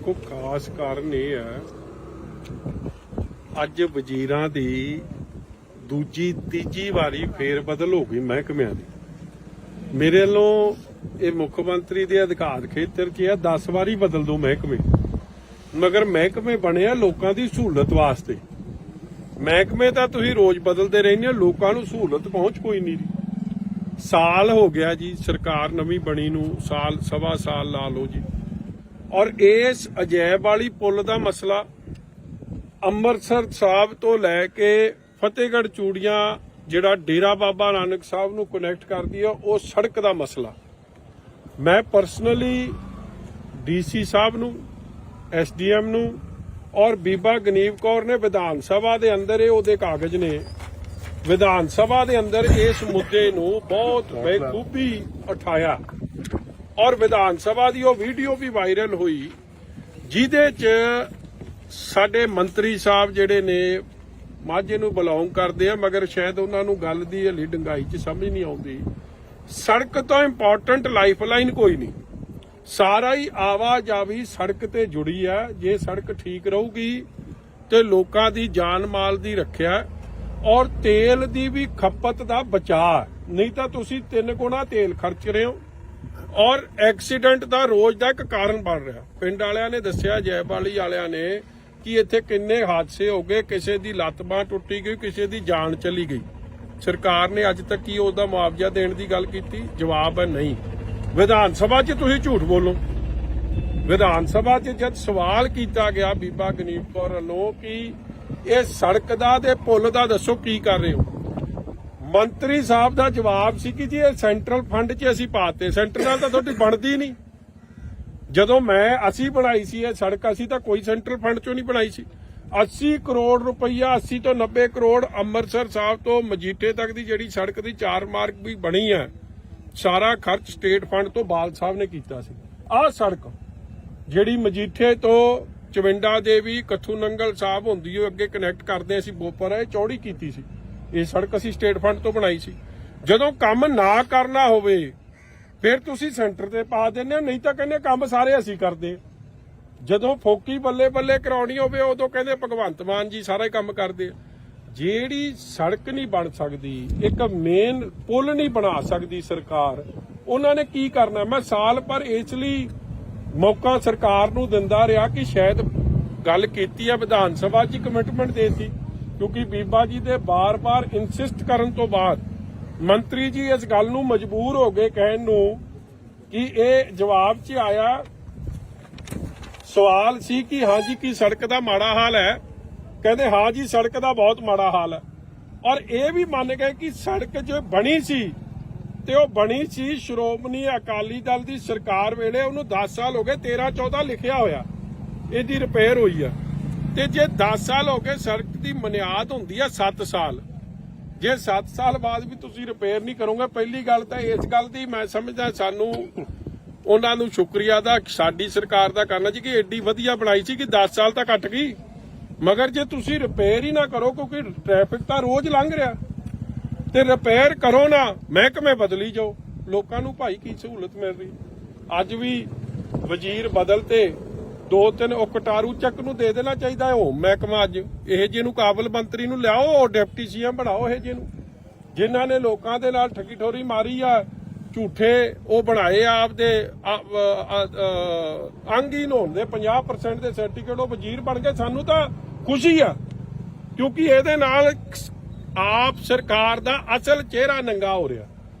देखो खास कारण ये है अज वजीरां दी दूजी तीजी वारी फेर बदल हो गई महकमिਆਂ ਦੀ मेरे ਵੱਲੋਂ ਇਹ ਮੁੱਖ ਮੰਤਰੀ ਦੇ ਅਧਿਕਾਰ ਖੇਤਰ 'ਚ 10 ਵਾਰੀ ਬਦਲ ਦੋ ਮਹਿਕਮੇ ਮਗਰ ਮਹਿਕਮੇ ਬਣਿਆ ਲੋਕਾਂ ਦੀ ਸਹੂਲਤ ਵਾਸਤੇ ਮਹਿਕਮੇ ਤਾਂ ਤੁਸੀਂ ਰੋਜ਼ ਬਦਲਦੇ ਰਹਿੰਦੇ ਹੋ ਲੋਕਾਂ ਨੂੰ ਸਹੂਲਤ ਪਹੁੰਚ ਕੋਈ ਨਹੀਂ ਸਾਲ ਹੋ ਗਿਆ ਜੀ ਸਰਕਾਰ ਨਵੀਂ ਬਣੀ ਨੂੰ ਸਾਲ ਸਵਾ ਸਾਲ ਲਾ ਲਓ ਜੀ ਔਰ ਇਸ ਅਜੈਬ ਵਾਲੀ ਪੁਲ ਦਾ ਮਸਲਾ ਅੰਮ੍ਰਿਤਸਰ ਸਾਹਿਬ ਤੋਂ ਲੈ ਕੇ ਫਤਿਹਗੜ੍ਹ ਚੂੜੀਆਂ ਜਿਹੜਾ ਡੇਰਾ ਬਾਬਾ ਨਾਨਕ ਸਾਹਿਬ ਨੂੰ ਕਨੈਕਟ ਕਰਦੀ ਹੈ ਉਹ ਸੜਕ ਦਾ ਮਸਲਾ ਮੈਂ ਪਰਸਨਲੀ ਡੀਸੀ ਸਾਹਿਬ ਨੂੰ ਐਸਡੀਐਮ ਨੂੰ ਔਰ ਬੀਬਾ ਗਨੀਵ ਕੌਰ ਨੇ ਵਿਧਾਨ ਸਭਾ ਦੇ ਅੰਦਰ ਇਹ ਉਹਦੇ ਕਾਗਜ਼ ਨੇ ਵਿਧਾਨ ਸਭਾ ਦੇ ਅੰਦਰ ਇਸ ਮੁੱਦੇ ਨੂੰ ਬਹੁਤ ਬੇਖੂਬੀ ਉਠਾਇਆ ਔਰ ਵਿਧਾਨ ਸਭਾ ਦੀ ਉਹ ਵੀਡੀਓ ਵੀ ਵਾਇਰਲ ਹੋਈ ਜਿਹਦੇ 'ਚ ਸਾਡੇ ਮੰਤਰੀ ਸਾਹਿਬ ਜਿਹੜੇ ਨੇ ਮਾਝੇ ਨੂੰ ਬਿਲੋਂਗ ਕਰਦੇ ਆ ਮਗਰ ਸ਼ਾਇਦ ਉਹਨਾਂ ਨੂੰ ਗੱਲ ਦੀ ਹਲੀ ਡੰਗਾਈ 'ਚ ਸਮਝ ਨਹੀਂ ਆਉਂਦੀ ਸੜਕ ਤੋਂ ਇੰਪੋਰਟੈਂਟ ਲਾਈਫਲਾਈਨ ਕੋਈ ਨਹੀਂ ਸਾਰਾ ਹੀ ਆਵਾਜਾਵੀ ਸੜਕ ਤੇ ਜੁੜੀ ਆ ਜੇ ਸੜਕ ਠੀਕ ਰਹੂਗੀ ਤੇ ਲੋਕਾਂ ਦੀ ਜਾਨ ਮਾਲ ਦੀ ਰੱਖਿਆ ਔਰ ਤੇਲ ਦੀ ਵੀ ਖਪਤ ਦਾ ਬਚਾਅ ਨਹੀਂ ਤਾਂ ਤੁਸੀਂ 3 ਗੁਣਾ ਤੇਲ ਖਰਚ ਰਹੇ ਹੋ ਔਰ ਐਕਸੀਡੈਂਟ ਦਾ ਰੋਜ਼ ਦਾ ਇੱਕ ਕਾਰਨ ਬਣ ਰਿਹਾ ਪਿੰਡ ਵਾਲਿਆਂ ਨੇ ਦੱਸਿਆ ਜੈਬਾਲੀ ਵਾਲਿਆਂ ਨੇ ਕਿ ਇੱਥੇ ਕਿੰਨੇ ਹਾਦਸੇ ਹੋ ਗਏ ਕਿਸੇ ਦੀ ਲੱਤ ਬਾਂਹ ਟੁੱਟੀ ਗਈ ਕਿਸੇ ਦੀ ਜਾਨ ਚਲੀ ਗਈ ਸਰਕਾਰ ਨੇ ਅੱਜ ਤੱਕ ਕੀ ਉਹਦਾ ਮੁਆਵਜ਼ਾ ਦੇਣ ਦੀ ਗੱਲ ਕੀਤੀ ਜਵਾਬ ਹੈ ਨਹੀਂ ਵਿਧਾਨ ਸਭਾ 'ਚ ਤੁਸੀਂ ਝੂਠ ਬੋਲੋ ਵਿਧਾਨ ਸਭਾ 'ਚ ਜਦ ਸਵਾਲ ਕੀਤਾ ਗਿਆ ਬੀਬਾ ਗਨੀਵ ਕੌਰ ਵੱਲੋਂ ਕਿ ਇਹ ਸੜਕ ਦਾ ਤੇ ਪੁਲ ਦਾ ਦੱਸੋ ਕੀ ਕਰ ਰਹੇ ਹੋ ਮੰਤਰੀ ਸਾਹਿਬ ਦਾ ਜਵਾਬ ਸੀ ਕਿ ਜੀ ਇਹ ਸੈਂਟਰਲ ਫੰਡ 'ਚ ਅਸੀਂ ਪਾਤੇ ਸੈਂਟਰ ਨਾਲ ਤਾਂ ਤੁਹਾਡੀ ਬਣਦੀ ਨਹੀਂ ਜਦੋਂ ਅਸੀਂ ਬਣਾਈ ਸੀ ਇਹ ਸੜਕ ਅਸੀਂ ਤਾਂ ਕੋਈ ਸੈਂਟਰਲ ਫੰਡ 'ਚੋਂ ਨਹੀਂ ਬਣਾਈ ਸੀ 80 ਕਰੋੜ ਰੁਪਈਆ 80 ਤੋਂ 90 ਕਰੋੜ ਅੰਮ੍ਰਿਤਸਰ ਸਾਹਿਬ ਤੋਂ ਮਜੀਠੇ ਤੱਕ ਦੀ ਜਿਹੜੀ ਸੜਕ ਦੀ 4 ਮਾਰਗ ਵੀ ਬਣੀ ਹੈ ਸਾਰਾ ਖਰਚ ਸਟੇਟ ਫੰਡ ਤੋਂ ਬਾਲ ਸਾਹਿਬ ਨੇ ਕੀਤਾ ਸੀ ਆਹ ਸੜਕ ਜਿਹੜੀ ਮਜੀਠੇ ਤੋਂ ਚਵਿੰਡਾ ਦੇਵੀ ਕੱਥੂ ਨੰਗਲ ਸਾਹਿਬ ਹੁੰਦੀ ਉਹ ਅੱਗੇ ਕਨੈਕਟ ਕਰਦੇ ਅਸੀਂ ਬੋਪਰ ਇਹ ਚੌੜੀ ਕੀਤੀ ਸੀ ਇਹ ਸੜਕ ਅਸੀਂ ਸਟੇਟ ਫੰਡ ਤੋਂ ਬਣਾਈ ਸੀ ਜਦੋਂ ਕੰਮ ਨਾ ਕਰਨਾ ਹੋਵੇ ਫਿਰ ਤੁਸੀਂ ਸੈਂਟਰ ਤੇ ਪਾ ਦਿੰਦੇ ਹੋ ਨਹੀਂ ਤਾਂ ਕਹਿੰਦੇ ਕੰਮ ਸਾਰੇ ਅਸੀਂ ਕਰਦੇ ਜਦੋਂ ਫੋਕੀ ਬੱਲੇ ਬੱਲੇ ਕਰਾਉਣੀ ਹੋਵੇ ਉਦੋਂ ਕਹਿੰਦੇ ਭਗਵੰਤ ਮਾਨ ਜੀ ਸਾਰਾ ਹੀ ਕੰਮ ਕਰਦੇ ਜਿਹੜੀ ਸੜਕ ਨਹੀਂ ਬਣ ਸਕਦੀ ਇੱਕ ਮੇਨ ਪੁਲ ਨਹੀਂ ਬਣਾ ਸਕਦੀ ਸਰਕਾਰ ਉਹਨਾਂ ਨੇ ਕੀ ਕਰਨਾ ਮੈਂ ਸਾਲ ਪਰ ਇਸ ਲਈ ਮੌਕਾ ਸਰਕਾਰ ਨੂੰ ਦਿੰਦਾ ਰਿਹਾ ਕਿ ਸ਼ਾਇਦ ਗੱਲ ਕੀਤੀ ਆ ਵਿਧਾਨ ਸਭਾ 'ਚ ਕਮਿਟਮੈਂਟ ਦੇਤੀ ਕਿਉਂਕਿ ਬੀਬਾ ਜੀ ਦੇ ਬਾਰ-ਬਾਰ ਇਨਸਿਸਟ ਕਰਨ ਤੋਂ ਬਾਅਦ ਮੰਤਰੀ ਜੀ ਇਸ ਗੱਲ ਨੂੰ ਮਜਬੂਰ ਹੋ ਗਏ ਕਹਿਣ ਨੂੰ ਕਿ ਇਹ ਜਵਾਬ 'ਚ ਆਇਆ ਸਵਾਲ ਸੀ ਕਿ ਹਾਂਜੀ ਕੀ ਸੜਕ ਦਾ ਮਾੜਾ ਹਾਲ ਹੈ ਕਹਿੰਦੇ ਹਾਂ ਜੀ ਸੜਕ ਦਾ ਬਹੁਤ ਮਾੜਾ ਹਾਲ ਹੈ ਔਰ ਇਹ ਵੀ ਮੰਨ ਗਏ ਕਿ ਸੜਕ ਜੋ ਬਣੀ ਸੀ ਤੇ ਉਹ ਬਣੀ ਸੀ ਸ਼੍ਰੋਮਣੀ ਅਕਾਲੀ ਦਲ ਦੀ ਸਰਕਾਰ ਵੇਲੇ ਉਹਨੂੰ 10 ਸਾਲ ਹੋ ਗਏ 13-14 ਲਿਖਿਆ ਹੋਇਆ ਇਹਦੀ ਰਿਪੇਅਰ ਹੋਈ ਆ ਤੇ ਜੇ 10 ਸਾਲ ਹੋ ਗਏ ਸੜਕ ਦੀ ਬੁਨਿਆਦ ਹੁੰਦੀ ਆ 7 ਸਾਲ ਜੇ 7 ਸਾਲ ਬਾਅਦ ਵੀ ਤੁਸੀਂ ਰਿਪੇਅਰ ਨਹੀਂ ਕਰੋਗੇ ਪਹਿਲੀ ਗੱਲ ਤਾਂ ਇਸ ਗੱਲ ਦੀ ਮੈਂ ਸਮਝਦਾ ਸਾਨੂੰ ਉਹਨਾਂ ਨੂੰ ਸ਼ੁਕਰੀਆ ਦਾ ਸਾਡੀ ਸਰਕਾਰ ਦਾ ਕਰਨਾ ਜੀ ਕਿ ਐਡੀ ਵਧੀਆ ਬਣਾਈ ਸੀ ਕਿ 10 ਸਾਲ ਤਾਂ ਕੱਟ ਗਈ ਮਗਰ ਜੇ ਤੁਸੀਂ ਰਿਪੇਅਰ ਹੀ ਨਾ ਕਰੋ ਕਿਉਂਕਿ ਟ੍ਰੈਫਿਕ ਤਾਂ ਰੋਜ਼ ਲੰਘ ਰਿਹਾ ਤੇ ਰਿਪੇਅਰ ਕਰੋ ਨਾ ਮਹਿਕਮੇ ਬਦਲੀ ਜਾਓ ਲੋਕਾਂ ਨੂੰ ਭਾਈ ਕੀ ਸਹੂਲਤ ਮਿਲ ਰਹੀ ਅੱਜ ਵੀ ਵਜ਼ੀਰ ਬਦਲ ਤੇ 2-3 ਉਹ ਕਟਾਰੂ ਚੱਕ ਨੂੰ ਦੇ ਦੇਣਾ ਚਾਹੀਦਾ ਉਹ ਮਹਿਕਮਾ ਅੱਜ ਇਹ ਜਿਹੇ ਨੂੰ ਕਾਬਲ ਮੰਤਰੀ ਨੂੰ ਲਿਆਓ ਡਿਪਟੀ ਸੀਐਮ ਬਣਾਓ ਇਹ ਜਿਹੇ ਨੂੰ ਜਿਨ੍ਹਾਂ ਨੇ ਲੋਕਾਂ ਦੇ ਨਾਲ ਠੱਗੀ ਠੋਰੀ ਮਾਰੀ ਆ ਝੂਠੇ ਉਹ ਬਣਾਏ ਆਪਦੇ ਅੰਗਹੀਨ ਹੋਣ ਦੇ 50% ਦੇ ਸਰਟੀਫਿਕੇਟ ਉਹ ਵਜ਼ੀਰ ਬਣ ਗਏ ਸਾਨੂੰ ਤਾਂ ਖੁਸ਼ੀ ਆ ਕਿਉਂਕਿ ਇਹਦੇ ਨਾਲ ਆਪ ਸਰਕਾਰ ਦਾ ਅਸਲ ਚਿਹਰਾ ਨੰਗਾ ਹੋ ਰਿਹਾ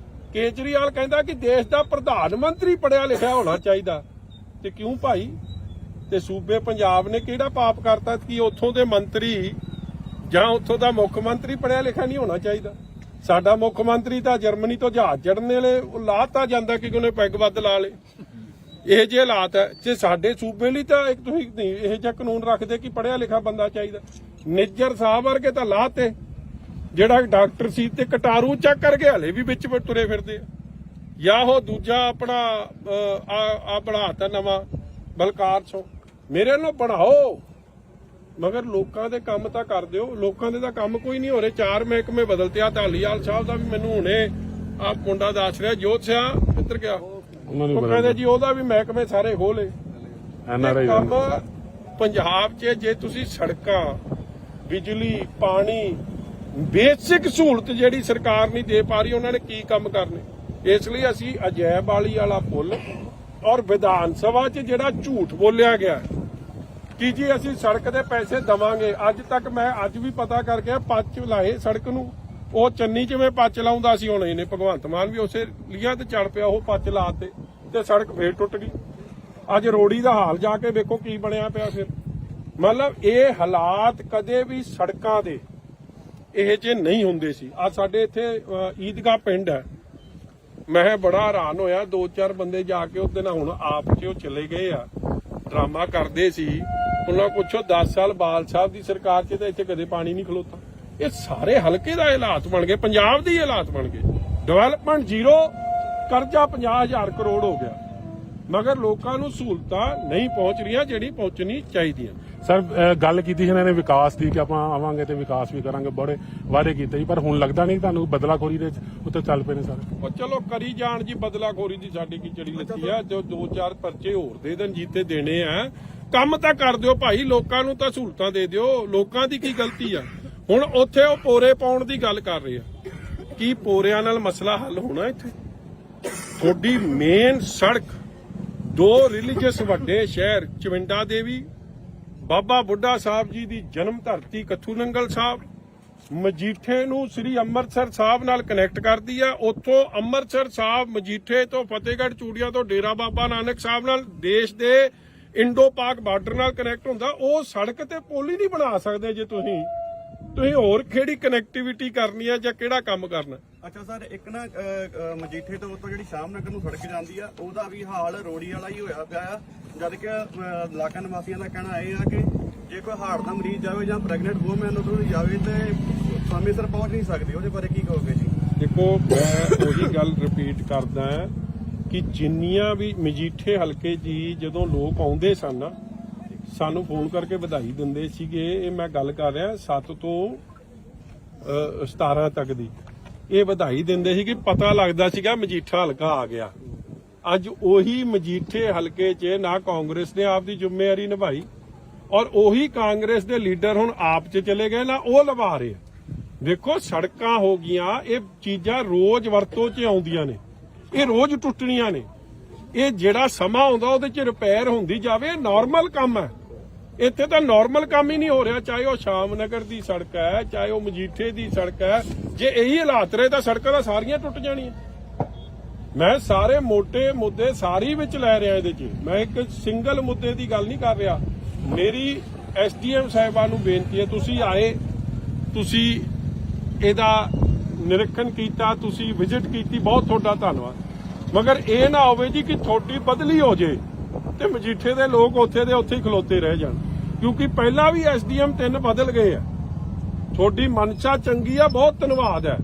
ਕੇਜਰੀਵਾਲ ਕਹਿੰਦਾ ਕਿ ਦੇਸ਼ ਦਾ ਪ੍ਰਧਾਨ ਮੰਤਰੀ ਪੜਿਆ ਲਿਖਿਆ ਹੋਣਾ ਚਾਹੀਦਾ ਤੇ ਕਿਉਂ ਭਾਈ ਤੇ ਸੂਬੇ ਪੰਜਾਬ ਨੇ ਕਿਹੜਾ ਪਾਪ ਕਰਤਾ ਕਿ ਉੱਥੋਂ ਦੇ ਮੰਤਰੀ ਜਾਂ ਉੱਥੋਂ ਦਾ ਮੁੱਖ ਮੰਤਰੀ ਪੜਿਆ ਲਿਖਿਆ ਨਹੀਂ ਹੋਣਾ ਚਾਹੀਦਾ ਸਾਡਾ ਮੁੱਖ ਮੰਤਰੀ ਤਾਂ ਜਰਮਨੀ ਤੋਂ ਜਹਾਜ਼ ਚੜ੍ਹਨ ਵੇਲੇ ਲਾਤਾ ਜਾਂਦਾ ਕਿ ਉਹਨੇ ਪੈਗ ਵੱਧ ਲਾ ਲੇ ਇਹ ਜਿਹੇ ਹਾਲਾਤ ਹੈ ਜੇ ਸਾਡੇ ਸੂਬੇ ਲਈ ਤਾਂ ਇੱਕ ਤੁਸੀਂ ਨਹੀਂ ਇਹ ਜਿਹਾ ਕਾਨੂੰਨ ਰੱਖਦੇ ਕਿ ਪੜਿਆ ਲਿਖਿਆ ਬੰਦਾ ਚਾਹੀਦਾ ਨਿੱਜਰ ਸਾਹਿਬ ਵਰਗੇ ਤਾਂ ਲਾਤੇ ਜਿਹੜਾ ਡਾਕਟਰ ਸੀ ਤੇ ਕਟਾਰੂ ਚੱਕ ਕਰਕੇ ਹਲੇ ਵੀ ਵਿੱਚ ਤੁਰੇ ਫਿਰਦੇ ਆ ਜਾਂ ਉਹ ਦੂਜਾ ਆਪਣਾ ਆ ਬਣਾਤਾ ਨਵਾਂ ਬਲਕਾਰ ਸੋ ਮੇਰੇ ਨੂੰ ਬਣਾਓ ਮਗਰ ਲੋਕਾਂ ਦੇ ਕੰਮ ਤਾਂ ਕਰ ਦਿਓ ਲੋਕਾਂ ਦੇ ਤਾਂ ਕੰਮ ਕੋਈ ਨਹੀਂ ਹੋ ਰਹੇ 4 ਮਹਿਕਮੇ ਬਦਲਤੇ ਆ ਢਾਲੀਵਾਲ ਸਾਹਿਬ ਦਾ ਵੀ ਮੈਨੂੰ ਹੁਣੇ ਆ ਮੁੰਡਾ ਦੱਸ ਰਿਹਾ ਜੋਤ ਸਿਆ ਕਿੱਧਰ ਗਿਆ ਉਹ ਕਹਿੰਦੇ ਜੀ ਉਹਦਾ ਵੀ ਮਹਿਕਮੇ ਸਾਰੇ ਖੋਲੇ NRI ਕੰਮ ਪੰਜਾਬ 'ਚ ਜੇ ਤੁਸੀਂ ਸੜਕਾਂ, ਬਿਜਲੀ, ਪਾਣੀ, ਬੇਸਿਕ ਸਹੂਲਤ ਜਿਹੜੀ ਸਰਕਾਰ ਨਹੀਂ ਦੇ ਪਾ ਰਹੀ, ਉਹਨਾਂ ਨੇ ਕੀ ਕੰਮ ਕਰਨੇ। ਇਸ ਲਈ ਅਸੀਂ ਅਜੈਬ ਵਾਲੀ ਵਾਲਾ ਪੁੱਲ ਔਰ ਵਿਧਾਨ ਸਭਾ 'ਚ ਜਿਹੜਾ ਝੂਠ ਬੋਲਿਆ ਗਿਆ ਕਿ ਜੀ ਅਸੀਂ ਸੜਕ ਦੇ ਪੈਸੇ ਦਵਾਂਗੇ, ਅੱਜ ਤੱਕ ਮੈਂ ਅੱਜ ਵੀ ਪਤਾ ਕਰਕੇ ਪੱਚ ਲਾਏ ਸੜਕ ਨੂੰ। ਉਹ ਚੰਨੀ ਜਿਵੇਂ ਪੱਚ ਲਾਉਂਦਾ ਸੀ, ਹੁਣ ਇਹਨੇ ਭਗਵੰਤ ਮਾਨ ਵੀ ਉਸੇ ਲੀਆਂ ਤੇ ਚੜ ਪਿਆ, ਉਹ ਪੱਚ ਲਾਤੇ ਤੇ ਸੜਕ ਫੇਰ ਟੁੱਟ ਗਈ। ਅੱਜ ਰੋੜੀ ਦਾ ਹਾਲ ਜਾ ਕੇ ਵੇਖੋ ਕੀ ਬਣਿਆ ਪਿਆ। ਫਿਰ ਮਤਲਬ ਇਹ ਹਾਲਾਤ ਕਦੇ ਵੀ ਸੜਕਾਂ ਦੇ ਇਹ ਜੇ ਨਹੀਂ ਹੁੰਦੇ ਸੀ। ਆ ਸਾਡੇ ਇੱਥੇ ਈਦਗਾਹ ਪਿੰਡ ਹੈ, ਮੈਂ ਬੜਾ ਹੈਰਾਨ ਹੋਇਆ, 2-4 ਬੰਦੇ ਜਾ ਕੇ ਉਹਦੇ ਨਾਲ ਹੁਣ ਆਪ 'ਚ ਉਹ ਚਲੇ ਗਏ ਆ, ਡਰਾਮਾ ਕਰਦੇ ਸੀ। ਉਹਨਾਂ ਪੁੱਛੋ 10 ਸਾਲ ਬਾਲ ਸਾਹਿਬ ਦੀ ਸਰਕਾਰ 'ਚ ਤਾਂ ਇੱਥੇ ਕਦੇ ਪਾਣੀ ਨਹੀਂ ਖਲੋਤਾ। ਇਹ ਸਾਰੇ ਹਲਕੇ ਦਾ ਹਾਲਾਤ ਬਣ ਗਏ, ਪੰਜਾਬ ਦੇ ਹਾਲਾਤ ਬਣ ਗਏ। ਡਿਵੈਲਪਮੈਂਟ ਜ਼ੀਰੋ, ਕਰਜ਼ਾ 50,000 ਕਰੋੜ ਹੋ ਗਿਆ, ਮਗਰ ਲੋਕਾਂ ਨੂੰ ਸਹੂਲਤਾਂ ਨਹੀਂ ਪਹੁੰਚ ਰਹੀਆਂ ਜਿਹੜੀ ਪਹੁੰਚਣੀ ਚਾਹੀਦੀਆਂ। ਸਰ ਗੱਲ ਕੀਤੀ ਸੀ ਇਹਨਾਂ ਨੇ ਵਿਕਾਸ ਦੀ ਕਿ ਆਪਾਂ ਆਵਾਂਗੇ ਤੇ ਵਿਕਾਸ ਵੀ ਕਰਾਂਗੇ, ਬੜੇ ਵਾਅਦੇ ਕੀਤੇ ਸੀ, ਪਰ ਹੁਣ ਲੱਗਦਾ ਨਹੀਂ ਤੁਹਾਨੂੰ ਬਦਲਾਖੋਰੀ ਦੇ ਉੱਤੇ ਚੱਲ ਪਏ ਨੇ ਸਰ। ਉਹ ਚਲੋ ਕਰੀ ਜਾਣ ਜੀ, ਬਦਲਾਖੋਰੀ ਦੀ ਸਾਡੀ ਕੀ ਚੜੀ ਲੱਤੀ ਆ। ਜੋ 2-4 ਪਰਚੇ ਹੋਰ ਦੇ ਦੇਣ ਜੀਤੇ ਦੇਣੇ ਆ, ਕੰਮ ਤਾਂ ਕਰ ਦਿਓ ਭਾਈ, ਲੋਕਾਂ ਨੂੰ ਤਾਂ ਸਹੂਲਤਾਂ ਦੇ ਦਿਓ। ਲੋਕਾਂ ਦੀ ਕੀ ਗਲਤੀ ਆ? ਹੁਣ ਉੱਥੇ ਉਹ ਪੋਰੇ ਪਾਉਣ ਦੀ ਗੱਲ ਕਰ ਰਹੇ ਆ, ਕੀ ਪੋਰਿਆਂ ਨਾਲ ਮਸਲਾ ਹੱਲ ਹੋਣਾ ਇੱਥੇ? ਤੁਹਾਡੀ ਮੇਨ ਸੜਕ, 2 ਰਿਲੀਜੀਅਸ ਵੱਡੇ ਸ਼ਹਿਰ ਚਵਿੰਡਾ ਦੇਵੀ, ਬਾਬਾ ਬੁੱਢਾ ਸਾਹਿਬ ਜੀ ਦੀ ਜਨਮ ਧਰਤੀ ਕੱਥੂ ਨੰਗਲ ਸਾਹਿਬ, ਮਜੀਠੇ ਨੂੰ ਸ੍ਰੀ ਅੰਮ੍ਰਿਤਸਰ ਸਾਹਿਬ ਨਾਲ ਕਨੈਕਟ ਕਰਦੀ ਆ। ਉੱਥੋਂ ਅੰਮ੍ਰਿਤਸਰ ਸਾਹਿਬ, ਮਜੀਠੇ ਤੋਂ ਫਤਿਹਗੜ੍ਹ ਚੂੜੀਆਂ ਤੋਂ ਡੇਰਾ ਬਾਬਾ ਨਾਨਕ ਸਾਹਿਬ ਨਾਲ ਦੇਸ਼ ਦੇ ਇੰਡੋ ਪਾਕ ਬਾਰਡਰ ਨਾਲ ਕਨੈਕਟ ਹੁੰਦਾ। ਉਹ ਸੜਕ ਤੇ ਪੁਲ ਹੀ ਨਹੀਂ ਬਣਾ ਸਕਦੇ ਜੇ ਤੁਸੀਂ ਹੋਰ ਕਿਹੜੀ ਕਨੈਕਟੀਵਿਟੀ ਕਰਨੀ ਆ ਜਾਂ ਕਿਹੜਾ ਕੰਮ ਕਰਨਾ। ਅੱਛਾ ਸਰ, ਇੱਕ ਨਾ ਮਜੀਠੇ ਤੋਂ ਉੱਤੋਂ ਜਿਹੜੀ ਸ਼ਾਮ ਨਗਰ ਨੂੰ ਸੜਕ ਜਾਂਦੀ ਆ, ਉਹਦਾ ਵੀ ਹਾਲ ਰੋੜੀ ਵਾਲਾ ਹੀ ਹੋਇਆ ਪਿਆ ਆ। ਜਦ ਕਿ ਇਲਾਕਾ ਨਿਵਾਸੀਆਂ ਦਾ ਕਹਿਣਾ ਇਹ ਆ ਕਿ ਜੇ ਕੋਈ ਹਾਰਟ ਦਾ ਮਰੀਜ਼ ਜਾਵੇ ਜਾਂ ਪ੍ਰੈਗਨੈਂਟ ਵੂਮਨ ਉਦੋਂ ਜਾਵੇ ਤੇ ਸਮੇਂ ਸਿਰ ਪਹੁੰਚ ਨਹੀਂ ਸਕਦੀ। ਉਹਦੇ ਬਾਰੇ ਕੀ ਕਹੋਗੇ ਜੀ? ਦੇਖੋ, ਮੈਂ ਉਹੀ ਗੱਲ ਰਿਪੀਟ ਕਰਦਾ ਕਿ ਜਿੰਨੀਆਂ ਵੀ ਮਜੀਠੇ ਹਲਕੇ ਜੀ ਜਦੋਂ ਲੋਕ ਆਉਂਦੇ ਸਨ, ਸਾਨੂੰ ਫੋਨ ਕਰਕੇ ਵਧਾਈ ਦਿੰਦੇ ਸੀਗੇ। ਇਹ ਮੈਂ ਗੱਲ ਕਰ ਰਿਹਾ 7 ਤੋਂ 17 ਤੱਕ ਦੀ। ਇਹ ਵਧਾਈ ਦਿੰਦੇ ਸੀ ਕਿ ਪਤਾ ਲੱਗਦਾ ਸੀਗਾ ਮਜੀਠਾ ਹਲਕਾ ਆ ਗਿਆ। ਅੱਜ ਉਹੀ ਮਜੀਠੇ ਹਲਕੇ 'ਚ ਨਾ ਕਾਂਗਰਸ ਨੇ ਆਪ ਦੀ ਜ਼ਿੰਮੇਵਾਰੀ ਨਿਭਾਈ, ਔਰ ਉਹੀ ਕਾਂਗਰਸ ਦੇ ਲੀਡਰ ਹੁਣ ਆਪ 'ਚ ਚਲੇ ਗਏ ਨਾ, ਉਹ ਲਵਾ ਰਹੇ ਆ। ਵੇਖੋ, ਸੜਕਾਂ ਹੋ ਗਈਆਂ, ਇਹ ਚੀਜ਼ਾਂ ਰੋਜ਼ ਵਰਤੋਂ 'ਚ ਆਉਂਦੀਆਂ ਨੇ, ਇਹ ਰੋਜ਼ ਟੁੱਟਣੀਆਂ ਨੇ। ਇਹ ਜਿਹੜਾ ਸਮਾਂ ਆਉਂਦਾ ਉਹਦੇ 'ਚ ਰਿਪੇਅਰ ਹੁੰਦੀ ਜਾਵੇ, ਨਾਰਮਲ ਕੰਮ ਹੈ। ਇੱਥੇ ਤਾਂ ਨਾਰਮਲ ਕੰਮ ਹੀ ਨਹੀਂ ਹੋ ਰਿਹਾ, ਚਾਹੇ ਉਹ ਸ਼ਾਮ ਨਗਰ ਦੀ ਸੜਕ ਹੈ, ਚਾਹੇ ਉਹ ਮਜੀਠੇ ਦੀ ਸੜਕ ਹੈ। ਜੇ ਇਹੀ ਹਾਲਾਤ ਰਹੇ ਤਾਂ ਸੜਕਾਂ ਤਾਂ ਸਾਰੀਆਂ ਟੁੱਟ ਜਾਣੀਆਂ। ਮੈਂ ਸਾਰੇ ਮੋٹے ਮੁੱਦੇ ਸਾਰੀ ਵਿੱਚ ਲੈ ਰਿਹਾ ਇਹਦੇ 'ਚ, ਮੈਂ ਇੱਕ ਸਿੰਗਲ ਮੁੱਦੇ ਦੀ ਗੱਲ ਨਹੀਂ ਕਰ ਰਿਹਾ। ਮੇਰੀ SDM ਸਾਹਿਬਾਨ ਨੂੰ ਬੇਨਤੀ ਹੈ, ਤੁਸੀਂ ਆਏ, ਤੁਸੀਂ ਇਹਦਾ ਨਿਰੀਖਣ ਕੀਤਾ, ਤੁਸੀਂ ਵਿਜ਼ਿਟ ਕੀਤੀ, ਬਹੁਤ ਤੁਹਾਡਾ ਧੰਨਵਾਦ। ਮਗਰ ਇਹ ਨਾ ਹੋਵੇ ਜੀ ਕਿ ਤੁਹਾਡੀ ਬਦਲੀ ਹੋ ਜੇ ਤੇ ਮਜੀਠੇ ਦੇ ਲੋਕ ਉੱਥੇ ਦੇ ਉੱਥੇ ਹੀ ਖਲੋਤੇ ਰਹਿ ਜਾਣ, ਕਿਉਂਕਿ ਪਹਿਲਾਂ ਵੀ SDM 3 ਬਦਲ ਗਏ ਆ। ਤੁਹਾਡੀ ਮਨਸ਼ਾ ਚੰਗੀ ਆ, ਬਹੁਤ ਧੰਨਵਾਦ ਹੈ।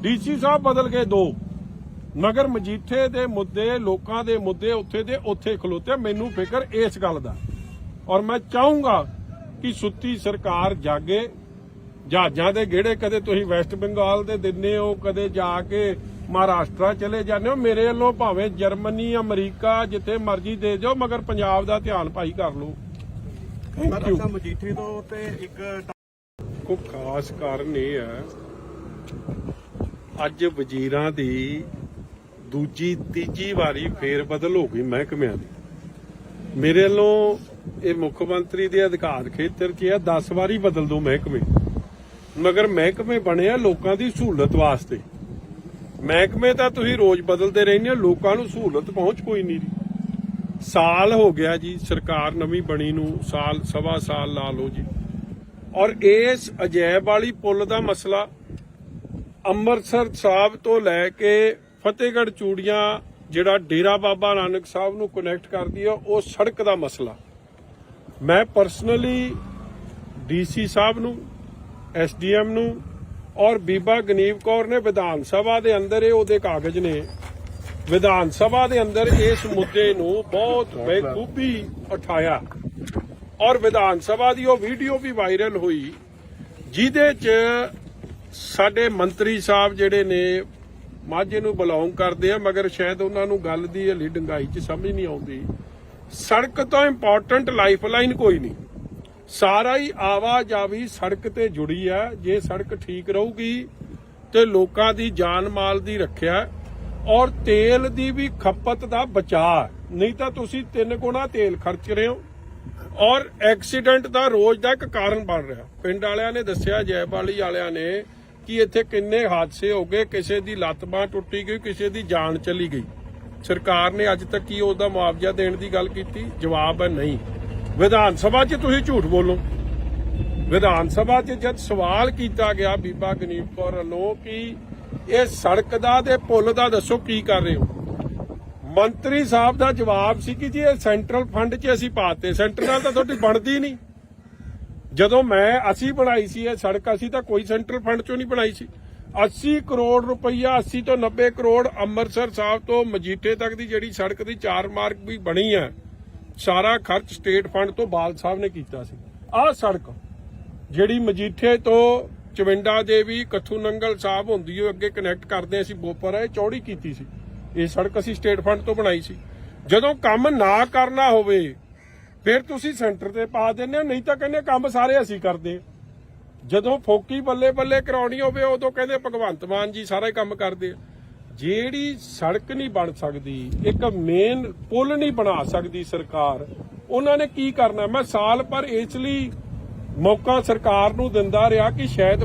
DC ਸਾਹਿਬ ਬਦਲ ਗਏ 2, ਮਗਰ ਮਜੀਠੇ ਦੇ ਮੁੱਦੇ, ਲੋਕਾਂ ਦੇ ਮੁੱਦੇ ਉੱਥੇ ਦੇ ਉੱਥੇ ਖਲੋਤੇ। ਮੈਨੂੰ ਫਿਕਰ ਇਸ ਗੱਲ ਦਾ, ਔਰ ਮੈਂ ਚਾਹੂੰਗਾ ਕਿ ਸੁੱਤੀ ਸਰਕਾਰ ਜਾਗੇ। ਜਹਾਜ਼ਾਂ ਦੇ ਗੇੜੇ ਕਦੇ ਤੁਸੀਂ ਵੈਸਟ ਬੰਗਾਲ ਦੇ ਦਿੰਦੇ ਹੋ, ਕਦੇ ਜਾ ਕੇ ਮਹਾਰਾਸ਼ਟਰ ਚਲੇ ਜਾਂਦੇ ਹੋ। ਮੇਰੇ ਵੱਲੋਂ ਭਾਵੇਂ ਜਰਮਨੀ, ਅਮਰੀਕਾ, ਜਿੱਥੇ ਮਰਜ਼ੀ ਦੇ ਜਾਓ, ਮਗਰ ਪੰਜਾਬ ਦਾ ਧਿਆਨ ਭਾਈ ਕਰ ਲਓ। Thank you. ਮਜੀਠੇ ਤੋਂ ਤੇ ਇੱਕ ਕੋਈ ਖਾਸ ਕਾਰਨ ਇਹ ਹੈ, ਅੱਜ ਵਜ਼ੀਰਾਂ ਦੀ ਦੂਜੀ ਤੀਜੀ ਵਾਰੀ ਫੇਰ ਬਦਲ ਹੋ ਗਈ ਮਹਿਕਮਿਆਂ ਦੀ। ਮੇਰੇ ਵੱਲੋਂ ਇਹ ਮੁੱਖ ਮੰਤਰੀ ਦੇ ਅਧਿਕਾਰ ਖੇਤਰ 'ਚ ਹੈ, 10 ਵਾਰੀ ਬਦਲ ਦੋ ਮਹਿਕਮੇ, ਮਗਰ ਮਹਿਕਮੇ ਬਣੇ ਆ ਲੋਕਾਂ ਦੀ ਸਹੂਲਤ ਵਾਸਤੇ। ਮਹਿਕਮੇ ਤਾਂ ਤੁਸੀਂ ਰੋਜ਼ ਬਦਲਦੇ ਰਹਿੰਦੇ ਹੋ, ਲੋਕਾਂ ਨੂੰ ਸਹੂਲਤ ਪਹੁੰਚ ਕੋਈ ਨਹੀਂ ਰਹੀ। ਸਾਲ ਹੋ ਗਿਆ ਜੀ ਸਰਕਾਰ ਨਵੀਂ ਬਣੀ ਨੂੰ, ਸਾਲ ਸਵਾ ਸਾਲ ਲਾ ਲਓ ਜੀ। ਔਰ ਇਸ ਅਜੈਬ ਵਾਲੀ ਪੁੱਲ ਦਾ ਮਸਲਾ, ਅੰਮ੍ਰਿਤਸਰ ਸਾਹਿਬ ਤੋਂ ਲੈ ਕੇ ਫਤਿਹਗੜ੍ਹ ਚੂੜੀਆਂ ਜਿਹੜਾ ਡੇਰਾ ਬਾਬਾ ਨਾਨਕ ਸਾਹਿਬ ਨੂੰ ਕਨੈਕਟ ਕਰਦੀ ਹੈ, ਉਹ ਸੜਕ ਦਾ ਮਸਲਾ, ਮੈਂ ਪਰਸਨਲੀ DC ਸਾਹਿਬ ਨੂੰ, SDM ਨੂੰ ਔਰ ਬੀਬਾ ਗਨੀਵ ਕੌਰ ਨੇ ਵਿਧਾਨ ਸਭਾ ਦੇ ਅੰਦਰ, ਇਹ ਉਹਦੇ ਕਾਗਜ਼ ਨੇ, ਵਿਧਾਨ ਸਭਾ ਦੇ ਅੰਦਰ ਇਸ ਮੁੱਦੇ ਨੂੰ ਬਹੁਤ ਬੇਖੂਬੀ ਉਠਾਇਆ। ਔਰ ਵਿਧਾਨ ਸਭਾ ਦੀ ਉਹ ਵੀਡੀਓ ਵੀ ਵਾਇਰਲ ਹੋਈ, ਜਿਹਦੇ 'ਚ ਸਾਡੇ ਮੰਤਰੀ ਸਾਹਿਬ ਜਿਹੜੇ ਨੇ ਮਾਝੇ ਨੂੰ ਬਿਲੋਂਗ ਕਰਦੇ ਆ, ਮਗਰ ਸ਼ਾਇਦ ਉਹਨਾਂ ਨੂੰ ਗੱਲ ਦੀ ਹਲੀ ਡੰਗਾਈ 'ਚ ਸਮਝ ਨਹੀਂ ਆਉਂਦੀ ਸੜਕ ਤੋਂ ਇੰਪੋਰਟੈਂਟ ਲਾਈਫਲਾਈਨ ਕੋਈ ਨਹੀਂ। ਸਾਰਾ ਹੀ ਆਵਾਜਾਈ ਸੜਕ ਤੇ ਜੁੜੀ ਹੈ। ਜੇ ਸੜਕ ਠੀਕ ਰਹੂਗੀ ਤੇ ਲੋਕਾਂ ਦੀ ਜਾਨ ਮਾਲ ਦੀ ਰੱਖਿਆ ਔਰ ਤੇਲ ਦੀ ਵੀ ਖਪਤ ਦਾ ਬਚਾਅ। ਨਹੀਂ ਤਾਂ ਤੁਸੀਂ 3 ਗੁਣਾ ਤੇਲ ਖਰਚ ਰਹੇ ਹੋ ਔਰ ਐਕਸੀਡੈਂਟ ਦਾ ਰੋਜ਼ ਦਾ ਇੱਕ ਕਾਰਨ ਬਣ ਰਿਹਾ। ਪਿੰਡ ਵਾਲਿਆਂ ਨੇ ਦੱਸਿਆ, ਜੈਬਾਲੀ ਵਾਲਿਆਂ ਨੇ, ਕਿ ਇੱਥੇ ਕਿੰਨੇ ਹਾਦਸੇ ਹੋ ਗਏ, ਕਿਸੇ ਦੀ ਲੱਤ ਬਾਂਹ ਟੁੱਟੀ ਗਈ, ਕਿਸੇ ਦੀ ਜਾਨ ਚਲੀ ਗਈ। ਸਰਕਾਰ ਨੇ ਅੱਜ ਤੱਕ ਕੀ ਉਹਦਾ ਮੁਆਵਜ਼ਾ ਦੇਣ ਦੀ ਗੱਲ ਕੀਤੀ? ਜਵਾਬ ਹੈ ਨਹੀਂ। ਵਿਧਾਨ ਸਭਾ 'ਚ ਤੁਸੀਂ ਝੂਠ ਬੋਲੋ। ਵਿਧਾਨ ਸਭਾ 'ਚ ਜਦ ਸਵਾਲ ਕੀਤਾ ਗਿਆ ਬੀਬਾ ਗਨੀਤ ਕੌਰ ਵੱਲੋਂ ਕਿ ਇਹ ਸੜਕ ਦਾ ਤੇ ਪੁਲ ਦਾ ਦੱਸੋ ਕੀ ਕਰ ਰਹੇ ਹੋ, ਮੰਤਰੀ ਸਾਹਿਬ ਦਾ ਜਵਾਬ ਸੀ ਕਿ ਜੀ ਇਹ ਸੈਂਟਰਲ ਫੰਡ 'ਚ ਅਸੀਂ ਪਾਤੇ। ਸੈਂਟਰ ਨਾਲ ਤਾਂ ਤੁਹਾਡੀ ਬਣਦੀ ਨਹੀਂ। ਜਦੋਂ ਅਸੀਂ ਬਣਾਈ ਸੀ ਇਹ ਸੜਕ, ਅਸੀਂ ਤਾਂ ਕੋਈ ਸੈਂਟਰਲ ਫੰਡ 'ਚੋਂ ਨਹੀਂ ਬਣਾਈ ਸੀ। 80 ਕਰੋੜ ਰੁਪਈਆ, 80 ਤੋਂ 90 ਕਰੋੜ ਅੰਮ੍ਰਿਤਸਰ ਸਾਹਿਬ ਤੋਂ ਮਜੀਠੇ ਤੱਕ ਦੀ ਜਿਹੜੀ ਸੜਕ ਦੀ 4 ਮਾਰਗ ਵੀ ਬਣੀ ਹੈ, ਸਾਰਾ ਖਰਚ ਸਟੇਟ ਫੰਡ ਤੋਂ ਬਾਲ ਸਾਹਿਬ ਨੇ ਕੀਤਾ ਸੀ। ਆਹ ਸੜਕ ਜਿਹੜੀ ਮਜੀਠੇ ਤੋਂ ਚਵਿੰਡਾ ਦੇਵੀ ਕੱਥੂ ਨੰਗਲ ਸਾਹਿਬ ਹੁੰਦੀ ਹੈ, ਅੱਗੇ ਕਨੈਕਟ ਕਰਦੇ ਅਸੀਂ ਬੋਪਰ, ਇਹ ਚੌੜੀ ਕੀਤੀ ਸੀ। ਇਹ ਸੜਕ ਅਸੀਂ ਸਟੇਟ ਫੰਡ ਤੋਂ ਬਣਾਈ ਸੀ। ਜਦੋਂ ਕੰਮ ਨਾ ਕਰਨਾ ਹੋਵੇ ਫਿਰ ਤੁਸੀਂ ਸੈਂਟਰ ਤੇ ਪਾ ਦਿੰਦੇ ਹੋ, ਨਹੀਂ ਤਾਂ ਕਹਿੰਦੇ ਕੰਮ ਸਾਰੇ ਅਸੀਂ ਕਰਦੇ। ਜਦੋਂ ਫੋਕੀ ਬੱਲੇ ਬੱਲੇ ਕਰਾਉਣੀ ਹੋਵੇ ਉਦੋਂ ਕਹਿੰਦੇ ਭਗਵੰਤ ਮਾਨ ਜੀ ਸਾਰਾ ਹੀ ਕੰਮ ਕਰਦੇ। ਜਿਹੜੀ ਸੜਕ ਨਹੀਂ ਬਣ ਸਕਦੀ, ਇੱਕ ਮੇਨ ਪੁਲ ਨਹੀਂ ਬਣਾ ਸਕਦੀ ਸਰਕਾਰ, ਉਹਨਾਂ ਨੇ ਕੀ ਕਰਨਾ? ਮੈਂ ਸਾਲ ਭਰ ਇਸ ਲਈ ਮੌਕਾ ਸਰਕਾਰ ਨੂੰ ਦਿੰਦਾ ਰਿਹਾ ਕਿ ਸ਼ਾਇਦ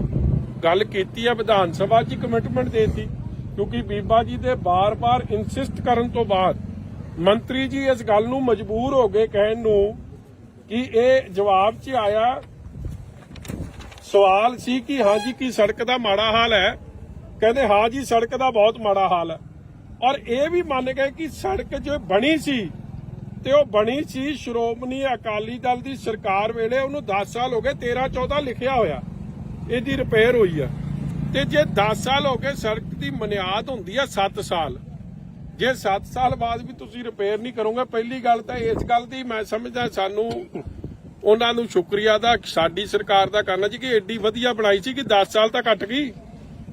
ਗੱਲ ਕੀਤੀ ਹੈ, ਵਿਧਾਨ ਸਭਾ 'ਚ ਕਮਿਟਮੈਂਟ ਦੇਤੀ, ਕਿਉਂਕਿ ਬੀਬਾ ਜੀ ਦੇ ਬਾਰ-ਬਾਰ ਇਨਸਿਸਟ ਕਰਨ ਤੋਂ ਬਾਅਦ ਮੰਤਰੀ ਜੀ ਇਸ ਗੱਲ ਨੂੰ ਮਜਬੂਰ ਹੋ ਗਏ ਕਹਿਣ ਨੂੰ ਕਿ ਇਹ ਜਵਾਬ 'ਚ ਆਇਆ। ਸਵਾਲ ਸੀ ਕਿ ਹਾਂਜੀ ਕੀ ਸੜਕ ਦਾ ਮਾੜਾ ਹਾਲ ਹੈ? ਕਹਿੰਦੇ ਹਾਂ ਜੀ ਸੜਕ ਦਾ ਬਹੁਤ ਮਾੜਾ ਹਾਲ ਹੈ। ਔਰ ਇਹ ਵੀ ਮੰਨ ਗਏ ਕਿ ਸੜਕ ਜੋ ਬਣੀ ਸੀ ਤੇ ਉਹ ਬਣੀ ਸੀ ਸ਼੍ਰੋਮਣੀ ਅਕਾਲੀ ਦਲ ਦੀ ਸਰਕਾਰ ਵੇਲੇ, ਉਹਨੂੰ 10 ਸਾਲ ਹੋ ਗਏ, 13-14 ਲਿਖਿਆ ਹੋਇਆ ਇਹਦੀ ਰਿਪੇਅਰ ਹੋਈ ਆ। ਤੇ ਜੇ 10 ਸਾਲ ਹੋ ਗਏ, ਸੜਕ ਦੀ ਬੁਨਿਆਦ ਹੁੰਦੀ ਆ 7 ਸਾਲ। ਜੇ 7 ਸਾਲ ਬਾਅਦ ਵੀ ਤੁਸੀਂ ਰਿਪੇਅਰ ਨਹੀਂ ਕਰੋਗੇ, ਪਹਿਲੀ ਗੱਲ ਤਾਂ ਇਸ ਗੱਲ ਦੀ ਮੈਂ ਸਮਝਦਾ ਸਾਨੂੰ ਉਹਨਾਂ ਨੂੰ ਸ਼ੁਕਰੀਆ ਦਾ ਸਾਡੀ ਸਰਕਾਰ ਦਾ ਕਰਨਾ ਜੀ ਕਿ ਐਡੀ ਵਧੀਆ ਬਣਾਈ ਸੀ ਕਿ 10 ਸਾਲ ਤਾਂ ਕੱਟ ਗਈ।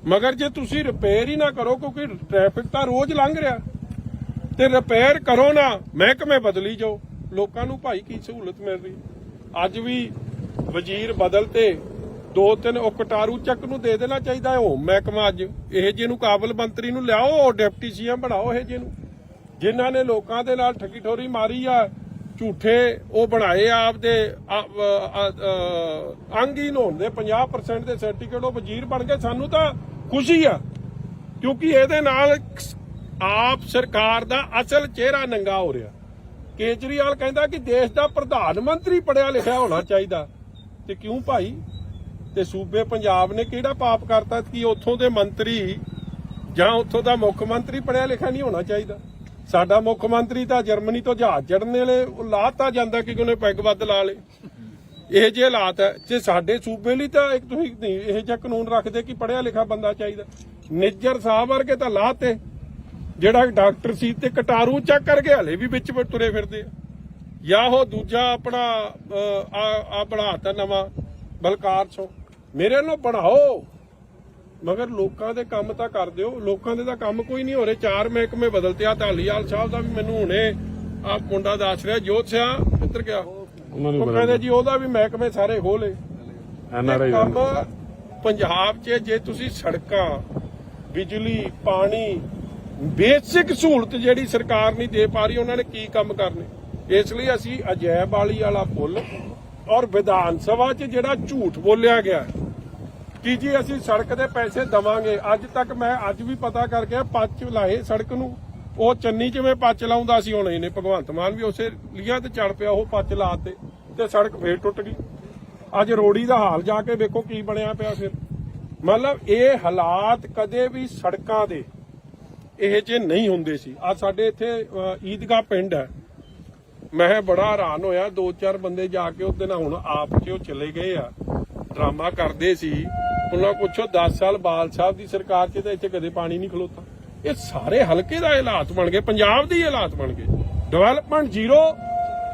ਮਗਰ ਜੇ ਤੁਸੀਂ ਰਿਪੇਅਰ ਹੀ ਨਾ ਕਰੋ, ਕਿਉਂਕਿ ਟ੍ਰੈਫਿਕ ਤਾਂ ਰੋਜ਼ ਲੰਘ ਰਿਹਾ, ਤੇ ਰਿਪੇਅਰ ਕਰੋ ਨਾ, ਮਹਿਕਮੇ ਬਦਲੀ ਜਾਓ, ਲੋਕਾਂ ਨੂੰ ਭਾਈ ਕੀ ਸਹੂਲਤ ਮਿਲ ਰਹੀ। ਅੱਜ ਵੀ ਵਜ਼ੀਰ ਬਦਲ ਤੇ 2-3 ਉਹ ਕਟਾਰੂ ਚੱਕ ਨੂੰ ਦੇ ਦੇਣਾ ਚਾਹੀਦਾ ਹੈ ਉਹ ਮਹਿਕਮਾ। ਅੱਜ ਇਹ ਜਿਹਨੂੰ ਕਾਬਲ ਮੰਤਰੀ ਨੂੰ ਲਿਆਓ, ਡਿਪਟੀ ਸੀਐਮ ਬਣਾਓ ਇਹ ਜਿਹਨੂੰ, ਜਿਨ੍ਹਾਂ ਨੇ ਲੋਕਾਂ ਦੇ ਨਾਲ ਠੱਗੀ ਠੋਰੀ ਮਾਰੀ ਆ, ਝੂਠੇ ਉਹ ਬਣਾਏ ਆਪਦੇ ਅੰਗਹੀਨ ਹੋਣ ਦੇ 50% ਦੇ ਸਰਟੀਫਿਕੇਟ, ਉਹ ਵਜ਼ੀਰ ਬਣ ਗਏ। ਸਾਨੂੰ ਤਾਂ ਖੁਸ਼ੀ ਆ ਕਿਉਂਕਿ ਇਹਦੇ ਨਾਲ ਆਪ ਸਰਕਾਰ ਦਾ ਅਸਲ ਚਿਹਰਾ ਨੰਗਾ ਹੋ ਰਿਹਾ। ਕੇਜਰੀਵਾਲ ਕਹਿੰਦਾ ਕਿ ਦੇਸ਼ ਦਾ ਪ੍ਰਧਾਨ ਮੰਤਰੀ ਪੜਿਆ ਲਿਖਿਆ ਹੋਣਾ ਚਾਹੀਦਾ, ਤੇ ਕਿਉਂ ਭਾਈ? ਤੇ ਸੂਬੇ ਪੰਜਾਬ ਨੇ ਕਿਹੜਾ ਪਾਪ ਕਰਤਾ ਕਿ ਉੱਥੋਂ ਦੇ ਮੰਤਰੀ ਜਾਂ ਉੱਥੋਂ ਦਾ ਮੁੱਖ ਮੰਤਰੀ ਪੜਿਆ ਲਿਖਿਆ ਨਹੀਂ ਹੋਣਾ ਚਾਹੀਦਾ? ਸਾਡਾ ਮੁੱਖ ਮੰਤਰੀ ਤਾਂ ਜਰਮਨੀ ਤੋਂ ਜਹਾਜ਼ ਚੜ੍ਹਨ ਵੇਲੇ ਲਾਤਾ ਜਾਂਦਾ ਕਿ ਉਹਨੇ ਪੈਗ ਵੱਧ ਲਾ ਲੇ। ਇਹ ਜਿਹੇ ਹਾਲਾਤ ਹੈ। ਤੇ ਸਾਡੇ ਸੂਬੇ ਲਈ ਤਾਂ ਇੱਕ ਤੁਸੀਂ ਇਹ ਜਿਹਾ ਕਾਨੂੰਨ ਰੱਖਦੇ ਕਿ ਪੜਿਆ ਲਿਖਿਆ ਬੰਦਾ ਚਾਹੀਦਾ। ਨਿੱਜਰ ਸਾਹਿਬ ਵਰਗੇ ਤਾਂ ਲਾਤੇ, ਜਿਹੜਾ ਡਾਕਟਰ ਸੀ, ਤੇ ਕਟਾਰੂ ਚੱਕ ਕਰਕੇ ਹਲੇ ਵੀ ਵਿੱਚ ਤੁਰੇ ਫਿਰਦੇ ਆ। ਜਾਂ ਉਹ ਦੂਜਾ ਆਪਣਾ ਆ ਬਣਾਤਾ ਨਵਾਂ ਬਲਕਾਰ ਸੋ, ਮੇਰੇ ਵੱਲੋਂ ਬਣਾਓ, ਮਗਰ ਲੋਕਾਂ ਦੇ ਕੰਮ ਤਾਂ ਕਰ ਦਿਓ। ਲੋਕਾਂ ਦੇ ਤਾਂ ਕੰਮ ਕੋਈ ਨਹੀਂ ਹੋ ਰਹੇ। 4 ਮਹਿਕਮੇ ਬਦਲਤੇ ਆ। ਢਾਲੀਵਾਲ ਸਾਹਿਬ ਦਾ ਵੀ ਮੈਨੂੰ ਹੁਣੇ ਆ ਮੁੰਡਾ ਦੱਸ ਰਿਹਾ, ਜੋਤ ਸਿਆ ਕਿੱਧਰ ਗਿਆ, ਉਹ ਕਹਿੰਦੇ ਜੀ ਉਹਦਾ ਵੀ ਮਹਿਕਮੇ ਸਾਰੇ ਖੋਲੇ। ਕੰਮ ਪੰਜਾਬ 'ਚ ਜੇ ਤੁਸੀਂ ਸੜਕਾਂ, ਬਿਜਲੀ, ਪਾਣੀ, ਬੇਸਿਕ ਸਹੂਲਤ ਜਿਹੜੀ ਸਰਕਾਰ ਨਹੀਂ ਦੇ ਪਾ ਰਹੀ, ਉਹਨਾਂ ਨੇ ਕੀ ਕੰਮ ਕਰਨੇ? ਇਸ ਲਈ ਅਸੀਂ ਅਜੈਬ ਵਾਲੀ ਵਾਲਾ ਪੁੱਲ ਔਰ ਵਿਧਾਨ ਸਭਾ 'ਚ ਜਿਹੜਾ ਝੂਠ ਬੋਲਿਆ ਗਿਆ ਕਿ ਜੀ ਅਸੀਂ ਸੜਕ ਦੇ ਪੈਸੇ ਦਵਾਂਗੇ, ਅੱਜ ਤੱਕ ਮੈਂ ਅੱਜ ਵੀ ਪਤਾ ਕਰਕੇ ਪੱਚ ਲਾਏ ਸੜਕ ਨੂੰ। ਉਹ ਚੰਨੀ ਜਿਵੇਂ ਪੱਚ ਲਾਉਂਦਾ ਸੀ, ਹੁਣ ਇਹਨੇ ਭਗਵੰਤ ਮਾਨ ਵੀ ਉਸੇ ਲੀਆਂ ਤੇ ਚੜ ਪਿਆ, ਉਹ ਪੱਚ ਲਾਤੇ ਤੇ ਸੜਕ ਫੇਰ ਟੁੱਟ ਗਈ। ਅੱਜ ਰੋੜੀ ਦਾ ਹਾਲ ਜਾ ਕੇ ਵੇਖੋ ਕੀ ਬਣਿਆ ਪਿਆ। ਫਿਰ ਮਤਲਬ ਇਹ ਹਾਲਾਤ ਕਦੇ ਵੀ ਸੜਕਾਂ ਦੇ ਇਹ ਜੇ ਨਹੀਂ ਹੁੰਦੇ ਸੀ। ਅੱਜ ਸਾਡੇ ਇੱਥੇ ਈਦਗਾਹ ਪਿੰਡ ਹੈ, ਮੈਂ ਬੜਾ ਹੈਰਾਨ ਹੋਇਆ। 2-4 ਬੰਦੇ ਜਾ ਕੇ ਉਹਦੇ ਨਾਲ ਹੁਣ ਆਪ 'ਚ ਉਹ ਚਲੇ ਗਏ ਆ, ਡਰਾਮਾ ਕਰਦੇ ਸੀ। ਉਹਨਾਂ ਪੁੱਛੋ 10 ਸਾਲ ਬਾਲ ਸਾਹਿਬ ਦੀ ਸਰਕਾਰ 'ਚ ਤਾਂ ਇੱਥੇ ਕਦੇ ਪਾਣੀ ਨਹੀਂ ਖਲੋਤਾ। ਇਹ ਸਾਰੇ ਹਲਕੇ ਦਾ ਹਾਲਾਤ ਬਣ ਗਏ, ਪੰਜਾਬ ਦੇ ਹਾਲਾਤ ਬਣ ਗਏ। ਡਿਵੈਲਪਮੈਂਟ ਜ਼ੀਰੋ,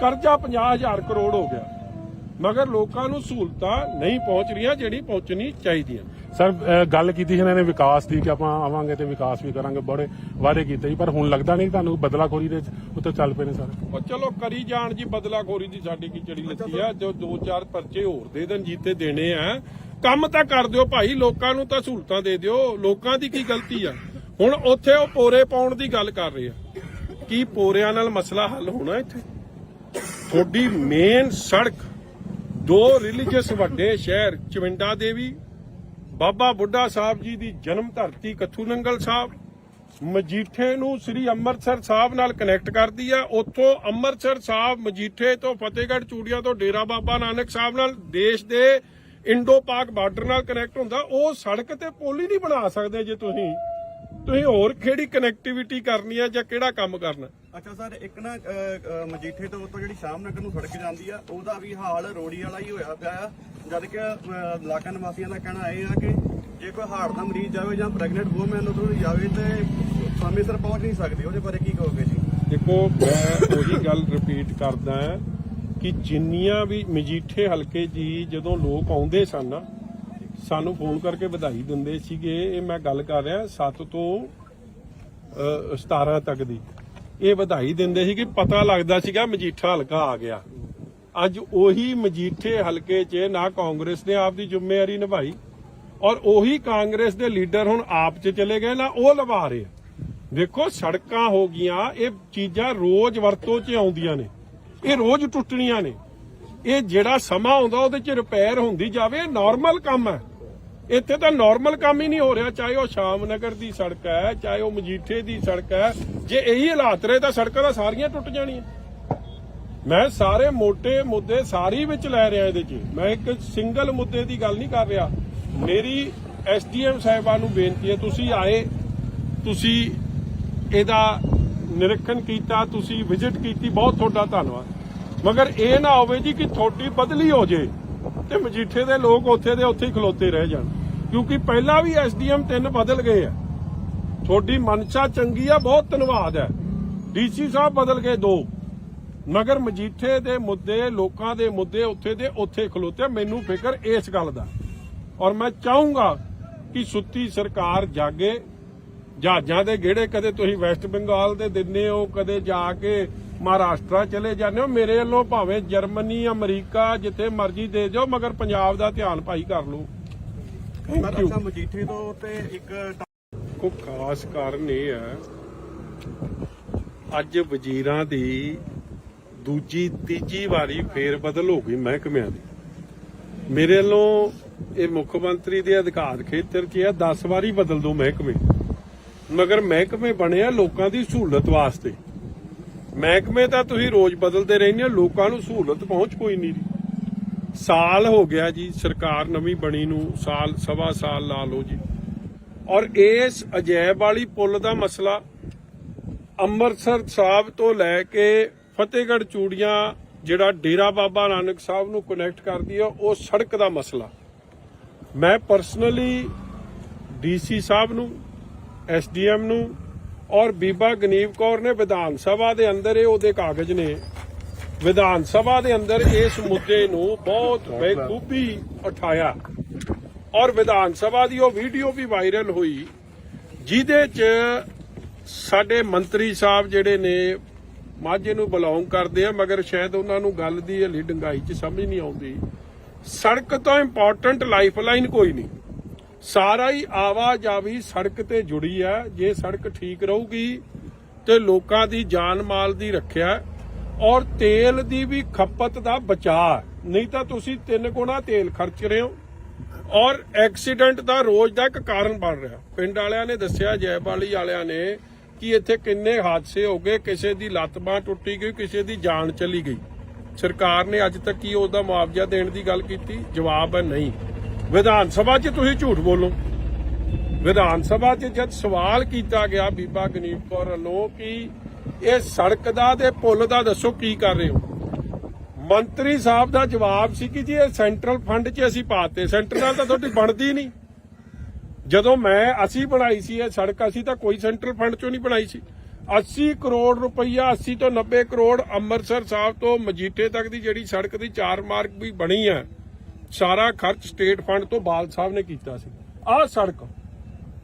ਕਰਜ਼ਾ 50,000 ਕਰੋੜ ਹੋ ਗਿਆ, ਮਗਰ ਲੋਕਾਂ ਨੂੰ ਸਹੂਲਤਾਂ ਨਹੀਂ ਪਹੁੰਚ ਰਹੀਆਂ ਜਿਹੜੀ ਪਹੁੰਚਣੀ ਚਾਹੀਦੀਆਂ। ਸਰ ਗੱਲ ਕੀਤੀ ਸੀ ਇਹਨਾਂ ਨੇ ਵਿਕਾਸ ਦੀ ਕਿ ਆਪਾਂ ਆਵਾਂਗੇ ਤੇ ਵਿਕਾਸ ਵੀ ਕਰਾਂਗੇ, ਬੜੇ ਵਾਅਦੇ ਕੀਤੇ ਸੀ, ਪਰ ਹੁਣ ਲੱਗਦਾ ਨਹੀਂ ਤੁਹਾਨੂੰ ਬਦਲਾਖੋਰੀ ਦੇ ਉੱਤੇ ਚੱਲ ਪਏ ਨੇ ਸਰ। ਉਹ ਚਲੋ ਕਰੀ ਜਾਣ ਜੀ, ਬਦਲਾਖੋਰੀ ਦੀ ਸਾਡੀ ਕੀ ਚੜੀ ਲੱਗੀ ਆ, ਜੋ 2-4 ਪਰਚੇ ਹੋਰ ਦੇ ਦੇਣ ਜੀਤੇ ਦੇਣੇ ਆ, ਕੰਮ ਤਾਂ ਕਰ ਦਿਓ ਭਾਈ, ਲੋਕਾਂ ਨੂੰ ਤਾਂ ਸਹੂਲਤਾਂ ਦੇ ਦਿਓ, ਲੋਕਾਂ ਦੀ ਕੀ ਗਲਤੀ ਆ। ਹੁਣ ਉੱਥੇ ਉਹ ਪੋਰੇ ਪਾਉਣ ਦੀ ਗੱਲ ਕਰ ਰਹੇ ਆ, ਕੀ ਪੋਰਿਆਂ ਨਾਲ ਮਸਲਾ ਹੱਲ ਹੋਣਾ ਇੱਥੇ? ਤੁਹਾਡੀ ਮੇਨ ਸੜਕ, 2 ਰਿਲੀਜੀਅਸ ਵੱਡੇ ਸ਼ਹਿਰ ਚਵਿੰਡਾ ਦੇਵੀ, ਬਾਬਾ ਬੁੱਢਾ ਸਾਹਿਬ ਜੀ ਦੀ ਜਨਮ ਧਰਤੀ ਕੱਥੂ ਨੰਗਲ ਸਾਹਿਬ, ਮਜੀਠੇ ਨੂੰ ਸ੍ਰੀ ਅੰਮ੍ਰਿਤਸਰ ਸਾਹਿਬ ਨਾਲ ਕਨੈਕਟ ਕਰਦੀ ਆ। ਉੱਥੋਂ ਅੰਮ੍ਰਿਤਸਰ ਸਾਹਿਬ, ਮਜੀਠੇ ਤੋਂ ਫਤਿਹਗੜ੍ਹ ਚੂੜੀਆਂ ਤੋਂ ਡੇਰਾ ਬਾਬਾ ਨਾਨਕ ਸਾਹਿਬ ਨਾਲ ਦੇਸ਼ ਦੇ ਇੰਡੋ ਪਾਕ ਬਾਰਡਰ ਨਾਲ ਕਨੈਕਟ ਹੁੰਦਾ। ਉਹ ਸੜਕ ਤੇ ਪੁਲ ਹੀ ਨਹੀਂ ਬਣਾ ਸਕਦੇ ਜੇ ਤੁਸੀਂ ਹੋਰ ਕਿਹੜੀ ਕਨੈਕਟੀਵਿਟੀ ਕਰਨੀ ਹੈ ਜਾਂ ਕਿਹੜਾ ਕੰਮ ਕਰਨਾ। ਅੱਛਾ ਸਰ, ਇੱਕ ਨਾ ਮਜੀਠੇ ਤੋਂ ਉੱਤੋਂ ਜਿਹੜੀ ਸ਼ਾਮ ਨਗਰ ਨੂੰ ਸੜਕ ਜਾਂਦੀ ਆ, ਉਹਦਾ ਵੀ ਹਾਲ ਰੋੜੀ ਵਾਲਾ ਹੀ ਹੋਇਆ ਪਿਆ ਆ। ਜਦ ਕਿ ਇਲਾਕਾ ਨਿਵਾਸੀਆਂ ਦਾ ਕਹਿਣਾ ਇਹ ਆ ਕਿ ਜੇ ਕੋਈ ਹਾਰਟ ਦਾ ਮਰੀਜ਼ ਜਾਵੇ ਜਾਂ ਪ੍ਰੈਗਨੈਂਟ ਵੂਮਨ ਉੱਥੋਂ ਜਾਵੇ ਤੇ ਸਮੇਂ ਸਿਰ ਪਹੁੰਚ ਨਹੀਂ ਸਕਦੀ। ਉਹਦੇ ਬਾਰੇ ਕੀ ਕਹੋਗੇ ਜੀ? ਦੇਖੋ, ਮੈਂ ਉਹੀ ਗੱਲ ਰਿਪੀਟ ਕਰਦਾ ਕਿ ਜਿੰਨੀਆਂ ਵੀ ਮਜੀਠੇ ਹਲਕੇ ਜੀ ਜਦੋਂ ਲੋਕ ਆਉਂਦੇ ਸਨ ਨਾ, ਸਾਨੂੰ ਫੋਨ ਕਰਕੇ ਵਧਾਈ ਦਿੰਦੇ ਸੀਗੇ। ਇਹ ਮੈਂ ਗੱਲ ਕਰ ਰਿਹਾ 7 ਤੋਂ 17 ਤੱਕ ਦੀ, ਇਹ ਵਧਾਈ ਦਿੰਦੇ ਸੀ ਕਿ ਪਤਾ ਲੱਗਦਾ ਸੀਗਾ ਮਜੀਠਾ ਹਲਕਾ ਆ ਗਿਆ। ਅੱਜ ਉਹੀ ਮਜੀਠੇ ਹਲਕੇ 'ਚ ਨਾ ਕਾਂਗਰਸ ਨੇ ਆਪਦੀ ਜ਼ਿੰਮੇਵਾਰੀ ਨਿਭਾਈ, ਔਰ ਉਹੀ ਕਾਂਗਰਸ ਦੇ ਲੀਡਰ ਹੁਣ ਆਪ 'ਚ ਚਲੇ ਗਏ ਨਾ, ਉਹ ਲਵਾ ਰਹੇ। ਦੇਖੋ, ਸੜਕਾਂ ਹੋ ਗਈਆਂ, ਇਹ ਚੀਜ਼ਾਂ ਰੋਜ਼ ਵਰਤੋਂ 'ਚ ਆਉਂਦੀਆਂ ਨੇ, ਇਹ ਰੋਜ਼ ਟੁੱਟਣੀਆਂ ਨੇ। ਇਹ ਜਿਹੜਾ ਸਮਾਂ ਆਉਂਦਾ ਉਹਦੇ 'ਚ ਰਿਪੇਅਰ ਹੁੰਦੀ ਜਾਵੇ, ਇਹ ਨਾਰਮਲ ਕੰਮ ਹੈ। ਇੱਥੇ ਤਾਂ ਨਾਰਮਲ ਕੰਮ ਹੀ ਨਹੀਂ ਹੋ ਰਿਹਾ, ਚਾਹੇ ਉਹ ਸ਼ਾਮ ਨਗਰ ਦੀ ਸੜਕ ਹੈ, ਚਾਹੇ ਉਹ ਮਜੀਠੇ ਦੀ ਸੜਕ ਹੈ। ਜੇ ਇਹੀ ਹਾਲਾਤ ਰਹੇ ਤਾਂ ਸੜਕਾਂ ਤਾਂ ਸਾਰੀਆਂ ਟੁੱਟ ਜਾਣੀਆਂ। ਮੈਂ ਸਾਰੇ ਮੋٹے ਮੁੱਦੇ ਸਾਰੀ ਵਿੱਚ ਲੈ ਰਿਹਾ ਇਹਦੇ 'ਚ, ਮੈਂ ਇੱਕ ਸਿੰਗਲ ਮੁੱਦੇ ਦੀ ਗੱਲ ਨਹੀਂ ਕਰ ਰਿਹਾ। ਮੇਰੀ ਐਸਡੀਐਮ ਸਾਹਿਬਾਨ ਨੂੰ ਬੇਨਤੀ ਹੈ, ਤੁਸੀਂ ਆਏ, ਤੁਸੀਂ ਇਹਦਾ ਨਿਰੀਖਣ ਕੀਤਾ, ਤੁਸੀਂ ਵਿਜ਼ਿਟ ਕੀਤੀ, ਬਹੁਤ ਤੁਹਾਡਾ ਧੰਨਵਾਦ। ਮਗਰ ਇਹ ਨਾ ਹੋਵੇ ਜੀ ਕਿ ਤੁਹਾਡੀ ਬਦਲੀ ਹੋ ਜੇ ਤੇ ਮਜੀਠੇ ਦੇ ਲੋਕ ਉੱਥੇ ਦੇ ਉੱਥੇ ਹੀ ਖਲੋਤੇ ਰਹਿ ਜਾਣ, ਕਿਉਂਕਿ ਪਹਿਲਾਂ ਵੀ ਐਸਡੀਐਮ 3 ਬਦਲ ਗਏ ਆ। ਤੁਹਾਡੀ ਮਨਸ਼ਾ ਚੰਗੀ ਆ, ਬਹੁਤ ਧੰਨਵਾਦ ਹੈ। ਡੀਸੀ ਸਾਹਿਬ ਬਦਲ ਗਏ 2, ਮਗਰ ਮਜੀਠੇ ਦੇ ਮੁੱਦੇ, ਲੋਕਾਂ ਦੇ ਮੁੱਦੇ ਉੱਥੇ ਦੇ ਉੱਥੇ ਖਲੋਤੇ। ਮੈਨੂੰ ਫਿਕਰ ਇਸ ਗੱਲ ਦਾ, ਔਰ ਮੈਂ ਚਾਹੂੰਗਾ ਕਿ ਸੁੱਤੀ ਸਰਕਾਰ ਜਾਗੇ। ਜਹਾਜ਼ਾਂ ਦੇ ਗੇੜੇ ਕਦੇ ਤੁਸੀਂ ਵੈਸਟ ਬੰਗਾਲ ਦੇ ਦਿੰਦੇ ਹੋ, ਕਦੇ ਜਾ ਕੇ ਮਹਾਰਾਸ਼ਟਰ ਚਲੇ ਜਾਂਦੇ ਹੋ। ਮੇਰੇ ਵੱਲੋਂ ਭਾਵੇਂ ਜਰਮਨੀ, ਅਮਰੀਕਾ, ਜਿੱਥੇ ਮਰਜ਼ੀ ਦੇ ਦਿਓ, ਮਗਰ ਪੰਜਾਬ ਦਾ ਧਿਆਨ ਭਾਈ ਕਰ ਲਓ। Thank you. ਮਜੀਠੇ ਤੋਂ ਤੇ ਇੱਕ ਕੋ ਖਾਸ ਕਾਰਨ ਇਹ ਹੈ, ਅੱਜ ਵਜ਼ੀਰਾਂ ਦੀ ਦੂਜੀ ਤੀਜੀ ਵਾਰੀ ਫੇਰ ਬਦਲ ਹੋ ਗਈ ਮਹਿਕਮਿਆਂ ਦੀ। ਮੇਰੇ ਵੱਲੋਂ ਇਹ ਮੁੱਖ ਮੰਤਰੀ ਦੇ ਅਧਿਕਾਰ ਖੇਤਰ 'ਚ ਆ, 10 ਵਾਰੀ ਬਦਲ ਦੋ ਮਹਿਕਮੇ, ਮਗਰ ਮਹਿਕਮੇ ਬਣਿਆ ਲੋਕਾਂ ਦੀ ਸਹੂਲਤ ਵਾਸਤੇ। ਮਹਿਕਮੇ ਤਾਂ ਤੁਸੀਂ ਰੋਜ਼ ਬਦਲਦੇ ਰਹਿੰਦੇ ਹੋ, ਲੋਕਾਂ ਨੂੰ ਸਹੂਲਤ ਪਹੁੰਚ ਕੋਈ ਨਹੀਂ। ਸਾਲ ਹੋ ਗਿਆ ਜੀ ਸਰਕਾਰ ਨਵੀਂ ਬਣੀ ਨੂੰ, ਸਾਲ ਸਵਾ ਸਾਲ ਲਾ ਲਓ ਜੀ। ਔਰ ਇਸ ਅਜੈਬ ਵਾਲੀ ਪੁਲ ਦਾ ਮਸਲਾ, ਅੰਮ੍ਰਿਤਸਰ ਸਾਹਿਬ ਤੋਂ ਲੈ ਕੇ ਫਤਿਹਗੜ੍ਹ ਚੂੜੀਆਂ ਜਿਹੜਾ ਡੇਰਾ ਬਾਬਾ ਨਾਨਕ ਸਾਹਿਬ ਨੂੰ ਕਨੈਕਟ ਕਰਦੀ ਹੈ, ਉਹ ਸੜਕ ਦਾ ਮਸਲਾ, ਮੈਂ ਪਰਸਨਲੀ ਡੀਸੀ ਸਾਹਿਬ ਨੂੰ, ਐਸਡੀਐਮ ਨੂੰ ਔਰ ਬੀਬਾ ਗਨੀਵ ਕੌਰ ਨੇ ਵਿਧਾਨ ਸਭਾ ਦੇ ਅੰਦਰ, ਇਹ ਉਹਦੇ ਕਾਗਜ਼ ਨੇ, ਵਿਧਾਨ ਸਭਾ ਦੇ ਅੰਦਰ ਇਸ ਮੁੱਦੇ ਨੂੰ ਬਹੁਤ ਬੇਖੂਬੀ ਉਠਾਇਆ। ਔਰ ਵਿਧਾਨ ਸਭਾ ਦੀ ਉਹ ਵੀਡੀਓ ਵੀ ਵਾਇਰਲ ਹੋਈ, ਜਿਹਦੇ 'ਚ ਸਾਡੇ ਮੰਤਰੀ ਸਾਹਿਬ ਜਿਹੜੇ ਨੇ ਮਾਝੇ ਨੂੰ ਬਿਲੋਂਗ ਕਰਦੇ ਆ, ਮਗਰ ਸ਼ਾਇਦ ਉਹਨਾਂ ਨੂੰ ਗੱਲ ਦੀ ਹਲੀ ਡੰਗਾਈ 'ਚ ਸਮਝ ਨਹੀਂ ਆਉਂਦੀ। ਸੜਕ ਤੋਂ ਇੰਪੋਰਟੈਂਟ ਲਾਈਫਲਾਈਨ ਕੋਈ ਨਹੀਂ, ਸਾਰਾ ਹੀ ਆਵਾਜਾਵੀ ਸੜਕ ਤੇ ਜੁੜੀ ਹੈ। ਜੇ ਸੜਕ ਠੀਕ ਰਹੂਗੀ ਤੇ ਲੋਕਾਂ ਦੀ ਜਾਨ ਮਾਲ ਦੀ ਰੱਖਿਆ ਔਰ ਤੇਲ ਦੀ ਵੀ ਖਪਤ ਦਾ ਬਚਾਅ, ਨਹੀਂ ਤਾਂ ਤੁਸੀਂ 3 ਗੁਣਾ ਤੇਲ ਖਰਚ ਰਹੇ ਹੋ ਔਰ ਐਕਸੀਡੈਂਟ ਦਾ ਰੋਜ਼ ਦਾ ਇੱਕ ਕਾਰਨ ਬਣ ਰਿਹਾ। ਪਿੰਡ ਵਾਲਿਆਂ ਨੇ ਦੱਸਿਆ, ਜੈਬਾਲੀ ਵਾਲਿਆਂ ਨੇ, ਕਿ ਇੱਥੇ ਕਿੰਨੇ ਹਾਦਸੇ ਹੋ ਗਏ, ਕਿਸੇ ਦੀ ਲੱਤ ਬਾਂਹ ਟੁੱਟੀ ਗਈ, ਕਿਸੇ ਦੀ ਜਾਨ ਚਲੀ ਗਈ। ਸਰਕਾਰ ਨੇ ਅੱਜ ਤੱਕ ਕੀ ਉਹਦਾ ਮੁਆਵਜ਼ਾ ਦੇਣ ਦੀ ਗੱਲ ਕੀਤੀ? ਜਵਾਬ ਹੈ ਨਹੀਂ। ਵਿਧਾਨ ਸਭਾ 'ਚ ਤੁਸੀਂ ਝੂਠ ਬੋਲੋ। ਵਿਧਾਨ ਸਭਾ 'ਚ ਜਦ ਸਵਾਲ ਕੀਤਾ ਗਿਆ ਬੀਬਾ ਗਨੀਵ ਕੌਰ ਵੱਲੋਂ ਕਿ ਇਹ ਸੜਕ ਦਾ ਤੇ ਪੁਲ ਦਾ ਦੱਸੋ ਕੀ ਕਰ ਰਹੇ ਹੋ, ਮੰਤਰੀ ਸਾਹਿਬ ਦਾ ਜਵਾਬ ਸੀ ਕਿ ਜੀ ਇਹ ਸੈਂਟਰਲ ਫੰਡ 'ਚ ਅਸੀਂ ਪਾਤੇ। ਸੈਂਟਰ ਨਾਲ ਤਾਂ ਤੁਹਾਡੀ ਬਣਦੀ ਨਹੀਂ। ਜਦੋਂ ਅਸੀਂ ਬਣਾਈ ਸੀ ਇਹ ਸੜਕ, ਅਸੀਂ ਤਾਂ ਕੋਈ ਸੈਂਟਰਲ ਫੰਡ 'ਚੋਂ ਨਹੀਂ ਬਣਾਈ ਸੀ। 80 ਕਰੋੜ ਰੁਪਈਆ, 80 ਤੋਂ 90 ਕਰੋੜ ਅੰਮ੍ਰਿਤਸਰ ਸਾਹਿਬ ਤੋਂ ਮਜੀਠੇ ਤੱਕ ਦੀ ਜਿਹੜੀ ਸੜਕ ਦੀ 4 ਮਾਰਗ ਵੀ ਬਣੀ ਹੈ, ਸਾਰਾ ਖਰਚ ਸਟੇਟ ਫੰਡ ਤੋਂ ਬਾਲ ਸਾਹਿਬ ਨੇ ਕੀਤਾ ਸੀ। ਆਹ ਸੜਕ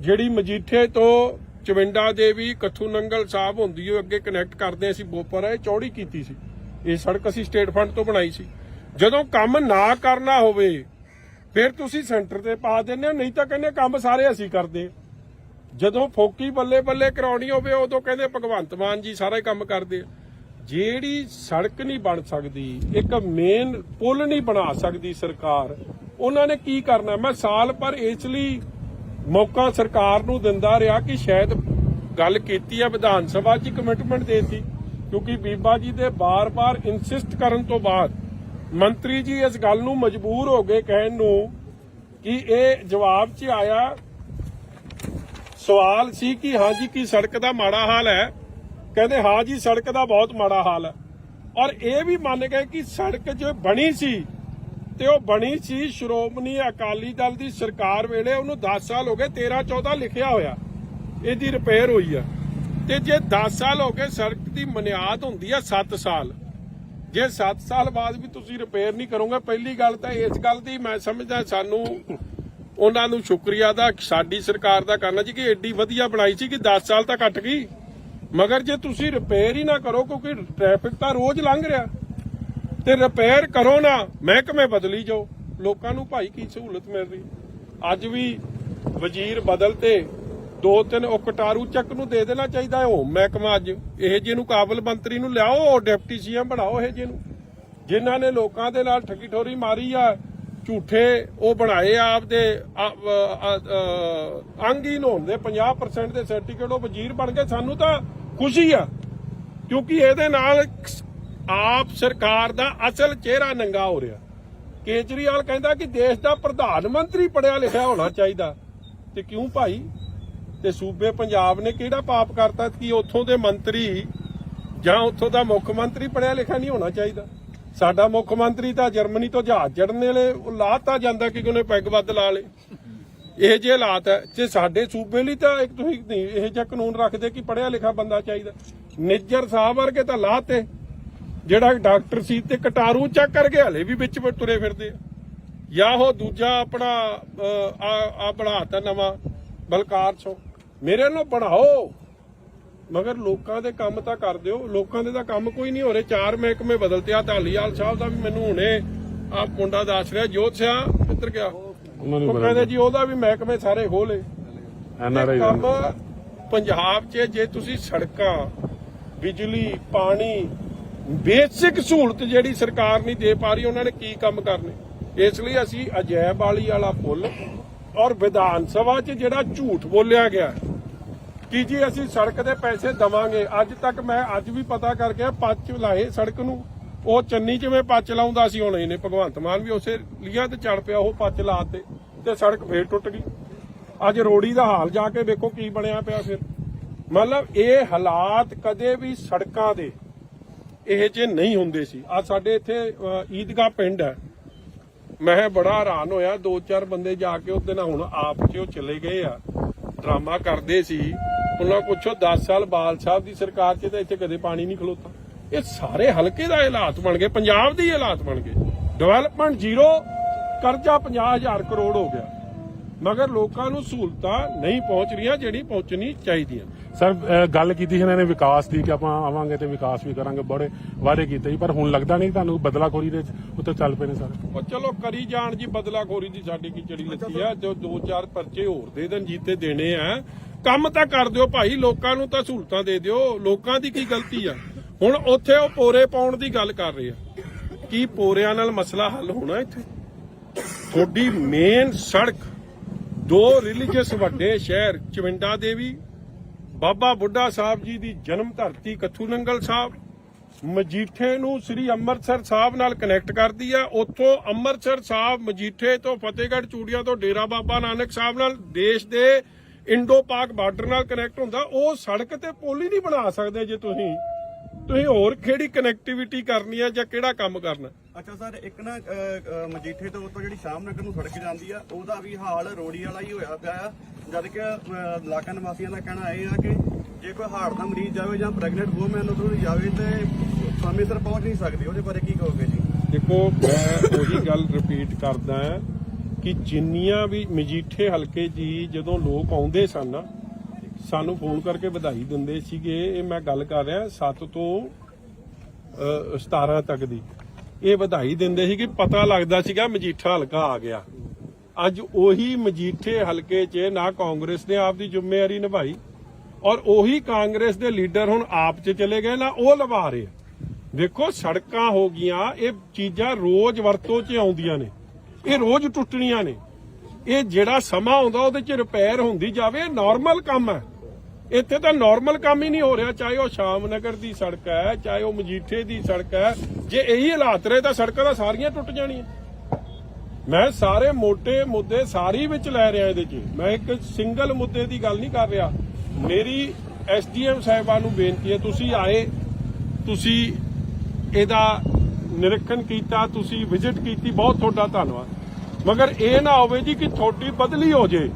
ਜਿਹੜੀ ਮਜੀਠੇ ਤੋਂ ਚਵਿੰਡਾ ਦੇਵੀ ਕੱਥੂ ਨੰਗਲ ਸਾਹਿਬ ਹੁੰਦੀ ਉਹ ਅੱਗੇ ਕਨੈਕਟ ਕਰਦੇ ਅਸੀਂ ਬੋਪਰ ਇਹ ਚੌੜੀ ਕੀਤੀ ਸੀ। ਇਹ ਸੜਕ ਅਸੀਂ ਸਟੇਟ ਫੰਡ ਤੋਂ ਬਣਾਈ ਸੀ। ਜਦੋਂ ਕੰਮ ਨਾ ਕਰਨਾ ਹੋਵੇ ਫਿਰ ਤੁਸੀਂ ਸੈਂਟਰ ਤੇ ਪਾ ਦਿੰਦੇ ਹੋ, ਨਹੀਂ ਤਾਂ ਕਹਿੰਦੇ ਕੰਮ ਸਾਰੇ ਅਸੀਂ ਕਰਦੇ। ਜਦੋਂ ਫੋਕੀ ਬੱਲੇ ਬੱਲੇ ਕਰਾਉਣੀ ਹੋਵੇ ਉਦੋਂ ਕਹਿੰਦੇ ਭਗਵੰਤ ਮਾਨ ਜੀ ਸਾਰਾ ਹੀ ਕੰਮ ਕਰਦੇ ਆ। ਜਿਹੜੀ ਸੜਕ ਨਹੀਂ ਬਣ ਸਕਦੀ, ਇੱਕ ਮੇਨ ਪੁਲ ਨਹੀਂ ਬਣਾ ਸਕਦੀ ਸਰਕਾਰ, ਉਹਨਾਂ ਨੇ ਕੀ ਕਰਨਾ? ਮੈਂ ਸਾਲ ਭਰ ਇਸ ਲਈ ਮੌਕਾ ਸਰਕਾਰ ਨੂੰ ਦਿੰਦਾ ਰਿਹਾ ਕਿ ਸ਼ਾਇਦ ਗੱਲ ਕੀਤੀ ਆ ਵਿਧਾਨ ਸਭਾ 'ਚ ਕਮਿਟਮੈਂਟ ਦੇਤੀ, ਕਿਉਂਕਿ ਬੀਬਾ ਜੀ ਦੇ ਬਾਰ-ਬਾਰ ਇਨਸਿਸਟ ਕਰਨ ਤੋਂ ਬਾਅਦ ਮੰਤਰੀ ਜੀ ਇਸ ਗੱਲ ਨੂੰ ਮਜਬੂਰ ਹੋ ਗਏ ਕਹਿਣ ਨੂੰ ਕਿ ਇਹ ਜਵਾਬ 'ਚ ਆਇਆ ਸਵਾਲ ਸੀ ਕਿ ਹਾਂ ਜੀ ਕੀ ਸੜਕ ਦਾ ਮਾੜਾ ਹਾਲ ਹੈ? ਕਹਿੰਦੇ ਹਾਂ ਜੀ ਸੜਕ ਦਾ ਬਹੁਤ ਮਾੜਾ ਹਾਲ ਹੈ। ਔਰ ਇਹ ਵੀ ਮੰਨ ਗਏ ਕਿ ਸੜਕ ਜੋ ਬਣੀ ਸੀ ਤੇ ਉਹ ਬਣੀ ਸੀ ਸ਼੍ਰੋਮਣੀ ਅਕਾਲੀ ਦਲ ਦੀ ਸਰਕਾਰ ਵੇਲੇ, ਉਹਨੂੰ 10 ਸਾਲ ਹੋ ਗਏ, 13-14 ਲਿਖਿਆ ਹੋਇਆ ਇਹਦੀ ਰਿਪੇਅਰ ਹੋਈ ਆ। ਤੇ ਜੇ 10 ਸਾਲ ਹੋ ਗਏ, ਸੜਕ ਦੀ ਬੁਨਿਆਦ ਹੁੰਦੀ ਆ 7 ਸਾਲ। ਜੇ 7 ਸਾਲ ਬਾਅਦ ਵੀ ਤੁਸੀਂ ਰਿਪੇਅਰ ਨਹੀਂ ਕਰੋਗੇ, ਪਹਿਲੀ ਗੱਲ ਤਾਂ ਇਸ ਗੱਲ ਦੀ ਮੈਂ ਸਮਝਦਾ ਸਾਨੂੰ ਉਹਨਾਂ ਨੂੰ ਸ਼ੁਕਰੀਆ ਦਾ ਸਾਡੀ ਸਰਕਾਰ ਦਾ ਕਰਨਾ ਜੀ ਕਿ ਐਡੀ ਵਧੀਆ ਬਣਾਈ ਸੀ ਕਿ 10 ਸਾਲ ਤਾਂ ਕੱਟ ਗਈ, ਮਗਰ ਜੇ ਤੁਸੀਂ ਰਿਪੇਅਰ ਹੀ ਨਾ ਕਰੋ, ਕਿਉਂਕਿ ਟ੍ਰੈਫਿਕ ਤਾਂ ਰੋਜ਼ ਲੰਘ ਰਿਹਾ, ਤੇ ਰਿਪੇਅਰ ਕਰੋ ਨਾ, ਮਹਿਕਮੇ ਬਦਲੀ ਜਾਓ, ਲੋਕਾਂ ਨੂੰ ਭਾਈ ਕੀ ਸਹੂਲਤ ਮਿਲ ਰਹੀ। ਅੱਜ ਵੀ ਵਜ਼ੀਰ ਬਦਲ ਤੇ 2-3 ਉਹ ਕਟਾਰੂ ਚੱਕ ਨੂੰ ਦੇ ਦੇਣਾ ਚਾਹੀਦਾ ਹੈ ਉਹ ਮਹਿਕਮਾ। ਅੱਜ ਇਹ ਜਿਹੇ ਨੂੰ ਕਾਬਲ ਮੰਤਰੀ ਨੂੰ ਲਿਆਓ, ਡਿਪਟੀ ਸੀਐਮ ਬਣਾਓ ਇਹ ਜਿਹੇ ਨੂੰ, ਜਿਨ੍ਹਾਂ ਨੇ ਲੋਕਾਂ ਦੇ ਨਾਲ ਠੱਗੀ ਠੋਰੀ ਮਾਰੀ ਆ, ਝੂਠੇ ਉਹ ਬਣਾਏ ਆਪਦੇ ਅੰਗਹੀਨ ਹੋਣ ਦੇ 50% ਦੇ ਸਰਟੀਫਿਕੇਟ, ਉਹ ਵਜ਼ੀਰ ਬਣ ਗਏ। ਸਾਨੂੰ ਤਾਂ ਖੁਸ਼ੀ ਆ ਕਿਉਂਕਿ ਇਹਦੇ ਨਾਲ ਆਪ ਸਰਕਾਰ ਦਾ ਅਸਲ ਚਿਹਰਾ ਨੰਗਾ ਹੋ ਰਿਹਾ। ਕੇਜਰੀਵਾਲ ਕਹਿੰਦਾ ਕਿ ਦੇਸ਼ ਦਾ ਪ੍ਰਧਾਨ ਮੰਤਰੀ ਪੜਿਆ ਲਿਖਿਆ ਹੋਣਾ ਚਾਹੀਦਾ, ਤੇ ਕਿਉਂ ਭਾਈ? ਤੇ ਸੂਬੇ ਪੰਜਾਬ ਨੇ ਕਿਹੜਾ ਪਾਪ ਕਰਤਾ ਕਿ ਉੱਥੋਂ ਦੇ ਮੰਤਰੀ ਜਾਂ ਉੱਥੋਂ ਦਾ ਮੁੱਖ ਮੰਤਰੀ ਪੜਿਆ ਲਿਖਿਆ ਨਹੀਂ ਹੋਣਾ ਚਾਹੀਦਾ? ਸਾਡਾ ਮੁੱਖ ਮੰਤਰੀ ਤਾਂ ਜਰਮਨੀ ਤੋਂ ਜਹਾਜ਼ ਚੜ੍ਹਨ ਵੇਲੇ ਲਾਤਾ ਜਾਂਦਾ ਕਿ ਉਹਨੇ ਪੈਗ ਵੱਧ ਲਾ ਲੇ। ਇਹ ਜਿਹੇ ਹਾਲਾਤ ਹੈ ਤੇ ਸਾਡੇ ਸੂਬੇ ਲਈ ਤਾਂ ਇੱਕ ਤੁਸੀਂ ਨਹੀਂ ਇਹ ਜਿਹਾ ਕਾਨੂੰਨ ਰੱਖਦੇ ਕਿ ਪੜਿਆ ਲਿਖਿਆ ਬੰਦਾ ਚਾਹੀਦਾ। ਨਿੱਜਰ ਸਾਹਿਬ ਵਰਗੇ ਤਾਂ ਲਾਤੇ, ਜਿਹੜਾ ਡਾਕਟਰ ਸੀ ਤੇ ਕਟਾਰੂ ਚੱਕ ਕਰਕੇ ਹਲੇ ਵੀ ਵਿੱਚ ਤੁਰੇ ਫਿਰਦੇ ਆ। ਜਾਂ ਉਹ ਦੂਜਾ ਆਪਣਾ ਆ ਬਣਾਤਾ ਨਵਾਂ ਬਲਕਾਰ ਚੋਂ, ਮੇਰੇ ਨੂੰ ਬਣਾਓ ਮਗਰ ਲੋਕਾਂ ਦੇ ਕੰਮ ਤਾਂ ਕਰ ਦਿਓ। ਲੋਕਾਂ ਦੇ ਤਾਂ ਕੰਮ ਕੋਈ ਨਹੀਂ ਹੋ ਰਹੇ। 4 ਮਹਿਕਮੇ ਬਦਲਤੇ ਆ। ਧਾਲੀਵਾਲ ਸਾਹਿਬ ਦਾ ਵੀ ਮੈਨੂੰ ਹੁਣੇ ਆ ਮੁੰਡਾ ਦੱਸ ਰਿਹਾ, ਜੋਤ ਸਿਆ ਕਿੱਧਰ ਗਿਆ, ਉਹ ਕਹਿੰਦੇ ਜੀ ਉਹਦਾ ਵੀ ਮਹਿਕਮੇ ਸਾਰੇ ਖੋਲੇ। ਕੰਮ ਪੰਜਾਬ 'ਚ ਜੇ ਤੁਸੀਂ ਸੜਕਾਂ, ਬਿਜਲੀ, ਪਾਣੀ, ਬੇਸਿਕ ਸਹੂਲਤ ਜਿਹੜੀ ਸਰਕਾਰ ਨਹੀਂ ਦੇ ਪਾ ਰਹੀ, ਉਹਨਾਂ ਨੇ ਕੀ ਕੰਮ ਕਰਨੇ? ਇਸ ਲਈ ਅਸੀਂ ਅਜੈਬ ਵਾਲੀ ਵਾਲਾ ਪੁੱਲ ਔਰ ਵਿਧਾਨ ਸਭਾ 'ਚ ਜਿਹੜਾ ਝੂਠ ਬੋਲਿਆ ਗਿਆ ਕਿ ਜੀ ਅਸੀਂ ਸੜਕ ਦੇ ਪੈਸੇ ਦਵਾਂਗੇ, ਅੱਜ ਤੱਕ ਮੈਂ ਅੱਜ ਵੀ ਪਤਾ ਕਰਕੇ ਪੱਚ ਲਾਏ ਸੜਕ ਨੂੰ। ਉਹ ਚੰਨੀ ਜਿਵੇਂ ਪੱਚ ਲਾਉਂਦਾ ਸੀ, ਹੁਣ ਇਹਨੇ ਭਗਵੰਤ ਮਾਨ ਵੀ ਉਸੇ ਲੀਆਂ ਤੇ ਚੜ ਪਿਆ, ਉਹ ਪੱਚ ਲਾਤੇ ਤੇ ਸੜਕ ਫੇਰ ਟੁੱਟ ਗਈ। ਅੱਜ ਰੋੜੀ ਦਾ ਹਾਲ ਜਾ ਕੇ ਵੇਖੋ ਕੀ ਬਣਿਆ ਪਿਆ। ਫਿਰ ਮਤਲਬ ਇਹ ਹਾਲਾਤ ਕਦੇ ਵੀ ਸੜਕਾਂ ਦੇ ਇਹ ਜੇ ਨਹੀਂ ਹੁੰਦੇ ਸੀ। ਆ ਸਾਡੇ ਇੱਥੇ ਈਦਗਾਹ ਪਿੰਡ ਹੈ, ਮੈਂ ਬੜਾ ਹੈਰਾਨ ਹੋਇਆ, 2-4 ਬੰਦੇ ਜਾ ਕੇ ਉਹਦੇ ਨਾਲ ਹੁਣ ਆਪ ਚ ਉਹ ਚਲੇ ਗਏ ਆ, ਡਰਾਮਾ ਕਰਦੇ ਸੀ। ਉਹਨਾਂ ਪੁੱਛੋ 10 ਸਾਲ ਬਾਲ ਸਾਹਿਬ ਦੀ ਸਰਕਾਰ 'ਚ ਤਾਂ ਇੱਥੇ ਕਦੇ ਪਾਣੀ ਨਹੀਂ ਖਲੋਤਾ। ਇਹ ਸਾਰੇ ਹਲਕੇ ਦਾ ਹਾਲਾਤ ਬਣ ਗਏ, ਪੰਜਾਬ ਦੇ ਹਾਲਾਤ ਬਣ ਗਏ। ਡਿਵੈਲਪਮੈਂਟ ਜ਼ੀਰੋ, ਕਰਜ਼ਾ 50,000 ਕਰੋੜ ਹੋ ਗਿਆ, ਮਗਰ ਲੋਕਾਂ ਨੂੰ ਸਹੂਲਤਾਂ ਨਹੀਂ ਪਹੁੰਚ ਰਹੀਆਂ ਜਿਹੜੀ ਪਹੁੰਚਣੀ ਚਾਹੀਦੀਆਂ। ਸਰ ਗੱਲ ਕੀਤੀ ਸੀ ਇਹਨਾਂ ਨੇ ਵਿਕਾਸ ਦੀ ਕਿ ਆਪਾਂ ਆਵਾਂਗੇ ਤੇ ਵਿਕਾਸ ਵੀ ਕਰਾਂਗੇ, ਬੜੇ ਵਾਅਦੇ ਕੀਤੇ ਸੀ, ਪਰ ਹੁਣ ਲੱਗਦਾ ਨਹੀਂ ਤੁਹਾਨੂੰ ਬਦਲਾਖੋਰੀ ਦੇ ਉੱਤੇ ਚੱਲ ਪਏ ਨੇ ਸਰ? ਉਹ ਚਲੋ ਕਰੀ ਜਾਣ ਜੀ, ਬਦਲਾਖੋਰੀ ਦੀ ਸਾਡੀ ਕੀ ਚੜੀ ਲੱਤੀ ਆ। ਜੋ 2-4 ਪਰਚੇ ਹੋਰ ਦੇ ਦੇਣ ਜੀਤੇ ਦੇਣੇ ਆ, ਕੰਮ ਤਾਂ ਕਰ ਦਿਓ ਭਾਈ, ਲੋਕਾਂ ਨੂੰ ਤਾਂ ਸਹੂਲਤਾਂ ਦੇ ਦਿਓ। ਲੋਕਾਂ ਦੀ ਕੀ ਗਲਤੀ ਆ? ਹੁਣ ਉੱਥੇ ਉਹ ਪੋਰੇ ਪਾਉਣ ਦੀ ਗੱਲ ਕਰ ਰਹੇ ਆ, ਕੀ ਪੋਰਿਆਂ ਨਾਲ ਮਸਲਾ ਹੱਲ ਹੋਣਾ? ਇੱਥੇ ਤੁਹਾਡੀ ਮੇਨ ਸੜਕ 2 ਰਿਲੀਜੀਅਸ ਵੱਡੇ ਸ਼ਹਿਰ ਚਵਿੰਡਾ ਦੇਵੀ, ਬਾਬਾ ਬੁੱਢਾ ਸਾਹਿਬ ਜੀ ਦੀ ਜਨਮ ਧਰਤੀ ਕੱਥੂ ਨੰਗਲ ਸਾਹਿਬ, ਮਜੀਠੇ ਨੂੰ ਸ੍ਰੀ ਅੰਮ੍ਰਿਤਸਰ ਸਾਹਿਬ ਨਾਲ ਕਨੈਕਟ ਕਰਦੀ ਆ। ਉੱਥੋਂ ਅੰਮ੍ਰਿਤਸਰ ਸਾਹਿਬ, ਮਜੀਠੇ ਤੋਂ ਫਤਿਹਗੜ੍ਹ ਚੂੜੀਆਂ ਤੋਂ ਡੇਰਾ ਬਾਬਾ ਨਾਨਕ ਸਾਹਿਬ ਨਾਲ ਦੇਸ਼ ਦੇ ਇੰਡੋ ਪਾਕ ਬਾਰਡਰ ਨਾਲ ਕਨੈਕਟ ਹੁੰਦਾ। ਉਹ ਸੜਕ ਤੇ ਪੁਲ ਹੀ ਨਹੀਂ ਬਣਾ ਸਕਦੇ ਜੇ ਤੁਸੀਂ ਹੋਰ ਕਿਹੜੀ ਕਨੈਕਟੀਵਿਟੀ ਕਰਨੀ ਆ ਜਾਂ ਕਿਹੜਾ ਕੰਮ ਕਰਨਾ? ਅੱਛਾ ਸਰ, ਇੱਕ ਨਾ ਮਜੀਠੇ ਤੋਂ ਉੱਤੋਂ ਜਿਹੜੀ ਸ਼ਾਮ ਨਗਰ ਨੂੰ ਸੜਕ ਜਾਂਦੀ ਆ, ਉਹਦਾ ਵੀ ਹਾਲ ਰੋੜੀ ਵਾਲਾ ਹੀ ਹੋਇਆ ਪਿਆ ਆ। ਜਦ ਕਿ ਇਲਾਕਾ ਨਿਵਾਸੀਆਂ ਦਾ ਕਹਿਣਾ ਇਹ ਆ ਕਿ ਜੇ ਕੋਈ ਹਾਰਟ ਦਾ ਮਰੀਜ਼ ਜਾਵੇ ਜਾਂ ਪ੍ਰੈਗਨੈਂਟ ਵੂਮਨ ਉਦੋਂ ਜਾਵੇ ਤੇ ਸਮੇਂ ਸਿਰ ਪਹੁੰਚ ਨਹੀਂ ਸਕਦੀ। ਉਹਦੇ ਬਾਰੇ ਕੀ ਕਹੋਗੇ ਜੀ? ਦੇਖੋ, ਮੈਂ ਉਹੀ ਗੱਲ ਰਿਪੀਟ ਕਰਦਾ ਕਿ ਜਿੰਨੀਆਂ ਵੀ ਮਜੀਠੇ ਹਲਕੇ ਜੀ ਜਦੋਂ ਲੋਕ ਆਉਂਦੇ ਸਨ ਨਾ, ਸਾਨੂੰ ਫੋਨ ਕਰਕੇ ਵਧਾਈ ਦਿੰਦੇ ਸੀਗੇ। ਇਹ ਮੈਂ ਗੱਲ ਕਰ ਰਿਹਾ 7 ਤੋਂ 17 ਤੱਕ ਦੀ। ਇਹ ਵਧਾਈ ਦਿੰਦੇ ਸੀ ਕਿ ਪਤਾ ਲੱਗਦਾ ਸੀਗਾ ਮਜੀਠਾ ਹਲਕਾ ਆ ਗਿਆ। ਅੱਜ ਉਹੀ ਮਜੀਠੇ ਹਲਕੇ 'ਚ ਨਾ ਕਾਂਗਰਸ ਨੇ ਆਪਦੀ ਜ਼ਿੰਮੇਵਾਰੀ ਨਿਭਾਈ ਔਰ ਉਹੀ ਕਾਂਗਰਸ ਦੇ ਲੀਡਰ ਹੁਣ ਆਪ 'ਚ ਚਲੇ ਗਏ ਨਾ, ਉਹ ਲਵਾ ਰਹੇ ਆ। ਦੇਖੋ ਸੜਕਾਂ ਹੋ ਗਈਆਂ, ਇਹ ਚੀਜ਼ਾਂ ਰੋਜ਼ ਵਰਤੋਂ 'ਚ ਆਉਂਦੀਆਂ ਨੇ, ਇਹ ਰੋਜ਼ ਟੁੱਟਣੀਆਂ ਨੇ। ਇਹ ਜਿਹੜਾ ਸਮਾਂ ਆਉਂਦਾ ਉਹਦੇ 'ਚ ਰਿਪੇਅਰ ਹੁੰਦੀ ਜਾਵੇ, ਇਹ ਨਾਰਮਲ ਕੰਮ ਹੈ। ਇੱਥੇ ਤਾਂ ਨਾਰਮਲ ਕੰਮ ਹੀ ਨਹੀਂ ਹੋ ਰਿਹਾ, ਚਾਹੇ ਉਹ ਸ਼ਾਮ ਨਗਰ ਦੀ ਸੜਕ ਹੈ, ਚਾਹੇ ਉਹ ਮਜੀਠੇ ਦੀ ਸੜਕ ਹੈ। ਜੇ ਇਹੀ ਹਾਲਾਤ ਰਹੇ ਤਾਂ ਸੜਕਾਂ ਤਾਂ ਸਾਰੀਆਂ ਟੁੱਟ ਜਾਣੀਆਂ। ਮੈਂ ਸਾਰੇ ਮੋٹے ਮੁੱਦੇ ਸਾਰੀ ਵਿੱਚ ਲੈ ਰਿਹਾ ਇਹਦੇ 'ਚ, ਮੈਂ ਇੱਕ ਸਿੰਗਲ ਮੁੱਦੇ ਦੀ ਗੱਲ ਨਹੀਂ ਕਰ ਰਿਹਾ। ਮੇਰੀ ਐਸਡੀਐਮ ਸਾਹਿਬਾਨ ਨੂੰ ਬੇਨਤੀ ਹੈ, ਤੁਸੀਂ ਆਏ, ਤੁਸੀਂ ਇਹਦਾ ਨਿਰੀਖਣ ਕੀਤਾ, ਤੁਸੀਂ ਵਿਜ਼ਿਟ ਕੀਤੀ, ਬਹੁਤ ਤੁਹਾਡਾ ਧੰਨਵਾਦ। ਮਗਰ ਇਹ ਨਾ ਹੋਵੇ ਜੀ ਕਿ ਤੁਹਾਡੀ ਬਦਲੀ ਹੋ ਜੇ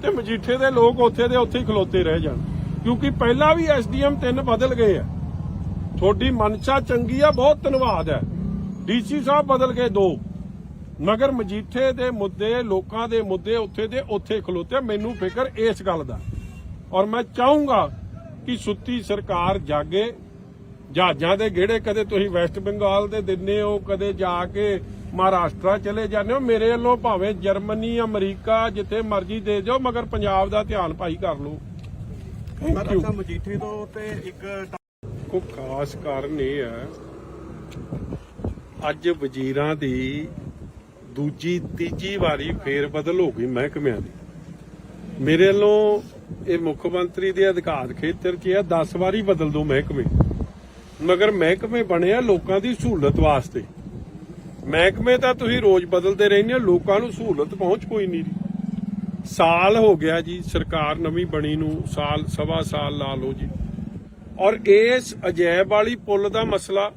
ਤੇ ਮਜੀਠੇ ਦੇ ਲੋਕ ਉੱਥੇ ਦੇ ਉੱਥੇ ਹੀ ਖਲੋਤੇ ਰਹਿ ਜਾਣ, ਕਿਉਂਕਿ ਪਹਿਲਾਂ ਵੀ ਐਸਡੀਐਮ 3 ਬਦਲ ਗਏ ਆ। ਤੁਹਾਡੀ ਮਨਸ਼ਾ ਚੰਗੀ ਆ, ਬਹੁਤ ਧੰਨਵਾਦ ਹੈ। ਡੀਸੀ ਸਾਹਿਬ ਬਦਲ ਗਏ 2, ਮਗਰ ਮਜੀਠੇ ਦੇ ਮੁੱਦੇ, ਲੋਕਾਂ ਦੇ ਮੁੱਦੇ ਉੱਥੇ ਦੇ ਉੱਥੇ ਖਲੋਤੇ। ਮੈਨੂੰ ਫਿਕਰ ਇਸ ਗੱਲ ਦਾ, ਔਰ ਮੈਂ ਚਾਹੂੰਗਾ ਕਿ ਸੁੱਤੀ ਸਰਕਾਰ ਜਾਗੇ। ਜਹਾਜ਼ਾਂ ਦੇ ਗੇੜੇ ਕਦੇ ਤੁਸੀਂ ਵੈਸਟ ਬੰਗਾਲ ਦੇ ਦਿੰਦੇ ਹੋ, ਕਦੇ ਜਾ ਕੇ ਮਹਾਰਾਸ਼ਟਰ ਚਲੇ ਜਾਂਦੇ ਹੋ। ਮੇਰੇ ਵੱਲੋਂ ਭਾਵੇਂ ਜਰਮਨੀ, ਅਮਰੀਕਾ, ਜਿੱਥੇ ਮਰਜ਼ੀ ਦੇ ਜਾਓ, ਮਗਰ ਪੰਜਾਬ ਦਾ ਧਿਆਨ ਭਾਈ ਕਰ ਲਓ। Thank you. ਮਜੀਠੇ ਤੋਂ ਤੇ ਇੱਕ ਕੋਈ ਖਾਸ ਕਾਰਨ ਇਹ ਹੈ, ਅੱਜ ਵਜ਼ੀਰਾਂ ਦੀ ਦੂਜੀ ਤੀਜੀ ਵਾਰੀ ਫੇਰ ਬਦਲ ਹੋ ਗਈ ਮਹਿਕਮਿਆਂ ਦੀ। ਮੇਰੇ ਵੱਲੋਂ ਇਹ ਮੁੱਖ ਮੰਤਰੀ ਦੇ ਅਧਿਕਾਰ ਖੇਤਰ 'ਚ ਹੈ 10 ਵਾਰੀ ਬਦਲ ਦੋ ਮਹਿਕਮੇ, ਮਗਰ ਮਹਿਕਮੇ ਬਣੇ ਆ ਲੋਕਾਂ ਦੀ ਸਹੂਲਤ ਵਾਸਤੇ। ਮਹਿਕਮੇ ਤਾਂ ਤੁਸੀਂ ਰੋਜ਼ ਬਦਲਦੇ ਰਹਿੰਦੇ ਹੋ, ਲੋਕਾਂ ਨੂੰ ਸਹੂਲਤ ਪਹੁੰਚ ਕੋਈ ਨਹੀਂ। ਸਾਲ ਹੋ ਗਿਆ ਜੀ ਸਰਕਾਰ ਨਵੀਂ ਬਣੀ ਨੂੰ, ਸਾਲ ਸਵਾ ਸਾਲ ਲਾ ਲਓ ਜੀ। ਔਰ ਇਸ ਅਜੈਬ ਵਾਲੀ ਪੁਲ ਦਾ ਮਸਲਾ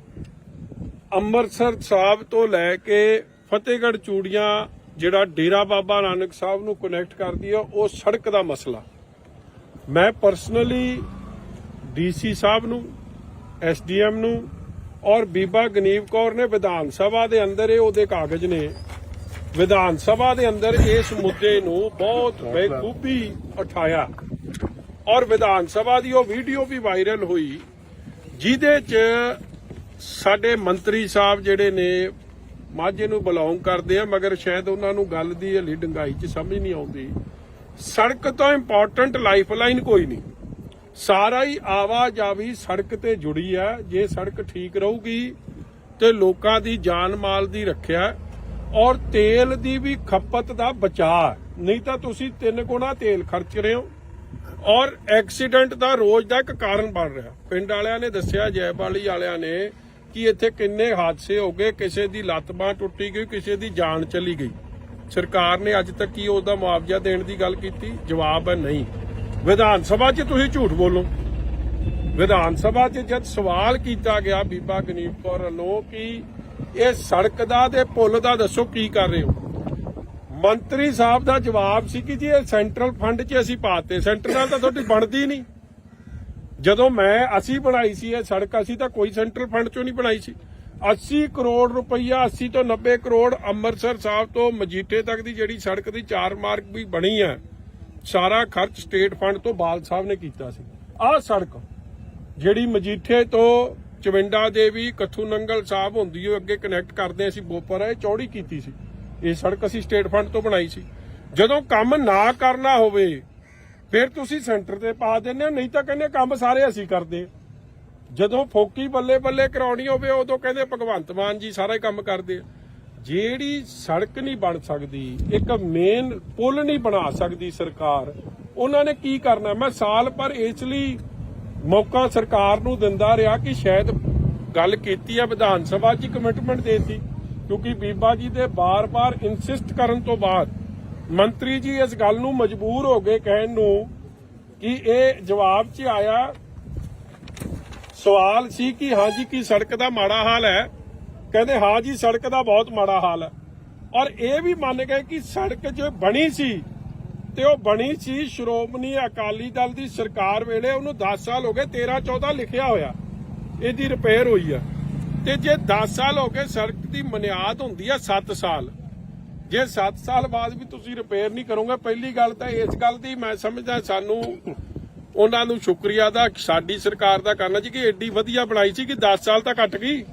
ਅੰਮ੍ਰਿਤਸਰ ਸਾਹਿਬ ਤੋਂ ਲੈ ਕੇ ਫਤਿਹਗੜ੍ਹ ਚੂੜੀਆਂ, ਜਿਹੜਾ ਡੇਰਾ ਬਾਬਾ ਨਾਨਕ ਸਾਹਿਬ ਨੂੰ ਕਨੈਕਟ ਕਰਦੀ ਹੈ, ਉਹ ਸੜਕ ਦਾ ਮਸਲਾ ਮੈਂ ਪਰਸਨਲੀ ਡੀਸੀ ਸਾਹਿਬ ਨੂੰ, ਐਸਡੀਐਮ ਨੂੰ ਔਰ ਬੀਬਾ ਗਨੀਵ ਕੌਰ ਨੇ ਵਿਧਾਨ ਸਭਾ ਦੇ ਅੰਦਰ, ਇਹ ਉਹਦੇ ਕਾਗਜ਼ ਨੇ, ਵਿਧਾਨ ਸਭਾ ਦੇ ਅੰਦਰ ਇਸ ਮੁੱਦੇ ਨੂੰ ਬਹੁਤ ਬੇਖੂਬੀ ਉਠਾਇਆ ਔਰ ਵਿਧਾਨ ਸਭਾ ਦੀ ਉਹ ਵੀਡੀਓ ਵੀ ਵਾਇਰਲ ਹੋਈ, ਜਿਹਦੇ 'ਚ ਸਾਡੇ ਮੰਤਰੀ ਸਾਹਿਬ ਜਿਹੜੇ ਨੇ ਮਾਝੇ ਨੂੰ ਬਿਲੋਂਗ ਕਰਦੇ ਆ, ਮਗਰ ਸ਼ਾਇਦ ਉਹਨਾਂ ਨੂੰ ਗੱਲ ਦੀ ਹਲੀ ਡੰਗਾਈ 'ਚ ਸਮਝ ਨਹੀਂ ਆਉਂਦੀ। ਸੜਕ ਤੋਂ ਇੰਪੋਰਟੈਂਟ ਲਾਈਫਲਾਈਨ ਕੋਈ ਨਹੀਂ, ਸਾਰਾ ਹੀ ਆਵਾਜਾਵੀ ਸੜਕ ਤੇ ਜੁੜੀ ਹੈ। ਜੇ ਸੜਕ ਠੀਕ ਰਹੂਗੀ ਤੇ ਲੋਕਾਂ ਦੀ ਜਾਨ ਮਾਲ ਦੀ ਰੱਖਿਆ ਔਰ ਤੇਲ ਦੀ ਵੀ ਖਪਤ ਦਾ ਬਚਾਅ, ਨਹੀਂ ਤਾਂ ਤੁਸੀਂ 3 ਗੁਣਾ ਤੇਲ ਖਰਚ ਰਹੇ ਹੋ ਔਰ ਐਕਸੀਡੈਂਟ ਦਾ ਰੋਜ਼ ਦਾ ਇੱਕ ਕਾਰਨ ਬਣ ਰਿਹਾ। ਪਿੰਡ ਵਾਲਿਆਂ ਨੇ ਦੱਸਿਆ, ਜੈਬਾਲੀ ਵਾਲਿਆਂ ਨੇ, ਕਿ ਇੱਥੇ ਕਿੰਨੇ ਹਾਦਸੇ ਹੋ ਗਏ, ਕਿਸੇ ਦੀ ਲੱਤ ਬਾਂਹ ਟੁੱਟੀ ਗਈ, ਕਿਸੇ ਦੀ ਜਾਨ ਚਲੀ ਗਈ। ਸਰਕਾਰ ਨੇ ਅੱਜ ਤੱਕ ਕੀ ਉਹਦਾ ਮੁਆਵਜ਼ਾ ਦੇਣ ਦੀ ਗੱਲ ਕੀਤੀ? ਜਵਾਬ ਹੈ ਨਹੀਂ। ਵਿਧਾਨ ਸਭਾ 'ਚ ਤੁਸੀਂ ਝੂਠ ਬੋਲੋ। ਵਿਧਾਨ ਸਭਾ 'ਚ ਜਦ ਸਵਾਲ ਕੀਤਾ ਗਿਆ ਬੀਬਾ ਗਨੀਵ ਕੌਰ ਵੱਲੋਂ ਕਿ ਇਹ ਸੜਕ ਦਾ ਤੇ ਪੁਲ ਦਾ ਦੱਸੋ ਕੀ ਕਰ ਰਹੇ ਹੋ, ਮੰਤਰੀ ਸਾਹਿਬ ਦਾ ਜਵਾਬ ਸੀ ਕਿ ਜੀ ਇਹ ਸੈਂਟਰਲ ਫੰਡ 'ਚ ਅਸੀਂ ਪਾਤੇ। ਸੈਂਟਰ ਨਾਲ ਤਾਂ ਤੁਹਾਡੀ ਬਣਦੀ ਨਹੀਂ। ਜਦੋਂ ਅਸੀਂ ਬਣਾਈ ਸੀ ਇਹ ਸੜਕ, ਅਸੀਂ ਤਾਂ ਕੋਈ ਸੈਂਟਰਲ ਫੰਡ 'ਚੋਂ ਨਹੀਂ ਬਣਾਈ ਸੀ। 80 ਕਰੋੜ ਰੁਪਈਆ, 80 ਤੋਂ 90 ਕਰੋੜ ਅੰਮ੍ਰਿਤਸਰ ਸਾਹਿਬ ਤੋਂ ਮਜੀਠੇ ਤੱਕ ਦੀ ਜਿਹੜੀ ਸੜਕ ਦੀ 4 ਮਾਰਗ ਵੀ ਬਣੀ ਹੈ, ਸਾਰਾ ਖਰਚ ਸਟੇਟ ਫੰਡ ਤੋਂ ਬਾਲ ਸਾਹਿਬ ਨੇ ਕੀਤਾ ਸੀ। ਆਹ ਸੜਕ ਜਿਹੜੀ ਮਜੀਠੇ ਤੋਂ ਚਵਿੰਡਾ ਦੇਵੀ, ਕੱਥੂ ਨੰਗਲ ਸਾਹਿਬ ਹੁੰਦੀ ਹੈ, ਅੱਗੇ ਕਨੈਕਟ ਕਰਦੇ ਅਸੀਂ ਬੋਪਰ, ਇਹ ਚੌੜੀ ਕੀਤੀ ਸੀ। ਇਹ ਸੜਕ ਅਸੀਂ ਸਟੇਟ ਫੰਡ ਤੋਂ ਬਣਾਈ ਸੀ। ਜਦੋਂ ਕੰਮ ਨਾ ਕਰਨਾ ਹੋਵੇ ਫਿਰ ਤੁਸੀਂ ਸੈਂਟਰ ਤੇ ਪਾ ਦਿੰਦੇ ਹੋ, ਨਹੀਂ ਤਾਂ ਕਹਿੰਦੇ ਕੰਮ ਸਾਰੇ ਅਸੀਂ ਕਰਦੇ। ਜਦੋਂ ਫੋਕੀ ਬੱਲੇ ਬੱਲੇ ਕਰਾਉਣੀ ਹੋਵੇ ਉਦੋਂ ਕਹਿੰਦੇ ਭਗਵੰਤ ਮਾਨ ਜੀ ਸਾਰਾ ਹੀ ਕੰਮ ਕਰਦੇ ਆ। ਜਿਹੜੀ ਸੜਕ ਨਹੀਂ ਬਣ ਸਕਦੀ, ਇੱਕ ਮੇਨ ਪੁਲ ਨਹੀਂ ਬਣਾ ਸਕਦੀ ਸਰਕਾਰ, ਉਹਨਾਂ ਨੇ ਕੀ ਕਰਨਾ? ਮੈਂ ਸਾਲ ਭਰ ਇਸ ਲਈ ਮੌਕਾ ਸਰਕਾਰ ਨੂੰ ਦਿੰਦਾ ਰਿਹਾ ਕਿ ਸ਼ਾਇਦ ਗੱਲ ਕੀਤੀ ਹੈ, ਵਿਧਾਨ ਸਭਾ 'ਚ ਕਮਿਟਮੈਂਟ ਦੇਤੀ, ਕਿਉਂਕਿ ਬੀਬਾ ਜੀ ਦੇ ਬਾਰ-ਬਾਰ ਇਨਸਿਸਟ ਕਰਨ ਤੋਂ ਬਾਅਦ ਮੰਤਰੀ ਜੀ ਇਸ ਗੱਲ ਨੂੰ ਮਜਬੂਰ ਹੋ ਗਏ ਕਹਿਣ ਨੂੰ ਕਿ ਇਹ ਜਵਾਬ 'ਚ ਆਇਆ। ਸਵਾਲ ਸੀ ਕਿ ਹਾਂਜੀ ਕੀ ਸੜਕ ਦਾ ਮਾੜਾ ਹਾਲ ਹੈ? ਕਹਿੰਦੇ ਹਾਂ ਜੀ ਸੜਕ ਦਾ ਬਹੁਤ ਮਾੜਾ ਹਾਲ ਹੈ। ਔਰ ਇਹ ਵੀ ਮੰਨ ਗਏ ਕਿ ਸੜਕ ਜੋ ਬਣੀ ਸੀ ਤੇ ਉਹ ਬਣੀ ਸੀ ਸ਼੍ਰੋਮਣੀ ਅਕਾਲੀ ਦਲ ਦੀ ਸਰਕਾਰ ਵੇਲੇ, ਉਹਨੂੰ 10 ਸਾਲ ਹੋ ਗਏ, 13-14 ਲਿਖਿਆ ਹੋਇਆ ਇਹਦੀ ਰਿਪੇਅਰ ਹੋਈ ਆ। ਤੇ ਜੇ 10 ਸਾਲ ਹੋ ਗਏ, ਸੜਕ ਦੀ ਬੁਨਿਆਦ ਹੁੰਦੀ ਆ 7 ਸਾਲ, ਜੇ 7 ਸਾਲ ਬਾਅਦ ਵੀ ਤੁਸੀਂ ਰਿਪੇਅਰ ਨਹੀਂ ਕਰੋਗੇ, ਪਹਿਲੀ ਗੱਲ ਤਾਂ ਇਸ ਗੱਲ ਦੀ ਮੈਂ ਸਮਝਦਾ ਸਾਨੂੰ ਉਹਨਾਂ ਨੂੰ ਸ਼ੁਕਰੀਆ ਦਾ ਸਾਡੀ ਸਰਕਾਰ ਦਾ ਕਰਨਾ ਜੀ ਕਿ ਐਡੀ ਵਧੀਆ ਬਣਾਈ ਸੀ ਕਿ 10 ਸਾਲ ਤਾਂ ਕੱਟ ਗਈ,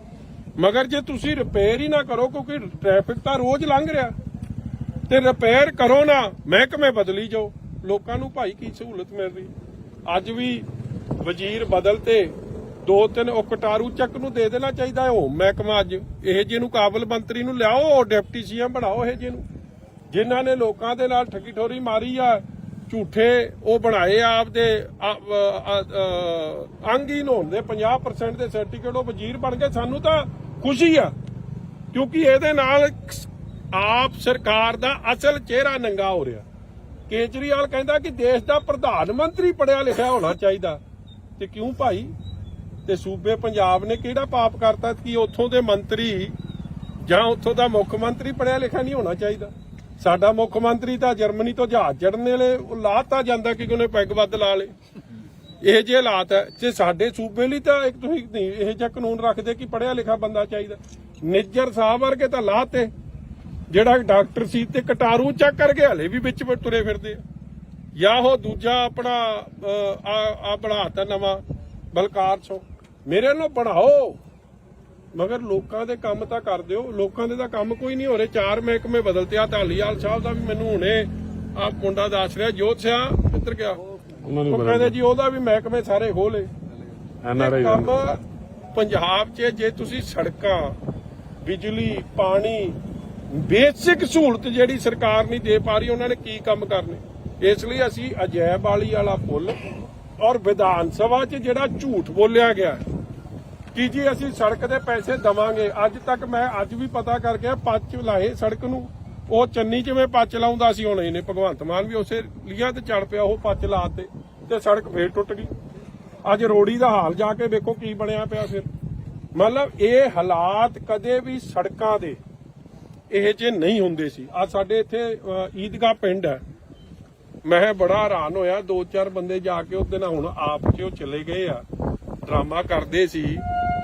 ਮਗਰ ਜੇ ਤੁਸੀਂ ਰਿਪੇਅਰ ਹੀ ਨਾ ਕਰੋ ਕਿਉਂਕਿ ਟ੍ਰੈਫਿਕ ਤਾਂ ਰੋਜ਼ ਲੰਘ ਰਿਹਾ ਤੇ ਰਿਪੇਅਰ ਕਰੋ ਨਾ, ਮਹਿਕਮੇ ਬਦਲੀ ਜਾਓ, ਲੋਕਾਂ ਨੂੰ ਭਾਈ ਕੀ ਸਹੂਲਤ ਮਿਲ ਰਹੀ। ਅੱਜ ਵੀ ਵਜ਼ੀਰ ਬਦਲ ਤੇ 2-3 ਉਹ ਕਟਾਰੂ ਚੱਕ ਨੂੰ ਦੇ ਦੇਣਾ ਚਾਹੀਦਾ ਹੈ ਉਹ ਮਹਿਕਮਾ। ਅੱਜ ਇਹ ਜਿਹਨੂੰ ਕਾਬਲ ਮੰਤਰੀ ਨੂੰ ਲਿਆਓ, ਡਿਪਟੀ ਸੀਐਮ ਬਣਾਓ ਇਹ ਜਿਹਨੂੰ, ਜਿਨ੍ਹਾਂ ਨੇ ਲੋਕਾਂ ਦੇ ਨਾਲ ਠੱਗੀ ਠੋਰੀ ਮਾਰੀ ਆ, ਝੂਠੇ ਉਹ ਬਣਾਏ ਆਪਦੇ ਅੰਗਹੀਨ ਹੋਣ ਦੇ 50% ਦੇ ਸਰਟੀਫਿਕੇਟ, ਉਹ ਵਜ਼ੀਰ ਬਣ ਗਏ। ਸਾਨੂੰ ਤਾਂ ਖੁਸ਼ੀ ਆ ਕਿਉਂਕਿ ਇਹਦੇ ਨਾਲ ਆਪ ਸਰਕਾਰ ਦਾ ਅਸਲ ਚਿਹਰਾ ਨੰਗਾ ਹੋ ਰਿਹਾ। ਕੇਜਰੀਵਾਲ ਕਹਿੰਦਾ ਕਿ ਦੇਸ਼ ਦਾ ਪ੍ਰਧਾਨ ਮੰਤਰੀ ਪੜਿਆ ਲਿਖਿਆ ਹੋਣਾ ਚਾਹੀਦਾ, ਤੇ ਕਿਉਂ ਭਾਈ? ਤੇ ਸੂਬੇ ਪੰਜਾਬ ਨੇ ਕਿਹੜਾ ਪਾਪ ਕਰਤਾ ਕਿ ਉੱਥੋਂ ਦੇ ਮੰਤਰੀ ਜਾਂ ਉੱਥੋਂ ਦਾ ਮੁੱਖ ਮੰਤਰੀ ਪੜਿਆ ਲਿਖਿਆ ਨਹੀਂ ਹੋਣਾ ਚਾਹੀਦਾ? ਸਾਡਾ ਮੁੱਖ ਮੰਤਰੀ ਤਾਂ ਜਰਮਨੀ ਤੋਂ ਜਹਾਜ਼ ਚੜ੍ਹਨ ਵੇਲੇ ਲਾਤਾ ਜਾਂਦਾ ਕਿ ਉਹਨੇ ਪੈਗ ਵੱਧ ਲਾ ਲੇ। ਇਹ ਜਿਹੇ ਹਾਲਾਤ ਹੈ ਤੇ ਸਾਡੇ ਸੂਬੇ ਲਈ ਤਾਂ ਇੱਕ ਤੁਸੀਂ ਨਹੀਂ ਇਹ ਜਿਹਾ ਕਾਨੂੰਨ ਰੱਖਦੇ ਕਿ ਪੜਿਆ ਲਿਖਿਆ ਬੰਦਾ ਚਾਹੀਦਾ। ਨਿੱਜਰ ਸਾਹਿਬ ਵਰਗੇ ਤਾਂ ਲਾਤੇ, ਜਿਹੜਾ ਡਾਕਟਰ ਸੀ ਤੇ ਕਟਾਰੂ ਚੱਕ ਕਰਕੇ ਹਲੇ ਵੀ ਵਿੱਚ ਤੁਰੇ ਫਿਰਦੇ ਆ। ਜਾਂ ਉਹ ਦੂਜਾ ਆਪਣਾ ਆ ਬਣਾਤਾ ਨਵਾਂ ਬਲਕਾਰ ਸੋ, ਮੇਰੇ ਨਾਲ ਬਣਾਓ ਮਗਰ ਲੋਕਾਂ ਦੇ ਕੰਮ ਤਾਂ ਕਰ ਦਿਓ। ਲੋਕਾਂ ਦੇ ਤਾਂ ਕੰਮ ਕੋਈ ਨਹੀਂ ਹੋ ਰਹੇ। 4 ਮਹਿਕਮੇ ਬਦਲਤੇ ਆ। ਢਾਲੀਵਾਲ ਸਾਹਿਬ ਦਾ ਵੀ ਮੈਨੂੰ ਹੁਣੇ ਆ ਮੁੰਡਾ ਦੱਸ ਰਿਹਾ, ਜੋਤ ਸਿਆ ਕਿੱਧਰ ਗਿਆ, ਉਹ ਕਹਿੰਦੇ ਜੀ ਉਹਦਾ ਵੀ ਮਹਿਕਮੇ ਸਾਰੇ ਖੋਲੇ। ਕੰਮ ਪੰਜਾਬ 'ਚ ਜੇ ਤੁਸੀਂ ਸੜਕਾਂ, ਬਿਜਲੀ, ਪਾਣੀ, ਬੇਸਿਕ ਸਹੂਲਤ ਜਿਹੜੀ ਸਰਕਾਰ ਨਹੀਂ ਦੇ ਪਾ ਰਹੀ, ਉਹਨਾਂ ਨੇ ਕੀ ਕੰਮ ਕਰਨੇ। ਇਸ ਲਈ ਅਸੀਂ ਅਜੈਬ ਵਾਲੀ ਵਾਲਾ ਪੁੱਲ ਔਰ ਵਿਧਾਨ ਸਭਾ 'ਚ ਜਿਹੜਾ ਝੂਠ ਬੋਲਿਆ ਗਿਆ ਕਿ ਜੀ ਅਸੀਂ ਸੜਕ ਦੇ ਪੈਸੇ ਦਵਾਂਗੇ, ਅੱਜ ਤੱਕ ਮੈਂ ਅੱਜ ਵੀ ਪਤਾ ਕਰ ਗਿਆ ਪੱਚ ਲਾਏ ਸੜਕ ਨੂੰ। ਉਹ ਚੰਨੀ ਜਿਵੇਂ ਪੱਚ ਲਾਉਂਦਾ ਸੀ, ਹੁਣ ਇਹਨੇ ਭਗਵੰਤ ਮਾਨ ਵੀ ਉਸੇ ਲੀਆਂ ਤੇ ਚੜ ਪਿਆ, ਉਹ ਪੱਚ ਲਾਤੇ ਤੇ ਸੜਕ ਫੇਰ ਟੁੱਟ ਗਈ। ਅੱਜ ਰੋੜੀ ਦਾ ਹਾਲ ਜਾ ਕੇ ਵੇਖੋ ਕੀ ਬਣਿਆ ਪਿਆ। ਫਿਰ ਮਤਲਬ ਇਹ ਹਾਲਾਤ ਕਦੇ ਵੀ ਸੜਕਾਂ ਦੇ ਇਹ ਜੇ ਨਹੀਂ ਹੁੰਦੇ ਸੀ। ਅੱਜ ਸਾਡੇ ਇੱਥੇ ਈਦਗਾਹ ਪਿੰਡ ਹੈ, ਮੈਂ ਬੜਾ ਹੈਰਾਨ ਹੋਇਆ। 2-4 ਬੰਦੇ ਜਾ ਕੇ ਉਹਦੇ ਨਾਲ ਹੁਣ ਆਪ 'ਚ ਉਹ ਚਲੇ ਗਏ ਆ, ਡਰਾਮਾ ਕਰਦੇ ਸੀ।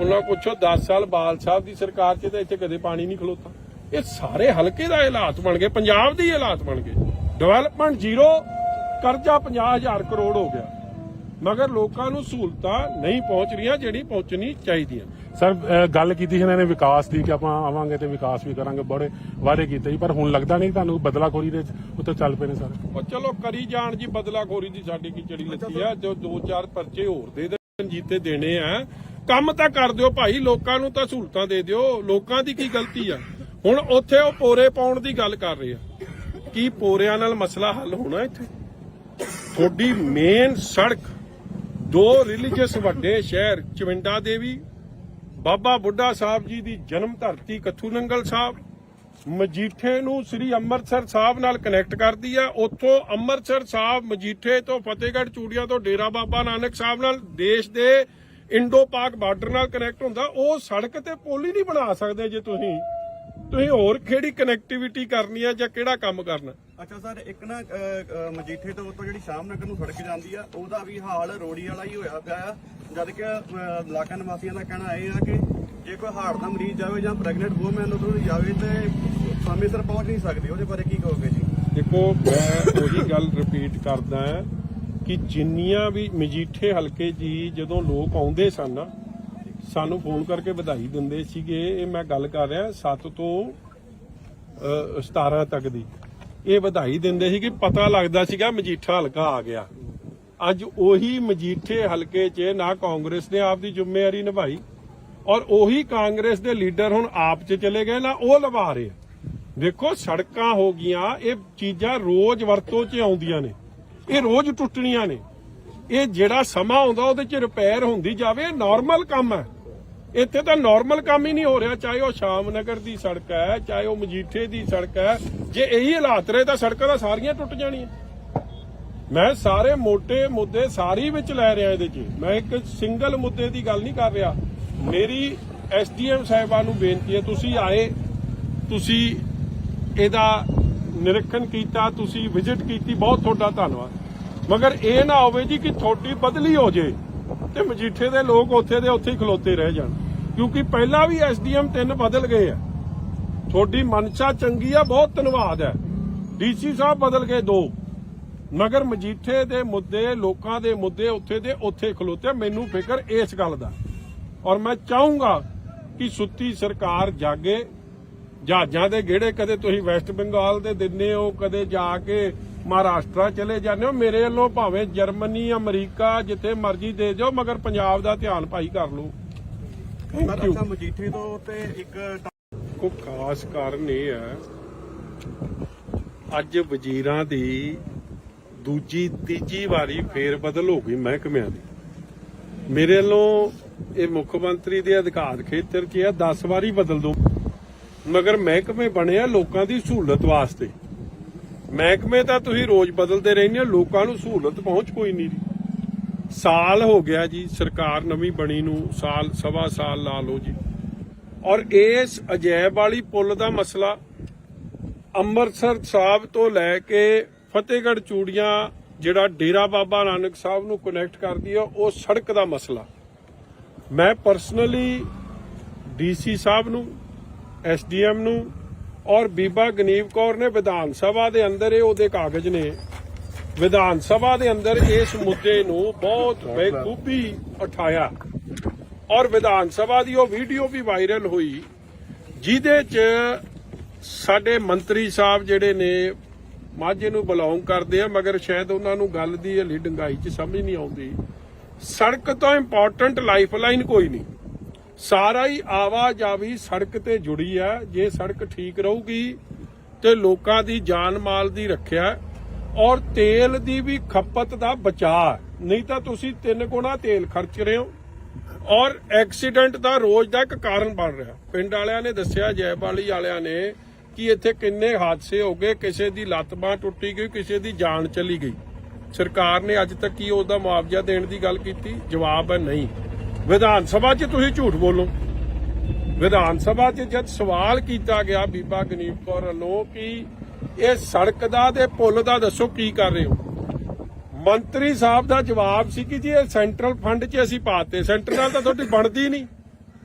ਉਹਨਾਂ ਪੁੱਛੋ 10 ਸਾਲ ਬਾਲ ਸਾਹਿਬ ਦੀ ਸਰਕਾਰ 'ਚ ਤਾਂ ਇੱਥੇ ਕਦੇ ਪਾਣੀ ਨਹੀਂ ਖਲੋਤਾ। ਇਹ ਸਾਰੇ ਹਲਕੇ ਦਾ ਹਾਲਾਤ ਬਣ ਗਏ, ਪੰਜਾਬ ਦੇ ਹਾਲਾਤ ਬਣ ਗਏ। ਡਿਵੈਲਪਮੈਂਟ ਜ਼ੀਰੋ, ਕਰਜ਼ਾ 50,000 ਕਰੋੜ ਹੋ ਗਿਆ, ਮਗਰ ਲੋਕਾਂ ਨੂੰ ਸਹੂਲਤਾਂ ਨਹੀਂ ਪਹੁੰਚ ਰਹੀਆਂ ਜਿਹੜੀ ਪਹੁੰਚਣੀ ਚਾਹੀਦੀਆਂ। ਸਰ ਗੱਲ ਕੀਤੀ ਸੀ ਇਹਨਾਂ ਨੇ ਵਿਕਾਸ ਦੀ ਕਿ ਆਪਾਂ ਆਵਾਂਗੇ ਤੇ ਵਿਕਾਸ ਵੀ ਕਰਾਂਗੇ, ਬੜੇ ਵਾਅਦੇ ਕੀਤੇ ਜੀ, ਪਰ ਹੁਣ ਲੱਗਦਾ ਨਹੀਂ ਤੁਹਾਨੂੰ ਬਦਲਾਖੋਰੀ ਦੇ ਉੱਤੇ ਚੱਲ ਪਏ ਨੇ ਸਰ? ਉਹ ਚਲੋ ਕਰੀ ਜਾਣ ਜੀ, ਬਦਲਾਖੋਰੀ ਦੀ ਸਾਡੀ ਕੀ ਚੜੀ ਲੱਗੀ ਆ। ਜੋ 2-4 ਪਰਚੇ ਹੋਰ ਦੇ ਜੀਤੇ ਦੇਣੇ ਆ, ਕੰਮ ਤਾਂ ਕਰ ਦਿਓ ਭਾਈ, ਲੋਕਾਂ ਨੂੰ ਤਾਂ ਸਹੂਲਤਾਂ ਦੇ ਦਿਓ। ਲੋਕਾਂ ਦੀ ਕੀ ਗਲਤੀ ਆ? ਹੁਣ ਉੱਥੇ ਉਹ ਪੋਰੇ ਪਾਉਣ ਦੀ ਗੱਲ ਕਰ ਰਹੇ ਆ, ਕੀ ਪੋਰਿਆਂ ਨਾਲ ਮਸਲਾ ਹੱਲ ਹੋਣਾ? ਇੱਥੇ ਤੁਹਾਡੀ ਮੇਨ ਸੜਕ 2 ਰਿਲੀਜੀਅਸ ਵੱਡੇ ਸ਼ਹਿਰ ਚਵਿੰਡਾ ਦੇਵੀ, ਬਾਬਾ ਬੁੱਢਾ ਸਾਹਿਬ ਜੀ ਦੀ ਜਨਮ ਧਰਤੀ ਕੱਥੂ ਨੰਗਲ ਸਾਹਿਬ, ਮਜੀਠੇ ਨੂੰ ਸ੍ਰੀ ਅੰਮ੍ਰਿਤਸਰ ਸਾਹਿਬ ਨਾਲ ਕਨੈਕਟ ਕਰਦੀ ਆ। ਉੱਥੋਂ ਅੰਮ੍ਰਿਤਸਰ ਸਾਹਿਬ, ਮਜੀਠੇ ਤੋਂ ਫਤਿਹਗੜ੍ਹ ਚੂੜੀਆਂ ਤੋਂ ਡੇਰਾ ਬਾਬਾ ਨਾਨਕ ਸਾਹਿਬ ਨਾਲ ਦੇਸ਼ ਦੇ ਇੰਡੋ ਪਾਕ ਬਾਰਡਰ ਨਾਲ ਕਨੈਕਟ ਹੁੰਦਾ। ਉਹ ਸੜਕ ਤੇ ਪੁਲ ਹੀ ਨਹੀਂ ਬਣਾ ਸਕਦੇ ਜੇ ਤੁਸੀਂ ਹੋਰ ਕਿਹੜੀ ਕਨੈਕਟੀਵਿਟੀ ਕਰਨੀ ਆ ਜਾਂ ਕਿਹੜਾ ਕੰਮ ਕਰਨਾ। ਅੱਛਾ ਸਰ, ਇੱਕ ਨਾ ਮਜੀਠੇ ਤੋਂ ਉੱਤੋਂ ਜਿਹੜੀ ਸ਼ਾਮ ਨਗਰ ਨੂੰ ਸੜਕ ਜਾਂਦੀ ਆ, ਉਹਦਾ ਵੀ ਹਾਲ ਰੋੜੀ ਵਾਲਾ ਹੀ ਹੋਇਆ ਪਿਆ ਆ। ਜਦ ਕਿ ਇਲਾਕਾ ਨਿਵਾਸੀਆਂ ਦਾ ਕਹਿਣਾ ਇਹ ਆ ਕਿ ਜੇ ਕੋਈ ਹਾਰਟ ਦਾ ਮਰੀਜ਼ ਜਾਵੇ ਜਾਂ ਪ੍ਰੈਗਨੈਂਟ ਵੂਮਨ ਉਧਰੋਂ ਦੀ ਜਾਵੇ ਤੇ ਸਮੇਂ ਸਿਰ ਪਹੁੰਚ ਨਹੀਂ ਸਕਦੀ। ਉਹਦੇ ਬਾਰੇ ਕੀ ਕਹੋਗੇ ਜੀ? ਦੇਖੋ, ਮੈਂ ਉਹੀ ਗੱਲ ਰਿਪੀਟ ਕਰਦਾ ਕਿ ਜਿੰਨੀਆਂ ਵੀ ਮਜੀਠੇ ਹਲਕੇ ਜੀ ਜਦੋਂ ਲੋਕ ਆਉਂਦੇ ਸਨ ਸਾਨੂੰ ਫੋਨ ਕਰਕੇ ਵਧਾਈ ਦਿੰਦੇ ਸੀਗੇ। ਇਹ ਮੈਂ ਗੱਲ ਕਰ ਰਿਹਾ 7 ਤੋਂ 17 ਤੱਕ ਦੀ। ਇਹ ਵਧਾਈ ਦਿੰਦੇ ਸੀ ਕਿ ਪਤਾ ਲੱਗਦਾ ਸੀਗਾ ਮਜੀਠਾ ਹਲਕਾ ਆ ਗਿਆ। ਅੱਜ ਉਹੀ ਮਜੀਠੇ ਹਲਕੇ 'ਚ ਨਾ ਕਾਂਗਰਸ ਨੇ ਆਪਦੀ ਜ਼ਿੰਮੇਵਾਰੀ ਨਿਭਾਈ ਔਰ ਉਹੀ ਕਾਂਗਰਸ ਦੇ ਲੀਡਰ ਹੁਣ ਆਪ 'ਚ ਚਲੇ ਗਏ ਨਾ ਉਹ ਨਿਭਾ ਰਹੇ। ਦੇਖੋ, ਸੜਕਾਂ ਹੋ ਗਈਆਂ, ਇਹ ਚੀਜ਼ਾਂ ਰੋਜ਼ ਵਰਤੋਂ 'ਚ ਆਉਂਦੀਆਂ ਨੇ, ਇਹ ਰੋਜ਼ ਟੁੱਟਣੀਆਂ ਨੇ। ਇਹ ਜਿਹੜਾ ਸਮਾਂ ਆਉਂਦਾ ਉਹਦੇ 'ਚ ਰਿਪੇਅਰ ਹੁੰਦੀ ਜਾਵੇ, ਇਹ ਨਾਰਮਲ ਕੰਮ ਹੈ। ਇੱਥੇ ਤਾਂ ਨਾਰਮਲ ਕੰਮ ਹੀ ਨਹੀਂ ਹੋ ਰਿਹਾ, ਚਾਹੇ ਉਹ ਸ਼ਾਮ ਨਗਰ ਦੀ ਸੜਕ ਹੈ, ਚਾਹੇ ਉਹ ਮਜੀਠੇ ਦੀ ਸੜਕ ਹੈ। ਜੇ ਇਹੀ ਹਾਲਾਤ ਰਹੇ ਤਾਂ ਸੜਕਾਂ ਤਾਂ ਸਾਰੀਆਂ ਟੁੱਟ ਜਾਣੀਆਂ। ਮੈਂ ਸਾਰੇ ਮੋਟੇ ਮੁੱਦੇ ਸਾਰੀ ਵਿੱਚ ਲੈ ਰਿਹਾ ਇਹਦੇ 'ਚ, ਮੈਂ ਇੱਕ ਸਿੰਗਲ ਮੁੱਦੇ ਦੀ ਗੱਲ ਨਹੀਂ ਕਰ ਰਿਹਾ। ਮੇਰੀ ਐਸਡੀਐਮ ਸਾਹਿਬਾਨ ਨੂੰ ਬੇਨਤੀ ਹੈ, ਤੁਸੀਂ ਆਏ, ਤੁਸੀਂ ਇਹਦਾ ਨਿਰੀਖਣ ਕੀਤਾ, ਤੁਸੀਂ ਵਿਜ਼ਿਟ ਕੀਤੀ, ਬਹੁਤ ਤੁਹਾਡਾ ਧੰਨਵਾਦ। ਮਗਰ ਇਹ ਨਾ ਹੋਵੇ ਜੀ ਕਿ ਤੁਹਾਡੀ ਬਦਲੀ ਹੋ ਜੇ ਤੇ ਮਜੀਠੇ ਦੇ ਲੋਕ ਉੱਥੇ ਦੇ ਉੱਥੇ ਹੀ ਖਲੋਤੇ ਰਹਿ ਜਾਣ, ਕਿਉਂਕਿ ਪਹਿਲਾਂ ਵੀ ਐਸਡੀਐਮ 3 ਬਦਲ ਗਏ ਆ। ਤੁਹਾਡੀ ਮਨਸ਼ਾ ਚੰਗੀ ਆ, ਬਹੁਤ ਧੰਨਵਾਦ ਹੈ। ਡੀਸੀ ਸਾਹਿਬ ਬਦਲ ਕੇ 2, ਮਗਰ ਮਜੀਠੇ ਦੇ ਮੁੱਦੇ, ਲੋਕਾਂ ਦੇ ਮੁੱਦੇ ਉੱਥੇ ਦੇ ਉੱਥੇ ਖਲੋਤੇ। ਮੈਨੂੰ ਫਿਕਰ ਇਸ ਗੱਲ ਦਾ, ਔਰ ਮੈਂ ਚਾਹੂੰਗਾ ਕਿ ਸੁੱਤੀ ਸਰਕਾਰ ਜਾਗੇ। ਜਹਾਜ਼ਾਂ ਦੇ ਗੇੜੇ ਕਦੇ ਤੁਸੀਂ ਵੈਸਟ ਬੰਗਾਲ ਦੇ ਦਿੰਦੇ ਹੋ, ਕਦੇ ਜਾ ਕੇ ਮਹਾਰਾਸ਼ਟਰ ਚਲੇ ਜਾਂਦੇ ਹੋ। ਮੇਰੇ ਵੱਲੋਂ ਭਾਵੇਂ ਜਰਮਨੀ, ਅਮਰੀਕਾ, ਜਿੱਥੇ ਮਰਜ਼ੀ ਦੇ ਜਾਓ, ਮਗਰ ਪੰਜਾਬ ਦਾ ਧਿਆਨ ਭਾਈ ਕਰ ਲਓ। Thank you. ਮਜੀਠੇ ਤੋਂ ਤੇ ਇੱਕ ਕੋ ਖਾਸ ਕਾਰਨ ਇਹ ਹੈ, ਅੱਜ ਵਜ਼ੀਰਾਂ ਦੀ ਦੂਜੀ ਤੀਜੀ ਵਾਰੀ ਫੇਰ ਬਦਲ ਹੋ ਗਈ ਮਹਿਕਮਿਆਂ ਦੀ। ਮੇਰੇ ਵੱਲੋਂ ਇਹ ਮੁੱਖ ਮੰਤਰੀ ਦੇ ਅਧਿਕਾਰ ਖੇਤਰ 'ਚ ਆ, 10 ਵਾਰੀ ਬਦਲ ਦੋ, ਮਗਰ ਮਹਿਕਮੇ ਬਣੇ ਆ ਲੋਕਾਂ ਦੀ ਸਹੂਲਤ ਵਾਸਤੇ। ਮਹਿਕਮੇ ਤਾਂ ਤੁਸੀਂ ਰੋਜ਼ ਬਦਲਦੇ ਰਹਿੰਦੇ ਹੋ, ਲੋਕਾਂ ਨੂੰ ਸਹੂਲਤ ਪਹੁੰਚ ਕੋਈ ਨਹੀਂ ਰਹੀ। ਸਾਲ ਹੋ ਗਿਆ ਜੀ ਸਰਕਾਰ ਨਵੀਂ ਬਣੀ ਨੂੰ, ਸਾਲ ਸਵਾ ਸਾਲ ਲਾ ਲਓ ਜੀ। ਔਰ ਇਸ ਅਜੈਬ ਵਾਲੀ ਪੁਲ ਦਾ ਮਸਲਾ ਅੰਮ੍ਰਿਤਸਰ ਸਾਹਿਬ ਤੋਂ ਲੈ ਕੇ ਫਤਿਹਗੜ੍ਹ ਚੂੜੀਆਂ, ਜਿਹੜਾ ਡੇਰਾ ਬਾਬਾ ਨਾਨਕ ਸਾਹਿਬ ਨੂੰ ਕਨੈਕਟ ਕਰਦੀ ਹੈ, ਉਹ ਸੜਕ ਦਾ ਮਸਲਾ ਮੈਂ ਪਰਸਨਲੀ ਡੀਸੀ ਸਾਹਿਬ ਨੂੰ, ਐਸਡੀਐਮ ਨੂੰ ਔਰ ਬੀਬਾ ਗਨੀਵ ਕੌਰ ਨੇ ਵਿਧਾਨ ਸਭਾ ਦੇ ਅੰਦਰ, ਇਹ ਉਹਦੇ ਕਾਗਜ਼ ਨੇ, ਵਿਧਾਨ ਸਭਾ ਦੇ ਅੰਦਰ ਇਸ ਮੁੱਦੇ ਨੂੰ ਬਹੁਤ ਬੇਖੂਬੀ ਉਠਾਇਆ। ਔਰ ਵਿਧਾਨ ਸਭਾ ਦੀ ਉਹ ਵੀਡੀਓ ਵੀ ਵਾਇਰਲ ਹੋਈ, ਜਿਹਦੇ 'ਚ ਸਾਡੇ ਮੰਤਰੀ ਸਾਹਿਬ ਜਿਹੜੇ ਨੇ ਮਾਝੇ ਨੂੰ ਬਿਲੋਂਗ ਕਰਦੇ ਆ, ਮਗਰ ਸ਼ਾਇਦ ਉਹਨਾਂ ਨੂੰ ਗੱਲ ਦੀ ਹਲੀ ਡੰਗਾਈ 'ਚ ਸਮਝ ਨਹੀਂ ਆਉਂਦੀ। ਸੜਕ ਤੋਂ ਇੰਪੋਰਟੈਂਟ ਲਾਈਫਲਾਈਨ ਕੋਈ ਨਹੀਂ, ਸਾਰਾ ਹੀ ਆਵਾਜਾਵੀ ਸੜਕ ਤੇ ਜੁੜੀ ਆ। ਜੇ ਸੜਕ ਠੀਕ ਰਹੂਗੀ ਤੇ ਲੋਕਾਂ ਦੀ ਜਾਨ ਮਾਲ ਦੀ ਰੱਖਿਆ ਔਰ ਤੇਲ ਦੀ ਵੀ ਖਪਤ ਦਾ ਬਚਾਅ, ਨਹੀਂ ਤਾਂ ਤੁਸੀਂ 3 ਗੁਣਾ ਤੇਲ ਖਰਚ ਰਹੇ ਹੋ ਔਰ ਐਕਸੀਡੈਂਟ ਦਾ ਰੋਜ਼ ਦਾ ਇੱਕ ਕਾਰਨ ਬਣ ਰਿਹਾ। ਪਿੰਡ ਵਾਲਿਆਂ ਨੇ ਦੱਸਿਆ, ਜੈਬਾਲੀ ਵਾਲਿਆਂ ਨੇ, ਕਿ ਇੱਥੇ ਕਿੰਨੇ ਹਾਦਸੇ ਹੋ ਗਏ, ਕਿਸੇ ਦੀ ਲੱਤ ਬਾਂਹ ਟੁੱਟੀ ਗਈ, ਕਿਸੇ ਦੀ ਜਾਨ ਚਲੀ ਗਈ। ਸਰਕਾਰ ਨੇ ਅੱਜ ਤੱਕ ਕੀ ਉਹਦਾ ਮੁਆਵਜ਼ਾ ਦੇਣ ਦੀ ਗੱਲ ਕੀਤੀ? ਜਵਾਬ ਹੈ ਨਹੀਂ। ਵਿਧਾਨ ਸਭਾ 'ਚ ਤੁਸੀਂ ਝੂਠ ਬੋਲੋ। ਵਿਧਾਨ ਸਭਾ 'ਚ ਜਦ ਸਵਾਲ ਕੀਤਾ ਗਿਆ ਬੀਬਾ ਗਨੀਵ ਕੌਰ ਵੱਲੋਂ ਕਿ ਇਹ ਸੜਕ ਦਾ ਤੇ ਪੁਲ ਦਾ ਦੱਸੋ ਕੀ ਕਰ ਰਹੇ ਹੋ, ਮੰਤਰੀ ਸਾਹਿਬ ਦਾ ਜਵਾਬ ਸੀ ਕਿ ਜੀ ਇਹ ਸੈਂਟਰਲ ਫੰਡ 'ਚ ਅਸੀਂ ਪਾਤੇ। ਸੈਂਟਰ ਨਾਲ ਤਾਂ ਤੁਹਾਡੀ ਬਣਦੀ ਨਹੀਂ।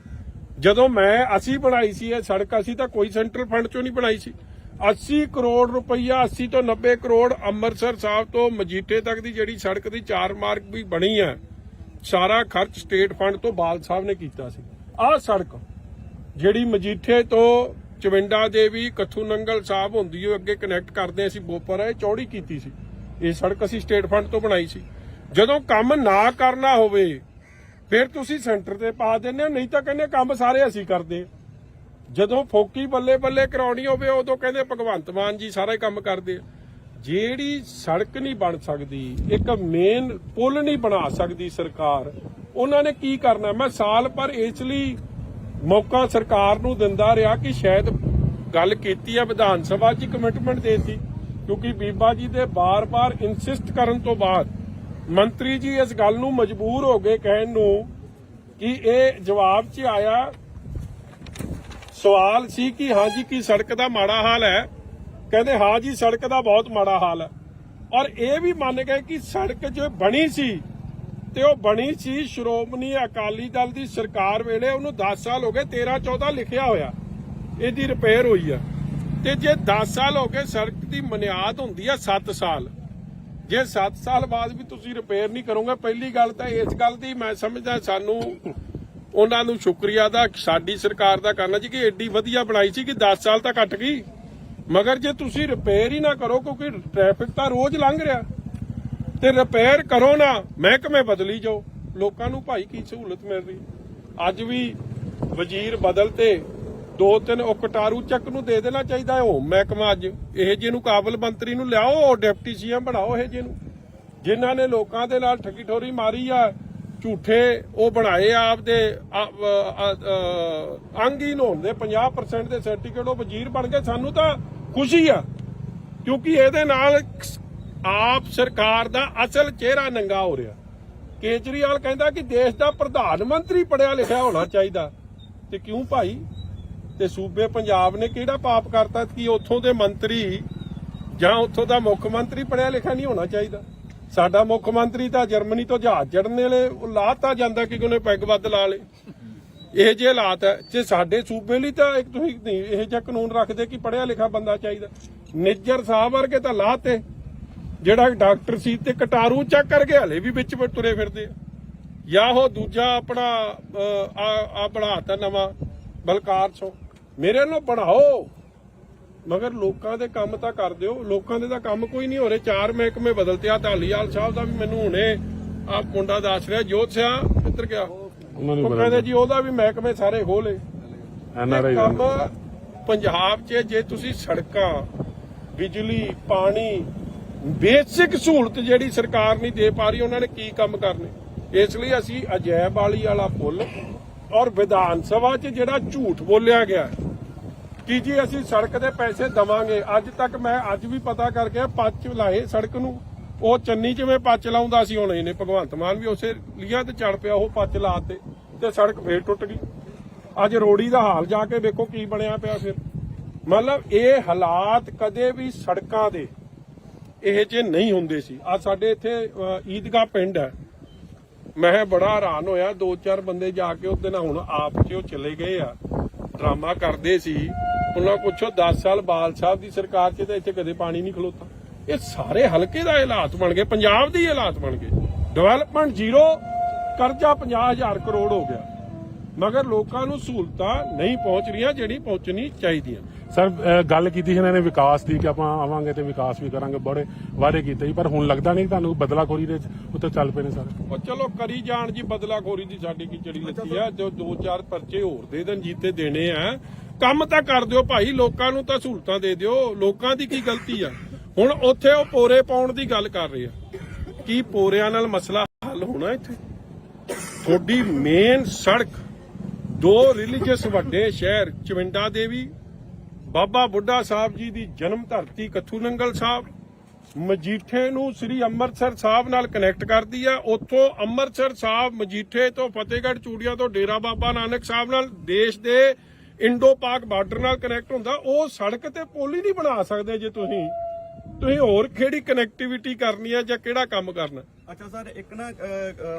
ਜਦੋਂ ਅਸੀਂ ਬਣਾਈ ਸੀ ਇਹ ਸੜਕ, ਅਸੀਂ ਤਾਂ ਕੋਈ ਸੈਂਟਰਲ ਫੰਡ 'ਚੋਂ ਨਹੀਂ ਬਣਾਈ ਸੀ। 80 ਕਰੋੜ ਰੁਪਈਆ, 80 ਤੋਂ 90 ਕਰੋੜ ਅੰਮ੍ਰਿਤਸਰ ਸਾਹਿਬ ਤੋਂ ਮਜੀਠੇ ਤੱਕ ਦੀ ਜਿਹੜੀ ਸੜਕ ਦੀ 4 ਮਾਰਗ ਵੀ ਬਣੀ ਹੈ, ਸਾਰਾ ਖਰਚ ਸਟੇਟ ਫੰਡ ਤੋਂ ਬਾਲ ਸਾਹਿਬ ਨੇ ਕੀਤਾ ਸੀ। ਆਹ ਸੜਕ ਜਿਹੜੀ ਮਜੀਠੇ ਤੋਂ ਚਵਿੰਡਾ ਦੇਵੀ, ਕੱਥੂ ਨੰਗਲ ਸਾਹਿਬ ਹੁੰਦੀ ਹੈ, ਅੱਗੇ ਕਨੈਕਟ ਕਰਦੇ ਅਸੀਂ ਬੋਪਰ, ਇਹ ਚੌੜੀ ਕੀਤੀ ਸੀ। ਇਹ ਸੜਕ ਅਸੀਂ ਸਟੇਟ ਫੰਡ ਤੋਂ ਬਣਾਈ ਸੀ। ਜਦੋਂ ਕੰਮ ਨਾ ਕਰਨਾ ਹੋਵੇ ਫਿਰ ਤੁਸੀਂ ਸੈਂਟਰ ਤੇ ਪਾ ਦਿੰਦੇ ਹੋ, ਨਹੀਂ ਤਾਂ ਕਹਿੰਦੇ ਕੰਮ ਸਾਰੇ ਅਸੀਂ ਕਰਦੇ ਹਾਂ। ਜਦੋਂ ਫੋਕੀ ਬੱਲੇ ਬੱਲੇ ਕਰਾਉਣੀ ਹੋਵੇ ਉਦੋਂ ਕਹਿੰਦੇ ਭਗਵੰਤ ਮਾਨ ਜੀ ਸਾਰਾ ਹੀ ਕੰਮ ਕਰਦੇ ਆ। ਜਿਹੜੀ ਸੜਕ ਨਹੀਂ ਬਣ ਸਕਦੀ, ਇੱਕ ਮੇਨ ਪੁਲ ਨਹੀਂ ਬਣਾ ਸਕਦੀ ਸਰਕਾਰ, ਉਹਨਾਂ ਨੇ ਕੀ ਕਰਨਾ? ਮੈਂ ਸਾਲ ਭਰ ਇਸ ਲਈ ਮੌਕਾ ਸਰਕਾਰ ਨੂੰ ਦਿੰਦਾ ਰਿਹਾ ਕਿ ਸ਼ਾਇਦ ਗੱਲ ਕੀਤੀ ਹੈ ਵਿਧਾਨ ਸਭਾ 'ਚ, ਕਮਿਟਮੈਂਟ ਦੇਤੀ, ਕਿਉਂਕਿ ਬੀਬਾ ਜੀ ਦੇ ਬਾਰ-ਬਾਰ ਇਨਸਿਸਟ ਕਰਨ ਤੋਂ ਬਾਅਦ ਮੰਤਰੀ ਜੀ ਇਸ ਗੱਲ ਨੂੰ ਮਜਬੂਰ ਹੋ ਗਏ ਕਹਿਣ ਨੂੰ ਕਿ ਇਹ ਜਵਾਬ 'ਚ ਆਇਆ। ਸਵਾਲ ਸੀ ਕਿ ਹਾਂਜੀ ਕੀ ਸੜਕ ਦਾ ਮਾੜਾ ਹਾਲ ਹੈ? ਕਹਿੰਦੇ ਹਾਂ ਜੀ ਸੜਕ ਦਾ ਬਹੁਤ ਮਾੜਾ ਹਾਲ ਹੈ। ਔਰ ਇਹ ਵੀ ਮੰਨ ਗਏ ਕਿ ਸੜਕ ਜੋ ਬਣੀ ਸੀ ਤੇ ਉਹ ਬਣੀ ਸੀ ਸ਼੍ਰੋਮਣੀ ਅਕਾਲੀ ਦਲ ਦੀ ਸਰਕਾਰ ਵੇਲੇ, ਉਹਨੂੰ 10 ਸਾਲ ਹੋ ਗਏ, 13-14 ਲਿਖਿਆ ਹੋਇਆ ਇਹਦੀ ਰਿਪੇਅਰ ਹੋਈ ਆ। ਤੇ ਜੇ 10 ਸਾਲ ਹੋ ਗਏ, ਸੜਕ ਦੀ ਬੁਨਿਆਦ ਹੁੰਦੀ ਆ 7 ਸਾਲ। ਜੇ 7 ਸਾਲ ਬਾਅਦ ਵੀ ਤੁਸੀਂ ਰਿਪੇਅਰ ਨਹੀਂ ਕਰੋਗੇ, ਪਹਿਲੀ ਗੱਲ ਤਾਂ ਇਸ ਗੱਲ ਦੀ ਮੈਂ ਸਮਝਦਾ ਸਾਨੂੰ ਉਹਨਾਂ ਨੂੰ ਸ਼ੁਕਰੀਆ ਦਾ ਸਾਡੀ ਸਰਕਾਰ ਦਾ ਕਰਨਾ ਜੀ ਕਿ ਐਡੀ ਵਧੀਆ ਬਣਾਈ ਸੀ ਕਿ 10 ਸਾਲ ਤਾਂ ਕੱਟ ਗਈ, ਮਗਰ ਜੇ ਤੁਸੀਂ ਰਿਪੇਅਰ ਹੀ ਨਾ ਕਰੋ, ਕਿਉਂਕਿ ਟ੍ਰੈਫਿਕ ਤਾਂ ਰੋਜ਼ ਲੰਘ ਰਿਹਾ, ਤੇ ਰਿਪੇਅਰ ਕਰੋ ਨਾ, ਮਹਿਕਮੇ ਬਦਲੀ ਜਾਓ, ਲੋਕਾਂ ਨੂੰ ਭਾਈ ਕੀ ਸਹੂਲਤ ਮਿਲ ਰਹੀ। ਅੱਜ ਵੀ ਵਜ਼ੀਰ ਬਦਲ ਤੇ 2-3 ਉਹ ਕਟਾਰੂ ਚੱਕ ਨੂੰ ਦੇ ਦੇਣਾ ਚਾਹੀਦਾ ਹੈ ਉਹ ਮਹਿਕਮਾ। ਅੱਜ ਇਹ ਜਿਹਨੂੰ ਕਾਬਲ ਮੰਤਰੀ ਨੂੰ ਲਿਆਓ, ਡਿਪਟੀ ਸੀਐਮ ਬਣਾਓ ਇਹ ਜਿਹਨੂੰ, ਜਿਨ੍ਹਾਂ ਨੇ ਲੋਕਾਂ ਦੇ ਨਾਲ ਠੱਗੀ ਠੋਰੀ ਮਾਰੀ ਆ, ਝੂਠੇ ਉਹ ਬਣਾਏ ਆਪਦੇ ਅੰਗਹੀਨ ਹੋਣ ਦੇ 50% ਦੇ ਸਰਟੀਫਿਕੇਟ, ਉਹ ਵਜ਼ੀਰ ਬਣ ਗਏ। ਸਾਨੂੰ ਤਾਂ ਖੁਸ਼ੀ ਆ ਕਿਉਂਕਿ ਇਹਦੇ ਨਾਲ ਆਪ ਸਰਕਾਰ ਦਾ ਅਸਲ ਚਿਹਰਾ ਨੰਗਾ ਹੋ ਰਿਹਾ। ਕੇਜਰੀਵਾਲ ਕਹਿੰਦਾ ਕਿ ਦੇਸ਼ ਦਾ ਪ੍ਰਧਾਨ ਮੰਤਰੀ ਪੜਿਆ ਲਿਖਿਆ ਹੋਣਾ ਚਾਹੀਦਾ, ਤੇ ਕਿਉਂ ਭਾਈ? ਤੇ ਸੂਬੇ ਪੰਜਾਬ ਨੇ ਕਿਹੜਾ ਪਾਪ ਕਰਤਾ ਕਿ ਉੱਥੋਂ ਦੇ ਮੰਤਰੀ ਜਾਂ ਉੱਥੋਂ ਦਾ ਮੁੱਖ ਮੰਤਰੀ ਪੜਿਆ ਲਿਖਿਆ ਨਹੀਂ ਹੋਣਾ ਚਾਹੀਦਾ? ਸਾਡਾ ਮੁੱਖ ਮੰਤਰੀ ਤਾਂ ਜਰਮਨੀ ਤੋਂ ਜਹਾਜ਼ ਚੜ੍ਹਨ ਵੇਲੇ ਲਾਤਾ ਜਾਂਦਾ ਕਿ ਉਹਨੇ ਪੈਗ ਵੱਧ ਲਾ ਲੇ। ਇਹ ਜੇ ਹਾਲਾਤ ਹੈ ਜੇ ਸਾਡੇ ਸੂਬੇ ਲਈ ਤਾਂ ਇੱਕ ਤੁਸੀਂ ਨਹੀਂ ਇਹ ਜਿਹਾ ਕਾਨੂੰਨ ਰੱਖਦੇ ਕਿ ਪੜ੍ਹਿਆ ਲਿਖਿਆ ਬੰਦਾ ਚਾਹੀਦਾ। ਨਿੱਜਰ ਸਾਹਿਬ ਵਰਗੇ ਤਾਂ ਲਾਤੇ, ਜਿਹੜਾ ਡਾਕਟਰ ਸੀ ਤੇ ਕਟਾਰੂ ਚੱਕ ਕਰਕੇ ਹਲੇ ਵੀ ਵਿੱਚ ਤੁਰੇ ਫਿਰਦੇ ਆ। ਜਾਂ ਉਹ ਦੂਜਾ ਆਪਣਾ ਆ ਬਣਾਤਾ ਨਵਾਂ ਬਲਕਾਰ ਸੋ, ਮੇਰੇ ਨਾਲ ਬਣਾਓ ਮਗਰ ਲੋਕਾਂ ਦੇ ਕੰਮ ਤਾਂ ਕਰ ਦਿਓ। ਲੋਕਾਂ ਦੇ ਤਾਂ ਕੰਮ ਕੋਈ ਨਹੀਂ ਹੋ ਰਹੇ। 4 ਮਹਿਕਮੇ ਬਦਲਤੇ ਆ। ਢਾਲੀਵਾਲ ਸਾਹਿਬ ਦਾ ਵੀ ਮੈਨੂੰ ਹੁਣੇ ਆ ਮੁੰਡਾ ਦੱਸ ਰਿਹਾ ਜੋਤ ਸਿਆ ਕਿੱਧਰ ਗਿਆ, ਉਹ ਕਹਿੰਦੇ ਜੀ ਉਹਦਾ ਵੀ ਮਹਿਕਮੇ ਸਾਰੇ ਖੋਲੇ। ਕੰਮ ਪੰਜਾਬ 'ਚ ਜੇ ਤੁਸੀਂ ਸੜਕਾਂ, ਬਿਜਲੀ, ਪਾਣੀ, ਬੇਸਿਕ ਸਹੂਲਤ ਜਿਹੜੀ ਸਰਕਾਰ ਨਹੀਂ ਦੇ ਪਾ ਰਹੀ, ਉਹਨਾਂ ਨੇ ਕੀ ਕੰਮ ਕਰਨੇ। ਇਸ ਲਈ ਅਸੀਂ ਅਜੈਬ ਵਾਲੀ ਵਾਲਾ ਪੁੱਲ ਔਰ ਵਿਧਾਨ ਸਭਾ 'ਚ ਜਿਹੜਾ ਝੂਠ ਬੋਲਿਆ ਗਿਆ ਕਿ ਜੀ ਅਸੀਂ ਸੜਕ ਦੇ ਪੈਸੇ ਦਵਾਂਗੇ, ਅੱਜ ਤੱਕ ਮੈਂ ਅੱਜ ਵੀ ਪਤਾ ਕਰਕੇ ਪੱਚ ਲਾਏ ਸੜਕ ਨੂੰ। ਉਹ ਚੰਨੀ ਜਿਵੇਂ ਪੱਚ ਲਾਉਂਦਾ ਸੀ, ਹੁਣ ਇਹਨੇ ਭਗਵੰਤ ਮਾਨ ਵੀ ਉਸੇ ਲੀਆਂ ਤੇ ਚੜ ਪਿਆ, ਉਹ ਪੱਚ ਲਾਤੇ ਤੇ ਸੜਕ ਫੇਰ ਟੁੱਟ ਗਈ। ਅੱਜ ਰੋੜੀ ਦਾ ਹਾਲ ਜਾ ਕੇ ਵੇਖੋ ਕੀ ਬਣਿਆ ਪਿਆ। ਫਿਰ ਮਤਲਬ ਇਹ ਹਾਲਾਤ ਕਦੇ ਵੀ ਸੜਕਾਂ ਦੇ ਇਹ ਜੇ ਨਹੀਂ ਹੁੰਦੇ ਸੀ। ਅੱਜ ਸਾਡੇ ਇੱਥੇ ਈਦਗਾਹ ਪਿੰਡ ਹੈ, ਮੈਂ ਬੜਾ ਹੈਰਾਨ ਹੋਇਆ। 2-4 ਬੰਦੇ ਜਾ ਕੇ ਉਹਦੇ ਨਾਲ ਹੁਣ ਆਪ 'ਚ ਉਹ ਚਲੇ ਗਏ ਆ, ਡਰਾਮਾ ਕਰਦੇ ਸੀ। ਉਹਨਾਂ ਪੁੱਛੋ 10 ਸਾਲ ਬਾਲ ਸਾਹਿਬ ਦੀ ਸਰਕਾਰ 'ਚ ਤਾਂ ਇੱਥੇ ਕਦੇ ਪਾਣੀ ਨਹੀਂ ਖਲੋਤਾ। ਇਹ ਸਾਰੇ ਹਲਕੇ ਦਾ ਹਾਲਾਤ ਬਣ ਗਏ, ਪੰਜਾਬ ਦੇ ਹਾਲਾਤ ਬਣ ਗਏ। ਡਿਵੈਲਪਮੈਂਟ ਜ਼ੀਰੋ, ਕਰਜ਼ਾ 50,000 ਕਰੋੜ ਹੋ ਗਿਆ, ਮਗਰ ਲੋਕਾਂ ਨੂੰ ਸਹੂਲਤਾਂ ਨਹੀਂ ਪਹੁੰਚ ਰਹੀਆਂ ਜਿਹੜੀ ਪਹੁੰਚਣੀ ਚਾਹੀਦੀਆਂ। ਸਰ ਗੱਲ ਕੀਤੀ ਸੀ ਇਹਨਾਂ ਨੇ ਵਿਕਾਸ ਦੀ ਕਿ ਆਪਾਂ ਆਵਾਂਗੇ ਤੇ ਵਿਕਾਸ ਵੀ ਕਰਾਂਗੇ, ਬੜੇ ਵਾਅਦੇ ਕੀਤੇ ਸੀ, ਪਰ ਹੁਣ ਲੱਗਦਾ ਨਹੀਂ ਤੁਹਾਨੂੰ ਬਦਲਾਖੋਰੀ ਦੇ ਉੱਤੇ ਚੱਲ ਪਏ ਨੇ ਸਰ। ਉਹ ਚਲੋ ਕਰੀ ਜਾਣ ਜੀ, ਬਦਲਾਖੋਰੀ ਦੀ ਸਾਡੀ ਕੀ ਚੜੀ ਲੱਗੀ ਆ। ਜੋ 2-4 ਪਰਚੇ ਹੋਰ ਦੇ ਦੇਣ ਜੀਤੇ ਦੇਣੇ ਆ, ਕੰਮ ਤਾਂ ਕਰ ਦਿਓ ਭਾਈ, ਲੋਕਾਂ ਨੂੰ ਤਾਂ ਸਹੂਲਤਾਂ ਦੇ ਦਿਓ। ਲੋਕਾਂ ਦੀ ਕੀ ਗਲਤੀ ਆ। ਹੁਣ ਉੱਥੇ ਉਹ ਪੋਰੇ ਪਾਉਣ ਦੀ ਗੱਲ ਕਰ ਰਹੇ ਆ, ਕੀ ਪੋਰਿਆਂ ਨਾਲ ਮਸਲਾ ਹੱਲ ਹੋਣਾ ਇੱਥੇ? ਤੁਹਾਡੀ ਮੇਨ ਸੜਕ 2 ਰਿਲੀਜੀਅਸ ਵੱਡੇ ਸ਼ਹਿਰ ਚਵਿੰਡਾ ਦੇਵੀ, ਬਾਬਾ ਬੁੱਢਾ ਸਾਹਿਬ ਜੀ ਦੀ ਜਨਮ ਧਰਤੀ ਕੱਥੂ ਨੰਗਲ ਸਾਹਿਬ, ਮਜੀਠੇ ਨੂੰ ਸ੍ਰੀ ਅੰਮ੍ਰਿਤਸਰ ਸਾਹਿਬ ਨਾਲ ਕਨੈਕਟ ਕਰਦੀ ਆ। ਉੱਥੋਂ ਅੰਮ੍ਰਿਤਸਰ ਸਾਹਿਬ, ਮਜੀਠੇ ਤੋਂ ਫਤਿਹਗੜ੍ਹ ਚੂੜੀਆਂ ਤੋਂ ਡੇਰਾ ਬਾਬਾ ਨਾਨਕ ਸਾਹਿਬ ਨਾਲ ਦੇਸ਼ ਦੇ ਇੰਡੋ ਪਾਕ ਬਾਰਡਰ ਨਾਲ ਕਨੈਕਟ ਹੁੰਦਾ। ਉਹ ਸੜਕ ਤੇ ਪੁਲ ਹੀ ਨਹੀਂ ਬਣਾ ਸਕਦੇ ਜੇ ਤੁਸੀਂ ਹੋਰ ਕਿਹੜੀ ਕਨੈਕਟੀਵਿਟੀ ਕਰਨੀ ਆ ਜਾਂ ਕਿਹੜਾ ਕੰਮ ਕਰਨਾ। ਅੱਛਾ ਸਰ, ਇੱਕ ਨਾ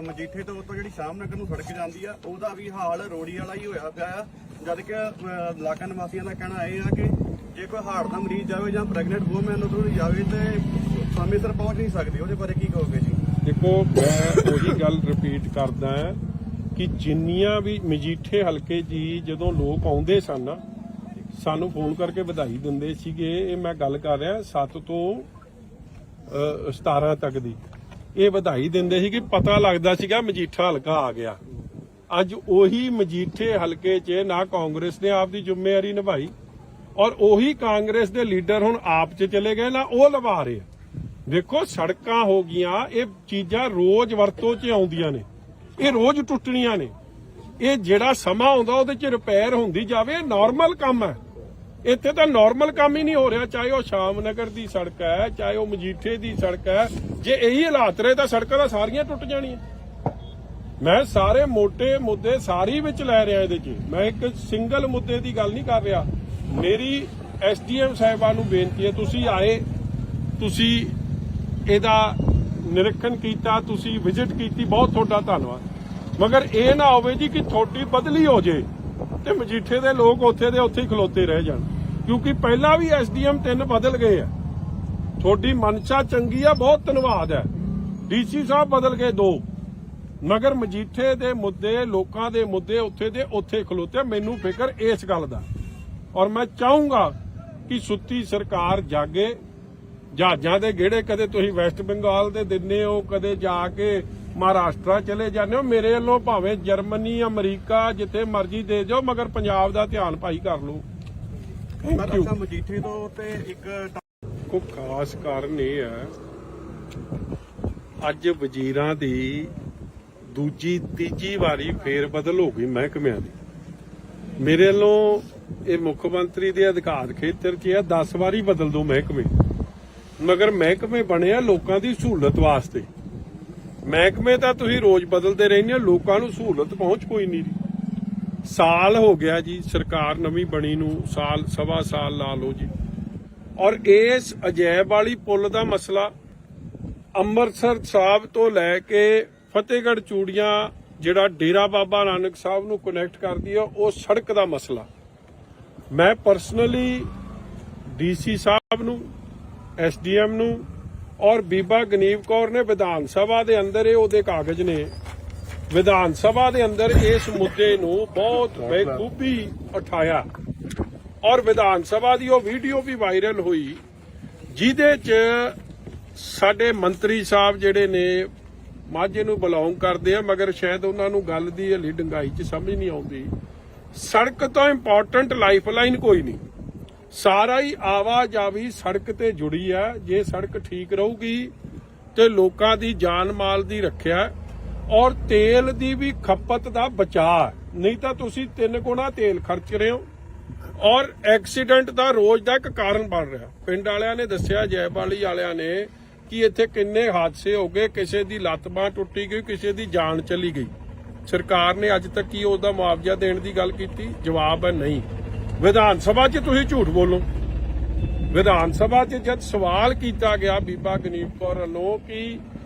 ਮਜੀਠੇ ਤੋਂ ਉੱਤੋਂ ਜਿਹੜੀ ਸ਼ਾਮ ਨਗਰ ਨੂੰ ਸੜਕ ਜਾਂਦੀ ਆ, ਉਹਦਾ ਵੀ ਹਾਲ ਰੋੜੀ ਵਾਲਾ ਹੀ ਹੋਇਆ ਪਿਆ ਆ। ਜਦ ਕਿ ਇਲਾਕਾ ਨਿਵਾਸੀਆਂ ਦਾ ਕਹਿਣਾ ਇਹ ਆ ਕਿ ਜੇ ਕੋਈ ਹਾਰਟ ਦਾ ਮਰੀਜ਼ ਜਾਵੇ ਜਾਂ ਪ੍ਰੈਗਨੈਂਟ ਵੂਮਨ ਉਦੋਂ ਜਾਵੇ ਤੇ ਸਮੇਂ ਸਿਰ ਪਹੁੰਚ ਨਹੀਂ ਸਕਦੀ। ਉਹਦੇ ਬਾਰੇ ਕੀ ਕਹੋਗੇ ਜੀ? ਦੇਖੋ, ਮੈਂ ਉਹੀ ਗੱਲ ਰਿਪੀਟ ਕਰਦਾ ਕਿ ਜਿੰਨੀਆਂ ਵੀ ਮਜੀਠੇ ਹਲਕੇ ਜੀ ਜਦੋਂ ਲੋਕ ਆਉਂਦੇ ਸਨ ਸਾਨੂੰ ਫੋਨ ਕਰਕੇ ਵਧਾਈ ਦਿੰਦੇ ਸੀਗੇ। ਇਹ ਮੈਂ ਗੱਲ ਕਰ ਰਿਹਾ 7 ਤੋਂ 17 ਤੱਕ ਦੀ। ਇਹ ਵਧਾਈ ਦਿੰਦੇ ਸੀ ਕਿ ਪਤਾ ਲੱਗਦਾ ਸੀਗਾ ਮਜੀਠਾ ਹਲਕਾ ਆ ਗਿਆ। ਅੱਜ ਉਹੀ ਮਜੀਠੇ ਹਲਕੇ 'ਚ ਨਾ ਕਾਂਗਰਸ ਨੇ ਆਪ ਦੀ ਜ਼ਿੰਮੇਵਾਰੀ ਨਿਭਾਈ ਔਰ ਉਹੀ ਕਾਂਗਰਸ ਦੇ ਲੀਡਰ ਹੁਣ ਆਪ 'ਚ ਚਲੇ ਗਏ ਨਾ ਉਹ ਲਵਾ ਰਹੇ ਆ। ਦੇਖੋ, ਸੜਕਾਂ ਹੋ ਗਈਆਂ, ਇਹ ਚੀਜ਼ਾਂ ਰੋਜ਼ ਵਰਤੋਂ 'ਚ ਆਉਂਦੀਆਂ ਨੇ, ਇਹ ਰੋਜ਼ ਟੁੱਟਣੀਆਂ ਨੇ। ਇਹ ਜਿਹੜਾ ਸਮਾਂ ਆਉਂਦਾ ਉਹਦੇ 'ਚ ਰਿਪੇਅਰ ਹੁੰਦੀ ਜਾਵੇ, ਨਾਰਮਲ ਕੰਮ ਹੈ। ਇੱਥੇ ਤਾਂ ਨਾਰਮਲ ਕੰਮ ਹੀ ਨਹੀਂ ਹੋ ਰਿਹਾ, ਚਾਹੇ ਉਹ ਸ਼ਾਮ ਨਗਰ ਦੀ ਸੜਕ ਹੈ, ਚਾਹੇ ਉਹ ਮਜੀਠੇ ਦੀ ਸੜਕ ਹੈ। ਜੇ ਇਹੀ ਹਾਲਾਤ ਰਹੇ ਤਾਂ ਸੜਕਾਂ ਤਾਂ ਸਾਰੀਆਂ ਟੁੱਟ ਜਾਣੀਆਂ। ਮੈਂ ਸਾਰੇ ਮੋٹے ਮੁੱਦੇ ਸਾਰੀ ਵਿੱਚ ਲੈ ਰਿਹਾ ਇਹਦੇ 'ਚ, ਮੈਂ ਇੱਕ ਸਿੰਗਲ ਮੁੱਦੇ ਦੀ ਗੱਲ ਨਹੀਂ ਕਰ ਰਿਹਾ। ਮੇਰੀ ਐਸਡੀਐਮ ਸਾਹਿਬਾਨ ਨੂੰ ਬੇਨਤੀ ਹੈ, ਤੁਸੀਂ ਆਏ, ਤੁਸੀਂ ਇਹਦਾ ਨਿਰੀਖਣ ਕੀਤਾ, ਤੁਸੀਂ ਵਿਜ਼ਿਟ ਕੀਤੀ, ਬਹੁਤ ਤੁਹਾਡਾ ਧੰਨਵਾਦ। ਮਗਰ ਇਹ ਨਾ ਹੋਵੇ ਜੀ ਕਿ ਤੁਹਾਡੀ ਬਦਲੀ ਹੋ ਜੇ ਤੇ ਮਜੀਠੇ ਦੇ ਲੋਕ ਉੱਥੇ ਦੇ ਉੱਥੇ ਹੀ ਖਲੋਤੇ ਰਹਿ ਜਾਣ, ਕਿਉਂਕਿ ਪਹਿਲਾਂ ਵੀ ਐਸਡੀਐਮ 3 ਬਦਲ ਗਏ ਆ। ਤੁਹਾਡੀ ਮਨਸ਼ਾ ਚੰਗੀ ਆ, ਬਹੁਤ ਧੰਨਵਾਦ ਹੈ। ਡੀਸੀ ਸਾਹਿਬ ਬਦਲ ਗਏ 2, ਮਗਰ ਮਜੀਠੇ ਦੇ ਮੁੱਦੇ, ਲੋਕਾਂ ਦੇ ਮੁੱਦੇ ਉੱਥੇ ਦੇ ਉੱਥੇ ਖਲੋਤੇ। ਮੈਨੂੰ ਫਿਕਰ ਇਸ ਗੱਲ ਦਾ, ਔਰ ਮੈਂ ਚਾਹੂੰਗਾ ਕਿ ਸੁੱਤੀ ਸਰਕਾਰ ਜਾਗੇ। ਜਹਾਜ਼ਾਂ ਦੇ ਗੇੜੇ ਕਦੇ ਤੁਸੀਂ ਵੈਸਟ ਬੰਗਾਲ ਦੇ ਦਿੰਦੇ ਹੋ, ਕਦੇ ਜਾ ਕੇ ਮਹਾਰਾਸ਼ਟਰ ਚਲੇ ਜਾਂਦੇ ਹੋ। ਮੇਰੇ ਵੱਲੋਂ ਭਾਵੇਂ ਜਰਮਨੀ, ਅਮਰੀਕਾ, ਜਿੱਥੇ ਮਰਜ਼ੀ ਦੇ ਜਾਓ, ਮਗਰ ਪੰਜਾਬ ਦਾ ਧਿਆਨ ਭਾਈ ਕਰ ਲਓ। ਅੱਛਾ, ਮਜੀਠੇ ਤੋਂ ਤੇ ਇੱਕ ਕੋ ਖਾਸ ਕਾਰਨ ਇਹ ਹੈ, ਅੱਜ ਵਜ਼ੀਰਾਂ ਦੀ ਦੂਜੀ ਤੀਜੀ ਵਾਰੀ ਫੇਰ ਬਦਲ ਹੋ ਗਈ ਮਹਿਕਮਿਆਂ ਦੀ। ਮੇਰੇ ਵੱਲੋਂ ਇਹ ਮੁੱਖ ਮੰਤਰੀ ਦੇ ਅਧਿਕਾਰ ਖੇਤਰ 'ਚ 10 ਵਾਰੀ ਬਦਲ ਦੋ ਮਹਿਕਮੇ, ਮਗਰ ਮਹਿਕਮੇ ਬਣਿਆ ਲੋਕਾਂ ਦੀ ਸਹੂਲਤ ਵਾਸਤੇ। ਮਹਿਕਮੇ ਤਾਂ ਤੁਸੀਂ ਰੋਜ਼ ਬਦਲਦੇ ਰਹਿੰਦੇ ਹੋ, ਲੋਕਾਂ ਨੂੰ ਸਹੂਲਤ ਪਹੁੰਚ ਕੋਈ ਨਹੀਂ। ਸਾਲ ਹੋ ਗਿਆ ਜੀ ਸਰਕਾਰ ਨਵੀਂ ਬਣੀ ਨੂੰ, ਸਾਲ ਸਵਾ ਸਾਲ ਲਾ ਲਓ ਜੀ। ਔਰ ਇਸ ਅਜੈਬ ਵਾਲੀ ਪੁੱਲ ਦਾ ਮਸਲਾ ਅੰਮ੍ਰਿਤਸਰ ਸਾਹਿਬ ਤੋਂ ਲੈ ਕੇ ਫਤਿਹਗੜ੍ਹ ਚੂੜੀਆਂ ਜਿਹੜਾ ਡੇਰਾ ਬਾਬਾ ਨਾਨਕ ਸਾਹਿਬ ਨੂੰ ਕਨੈਕਟ ਕਰਦੀ ਆ ਉਹ ਸੜਕ ਦਾ ਮਸਲਾ। ਮੈਂ ਪਰਸਨਲੀ ਡੀਸੀ ਸਾਹਿਬ ਨੂੰ, ਐਸਡੀਐਮ ਨੂੰ ਔਰ ਬੀਬਾ ਗਨੀਵ ਕੌਰ ਨੇ ਵਿਧਾਨ ਸਭਾ ਦੇ ਅੰਦਰ ਇਹ ਉਹਦੇ ਕਾਗਜ਼ ਨੇ, ਵਿਧਾਨ ਸਭਾ ਦੇ ਅੰਦਰ ਇਸ ਮੁੱਦੇ ਨੂੰ ਬਹੁਤ ਬੇਖੂਬੀ ਉਠਾਇਆ ਔਰ ਵਿਧਾਨ ਸਭਾ ਦੀ ਉਹ ਵੀਡੀਓ ਵੀ ਵਾਇਰਲ ਹੋਈ ਜਿਹਦੇ 'ਚ ਸਾਡੇ ਮੰਤਰੀ ਸਾਹਿਬ ਜਿਹੜੇ ਨੇ ਮਾਝੇ ਨੂੰ ਬਿਲੋਂਗ ਕਰਦੇ ਆ, ਮਗਰ ਸ਼ਾਇਦ ਉਹਨਾਂ ਨੂੰ ਗੱਲ ਦੀ ਹਲੀ ਡੰਗਾਈ 'ਚ ਸਮਝ ਨਹੀਂ ਆਉਂਦੀ। ਸੜਕ ਤੋਂ ਇੰਪੋਰਟੈਂਟ ਲਾਈਫਲਾਈਨ ਕੋਈ ਨਹੀਂ, ਸਾਰਾ ਹੀ ਆਵਾਜਾਵੀ ਸੜਕ ਤੇ ਜੁੜੀ ਆ। ਜੇ ਸੜਕ ਠੀਕ ਰਹੂਗੀ ਤੇ ਲੋਕਾਂ ਦੀ ਜਾਨ ਮਾਲ ਦੀ ਰੱਖਿਆ ਔਰ ਤੇਲ ਦੀ ਵੀ ਖਪਤ ਦਾ ਬਚਾਅ, ਨਹੀਂ ਤਾਂ ਤੁਸੀਂ 3 ਗੁਣਾ ਤੇਲ ਖਰਚ ਰਹੇ ਹੋ ਔਰ ਐਕਸੀਡੈਂਟ ਦਾ ਰੋਜ਼ ਦਾ ਇੱਕ ਕਾਰਨ ਬਣ ਰਿਹਾ। ਪਿੰਡ ਵਾਲਿਆਂ ਨੇ ਦੱਸਿਆ, ਜੈਬਾਲੀ ਵਾਲਿਆਂ ਨੇ, ਕਿ ਇੱਥੇ ਕਿੰਨੇ ਹਾਦਸੇ ਹੋ ਗਏ, ਕਿਸੇ ਦੀ ਲੱਤ ਬਾਂਹ ਟੁੱਟੀ ਗਈ, ਕਿਸੇ ਦੀ ਜਾਨ ਚਲੀ ਗਈ। ਸਰਕਾਰ ਨੇ ਅੱਜ ਤੱਕ ਕੀ ਉਹਦਾ ਮੁਆਵਜ਼ਾ ਦੇਣ ਦੀ ਗੱਲ ਕੀਤੀ? ਜਵਾਬ ਹੈ ਨਹੀਂ। ਵਿਧਾਨ ਸਭਾ 'ਚ ਤੁਸੀਂ ਝੂਠ ਬੋਲੋ। ਵਿਧਾਨ ਸਭਾ 'ਚ ਜਦ ਸਵਾਲ ਕੀਤਾ ਗਿਆ ਬੀਬਾ ਗਨੀਵ ਕੌਰ ਵੱਲੋਂ ਕਿ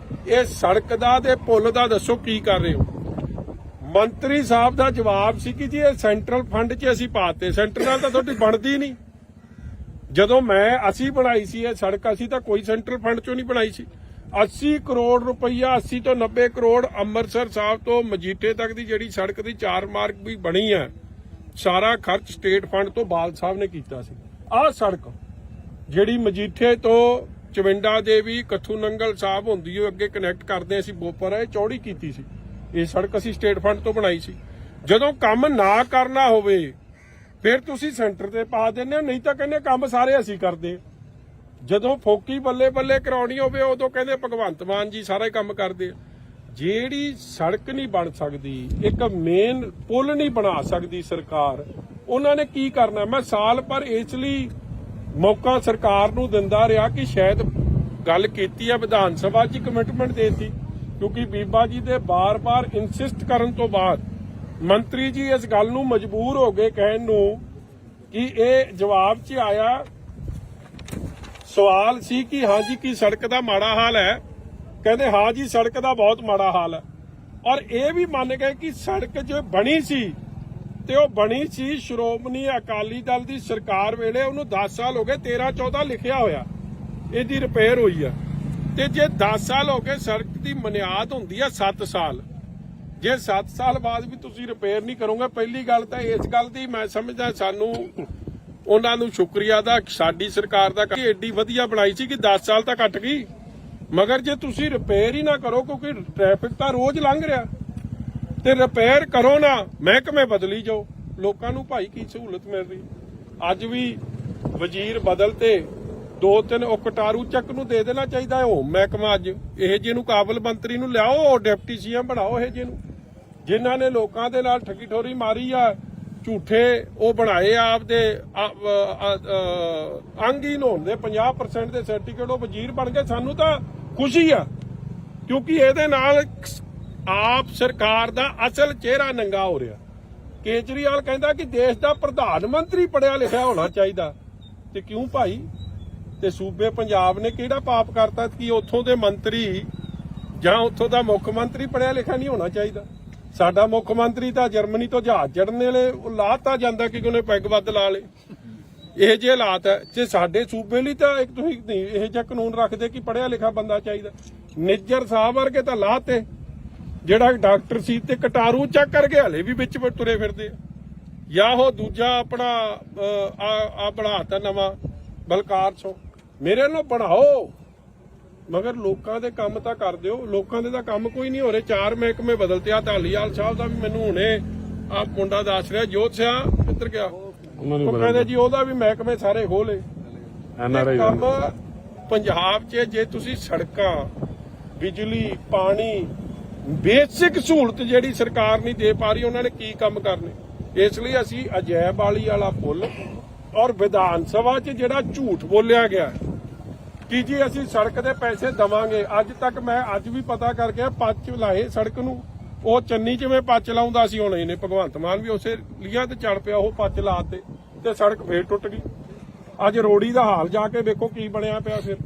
ਇਹ ਸੜਕ ਦਾ ਤੇ ਪੁਲ ਦਾ ਦੱਸੋ ਕੀ ਕਰ ਰਹੇ ਹੋ, ਮੰਤਰੀ ਸਾਹਿਬ ਦਾ ਜਵਾਬ ਸੀ ਕਿ ਜੀ ਇਹ ਸੈਂਟਰਲ ਫੰਡ 'ਚ ਅਸੀਂ ਪਾਤੇ। ਸੈਂਟਰ ਨਾਲ ਤਾਂ ਤੁਹਾਡੀ ਬਣਦੀ ਨਹੀਂ। ਜਦੋਂ ਅਸੀਂ ਬਣਾਈ ਸੀ ਇਹ ਸੜਕ, ਅਸੀਂ ਤਾਂ ਕੋਈ ਸੈਂਟਰਲ ਫੰਡ 'ਚੋਂ ਨਹੀਂ ਬਣਾਈ ਸੀ। 80 ਕਰੋੜ ਰੁਪਈਆ, 80 ਤੋਂ 90 ਕਰੋੜ ਅੰਮ੍ਰਿਤਸਰ ਸਾਹਿਬ ਤੋਂ ਮਜੀਠੇ ਤੱਕ ਦੀ ਜਿਹੜੀ ਸੜਕ ਦੀ 4 ਮਾਰਗ ਵੀ ਬਣੀ ਹੈ, ਸਾਰਾ ਖਰਚ ਸਟੇਟ ਫੰਡ ਤੋਂ ਬਾਲ ਸਾਹਿਬ ਨੇ ਕੀਤਾ ਸੀ। ਆਹ ਸੜਕ ਜਿਹੜੀ ਮਜੀਠੇ ਤੋਂ ਚਵਿੰਡਾ ਦੇਵੀ ਕੱਥੂ ਨੰਗਲ ਸਾਹਿਬ ਹੁੰਦੀ ਉਹ ਅੱਗੇ ਕਨੈਕਟ ਕਰਦੇ ਅਸੀਂ ਬੋਪਰ, ਇਹ ਚੌੜੀ ਕੀਤੀ ਸੀ। ਇਹ ਸੜਕ ਅਸੀਂ ਸਟੇਟ ਫੰਡ ਤੋਂ ਬਣਾਈ ਸੀ। ਜਦੋਂ ਕੰਮ ਨਾ ਕਰਨਾ ਹੋਵੇ ਫਿਰ ਤੁਸੀਂ ਸੈਂਟਰ ਤੇ ਪਾ ਦਿੰਦੇ ਹੋ, ਨਹੀਂ ਤਾਂ ਕਹਿੰਦੇ ਕੰਮ ਸਾਰੇ ਅਸੀਂ ਕਰਦੇ। ਜਦੋਂ ਫੋਕੀ ਬੱਲੇ ਬੱਲੇ ਕਰਾਉਣੀ ਹੋਵੇ ਉਦੋਂ ਕਹਿੰਦੇ ਭਗਵੰਤ ਮਾਨ ਜੀ ਸਾਰਾ ਹੀ ਕੰਮ ਕਰਦੇ। ਜਿਹੜੀ ਸੜਕ ਨਹੀਂ ਬਣ ਸਕਦੀ, ਇੱਕ ਮੇਨ ਪੁਲ ਨਹੀਂ ਬਣਾ ਸਕਦੀ ਸਰਕਾਰ, ਉਹਨਾਂ ਨੇ ਕੀ ਕਰਨਾ? ਮੈਂ ਸਾਲ ਭਰ ਇਸ ਲਈ ਮੌਕਾ ਸਰਕਾਰ ਨੂੰ ਦਿੰਦਾ ਰਿਹਾ ਕਿ ਸ਼ਾਇਦ ਗੱਲ ਕੀਤੀ ਹੈ ਵਿਧਾਨ ਸਭਾ 'ਚ ਕਮਿਟਮੈਂਟ ਦੇਤੀ, ਕਿਉਂਕਿ ਬੀਬਾ ਜੀ ਦੇ ਬਾਰ-ਬਾਰ ਇਨਸਿਸਟ ਕਰਨ ਤੋਂ ਬਾਅਦ ਮੰਤਰੀ ਜੀ ਇਸ ਗੱਲ ਨੂੰ ਮਜਬੂਰ ਹੋ ਗਏ ਕਹਿਣ ਨੂੰ ਕਿ ਇਹ ਜਵਾਬ 'ਚ ਆਇਆ। ਸਵਾਲ ਸੀ ਕਿ ਹਾਂ ਜੀ ਕੀ ਸੜਕ ਦਾ ਮਾੜਾ ਹਾਲ ਹੈ? ਕਹਿੰਦੇ ਹਾਂ ਜੀ ਸੜਕ ਦਾ ਬਹੁਤ ਮਾੜਾ ਹਾਲ ਹੈ। ਔਰ ਇਹ ਵੀ ਮੰਨ ਗਏ ਕਿ ਸੜਕ ਜੋ ਬਣੀ ਸੀ ਤੇ ਉਹ ਬਣੀ ਸੀ ਸ਼੍ਰੋਮਣੀ ਅਕਾਲੀ ਦਲ ਦੀ ਸਰਕਾਰ ਵੇਲੇ, ਉਹਨੂੰ 10 ਸਾਲ ਹੋ ਗਏ, 13-14 ਲਿਖਿਆ ਹੋਇਆ ਇਹਦੀ ਰਿਪੇਅਰ ਹੋਈ ਆ। ਤੇ ਜੇ 10 ਸਾਲ ਹੋ ਗਏ, ਸੜਕ ਦੀ ਬੁਨਿਆਦ ਹੁੰਦੀ ਆ 7 ਸਾਲ। ਜੇ 7 ਸਾਲ ਬਾਅਦ ਵੀ ਤੁਸੀਂ ਰਿਪੇਅਰ ਨਹੀਂ ਕਰੋਗੇ, ਪਹਿਲੀ ਗੱਲ ਤਾਂ ਇਸ ਗੱਲ ਦੀ ਮੈਂ ਸਮਝਦਾ ਸਾਨੂੰ ਉਹਨਾਂ ਨੂੰ ਸ਼ੁਕਰੀਆ ਦਾ, ਸਾਡੀ ਸਰਕਾਰ ਦਾ, ਕਿ ਏਡੀ ਵਧੀਆ ਬਣਾਈ ਸੀ ਕਿ 10 ਸਾਲ ਤਾਂ ਕੱਟ ਗਈ। ਮਗਰ ਜੇ ਤੁਸੀਂ ਰਿਪੇਅਰ ਹੀ ਨਾ ਕਰੋ, ਕਿਉਂਕਿ ਟ੍ਰੈਫਿਕ ਤਾਂ ਰੋਜ਼ ਲੰਘ ਰਿਹਾ, ਤੇ ਰਿਪੇਅਰ ਕਰੋ ਨਾ, ਮਹਿਕਮੇ ਬਦਲੀ ਜਾਓ, ਲੋਕਾਂ ਨੂੰ ਭਾਈ ਕੀ ਸਹੂਲਤ ਮਿਲ ਰਹੀ। ਅੱਜ ਵੀ ਵਜ਼ੀਰ ਬਦਲ ਤੇ 2-3 ਉਹ ਕਟਾਰੂ ਚੱਕ ਨੂੰ ਦੇ ਦੇਣਾ ਚਾਹੀਦਾ ਹੈ ਉਹ ਮਹਿਕਮਾ। ਅੱਜ ਇਹ ਜਿਹੇ ਨੂੰ ਕਾਬਲ ਮੰਤਰੀ ਨੂੰ ਲਿਆਓ, ਡਿਪਟੀ ਸੀਐਮ ਬਣਾਓ, ਇਹ ਜਿਹੇ ਨੂੰ ਜਿਨ੍ਹਾਂ ਨੇ ਲੋਕਾਂ ਦੇ ਨਾਲ ਠੱਗੀ ਠੋਰੀ ਮਾਰੀ ਆ, ਝੂਠੇ ਉਹ ਬਣਾਏ ਆਪਦੇ ਅੰਗਹੀਨ ਹੋਣ ਦੇ 50% ਦੇ ਸਰਟੀਫਿਕੇਟ, ਉਹ ਵਜ਼ੀਰ ਬਣ ਗਏ। ਸਾਨੂੰ ਤਾਂ ਖੁਸ਼ੀ ਆ, ਕਿਉਂਕਿ ਇਹਦੇ ਨਾਲ ਆਪ ਸਰਕਾਰ ਦਾ ਅਸਲ ਚਿਹਰਾ ਨੰਗਾ ਹੋ ਰਿਹਾ। ਕੇਜਰੀਵਾਲ ਕਹਿੰਦਾ ਕਿ ਦੇਸ਼ ਦਾ ਪ੍ਰਧਾਨ ਮੰਤਰੀ ਪੜਿਆ ਲਿਖਿਆ ਹੋਣਾ ਚਾਹੀਦਾ, ਤੇ ਕਿਉਂ ਭਾਈ? ਤੇ ਸੂਬੇ ਪੰਜਾਬ ਨੇ ਕਿਹੜਾ ਪਾਪ ਕਰਤਾ ਕਿ ਉੱਥੋਂ ਦੇ ਮੰਤਰੀ ਜਾਂ ਉੱਥੋਂ ਦਾ ਮੁੱਖ ਮੰਤਰੀ ਪੜਿਆ ਲਿਖਿਆ ਨਹੀਂ ਹੋਣਾ ਚਾਹੀਦਾ? ਸਾਡਾ ਮੁੱਖ ਮੰਤਰੀ ਤਾਂ ਜਰਮਨੀ ਤੋਂ ਜਹਾਜ਼ ਚੜ੍ਹਨ ਵੇਲੇ ਲਾਤਾ ਜਾਂਦਾ ਕਿ ਉਹਨੇ ਪੈਗ ਵੱਧ ਲਾ ਲੇ। ਇਹ ਜਿਹੇ ਹਾਲਾਤ ਹੈ। ਜੇ ਸਾਡੇ ਸੂਬੇ ਲਈ ਤਾਂ ਇੱਕ ਤੁਸੀਂ ਨਹੀਂ ਇਹ ਜਿਹਾ ਕਾਨੂੰਨ ਰੱਖਦੇ ਕਿ ਪੜਿਆ ਲਿਖਿਆ ਬੰਦਾ ਚਾਹੀਦਾ। ਨਿੱਜਰ ਸਾਹਿਬ ਵਰਗੇ ਤਾਂ ਲਾਤੇ, ਜਿਹੜਾ ਡਾਕਟਰ ਸੀ ਤੇ ਕਟਾਰੂ ਚੱਕ ਕਰਕੇ ਹਲੇ ਵੀ ਵਿੱਚ ਤੁਰੇ ਫਿਰਦੇ ਆ। ਜਾਂ ਉਹ ਦੂਜਾ ਆਪਣਾ ਆ ਬਣਾਤਾ ਨਵਾਂ ਬਲਕਾਰ ਸੋ, ਮੇਰੇ ਨਾਲ ਬਣਾਓ, ਮਗਰ ਲੋਕਾਂ ਦੇ ਕੰਮ ਤਾਂ ਕਰ ਦਿਓ। ਲੋਕਾਂ ਦੇ ਤਾਂ ਕੰਮ ਕੋਈ ਨਹੀਂ ਹੋ ਰਹੇ। 4 ਮਹਿਕਮੇ ਬਦਲਤੇ ਆ। ਧਾਲੀਵਾਲ ਸਾਹਿਬ ਦਾ ਵੀ ਮੈਨੂੰ ਹੁਣੇ ਆ ਮੁੰਡਾ ਦੱਸ ਰਿਹਾ, ਜੋਤ ਸਿਆ ਕਿੱਧਰ ਗਿਆ, ਉਹ ਕਹਿੰਦੇ ਜੀ ਉਹਦਾ ਵੀ ਮਹਿਕਮੇ ਸਾਰੇ ਖੋਲੇ। ਕੰਮ ਪੰਜਾਬ 'ਚ ਜੇ ਤੁਸੀਂ ਸੜਕਾਂ, ਬਿਜਲੀ, ਪਾਣੀ, ਬੇਸਿਕ ਸਹੂਲਤ ਜਿਹੜੀ ਸਰਕਾਰ ਨਹੀਂ ਦੇ ਪਾ ਰਹੀ, ਉਹਨਾਂ ਨੇ ਕੀ ਕੰਮ ਕਰਨੇ? ਇਸ ਲਈ ਅਸੀਂ ਅਜੈਬ ਵਾਲੀ ਵਾਲਾ ਪੁੱਲ ਔਰ ਵਿਧਾਨ ਸਭਾ 'ਚ ਜਿਹੜਾ ਝੂਠ ਬੋਲਿਆ ਗਿਆ ਕਿ ਜੀ ਅਸੀਂ ਸੜਕ ਦੇ ਪੈਸੇ ਦਵਾਂਗੇ, ਅੱਜ ਤੱਕ ਮੈਂ ਅੱਜ ਵੀ ਪਤਾ ਕਰਕੇ ਪੱਚ ਲਾਏ ਸੜਕ ਨੂੰ। ਉਹ ਚੰਨੀ ਜਿਵੇਂ ਪੱਚ ਲਾਉਂਦਾ ਸੀ, ਹੁਣ ਇਹਨੇ ਭਗਵੰਤ ਮਾਨ ਵੀ ਉਸੇ ਲੀਆ ਤੇ ਚੜ ਪਿਆ, ਉਹ ਪੱਚ ਲਾਤੇ ਤੇ ਸੜਕ ਫੇਰ ਟੁੱਟ ਗਈ। ਅੱਜ ਰੋੜੀ ਦਾ ਹਾਲ ਜਾ ਕੇ ਵੇਖੋ ਕੀ ਬਣਿਆ ਪਿਆ। ਫਿਰ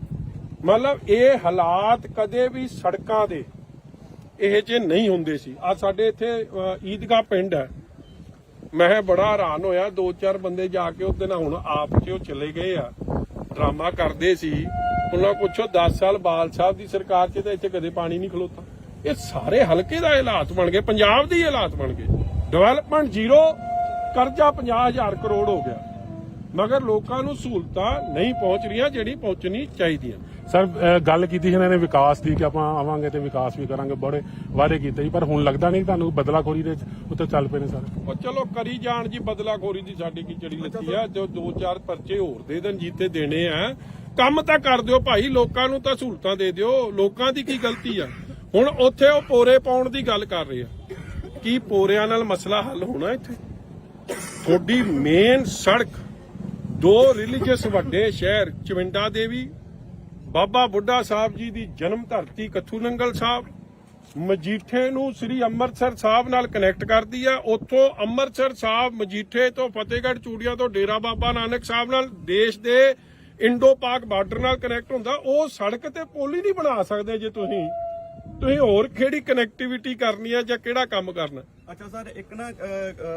ਮਤਲਬ ਇਹ ਹਾਲਾਤ ਕਦੇ ਵੀ ਸੜਕਾਂ ਦੇ ਇਹ ਜੇ ਨਹੀਂ ਹੁੰਦੇ ਸੀ। ਆ ਸਾਡੇ ਇੱਥੇ ਈਦਗਾਹ ਪਿੰਡ ਹੈ, ਮੈਂ ਬੜਾ ਹੈਰਾਨ ਹੋਇਆ, 2-4 ਬੰਦੇ ਜਾ ਕੇ ਉਹਦੇ ਨਾਲ ਹੁਣ ਆਪ ਚ ਉਹ ਚਲੇ ਗਏ ਆ, ਡਰਾਮਾ ਕਰਦੇ ਸੀ। ਉਹਨਾਂ ਪੁੱਛੋ 10 ਸਾਲ ਬਾਲ ਸਾਹਿਬ ਦੀ ਸਰਕਾਰ 'ਚ ਤਾਂ ਇੱਥੇ ਕਦੇ ਪਾਣੀ ਨਹੀਂ ਖਲੋਤਾ। ਇਹ ਸਾਰੇ ਹਲਕੇ ਦਾ ਹਾਲਾਤ ਬਣ ਗਏ, ਪੰਜਾਬ ਦੇ ਹੀ ਹਾਲਾਤ ਬਣ ਗਏ। ਡਿਵੈਲਪਮੈਂਟ ਜ਼ੀਰੋ, ਕਰਜ਼ਾ 50,000 ਕਰੋੜ ਹੋ ਗਿਆ, ਮਗਰ ਲੋਕਾਂ ਨੂੰ ਸਹੂਲਤਾਂ ਨਹੀਂ ਪਹੁੰਚ ਰਹੀਆਂ ਜਿਹੜੀ ਪਹੁੰਚਣੀ ਚਾਹੀਦੀਆਂ। ਸਰ ਗੱਲ ਕੀਤੀ ਸੀ ਇਹਨਾਂ ਨੇ ਵਿਕਾਸ ਦੀ ਕਿ ਆਪਾਂ ਆਵਾਂਗੇ ਤੇ ਵਿਕਾਸ ਵੀ ਕਰਾਂਗੇ, ਬੜੇ ਵਾਅਦੇ ਕੀਤੇ ਸੀ, ਪਰ ਹੁਣ ਲੱਗਦਾ ਨਹੀਂ ਤੁਹਾਨੂੰ ਬਦਲਾਖੋਰੀ ਦੇ ਉੱਤੇ ਚੱਲ ਪਏ ਨੇ ਸਰ। ਉਹ ਚਲੋ ਕਰੀ ਜਾਣ ਜੀ, ਬਦਲਾਖੋਰੀ ਦੀ ਸਾਡੀ ਕੀ ਚੜੀ ਲੱਤੀ ਆ। ਜੋ 2-4 ਪਰਚੇ ਹੋਰ ਦੇ ਦੇਣ ਜੀਤੇ ਦੇਣੇ ਆ, ਕੰਮ ਤਾਂ ਕਰ ਦਿਓ ਭਾਈ, ਲੋਕਾਂ ਨੂੰ ਤਾਂ ਸਹੂਲਤਾਂ ਦੇ ਦਿਓ। ਲੋਕਾਂ ਦੀ ਕੀ ਗਲਤੀ ਆ? ਹੁਣ ਉੱਥੇ ਉਹ ਪੋਰੇ ਪਾਉਣ ਦੀ ਗੱਲ ਕਰ ਰਹੇ ਆ, ਕੀ ਪੋਰਿਆਂ ਨਾਲ ਮਸਲਾ ਹੱਲ ਹੋਣਾ? ਇੱਥੇ ਤੁਹਾਡੀ ਮੇਨ ਸੜਕ, 2 ਰਿਲੀਜੀਅਸ ਵੱਡੇ ਸ਼ਹਿਰ ਚਵਿੰਡਾ ਦੇਵੀ, ਬਾਬਾ ਬੁੱਢਾ ਸਾਹਿਬ ਜੀ ਦੀ ਜਨਮ ਧਰਤੀ ਕੱਥੂ ਨੰਗਲ ਸਾਹਿਬ, ਮਜੀਠੇ ਨੂੰ ਸ੍ਰੀ ਅੰਮ੍ਰਿਤਸਰ ਸਾਹਿਬ ਨਾਲ ਕਨੈਕਟ ਕਰਦੀ ਆ। ਉੱਥੋਂ ਅੰਮ੍ਰਿਤਸਰ ਸਾਹਿਬ, ਮਜੀਠੇ ਤੋਂ ਫਤਿਹਗੜ੍ਹ ਚੂੜੀਆਂ ਤੋਂ ਡੇਰਾ ਬਾਬਾ ਨਾਨਕ ਸਾਹਿਬ ਨਾਲ ਦੇਸ਼ ਦੇ ਇੰਡੋ ਪਾਕ ਬਾਰਡਰ ਨਾਲ ਕਨੈਕਟ ਹੁੰਦਾ। ਉਹ ਸੜਕ ਤੇ ਪੁਲ ਹੀ ਨਹੀਂ ਬਣਾ ਸਕਦੇ ਜੇ ਤੁਸੀਂ ਹੋਰ ਕਿਹੜੀ ਕਨੈਕਟੀਵਿਟੀ ਕਰਨੀ ਆ ਜਾਂ ਕਿਹੜਾ ਕੰਮ ਕਰਨਾ। ਅੱਛਾ ਸਰ, ਇੱਕ ਨਾ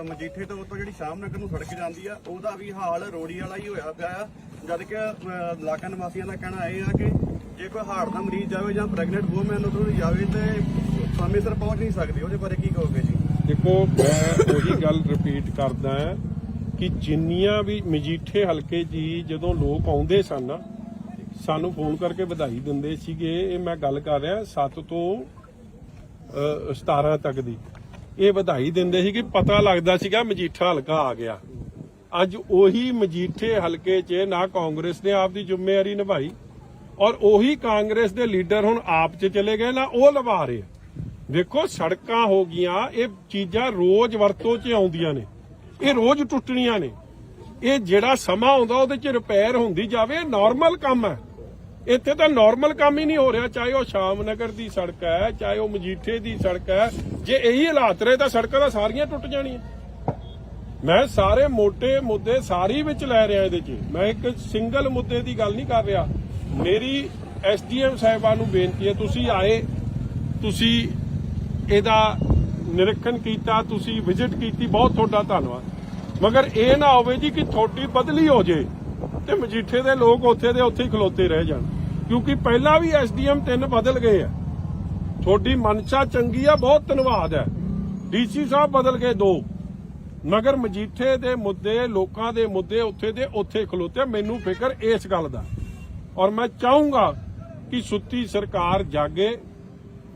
ਮਜੀਠੇ ਤੋਂ ਉੱਤੋਂ ਜਿਹੜੀ ਸ਼ਾਮ ਨਗਰ ਨੂੰ ਸੜਕ ਜਾਂਦੀ ਆ, ਉਹਦਾ ਵੀ ਹਾਲ ਰੋੜੀ ਵਾਲਾ ਹੀ ਹੋਇਆ ਪਿਆ ਆ। ਜਦ ਕਿ ਇਲਾਕਾ ਨਿਵਾਸੀਆਂ ਦਾ ਕਹਿਣਾ ਇਹ ਆ ਕਿ ਜੇ ਕੋਈ ਹਾਰਟ ਦਾ ਮਰੀਜ਼ ਜਾਵੇ ਜਾਂ ਪ੍ਰੈਗਨੈਂਟ ਵੂਮਨ ਉੱਧਰੋਂ ਜਾਵੇ ਤੇ ਸਮੇਂ ਸਿਰ ਪਹੁੰਚ ਨਹੀਂ ਸਕਦੀ। ਉਹਦੇ ਬਾਰੇ ਕੀ ਕਹੋਗੇ ਜੀ? ਦੇਖੋ, ਮੈਂ ਉਹੀ ਗੱਲ ਰਿਪੀਟ ਕਰਦਾ ਕਿ ਜਿੰਨੀਆਂ ਵੀ ਮਜੀਠੇ ਹਲਕੇ ਜੀ ਜਦੋਂ ਲੋਕ ਆਉਂਦੇ ਸਨ ਨਾ, ਸਾਨੂੰ ਫੋਨ ਕਰਕੇ ਵਧਾਈ ਦਿੰਦੇ ਸੀਗੇ। ਇਹ ਮੈਂ ਗੱਲ ਕਰ ਰਿਹਾ 7 ਤੋਂ 17 ਤੱਕ ਦੀ। ਇਹ ਵਧਾਈ ਦਿੰਦੇ ਸੀ ਕਿ ਪਤਾ ਲੱਗਦਾ ਸੀਗਾ ਮਜੀਠਾ ਹਲਕਾ ਆ ਗਿਆ। ਅੱਜ ਉਹੀ ਮਜੀਠੇ ਹਲਕੇ 'ਚ ਨਾ ਕਾਂਗਰਸ ਨੇ ਆਪ ਦੀ ਜ਼ਿੰਮੇਵਾਰੀ ਨਿਭਾਈ, ਔਰ ਉਹੀ ਕਾਂਗਰਸ ਦੇ ਲੀਡਰ ਹੁਣ ਆਪ 'ਚ ਚਲੇ ਗਏ ਨਾ, ਉਹ ਲਵਾ ਰਹੇ। ਵੇਖੋ, ਸੜਕਾਂ ਹੋ ਗਈਆਂ, ਇਹ ਚੀਜ਼ਾਂ ਰੋਜ਼ ਵਰਤੋਂ 'ਚ ਆਉਂਦੀਆਂ ਨੇ, ਇਹ ਰੋਜ਼ ਟੁੱਟਣੀਆਂ ਨੇ। ਇਹ ਜਿਹੜਾ ਸਮਾਂ ਆਉਂਦਾ ਉਹਦੇ 'ਚ ਰਿਪੇਅਰ ਹੁੰਦੀ ਜਾਵੇ, ਨਾਰਮਲ ਕੰਮ ਹੈ। ਇੱਥੇ ਤਾਂ ਨਾਰਮਲ ਕੰਮ ਹੀ ਨਹੀਂ ਹੋ ਰਿਹਾ, ਚਾਹੇ ਉਹ ਸ਼ਾਮ ਨਗਰ ਦੀ ਸੜਕ ਹੈ, ਚਾਹੇ ਉਹ ਮਜੀਠੇ ਦੀ ਸੜਕ ਹੈ। ਜੇ ਇਹੀ ਹਾਲਾਤ ਰਹੇ ਤਾਂ ਸੜਕਾਂ ਤਾਂ ਸਾਰੀਆਂ ਟੁੱਟ ਜਾਣੀਆਂ। ਮੈਂ ਸਾਰੇ ਮੋٹے ਮੁੱਦੇ ਸਾਰੀ ਵਿੱਚ ਲੈ ਰਿਹਾ ਇਹਦੇ 'ਚ, ਮੈਂ ਇੱਕ ਸਿੰਗਲ ਮੁੱਦੇ ਦੀ ਗੱਲ ਨਹੀਂ ਕਰ ਰਿਹਾ। ਮੇਰੀ ਐਸਡੀਐਮ ਸਾਹਿਬਾਨ ਨੂੰ ਬੇਨਤੀ ਹੈ, ਤੁਸੀਂ ਆਏ, ਤੁਸੀਂ ਇਹਦਾ ਨਿਰੀਖਣ ਕੀਤਾ, ਤੁਸੀਂ ਵਿਜ਼ਿਟ ਕੀਤੀ, ਬਹੁਤ ਤੁਹਾਡਾ ਧੰਨਵਾਦ। ਮਗਰ ਇਹ ਨਾ ਹੋਵੇ ਜੀ ਕਿ ਤੁਹਾਡੀ ਬਦਲੀ ਹੋ ਜੇ ਤੇ ਮਜੀਠੇ ਦੇ ਲੋਕ ਉੱਥੇ ਦੇ ਉੱਥੇ ਹੀ ਖਲੋਤੇ ਰਹਿ ਜਾਣ, ਕਿਉਂਕਿ ਪਹਿਲਾਂ ਵੀ ਐਸਡੀਐਮ 3 ਬਦਲ ਗਏ ਆ। ਤੁਹਾਡੀ ਮਨਸ਼ਾ ਚੰਗੀ ਆ, ਬਹੁਤ ਧੰਨਵਾਦ ਹੈ। ਡੀਸੀ ਸਾਹਿਬ ਬਦਲ ਗਏ 2, ਮਗਰ ਮਜੀਠੇ ਦੇ ਮੁੱਦੇ, ਲੋਕਾਂ ਦੇ ਮੁੱਦੇ ਉੱਥੇ ਦੇ ਉੱਥੇ ਖਲੋਤੇ। ਮੈਨੂੰ ਫਿਕਰ ਇਸ ਗੱਲ ਦਾ, ਔਰ ਮੈਂ ਚਾਹੂੰਗਾ ਕਿ ਸੁੱਤੀ ਸਰਕਾਰ ਜਾਗੇ।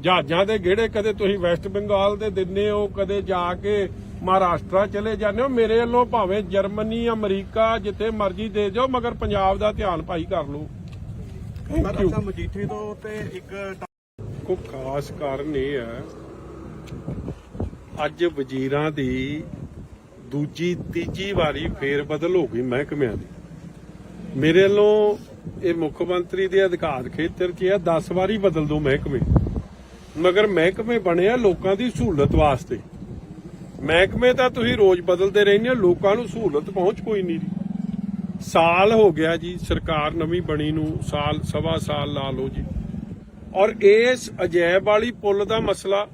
ਜਹਾਜ਼ਾਂ ਦੇ ਗੇੜੇ ਕਦੇ ਤੁਸੀਂ ਵੈਸਟ ਬੰਗਾਲ ਦੇ ਦਿੰਦੇ ਹੋ, ਕਦੇ ਜਾ ਕੇ ਮਹਾਰਾਸ਼ਟਰ ਚਲੇ ਜਾਂਦੇ ਹੋ। ਮੇਰੇ ਵੱਲੋਂ ਭਾਵੇਂ ਜਰਮਨੀ, ਅਮਰੀਕਾ, ਜਿੱਥੇ ਮਰਜ਼ੀ ਦੇ ਜਾਓ, ਮਗਰ ਪੰਜਾਬ ਦਾ ਧਿਆਨ ਭਾਈ ਕਰ ਲਓ। ਅੱਛਾ, ਮਜੀਠੇ ਤੋਂ ਤੇ ਇੱਕ ਕੋ ਖਾਸ ਕਾਰਨ ਇਹ ਹੈ, ਅੱਜ ਵਜ਼ੀਰਾਂ ਦੀ ਦੂਜੀ ਤੀਜੀ ਵਾਰੀ ਫੇਰ ਬਦਲ ਹੋ ਗਈ ਮਹਿਕਮਿਆਂ ਦੀ। ਮੇਰੇ ਵੱਲੋਂ ਇਹ ਮੁੱਖ ਮੰਤਰੀ ਦੇ ਅਧਿਕਾਰ ਖੇਤਰ 'ਚ ਆ, 10 ਵਾਰੀ ਬਦਲ ਦੋ ਮਹਿਕਮੇ, ਮਗਰ ਮਹਿਕਮੇ ਬਣਿਆ ਲੋਕਾਂ ਦੀ ਸਹੂਲਤ ਵਾਸਤੇ। ਮਹਿਕਮੇ ਤਾਂ ਤੁਸੀਂ ਰੋਜ਼ ਬਦਲਦੇ ਰਹਿੰਦੇ ਹੋ, ਲੋਕਾਂ ਨੂੰ ਸਹੂਲਤ ਪਹੁੰਚ ਕੋਈ ਨਹੀਂ। ਸਾਲ ਹੋ ਗਿਆ ਜੀ ਸਰਕਾਰ ਨਵੀਂ ਬਣੀ ਨੂੰ, ਸਾਲ ਸਵਾ ਸਾਲ ਲਾ ਲਓ ਜੀ। ਔਰ ਇਸ ਅਜੈਬ ਵਾਲੀ ਪੁਲ ਦਾ ਮਸਲਾ,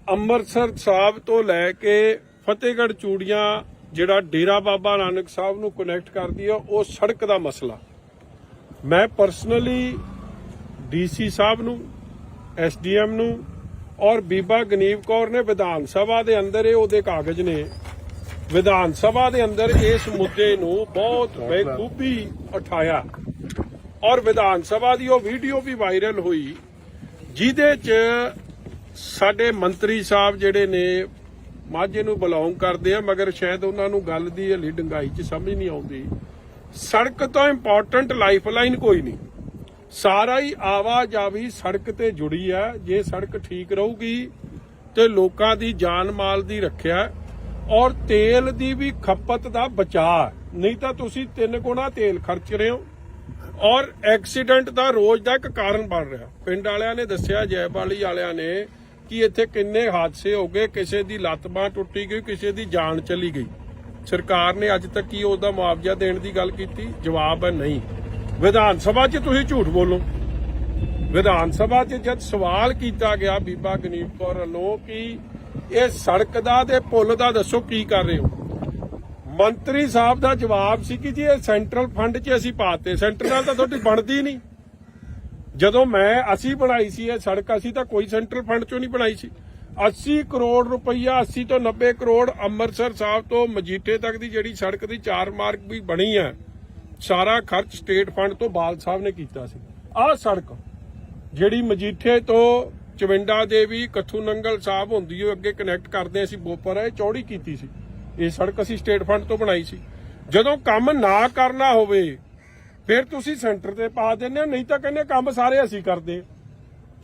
ਅੰਮ੍ਰਿਤਸਰ ਸਾਹਿਬ ਤੋਂ ਲੈ ਕੇ ਫਤਿਹਗੜ੍ਹ ਚੂੜੀਆਂ ਜਿਹੜਾ ਡੇਰਾ ਬਾਬਾ ਨਾਨਕ ਸਾਹਿਬ ਨੂੰ ਕਨੈਕਟ ਕਰਦੀ ਹੈ, ਉਹ ਸੜਕ ਦਾ ਮਸਲਾ, ਮੈਂ ਪਰਸਨਲੀ ਡੀਸੀ ਸਾਹਿਬ ਨੂੰ, ਐਸਡੀਐਮ ਨੂੰ ਔਰ ਬੀਬਾ ਗਨੀਵ ਕੌਰ ਨੇ ਵਿਧਾਨ ਸਭਾ ਦੇ ਅੰਦਰ, ਇਹ ਉਹਦੇ ਕਾਗਜ਼ ਨੇ, ਵਿਧਾਨ ਸਭਾ ਦੇ ਅੰਦਰ ਇਸ ਮੁੱਦੇ ਨੂੰ ਬਹੁਤ ਬੇਖੂਬੀ ਉਠਾਇਆ। ਔਰ ਵਿਧਾਨ ਸਭਾ ਦੀ ਉਹ ਵੀਡੀਓ ਵੀ ਵਾਇਰਲ ਹੋਈ ਜਿਹਦੇ 'ਚ ਸਾਡੇ ਮੰਤਰੀ ਸਾਹਿਬ ਜਿਹੜੇ ਨੇ ਮਾਝੇ ਨੂੰ ਬਿਲੋਂਗ ਕਰਦੇ ਆ, ਮਗਰ ਸ਼ਾਇਦ ਉਹਨਾਂ ਨੂੰ ਗੱਲ ਦੀ ਹਲੀ ਡੰਗਾਈ 'ਚ ਸਮਝ ਨਹੀਂ ਆਉਂਦੀ। ਸੜਕ ਤੋਂ ਇੰਪੋਰਟੈਂਟ ਲਾਈਫਲਾਈਨ ਕੋਈ ਨਹੀਂ, ਸਾਰਾ ਹੀ ਆਵਾਜਾਵੀ ਸੜਕ ਤੇ ਜੁੜੀ ਹੈ। ਜੇ ਸੜਕ ਠੀਕ ਰਹੂਗੀ ਤੇ ਲੋਕਾਂ ਦੀ ਜਾਨ ਮਾਲ ਦੀ ਰੱਖਿਆ ਔਰ ਤੇਲ ਦੀ ਵੀ ਖਪਤ ਦਾ ਬਚਾਅ, ਨਹੀਂ ਤਾਂ ਤੁਸੀਂ 3 ਗੁਣਾ ਤੇਲ ਖਰਚ ਰਹੇ ਹੋ ਔਰ ਐਕਸੀਡੈਂਟ ਦਾ ਰੋਜ਼ ਦਾ ਇੱਕ ਕਾਰਨ ਬਣ ਰਿਹਾ। ਪਿੰਡ ਵਾਲਿਆਂ ਨੇ ਦੱਸਿਆ, ਜੈਬਾਲੀ ਵਾਲਿਆਂ ਨੇ, ਕਿ ਇੱਥੇ ਕਿੰਨੇ ਹਾਦਸੇ ਹੋ ਗਏ, ਕਿਸੇ ਦੀ ਲੱਤ ਬਾਂਹ ਟੁੱਟੀ ਗਈ, ਕਿਸੇ ਦੀ ਜਾਨ ਚਲੀ ਗਈ। ਸਰਕਾਰ ਨੇ ਅੱਜ ਤੱਕ ਕੀ ਉਹਦਾ ਮੁਆਵਜ਼ਾ ਦੇਣ ਦੀ ਗੱਲ ਕੀਤੀ? ਜਵਾਬ ਹੈ ਨਹੀਂ। ਵਿਧਾਨ ਸਭਾ 'ਚ ਤੁਸੀਂ ਝੂਠ ਬੋਲੋ, ਵਿਧਾਨ ਸਭਾ 'ਚ ਜਦ ਸਵਾਲ ਕੀਤਾ ਗਿਆ ਬੀਬਾ ਗਨੀਤ ਕੌਰ ਵੱਲੋਂ ਕਿ ਇਹ ਸੜਕ ਦਾ ਤੇ ਪੁਲ ਦਾ ਦੱਸੋ ਕੀ ਕਰ ਰਹੇ ਹੋ, ਮੰਤਰੀ ਸਾਹਿਬ ਦਾ ਜਵਾਬ ਸੀ ਕਿ ਜੀ ਇਹ ਸੈਂਟਰਲ ਫੰਡ 'ਚ ਅਸੀਂ ਪਾਤੇ, ਸੈਂਟਰ ਨਾਲ ਤਾਂ ਤੁਹਾਡੀ ਬਣਦੀ ਨਹੀਂ। ਜਦੋਂ ਅਸੀਂ ਬਣਾਈ ਸੀ ਇਹ ਸੜਕ, ਅਸੀਂ ਤਾਂ ਕੋਈ ਸੈਂਟਰਲ ਫੰਡ 'ਚੋਂ ਨਹੀਂ ਬਣਾਈ ਸੀ। 80 ਕਰੋੜ ਰੁਪਈਆ, 80 ਤੋਂ 90 ਕਰੋੜ ਅੰਮ੍ਰਿਤਸਰ ਸਾਹਿਬ ਤੋਂ ਮਜੀਠੇ ਤੱਕ ਦੀ ਜਿਹੜੀ ਸੜਕ ਦੀ 4 ਮਾਰਗ ਵੀ ਬਣੀ ਹੈ, ਸਾਰਾ ਖਰਚ ਸਟੇਟ ਫੰਡ ਤੋਂ ਬਾਲ ਸਾਹਿਬ ਨੇ ਕੀਤਾ ਸੀ। ਆਹ ਸੜਕ ਜਿਹੜੀ ਮਜੀਠੇ ਤੋਂ ਚਵਿੰਡਾ ਦੇਵੀ ਕੱਥੂ ਨੰਗਲ ਸਾਹਿਬ ਹੁੰਦੀ ਹੋਈ ਅੱਗੇ ਕਨੈਕਟ ਕਰਦੇ ਅਸੀਂ ਬੋਪਰ, ਇਹ ਚੌੜੀ ਕੀਤੀ ਸੀ। ਇਹ ਸੜਕ ਅਸੀਂ ਸਟੇਟ ਫੰਡ ਤੋਂ ਬਣਾਈ ਸੀ। ਜਦੋਂ ਕੰਮ ਨਾ ਕਰਨਾ ਹੋਵੇ ਫਿਰ ਤੁਸੀਂ ਸੈਂਟਰ ਤੇ ਪਾ ਦਿੰਦੇ ਹੋ, ਨਹੀਂ ਤਾਂ ਕਹਿੰਦੇ ਕੰਮ ਸਾਰੇ ਅਸੀਂ ਕਰਦੇ।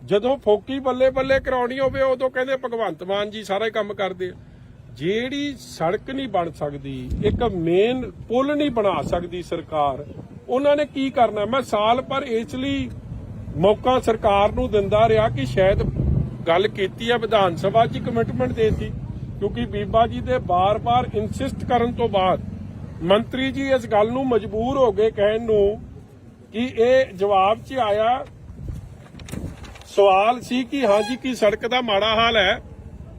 ਜਦੋਂ ਫੋਕੀ ਬੱਲੇ ਬੱਲੇ ਕਰਾਉਣੀ ਹੋਵੇ ਉਦੋਂ ਕਹਿੰਦੇ ਭਗਵੰਤ ਮਾਨ ਜੀ ਸਾਰਾ ਹੀ ਕੰਮ ਕਰਦੇ। ਜਿਹੜੀ ਸੜਕ ਨਹੀਂ ਬਣ ਸਕਦੀ, ਇੱਕ ਮੇਨ ਪੁਲ ਨਹੀਂ ਬਣਾ ਸਕਦੀ ਸਰਕਾਰ, ਉਹਨਾਂ ਨੇ ਕੀ ਕਰਨਾ? ਮੈਂ ਸਾਲ ਭਰ ਇਸ ਲਈ ਮੌਕਾ ਸਰਕਾਰ ਨੂੰ ਦਿੰਦਾ ਰਿਹਾ ਕਿ ਸ਼ਾਇਦ ਗੱਲ ਕੀਤੀ ਹੈ ਵਿਧਾਨ ਸਭਾ 'ਚ ਕਮਿਟਮੈਂਟ ਦੇਤੀ, ਕਿਉਂਕਿ ਬੀਬਾ ਜੀ ਦੇ ਬਾਰ-ਬਾਰ ਇਨਸਿਸਟ ਕਰਨ ਤੋਂ ਬਾਅਦ ਮੰਤਰੀ ਜੀ ਇਸ ਗੱਲ ਨੂੰ ਮਜਬੂਰ ਹੋ ਗਏ ਕਹਿਣ ਨੂੰ ਕਿ ਇਹ ਜਵਾਬ 'ਚ ਆਇਆ ਸਵਾਲ ਸੀ ਕਿ ਹਾਂ ਜੀ ਕੀ ਸੜਕ ਦਾ ਮਾੜਾ ਹਾਲ ਹੈ?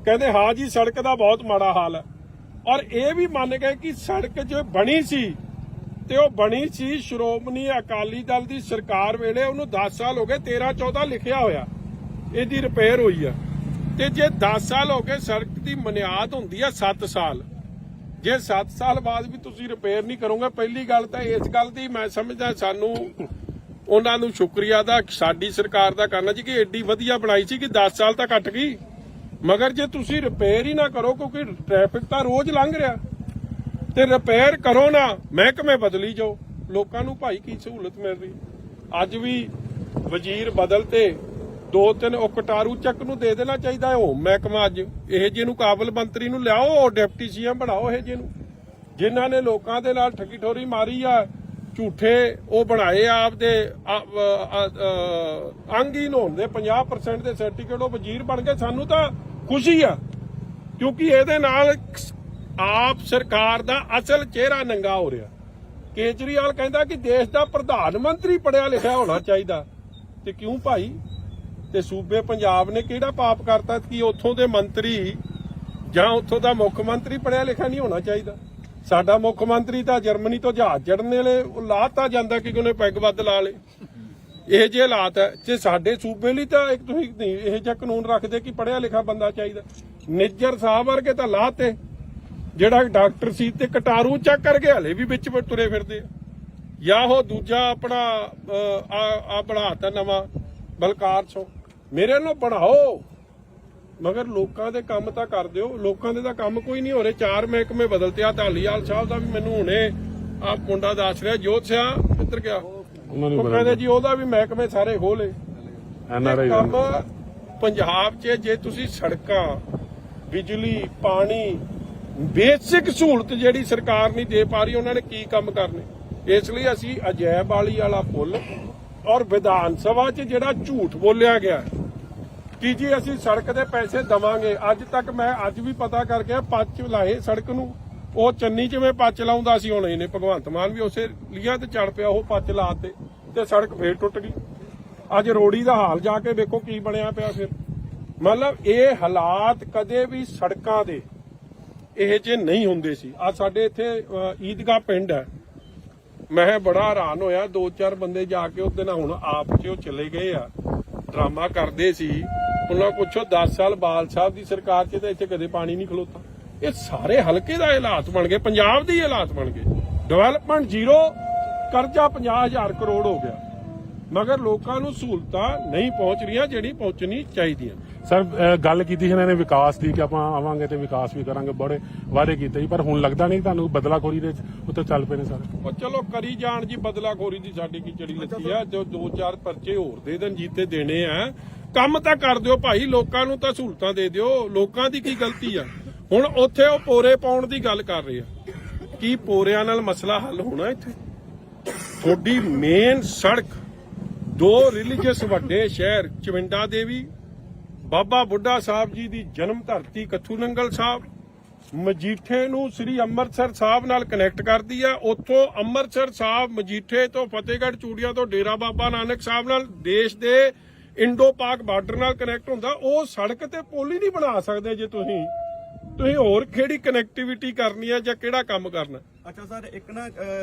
ਕਹਿੰਦੇ ਹਾਂ ਜੀ ਸੜਕ ਦਾ ਬਹੁਤ ਮਾੜਾ ਹਾਲ ਹੈ। ਔਰ ਇਹ ਵੀ ਮੰਨ ਗਏ ਕਿ ਸੜਕ ਜੋ ਬਣੀ ਸੀ ਤੇ ਉਹ ਬਣੀ ਸੀ ਸ਼੍ਰੋਮਣੀ ਅਕਾਲੀ ਦਲ ਦੀ ਸਰਕਾਰ ਵੇਲੇ, ਉਹਨੂੰ 10 ਸਾਲ ਹੋ ਗਏ, 13-14 ਲਿਖਿਆ ਹੋਇਆ ਇਹਦੀ ਰਿਪੇਅਰ ਹੋਈ ਆ। ਤੇ ਜੇ 10 ਸਾਲ ਹੋ ਗਏ, ਸੜਕ ਦੀ ਬੁਨਿਆਦ ਹੁੰਦੀ ਆ 7 ਸਾਲ, ਜੇ 7 ਸਾਲ ਬਾਅਦ ਵੀ ਤੁਸੀਂ ਰਿਪੇਅਰ ਨਹੀਂ ਕਰੋਗੇ, ਪਹਿਲੀ ਗੱਲ ਤਾਂ ਇਸ ਗੱਲ ਦੀ ਮੈਂ ਸਮਝਦਾ ਸਾਨੂੰ ਉਹਨਾਂ ਨੂੰ ਸ਼ੁਕਰੀਆ ਦਾ ਸਾਡੀ ਸਰਕਾਰ ਦਾ ਕਰਨਾ ਜੀ ਕਿ ਐਡੀ ਵਧੀਆ ਬਣਾਈ ਸੀ ਕਿ 10 ਸਾਲ ਤਾਂ ਕੱਟ ਗਈ, ਮਗਰ ਜੇ ਤੁਸੀਂ ਰਿਪੇਅਰ ਹੀ ਨਾ ਕਰੋ, ਕਿਉਂਕਿ ਟ੍ਰੈਫਿਕ ਤਾਂ ਰੋਜ਼ ਲੰਘ ਰਿਹਾ, ਤੇ ਰਿਪੇਅਰ ਕਰੋ ਨਾ, ਮਹਿਕਮੇ ਬਦਲੀ ਜਾਓ, ਲੋਕਾਂ ਨੂੰ ਭਾਈ ਕੀ ਸਹੂਲਤ ਮਿਲ ਰਹੀ। ਅੱਜ ਵੀ ਵਜ਼ੀਰ ਬਦਲ ਤੇ 2-3 ਉਹ ਕਟਾਰੂ ਚੱਕ ਨੂੰ ਦੇ ਦੇਣਾ ਚਾਹੀਦਾ ਹੈ ਉਹ ਮਹਿਕਮਾ। ਅੱਜ ਇਹ ਜਿਹੇ ਨੂੰ ਕਾਬਲ ਮੰਤਰੀ ਨੂੰ ਲਿਆਓ, ਡਿਪਟੀ ਸੀਐਮ ਬਣਾਓ, ਇਹ ਜਿਹੇ ਨੂੰ ਜਿਨ੍ਹਾਂ ਨੇ ਲੋਕਾਂ ਦੇ ਨਾਲ ਠੱਗੀ ਠੋਰੀ ਮਾਰੀ ਆ, ਝੂਠੇ ਉਹ ਬਣਾਏ ਆਪਦੇ ਅੰਗਹੀਨ ਹੋਣ ਦੇ 50% ਦੇ ਸਰਟੀਫਿਕੇਟ, ਉਹ ਵਜ਼ੀਰ ਬਣ ਗਏ। ਸਾਨੂੰ ਤਾਂ ਖੁਸ਼ੀ ਆ ਕਿਉਂਕਿ ਇਹਦੇ ਨਾਲ ਆਪ ਸਰਕਾਰ ਦਾ ਅਸਲ ਚਿਹਰਾ ਨੰਗਾ ਹੋ ਰਿਹਾ। ਕੇਜਰੀਵਾਲ ਕਹਿੰਦਾ ਕਿ ਦੇਸ਼ ਦਾ ਪ੍ਰਧਾਨ ਮੰਤਰੀ ਪੜਿਆ ਲਿਖਿਆ ਹੋਣਾ ਚਾਹੀਦਾ, ਤੇ ਕਿਉਂ ਭਾਈ? ਤੇ ਸੂਬੇ ਪੰਜਾਬ ਨੇ ਕਿਹੜਾ ਪਾਪ ਕਰਤਾ ਕਿ ਉੱਥੋਂ ਦੇ ਮੰਤਰੀ ਜਾਂ ਉੱਥੋਂ ਦਾ ਮੁੱਖ ਮੰਤਰੀ ਪੜਿਆ ਲਿਖਿਆ ਨਹੀਂ ਹੋਣਾ ਚਾਹੀਦਾ? ਸਾਡਾ ਮੁੱਖ ਮੰਤਰੀ ਤਾਂ ਜਰਮਨੀ ਤੋਂ ਜਹਾਜ਼ ਚੜ੍ਹਨ ਵੇਲੇ ਲਾਤਾ ਜਾਂਦਾ ਕਿ ਉਹਨੇ ਪੈਗ ਵੱਧ ਲਾ ਲੇ। ਇਹ ਜਿਹੇ ਹਾਲਾਤ ਹੈ ਤੇ ਸਾਡੇ ਸੂਬੇ ਲਈ ਤਾਂ ਇੱਕ ਤੁਸੀਂ ਨਹੀਂ ਇਹ ਜਿਹਾ ਕਾਨੂੰਨ ਰੱਖਦੇ ਕਿ ਪੜਿਆ ਲਿਖਿਆ ਬੰਦਾ ਚਾਹੀਦਾ। ਨਿੱਜਰ ਸਾਹਿਬ ਵਰਗੇ ਤਾਂ ਲਾਤੇ, ਜਿਹੜਾ ਡਾਕਟਰ ਸੀ ਤੇ ਕਟਾਰੂ ਚੱਕ ਕਰਕੇ ਹਲੇ ਵੀ ਵਿੱਚ ਤੁਰੇ ਫਿਰਦੇ ਆ। ਜਾਂ ਉਹ ਦੂਜਾ ਆਪਣਾ ਆ ਬਣਾਤਾ ਨਵਾਂ ਬਲਕਾਰ ਸੋ, ਮੇਰੇ ਨੂੰ ਬਣਾਓ ਮਗਰ ਲੋਕਾਂ ਦੇ ਕੰਮ ਤਾਂ ਕਰ ਦਿਓ। ਲੋਕਾਂ ਦੇ ਤਾਂ ਕੰਮ ਕੋਈ ਨਹੀਂ ਹੋ ਰਹੇ। 4 ਮਹਿਕਮੇ ਬਦਲਤੇ ਆ। ਧਾਲੀਵਾਲ ਸਾਹਿਬ ਦਾ ਵੀ ਮੈਨੂੰ ਹੁਣੇ ਆ ਮੁੰਡਾ ਦੱਸ ਰਿਹਾ, ਜੋਤ ਸਿਆ ਕਿੱਧਰ ਗਿਆ, ਉਹ ਕਹਿੰਦੇ ਜੀ ਉਹਦਾ ਵੀ ਮਹਿਕਮੇ ਸਾਰੇ ਖੋਲੇ। ਕੰਮ ਪੰਜਾਬ 'ਚ ਜੇ ਤੁਸੀਂ ਸੜਕਾਂ, ਬਿਜਲੀ, ਪਾਣੀ, ਬੇਸਿਕ ਸਹੂਲਤ ਜਿਹੜੀ ਸਰਕਾਰ ਨਹੀਂ ਦੇ ਪਾ ਰਹੀ, ਉਹਨਾਂ ਨੇ ਕੀ ਕੰਮ ਕਰਨੇ? ਇਸ ਲਈ ਅਸੀਂ ਅਜੈਬ ਵਾਲੀ ਵਾਲਾ ਪੁੱਲ ਔਰ ਵਿਧਾਨ ਸਭਾ 'ਚ ਜਿਹੜਾ ਝੂਠ ਬੋਲਿਆ ਗਿਆ ਕਿ ਜੀ ਅਸੀਂ ਸੜਕ ਦੇ ਪੈਸੇ ਦਵਾਂਗੇ, ਅੱਜ ਤੱਕ ਮੈਂ ਅੱਜ ਵੀ ਪਤਾ ਕਰਕੇ ਪੱਚ ਲਾਏ ਸੜਕ ਨੂੰ। ਉਹ ਚੰਨੀ ਜਿਵੇਂ ਪੱਚ ਲਾਉਂਦਾ ਸੀ, ਹੁਣ ਇਹਨੇ ਭਗਵੰਤ ਮਾਨ ਵੀ ਉਸੇ ਲੀਆਂ ਤੇ ਚੜ ਪਿਆ, ਉਹ ਪੱਚ ਲਾਤੇ ਤੇ ਸੜਕ ਫੇਰ ਟੁੱਟ ਗਈ। ਅੱਜ ਰੋੜੀ ਦਾ ਹਾਲ ਜਾ ਕੇ ਵੇਖੋ ਕੀ ਬਣਿਆ ਪਿਆ। ਫਿਰ ਮਤਲਬ ਇਹ ਹਾਲਾਤ ਕਦੇ ਵੀ ਸੜਕਾਂ ਦੇ ਇਹ ਜੇ ਨਹੀਂ ਹੁੰਦੇ ਸੀ। ਆ ਸਾਡੇ ਇੱਥੇ ਈਦਗਾਹ ਪਿੰਡ ਹੈ, ਮੈਂ ਬੜਾ ਹੈਰਾਨ ਹੋਇਆ, 2-4 ਬੰਦੇ ਜਾ ਕੇ ਉਹਦੇ ਨਾਲ ਹੁਣ ਆਪ ਚ ਉਹ ਚਲੇ ਗਏ ਆ, ਡਰਾਮਾ ਕਰਦੇ ਸੀ। ਉਹਨਾਂ ਪੁੱਛੋ 10 ਸਾਲ ਬਾਲ ਸਾਹਿਬ ਦੀ ਸਰਕਾਰ 'ਚ ਤਾਂ ਇੱਥੇ ਕਦੇ ਪਾਣੀ ਨਹੀਂ ਖਲੋਤਾ। ਇਹ ਸਾਰੇ ਹਲਕੇ ਦਾ ਹਾਲਾਤ ਬਣ ਗਏ, ਪੰਜਾਬ ਦੇ ਹਾਲਾਤ ਬਣ ਗਏ। ਡਿਵੈਲਪਮੈਂਟ ਜ਼ੀਰੋ, ਕਰਜ਼ਾ 50,000 ਕਰੋੜ ਹੋ ਗਿਆ, ਮਗਰ ਲੋਕਾਂ ਨੂੰ ਸਹੂਲਤਾਂ ਨਹੀਂ ਪਹੁੰਚ ਰਹੀਆਂ ਜਿਹੜੀ ਪਹੁੰਚਣੀ ਚਾਹੀਦੀਆਂ। ਸਰ ਗੱਲ ਕੀਤੀ ਇਹਨਾਂ ਨੇ ਵਿਕਾਸ ਦੀ ਕਿ ਆਪਾਂ ਆਵਾਂਗੇ ਤੇ ਵਿਕਾਸ ਵੀ ਕਰਾਂਗੇ, ਬੜੇ ਵਾਅਦੇ ਕੀਤੇ ਸੀ, ਪਰ ਹੁਣ ਲੱਗਦਾ ਨਹੀਂ ਤੁਹਾਨੂੰ ਬਦਲਾਖੋਰੀ ਦੇ ਉੱਤੇ ਚੱਲ ਪਏ ਨੇ ਸਾਰੇ? ਉਹ ਚਲੋ ਕਰੀ ਜਾਣ ਜੀ, ਬਦਲਾਖੋਰੀ ਦੀ ਸਾਡੀ ਕੀ ਚੜੀ ਲੱਤੀ ਆ। ਜੋ 2-4 ਪਰਚੇ ਹੋਰ ਦੇ ਦੇਣ ਜੀਤੇ ਦੇਣੇ ਆ, ਕੰਮ ਤਾਂ ਕਰ ਦਿਓ ਭਾਈ, ਲੋਕਾਂ ਨੂੰ ਤਾਂ ਸਹੂਲਤਾਂ ਦੇ ਦਿਓ। ਲੋਕਾਂ ਦੀ ਕੀ ਗਲਤੀ ਆ? ਹੁਣ ਉੱਥੇ ਉਹ ਪੋਰੇ ਪਾਉਣ ਦੀ ਗੱਲ ਕਰ ਰਹੇ ਆ, ਕੀ ਪੋਰਿਆਂ ਨਾਲ ਮਸਲਾ ਹੱਲ ਹੋਣਾ? ਇੱਥੇ ਤੁਹਾਡੀ ਮੇਨ ਸੜਕ 2 ਰਿਲੀਜੀਅਸ ਵੱਡੇ ਸ਼ਹਿਰ ਚਵਿੰਡਾ ਦੇਵੀ, ਬਾਬਾ ਬੁੱਢਾ ਸਾਹਿਬ ਜੀ ਦੀ ਜਨਮ ਧਰਤੀ ਕੱਥੂ ਨੰਗਲ ਸਾਹਿਬ, ਮਜੀਠੇ ਨੂੰ ਸ੍ਰੀ ਅੰਮ੍ਰਿਤਸਰ ਸਾਹਿਬ ਨਾਲ ਕਨੈਕਟ ਕਰਦੀ ਆ। ਉੱਥੋਂ ਅੰਮ੍ਰਿਤਸਰ ਸਾਹਿਬ, ਮਜੀਠੇ ਤੋਂ ਫਤਿਹਗੜ੍ਹ ਚੂੜੀਆਂ ਤੋਂ ਡੇਰਾ ਬਾਬਾ ਨਾਨਕ ਸਾਹਿਬ ਨਾਲ ਦੇਸ਼ ਦੇ ਇੰਡੋ ਪਾਕ ਬਾਰਡਰ ਨਾਲ ਕਨੈਕਟ ਹੁੰਦਾ, ਉਹ ਸੜਕ ਤੇ ਪੁਲ ਹੀ ਨਹੀਂ ਬਣਾ ਸਕਦੇ ਜੇ ਤੁਸੀਂ ਹੋਰ ਕਿਹੜੀ ਕਨੈਕਟੀਵਿਟੀ ਕਰਨੀ ਹੈ ਜਾਂ ਕਿਹੜਾ ਕੰਮ ਕਰਨਾ। ਅੱਛਾ ਸਰ, ਇੱਕ ਨਾ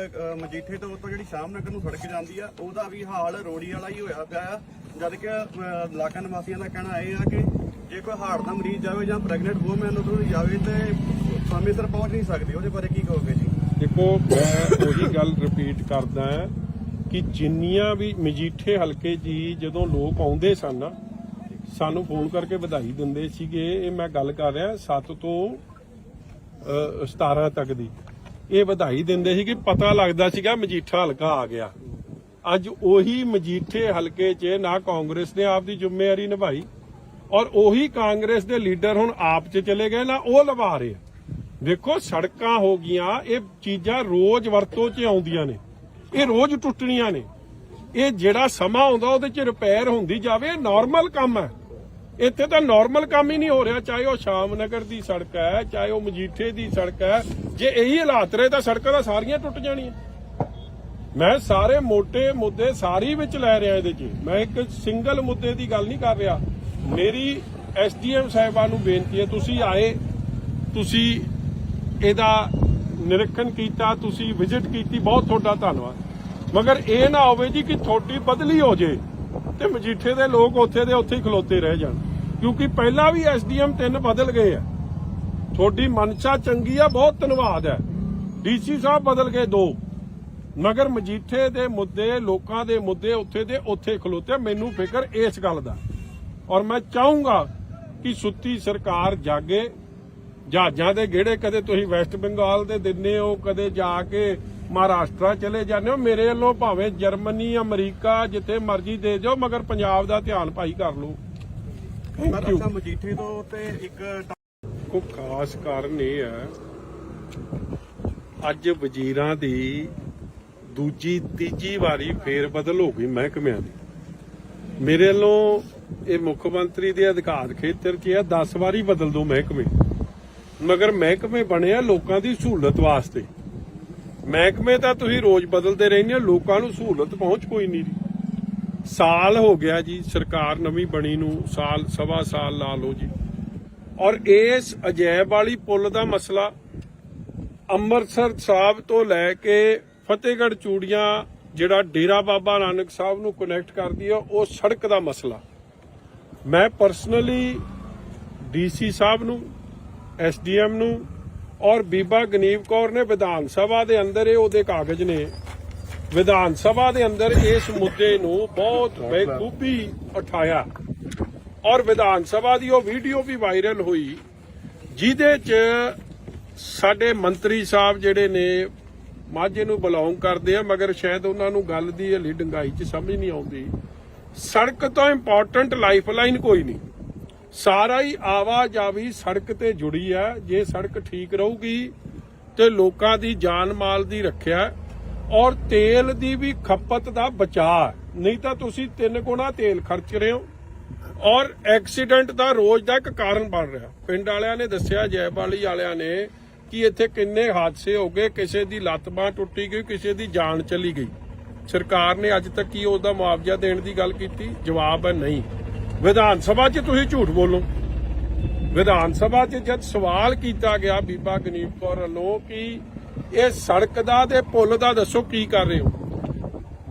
ਮਜੀਠੇ ਤੋਂ ਉੱਤੋਂ ਜਿਹੜੀ ਸ਼ਾਮ ਨਗਰ ਨੂੰ ਸੜਕ ਜਾਂਦੀ ਆ, ਉਹਦਾ ਵੀ ਹਾਲ ਰੋੜੀ ਵਾਲਾ ਹੀ ਹੋਇਆ ਪਿਆ ਆ। ਜਦ ਕਿ ਇਲਾਕਾ ਨਿਵਾਸੀਆਂ ਦਾ ਕਹਿਣਾ ਇਹ ਆ ਕਿ ਜੇ ਕੋਈ ਹਾਰਟ ਦਾ ਮਰੀਜ਼ ਜਾਵੇ ਜਾਂ ਪ੍ਰੈਗਨੈਂਟ ਵੂਮਨ ਉਦੋਂ ਜਾਵੇ ਤੇ ਸਮੇਂ ਸਿਰ ਪਹੁੰਚ ਨਹੀਂ ਸਕਦੀ। ਉਹਦੇ ਬਾਰੇ ਕੀ ਕਹੋਗੇ ਜੀ? ਦੇਖੋ, ਮੈਂ ਉਹੀ ਗੱਲ ਰਿਪੀਟ ਕਰਦਾ ਕਿ ਜਿੰਨੀਆਂ ਵੀ ਮਜੀਠੇ ਹਲਕੇ ਜੀ ਜਦੋਂ ਲੋਕ ਆਉਂਦੇ ਸਨ ਨਾ, ਸਾਨੂੰ ਫੋਨ ਕਰਕੇ ਵਧਾਈ ਦਿੰਦੇ ਸੀਗੇ। ਇਹ ਮੈਂ ਗੱਲ ਕਰ ਰਿਹਾ 7 ਤੋਂ 17 ਤੱਕ ਦੀ। ਇਹ ਵਧਾਈ ਦਿੰਦੇ ਸੀ ਕਿ ਪਤਾ ਲੱਗਦਾ ਸੀਗਾ ਮਜੀਠਾ ਹਲਕਾ ਆ ਗਿਆ। ਅੱਜ ਉਹੀ ਮਜੀਠੇ ਹਲਕੇ 'ਚ ਨਾ ਕਾਂਗਰਸ ਨੇ ਆਪ ਦੀ ਜ਼ਿੰਮੇਵਾਰੀ ਨਿਭਾਈ ਔਰ ਉਹੀ ਕਾਂਗਰਸ ਦੇ ਲੀਡਰ ਹੁਣ ਆਪ 'ਚ ਚਲੇ ਗਏ ਨਾ, ਉਹ ਲਵਾ ਰਹੇ ਆ। ਦੇਖੋ, ਸੜਕਾਂ ਹੋ ਗਈਆਂ, ਇਹ ਚੀਜ਼ਾਂ ਰੋਜ਼ ਵਰਤੋਂ 'ਚ ਆਉਂਦੀਆਂ ਨੇ, ਇਹ ਰੋਜ਼ ਟੁੱਟਣੀਆਂ ਨੇ। ਇਹ ਜਿਹੜਾ ਸਮਾਂ ਆਉਂਦਾ ਉਹਦੇ 'ਚ ਰਿਪੇਅਰ ਹੁੰਦੀ ਜਾਵੇ, ਨਾਰਮਲ ਕੰਮ ਹੈ। ਇੱਥੇ ਤਾਂ ਨਾਰਮਲ ਕੰਮ ਹੀ ਨਹੀਂ ਹੋ ਰਿਹਾ, ਚਾਹੇ ਉਹ ਸ਼ਾਮ ਨਗਰ ਦੀ ਸੜਕ ਹੈ, ਚਾਹੇ ਉਹ ਮਜੀਠੇ ਦੀ ਸੜਕ ਹੈ। ਜੇ ਇਹੀ ਹਾਲਾਤ ਰਹੇ ਤਾਂ ਸੜਕਾਂ ਤਾਂ ਸਾਰੀਆਂ ਟੁੱਟ ਜਾਣੀਆਂ। ਮੈਂ ਸਾਰੇ ਮੋٹے ਮੁੱਦੇ ਸਾਰੀ ਵਿੱਚ ਲੈ ਰਿਹਾ ਇਹਦੇ 'ਚ, ਮੈਂ ਇੱਕ ਸਿੰਗਲ ਮੁੱਦੇ ਦੀ ਗੱਲ ਨਹੀਂ ਕਰ ਰਿਹਾ। ਮੇਰੀ ਐਸਡੀਐਮ ਸਾਹਿਬਾਨ ਨੂੰ ਬੇਨਤੀ ਹੈ, ਤੁਸੀਂ ਆਏ, ਤੁਸੀਂ ਇਹਦਾ ਨਿਰੀਖਣ ਕੀਤਾ, ਤੁਸੀਂ ਵਿਜ਼ਿਟ ਕੀਤੀ, ਬਹੁਤ ਤੁਹਾਡਾ ਧੰਨਵਾਦ। ਮਗਰ ਇਹ ਨਾ ਹੋਵੇ ਜੀ ਕਿ ਤੁਹਾਡੀ ਬਦਲੀ ਹੋ ਜੇ ਤੇ ਮਜੀਠੇ ਦੇ ਲੋਕ ਉੱਥੇ ਦੇ ਉੱਥੇ ਹੀ ਖਲੋਤੇ ਰਹਿ ਜਾਣ, ਕਿਉਂਕਿ ਪਹਿਲਾਂ ਵੀ ਐਸਡੀਐਮ 3 ਬਦਲ ਗਏ ਆ। ਤੁਹਾਡੀ ਮਨਸ਼ਾ ਚੰਗੀ ਆ, ਬਹੁਤ ਧੰਨਵਾਦ ਹੈ। ਡੀਸੀ ਸਾਹਿਬ ਬਦਲ ਗਏ 2, ਮਗਰ ਮਜੀਠੇ ਦੇ ਮੁੱਦੇ, ਲੋਕਾਂ ਦੇ ਮੁੱਦੇ ਉੱਥੇ ਦੇ ਉੱਥੇ ਖਲੋਤੇ। ਮੈਨੂੰ ਫਿਕਰ ਇਸ ਗੱਲ ਦਾ, ਔਰ ਮੈਂ ਚਾਹੂੰਗਾ ਕਿ ਸੁੱਤੀ ਸਰਕਾਰ ਜਾਗੇ। ਜਹਾਜ਼ਾਂ ਦੇ ਗੇੜੇ ਕਦੇ ਤੁਸੀਂ ਵੈਸਟ ਬੰਗਾਲ ਦੇ ਦਿੰਦੇ ਹੋ, ਕਦੇ ਜਾ ਕੇ ਮਹਾਰਾਸ਼ਟਰ ਚਲੇ ਜਾਂਦੇ ਹੋ। ਮੇਰੇ ਵੱਲੋਂ ਭਾਵੇਂ ਜਰਮਨੀ, ਅਮਰੀਕਾ, ਜਿੱਥੇ ਮਰਜ਼ੀ ਦੇ ਜਾਓ, ਮਗਰ ਪੰਜਾਬ ਦਾ ਧਿਆਨ ਭਾਈ ਕਰ ਲਓ। ਅੱਛਾ, ਮਜੀਠੇ ਤੋਂ ਤੇ ਇੱਕ ਕੋ ਖਾਸ ਕਾਰਨ ਇਹ ਹੈ, ਅੱਜ ਵਜ਼ੀਰਾਂ ਦੀ ਦੂਜੀ ਤੀਜੀ ਵਾਰੀ ਫੇਰ ਬਦਲ ਹੋ ਗਈ ਮਹਿਕਮਿਆਂ ਦੀ। ਮੇਰੇ ਵੱਲੋਂ ਇਹ ਮੁੱਖ ਮੰਤਰੀ ਦੇ ਅਧਿਕਾਰ ਖੇਤਰ 'ਚ ਹੈ, 10 ਵਾਰੀ ਬਦਲ ਦੋ ਮਹਿਕਮੇ, ਮਗਰ ਮਹਿਕਮੇ ਬਣਿਆ ਲੋਕਾਂ ਦੀ ਸਹੂਲਤ ਵਾਸਤੇ। ਮਹਿਕਮੇ ਤਾਂ ਤੁਸੀਂ ਰੋਜ਼ ਬਦਲਦੇ ਰਹਿੰਦੇ ਹੋ, ਲੋਕਾਂ ਨੂੰ ਸਹੂਲਤ ਪਹੁੰਚ ਕੋਈ ਨਹੀਂ ਰਹੀ। ਸਾਲ ਹੋ ਗਿਆ ਜੀ ਸਰਕਾਰ ਨਵੀਂ ਬਣੀ ਨੂੰ, ਸਾਲ ਸਵਾ ਸਾਲ ਲਾ ਲਓ ਜੀ। ਔਰ ਇਸ ਅਜੈਬ ਵਾਲੀ ਪੁਲ ਦਾ ਮਸਲਾ ਅੰਮ੍ਰਿਤਸਰ ਸਾਹਿਬ ਤੋਂ ਲੈ ਕੇ ਫਤਿਹਗੜ੍ਹ ਚੂੜੀਆਂ, ਜਿਹੜਾ ਡੇਰਾ ਬਾਬਾ ਨਾਨਕ ਸਾਹਿਬ ਨੂੰ ਕਨੈਕਟ ਕਰਦੀ ਹੈ, ਉਹ ਸੜਕ ਦਾ ਮਸਲਾ ਮੈਂ ਪਰਸਨਲੀ ਡੀਸੀ ਸਾਹਿਬ ਨੂੰ, ਐਸਡੀਐਮ ਨੂੰ ਔਰ ਬੀਬਾ ਗਨੀਵ ਕੌਰ ਨੇ ਵਿਧਾਨ ਸਭਾ ਦੇ ਅੰਦਰ, ਇਹ ਉਹਦੇ ਕਾਗਜ਼ ਨੇ, ਵਿਧਾਨ ਸਭਾ ਦੇ ਅੰਦਰ ਇਸ ਮੁੱਦੇ ਨੂੰ ਬਹੁਤ ਬੇਖੂਬੀ ਉਠਾਇਆ ਔਰ ਵਿਧਾਨ ਸਭਾ ਦੀ ਉਹ ਵੀਡੀਓ ਵੀ ਵਾਇਰਲ ਹੋਈ, ਜਿਹਦੇ 'ਚ ਸਾਡੇ ਮੰਤਰੀ ਸਾਹਿਬ ਜਿਹੜੇ ਨੇ ਮਾਝੇ ਨੂੰ ਬਿਲੋਂਗ ਕਰਦੇ ਆ, ਮਗਰ ਸ਼ਾਇਦ ਉਹਨਾਂ ਨੂੰ ਗੱਲ ਦੀ ਹਲੀ ਡੰਗਾਈ 'ਚ ਸਮਝ ਨਹੀਂ ਆਉਂਦੀ। ਸੜਕ ਤੋਂ ਇੰਪੋਰਟੈਂਟ ਲਾਈਫਲਾਈਨ ਕੋਈ ਨਹੀਂ, ਸਾਰਾ ਹੀ ਆਵਾਜਾਈ ਸੜਕ ਤੇ ਜੁੜੀ ਹੈ। ਜੇ ਸੜਕ ਠੀਕ ਰਹੂਗੀ ਤੇ ਲੋਕਾਂ ਦੀ ਜਾਨ ਮਾਲ ਦੀ ਰੱਖਿਆ ਔਰ ਤੇਲ ਦੀ ਵੀ ਖਪਤ ਦਾ ਬਚਾਅ, ਨਹੀਂ ਤਾਂ ਤੁਸੀਂ 3 ਗੁਣਾ ਤੇਲ ਖਰਚ ਰਹੇ ਹੋ ਔਰ ਐਕਸੀਡੈਂਟ ਦਾ ਰੋਜ਼ ਦਾ ਇੱਕ ਕਾਰਨ ਬਣ ਰਿਹਾ। ਪਿੰਡ ਵਾਲਿਆਂ ਨੇ ਦੱਸਿਆ, ਜੈਬਾਲੀ ਵਾਲਿਆਂ ਨੇ, ਕਿ ਇੱਥੇ ਕਿੰਨੇ ਹਾਦਸੇ ਹੋ ਗਏ, ਕਿਸੇ ਦੀ ਲੱਤ ਬਾਂਹ ਟੁੱਟੀ ਗਈ, ਕਿਸੇ ਦੀ ਜਾਨ ਚਲੀ ਗਈ। ਸਰਕਾਰ ਨੇ ਅੱਜ ਤੱਕ ਕੀ ਉਹਦਾ ਮੁਆਵਜ਼ਾ ਦੇਣ ਦੀ ਗੱਲ ਕੀਤੀ? ਜਵਾਬ ਹੈ ਨਹੀਂ। ਵਿਧਾਨ ਸਭਾ 'ਚ ਤੁਸੀਂ ਝੂਠ ਬੋਲੋ। ਵਿਧਾਨ ਸਭਾ 'ਚ ਜਦ ਸਵਾਲ ਕੀਤਾ ਗਿਆ ਬੀਬਾ ਗਨੀਵ ਕੌਰ ਵੱਲੋਂ ਕਿ ਇਹ ਸੜਕ ਦਾ ਤੇ ਪੁਲ ਦਾ ਦੱਸੋ ਕੀ ਕਰ ਰਹੇ ਹੋ,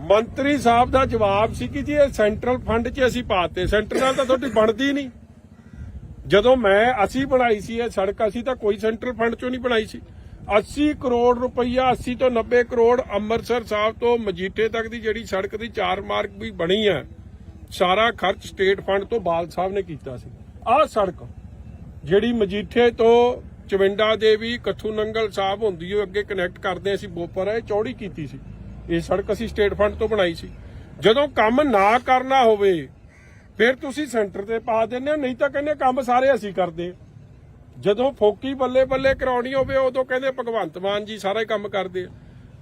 ਮੰਤਰੀ ਸਾਹਿਬ ਦਾ ਜਵਾਬ ਸੀ ਕਿ ਜੀ ਇਹ ਸੈਂਟਰਲ ਫੰਡ 'ਚ ਅਸੀਂ ਪਾਤੇ। ਸੈਂਟਰ ਨਾਲ ਤਾਂ ਤੁਹਾਡੀ ਬਣਦੀ ਨਹੀਂ। ਜਦੋਂ ਅਸੀਂ ਬਣਾਈ ਸੀ ਇਹ ਸੜਕ, ਅਸੀਂ ਤਾਂ ਕੋਈ ਸੈਂਟਰਲ ਫੰਡ 'ਚੋਂ ਨਹੀਂ ਬਣਾਈ ਸੀ। 80 ਕਰੋੜ ਰੁਪਈਆ, 80 ਤੋਂ 90 ਕਰੋੜ ਅੰਮ੍ਰਿਤਸਰ ਸਾਹਿਬ ਤੋਂ ਮਜੀਠੇ ਤੱਕ ਦੀ ਜਿਹੜੀ ਸੜਕ ਦੀ 4 ਮਾਰਗ ਵੀ ਬਣੀ ਹੈ, ਸਾਰਾ ਖਰਚ ਸਟੇਟ ਫੰਡ ਤੋਂ ਬਾਲ ਸਾਹਿਬ ਨੇ ਕੀਤਾ ਸੀ। ਆਹ ਸੜਕ ਜਿਹੜੀ ਮਜੀਠੇ ਤੋਂ ਚਵਿੰਡਾ ਦੇਵੀ, ਕੱਥੂ ਨੰਗਲ ਸਾਹਿਬ ਹੁੰਦੀ ਹੋਈ ਅੱਗੇ ਕਨੈਕਟ ਕਰਦੇ ਅਸੀਂ ਬੋਪਰ, ਇਹ ਚੌੜੀ ਕੀਤੀ ਸੀ। ਇਹ ਸੜਕ ਅਸੀਂ ਸਟੇਟ ਫੰਡ ਤੋਂ ਬਣਾਈ ਸੀ। ਜਦੋਂ ਕੰਮ ਨਾ ਕਰਨਾ ਹੋਵੇ ਫਿਰ ਤੁਸੀਂ ਸੈਂਟਰ ਤੇ ਪਾ ਦਿੰਦੇ ਹੋ, ਨਹੀਂ ਤਾਂ ਕਹਿੰਦੇ ਕੰਮ ਸਾਰੇ ਅਸੀਂ ਕਰਦੇ। ਜਦੋਂ ਫੋਕੀ ਬੱਲੇ ਬੱਲੇ ਕਰਾਉਣੀ ਹੋਵੇ ਉਦੋਂ ਕਹਿੰਦੇ ਭਗਵੰਤ ਮਾਨ ਜੀ ਸਾਰਾ ਹੀ ਕੰਮ ਕਰਦੇ ਆ।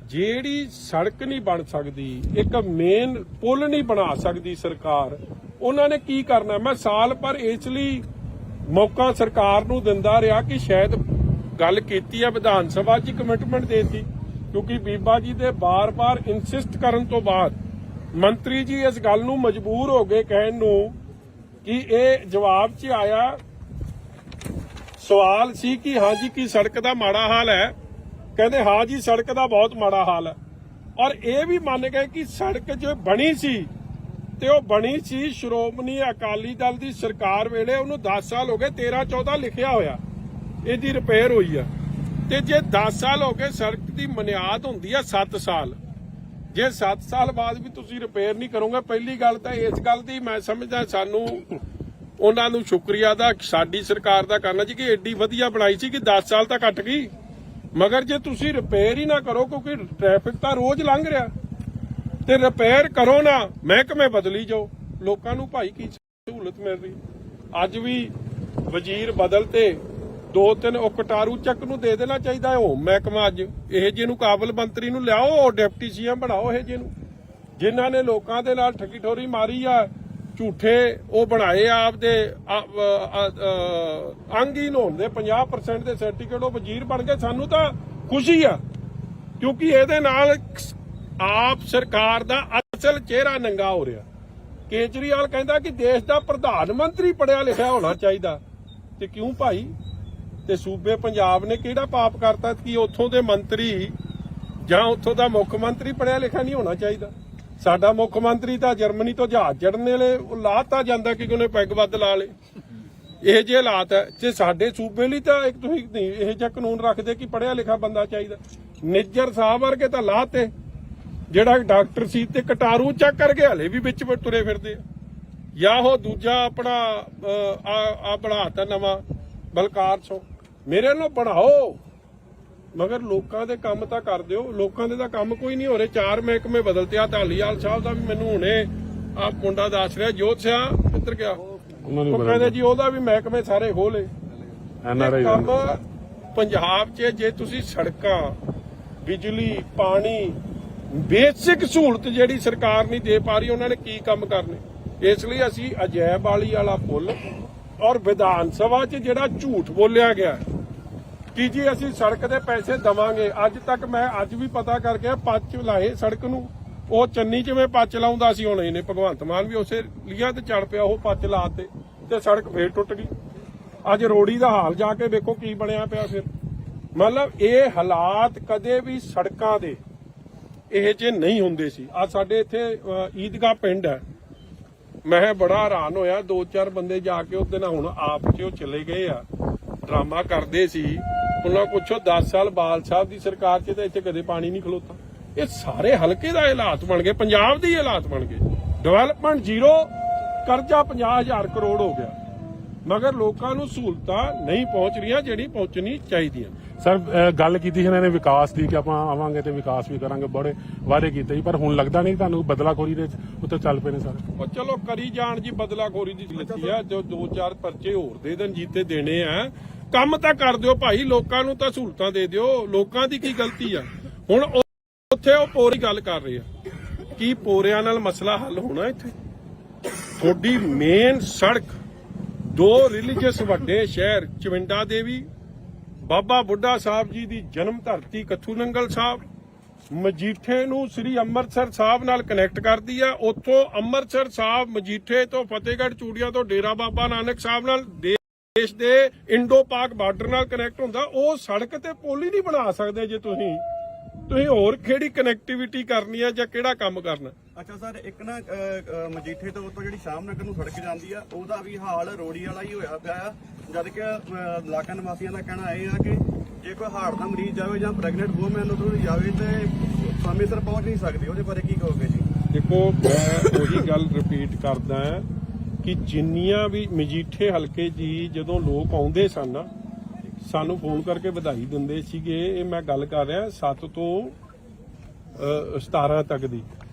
ਜਿਹੜੀ ਸੜਕ ਨਹੀਂ ਬਣ ਸਕਦੀ, ਇੱਕ ਮੇਨ ਪੁਲ ਨਹੀਂ ਬਣਾ ਸਕਦੀ ਸਰਕਾਰ, ਉਹਨਾਂ ਨੇ ਕੀ ਕਰਨਾ? ਮੈਂ ਸਾਲ ਪਰ ਇਸ ਲਈ ਮੌਕਾ ਸਰਕਾਰ ਨੂੰ ਦਿੰਦਾ ਰਿਹਾ ਕਿ ਸ਼ਾਇਦ ਗੱਲ ਕੀਤੀ ਹੈ, ਵਿਧਾਨ ਸਭਾ 'ਚ ਕਮਿਟਮੈਂਟ ਦੇਤੀ, ਕਿਉਂਕਿ ਬੀਬਾ ਜੀ ਦੇ ਬਾਰ-ਬਾਰ ਇਨਸਿਸਟ ਕਰਨ ਤੋਂ ਬਾਅਦ ਮੰਤਰੀ ਜੀ ਇਸ ਗੱਲ ਨੂੰ ਮਜਬੂਰ ਹੋ ਗਏ ਕਹਿਣ ਨੂੰ ਕਿ ਇਹ ਜਵਾਬ 'ਚ ਆਇਆ ਸਵਾਲ ਸੀ ਕਿ ਹਾਂ ਜੀ ਕੀ ਸੜਕ ਦਾ ਮਾੜਾ ਹਾਲ ਹੈ। ਕਹਿੰਦੇ ਹਾਂ ਜੀ ਸੜਕ ਦਾ ਬਹੁਤ ਮਾੜਾ ਹਾਲ ਹੈ ਔਰ ਇਹ ਵੀ ਮੰਨ ਗਏ ਕਿ ਸੜਕ ਜੋ ਬਣੀ ਸੀ ਤੇ ਉਹ ਬਣੀ ਸੀ ਸ਼੍ਰੋਮਣੀ ਅਕਾਲੀ ਦਲ ਦੀ ਸਰਕਾਰ ਵੇਲੇ, ਉਹਨੂੰ 10 ਸਾਲ ਹੋ ਗਏ, 13-14 ਲਿਖਿਆ ਹੋਇਆ ਇਹਦੀ ਰਿਪੇਅਰ ਹੋਈ ਆ। ਤੇ ਜੇ 10 ਸਾਲ ਹੋ ਗਏ ਸੜਕ ਦੀ ਬੁਨਿਆਦ ਹੁੰਦੀ ਆ 7 ਸਾਲ, ਜੇ 7 ਸਾਲ ਬਾਅਦ ਵੀ ਤੁਸੀਂ ਰਿਪੇਅਰ ਨਹੀਂ ਕਰੋਗੇ, ਪਹਿਲੀ ਗੱਲ ਤਾਂ ਇਸ ਗੱਲ ਦੀ ਮੈਂ ਸਮਝਦਾ ਸਾਨੂੰ ਉਹਨਾਂ ਨੂੰ ਸ਼ੁਕਰੀਆ ਦਾ ਸਾਡੀ ਸਰਕਾਰ ਦਾ ਕਰਨਾ ਜੀ ਕਿ ਐਡੀ ਵਧੀਆ ਬਣਾਈ ਸੀ ਕਿ 10 ਸਾਲ ਤਾਂ ਕੱਟ ਗਈ, ਮਗਰ ਜੇ ਤੁਸੀਂ ਰਿਪੇਅਰ ਹੀ ਨਾ ਕਰੋ ਕਿਉਂਕਿ ਟ੍ਰੈਫਿਕ ਤਾਂ ਰੋਜ਼ ਲੰਘ ਰਿਹਾ ਤੇ ਰਿਪੇਅਰ ਕਰੋ ਨਾ, ਮਹਿਕਮੇ ਬਦਲੀ ਜਾਓ, ਲੋਕਾਂ ਨੂੰ ਭਾਈ ਕੀ ਸਹੂਲਤ ਮਿਲ ਰਹੀ। ਅੱਜ ਵੀ ਵਜ਼ੀਰ ਬਦਲ ਤੇ 2-3 ਉਹ ਕਟਾਰੂ ਚੱਕ ਨੂੰ ਦੇ ਦੇਣਾ ਚਾਹੀਦਾ ਹੈ ਉਹ ਮਹਿਕਮਾ। ਅੱਜ ਇਹ ਜਿਹਨੂੰ ਕਾਬਲ ਮੰਤਰੀ ਨੂੰ ਲਿਆਓ, ਡਿਪਟੀ ਸੀਐਮ ਬਣਾਓ ਇਹ ਜਿਹਨੂੰ, ਜਿਨ੍ਹਾਂ ਨੇ ਲੋਕਾਂ ਦੇ ਨਾਲ ਠੱਗੀ ਠੋਰੀ ਮਾਰੀ ਆ, ਝੂਠੇ ਉਹ ਬਣਾਏ ਆਪਦੇ ਅੰਗਹੀਨ ਹੋਣ ਦੇ 50% ਦੇ ਸਰਟੀਫਿਕੇਟ, ਉਹ ਵਜ਼ੀਰ ਬਣ ਗਏ। ਸਾਨੂੰ ਤਾਂ ਖੁਸ਼ੀ ਆ ਕਿਉਂਕਿ ਇਹਦੇ ਨਾਲ ਆਪ ਸਰਕਾਰ ਦਾ ਅਸਲ ਚਿਹਰਾ ਨੰਗਾ ਹੋ ਰਿਹਾ। ਕੇਜਰੀਵਾਲ ਕਹਿੰਦਾ ਕਿ ਦੇਸ਼ ਦਾ ਪ੍ਰਧਾਨ ਮੰਤਰੀ ਪੜਿਆ ਲਿਖਿਆ ਹੋਣਾ ਚਾਹੀਦਾ, ਤੇ ਕਿਉਂ ਭਾਈ? ਤੇ ਸੂਬੇ ਪੰਜਾਬ ਨੇ ਕਿਹੜਾ ਪਾਪ ਕਰਤਾ ਕਿ ਉੱਥੋਂ ਦੇ ਮੰਤਰੀ ਜਾਂ ਉੱਥੋਂ ਦਾ ਮੁੱਖ ਮੰਤਰੀ ਪੜਿਆ ਲਿਖਿਆ ਨਹੀਂ ਹੋਣਾ ਚਾਹੀਦਾ? ਸਾਡਾ ਮੁੱਖ ਮੰਤਰੀ ਤਾਂ ਜਰਮਨੀ ਤੋਂ ਜਹਾਜ਼ ਚੜ੍ਹਨ ਵੇਲੇ ਲਾਤਾ ਜਾਂਦਾ ਕਿ ਉਹਨੇ ਪੈਗ ਵੱਧ ਲਾ ਲੇ। ਇਹ ਜਿਹੇ ਹਾਲਾਤ ਹੈ ਤੇ ਸਾਡੇ ਸੂਬੇ ਲਈ ਤਾਂ ਇੱਕ ਤੁਸੀਂ ਨਹੀਂ ਇਹ ਜਿਹਾ ਕਾਨੂੰਨ ਰੱਖਦੇ ਕਿ ਪੜਿਆ ਲਿਖਿਆ ਬੰਦਾ ਚਾਹੀਦਾ। ਨਿੱਜਰ ਸਾਹਿਬ ਵਰਗੇ ਤਾਂ ਲਾਤੇ, ਜਿਹੜਾ ਡਾਕਟਰ ਸੀ ਤੇ ਕਟਾਰੂ ਚੱਕ ਕਰਕੇ ਹਲੇ ਵੀ ਵਿੱਚ ਤੁਰੇ ਫਿਰਦੇ ਆ। ਜਾਂ ਉਹ ਦੂਜਾ ਆਪਣਾ ਆ ਬਣਾਤਾ ਨਵਾਂ ਬਲਕਾਰ ਸਿੰਘ, ਮੇਰੇ ਨਾਲ ਬਣਾਓ ਮਗਰ ਲੋਕਾਂ ਦੇ ਕੰਮ ਤਾਂ ਕਰ ਦਿਓ। ਲੋਕਾਂ ਦੇ ਤਾਂ ਕੰਮ ਕੋਈ ਨਹੀਂ ਹੋ ਰਹੇ। 4 ਮਹਿਕਮੇ ਬਦਲਤੇ ਆ। ਧਾਲੀਵਾਲ ਸਾਹਿਬ ਦਾ ਵੀ ਮੈਨੂੰ ਹੁਣੇ ਆ ਮੁੰਡਾ ਦੱਸ ਰਿਹਾ, ਜੋਤ ਸਿਆ ਕਿੱਧਰ ਗਿਆ, ਉਹ ਕਹਿੰਦੇ ਜੀ ਉਹਦਾ ਵੀ ਮਹਿਕਮੇ ਸਾਰੇ ਖੋਲੇ। ਕੰਮ ਪੰਜਾਬ 'ਚ ਜੇ ਤੁਸੀਂ ਸੜਕਾਂ, ਬਿਜਲੀ, ਪਾਣੀ, ਬੇਸਿਕ ਸਹੂਲਤ ਜਿਹੜੀ ਸਰਕਾਰ ਨਹੀਂ ਦੇ ਪਾ ਰਹੀ, ਉਹਨਾਂ ਨੇ ਕੀ ਕੰਮ ਕਰਨੇ? ਇਸ ਲਈ ਅਸੀਂ ਅਜੈਬ ਵਾਲੀ ਵਾਲਾ ਪੁੱਲ ਔਰ ਵਿਧਾਨ ਸਭਾ 'ਚ ਜਿਹੜਾ ਝੂਠ ਬੋਲਿਆ ਗਿਆ ਕਿ ਜੀ ਅਸੀਂ ਸੜਕ ਦੇ ਪੈਸੇ ਦਵਾਂਗੇ, ਅੱਜ ਤੱਕ ਮੈਂ ਅੱਜ ਵੀ ਪਤਾ ਕਰਕੇ ਪੱਚ ਲਾਏ ਸੜਕ ਨੂੰ। ਉਹ ਚੰਨੀ ਜਿਵੇਂ ਪੱਚ ਲਾਉਂਦਾ ਸੀ, ਹੁਣ ਇਹਨੇ ਭਗਵੰਤ ਮਾਨ ਵੀ ਉਸੇ ਲੀਆ ਤੇ ਚੜ ਪਿਆ, ਉਹ ਪੱਚ ਲਾਤੇ ਤੇ ਸੜਕ ਫੇਰ ਟੁੱਟ ਗਈ। ਅੱਜ ਰੋੜੀ ਦਾ ਹਾਲ ਜਾ ਕੇ ਵੇਖੋ ਕੀ ਬਣਿਆ ਪਿਆ। ਫਿਰ ਮਤਲਬ ਇਹ ਹਾਲਾਤ ਕਦੇ ਵੀ ਸੜਕਾਂ ਦੇ ਇਹ ਜੇ ਨਹੀਂ ਹੁੰਦੇ ਸੀ। ਆ ਸਾਡੇ ਇੱਥੇ ਈਦਗਾਹ ਪਿੰਡ ਹੈ, ਮੈਂ ਬੜਾ ਹੈਰਾਨ ਹੋਇਆ, 2-4 ਬੰਦੇ ਜਾ ਕੇ ਉਹਦੇ ਨਾਲ ਹੁਣ ਆਪ ਚ ਉਹ ਚਲੇ ਗਏ ਆ, ਡਰਾਮਾ ਕਰਦੇ ਸੀ। ਉਹਨਾਂ ਪੁੱਛੋ 10 ਸਾਲ ਬਾਲ ਸਾਹਿਬ ਦੀ ਸਰਕਾਰ 'ਚ ਤਾਂ ਇੱਥੇ ਕਦੇ ਪਾਣੀ ਨਹੀਂ ਖਲੋਤਾ। ਇਹ ਸਾਰੇ ਹਲਕੇ ਦਾ ਹਾਲਾਤ ਬਣ ਗਏ, ਪੰਜਾਬ ਦੇ ਹਾਲਾਤ ਬਣ ਗਏ। ਡਿਵੈਲਪਮੈਂਟ ਜ਼ੀਰੋ, ਕਰਜ਼ਾ 50,000 ਕਰੋੜ ਹੋ ਗਿਆ, ਮਗਰ ਲੋਕਾਂ ਨੂੰ ਸਹੂਲਤਾਂ ਨਹੀਂ ਪਹੁੰਚ ਰਹੀਆਂ ਜਿਹੜੀ ਪਹੁੰਚਣੀ ਚਾਹੀਦੀਆਂ। ਸਰ ਗੱਲ ਕੀਤੀ ਸੀ ਇਹਨਾਂ ਨੇ ਵਿਕਾਸ ਦੀ ਕਿ ਆਪਾਂ ਆਵਾਂਗੇ ਤੇ ਵਿਕਾਸ ਵੀ ਕਰਾਂਗੇ, ਬੜੇ ਵਾਅਦੇ ਕੀਤੇ ਸੀ, ਪਰ ਹੁਣ ਲੱਗਦਾ ਨਹੀਂ ਤੁਹਾਨੂੰ ਬਦਲਾਖੋਰੀ ਦੇ ਉੱਤੇ ਚੱਲ ਪਏ ਨੇ ਸਾਰੇ? ਉਹ ਚਲੋ ਕਰੀ ਜਾਣ ਜੀ, ਬਦਲਾਖੋਰੀ ਦੀ ਲੱਤੀ ਆ, ਜੋ 2-4 ਪਰਚੇ ਹੋਰ ਦੇ ਦੇਣ ਜੀਤੇ ਦੇਣੇ ਆ। ਕੰਮ ਤਾਂ ਕਰ ਦਿਓ ਭਾਈ, ਲੋਕਾਂ ਨੂੰ ਤਾਂ ਸਹੂਲਤਾਂ ਦੇ ਦਿਓ। ਲੋਕਾਂ ਦੀ ਕੀ ਗਲਤੀ ਆ? ਹੁਣ ਉੱਥੇ ਉਹ ਪੋਰੀ ਗੱਲ ਕਰ ਰਹੇ ਆ, ਕੀ ਪੋਰਿਆਂ ਨਾਲ ਮਸਲਾ ਹੱਲ ਹੋਣਾ? ਇੱਥੇ ਤੁਹਾਡੀ ਮੇਨ ਸੜਕ 2 ਰਿਲੀਜੀਅਸ ਵੱਡੇ ਸ਼ਹਿਰ ਚਵਿੰਡਾ ਦੇਵੀ, ਬਾਬਾ ਬੁੱਢਾ ਸਾਹਿਬ ਜੀ ਦੀ ਜਨਮ ਧਰਤੀ ਕੱਥੂ ਨੰਗਲ ਸਾਹਿਬ, ਮਜੀਠੇ ਨੂੰ ਸ੍ਰੀ ਅੰਮ੍ਰਿਤਸਰ ਸਾਹਿਬ ਨਾਲ ਕਨੈਕਟ ਕਰਦੀ ਆ। ਉੱਥੋਂ ਅੰਮ੍ਰਿਤਸਰ ਸਾਹਿਬ, ਮਜੀਠੇ ਤੋਂ ਫਤਿਹਗੜ੍ਹ ਚੂੜੀਆਂ ਤੋਂ ਡੇਰਾ ਬਾਬਾ ਨਾਨਕ ਸਾਹਿਬ ਨਾਲ ਦੇਸ਼ ਦੇ ਇੰਡੋ ਪਾਕ ਬਾਰਡਰ ਨਾਲ ਕਨੈਕਟ ਹੁੰਦਾ। ਉਹ ਸੜਕ ਤੇ ਪੁਲ ਹੀ ਨਹੀਂ ਬਣਾ ਸਕਦੇ ਜੇ ਤੁਸੀਂ ਹੋਰ ਕਿਹੜੀ ਕਨੈਕਟੀਵਿਟੀ ਕਰਨੀ ਆ ਜਾਂ ਕਿਹੜਾ ਕੰਮ ਕਰਨਾ? ਅੱਛਾ ਸਰ, ਇੱਕ ਨਾ ਮਜੀਠੇ ਤੋਂ ਉੱਤੋਂ ਜਿਹੜੀ ਸ਼ਾਮ ਨਗਰ ਨੂੰ ਸੜਕ ਜਾਂਦੀ ਆ, ਉਹਦਾ ਵੀ ਹਾਲ ਰੋੜੀ ਵਾਲਾ ਹੀ ਹੋਇਆ ਪਿਆ ਆ। ਜਦ ਕਿ ਇਲਾਕਾ ਨਿਵਾਸੀਆਂ ਦਾ ਕਹਿਣਾ ਇਹ ਆ ਕਿ ਜੇ ਕੋਈ ਹਾਰਟ ਦਾ ਮਰੀਜ਼ ਜਾਵੇ ਜਾਂ ਪ੍ਰੈਗਨੈਂਟ ਵੂਮਨ ਉਦੋਂ ਜਾਵੇ ਤੇ ਸਮੇਂ ਸਿਰ ਪਹੁੰਚ ਨਹੀਂ ਸਕਦੀ। ਉਹਦੇ ਬਾਰੇ ਕੀ ਕਹੋਗੇ ਜੀ? ਦੇਖੋ, ਮੈਂ ਉਹੀ ਗੱਲ ਰਿਪੀਟ ਕਰਦਾ ਕਿ ਜਿੰਨੀਆਂ ਵੀ ਮਜੀਠੇ ਹਲਕੇ ਜੀ ਜਦੋਂ ਲੋਕ ਆਉਂਦੇ ਸਨ ਸਾਨੂੰ ਫੋਨ ਕਰਕੇ ਵਧਾਈ ਦਿੰਦੇ ਸੀਗੇ। ਇਹ ਮੈਂ ਗੱਲ ਕਰ ਰਿਹਾ 7 ਤੋਂ 17 ਤੱਕ ਦੀ।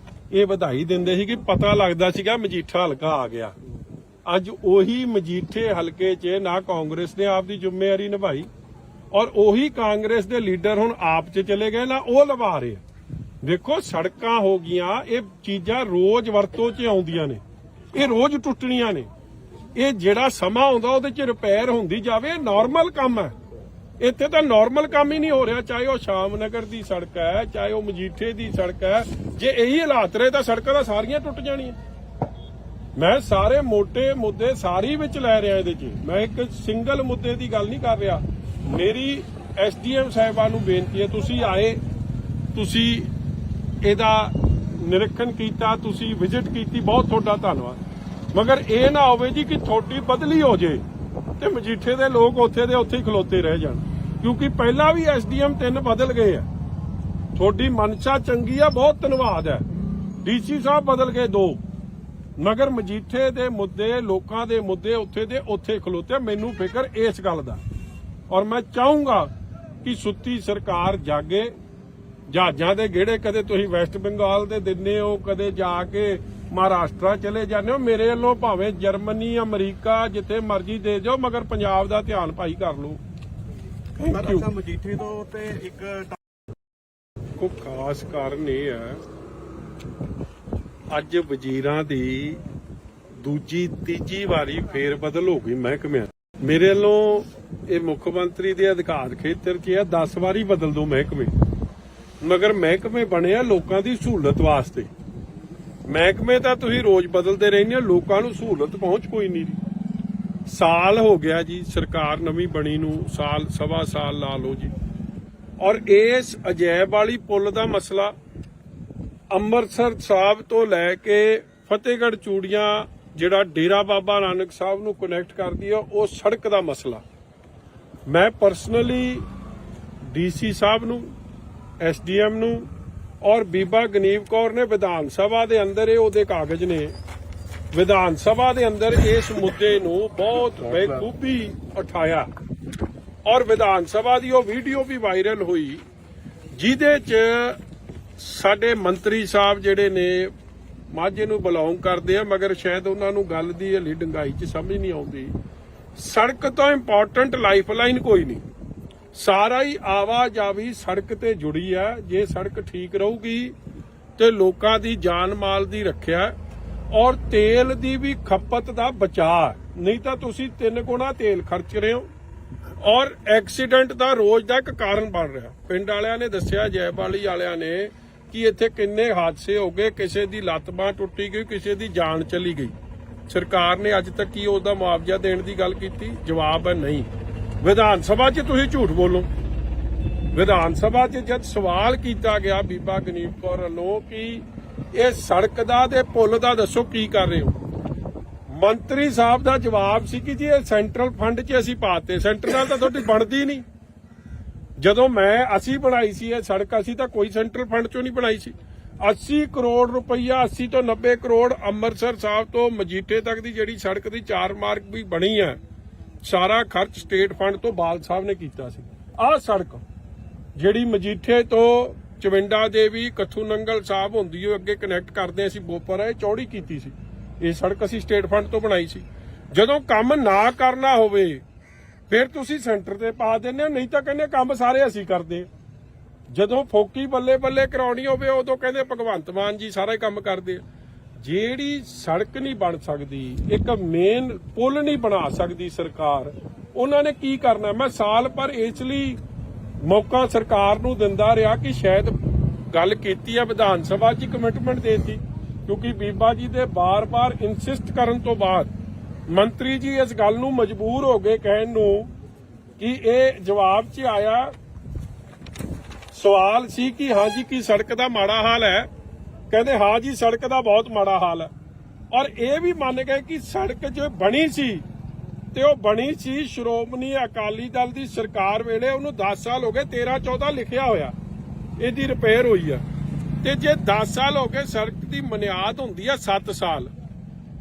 ਇਹ ਵਧਾਈ ਦਿੰਦੇ ਸੀ ਕਿ ਪਤਾ ਲੱਗਦਾ ਸੀਗਾ ਮਜੀਠਾ ਹਲਕਾ ਆ ਗਿਆ। ਅੱਜ ਉਹੀ ਮਜੀਠੇ ਹਲਕੇ 'ਚ ਨਾ ਕਾਂਗਰਸ ਨੇ ਆਪਦੀ ਜ਼ਿੰਮੇਵਾਰੀ ਨਿਭਾਈ ਔਰ ਉਹੀ ਕਾਂਗਰਸ ਦੇ ਲੀਡਰ ਹੁਣ ਆਪ 'ਚ ਚਲੇ ਗਏ ਨਾ ਉਹ ਨਿਭਾ ਰਹੇ। ਦੇਖੋ, ਸੜਕਾਂ ਹੋ ਗਈਆਂ, ਇਹ ਚੀਜ਼ਾਂ ਰੋਜ਼ ਵਰਤੋਂ 'ਚ ਆਉਂਦੀਆਂ ਨੇ, ਇਹ ਰੋਜ਼ ਟੁੱਟਣੀਆਂ ਨੇ। ਇਹ ਜਿਹੜਾ ਸਮਾਂ ਆਉਂਦਾ ਉਹਦੇ 'ਚ ਰਿਪੇਅਰ ਹੁੰਦੀ ਜਾਵੇ, ਇਹ ਨਾਰਮਲ ਕੰਮ ਹੈ। ਇੱਥੇ ਤਾਂ ਨਾਰਮਲ ਕੰਮ ਹੀ ਨਹੀਂ ਹੋ ਰਿਹਾ, ਚਾਹੇ ਉਹ ਸ਼ਾਮ ਨਗਰ ਦੀ ਸੜਕ ਹੈ, ਚਾਹੇ ਉਹ ਮਜੀਠੇ ਦੀ ਸੜਕ ਹੈ। ਜੇ ਇਹੀ ਹਾਲਾਤ ਰਹੇ ਤਾਂ ਸੜਕਾਂ ਤਾਂ ਸਾਰੀਆਂ ਟੁੱਟ ਜਾਣੀਆਂ। ਮੈਂ ਸਾਰੇ ਮੋٹے ਮੁੱਦੇ ਸਾਰੀ ਵਿੱਚ ਲੈ ਰਿਹਾ ਇਹਦੇ 'ਚ, ਮੈਂ ਇੱਕ ਸਿੰਗਲ ਮੁੱਦੇ ਦੀ ਗੱਲ ਨਹੀਂ ਕਰ ਰਿਹਾ। ਮੇਰੀ ਐਸਡੀਐਮ ਸਾਹਿਬਾਨ ਨੂੰ ਬੇਨਤੀ ਹੈ, ਤੁਸੀਂ ਆਏ, ਤੁਸੀਂ ਇਹਦਾ ਨਿਰੀਖਣ ਕੀਤਾ, ਤੁਸੀਂ ਵਿਜ਼ਿਟ ਕੀਤੀ, ਬਹੁਤ ਤੁਹਾਡਾ ਧੰਨਵਾਦ। ਮਗਰ ਇਹ ਨਾ ਹੋਵੇ ਜੀ ਕਿ ਤੁਹਾਡੀ ਬਦਲੀ ਹੋ ਜੇ ਤੇ ਮਜੀਠੇ ਦੇ ਲੋਕ ਉੱਥੇ ਦੇ ਉੱਥੇ ਹੀ ਖਲੋਤੇ ਰਹਿ ਜਾਣ, ਕਿਉਂਕਿ ਪਹਿਲਾਂ ਵੀ ਐਸਡੀਐਮ 3 ਬਦਲ ਗਏ ਆ। ਤੁਹਾਡੀ ਮਨਸ਼ਾ ਚੰਗੀ ਆ, ਬਹੁਤ ਧੰਨਵਾਦ ਹੈ। ਡੀਸੀ ਸਾਹਿਬ ਬਦਲ ਗਏ 2, ਮਗਰ ਮਜੀਠੇ ਦੇ ਮੁੱਦੇ, ਲੋਕਾਂ ਦੇ ਮੁੱਦੇ ਉੱਥੇ ਦੇ ਉੱਥੇ ਖਲੋਤੇ। ਮੈਨੂੰ ਫਿਕਰ ਇਸ ਗੱਲ ਦਾ, ਔਰ ਮੈਂ ਚਾਹੂੰਗਾ ਕਿ ਸੁੱਤੀ ਸਰਕਾਰ ਜਾਗੇ। ਜਹਾਜ਼ਾਂ ਦੇ ਗੇੜੇ ਕਦੇ ਤੁਸੀਂ ਵੈਸਟ ਬੰਗਾਲ ਦੇ ਦਿੰਦੇ ਹੋ, ਕਦੇ ਜਾ ਕੇ ਮਹਾਰਾਸ਼ਟਰ ਚਲੇ ਜਾਂਦੇ ਹੋ। ਮੇਰੇ ਵੱਲੋਂ ਭਾਵੇਂ ਜਰਮਨੀ, ਅਮਰੀਕਾ, ਜਿੱਥੇ ਮਰਜ਼ੀ ਦੇ ਜਾਓ, ਮਗਰ ਪੰਜਾਬ ਦਾ ਧਿਆਨ ਭਾਈ ਕਰ ਲਓ। Thank you. ਮਜੀਠੇ ਤੋਂ ਤੇ ਇੱਕ ਕੋ ਖਾਸ ਕਾਰਨ ਇਹ ਹੈ, ਅੱਜ ਵਜ਼ੀਰਾਂ ਦੀ ਦੂਜੀ ਤੀਜੀ ਵਾਰੀ ਫੇਰ ਬਦਲ ਹੋ ਗਈ ਮਹਿਕਮਿਆਂ। ਮੇਰੇ ਵੱਲੋਂ ਇਹ ਮੁੱਖ ਮੰਤਰੀ ਦੇ ਅਧਿਕਾਰ ਖੇਤਰ 'ਚ ਹੈ, 10 ਵਾਰੀ ਬਦਲ ਦੋ ਮਹਿਕਮੇ, ਮਗਰ ਮਹਿਕਮੇ ਬਣੇ ਆ ਲੋਕਾਂ ਦੀ ਸਹੂਲਤ ਵਾਸਤੇ। ਮਹਿਕਮੇ ਤਾਂ ਤੁਸੀਂ ਰੋਜ਼ ਬਦਲਦੇ ਰਹਿੰਦੇ ਹੋ, ਲੋਕਾਂ ਨੂੰ ਸਹੂਲਤ ਪਹੁੰਚ ਕੋਈ ਨਹੀਂ। ਸਾਲ ਹੋ ਗਿਆ ਜੀ ਸਰਕਾਰ ਨਵੀਂ ਬਣੀ ਨੂੰ, ਸਾਲ ਸਵਾ ਸਾਲ ਲਾ ਲਓ ਜੀ। ਔਰ ਇਸ ਅਜੈਬ ਵਾਲੀ ਪੁਲ ਦਾ ਮਸਲਾ ਅੰਮ੍ਰਿਤਸਰ ਸਾਹਿਬ ਤੋਂ ਲੈ ਕੇ ਫਤਿਹਗੜ੍ਹ ਚੂੜੀਆਂ, ਜਿਹੜਾ ਡੇਰਾ ਬਾਬਾ ਨਾਨਕ ਸਾਹਿਬ ਨੂੰ ਕਨੈਕਟ ਕਰਦੀ ਹੈ, ਉਹ ਸੜਕ ਦਾ ਮਸਲਾ ਮੈਂ ਪਰਸਨਲੀ ਡੀਸੀ ਸਾਹਿਬ ਨੂੰ, ਐਸਡੀਐਮ ਨੂੰ ਔਰ ਬੀਬਾ ਗਨੀਵ ਕੌਰ ਨੇ ਵਿਧਾਨ ਸਭਾ ਦੇ ਅੰਦਰ, ਇਹ ਉਹਦੇ ਕਾਗਜ਼ ਨੇ, ਵਿਧਾਨ ਸਭਾ ਦੇ ਅੰਦਰ ਇਸ ਮੁੱਦੇ ਨੂੰ ਬਹੁਤ ਬੇਖੂਬੀ ਉਠਾਇਆ। ਔਰ ਵਿਧਾਨ ਸਭਾ ਦੀ ਉਹ ਵੀਡੀਓ ਵੀ ਵਾਇਰਲ ਹੋਈ, ਜਿਹਦੇ 'ਚ ਸਾਡੇ ਮੰਤਰੀ ਸਾਹਿਬ ਜਿਹੜੇ ਨੇ ਮਾਝੇ ਨੂੰ ਬਿਲੋਂਗ ਕਰਦੇ ਆ, ਮਗਰ ਸ਼ਾਇਦ ਉਹਨਾਂ ਨੂੰ ਗੱਲ ਦੀ ਹਲੀ ਡੰਗਾਈ 'ਚ ਸਮਝ ਨਹੀਂ ਆਉਂਦੀ। ਸੜਕ ਤੋਂ ਇੰਪੋਰਟੈਂਟ ਲਾਈਫਲਾਈਨ ਕੋਈ ਨਹੀਂ, ਸਾਰਾ ਹੀ ਆਵਾਜਾਵੀ ਸੜਕ ਤੇ ਜੁੜੀ ਹੈ। ਜੇ ਸੜਕ ਠੀਕ ਰਹੂਗੀ ਤੇ ਲੋਕਾਂ ਦੀ ਜਾਨ ਮਾਲ ਦੀ ਰੱਖਿਆ ਔਰ ਤੇਲ ਦੀ ਵੀ ਖਪਤ ਦਾ ਬਚਾਅ, ਨਹੀਂ ਤਾਂ ਤੁਸੀਂ 3 ਗੁਣਾ ਤੇਲ ਖਰਚ ਰਹੇ ਹੋ ਔਰ ਐਕਸੀਡੈਂਟ ਦਾ ਰੋਜ਼ ਦਾ ਇੱਕ ਕਾਰਨ ਬਣ ਰਿਹਾ। ਪਿੰਡ ਵਾਲਿਆਂ ਨੇ ਦੱਸਿਆ, ਜੈਬਾਲੀ ਵਾਲਿਆਂ ਨੇ, ਕਿ ਇੱਥੇ ਕਿੰਨੇ ਹਾਦਸੇ ਹੋ ਗਏ, ਕਿਸੇ ਦੀ ਲੱਤ ਬਾਂਹ ਟੁੱਟੀ ਗਈ, ਕਿਸੇ ਦੀ ਜਾਨ ਚਲੀ ਗਈ। ਸਰਕਾਰ ਨੇ ਅੱਜ ਤੱਕ ਕੀ ਉਹਦਾ ਮੁਆਵਜ਼ਾ ਦੇਣ ਦੀ ਗੱਲ ਕੀਤੀ? ਜਵਾਬ ਹੈ ਨਹੀਂ। ਵਿਧਾਨ ਸਭਾ 'ਚ ਤੁਸੀਂ ਝੂਠ ਬੋਲੋ। ਵਿਧਾਨ ਸਭਾ 'ਚ ਜਦ ਸਵਾਲ ਕੀਤਾ ਗਿਆ ਬੀਬਾ ਗਨੀਵ ਕੌਰ ਵੱਲੋਂ ਕਿ ਇਹ ਸੜਕ ਦਾ ਤੇ ਪੁਲ ਦਾ ਦੱਸੋ ਕੀ ਕਰ ਰਹੇ ਹੋ, ਮੰਤਰੀ ਸਾਹਿਬ ਦਾ ਜਵਾਬ ਸੀ ਕਿ ਜੀ ਇਹ ਸੈਂਟਰਲ ਫੰਡ 'ਚ ਅਸੀਂ ਪਾਤੇ। ਸੈਂਟਰ ਨਾਲ ਤਾਂ ਤੁਹਾਡੀ ਬਣਦੀ ਨਹੀਂ। ਜਦੋਂ ਅਸੀਂ ਬਣਾਈ ਸੀ ਇਹ ਸੜਕ, ਅਸੀਂ ਤਾਂ ਕੋਈ ਸੈਂਟਰਲ ਫੰਡ 'ਚੋਂ ਨਹੀਂ ਬਣਾਈ ਸੀ। 80 ਕਰੋੜ ਰੁਪਈਆ, 80 ਤੋਂ 90 ਕਰੋੜ ਅੰਮ੍ਰਿਤਸਰ ਸਾਹਿਬ ਤੋਂ ਮਜੀਠੇ ਤੱਕ ਦੀ ਜਿਹੜੀ ਸੜਕ ਦੀ 4 ਮਾਰਗ ਵੀ ਬਣੀ ਹੈ, ਸਾਰਾ ਖਰਚ ਸਟੇਟ ਫੰਡ ਤੋਂ ਬਾਲ ਸਾਹਿਬ ਨੇ ਕੀਤਾ ਸੀ। ਆਹ ਸੜਕ ਜਿਹੜੀ ਮਜੀਠੇ ਤੋਂ ਚਵਿੰਡਾ ਦੇਵੀ, ਕੱਥੂ ਨੰਗਲ ਸਾਹਿਬ ਹੁੰਦੀ ਹੋਈ ਅੱਗੇ ਕਨੈਕਟ ਕਰਦੇ ਅਸੀਂ ਬੋਪਰ, ਇਹ ਚੌੜੀ ਕੀਤੀ ਸੀ। ਇਹ ਸੜਕ ਅਸੀਂ ਸਟੇਟ ਫੰਡ ਤੋਂ ਬਣਾਈ ਸੀ। ਜਦੋਂ ਕੰਮ ਨਾ ਕਰਨਾ ਹੋਵੇ ਫਿਰ ਤੁਸੀਂ ਸੈਂਟਰ ਤੇ ਪਾ ਦਿੰਦੇ ਹੋ, ਨਹੀਂ ਤਾਂ ਕਹਿੰਦੇ ਕੰਮ ਸਾਰੇ ਅਸੀਂ ਕਰਦੇ। ਜਦੋਂ ਫੋਕੀ ਬੱਲੇ ਬੱਲੇ ਕਰਾਉਣੀ ਹੋਵੇ ਉਦੋਂ ਕਹਿੰਦੇ ਭਗਵੰਤ ਮਾਨ ਜੀ ਸਾਰਾ ਕੰਮ ਕਰਦੇ ਆ। ਜਿਹੜੀ ਸੜਕ ਨਹੀਂ ਬਣ ਸਕਦੀ, ਇੱਕ ਮੇਨ ਪੁਲ ਨਹੀਂ ਬਣਾ ਸਕਦੀ ਸਰਕਾਰ, ਉਹਨਾਂ ਨੇ ਕੀ ਕਰਨਾ? ਮੈਂ ਸਾਲ ਭਰ ਇਸ ਲਈ ਮੌਕਾ ਸਰਕਾਰ ਨੂੰ ਦਿੰਦਾ ਰਿਹਾ ਕਿ ਸ਼ਾਇਦ ਗੱਲ ਕੀਤੀ ਹੈ ਵਿਧਾਨ ਸਭਾ 'ਚ, ਕਮਿਟਮੈਂਟ ਦੇਤੀ, ਕਿਉਂਕਿ ਬੀਬਾ ਜੀ ਦੇ ਬਾਰ-ਬਾਰ ਇਨਸਿਸਟ ਕਰਨ ਤੋਂ ਬਾਅਦ ਮੰਤਰੀ ਜੀ ਇਸ ਗੱਲ ਨੂੰ ਮਜਬੂਰ ਹੋ ਗਏ ਕਹਿਣ ਨੂੰ ਕਿ ਇਹ ਜਵਾਬ 'ਚ ਆਇਆ। ਸਵਾਲ ਸੀ ਕਿ ਹਾਂਜੀ ਕੀ ਸੜਕ ਦਾ ਮਾੜਾ ਹਾਲ ਹੈ? ਕਹਿੰਦੇ ਹਾਂ ਜੀ ਸੜਕ ਦਾ ਬਹੁਤ ਮਾੜਾ ਹਾਲ ਹੈ। ਔਰ ਇਹ ਵੀ ਮੰਨ ਗਏ ਕਿ ਸੜਕ ਜੋ ਬਣੀ ਸੀ ਤੇ ਉਹ ਬਣੀ ਸੀ ਸ਼੍ਰੋਮਣੀ ਅਕਾਲੀ ਦਲ ਦੀ ਸਰਕਾਰ ਵੇਲੇ, ਉਹਨੂੰ 10 ਸਾਲ ਹੋ ਗਏ, 13-14 ਲਿਖਿਆ ਹੋਇਆ ਇਹਦੀ ਰਿਪੇਅਰ ਹੋਈ ਆ। ਤੇ ਜੇ 10 ਸਾਲ ਹੋ ਗਏ, ਸੜਕ ਦੀ ਬੁਨਿਆਦ ਹੁੰਦੀ ਆ 7 ਸਾਲ।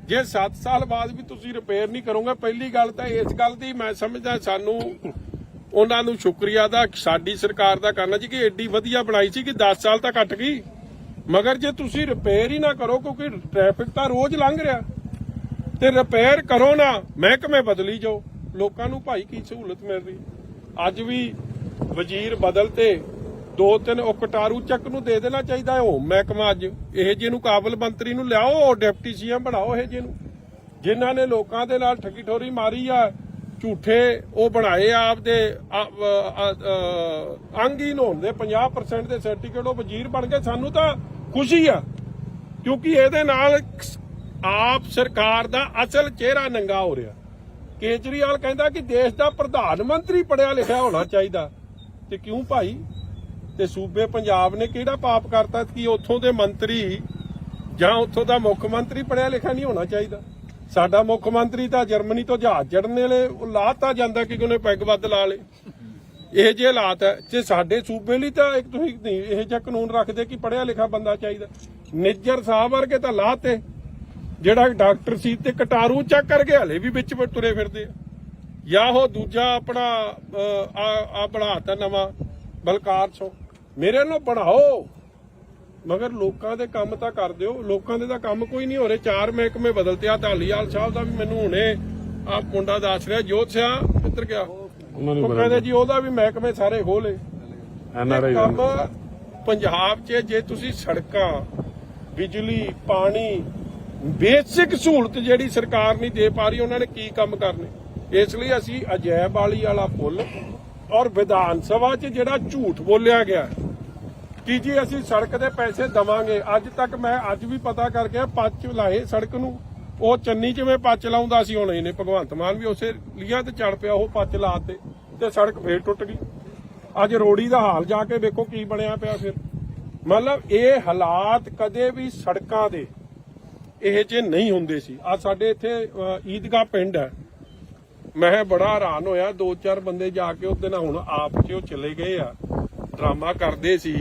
ਜੇ 7 ਸਾਲ ਬਾਅਦ ਵੀ ਤੁਸੀਂ ਰਿਪੇਅਰ ਨਹੀਂ ਕਰੋਗੇ, ਪਹਿਲੀ ਗੱਲ ਤਾਂ ਇਸ ਗੱਲ ਦੀ ਮੈਂ ਸਮਝਦਾ ਸਾਨੂੰ ਉਹਨਾਂ ਨੂੰ ਸ਼ੁਕਰੀਆ ਦਾ ਸਾਡੀ ਸਰਕਾਰ ਦਾ ਕਰਨਾ ਜੀ ਕਿ ਐਡੀ ਵਧੀਆ ਬਣਾਈ ਸੀ ਕਿ 10 ਸਾਲ ਤਾਂ ਕੱਟ ਗਈ। ਮਗਰ ਜੇ ਤੁਸੀਂ ਰਿਪੇਅਰ ਹੀ ਨਾ ਕਰੋ, ਕਿਉਂਕਿ ਟ੍ਰੈਫਿਕ ਤਾਂ ਰੋਜ਼ ਲੰਘ ਰਿਹਾ, ਤੇ ਰਿਪੇਅਰ ਕਰੋ ਨਾ, ਮਹਿਕਮੇ ਬਦਲੀ ਜਾਓ, ਲੋਕਾਂ ਨੂੰ ਭਾਈ ਕੀ ਸਹੂਲਤ ਮਿਲ ਰਹੀ। ਅੱਜ ਵੀ ਵਜ਼ੀਰ ਬਦਲ ਤੇ 2-3 ਉਹ ਕਟਾਰੂ ਚੱਕ ਨੂੰ ਦੇ ਦੇਣਾ ਚਾਹੀਦਾ ਹੈ ਉਹ ਮਹਿਕਮਾ। ਅੱਜ ਇਹ ਜਿਹਨੂੰ ਕਾਬਲ ਮੰਤਰੀ ਨੂੰ ਲਿਆਓ, ਡਿਪਟੀ ਸੀਐਮ ਬਣਾਓ ਇਹ ਜਿਹਨੂੰ, ਜਿਨ੍ਹਾਂ ਨੇ ਲੋਕਾਂ ਦੇ ਨਾਲ ਠੱਗੀ ਠੋਰੀ ਮਾਰੀ ਆ, ਝੂਠੇ ਉਹ ਬਣਾਏ ਆਪਦੇ ਅੰਗਹੀਨ ਹੋਣ ਦੇ 50% ਦੇ ਸਰਟੀਫਿਕੇਟ ਉਹ ਵਜ਼ੀਰ ਬਣ ਗਏ। ਸਾਨੂੰ ਤਾਂ ਖੁਸ਼ੀ ਆ ਕਿਉਂਕਿ ਇਹਦੇ ਨਾਲ ਆਪ ਸਰਕਾਰ ਦਾ ਅਸਲ ਚਿਹਰਾ ਨੰਗਾ ਹੋ ਰਿਹਾ। ਕੇਜਰੀਵਾਲ ਕਹਿੰਦਾ ਕਿ ਦੇਸ਼ ਦਾ ਪ੍ਰਧਾਨ ਮੰਤਰੀ ਪੜਿਆ ਲਿਖਿਆ ਹੋਣਾ ਚਾਹੀਦਾ, ਤੇ ਕਿਉਂ ਭਾਈ? ਤੇ ਸੂਬੇ ਪੰਜਾਬ ਨੇ ਕਿਹੜਾ ਪਾਪ ਕਰਤਾ ਕਿ ਉੱਥੋਂ ਦੇ ਮੰਤਰੀ ਜਾਂ ਉੱਥੋਂ ਦਾ ਮੁੱਖ ਮੰਤਰੀ ਪੜਿਆ ਲਿਖਿਆ ਨਹੀਂ ਹੋਣਾ ਚਾਹੀਦਾ? ਸਾਡਾ ਮੁੱਖ ਮੰਤਰੀ ਤਾਂ ਜਰਮਨੀ ਤੋਂ ਜਹਾਜ਼ ਚੜ੍ਹਨ ਵੇਲੇ ਲਾਤਾ ਜਾਂਦਾ ਕਿ ਉਹਨੇ ਪੈਗ ਵੱਧ ਲਾ ਲੇ। ਇਹ ਜਿਹੇ ਹਾਲਾਤ ਹੈ ਤੇ ਸਾਡੇ ਸੂਬੇ ਲਈ ਤਾਂ ਇੱਕ ਤੁਸੀਂ ਨਹੀਂ ਇਹ ਜਿਹਾ ਕਾਨੂੰਨ ਰੱਖਦੇ ਕਿ ਪੜਿਆ ਲਿਖਿਆ ਬੰਦਾ ਚਾਹੀਦਾ। ਨਿੱਜਰ ਸਾਹਿਬ ਵਰਗੇ ਤਾਂ ਲਾਤੇ, ਜਿਹੜਾ ਡਾਕਟਰ ਸੀ ਤੇ ਕਟਾਰੂ ਚੱਕ ਕਰਕੇ ਹਲੇ ਵੀ ਵਿੱਚ ਤੁਰੇ ਫਿਰਦੇ ਆ। ਜਾਂ ਉਹ ਦੂਜਾ ਆਪਣਾ ਆ ਬਣਾਤਾ ਨਵਾਂ ਬਲਕਾਰ ਸੋ, ਮੇਰੇ ਨਾਲ ਬਣਾਓ ਮਗਰ ਲੋਕਾਂ ਦੇ ਕੰਮ ਤਾਂ ਕਰ ਦਿਓ। ਲੋਕਾਂ ਦੇ ਤਾਂ ਕੰਮ ਕੋਈ ਨਹੀਂ ਹੋ ਰਹੇ। 4 ਮਹਿਕਮੇ ਬਦਲਤੇ ਆ। ਧਾਲੀਵਾਲ ਸਾਹਿਬ ਦਾ ਵੀ ਮੈਨੂੰ ਹੁਣੇ ਆ ਮੁੰਡਾ ਦੱਸ ਰਿਹਾ ਜੋਤ ਸਿਆ ਕਿੱਧਰ ਗਿਆ, ਉਹ ਕਹਿੰਦੇ ਜੀ ਉਹਦਾ ਵੀ ਮਹਿਕਮੇ ਸਾਰੇ ਖੋਲੇ। ਕੰਮ ਪੰਜਾਬ 'ਚ ਜੇ ਤੁਸੀਂ ਸੜਕਾਂ, ਬਿਜਲੀ, ਪਾਣੀ, ਬੇਸਿਕ ਸਹੂਲਤ ਜਿਹੜੀ ਸਰਕਾਰ ਨਹੀਂ ਦੇ ਪਾ ਰਹੀ, ਉਹਨਾਂ ਨੇ ਕੀ ਕੰਮ ਕਰਨੇ? ਇਸ ਲਈ ਅਸੀਂ ਅਜੈਬ ਵਾਲੀ ਵਾਲਾ ਪੁੱਲ ਔਰ ਵਿਧਾਨ ਸਭਾ 'ਚ ਜਿਹੜਾ ਝੂਠ ਬੋਲਿਆ ਗਿਆ ਕਿ ਜੀ ਅਸੀਂ ਸੜਕ ਦੇ ਪੈਸੇ ਦਵਾਂਗੇ, ਅੱਜ ਤੱਕ ਮੈਂ ਅੱਜ ਵੀ ਪਤਾ ਕਰ ਗਿਆ ਪੱਚ ਲਾਏ ਸੜਕ ਨੂੰ। ਉਹ ਚੰਨੀ ਜਿਵੇਂ ਪੱਚ ਲਾਉਂਦਾ ਸੀ, ਹੁਣ ਇਹਨੇ ਭਗਵੰਤ ਮਾਨ ਵੀ ਉਸੇ ਲੀਆਂ ਤੇ ਚੜ ਪਿਆ, ਉਹ ਪੱਚ ਲਾਤੇ ਤੇ ਸੜਕ ਫੇਰ ਟੁੱਟ ਗਈ। ਅੱਜ ਰੋੜੀ ਦਾ ਹਾਲ ਜਾ ਕੇ ਵੇਖੋ ਕੀ ਬਣਿਆ ਪਿਆ। ਫਿਰ ਮਤਲਬ ਇਹ ਹਾਲਾਤ ਕਦੇ ਵੀ ਸੜਕਾਂ ਦੇ ਇਹ ਜਿਹੇ ਨਹੀਂ ਹੁੰਦੇ ਸੀ। ਅੱਜ ਸਾਡੇ ਇੱਥੇ ਈਦਗਾਹ ਪਿੰਡ ਹੈ, ਮੈਂ ਬੜਾ ਹੈਰਾਨ ਹੋਇਆ। 2-4 ਬੰਦੇ ਜਾ ਕੇ ਉਹਦੇ ਨਾਲ ਹੁਣ ਆਪ 'ਚ ਉਹ ਚਲੇ ਗਏ ਆ, ਡਰਾਮਾ ਕਰਦੇ ਸੀ।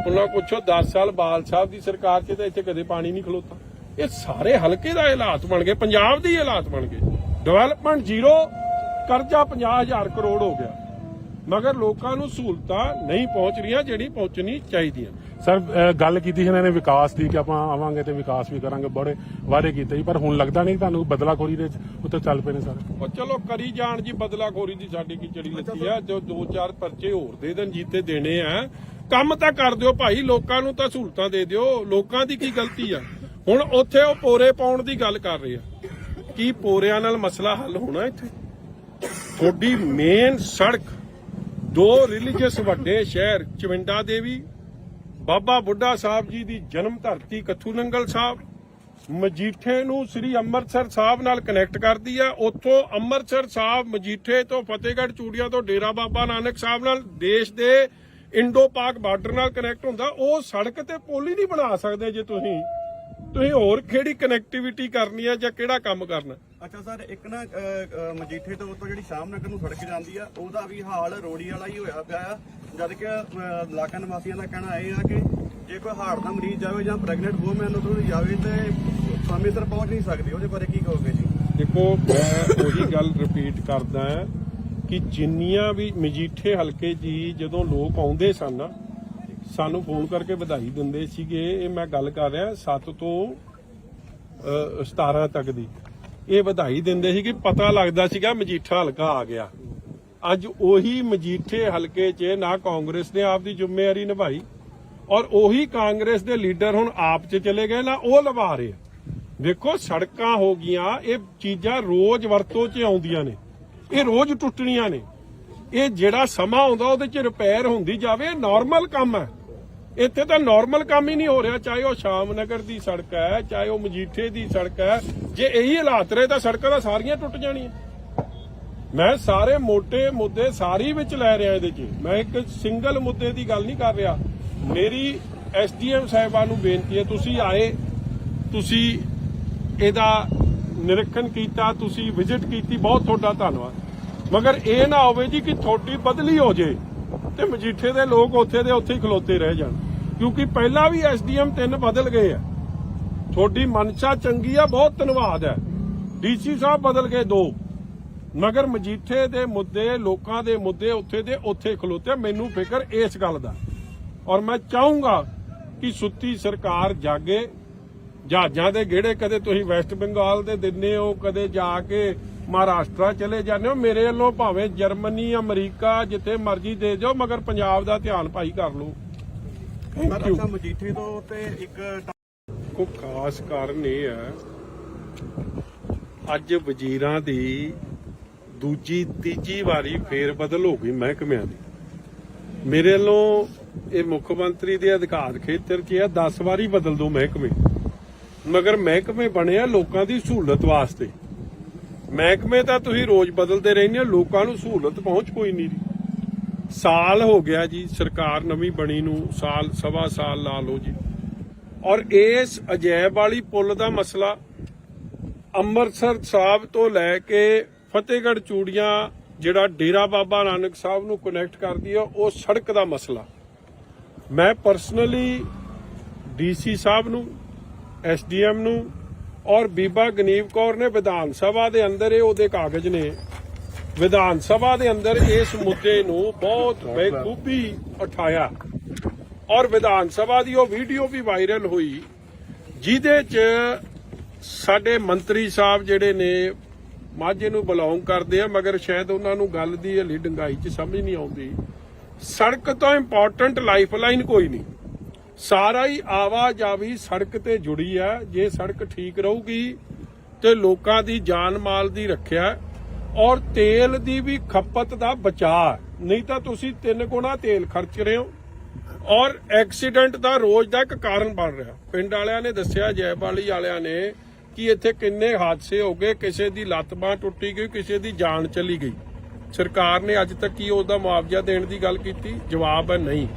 ਉਹਨਾਂ ਪੁੱਛੋ 10 ਸਾਲ ਬਾਲ ਸਾਹਿਬ ਦੀ ਸਰਕਾਰ 'ਚ ਤਾਂ ਇੱਥੇ ਕਦੇ ਪਾਣੀ ਨਹੀਂ ਖਲੋਤਾ। ਇਹ ਸਾਰੇ ਹਲਕੇ ਦਾ ਹਾਲਾਤ ਬਣ ਗਏ, ਪੰਜਾਬ ਦੇ ਹਾਲਾਤ ਬਣ ਗਏ। ਡਿਵੈਲਪਮੈਂਟ ਜ਼ੀਰੋ, ਕਰਜ਼ਾ 50,000 ਕਰੋੜ ਹੋ ਗਿਆ, ਮਗਰ ਲੋਕਾਂ ਨੂੰ ਸਹੂਲਤਾਂ ਨਹੀਂ ਪਹੁੰਚ ਰਹੀਆਂ ਜਿਹੜੀ ਪਹੁੰਚਣੀ ਚਾਹੀਦੀਆਂ। ਸਰ ਗੱਲ ਕੀਤੀ ਸੀ ਇਹਨਾਂ ਨੇ ਵਿਕਾਸ ਦੀ ਕਿ ਆਪਾਂ ਆਵਾਂਗੇ ਤੇ ਵਿਕਾਸ ਵੀ ਕਰਾਂਗੇ, ਬੜੇ ਵਾਅਦੇ ਕੀਤੇ ਸੀ, ਪਰ ਹੁਣ ਲੱਗਦਾ ਨਹੀਂ ਤੁਹਾਨੂੰ ਬਦਲਾਖੋਰੀ ਦੇ ਉੱਤੇ ਚੱਲ ਪਏ ਨੇ ਸਰ? ਉਹ ਚਲੋ ਕਰੀ ਜਾਣ ਜੀ, ਬਦਲਾਖੋਰੀ ਦੀ ਸਾਡੀ ਕੀ ਚੜੀ ਲੱਤੀ ਆ। ਜੋ 2-4 ਪਰਚੇ ਹੋਰ ਦੇ ਦੇਣ ਜੀਤੇ ਦੇਣੇ ਆ, ਕੰਮ ਤਾਂ ਕਰ ਦਿਓ ਭਾਈ, ਲੋਕਾਂ ਨੂੰ ਤਾਂ ਸਹੂਲਤਾਂ ਦੇ ਦਿਓ। ਲੋਕਾਂ ਦੀ ਕੀ ਗਲਤੀ ਆ? ਹੁਣ ਉੱਥੇ ਉਹ ਪੋਰੇ ਪਾਉਣ ਦੀ ਗੱਲ ਕਰ ਰਹੇ ਆ, ਕੀ ਪੋਰਿਆਂ ਨਾਲ ਮਸਲਾ ਹੱਲ ਹੋਣਾ? ਇੱਥੇ ਤੁਹਾਡੀ ਮੇਨ ਸੜਕ 2 ਰਿਲੀਜੀਅਸ ਵੱਡੇ ਸ਼ਹਿਰ ਚਵਿੰਡਾ ਦੇਵੀ, ਬਾਬਾ ਬੁੱਢਾ ਸਾਹਿਬ ਜੀ ਦੀ ਜਨਮ ਧਰਤੀ ਕੱਥੂ ਨੰਗਲ ਸਾਹਿਬ, ਮਜੀਠੇ ਨੂੰ ਸ੍ਰੀ ਅੰਮ੍ਰਿਤਸਰ ਸਾਹਿਬ ਨਾਲ ਕਨੈਕਟ ਕਰਦੀ ਆ। ਉੱਥੋਂ ਅੰਮ੍ਰਿਤਸਰ ਸਾਹਿਬ, ਮਜੀਠੇ ਤੋਂ ਫਤਿਹਗੜ੍ਹ ਚੂੜੀਆਂ ਤੋਂ ਡੇਰਾ ਬਾਬਾ ਨਾਨਕ ਸਾਹਿਬ ਨਾਲ ਦੇਸ਼ ਦੇ ਇੰਡੋ ਪਾਕ ਬਾਰਡਰ ਨਾਲ ਕਨੈਕਟ ਹੁੰਦਾ। ਉਹ ਸੜਕ ਤੇ ਪੁਲ ਹੀ ਨਹੀਂ ਬਣਾ ਸਕਦੇ ਜੇ ਤੁਸੀਂ ਹੋਰ ਕਿਹੜੀ ਕਨੈਕਟੀਵਿਟੀ ਕਰਨੀ ਹੈ ਜਾਂ ਕਿਹੜਾ ਕੰਮ ਕਰਨਾ? ਅੱਛਾ ਸਰ, ਇੱਕ ਨਾ ਮਜੀਠੇ ਤੋਂ ਉੱਤੋਂ ਜਿਹੜੀ ਸ਼ਾਮ ਨਗਰ ਨੂੰ ਸੜਕ ਜਾਂਦੀ ਆ, ਉਹਦਾ ਵੀ ਹਾਲ ਰੋੜੀ ਵਾਲਾ ਹੀ ਹੋਇਆ ਪਿਆ ਆ। ਜਦ ਕਿ ਇਲਾਕਾ ਨਿਵਾਸੀਆਂ ਦਾ ਕਹਿਣਾ ਇਹ ਆ ਕਿ ਜੇ ਕੋਈ ਹਾਰਟ ਦਾ ਮਰੀਜ਼ ਜਾਵੇ ਜਾਂ ਪ੍ਰੈਗਨੈਂਟ ਵੂਮਨ ਉਦੋਂ ਜਾਵੇ ਤੇ ਸਮੇਂ ਸਿਰ ਪਹੁੰਚ ਨਹੀਂ ਸਕਦੀ। ਉਹਦੇ ਬਾਰੇ ਕੀ ਕਹੋਗੇ ਜੀ? ਦੇਖੋ, ਮੈਂ ਉਹੀ ਗੱਲ ਰਿਪੀਟ ਕਰਦਾ ਕਿ ਜਿੰਨੀਆਂ ਵੀ ਮਜੀਠੇ ਹਲਕੇ ਜੀ ਜਦੋਂ ਲੋਕ ਆਉਂਦੇ ਸਨ ਸਾਨੂੰ ਫੋਨ ਕਰਕੇ ਵਧਾਈ ਦਿੰਦੇ ਸੀਗੇ। ਇਹ ਮੈਂ ਗੱਲ ਕਰ ਰਿਹਾ 7 ਤੋਂ 17 ਤੱਕ ਦੀ। ਇਹ ਵਧਾਈ ਦਿੰਦੇ ਸੀ ਕਿ ਪਤਾ ਲੱਗਦਾ ਸੀਗਾ ਮਜੀਠਾ ਹਲਕਾ ਆ ਗਿਆ। ਅੱਜ ਉਹੀ ਮਜੀਠੇ ਹਲਕੇ 'ਚ ਨਾ ਕਾਂਗਰਸ ਨੇ ਆਪਦੀ ਜ਼ਿੰਮੇਵਾਰੀ ਨਿਭਾਈ ਔਰ ਉਹੀ ਕਾਂਗਰਸ ਦੇ ਲੀਡਰ ਹੁਣ ਆਪ 'ਚ ਚਲੇ ਗਏ ਨਾ ਉਹ ਲਵਾ ਰਹੇ। ਵੇਖੋ ਸੜਕਾਂ ਹੋ ਗਈਆਂ, ਇਹ ਚੀਜ਼ਾਂ ਰੋਜ਼ ਵਰਤੋਂ 'ਚ ਆਉਂਦੀਆਂ ਨੇ, ਇਹ ਰੋਜ਼ ਟੁੱਟਣੀਆਂ ਨੇ। ਇਹ ਜਿਹੜਾ ਸਮਾਂ ਆਉਂਦਾ ਉਹਦੇ 'ਚ ਰਿਪੇਅਰ ਹੁੰਦੀ ਜਾਵੇ, ਇਹ ਨਾਰਮਲ ਕੰਮ ਹੈ। ਇੱਥੇ ਤਾਂ ਨਾਰਮਲ ਕੰਮ ਹੀ ਨਹੀਂ ਹੋ ਰਿਹਾ, ਚਾਹੇ ਉਹ ਸ਼ਾਮ ਨਗਰ ਦੀ ਸੜਕ ਹੈ, ਚਾਹੇ ਉਹ ਮਜੀਠੇ ਦੀ ਸੜਕ ਹੈ। ਜੇ ਇਹੀ ਹਾਲਾਤ ਰਹੇ ਤਾਂ ਸੜਕਾਂ ਤਾਂ ਸਾਰੀਆਂ ਟੁੱਟ ਜਾਣੀਆਂ। ਮੈਂ ਸਾਰੇ ਮੋٹے ਮੁੱਦੇ ਸਾਰੀ ਵਿੱਚ ਲੈ ਰਿਹਾ ਇਹਦੇ 'ਚ, ਮੈਂ ਇੱਕ ਸਿੰਗਲ ਮੁੱਦੇ ਦੀ ਗੱਲ ਨਹੀਂ ਕਰ ਰਿਹਾ। ਮੇਰੀ ਐਸਡੀਐਮ ਸਾਹਿਬਾਨ ਨੂੰ ਬੇਨਤੀ ਹੈ, ਤੁਸੀਂ ਆਏ, ਤੁਸੀਂ ਇਹਦਾ ਨਿਰੀਖਣ ਕੀਤਾ, ਤੁਸੀਂ ਵਿਜ਼ਿਟ ਕੀਤੀ, ਬਹੁਤ ਤੁਹਾਡਾ ਧੰਨਵਾਦ। ਮਗਰ ਇਹ ਨਾ ਹੋਵੇ ਜੀ ਕਿ ਤੁਹਾਡੀ ਬਦਲੀ ਹੋ ਜੇ ਤੇ ਮਜੀਠੇ ਦੇ ਲੋਕ ਉੱਥੇ ਦੇ ਉੱਥੇ ਹੀ ਖਲੋਤੇ ਰਹਿ ਜਾਣ, ਕਿਉਂਕਿ ਪਹਿਲਾਂ ਵੀ ਐਸਡੀਐਮ 3 ਬਦਲ ਗਏ ਆ। ਤੁਹਾਡੀ ਮਨਸ਼ਾ ਚੰਗੀ ਆ, ਬਹੁਤ ਧੰਨਵਾਦ ਹੈ। ਡੀਸੀ ਸਾਹਿਬ ਬਦਲ ਗਏ 2, ਮਗਰ ਮਜੀਠੇ ਦੇ ਮੁੱਦੇ, ਲੋਕਾਂ ਦੇ ਮੁੱਦੇ ਉੱਥੇ ਦੇ ਉੱਥੇ ਖਲੋਤੇ। ਮੈਨੂੰ ਫਿਕਰ ਇਸ ਗੱਲ ਦਾ, ਔਰ ਮੈਂ ਚਾਹੂੰਗਾ ਕਿ ਸੁੱਤੀ ਸਰਕਾਰ ਜਾਗੇ। ਜਹਾਜ਼ਾਂ ਦੇ ਗੇੜੇ ਕਦੇ ਤੁਸੀਂ ਵੈਸਟ ਬੰਗਾਲ ਦੇ ਦਿੰਦੇ ਹੋ, ਕਦੇ ਜਾ ਕੇ ਮਹਾਰਾਸ਼ਟਰ ਚਲੇ ਜਾਂਦੇ ਹੋ। ਮੇਰੇ ਵੱਲੋਂ ਭਾਵੇਂ ਜਰਮਨੀ, ਅਮਰੀਕਾ, ਜਿੱਥੇ ਮਰਜ਼ੀ ਦੇ ਜਾਓ, ਮਗਰ ਪੰਜਾਬ ਦਾ ਧਿਆਨ ਭਾਈ ਕਰ ਲਓ। ਅੱਛਾ, ਮਜੀਠੇ ਤੋਂ ਤੇ ਇੱਕ ਕੋਈ ਖਾਸ ਕਾਰਨ ਇਹ ਹੈ, ਅੱਜ ਵਜ਼ੀਰਾਂ ਦੀ ਦੂਜੀ ਤੀਜੀ ਵਾਰੀ ਫੇਰ ਬਦਲ ਹੋ ਗਈ ਮਹਿਕਮਿਆਂ ਦੀ। ਮੇਰੇ ਵੱਲੋਂ ਇਹ ਮੁੱਖ ਮੰਤਰੀ ਦੇ ਅਧਿਕਾਰ ਖੇਤਰ 'ਚ ਆ 10 ਵਾਰੀ ਬਦਲ ਦੋ ਮਹਿਕਮੇ, ਮਗਰ ਮਹਿਕਮੇ ਬਣਿਆ ਲੋਕਾਂ ਦੀ ਸਹੂਲਤ ਵਾਸਤੇ। ਮਹਿਕਮੇ ਤਾਂ ਤੁਸੀਂ ਰੋਜ਼ ਬਦਲਦੇ ਰਹਿੰਦੇ ਹੋ, ਲੋਕਾਂ ਨੂੰ ਸਹੂਲਤ ਪਹੁੰਚ ਕੋਈ ਨਹੀਂ ਰਹੀ। ਸਾਲ ਹੋ ਗਿਆ ਜੀ ਸਰਕਾਰ ਨਵੀਂ ਬਣੀ ਨੂੰ, ਸਾਲ ਸਵਾ ਸਾਲ ਲਾ ਲਓ ਜੀ। ਔਰ ਇਸ ਅਜੈਬ ਵਾਲੀ ਪੁਲ ਦਾ ਮਸਲਾ ਅੰਮ੍ਰਿਤਸਰ ਸਾਹਿਬ ਤੋਂ ਲੈ ਕੇ ਫਤਿਹਗੜ੍ਹ ਚੂੜੀਆਂ ਜਿਹੜਾ ਡੇਰਾ ਬਾਬਾ ਨਾਨਕ ਸਾਹਿਬ ਨੂੰ ਕਨੈਕਟ ਕਰਦੀ ਆ, ਉਹ ਸੜਕ ਦਾ ਮਸਲਾ ਮੈਂ ਪਰਸਨਲੀ ਡੀਸੀ ਸਾਹਿਬ ਨੂੰ, ਐਸਡੀਐਮ ਨੂੰ ਔਰ ਬੀਬਾ ਗਨੀਵ ਕੌਰ ਨੇ ਵਿਧਾਨ ਸਭਾ ਦੇ ਅੰਦਰ ਇਹ ਉਹਦੇ ਕਾਗਜ਼ ਨੇ, ਵਿਧਾਨ ਸਭਾ ਦੇ ਅੰਦਰ ਇਸ ਮੁੱਦੇ ਨੂੰ ਬਹੁਤ ਬੇਖੂਬੀ ਉਠਾਇਆ ਔਰ ਵਿਧਾਨ ਸਭਾ ਦੀ ਉਹ ਵੀਡੀਓ ਵੀ ਵਾਇਰਲ ਹੋਈ ਜਿਹਦੇ 'ਚ ਸਾਡੇ ਮੰਤਰੀ ਸਾਹਿਬ ਜਿਹੜੇ ਨੇ ਮਾਝੇ ਨੂੰ ਬਿਲੋਂਗ ਕਰਦੇ ਆ, ਮਗਰ ਸ਼ਾਇਦ ਉਹਨਾਂ ਨੂੰ ਗੱਲ ਦੀ ਹਲੀ ਡੰਗਾਈ 'ਚ ਸਮਝ ਨਹੀਂ ਆਉਂਦੀ। ਸੜਕ ਤੋਂ ਇੰਪੋਰਟੈਂਟ ਲਾਈਫਲਾਈਨ ਕੋਈ ਨਹੀਂ, ਸਾਰਾ ਹੀ ਆਵਾਜਾਈ ਸੜਕ ਤੇ ਜੁੜੀ ਆ। ਜੇ ਸੜਕ ਠੀਕ ਰਹੂਗੀ ਤੇ ਲੋਕਾਂ ਦੀ ਜਾਨ ਮਾਲ ਦੀ ਰੱਖਿਆ ਔਰ ਤੇਲ ਦੀ ਵੀ ਖਪਤ ਦਾ ਬਚਾਅ, ਨਹੀਂ ਤਾਂ ਤੁਸੀਂ 3 ਗੁਣਾ ਤੇਲ ਖਰਚ ਰਹੇ ਹੋ ਔਰ ਐਕਸੀਡੈਂਟ ਦਾ ਰੋਜ਼ ਦਾ ਇੱਕ ਕਾਰਨ ਬਣ ਰਿਹਾ। ਪਿੰਡ ਵਾਲਿਆਂ ਨੇ ਦੱਸਿਆ, ਜੈਬਾਲੀ ਵਾਲਿਆਂ ਨੇ, ਕਿ ਇੱਥੇ ਕਿੰਨੇ ਹਾਦਸੇ ਹੋ ਗਏ, ਕਿਸੇ ਦੀ ਲੱਤ ਬਾਂਹ ਟੁੱਟੀ ਗਈ, ਕਿਸੇ ਦੀ ਜਾਨ ਚਲੀ ਗਈ। ਸਰਕਾਰ ਨੇ ਅੱਜ ਤੱਕ ਕੀ ਉਹਦਾ ਮੁਆਵਜ਼ਾ ਦੇਣ ਦੀ ਗੱਲ ਕੀਤੀ? ਜਵਾਬ ਹੈ ਨਹੀਂ।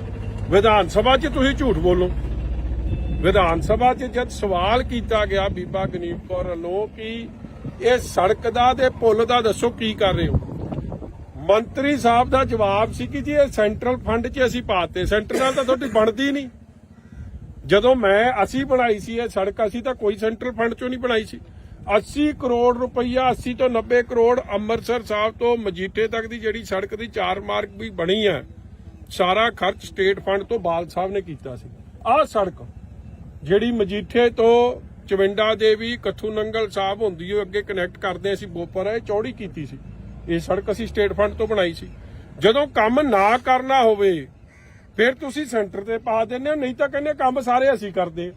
ਵਿਧਾਨ ਸਭਾ 'ਚ ਤੁਸੀਂ ਝੂਠ ਬੋਲੋ। ਵਿਧਾਨ ਸਭਾ 'ਚ ਜਦ ਸਵਾਲ ਕੀਤਾ ਗਿਆ ਬੀਬਾ ਗਨੀਵ ਕੌਰ ਵੱਲੋਂ ਕਿ ਇਹ ਸੜਕ ਦਾ ਤੇ ਪੁਲ ਦਾ ਦੱਸੋ ਕੀ ਕਰ ਰਹੇ ਹੋ, ਮੰਤਰੀ ਸਾਹਿਬ ਦਾ ਜਵਾਬ ਸੀ ਕਿ ਜੀ ਇਹ ਸੈਂਟਰਲ ਫੰਡ 'ਚ ਅਸੀਂ ਪਾਤੇ। ਸੈਂਟਰ ਨਾਲ ਤਾਂ ਤੁਹਾਡੀ ਬਣਦੀ ਨਹੀਂ। ਜਦੋਂ ਅਸੀਂ ਬਣਾਈ ਸੀ ਇਹ ਸੜਕ, ਅਸੀਂ ਤਾਂ ਕੋਈ ਸੈਂਟਰਲ ਫੰਡ 'ਚੋਂ ਨਹੀਂ ਬਣਾਈ ਸੀ। 80 ਕਰੋੜ ਰੁਪਈਆ, 80 ਤੋਂ 90 ਕਰੋੜ ਅੰਮ੍ਰਿਤਸਰ ਸਾਹਿਬ ਤੋਂ ਮਜੀਠੇ ਤੱਕ ਦੀ ਜਿਹੜੀ ਸੜਕ ਦੀ 4 ਮਾਰਗ ਵੀ ਬਣੀ ਹੈ, ਸਾਰਾ ਖਰਚ ਸਟੇਟ ਫੰਡ ਤੋਂ ਬਾਲ ਸਾਹਿਬ ਨੇ ਕੀਤਾ ਸੀ। ਆਹ ਸੜਕ ਜਿਹੜੀ ਮਜੀਠੇ ਤੋਂ ਚਵਿੰਡਾ ਦੇਵੀ ਕੱਥੂ ਨੰਗਲ ਸਾਹਿਬ ਹੁੰਦੀ ਹੈ, ਅੱਗੇ ਕਨੈਕਟ ਕਰਦੇ ਅਸੀਂ ਬੋਪਰ, ਇਹ ਚੌੜੀ ਕੀਤੀ ਸੀ। ਇਹ ਸੜਕ ਅਸੀਂ ਸਟੇਟ ਫੰਡ ਤੋਂ ਬਣਾਈ ਸੀ। ਜਦੋਂ ਕੰਮ ਨਾ ਕਰਨਾ ਹੋਵੇ ਫਿਰ ਤੁਸੀਂ ਸੈਂਟਰ ਤੇ ਪਾ ਦਿੰਦੇ ਹੋ, ਨਹੀਂ ਤਾਂ ਕਹਿੰਦੇ ਕੰਮ ਸਾਰੇ ਅਸੀਂ ਕਰਦੇ।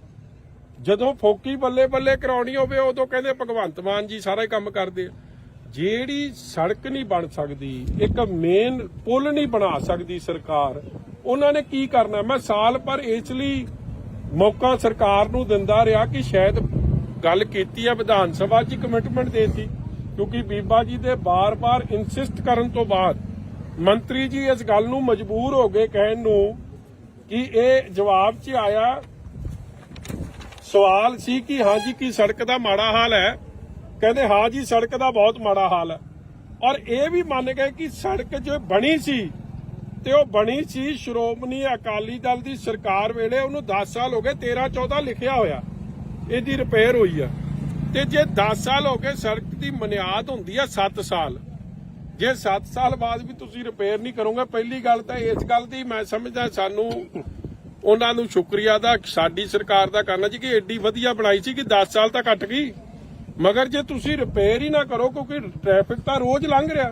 ਜਦੋਂ ਫੋਕੀ ਬੱਲੇ ਬੱਲੇ ਕਰਾਉਣੀ ਹੋਵੇ ਉਦੋਂ ਕਹਿੰਦੇ ਭਗਵੰਤ ਮਾਨ ਜੀ ਸਾਰਾ ਹੀ ਕੰਮ ਕਰਦੇ। ਜਿਹੜੀ ਸੜਕ ਨਹੀਂ ਬਣ ਸਕਦੀ, ਇੱਕ ਮੇਨ ਪੁਲ ਨਹੀਂ ਬਣਾ ਸਕਦੀ ਸਰਕਾਰ, ਉਹਨਾਂ ਨੇ ਕੀ ਕਰਨਾ? ਮੈਂ ਸਾਲ ਪਰ ਇਸ ਲਈ ਮੌਕਾ ਸਰਕਾਰ ਨੂੰ ਦਿੰਦਾ ਰਿਹਾ ਕਿ ਸ਼ਾਇਦ ਗੱਲ ਕੀਤੀ ਹੈ, ਵਿਧਾਨ ਸਭਾ 'ਚ ਕਮਿਟਮੈਂਟ ਦੇਤੀ, ਕਿਉਂਕਿ ਬੀਬਾ ਜੀ ਦੇ ਬਾਰ-ਬਾਰ ਇਨਸਿਸਟ ਕਰਨ ਤੋਂ ਬਾਅਦ ਮੰਤਰੀ ਜੀ ਇਸ ਗੱਲ ਨੂੰ ਮਜਬੂਰ ਹੋ ਗਏ ਕਹਿਣ ਨੂੰ ਕਿ ਇਹ ਜਵਾਬ 'ਚ ਆਇਆ। ਸਵਾਲ ਸੀ ਕਿ ਹਾਂ ਜੀ ਕੀ ਸੜਕ ਦਾ ਮਾੜਾ ਹਾਲ ਹੈ? ਕਹਿੰਦੇ ਹਾਂ ਜੀ ਸੜਕ ਦਾ ਬਹੁਤ ਮਾੜਾ ਹਾਲ ਹੈ। ਔਰ ਇਹ ਵੀ ਮੰਨ ਗਏ ਕਿ ਸੜਕ ਜੋ ਬਣੀ ਸੀ ਤੇ ਉਹ ਬਣੀ ਸੀ ਸ਼੍ਰੋਮਣੀ ਅਕਾਲੀ ਦਲ ਦੀ ਸਰਕਾਰ ਵੇਲੇ, ਉਹਨੂੰ 10 ਸਾਲ ਹੋ ਗਏ, 13-14 ਲਿਖਿਆ ਹੋਇਆ ਇਹਦੀ ਰਿਪੇਅਰ ਹੋਈ ਆ। ਤੇ ਜੇ 10 ਸਾਲ ਹੋ ਗਏ, ਸੜਕ ਦੀ ਬੁਨਿਆਦ ਹੁੰਦੀ ਆ 7 ਸਾਲ। ਜੇ 7 ਸਾਲ ਬਾਅਦ ਵੀ ਤੁਸੀਂ ਰਿਪੇਅਰ ਨਹੀਂ ਕਰੋਗੇ, ਪਹਿਲੀ ਗੱਲ ਤਾਂ ਇਸ ਗੱਲ ਦੀ ਮੈਂ ਸਮਝਦਾ ਸਾਨੂੰ ਉਹਨਾਂ ਨੂੰ ਸ਼ੁਕਰੀਆ ਦਾ ਸਾਡੀ ਸਰਕਾਰ ਦਾ ਕਰਨਾ ਜੀ ਕਿ ਐਡੀ ਵਧੀਆ ਬਣਾਈ ਸੀ ਕਿ 10 ਸਾਲ ਤਾਂ ਕੱਟ ਗਈ, ਮਗਰ ਜੇ ਤੁਸੀਂ ਰਿਪੇਅਰ ਹੀ ਨਾ ਕਰੋ, ਕਿਉਂਕਿ ਟ੍ਰੈਫਿਕ ਤਾਂ ਰੋਜ਼ ਲੰਘ ਰਿਹਾ,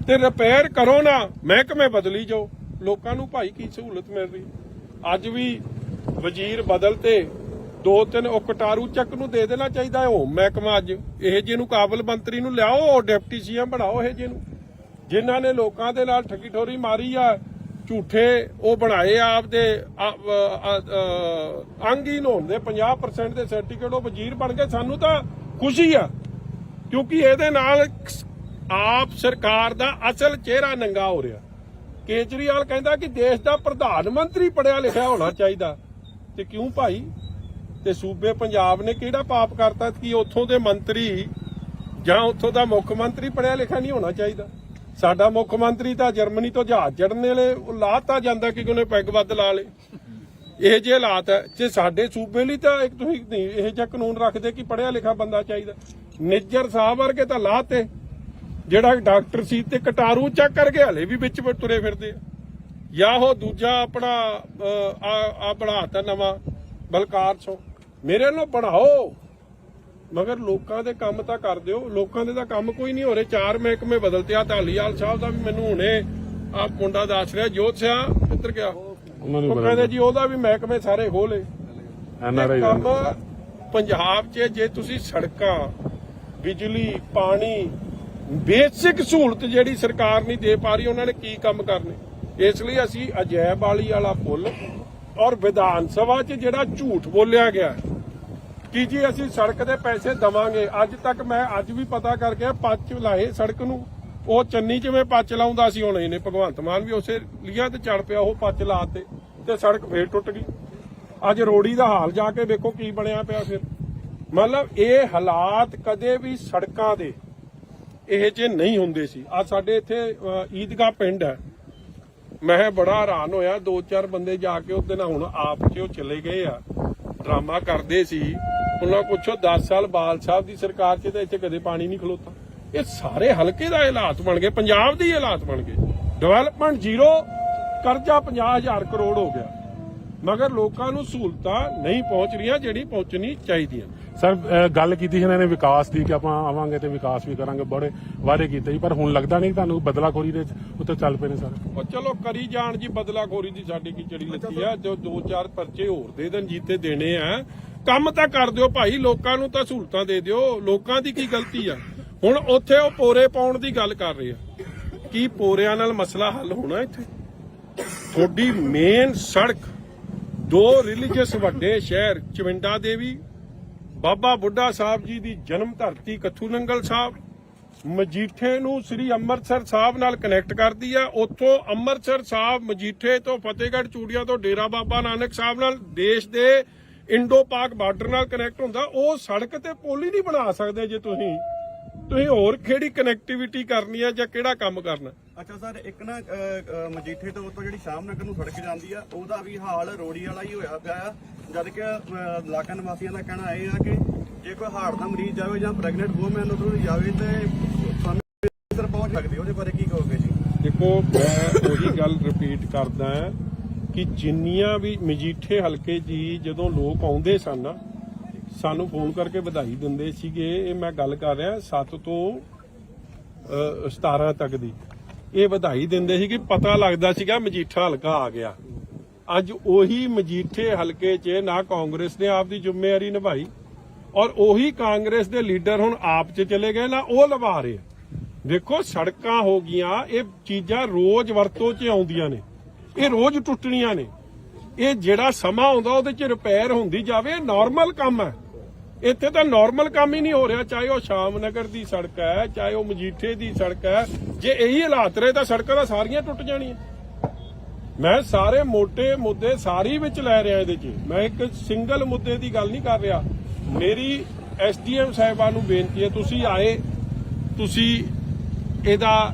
ਤੇ ਰਿਪੇਅਰ ਕਰੋ ਨਾ, ਮਹਿਕਮੇ ਬਦਲੀ ਜਾਓ, ਲੋਕਾਂ ਨੂੰ ਭਾਈ ਕੀ ਸਹੂਲਤ ਮਿਲ ਰਹੀ। ਅੱਜ ਵੀ ਵਜ਼ੀਰ ਬਦਲ ਤੇ 2-3 ਉਹ ਕਟਾਰੂ ਚੱਕ ਨੂੰ ਦੇ ਦੇਣਾ ਚਾਹੀਦਾ ਹੈ ਉਹ ਮਹਿਕਮਾ। ਅੱਜ ਇਹ ਜਿਹੇ ਨੂੰ ਕਾਬਲ ਮੰਤਰੀ ਨੂੰ ਲਿਆਓ, ਡਿਪਟੀ ਸੀਐਮ ਬਣਾਓ, ਇਹ ਜਿਹੇ ਨੂੰ ਜਿਨ੍ਹਾਂ ਨੇ ਲੋਕਾਂ ਦੇ ਨਾਲ ਠੱਗੀ ਠੋਰੀ ਮਾਰੀ ਆ, ਝੂਠੇ ਉਹ ਬਣਾਏ ਆਪਦੇ ਅੰਗਹੀਨ ਹੋਣ ਦੇ 50% ਦੇ ਸਰਟੀਫਿਕੇਟ, ਉਹ ਵਜ਼ੀਰ ਬਣ ਗਏ। ਸਾਨੂੰ ਤਾਂ ਖੁਸ਼ੀ ਆ ਕਿਉਂਕਿ ਇਹਦੇ ਨਾਲ ਆਪ ਸਰਕਾਰ ਦਾ ਅਸਲ ਚਿਹਰਾ ਨੰਗਾ ਹੋ ਰਿਹਾ। ਕੇਜਰੀਵਾਲ ਕਹਿੰਦਾ ਕਿ ਦੇਸ਼ ਦਾ ਪ੍ਰਧਾਨ ਮੰਤਰੀ ਪੜਿਆ ਲਿਖਿਆ ਹੋਣਾ ਚਾਹੀਦਾ, ਤੇ ਕਿਉਂ ਭਾਈ? ਤੇ ਸੂਬੇ ਪੰਜਾਬ ਨੇ ਕਿਹੜਾ ਪਾਪ ਕਰਤਾ ਕਿ ਉੱਥੋਂ ਦੇ ਮੰਤਰੀ ਜਾਂ ਉੱਥੋਂ ਦਾ ਮੁੱਖ ਮੰਤਰੀ ਪੜਿਆ ਲਿਖਿਆ ਨਹੀਂ ਹੋਣਾ ਚਾਹੀਦਾ? ਸਾਡਾ ਮੁੱਖ ਮੰਤਰੀ ਤਾਂ ਜਰਮਨੀ ਤੋਂ ਜਹਾਜ਼ ਚੜ੍ਹਨ ਵੇਲੇ ਲਾਤਾ ਜਾਂਦਾ ਕਿ ਉਹਨੇ ਪੈਗ ਵੱਧ ਲਾ ਲੇ। ਇਹ ਜਿਹੇ ਹਾਲਾਤ ਹੈ। ਜੇ ਸਾਡੇ ਸੂਬੇ ਲਈ ਤਾਂ ਇੱਕ ਤੁਸੀਂ ਇਹ ਜਿਹਾ ਕਾਨੂੰਨ ਰੱਖਦੇ ਕਿ ਪੜਿਆ ਲਿਖਿਆ ਬੰਦਾ ਚਾਹੀਦਾ। ਨਿੱਜਰ ਸਾਹਿਬ ਵਰਗੇ ਤਾਂ ਲਾਤੇ, ਜਿਹੜਾ ਡਾਕਟਰ ਸੀ, ਤੇ ਕਟਾਰੂ ਚੱਕ ਕਰਕੇ ਹਲੇ ਵੀ ਵਿੱਚ ਤੁਰੇ ਫਿਰਦੇ ਆ। ਜਾਂ ਉਹ ਦੂਜਾ ਆਪਣਾ ਆ ਬਣਾਤਾ ਨਵਾਂ ਬਲਕਾਰ ਸੋ, ਮੇਰੇ ਵੱਲੋਂ ਬਣਾਓ, ਮਗਰ ਲੋਕਾਂ ਦੇ ਕੰਮ ਤਾਂ ਕਰ ਦਿਓ। ਲੋਕਾਂ ਦੇ ਤਾਂ ਕੰਮ ਕੋਈ ਨਹੀਂ ਹੋ ਰਹੇ। 4 ਮਹਿਕਮੇ ਬਦਲਤੇ ਆ। ਢਾਲੀਵਾਲ ਸਾਹਿਬ ਦਾ ਵੀ ਮੈਨੂੰ ਹੁਣੇ ਆ ਮੁੰਡਾ ਦੱਸ ਰਿਹਾ, ਜੋਤ ਸਿਆ ਕਿੱਧਰ ਗਿਆ, ਉਹ ਕਹਿੰਦੇ ਜੀ ਉਹਦਾ ਵੀ ਮਹਿਕਮੇ ਸਾਰੇ ਖੋਲੇ। ਕੰਮ ਪੰਜਾਬ 'ਚ ਜੇ ਤੁਸੀਂ ਸੜਕਾਂ, ਬਿਜਲੀ, ਪਾਣੀ, ਬੇਸਿਕ ਸਹੂਲਤ ਜਿਹੜੀ ਸਰਕਾਰ ਨਹੀਂ ਦੇ ਪਾ ਰਹੀ, ਉਹਨਾਂ ਨੇ ਕੀ ਕੰਮ ਕਰਨੇ। ਇਸ ਲਈ ਅਸੀਂ ਅਜੈਬ ਵਾਲਾ ਪੁੱਲ ਔਰ ਵਿਧਾਨ ਸਭਾ 'ਚ ਜਿਹੜਾ ਝੂਠ ਬੋਲਿਆ ਗਿਆ ਕਿ ਜੀ ਅਸੀਂ ਸੜਕ ਦੇ ਪੈਸੇ ਦਵਾਂਗੇ, ਅੱਜ ਤੱਕ ਮੈਂ ਅੱਜ ਵੀ ਪਤਾ ਕਰਕੇ ਪੱਚ ਲਾਏ ਸੜਕ ਨੂੰ। ਉਹ ਚੰਨੀ 'ਚ ਮੈਂ ਪੱਚ ਲਾਉਂਦਾ ਸੀ, ਹੁਣ ਇਹਨੇ ਭਗਵੰਤ ਮਾਨ ਵੀ ਉਸੇ ਲੀਆਂ ਤੇ ਚੜ ਪਿਆ, ਉਹ ਪੱਚ ਲਾਤੇ ਤੇ ਸੜਕ ਫੇਰ ਟੁੱਟ ਗਈ। ਅੱਜ ਰੋੜੀ ਦਾ ਹਾਲ ਜਾ ਕੇ ਵੇਖੋ ਕੀ ਬਣਿਆ ਪਿਆ। ਫਿਰ ਮਤਲਬ ਇਹ ਹਾਲਾਤ ਕਦੇ ਵੀ ਸੜਕਾਂ ਦੇ ਇਹ ਜੇ ਨਹੀਂ ਹੁੰਦੇ ਸੀ। ਆ ਸਾਡੇ ਇੱਥੇ ਈਦਗਾਹ ਪਿੰਡ ਹੈ, ਮੈਂ ਬੜਾ ਹੈਰਾਨ ਹੋਇਆ, 2-4 ਬੰਦੇ ਜਾ ਕੇ ਉਹਦੇ ਨਾਲ ਹੁਣ ਆਪ 'ਚ ਉਹ ਚਲੇ ਗਏ ਆ, ਡਰਾਮਾ ਕਰਦੇ ਸੀ। ਉਹਨਾਂ ਪੁੱਛੋ 10 ਸਾਲ ਬਾਲ ਸਾਹਿਬ ਦੀ ਸਰਕਾਰ 'ਚ ਤਾਂ ਇੱਥੇ ਕਦੇ ਪਾਣੀ ਨਹੀਂ ਖਲੋਤਾ। ਇਹ ਸਾਰੇ ਹਲਕੇ ਦਾ ਹਾਲਾਤ ਬਣ ਗਏ, ਪੰਜਾਬ ਦੇ ਹਾਲਾਤ ਬਣ ਗਏ। ਡਿਵੈਲਪਮੈਂਟ ਜ਼ੀਰੋ, ਕਰਜ਼ਾ 50,000 ਕਰੋੜ ਹੋ ਗਿਆ, ਮਗਰ ਲੋਕਾਂ ਨੂੰ ਸਹੂਲਤਾਂ ਨਹੀਂ ਪਹੁੰਚ ਰਹੀਆਂ ਜਿਹੜੀ ਪਹੁੰਚਣੀ ਚਾਹੀਦੀਆਂ। ਸਰ ਗੱਲ ਕੀਤੀ ਸੀ ਇਹਨਾਂ ਨੇ ਵਿਕਾਸ ਦੀ ਕਿ ਆਪਾਂ ਆਵਾਂਗੇ ਤੇ ਵਿਕਾਸ ਵੀ ਕਰਾਂਗੇ, ਬੜੇ ਵਾਅਦੇ ਕੀਤੇ ਸੀ, ਪਰ ਹੁਣ ਲੱਗਦਾ ਨਹੀਂ ਤੁਹਾਨੂੰ ਬਦਲਾਖੋਰੀ ਦੇ ਉੱਤੇ ਚੱਲ ਪਏ ਨੇ ਸਰ। ਉਹ ਚਲੋ ਕਰੀ ਜਾਣ ਜੀ, ਬਦਲਾਖੋਰੀ ਦੀ ਸਾਡੀ ਕੀ ਚੜੀ ਲੱਗੀ ਆ। ਜੋ 2-4 ਪਰਚੇ ਹੋਰ ਦੇ ਦੇਣ ਜੀਤੇ ਦੇਣੇ ਆ, ਕੰਮ ਤਾਂ ਕਰ ਦਿਓ ਭਾਈ, ਲੋਕਾਂ ਨੂੰ ਤਾਂ ਸਹੂਲਤਾਂ ਦੇ ਦਿਓ। ਲੋਕਾਂ ਦੀ ਕੀ ਗਲਤੀ ਆ? ਹੁਣ ਉੱਥੇ ਉਹ ਪੋਰੇ ਪਾਉਣ ਦੀ ਗੱਲ ਕਰ ਰਹੇ ਆ, ਕੀ ਪੋਰਿਆਂ ਨਾਲ ਮਸਲਾ ਹੱਲ ਹੋਣਾ? ਇੱਥੇ ਤੁਹਾਡੀ ਮੇਨ ਸੜਕ 2 ਰਿਲੀਜੀਅਸ ਵੱਡੇ ਸ਼ਹਿਰ ਚਵਿੰਡਾ ਦੇਵੀ, ਬਾਬਾ ਬੁੱਢਾ ਸਾਹਿਬ ਜੀ ਦੀ ਜਨਮ ਧਰਤੀ ਕੱਥੂ ਨੰਗਲ ਸਾਹਿਬ, ਮਜੀਠੇ ਨੂੰ ਸ੍ਰੀ ਅੰਮ੍ਰਿਤਸਰ ਸਾਹਿਬ ਨਾਲ ਕਨੈਕਟ ਕਰਦੀ ਆ। ਉੱਥੋਂ ਅੰਮ੍ਰਿਤਸਰ ਸਾਹਿਬ ਮਜੀਠੇ ਤੋਂ ਫਤਿਹਗੜ੍ਹ ਚੂੜੀਆਂ ਤੋਂ ਡੇਰਾ ਬਾਬਾ ਨਾਨਕ ਸਾਹਿਬ ਨਾਲ ਦੇਸ਼ ਦੇ ਇੰਡੋ ਪਾਕ ਬਾਰਡਰ ਨਾਲ ਕਨੈਕਟ ਹੁੰਦਾ। ਉਹ ਸੜਕ ਤੇ ਪੁਲ ਹੀ ਨਹੀਂ ਬਣਾ ਸਕਦੇ ਜੇ ਤੁਸੀਂ ਹੋਰ ਕਿਹੜੀ ਕਨੈਕਟੀਵਿਟੀ ਕਰਨੀ ਆ ਜਾਂ ਕਿਹੜਾ ਕੰਮ ਕਰਨਾ। ਅੱਛਾ ਸਰ, ਇੱਕ ਨਾ ਮਜੀਠੇ ਤੋਂ ਉੱਤੋਂ ਜਿਹੜੀ ਸ਼ਾਮ ਨਗਰ ਨੂੰ ਸੜਕ ਜਾਂਦੀ ਆ, ਉਹਦਾ ਵੀ ਹਾਲ ਰੋੜੀ ਵਾਲਾ ਹੀ ਹੋਇਆ ਪਿਆ ਆ। ਜਦ ਕਿ ਇਲਾਕਾ ਨਿਵਾਸੀਆਂ ਦਾ ਕਹਿਣਾ ਇਹ ਆ ਕਿ ਜੇ ਕੋਈ ਹਾਰਟ ਦਾ ਮਰੀਜ਼ ਜਾਵੇ ਜਾਂ ਪ੍ਰੈਗਨੈਂਟ ਵੂਮਨ ਉਧਰੋਂ ਦੀ ਜਾਵੇ ਤੇ ਸਾਨੂੰ ਇੱਧਰ ਪਹੁੰਚ ਸਕਦੀ। ਉਹਦੇ ਬਾਰੇ ਕੀ ਕਹੋਗੇ ਜੀ? ਦੇਖੋ, ਮੈਂ ਉਹੀ ਗੱਲ ਰਿਪੀਟ ਕਰਦਾ ਕਿ ਜਿੰਨੀਆਂ ਵੀ ਮਜੀਠੇ ਹਲਕੇ ਜੀ ਜਦੋਂ ਲੋਕ ਆਉਂਦੇ ਸਨ ਸਾਨੂੰ ਫੋਨ ਕਰਕੇ ਵਧਾਈ ਦਿੰਦੇ ਸੀਗੇ। ਇਹ ਮੈਂ ਗੱਲ ਕਰ ਰਿਹਾ 7 ਤੋਂ 17 ਤੱਕ ਦੀ। ਇਹ ਵਧਾਈ ਦਿੰਦੇ ਸੀ ਕਿ ਪਤਾ ਲੱਗਦਾ ਸੀਗਾ ਮਜੀਠਾ ਹਲਕਾ ਆ ਗਿਆ। ਅੱਜ ਉਹੀ ਮਜੀਠੇ ਹਲਕੇ 'ਚ ਨਾ ਕਾਂਗਰਸ ਨੇ ਆਪ ਦੀ ਜ਼ਿੰਮੇਵਾਰੀ ਨਿਭਾਈ ਔਰ ਉਹੀ ਕਾਂਗਰਸ ਦੇ ਲੀਡਰ ਹੁਣ ਆਪ 'ਚ ਚਲੇ ਗਏ ਨਾ ਉਹ ਨਿਭਾ ਰਹੇ। ਦੇਖੋ, ਸੜਕਾਂ ਹੋ ਗਈਆਂ, ਇਹ ਚੀਜ਼ਾਂ ਰੋਜ਼ ਵਰਤੋਂ 'ਚ ਆਉਂਦੀਆਂ ਨੇ, ਇਹ ਰੋਜ਼ ਟੁੱਟਣੀਆਂ ਨੇ। ਇਹ ਜਿਹੜਾ ਸਮਾਂ ਆਉਂਦਾ ਉਹਦੇ 'ਚ ਰਿਪੇਅਰ ਹੁੰਦੀ ਜਾਵੇ, ਇਹ ਨਾਰਮਲ ਕੰਮ ਹੈ। ਇੱਥੇ ਤਾਂ ਨਾਰਮਲ ਕੰਮ ਹੀ ਨਹੀਂ ਹੋ ਰਿਹਾ, ਚਾਹੇ ਉਹ ਸ਼ਾਮ ਨਗਰ ਦੀ ਸੜਕ ਹੈ, ਚਾਹੇ ਉਹ ਮਜੀਠੇ ਦੀ ਸੜਕ ਹੈ। ਜੇ ਇਹੀ ਹਾਲਾਤ ਰਹੇ ਤਾਂ ਸੜਕਾਂ ਤਾਂ ਸਾਰੀਆਂ ਟੁੱਟ ਜਾਣੀਆਂ। ਮੈਂ ਸਾਰੇ ਮੋٹے ਮੁੱਦੇ ਸਾਰੀ ਵਿੱਚ ਲੈ ਰਿਹਾ ਇਹਦੇ 'ਚ, ਮੈਂ ਇੱਕ ਸਿੰਗਲ ਮੁੱਦੇ ਦੀ ਗੱਲ ਨਹੀਂ ਕਰ ਰਿਹਾ। ਮੇਰੀ ਐਸਡੀਐਮ ਸਾਹਿਬਾਨ ਨੂੰ ਬੇਨਤੀ ਹੈ, ਤੁਸੀਂ ਆਏ, ਤੁਸੀਂ ਇਹਦਾ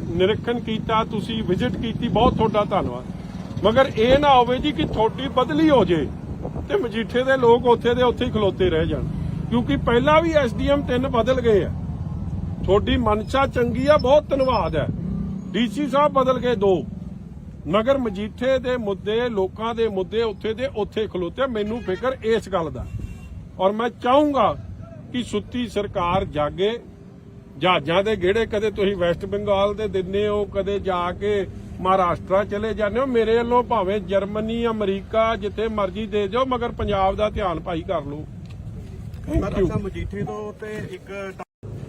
ਨਿਰੀਖਣ ਕੀਤਾ, ਤੁਸੀਂ ਵਿਜ਼ਿਟ ਕੀਤੀ, ਬਹੁਤ ਤੁਹਾਡਾ ਧੰਨਵਾਦ। ਮਗਰ ਇਹ ਨਾ ਹੋਵੇ ਜੀ ਕਿ ਤੁਹਾਡੀ ਬਦਲੀ ਹੋ ਜੇ ਤੇ ਮਜੀਠੇ ਦੇ ਲੋਕ ਉੱਥੇ ਦੇ ਉੱਥੇ ਹੀ ਖਲੋਤੇ ਰਹਿ ਜਾਣ, ਕਿਉਂਕਿ ਪਹਿਲਾਂ ਵੀ ਐਸਡੀਐਮ 3 ਬਦਲ ਗਏ ਆ। ਤੁਹਾਡੀ ਮਨਸ਼ਾ ਚੰਗੀ ਆ, ਬਹੁਤ ਧੰਨਵਾਦ ਹੈ। ਡੀਸੀ ਸਾਹਿਬ ਬਦਲ ਗਏ 2, ਮਗਰ ਮਜੀਠੇ ਦੇ ਮੁੱਦੇ, ਲੋਕਾਂ ਦੇ ਮੁੱਦੇ ਉੱਥੇ ਦੇ ਉੱਥੇ ਖਲੋਤੇ। ਮੈਨੂੰ ਫਿਕਰ ਇਸ ਗੱਲ ਦਾ, ਔਰ ਮੈਂ ਚਾਹੂੰਗਾ ਕਿ ਸੁੱਤੀ ਸਰਕਾਰ ਜਾਗੇ। ਜਹਾਜ਼ਾਂ ਦੇ ਗੇੜੇ ਕਦੇ ਤੁਸੀਂ ਵੈਸਟ ਬੰਗਾਲ ਦੇ ਦਿੰਦੇ ਹੋ, ਕਦੇ ਜਾ ਕੇ ਮਹਾਰਾਸ਼ਟਰ ਚਲੇ ਜਾਂਦੇ ਹੋ। ਮੇਰੇ ਵੱਲੋਂ ਭਾਵੇਂ ਜਰਮਨੀ, ਅਮਰੀਕਾ, ਜਿੱਥੇ ਮਰਜ਼ੀ ਦੇ ਦਿਓ, ਮਗਰ ਪੰਜਾਬ ਦਾ ਧਿਆਨ ਭਾਈ ਕਰ ਲਓ। Thank you. ਮਜੀਠੇ ਤੋਂ ਤੇ ਇੱਕ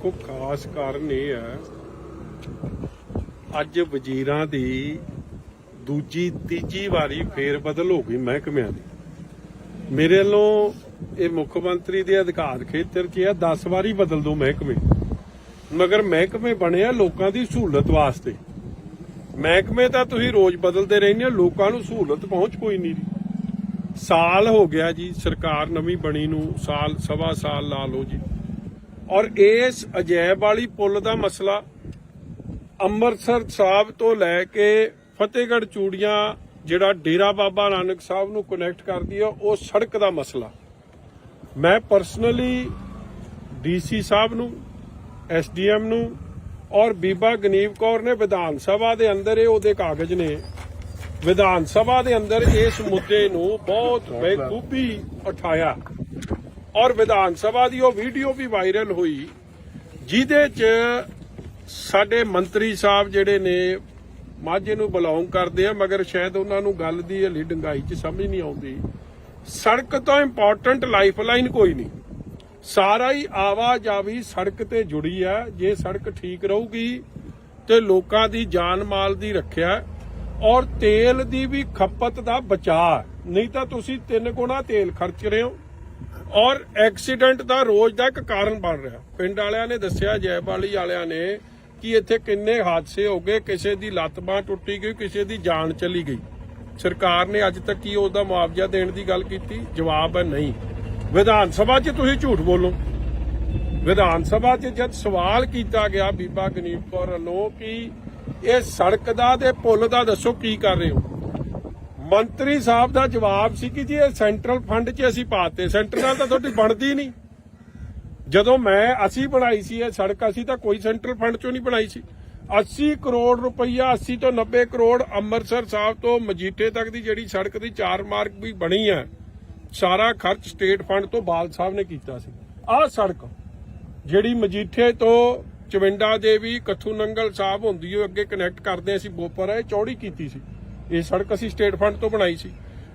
ਕੋਈ ਖਾਸ ਕਾਰਨ ਇਹ ਹੈ, ਅੱਜ ਵਜ਼ੀਰਾਂ ਦੀ ਦੂਜੀ ਤੀਜੀ ਵਾਰੀ ਫੇਰ ਬਦਲ ਹੋ ਗਈ ਮਹਿਕਮਿਆਂ ਦੀ। ਮੇਰੇ ਵੱਲੋਂ ਇਹ ਮੁੱਖ ਮੰਤਰੀ ਦੇ ਅਧਿਕਾਰ ਖੇਤਰ 'ਚ 10 ਵਾਰੀ ਬਦਲ ਦੋ ਮਹਿਕਮੇ, ਮਗਰ ਮਹਿਕਮੇ ਬਣੇ ਆ ਲੋਕਾਂ ਦੀ ਸਹੂਲਤ ਵਾਸਤੇ। ਮਹਿਕਮੇ ਤਾਂ ਤੁਸੀਂ ਰੋਜ਼ ਬਦਲਦੇ ਰਹਿੰਦੇ ਹੋ, ਲੋਕਾਂ ਨੂੰ ਸਹੂਲਤ ਪਹੁੰਚ ਕੋਈ ਨਹੀਂ। ਸਾਲ ਹੋ ਗਿਆ ਜੀ ਸਰਕਾਰ ਨਵੀਂ ਬਣੀ ਨੂੰ, ਸਾਲ ਸਵਾ ਸਾਲ ਲਾ ਲਓ ਜੀ। ਔਰ ਇਸ ਅਜੈਬ ਵਾਲੀ ਪੁਲ ਦਾ ਮਸਲਾ ਅੰਮ੍ਰਿਤਸਰ ਸਾਹਿਬ ਤੋਂ ਲੈ ਕੇ ਫਤਿਹਗੜ੍ਹ ਚੂੜੀਆਂ ਜਿਹੜਾ ਡੇਰਾ ਬਾਬਾ ਨਾਨਕ ਸਾਹਿਬ ਨੂੰ ਕਨੈਕਟ ਕਰਦੀ ਹੈ, ਉਹ ਸੜਕ ਦਾ ਮਸਲਾ ਮੈਂ ਪਰਸਨਲੀ ਡੀਸੀ ਸਾਹਿਬ ਨੂੰ, ਐਸਡੀਐਮ ਨੂੰ ਔਰ ਬੀਬਾ ਗਨੀਵ ਕੌਰ ਨੇ ਵਿਧਾਨ ਸਭਾ ਦੇ ਅੰਦਰ, ਇਹ ਉਹਦੇ ਕਾਗਜ਼ ਨੇ, ਵਿਧਾਨ ਸਭਾ ਦੇ ਅੰਦਰ ਇਸ ਮੁੱਦੇ ਨੂੰ ਬਹੁਤ ਬੇਖੂਬੀ ਉਠਾਇਆ ਔਰ ਵਿਧਾਨ ਸਭਾ ਦੀ ਉਹ ਵੀਡੀਓ ਵੀ ਵਾਇਰਲ ਹੋਈ ਜਿਹਦੇ 'ਚ ਸਾਡੇ ਮੰਤਰੀ ਸਾਹਿਬ ਜਿਹੜੇ ਨੇ ਮਾਝੇ ਨੂੰ ਬਿਲੋਂਗ ਕਰਦੇ ਆ, ਮਗਰ ਸ਼ਾਇਦ ਉਹਨਾਂ ਨੂੰ ਗੱਲ ਦੀ ਹਲੀ ਡੰਗਾਈ 'ਚ ਸਮਝ ਨਹੀਂ ਆਉਂਦੀ। ਸੜਕ ਤੋਂ ਇੰਪੋਰਟੈਂਟ ਲਾਈਫਲਾਈਨ ਕੋਈ ਨਹੀਂ। ਸਾਰਾ ਹੀ ਆਵਾਜਾਈ ਸੜਕ ਤੇ ਜੁੜੀ ਹੈ। ਜੇ ਸੜਕ ਠੀਕ ਰਹੂਗੀ ਤੇ ਲੋਕਾਂ ਦੀ ਜਾਨ ਮਾਲ ਦੀ ਰੱਖਿਆ ਔਰ ਤੇਲ ਦੀ ਵੀ ਖਪਤ ਦਾ ਬਚਾਅ। ਨਹੀਂ ਤਾਂ ਤੁਸੀਂ 3 ਗੁਣਾ ਤੇਲ ਖਰਚ ਰਹੇ ਹੋ ਔਰ ਐਕਸੀਡੈਂਟ ਦਾ ਰੋਜ਼ ਦਾ ਇੱਕ ਕਾਰਨ ਬਣ ਰਿਹਾ। ਪਿੰਡ ਵਾਲਿਆਂ ਨੇ ਦੱਸਿਆ, ਜੈਬਾਲੀ ਵਾਲਿਆਂ ਨੇ, ਕਿ ਇੱਥੇ ਕਿੰਨੇ ਹਾਦਸੇ ਹੋ ਗਏ, ਕਿਸੇ ਦੀ ਲੱਤ ਬਾਂਹ ਟੁੱਟੀ ਗਈ, ਕਿਸੇ ਦੀ ਜਾਨ ਚਲੀ ਗਈ। ਸਰਕਾਰ ਨੇ ਅੱਜ ਤੱਕ ਕੀ ਉਹਦਾ ਮੁਆਵਜ਼ਾ ਦੇਣ ਦੀ ਗੱਲ ਕੀਤੀ? ਜਵਾਬ ਹੈ ਨਹੀਂ। ਵਿਧਾਨ ਸਭਾ 'ਚ ਤੁਸੀਂ ਝੂਠ ਬੋਲੋ। ਵਿਧਾਨ ਸਭਾ 'ਚ ਜਦ ਸਵਾਲ ਕੀਤਾ ਗਿਆ ਬੀਬਾ ਗਨੀਤ ਕੌਰ ਵੱਲੋਂ ਕਿ ਇਹ ਸੜਕ ਦਾ ਤੇ ਪੁਲ ਦਾ ਦੱਸੋ ਕੀ ਕਰ ਰਹੇ ਹੋ, ਮੰਤਰੀ ਸਾਹਿਬ ਦਾ ਜਵਾਬ ਸੀ ਕਿ ਜੀ ਇਹ ਸੈਂਟਰਲ ਫੰਡ 'ਚ ਅਸੀਂ ਪਾਤੇ। ਸੈਂਟਰ ਨਾਲ ਤਾਂ ਤੁਹਾਡੀ ਬਣਦੀ ਨਹੀਂ। ਜਦੋਂ ਅਸੀਂ ਬਣਾਈ ਸੀ ਇਹ ਸੜਕ, ਅਸੀਂ ਤਾਂ ਕੋਈ ਸੈਂਟਰਲ ਫੰਡ 'ਚੋਂ ਨਹੀਂ ਬਣਾਈ ਸੀ। 80 ਕਰੋੜ ਰੁਪਈਆ, 80 ਤੋਂ 90 ਕਰੋੜ ਅੰਮ੍ਰਿਤਸਰ ਸਾਹਿਬ ਤੋਂ ਮਜੀਠੇ ਤੱਕ ਦੀ ਜਿਹੜੀ ਸੜਕ ਦੀ 4 ਮਾਰਗ ਵੀ ਬਣੀ ਹੈ, ਸਾਰਾ ਖਰਚ ਸਟੇਟ ਫੰਡ ਤੋਂ ਬਾਲ ਸਾਹਿਬ ਨੇ ਕੀਤਾ ਸੀ। ਆਹ ਸੜਕ ਜਿਹੜੀ ਮਜੀਠੇ ਤੋਂ ਚਵਿੰਡਾ ਦੇਵੀ ਕੱਥੂ ਨੰਗਲ ਸਾਹਿਬ ਹੁੰਦੀ ਹੈ, ਅੱਗੇ ਕਨੈਕਟ ਕਰਦੇ ਅਸੀਂ ਬੋਪਰ, ਇਹ ਚੌੜੀ ਕੀਤੀ ਸੀ। ਇਹ ਸੜਕ ਅਸੀਂ ਸਟੇਟ ਫੰਡ ਤੋਂ ਬਣਾਈ ਸੀ।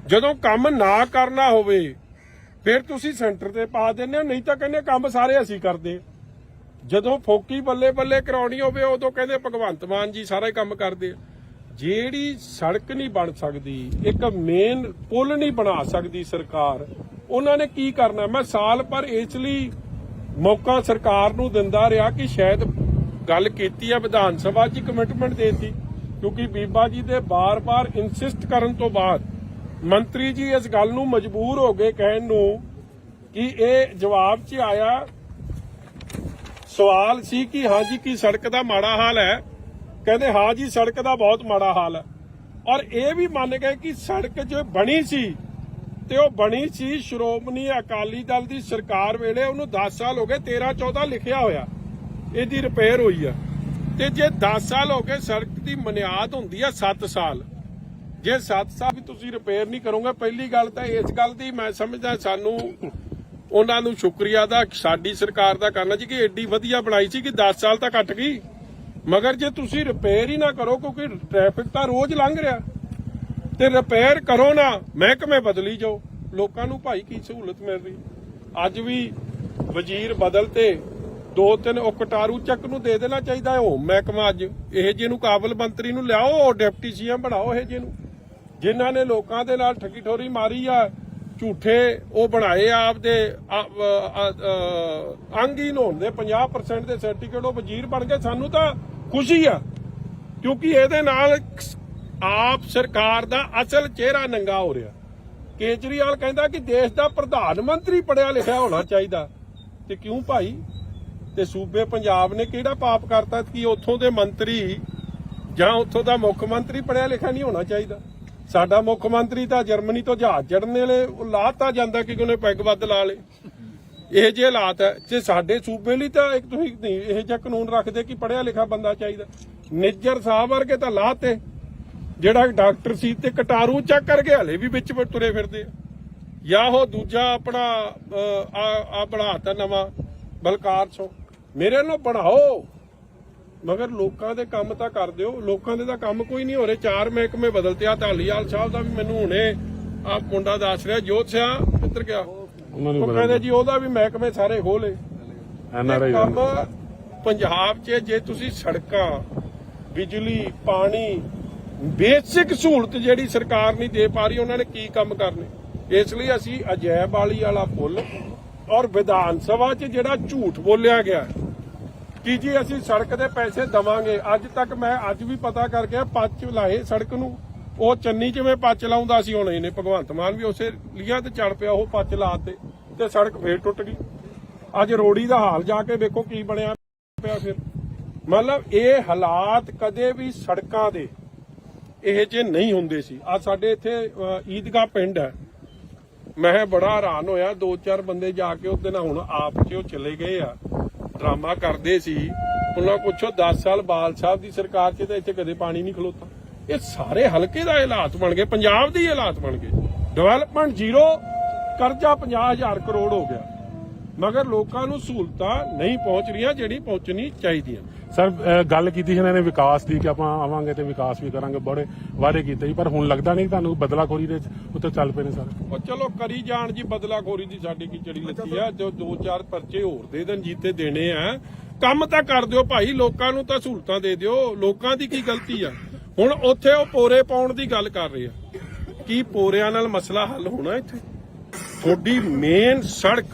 ਜਦੋਂ ਕੰਮ ਨਾ ਕਰਨਾ ਹੋਵੇ ਫਿਰ ਤੁਸੀਂ ਸੈਂਟਰ ਤੇ ਪਾ ਦਿੰਦੇ ਹੋ, ਨਹੀਂ ਤਾਂ ਕਹਿੰਦੇ ਕੰਮ ਸਾਰੇ ਅਸੀਂ ਕਰਦੇ। ਜਦੋਂ ਫੋਕੀ ਬੱਲੇ ਬੱਲੇ ਕਰਾਉਣੀ ਹੋਵੇ ਉਦੋਂ ਕਹਿੰਦੇ ਭਗਵੰਤ ਮਾਨ ਜੀ ਸਾਰਾ ਹੀ ਕੰਮ ਕਰਦੇ ਆ। ਜਿਹੜੀ ਸੜਕ ਨਹੀਂ ਬਣ ਸਕਦੀ, ਇੱਕ ਮੇਨ ਪੁਲ ਨਹੀਂ ਬਣਾ ਸਕਦੀ ਸਰਕਾਰ, ਉਹਨਾਂ ਨੇ ਕੀ ਕਰਨਾ? ਮੈਂ ਸਾਲ ਭਰ ਇਸ ਲਈ ਮੌਕਾ ਸਰਕਾਰ ਨੂੰ ਦਿੰਦਾ ਰਿਹਾ ਕਿ ਸ਼ਾਇਦ ਗੱਲ ਕੀਤੀ ਹੈ, ਵਿਧਾਨ ਸਭਾ 'ਚ ਕਮਿਟਮੈਂਟ ਦੇਤੀ, ਕਿਉਂਕਿ ਬੀਬਾ ਜੀ ਦੇ ਬਾਰ-ਬਾਰ ਇਨਸਿਸਟ ਕਰਨ ਤੋਂ ਬਾਅਦ ਮੰਤਰੀ ਜੀ ਇਸ ਗੱਲ ਨੂੰ ਮਜਬੂਰ ਹੋ ਗਏ ਕਹਿਣ ਨੂੰ ਕਿ ਇਹ ਜਵਾਬ 'ਚ ਆਇਆ। ਸਵਾਲ ਸੀ ਕਿ ਹਾਂਜੀ ਕੀ ਸੜਕ ਦਾ ਮਾੜਾ ਹਾਲ ਹੈ? ਕਹਿੰਦੇ ਹਾਂ ਜੀ ਸੜਕ ਦਾ ਬਹੁਤ ਮਾੜਾ ਹਾਲ ਹੈ। ਔਰ ਇਹ ਵੀ ਮੰਨ ਗਏ ਕਿ ਸੜਕ ਜੋ ਬਣੀ ਸੀ ਤੇ ਉਹ ਬਣੀ ਸੀ ਸ਼੍ਰੋਮਣੀ ਅਕਾਲੀ ਦਲ ਦੀ ਸਰਕਾਰ ਵੇਲੇ, ਉਹਨੂੰ 10 ਸਾਲ ਹੋ ਗਏ, 13-14 ਲਿਖਿਆ ਹੋਇਆ ਇਹਦੀ ਰਿਪੇਅਰ ਹੋਈ ਆ। ਤੇ ਜੇ 10 ਸਾਲ ਹੋ ਗਏ, ਸੜਕ ਦੀ ਬੁਨਿਆਦ ਹੁੰਦੀ ਆ 7 ਸਾਲ। ਜੇ 7 ਸਾਲ ਵੀ ਤੁਸੀਂ ਰਿਪੇਅਰ ਨਹੀਂ ਕਰੋਗੇ, ਪਹਿਲੀ ਗੱਲ ਤਾਂ ਇਸ ਗੱਲ ਦੀ ਮੈਂ ਸਮਝਦਾ ਸਾਨੂੰ ਉਹਨਾਂ ਨੂੰ ਸ਼ੁਕਰੀਆ ਦਾ ਸਾਡੀ ਸਰਕਾਰ ਦਾ ਕਰਨਾ ਜੀ ਕਿ ਐਡੀ ਵਧੀਆ ਬਣਾਈ ਸੀ ਕਿ 10 ਸਾਲ ਤਾਂ ਕੱਟ ਗਈ। ਮਗਰ ਜੇ ਤੁਸੀਂ ਰਿਪੇਅਰ ਹੀ ਨਾ ਕਰੋ, ਕਿਉਂਕਿ ਟ੍ਰੈਫਿਕ ਤਾਂ ਰੋਜ਼ ਲੰਘ ਰਿਹਾ, ਤੇ ਰਿਪੇਅਰ ਕਰੋ ਨਾ, ਮਹਿਕਮੇ ਬਦਲੀ ਜਾਓ, ਲੋਕਾਂ ਨੂੰ ਭਾਈ ਕੀ ਸਹੂਲਤ ਮਿਲ ਰਹੀ। ਅੱਜ ਵੀ ਵਜ਼ੀਰ ਬਦਲ ਤੇ 2-3 ਉਹ ਕਟਾਰੂ ਚੱਕ ਨੂੰ ਦੇ ਦੇਣਾ ਚਾਹੀਦਾ ਹੈ ਉਹ ਮਹਿਕਮਾ। ਅੱਜ ਇਹ ਜਿਹਨੂੰ ਕਾਬਲ ਮੰਤਰੀ ਨੂੰ ਲਿਆਓ, ਡਿਪਟੀ ਸੀਐਮ ਬਣਾਓ ਇਹ ਜਿਹਨੂੰ, ਜਿਨ੍ਹਾਂ ਨੇ ਲੋਕਾਂ ਦੇ ਨਾਲ ਠੱਗੀ ਠੋਰੀ ਮਾਰੀ ਆ, ਝੂਠੇ ਉਹ ਬਣਾਏ ਆਪਦੇ ਅੰਗਹੀਨ ਹੋਣ ਦੇ 50% ਦੇ ਸਰਟੀਫਿਕੇਟ, ਉਹ ਵਜ਼ੀਰ ਬਣ ਗਏ। ਸਾਨੂੰ ਤਾਂ ਖੁਸ਼ੀ ਆ ਕਿਉਂਕਿ ਇਹਦੇ ਨਾਲ ਆਪ ਸਰਕਾਰ ਦਾ ਅਸਲ ਚਿਹਰਾ ਨੰਗਾ ਹੋ ਰਿਹਾ। ਕੇਜਰੀਵਾਲ ਕਹਿੰਦਾ ਕਿ ਦੇਸ਼ ਦਾ ਪ੍ਰਧਾਨ ਮੰਤਰੀ ਪੜਿਆ ਲਿਖਿਆ ਹੋਣਾ ਚਾਹੀਦਾ, ਤੇ ਕਿਉਂ ਭਾਈ? ਤੇ ਸੂਬੇ ਪੰਜਾਬ ਨੇ ਕਿਹੜਾ ਪਾਪ ਕਰਤਾ ਕਿ ਉੱਥੋਂ ਦੇ ਮੰਤਰੀ ਜਾਂ ਉੱਥੋਂ ਦਾ ਮੁੱਖ ਮੰਤਰੀ ਪੜਿਆ ਲਿਖਿਆ ਨਹੀਂ ਹੋਣਾ ਚਾਹੀਦਾ? ਸਾਡਾ ਮੁੱਖ ਮੰਤਰੀ ਤਾਂ ਜਰਮਨੀ ਤੋਂ ਜਹਾਜ਼ ਚੜ੍ਹਨ ਵੇਲੇ ਲਾਤਾ ਜਾਂਦਾ ਕਿ ਉਹਨੇ ਪੈਗ ਵੱਧ ਲਾ ਲੇ। ਇਹ ਜਿਹੇ ਹਾਲਾਤ ਹੈ। ਤੇ ਸਾਡੇ ਸੂਬੇ ਲਈ ਤਾਂ ਇੱਕ ਤੁਸੀਂ ਇਹ ਜਿਹਾ ਕਾਨੂੰਨ ਰੱਖਦੇ ਕਿ ਪੜਿਆ ਲਿਖਿਆ ਬੰਦਾ ਚਾਹੀਦਾ। ਨਿੱਜਰ ਸਾਹਿਬ ਵਰਗੇ ਤਾਂ ਲਾਤੇ, ਜਿਹੜਾ ਡਾਕਟਰ ਸੀ ਤੇ ਕਟਾਰੂ ਚੱਕ ਕਰਕੇ ਹਲੇ ਵੀ ਵਿੱਚ ਤੁਰੇ ਫਿਰਦੇ ਆ। ਜਾਂ ਉਹ ਦੂਜਾ ਆਪਣਾ ਆ ਬਣਾਤਾ ਨਵਾਂ ਬਲਕਾਰ ਸੋ, ਮੇਰੇ ਵੱਲੋਂ ਬਣਾਓ, ਮਗਰ ਲੋਕਾਂ ਦੇ ਕੰਮ ਤਾਂ ਕਰ ਦਿਓ। ਲੋਕਾਂ ਦੇ ਤਾਂ ਕੰਮ ਕੋਈ ਨਹੀਂ ਹੋ ਰਹੇ। 4 ਮਹਿਕਮੇ ਬਦਲਤੇ ਆ। ਢਾਲੀਵਾਲ ਸਾਹਿਬ ਦਾ ਵੀ ਮੈਨੂੰ ਹੁਣੇ ਆ ਮੁੰਡਾ ਦੱਸ ਰਿਹਾ, ਜੋਤ ਸਿਆ ਕਿੱਧਰ ਗਿਆ, ਉਹ ਕਹਿੰਦੇ ਜੀ ਉਹਦਾ ਵੀ ਮਹਿਕਮੇ ਸਾਰੇ ਖੋਲੇ। ਕੰਮ ਪੰਜਾਬ 'ਚ ਜੇ ਤੁਸੀਂ ਸੜਕਾਂ, ਬਿਜਲੀ, ਪਾਣੀ, ਬੇਸਿਕ ਸਹੂਲਤ ਜਿਹੜੀ ਸਰਕਾਰ ਨਹੀਂ ਦੇ ਪਾ ਰਹੀ, ਉਹਨਾਂ ਨੇ ਕੀ ਕੰਮ ਕਰਨੇ? ਇਸ ਲਈ ਅਸੀਂ ਅਜੈਬ ਵਾਲੀ ਵਾਲਾ ਪੁੱਲ ਔਰ ਵਿਧਾਨ ਸਭਾ 'ਚ ਜਿਹੜਾ ਝੂਠ ਬੋਲਿਆ ਗਿਆ ਕਿ ਜੀ ਅਸੀਂ ਸੜਕ ਦੇ ਪੈਸੇ ਦਵਾਂਗੇ, ਅੱਜ ਤੱਕ ਮੈਂ ਅੱਜ ਵੀ ਪਤਾ ਕਰਕੇ ਪੱਚ ਲਾਏ ਸੜਕ ਨੂੰ। ਉਹ ਚੰਨੀ ਜਿਵੇਂ ਪੱਚ ਲਾਉਂਦਾ ਸੀ, ਹੁਣ ਇਹਨੇ ਭਗਵੰਤ ਮਾਨ ਵੀ ਉਸੇ ਲੀਆਂ ਤੇ ਚੜ ਪਿਆ, ਉਹ ਪੱਚ ਲਾਤੇ ਤੇ ਸੜਕ ਫੇਰ ਟੁੱਟ ਗਈ। ਅੱਜ ਰੋੜੀ ਦਾ ਹਾਲ ਜਾ ਕੇ ਵੇਖੋ ਕੀ ਬਣਿਆ ਪਿਆ। ਫਿਰ ਮਤਲਬ ਇਹ ਹਾਲਾਤ ਕਦੇ ਵੀ ਸੜਕਾਂ ਦੇ ਇਹ ਜੇ ਨਹੀਂ ਹੁੰਦੇ ਸੀ। ਆ ਸਾਡੇ ਇੱਥੇ ਈਦਗਾਹ ਪਿੰਡ ਹੈ, ਮੈਂ ਬੜਾ ਹੈਰਾਨ ਹੋਇਆ। 2-4 ਬੰਦੇ ਜਾ ਕੇ ਉਹਦੇ ਨਾਲ ਹੁਣ ਆਪ 'ਚ ਉਹ ਚਲੇ ਗਏ ਆ, ਡਰਾਮਾ ਕਰਦੇ ਸੀ। ਉਹਨਾਂ ਪੁੱਛੋ 10 ਸਾਲ ਬਾਲ ਸਾਹਿਬ ਦੀ ਸਰਕਾਰ 'ਚ ਤਾਂ ਇੱਥੇ ਕਦੇ ਪਾਣੀ ਨਹੀਂ ਖਲੋਤਾ। ਇਹ ਸਾਰੇ ਹਲਕੇ ਦਾ ਹਾਲਾਤ ਬਣ ਗਏ, ਪੰਜਾਬ ਦੇ ਹਾਲਾਤ ਬਣ ਗਏ। ਡਿਵੈਲਪਮੈਂਟ ਜ਼ੀਰੋ, ਕਰਜ਼ਾ 50,000 ਕਰੋੜ ਹੋ ਗਿਆ, ਮਗਰ ਲੋਕਾਂ ਨੂੰ ਸਹੂਲਤਾਂ ਨਹੀਂ ਪਹੁੰਚ ਰਹੀਆਂ ਜਿਹੜੀ ਪਹੁੰਚਣੀ ਚਾਹੀਦੀਆਂ। ਸਰ ਗੱਲ ਕੀਤੀ ਸੀ ਇਹਨਾਂ ਨੇ ਵਿਕਾਸ ਦੀ ਕਿ ਆਪਾਂ ਆਵਾਂਗੇ ਤੇ ਵਿਕਾਸ ਵੀ ਕਰਾਂਗੇ, ਬੜੇ ਵਾਅਦੇ ਕੀਤੇ ਸੀ, ਪਰ ਹੁਣ ਲੱਗਦਾ ਨਹੀਂ ਤੁਹਾਨੂੰ ਬਦਲਾਖੋਰੀ ਦੇ ਉੱਤੇ ਚੱਲ ਪਏ ਨੇ ਸਰ। ਉਹ ਚਲੋ ਕਰੀ ਜਾਣ ਜੀ, ਬਦਲਾਖੋਰੀ ਦੀ ਸਾਡੀ ਕੀ ਚੜੀ ਲੱਤੀ ਆ, ਜੋ 2-4 ਪਰਚੇ ਹੋਰ ਦੇ ਦੇਣ ਜੀਤੇ ਦੇਣੇ ਆ, ਕੰਮ ਤਾਂ ਕਰ ਦਿਓ ਭਾਈ, ਲੋਕਾਂ ਨੂੰ ਤਾਂ ਸਹੂਲਤਾਂ ਦੇ ਦਿਓ, ਲੋਕਾਂ ਦੀ ਕੀ ਗਲਤੀ ਆ। ਹੁਣ ਉੱਥੇ ਉਹ ਪੋਰੇ ਪਾਉਣ ਦੀ ਗੱਲ ਕਰ ਰਹੇ ਆ, ਕੀ ਪੋਰਿਆਂ ਨਾਲ ਮਸਲਾ ਹੱਲ ਹੋਣਾ ਇੱਥੇ? ਤੁਹਾਡੀ ਮੇਨ ਸੜਕ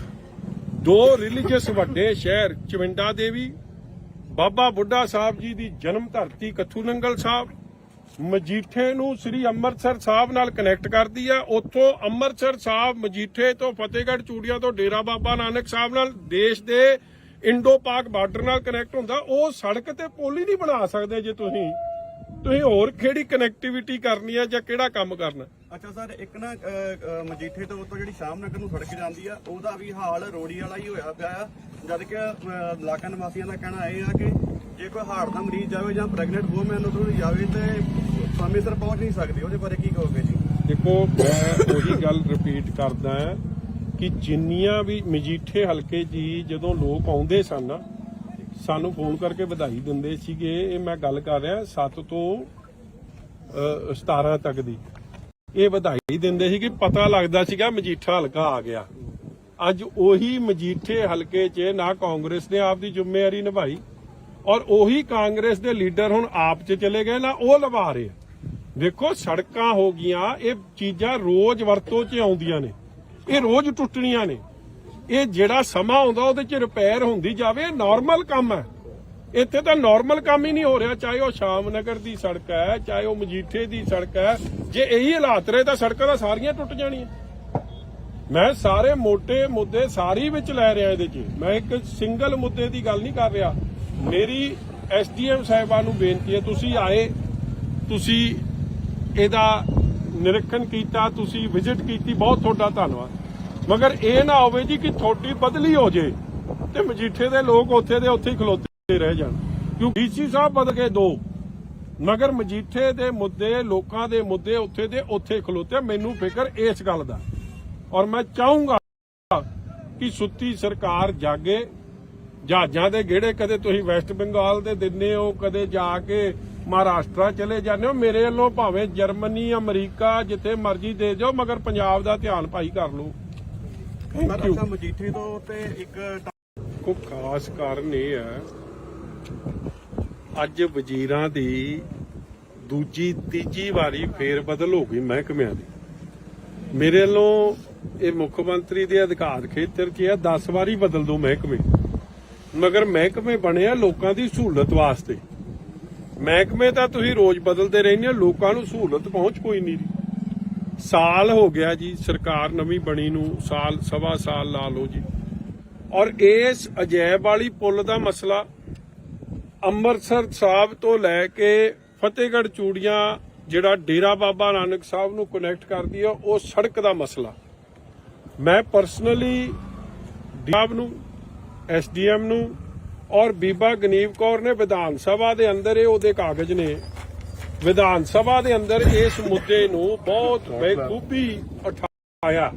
2 ਰਿਲੀਜੀਅਸ ਵੱਡੇ ਸ਼ਹਿਰ ਚਵਿੰਡਾ ਦੇਵੀ, ਬਾਬਾ ਬੁੱਢਾ ਸਾਹਿਬ ਜੀ ਦੀ ਜਨਮ ਧਰਤੀ ਕੱਥੂ ਨੰਗਲ ਸਾਹਿਬ, ਮਜੀਠੇ ਨੂੰ ਸ੍ਰੀ ਅੰਮ੍ਰਿਤਸਰ ਸਾਹਿਬ ਨਾਲ ਕਨੈਕਟ ਕਰਦੀ ਆ। ਉੱਥੋਂ ਅੰਮ੍ਰਿਤਸਰ ਸਾਹਿਬ ਮਜੀਠੇ ਤੋਂ ਫਤਿਹਗੜ੍ਹ ਚੂੜੀਆਂ ਤੋਂ ਡੇਰਾ ਬਾਬਾ ਨਾਨਕ ਸਾਹਿਬ ਨਾਲ ਦੇਸ਼ ਦੇ ਇੰਡੋ ਪਾਕ ਬਾਰਡਰ ਨਾਲ ਕਨੈਕਟ ਹੁੰਦਾ। ਉਹ ਸੜਕ ਤੇ ਪੁਲ ਹੀ ਨਹੀਂ ਬਣਾ ਸਕਦੇ ਜੇ ਤੁਸੀਂ ਹੋਰ ਕਿਹੜੀ ਕਨੈਕਟੀਵਿਟੀ ਕਰਨੀ ਹੈ ਜਾਂ ਕਿਹੜਾ ਕੰਮ ਕਰਨਾ। ਅੱਛਾ ਸਰ, ਇੱਕ ਨਾ ਮਜੀਠੇ ਤੋਂ ਉੱਤੋਂ ਜਿਹੜੀ ਸ਼ਾਮ ਨਗਰ ਨੂੰ ਸੜਕ ਜਾਂਦੀ ਆ, ਉਹਦਾ ਵੀ ਹਾਲ ਰੋੜੀ ਵਾਲਾ ਹੀ ਹੋਇਆ ਪਿਆ ਆ। ਜਦ ਕਿ ਇਲਾਕਾ ਨਿਵਾਸੀਆਂ ਦਾ ਕਹਿਣਾ ਇਹ ਆ ਕਿ ਜੇ ਕੋਈ ਹਾਰਟ ਦਾ ਮਰੀਜ਼ ਜਾਵੇ ਜਾਂ ਪ੍ਰੈਗਨੈਂਟ ਵੂਮਨ ਉਦੋਂ ਜਾਵੇ ਤੇ ਸਮੇਂ ਸਿਰ ਪਹੁੰਚ ਨਹੀਂ ਸਕਦੀ। ਉਹਦੇ ਬਾਰੇ ਕੀ ਕਹੋਗੇ ਜੀ? ਦੇਖੋ, ਮੈਂ ਉਹੀ ਗੱਲ ਰਿਪੀਟ ਕਰਦਾ ਕਿ ਜਿੰਨੀਆਂ ਵੀ ਮਜੀਠੇ ਹਲਕੇ ਜੀ ਜਦੋਂ ਲੋਕ ਆਉਂਦੇ ਸਨ ਸਾਨੂੰ ਫੋਨ ਕਰਕੇ ਵਧਾਈ ਦਿੰਦੇ ਸੀਗੇ। ਇਹ ਮੈਂ ਗੱਲ ਕਰ ਰਿਹਾ 7 ਤੋਂ 17 ਤੱਕ ਦੀ, ਇਹ ਵਧਾਈ ਦਿੰਦੇ ਸੀ ਕਿ ਪਤਾ ਲੱਗਦਾ ਸੀਗਾ ਮਜੀਠਾ ਹਲਕਾ ਆ ਗਿਆ। ਅੱਜ ਉਹੀ ਮਜੀਠੇ ਹਲਕੇ 'ਚ ਨਾ ਕਾਂਗਰਸ ਨੇ ਆਪ ਦੀ ਜ਼ਿੰਮੇਵਾਰੀ ਨਿਭਾਈ ਔਰ ਉਹੀ ਕਾਂਗਰਸ ਦੇ ਲੀਡਰ ਹੁਣ ਆਪ 'ਚ ਚਲੇ ਗਏ ਨਾ, ਉਹ ਲਵਾ ਰਹੇ ਆ। ਦੇਖੋ, ਸੜਕਾਂ ਹੋ ਗਈਆਂ, ਇਹ ਚੀਜ਼ਾਂ ਰੋਜ਼ ਵਰਤੋਂ 'ਚ ਆਉਂਦੀਆਂ ਨੇ, ਇਹ ਰੋਜ਼ ਟੁੱਟਣੀਆਂ ਨੇ। ਇਹ ਜਿਹੜਾ ਸਮਾਂ ਆਉਂਦਾ ਉਹਦੇ 'ਚ ਰਿਪੇਅਰ ਹੁੰਦੀ ਜਾਵੇ, ਨਾਰਮਲ ਕੰਮ ਹੈ। ਇੱਥੇ ਤਾਂ ਨਾਰਮਲ ਕੰਮ ਹੀ ਨਹੀਂ ਹੋ ਰਿਹਾ, ਚਾਹੇ ਉਹ ਸ਼ਾਮ ਨਗਰ ਦੀ ਸੜਕ ਹੈ, ਚਾਹੇ ਉਹ ਮਜੀਠੇ ਦੀ ਸੜਕ ਹੈ। ਜੇ ਇਹੀ ਹਾਲਾਤ ਰਹੇ ਤਾਂ ਸੜਕਾਂ ਤਾਂ ਸਾਰੀਆਂ ਟੁੱਟ ਜਾਣੀਆਂ। ਮੈਂ ਸਾਰੇ ਮੋٹے ਮੁੱਦੇ ਸਾਰੀ ਵਿੱਚ ਲੈ ਰਿਹਾ ਇਹਦੇ 'ਚ, ਮੈਂ ਇੱਕ ਸਿੰਗਲ ਮੁੱਦੇ ਦੀ ਗੱਲ ਨਹੀਂ ਕਰ ਰਿਹਾ। ਮੇਰੀ ਐਸਡੀਐਮ ਸਾਹਿਬਾਨ ਨੂੰ ਬੇਨਤੀ ਹੈ, ਤੁਸੀਂ ਆਏ, ਤੁਸੀਂ ਇਹਦਾ ਨਿਰੀਖਣ ਕੀਤਾ, ਤੁਸੀਂ ਵਿਜ਼ਿਟ ਕੀਤੀ, ਬਹੁਤ ਤੁਹਾਡਾ ਧੰਨਵਾਦ। ਮਗਰ ਇਹ ਨਾ ਹੋਵੇ ਜੀ ਕਿ ਤੁਹਾਡੀ ਬਦਲੀ ਹੋ ਜੇ ਤੇ ਮਜੀਠੇ ਦੇ ਲੋਕ ਉੱਥੇ ਦੇ ਉੱਥੇ ਹੀ ਖਲੋਤੇ ਰਹਿ ਜਾਣ। ਕਿਉਂ ਡੀਸੀ ਸਾਹਿਬ ਬਦਲ ਗਏ 2, ਮਗਰ ਮਜੀਠੇ ਦੇ ਮੁੱਦੇ, ਲੋਕਾਂ ਦੇ ਮੁੱਦੇ ਉੱਥੇ ਦੇ ਉੱਥੇ ਖਲੋਤੇ। ਮੈਨੂੰ ਫਿਕਰ ਇਸ ਗੱਲ ਦਾ, ਔਰ ਮੈਂ ਚਾਹੂੰਗਾ ਕਿ ਸੁੱਤੀ ਸਰਕਾਰ ਜਾਗੇ। ਜਹਾਜ਼ਾਂ ਦੇ ਗੇੜੇ ਕਦੇ ਤੁਸੀਂ ਵੈਸਟ ਬੰਗਾਲ ਦੇ ਦਿੰਦੇ ਹੋ, ਕਦੇ ਜਾ ਕੇ ਮਹਾਰਾਸ਼ਟਰ ਚਲੇ ਜਾਂਦੇ ਹੋ। ਮੇਰੇ ਵੱਲੋਂ ਭਾਵੇਂ ਜਰਮਨੀ, ਅਮਰੀਕਾ, ਜਿੱਥੇ ਮਰਜ਼ੀ ਦੇ ਜਾਓ, ਮਗਰ ਪੰਜਾਬ ਦਾ ਧਿਆਨ ਭਾਈ ਕਰ ਲਓ। ਅੱਛਾ, ਮਜੀਠੇ ਤੋਂ ਤੇ ਇੱਕ ਕੋਈ ਖਾਸ ਕਾਰਨ ਇਹ ਹੈ, ਅੱਜ ਵਜ਼ੀਰਾਂ ਦੀ ਦੂਜੀ ਤੀਜੀ ਵਾਰੀ ਫੇਰ ਬਦਲ ਹੋ ਗਈ ਮਹਿਕਮਿਆਂ ਦੀ। ਮੇਰੇ ਵੱਲੋਂ ਇਹ ਮੁੱਖ ਮੰਤਰੀ ਦੇ ਅਧਿਕਾਰ ਖੇਤਰ 'ਚ ਹੈ 10 ਵਾਰੀ ਬਦਲ ਦੋ ਮਹਿਕਮੇ, ਮਗਰ ਮਹਿਕਮੇ ਬਣੇ ਆ ਲੋਕਾਂ ਦੀ ਸਹੂਲਤ ਵਾਸਤੇ। ਮਹਿਕਮੇ ਤਾਂ ਤੁਸੀਂ ਰੋਜ਼ ਬਦਲਦੇ ਰਹਿੰਦੇ ਹੋ, ਲੋਕਾਂ ਨੂੰ ਸਹੂਲਤ ਪਹੁੰਚ ਕੋਈ ਨਹੀਂ। ਸਾਲ ਹੋ ਗਿਆ ਜੀ ਸਰਕਾਰ ਨਵੀਂ ਬਣੀ ਨੂੰ, ਸਾਲ ਸਵਾ ਸਾਲ ਲਾ ਲਓ ਜੀ। ਔਰ ਇਸ ਅਜੈਬ ਵਾਲੀ ਪੁਲ ਦਾ ਮਸਲਾ ਅੰਮ੍ਰਿਤਸਰ ਸਾਹਿਬ ਤੋਂ ਲੈ ਕੇ ਫਤਿਹਗੜ੍ਹ ਚੂੜੀਆਂ ਜਿਹੜਾ ਡੇਰਾ ਬਾਬਾ ਨਾਨਕ ਸਾਹਿਬ ਨੂੰ ਕਨੈਕਟ ਕਰਦੀ ਹੈ, ਉਹ ਸੜਕ ਦਾ ਮਸਲਾ ਮੈਂ ਪਰਸਨਲੀ ਸਾਹਿਬ ਨੂੰ, ਐਸਡੀਐਮ ਨੂੰ ਔਰ ਬੀਬਾ ਗਨੀਵ ਕੌਰ ਨੇ ਵਿਧਾਨ ਸਭਾ ਦੇ ਅੰਦਰ, ਇਹ ਉਹਦੇ ਕਾਗਜ਼ ਨੇ, ਵਿਧਾਨ ਸਭਾ ਦੇ ਅੰਦਰ ਇਸ ਮੁੱਦੇ ਨੂੰ ਬਹੁਤ ਬੇਖੂਬੀ ਉਠਾਇਆ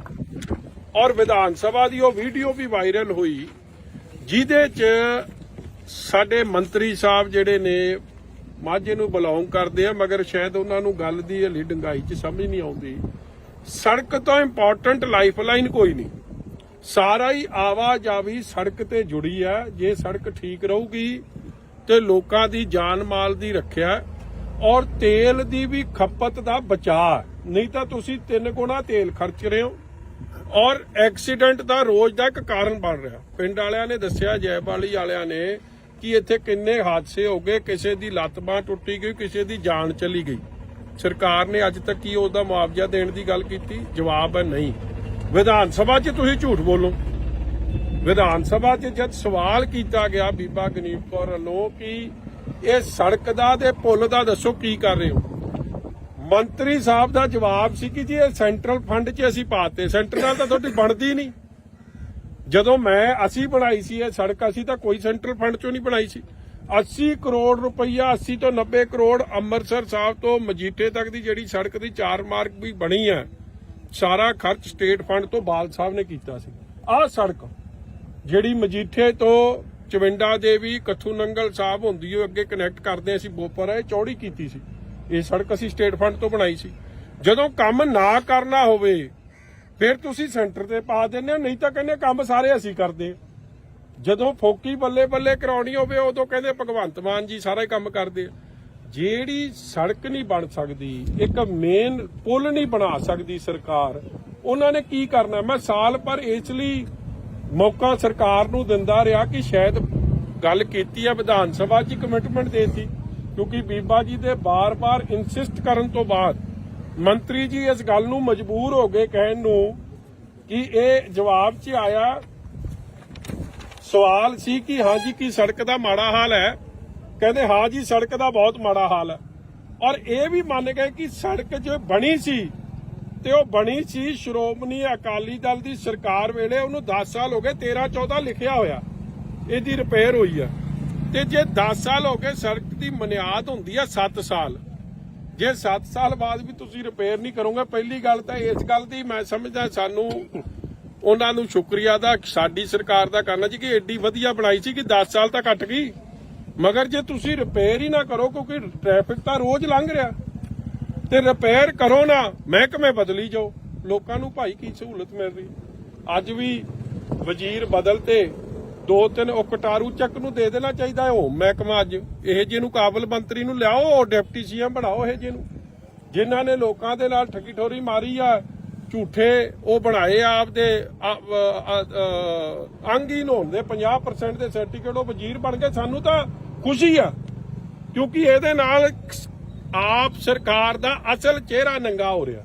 ਔਰ ਵਿਧਾਨ ਸਭਾ ਦੀ ਉਹ ਵੀਡੀਓ ਵੀ ਵਾਇਰਲ ਹੋਈ ਜਿਹਦੇ 'ਚ ਸਾਡੇ ਮੰਤਰੀ ਸਾਹਿਬ ਜਿਹੜੇ ਨੇ ਮਾਝੇ ਨੂੰ ਬਿਲੋਂਗ ਕਰਦੇ ਆ, ਮਗਰ ਸ਼ਾਇਦ ਉਹਨਾਂ ਨੂੰ ਗੱਲ ਦੀ ਹਲੀ ਡੰਗਾਈ 'ਚ ਸਮਝ ਨਹੀਂ ਆਉਂਦੀ। ਸੜਕ ਤੋਂ ਇੰਪੋਰਟੈਂਟ ਲਾਈਫਲਾਈਨ ਕੋਈ ਨਹੀਂ, ਸਾਰਾ ਹੀ ਆਵਾਜਾਈ ਸੜਕ ਤੇ ਜੁੜੀ ਹੈ। ਜੇ ਸੜਕ ਠੀਕ ਰਹੂਗੀ ਤੇ ਲੋਕਾਂ ਦੀ ਜਾਨ ਮਾਲ ਦੀ ਰੱਖਿਆ ਔਰ ਤੇਲ ਦੀ ਵੀ ਖਪਤ ਦਾ ਬਚਾਅ, ਨਹੀਂ ਤਾਂ ਤੁਸੀਂ 3 ਗੁਣਾ ਤੇਲ ਖਰਚ ਰਹੇ ਹੋ ਔਰ ਐਕਸੀਡੈਂਟ ਦਾ ਰੋਜ਼ ਦਾ ਇੱਕ ਕਾਰਨ ਬਣ ਰਿਹਾ। ਪਿੰਡ ਵਾਲਿਆਂ ਨੇ ਦੱਸਿਆ, ਜੈਬਾਲੀ ਵਾਲਿਆਂ ਨੇ, ਕਿ ਇੱਥੇ ਕਿੰਨੇ ਹਾਦਸੇ ਹੋ ਗਏ, ਕਿਸੇ ਦੀ ਲੱਤ ਬਾਂਹ ਟੁੱਟੀ ਗਈ, ਕਿਸੇ ਦੀ ਜਾਨ ਚਲੀ ਗਈ। ਸਰਕਾਰ ਨੇ ਅੱਜ ਤੱਕ ਕੀ ਉਹਦਾ ਮੁਆਵਜ਼ਾ ਦੇਣ ਦੀ ਗੱਲ ਕੀਤੀ? ਜਵਾਬ ਹੈ ਨਹੀਂ। ਵਿਧਾਨ ਸਭਾ 'ਚ ਤੁਸੀਂ ਝੂਠ ਬੋਲੋ। ਵਿਧਾਨ ਸਭਾ 'ਚ ਜਦ ਸਵਾਲ ਕੀਤਾ ਗਿਆ ਬੀਬਾ ਗਨੀਵ ਕੌਰ ਵੱਲੋਂ ਕਿ ਇਹ ਸੜਕ ਦਾ ਤੇ ਪੁਲ ਦਾ ਦੱਸੋ ਕੀ ਕਰ ਰਹੇ ਹੋ, ਮੰਤਰੀ ਸਾਹਿਬ ਦਾ ਜਵਾਬ ਸੀ ਕਿ ਜੀ ਇਹ ਸੈਂਟਰਲ ਫੰਡ 'ਚ ਅਸੀਂ ਪਾਤੇ। ਸੈਂਟਰ ਨਾਲ ਤਾਂ ਤੁਹਾਡੀ ਬਣਦੀ ਨਹੀਂ। ਜਦੋਂ ਅਸੀਂ ਬਣਾਈ ਸੀ ਇਹ ਸੜਕ, ਅਸੀਂ ਤਾਂ ਕੋਈ ਸੈਂਟਰਲ ਫੰਡ 'ਚੋਂ ਨਹੀਂ ਬਣਾਈ ਸੀ। 80 ਕਰੋੜ ਰੁਪਈਆ, 80 ਤੋਂ 90 ਕਰੋੜ ਅੰਮ੍ਰਿਤਸਰ ਸਾਹਿਬ ਤੋਂ ਮਜੀਠੇ ਤੱਕ ਦੀ ਜਿਹੜੀ ਸੜਕ ਦੀ 4 ਮਾਰਗ ਵੀ ਬਣੀ ਹੈ, ਸਾਰਾ ਖਰਚ ਸਟੇਟ ਫੰਡ ਤੋਂ ਬਾਲ ਸਾਹਿਬ ਨੇ ਕੀਤਾ ਸੀ। ਆਹ ਸੜਕ ਜਿਹੜੀ ਮਜੀਠੇ ਤੋਂ ਚਵਿੰਡਾ ਦੇਵੀ ਕੱਥੂ ਨੰਗਲ ਸਾਹਿਬ ਹੁੰਦੀ ਹੋਏ ਅੱਗੇ ਕਨੈਕਟ ਕਰਦੇ ਅਸੀਂ ਬੋਪਰ ਇਹ ਚੌੜੀ ਕੀਤੀ ਸੀ। ਇਹ ਸੜਕ ਅਸੀਂ ਸਟੇਟ ਫੰਡ ਤੋਂ ਬਣਾਈ ਸੀ। ਜਦੋਂ ਕੰਮ ਨਾ ਕਰਨਾ ਹੋਵੇ ਫਿਰ ਤੁਸੀਂ ਸੈਂਟਰ ਤੇ ਪਾ ਦਿੰਦੇ ਹੋ, ਨਹੀਂ ਤਾਂ ਕਹਿੰਦੇ ਕੰਮ ਸਾਰੇ ਅਸੀਂ ਕਰਦੇ। ਜਦੋਂ ਫੋਕੀ ਬੱਲੇ ਬੱਲੇ ਕਰਾਉਣੀ ਹੋਵੇ ਉਦੋਂ ਕਹਿੰਦੇ ਭਗਵੰਤ ਮਾਨ ਜੀ ਸਾਰਾ ਹੀ ਕੰਮ ਕਰਦੇ। ਜਿਹੜੀ ਸੜਕ ਨਹੀਂ ਬਣ ਸਕਦੀ, ਇੱਕ ਮੇਨ ਪੁਲ ਨਹੀਂ ਬਣਾ ਸਕਦੀ ਸਰਕਾਰ, ਉਹਨਾਂ ਨੇ ਕੀ ਕਰਨਾ? ਮੈਂ ਸਾਲ ਭਰ ਇਸ ਲਈ ਮੌਕਾ ਸਰਕਾਰ ਨੂੰ ਦਿੰਦਾ ਰਿਹਾ ਕਿ ਸ਼ਾਇਦ ਗੱਲ ਕੀਤੀ ਹੈ ਵਿਧਾਨ ਸਭਾ 'ਚ ਕਮਿਟਮੈਂਟ ਦੇਤੀ, ਕਿਉਂਕਿ ਬੀਬਾ ਜੀ ਦੇ ਬਾਰ-ਬਾਰ ਇਨਸਿਸਟ ਕਰਨ ਤੋਂ ਬਾਅਦ ਮੰਤਰੀ ਜੀ ਇਸ ਗੱਲ ਨੂੰ ਮਜਬੂਰ ਹੋ ਗਏ ਕਹਿਣ ਨੂੰ ਕਿ ਇਹ ਜਵਾਬ 'ਚ ਆਇਆ ਸਵਾਲ ਸੀ ਕਿ ਹਾਂ ਜੀ ਕੀ ਸੜਕ ਦਾ ਮਾੜਾ ਹਾਲ ਹੈ? ਕਹਿੰਦੇ ਹਾਂ ਜੀ ਸੜਕ ਦਾ ਬਹੁਤ ਮਾੜਾ ਹਾਲ ਹੈ। ਔਰ ਇਹ ਵੀ ਮੰਨ ਗਏ ਕਿ ਸੜਕ ਜੋ ਬਣੀ ਸੀ ਤੇ ਉਹ ਬਣੀ ਸੀ ਸ਼੍ਰੋਮਣੀ ਅਕਾਲੀ ਦਲ ਦੀ ਸਰਕਾਰ ਵੇਲੇ, ਉਹਨੂੰ 10 ਸਾਲ ਹੋ ਗਏ, 13-14 ਲਿਖਿਆ ਹੋਇਆ ਇਹਦੀ ਰਿਪੇਅਰ ਹੋਈ ਆ। ਤੇ ਜੇ 10 ਸਾਲ ਹੋ ਗਏ, ਸੜਕ ਦੀ ਬੁਨਿਆਦ ਹੁੰਦੀ ਆ 7 ਸਾਲ। ਜੇ 7 ਸਾਲ ਬਾਅਦ ਵੀ ਤੁਸੀਂ ਰਿਪੇਅਰ ਨਹੀਂ ਕਰੋਗੇ, ਪਹਿਲੀ ਗੱਲ ਤਾਂ ਇਸ ਗੱਲ ਦੀ ਮੈਂ ਸਮਝਦਾ ਸਾਨੂੰ ਉਹਨਾਂ ਨੂੰ ਸ਼ੁਕਰੀਆ ਦਾ ਸਾਡੀ ਸਰਕਾਰ ਦਾ ਕਰਨਾ ਜੀ ਕਿ ਐਡੀ ਵਧੀਆ ਬਣਾਈ ਸੀ ਕਿ 10 ਸਾਲ ਤਾਂ ਕੱਟ ਗਈ, ਮਗਰ ਜੇ ਤੁਸੀਂ ਰਿਪੇਅਰ ਹੀ ਨਾ ਕਰੋ, ਕਿਉਂਕਿ ਟ੍ਰੈਫਿਕ ਤਾਂ ਰੋਜ਼ ਲੰਘ ਰਿਹਾ, ਤੇ ਰਿਪੇਅਰ ਕਰੋ ਨਾ, ਮਹਿਕਮੇ ਬਦਲੀ ਜਾਓ, ਲੋਕਾਂ ਨੂੰ ਭਾਈ ਕੀ ਸਹੂਲਤ ਮਿਲ ਰਹੀ। ਅੱਜ ਵੀ ਵਜ਼ੀਰ ਬਦਲ ਤੇ 2-3 ਉਹ ਕਟਾਰੂ ਚੱਕ ਨੂੰ ਦੇ ਦੇਣਾ ਚਾਹੀਦਾ ਹੈ ਉਹ ਮਹਿਕਮਾ। ਅੱਜ ਇਹ ਜਿਹਨੂੰ ਕਾਬਲ ਮੰਤਰੀ ਨੂੰ ਲਿਆਓ, ਡਿਪਟੀ ਸੀਐਮ ਬਣਾਓ ਇਹ ਜਿਹਨੂੰ, ਜਿਨ੍ਹਾਂ ਨੇ ਲੋਕਾਂ ਦੇ ਨਾਲ ਠੱਗੀ ਠੋਰੀ ਮਾਰੀ ਆ, ਝੂਠੇ ਉਹ ਬਣਾਏ ਆਪਦੇ ਅੰਗਹੀਨ ਹੋਣ ਦੇ 50% ਦੇ ਸਰਟੀਫਿਕੇਟ, ਉਹ ਵਜ਼ੀਰ ਬਣ ਗਏ। ਸਾਨੂੰ ਤਾਂ ਖੁਸ਼ੀ ਆ ਕਿਉਂਕਿ ਇਹਦੇ ਨਾਲ ਆਪ ਸਰਕਾਰ ਦਾ ਅਸਲ ਚਿਹਰਾ ਨੰਗਾ ਹੋ ਰਿਹਾ।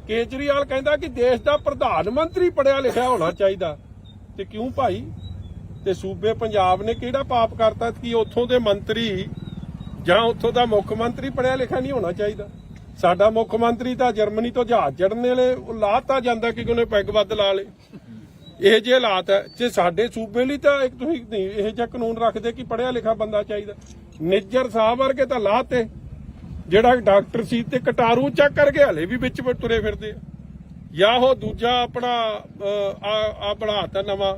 ਕੇਜਰੀਵਾਲ ਕਹਿੰਦਾ ਕਿ ਦੇਸ਼ ਦਾ ਪ੍ਰਧਾਨ ਮੰਤਰੀ ਪੜਿਆ ਲਿਖਿਆ ਹੋਣਾ ਚਾਹੀਦਾ, ਤੇ ਕਿਉਂ ਭਾਈ? ਤੇ ਸੂਬੇ ਪੰਜਾਬ ਨੇ ਕਿਹੜਾ ਪਾਪ ਕਰਤਾ ਕਿ ਉੱਥੋਂ ਦੇ ਮੰਤਰੀ ਜਾਂ ਉੱਥੋਂ ਦਾ ਮੁੱਖ ਮੰਤਰੀ ਪੜਿਆ ਲਿਖਿਆ ਨਹੀਂ ਹੋਣਾ ਚਾਹੀਦਾ? ਸਾਡਾ ਮੁੱਖ ਮੰਤਰੀ ਤਾਂ ਜਰਮਨੀ ਤੋਂ ਜਹਾਜ਼ ਚੜ੍ਹਨ ਵੇਲੇ ਲਾਤਾ ਜਾਂਦਾ ਕਿ ਉਹਨੇ ਪੈਗ ਵੱਧ ਲਾ ਲੇ। ਇਹ ਜਿਹੇ ਹਾਲਾਤ ਹੈ ਜੇ ਸਾਡੇ ਸੂਬੇ ਲਈ ਤਾਂ ਇੱਕ ਤੁਸੀਂ ਇਹ ਜਿਹਾ ਕਾਨੂੰਨ ਰੱਖਦੇ ਕਿ ਪੜਿਆ ਲਿਖਿਆ ਬੰਦਾ ਚਾਹੀਦਾ। ਨਿੱਜਰ ਸਾਹਿਬ ਵਰਗੇ ਤਾਂ ਲਾਤੇ, ਜਿਹੜਾ ਡਾਕਟਰ ਸੀ ਤੇ ਕਟਾਰੂ ਚੱਕ ਕਰਕੇ ਹਲੇ ਵੀ ਵਿੱਚ ਤੁਰੇ ਫਿਰਦੇ ਆ। ਜਾਂ ਉਹ ਦੂਜਾ ਆਪਣਾ ਆ ਬਣਾਤਾ ਨਵਾਂ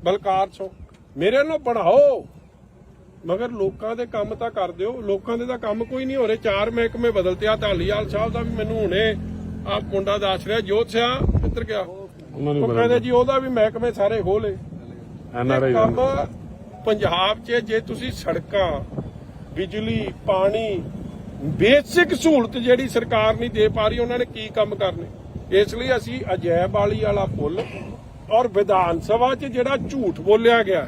ਬਲਕਾਰ ਸੋ, ਮੇਰੇ ਨਾਲ ਬਣਾਓ ਮਗਰ ਲੋਕਾਂ ਦੇ ਕੰਮ ਤਾਂ ਕਰ ਦਿਓ। ਲੋਕਾਂ ਦੇ ਤਾਂ ਕੰਮ ਕੋਈ ਨਹੀਂ ਹੋ ਰਹੇ। 4 ਮਹਿਕਮੇ ਬਦਲਤੇ ਆ। ਧਾਲੀਵਾਲ ਸਾਹਿਬ ਦਾ ਵੀ ਮੈਨੂੰ ਹੁਣੇ ਆ ਮੁੰਡਾ ਦੱਸ ਰਿਹਾ, ਜੋਤ ਸਿਆ ਕਿੱਧਰ ਗਿਆ, ਉਹ ਕਹਿੰਦੇ ਜੀ ਉਹਦਾ ਵੀ ਮਹਿਕਮੇ ਸਾਰੇ ਖੋਲੇ। ਕੰਮ ਪੰਜਾਬ 'ਚ ਜੇ ਤੁਸੀਂ ਸੜਕਾਂ, ਬਿਜਲੀ, ਪਾਣੀ, ਬੇਸਿਕ ਸਹੂਲਤ ਜਿਹੜੀ ਸਰਕਾਰ ਨਹੀਂ ਦੇ ਪਾ ਰਹੀ, ਉਹਨਾਂ ਨੇ ਕੀ ਕੰਮ ਕਰਨੇ? ਇਸ ਲਈ ਅਸੀਂ ਅਜੈਬ ਵਾਲੀ ਵਾਲਾ ਪੁੱਲ ਔਰ ਵਿਧਾਨ ਸਭਾ 'ਚ ਜਿਹੜਾ ਝੂਠ ਬੋਲਿਆ ਗਿਆ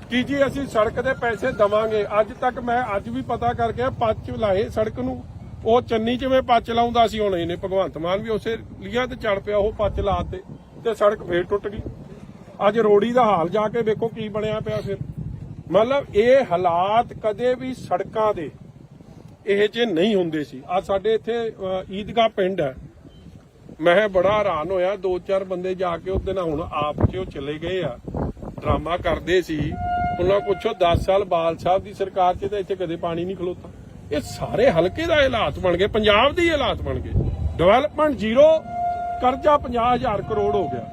ਕਿ ਜੀ ਅਸੀਂ ਸੜਕ ਦੇ ਪੈਸੇ ਦਵਾਂਗੇ, ਅੱਜ ਤੱਕ ਮੈਂ ਅੱਜ ਵੀ ਪਤਾ ਕਰਕੇ ਪੱਚ ਲਾਏ ਸੜਕ ਨੂੰ। ਉਹ ਚੰਨੀ ਜਿਵੇਂ ਪੱਚ ਲਾਉਂਦਾ ਸੀ, ਹੁਣ ਇਹਨੇ ਭਗਵੰਤ ਮਾਨ ਵੀ ਉਸੇ ਲੀਆਂ ਤੇ ਚੜ ਪਿਆ, ਉਹ ਪੱਚ ਲਾਤੇ ਤੇ ਸੜਕ ਫੇਰ ਟੁੱਟ ਗਈ। ਅੱਜ ਰੋੜੀ ਦਾ ਹਾਲ ਜਾ ਕੇ ਵੇਖੋ ਕੀ ਬਣਿਆ ਪਿਆ। ਫਿਰ ਮਤਲਬ ਇਹ ਹਾਲਾਤ ਕਦੇ ਵੀ ਸੜਕਾਂ ਦੇ ਇਹ ਜੇ ਨਹੀਂ ਹੁੰਦੇ ਸੀ। ਆ ਸਾਡੇ ਇੱਥੇ ਈਦਗਾਹ ਪਿੰਡ ਹੈ, ਮੈਂ ਬੜਾ ਹੈਰਾਨ ਹੋਇਆ, 2-4 ਬੰਦੇ ਜਾ ਕੇ ਉਹਦੇ ਨਾਲ ਹੁਣ ਆਪ 'ਚ ਉਹ ਚਲੇ ਗਏ ਆ, ਡਰਾਮਾ ਕਰਦੇ ਸੀ। ਉਹਨਾਂ ਪੁੱਛੋ 10 ਸਾਲ ਬਾਲ ਸਾਹਿਬ ਦੀ ਸਰਕਾਰ 'ਚ ਤਾਂ ਇੱਥੇ ਕਦੇ ਪਾਣੀ ਨਹੀਂ ਖਲੋਤਾ। ਇਹ ਸਾਰੇ ਹਲਕੇ ਦਾ ਹਾਲਾਤ ਬਣ ਗਏ, ਪੰਜਾਬ ਦੇ ਹਾਲਾਤ ਬਣ ਗਏ। ਡਿਵੈਲਪਮੈਂਟ ਜ਼ੀਰੋ, ਕਰਜ਼ਾ 50,000 ਕਰੋੜ ਹੋ ਗਿਆ,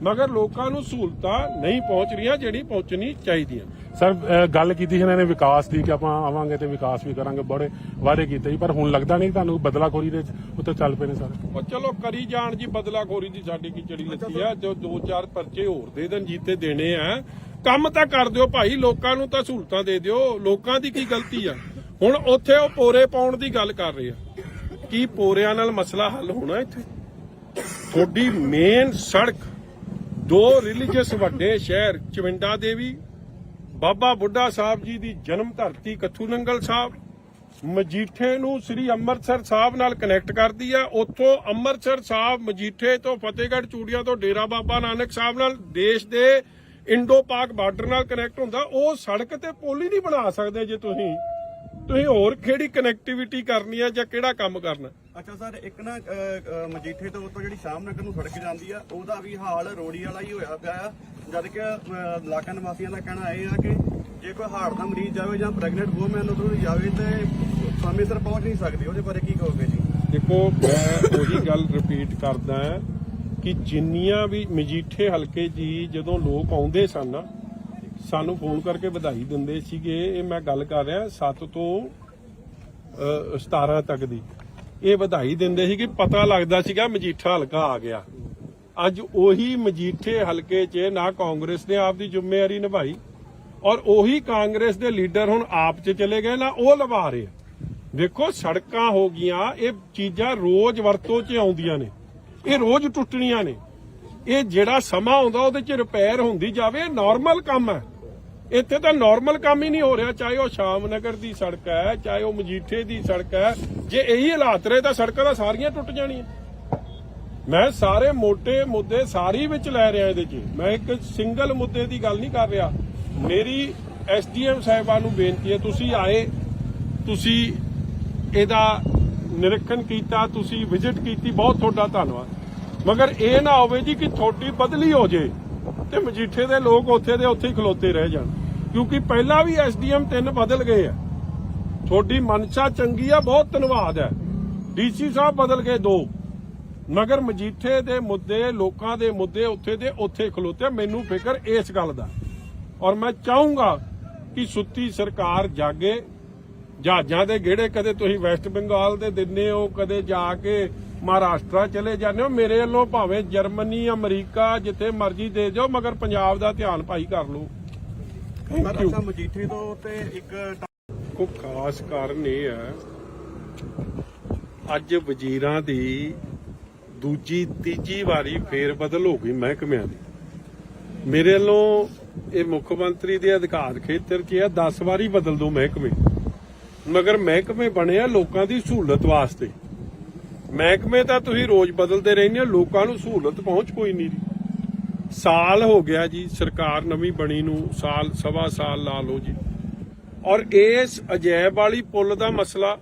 ਮਗਰ ਲੋਕਾਂ ਨੂੰ ਸਹੂਲਤਾਂ ਨਹੀਂ ਪਹੁੰਚ ਰਹੀਆਂ ਜਿਹੜੀ ਪਹੁੰਚਣੀ ਚਾਹੀਦੀਆਂ। ਸਰ ਗੱਲ ਕੀਤੀ ਸੀ ਇਹਨਾਂ ਨੇ ਵਿਕਾਸ ਦੀ ਕਿ ਆਪਾਂ ਆਵਾਂਗੇ ਤੇ ਵਿਕਾਸ ਵੀ ਕਰਾਂਗੇ, ਬੜੇ ਵਾਅਦੇ ਕੀਤੇ ਸੀ, ਪਰ ਹੁਣ ਲੱਗਦਾ ਨਹੀਂ ਤੁਹਾਨੂੰ ਬਦਲਾਖੋਰੀ ਦੇ ਉੱਤੇ ਚੱਲ ਪਏ ਨੇ ਸਾਰੇ? ਉਹ ਚਲੋ ਕਰੀ ਜਾਣ ਜੀ, ਬਦਲਾਖੋਰੀ ਦੀ ਸਾਡੀ ਕੀ ਚੜੀ ਲੱਗੀ ਆ। ਜੋ 2-4 ਪਰਚੇ ਹੋਰ ਦੇ ਦੇਣ ਜੀਤੇ ਦੇਣੇ ਆ, ਕੰਮ ਤਾਂ ਕਰ ਦਿਓ ਭਾਈ, ਲੋਕਾਂ ਨੂੰ ਤਾਂ ਸਹੂਲਤਾਂ ਦੇ ਦਿਓ। ਲੋਕਾਂ ਦੀ ਕੀ ਗਲਤੀ ਆ? ਹੁਣ ਉੱਥੇ ਉਹ ਪੋਰੇ ਪਾਉਣ ਦੀ ਗੱਲ ਕਰ ਰਹੇ ਆ, ਕੀ ਪੋਰਿਆਂ ਨਾਲ ਮਸਲਾ ਹੱਲ ਹੋਣਾ? ਇੱਥੇ ਤੁਹਾਡੀ ਮੇਨ ਸੜਕ 2 ਰਿਲੀਜੀਅਸ ਵੱਡੇ ਸ਼ਹਿਰ ਚਵਿੰਡਾ ਦੇਵੀ, ਬਾਬਾ ਬੁੱਢਾ ਸਾਹਿਬ ਜੀ ਦੀ ਜਨਮ ਧਰਤੀ ਕੱਥੂ ਨੰਗਲ ਸਾਹਿਬ, ਮਜੀਠੇ ਨੂੰ ਸ੍ਰੀ ਅੰਮ੍ਰਿਤਸਰ ਸਾਹਿਬ ਨਾਲ ਕਨੈਕਟ ਕਰਦੀ ਆ। ਉੱਥੋਂ ਅੰਮ੍ਰਿਤਸਰ ਸਾਹਿਬ, ਮਜੀਠੇ ਤੋਂ ਫਤਿਹਗੜ੍ਹ ਚੂੜੀਆਂ ਤੋਂ ਡੇਰਾ ਬਾਬਾ ਨਾਨਕ ਸਾਹਿਬ ਨਾਲ ਦੇਸ਼ ਦੇ ਇੰਡੋ ਪਾਕ ਬਾਰਡਰ ਨਾਲ ਕਨੈਕਟ ਹੁੰਦਾ। ਉਹ ਸੜਕ ਤੇ ਪੁਲ ਹੀ ਨਹੀਂ ਬਣਾ ਸਕਦੇ ਜੇ ਤੁਸੀਂ ਹੋਰ ਕਿਹੜੀ ਕਨੈਕਟੀਵਿਟੀ ਕਰਨੀ ਆ ਜਾਂ ਕਿਹੜਾ ਕੰਮ ਕਰਨਾ? ਅੱਛਾ ਸਰ, ਇੱਕ ਨਾ ਮਜੀਠੇ ਤੋਂ ਉੱਤੋਂ ਜਿਹੜੀ ਸ਼ਾਮ ਨਗਰ ਨੂੰ ਸੜਕ ਜਾਂਦੀ ਆ, ਉਹਦਾ ਵੀ ਹਾਲ ਰੋੜੀ ਵਾਲਾ ਹੀ ਹੋਇਆ ਪਿਆ ਆ। ਜਦ ਕਿ ਇਲਾਕਾ ਨਿਵਾਸੀਆਂ ਦਾ ਕਹਿਣਾ ਇਹ ਆ ਕਿ ਜੇ ਕੋਈ ਹਾਰਟ ਦਾ ਮਰੀਜ਼ ਜਾਵੇ ਜਾਂ ਪ੍ਰੈਗਨੈਂਟ ਵੂਮਨ ਉਧਰੋਂ ਜਾਵੇ ਤੇ ਸਮੇਂ ਸਿਰ ਪਹੁੰਚ ਨਹੀਂ ਸਕਦੀ। ਉਹਦੇ ਬਾਰੇ ਕੀ ਕਹੋਗੇ ਜੀ? ਦੇਖੋ, ਮੈਂ ਉਹੀ ਗੱਲ ਰਿਪੀਟ ਕਰਦਾ ਕਿ ਜਿੰਨੀਆਂ ਵੀ ਮਜੀਠੇ ਹਲਕੇ ਜੀ ਜਦੋਂ ਲੋਕ ਆਉਂਦੇ ਸਨ, ਸਾਨੂੰ ਫੋਨ ਕਰਕੇ ਵਧਾਈ ਦਿੰਦੇ ਸੀਗੇ। ਇਹ ਮੈਂ ਗੱਲ ਕਰ ਰਿਹਾ 7 ਤੋਂ 17 ਤੱਕ ਦੀ। ਇਹ ਵਧਾਈ ਦਿੰਦੇ ਸੀ ਕਿ ਪਤਾ ਲੱਗਦਾ ਸੀਗਾ ਮਜੀਠਾ ਹਲਕਾ ਆ ਗਿਆ। ਅੱਜ ਉਹੀ ਮਜੀਠੇ ਹਲਕੇ 'ਚ ਨਾ ਕਾਂਗਰਸ ਨੇ ਆਪਦੀ ਜ਼ਿੰਮੇਵਾਰੀ ਨਿਭਾਈ ਔਰ ਉਹੀ ਕਾਂਗਰਸ ਦੇ ਲੀਡਰ ਹੁਣ ਆਪ 'ਚ ਚਲੇ ਗਏ ਨਾ ਉਹ ਲਵਾ ਰਹੇ ਆ। ਦੇਖੋ ਸੜਕਾਂ ਹੋ ਗਈਆਂ, ਇਹ ਚੀਜ਼ਾਂ ਰੋਜ਼ ਵਰਤੋਂ 'ਚ ਆਉਂਦੀਆਂ ਨੇ, ਇਹ ਰੋਜ਼ ਟੁੱਟਣੀਆਂ ਨੇ। ਇਹ ਜਿਹੜਾ ਸਮਾਂ ਆਉਂਦਾ ਉਹਦੇ 'ਚ ਰਿਪੇਅਰ ਹੁੰਦੀ ਜਾਵੇ, ਇਹ ਨਾਰਮਲ ਕੰਮ ਹੈ। ਇੱਥੇ ਤਾਂ ਨਾਰਮਲ ਕੰਮ ਹੀ ਨਹੀਂ ਹੋ ਰਿਹਾ, ਚਾਹੇ ਉਹ ਸ਼ਾਮ ਨਗਰ ਦੀ ਸੜਕ ਹੈ, ਚਾਹੇ ਉਹ ਮਜੀਠੇ ਦੀ ਸੜਕ ਹੈ। ਜੇ ਇਹੀ ਹਾਲਾਤ ਰਹੇ ਤਾਂ ਸੜਕਾਂ ਤਾਂ ਸਾਰੀਆਂ ਟੁੱਟ ਜਾਣੀਆਂ। ਮੈਂ ਸਾਰੇ ਮੋٹے ਮੁੱਦੇ ਸਾਰੀ ਵਿੱਚ ਲੈ ਰਿਹਾ ਇਹਦੇ 'ਚ, ਮੈਂ ਇੱਕ ਸਿੰਗਲ ਮੁੱਦੇ ਦੀ ਗੱਲ ਨਹੀਂ ਕਰ ਰਿਹਾ। ਮੇਰੀ ਐਸਡੀਐਮ ਸਾਹਿਬਾਨ ਨੂੰ ਬੇਨਤੀ ਹੈ, ਤੁਸੀਂ ਆਏ, ਤੁਸੀਂ ਇਹਦਾ ਨਿਰੀਖਣ ਕੀਤਾ, ਤੁਸੀਂ ਵਿਜ਼ਿਟ ਕੀਤੀ, ਬਹੁਤ ਤੁਹਾਡਾ ਧੰਨਵਾਦ। ਮਗਰ ਇਹ ਨਾ ਹੋਵੇ ਜੀ ਕਿ ਤੁਹਾਡੀ ਬਦਲੀ ਹੋ ਜੇ ਤੇ ਮਜੀਠੇ ਦੇ ਲੋਕ ਉੱਥੇ ਦੇ ਉੱਥੇ ਹੀ ਖਲੋਤੇ ਰਹਿ ਜਾਣ, ਕਿਉਂਕਿ ਪਹਿਲਾਂ ਵੀ ਐਸਡੀਐਮ 3 ਬਦਲ ਗਏ ਆ। ਤੁਹਾਡੀ ਮਨਸ਼ਾ ਚੰਗੀ ਆ, ਬਹੁਤ ਧੰਨਵਾਦ ਹੈ। ਡੀਸੀ ਸਾਹਿਬ ਬਦਲ ਗਏ 2, ਮਗਰ ਮਜੀਠੇ ਦੇ ਮੁੱਦੇ, ਲੋਕਾਂ ਦੇ ਮੁੱਦੇ ਉੱਥੇ ਦੇ ਉੱਥੇ ਖਲੋਤੇ। ਮੈਨੂੰ ਫਿਕਰ ਇਸ ਗੱਲ ਦਾ, ਔਰ ਮੈਂ ਚਾਹੂੰਗਾ ਕਿ ਸੁੱਤੀ ਸਰਕਾਰ ਜਾਗੇ। ਜਹਾਜ਼ਾਂ ਦੇ ਗੇੜੇ ਕਦੇ ਤੁਸੀਂ ਵੈਸਟ ਬੰਗਾਲ ਦੇ ਦਿੰਦੇ ਹੋ, ਕਦੇ ਜਾ ਕੇ ਮਹਾਰਾਸ਼ਟਰ ਚਲੇ ਜਾਂਦੇ ਹੋ। ਮੇਰੇ ਵੱਲੋਂ ਭਾਵੇਂ ਜਰਮਨੀ, ਅਮਰੀਕਾ, ਜਿੱਥੇ ਮਰਜ਼ੀ ਦੇ ਜਾਓ, ਮਗਰ ਪੰਜਾਬ ਦਾ ਧਿਆਨ ਭਾਈ ਕਰ ਲਓ। ਅੱਛਾ, ਮਜੀਠੇ ਤੋਂ ਤੇ ਇੱਕ ਕੋ ਖਾਸ ਕਾਰਨ ਇਹ ਹੈ, ਅੱਜ ਵਜ਼ੀਰਾਂ ਦੀ ਦੂਜੀ ਤੀਜੀ ਵਾਰੀ ਫੇਰ ਬਦਲ ਹੋ ਗਈ ਮਹਿਕਮਿਆਂ ਦੀ। ਮੇਰੇ ਵੱਲੋਂ ਇਹ ਮੁੱਖ ਮੰਤਰੀ ਦੇ ਅਧਿਕਾਰ ਖੇਤਰ 'ਚ ਆ 10 ਵਾਰੀ ਬਦਲ ਦੋ ਮਹਿਕਮੇ, ਮਗਰ ਮਹਿਕਮੇ ਬਣੇ ਆ ਲੋਕਾਂ ਦੀ ਸਹੂਲਤ ਵਾਸਤੇ। ਮਹਿਕਮੇ ਤਾਂ ਤੁਸੀਂ ਰੋਜ਼ ਬਦਲਦੇ ਰਹਿੰਦੇ ਹੋ, ਲੋਕਾਂ ਨੂੰ ਸਹੂਲਤ ਪਹੁੰਚ ਕੋਈ ਨਹੀਂ ਰਹੀ। ਸਾਲ ਹੋ ਗਿਆ ਜੀ ਸਰਕਾਰ ਨਵੀਂ ਬਣੀ ਨੂੰ, ਸਾਲ ਸਵਾ ਸਾਲ ਲਾ ਲਓ ਜੀ। ਔਰ ਇਸ ਅਜੈਬ ਵਾਲੀ ਪੁਲ ਦਾ ਮਸਲਾ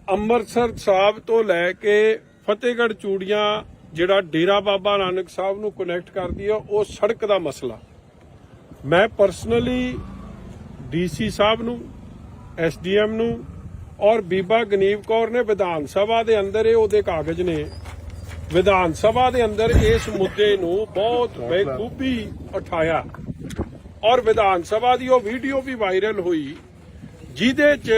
ਅੰਮ੍ਰਿਤਸਰ ਸਾਹਿਬ ਤੋਂ ਲੈ ਕੇ ਫਤਿਹਗੜ੍ਹ ਚੂੜੀਆਂ, ਜਿਹੜਾ ਡੇਰਾ ਬਾਬਾ ਨਾਨਕ ਸਾਹਿਬ ਨੂੰ ਕਨੈਕਟ ਕਰਦੀ ਹੈ, ਉਹ ਸੜਕ ਦਾ ਮਸਲਾ ਮੈਂ ਪਰਸਨਲੀ ਡੀਸੀ ਸਾਹਿਬ ਨੂੰ, ਐਸਡੀਐਮ ਨੂੰ ਔਰ ਬੀਬਾ ਗਨੀਵ ਕੌਰ ਨੇ ਵਿਧਾਨ ਸਭਾ ਦੇ ਅੰਦਰ, ਇਹ ਉਹਦੇ ਕਾਗਜ਼ ਨੇ, ਵਿਧਾਨ ਸਭਾ ਦੇ ਅੰਦਰ ਇਸ ਮੁੱਦੇ ਨੂੰ ਬਹੁਤ ਬੇਖੂਬੀ ਉਠਾਇਆ ਔਰ ਵਿਧਾਨ ਸਭਾ ਦੀ ਉਹ ਵੀਡੀਓ ਵੀ ਵਾਇਰਲ ਹੋਈ, ਜਿਹਦੇ 'ਚ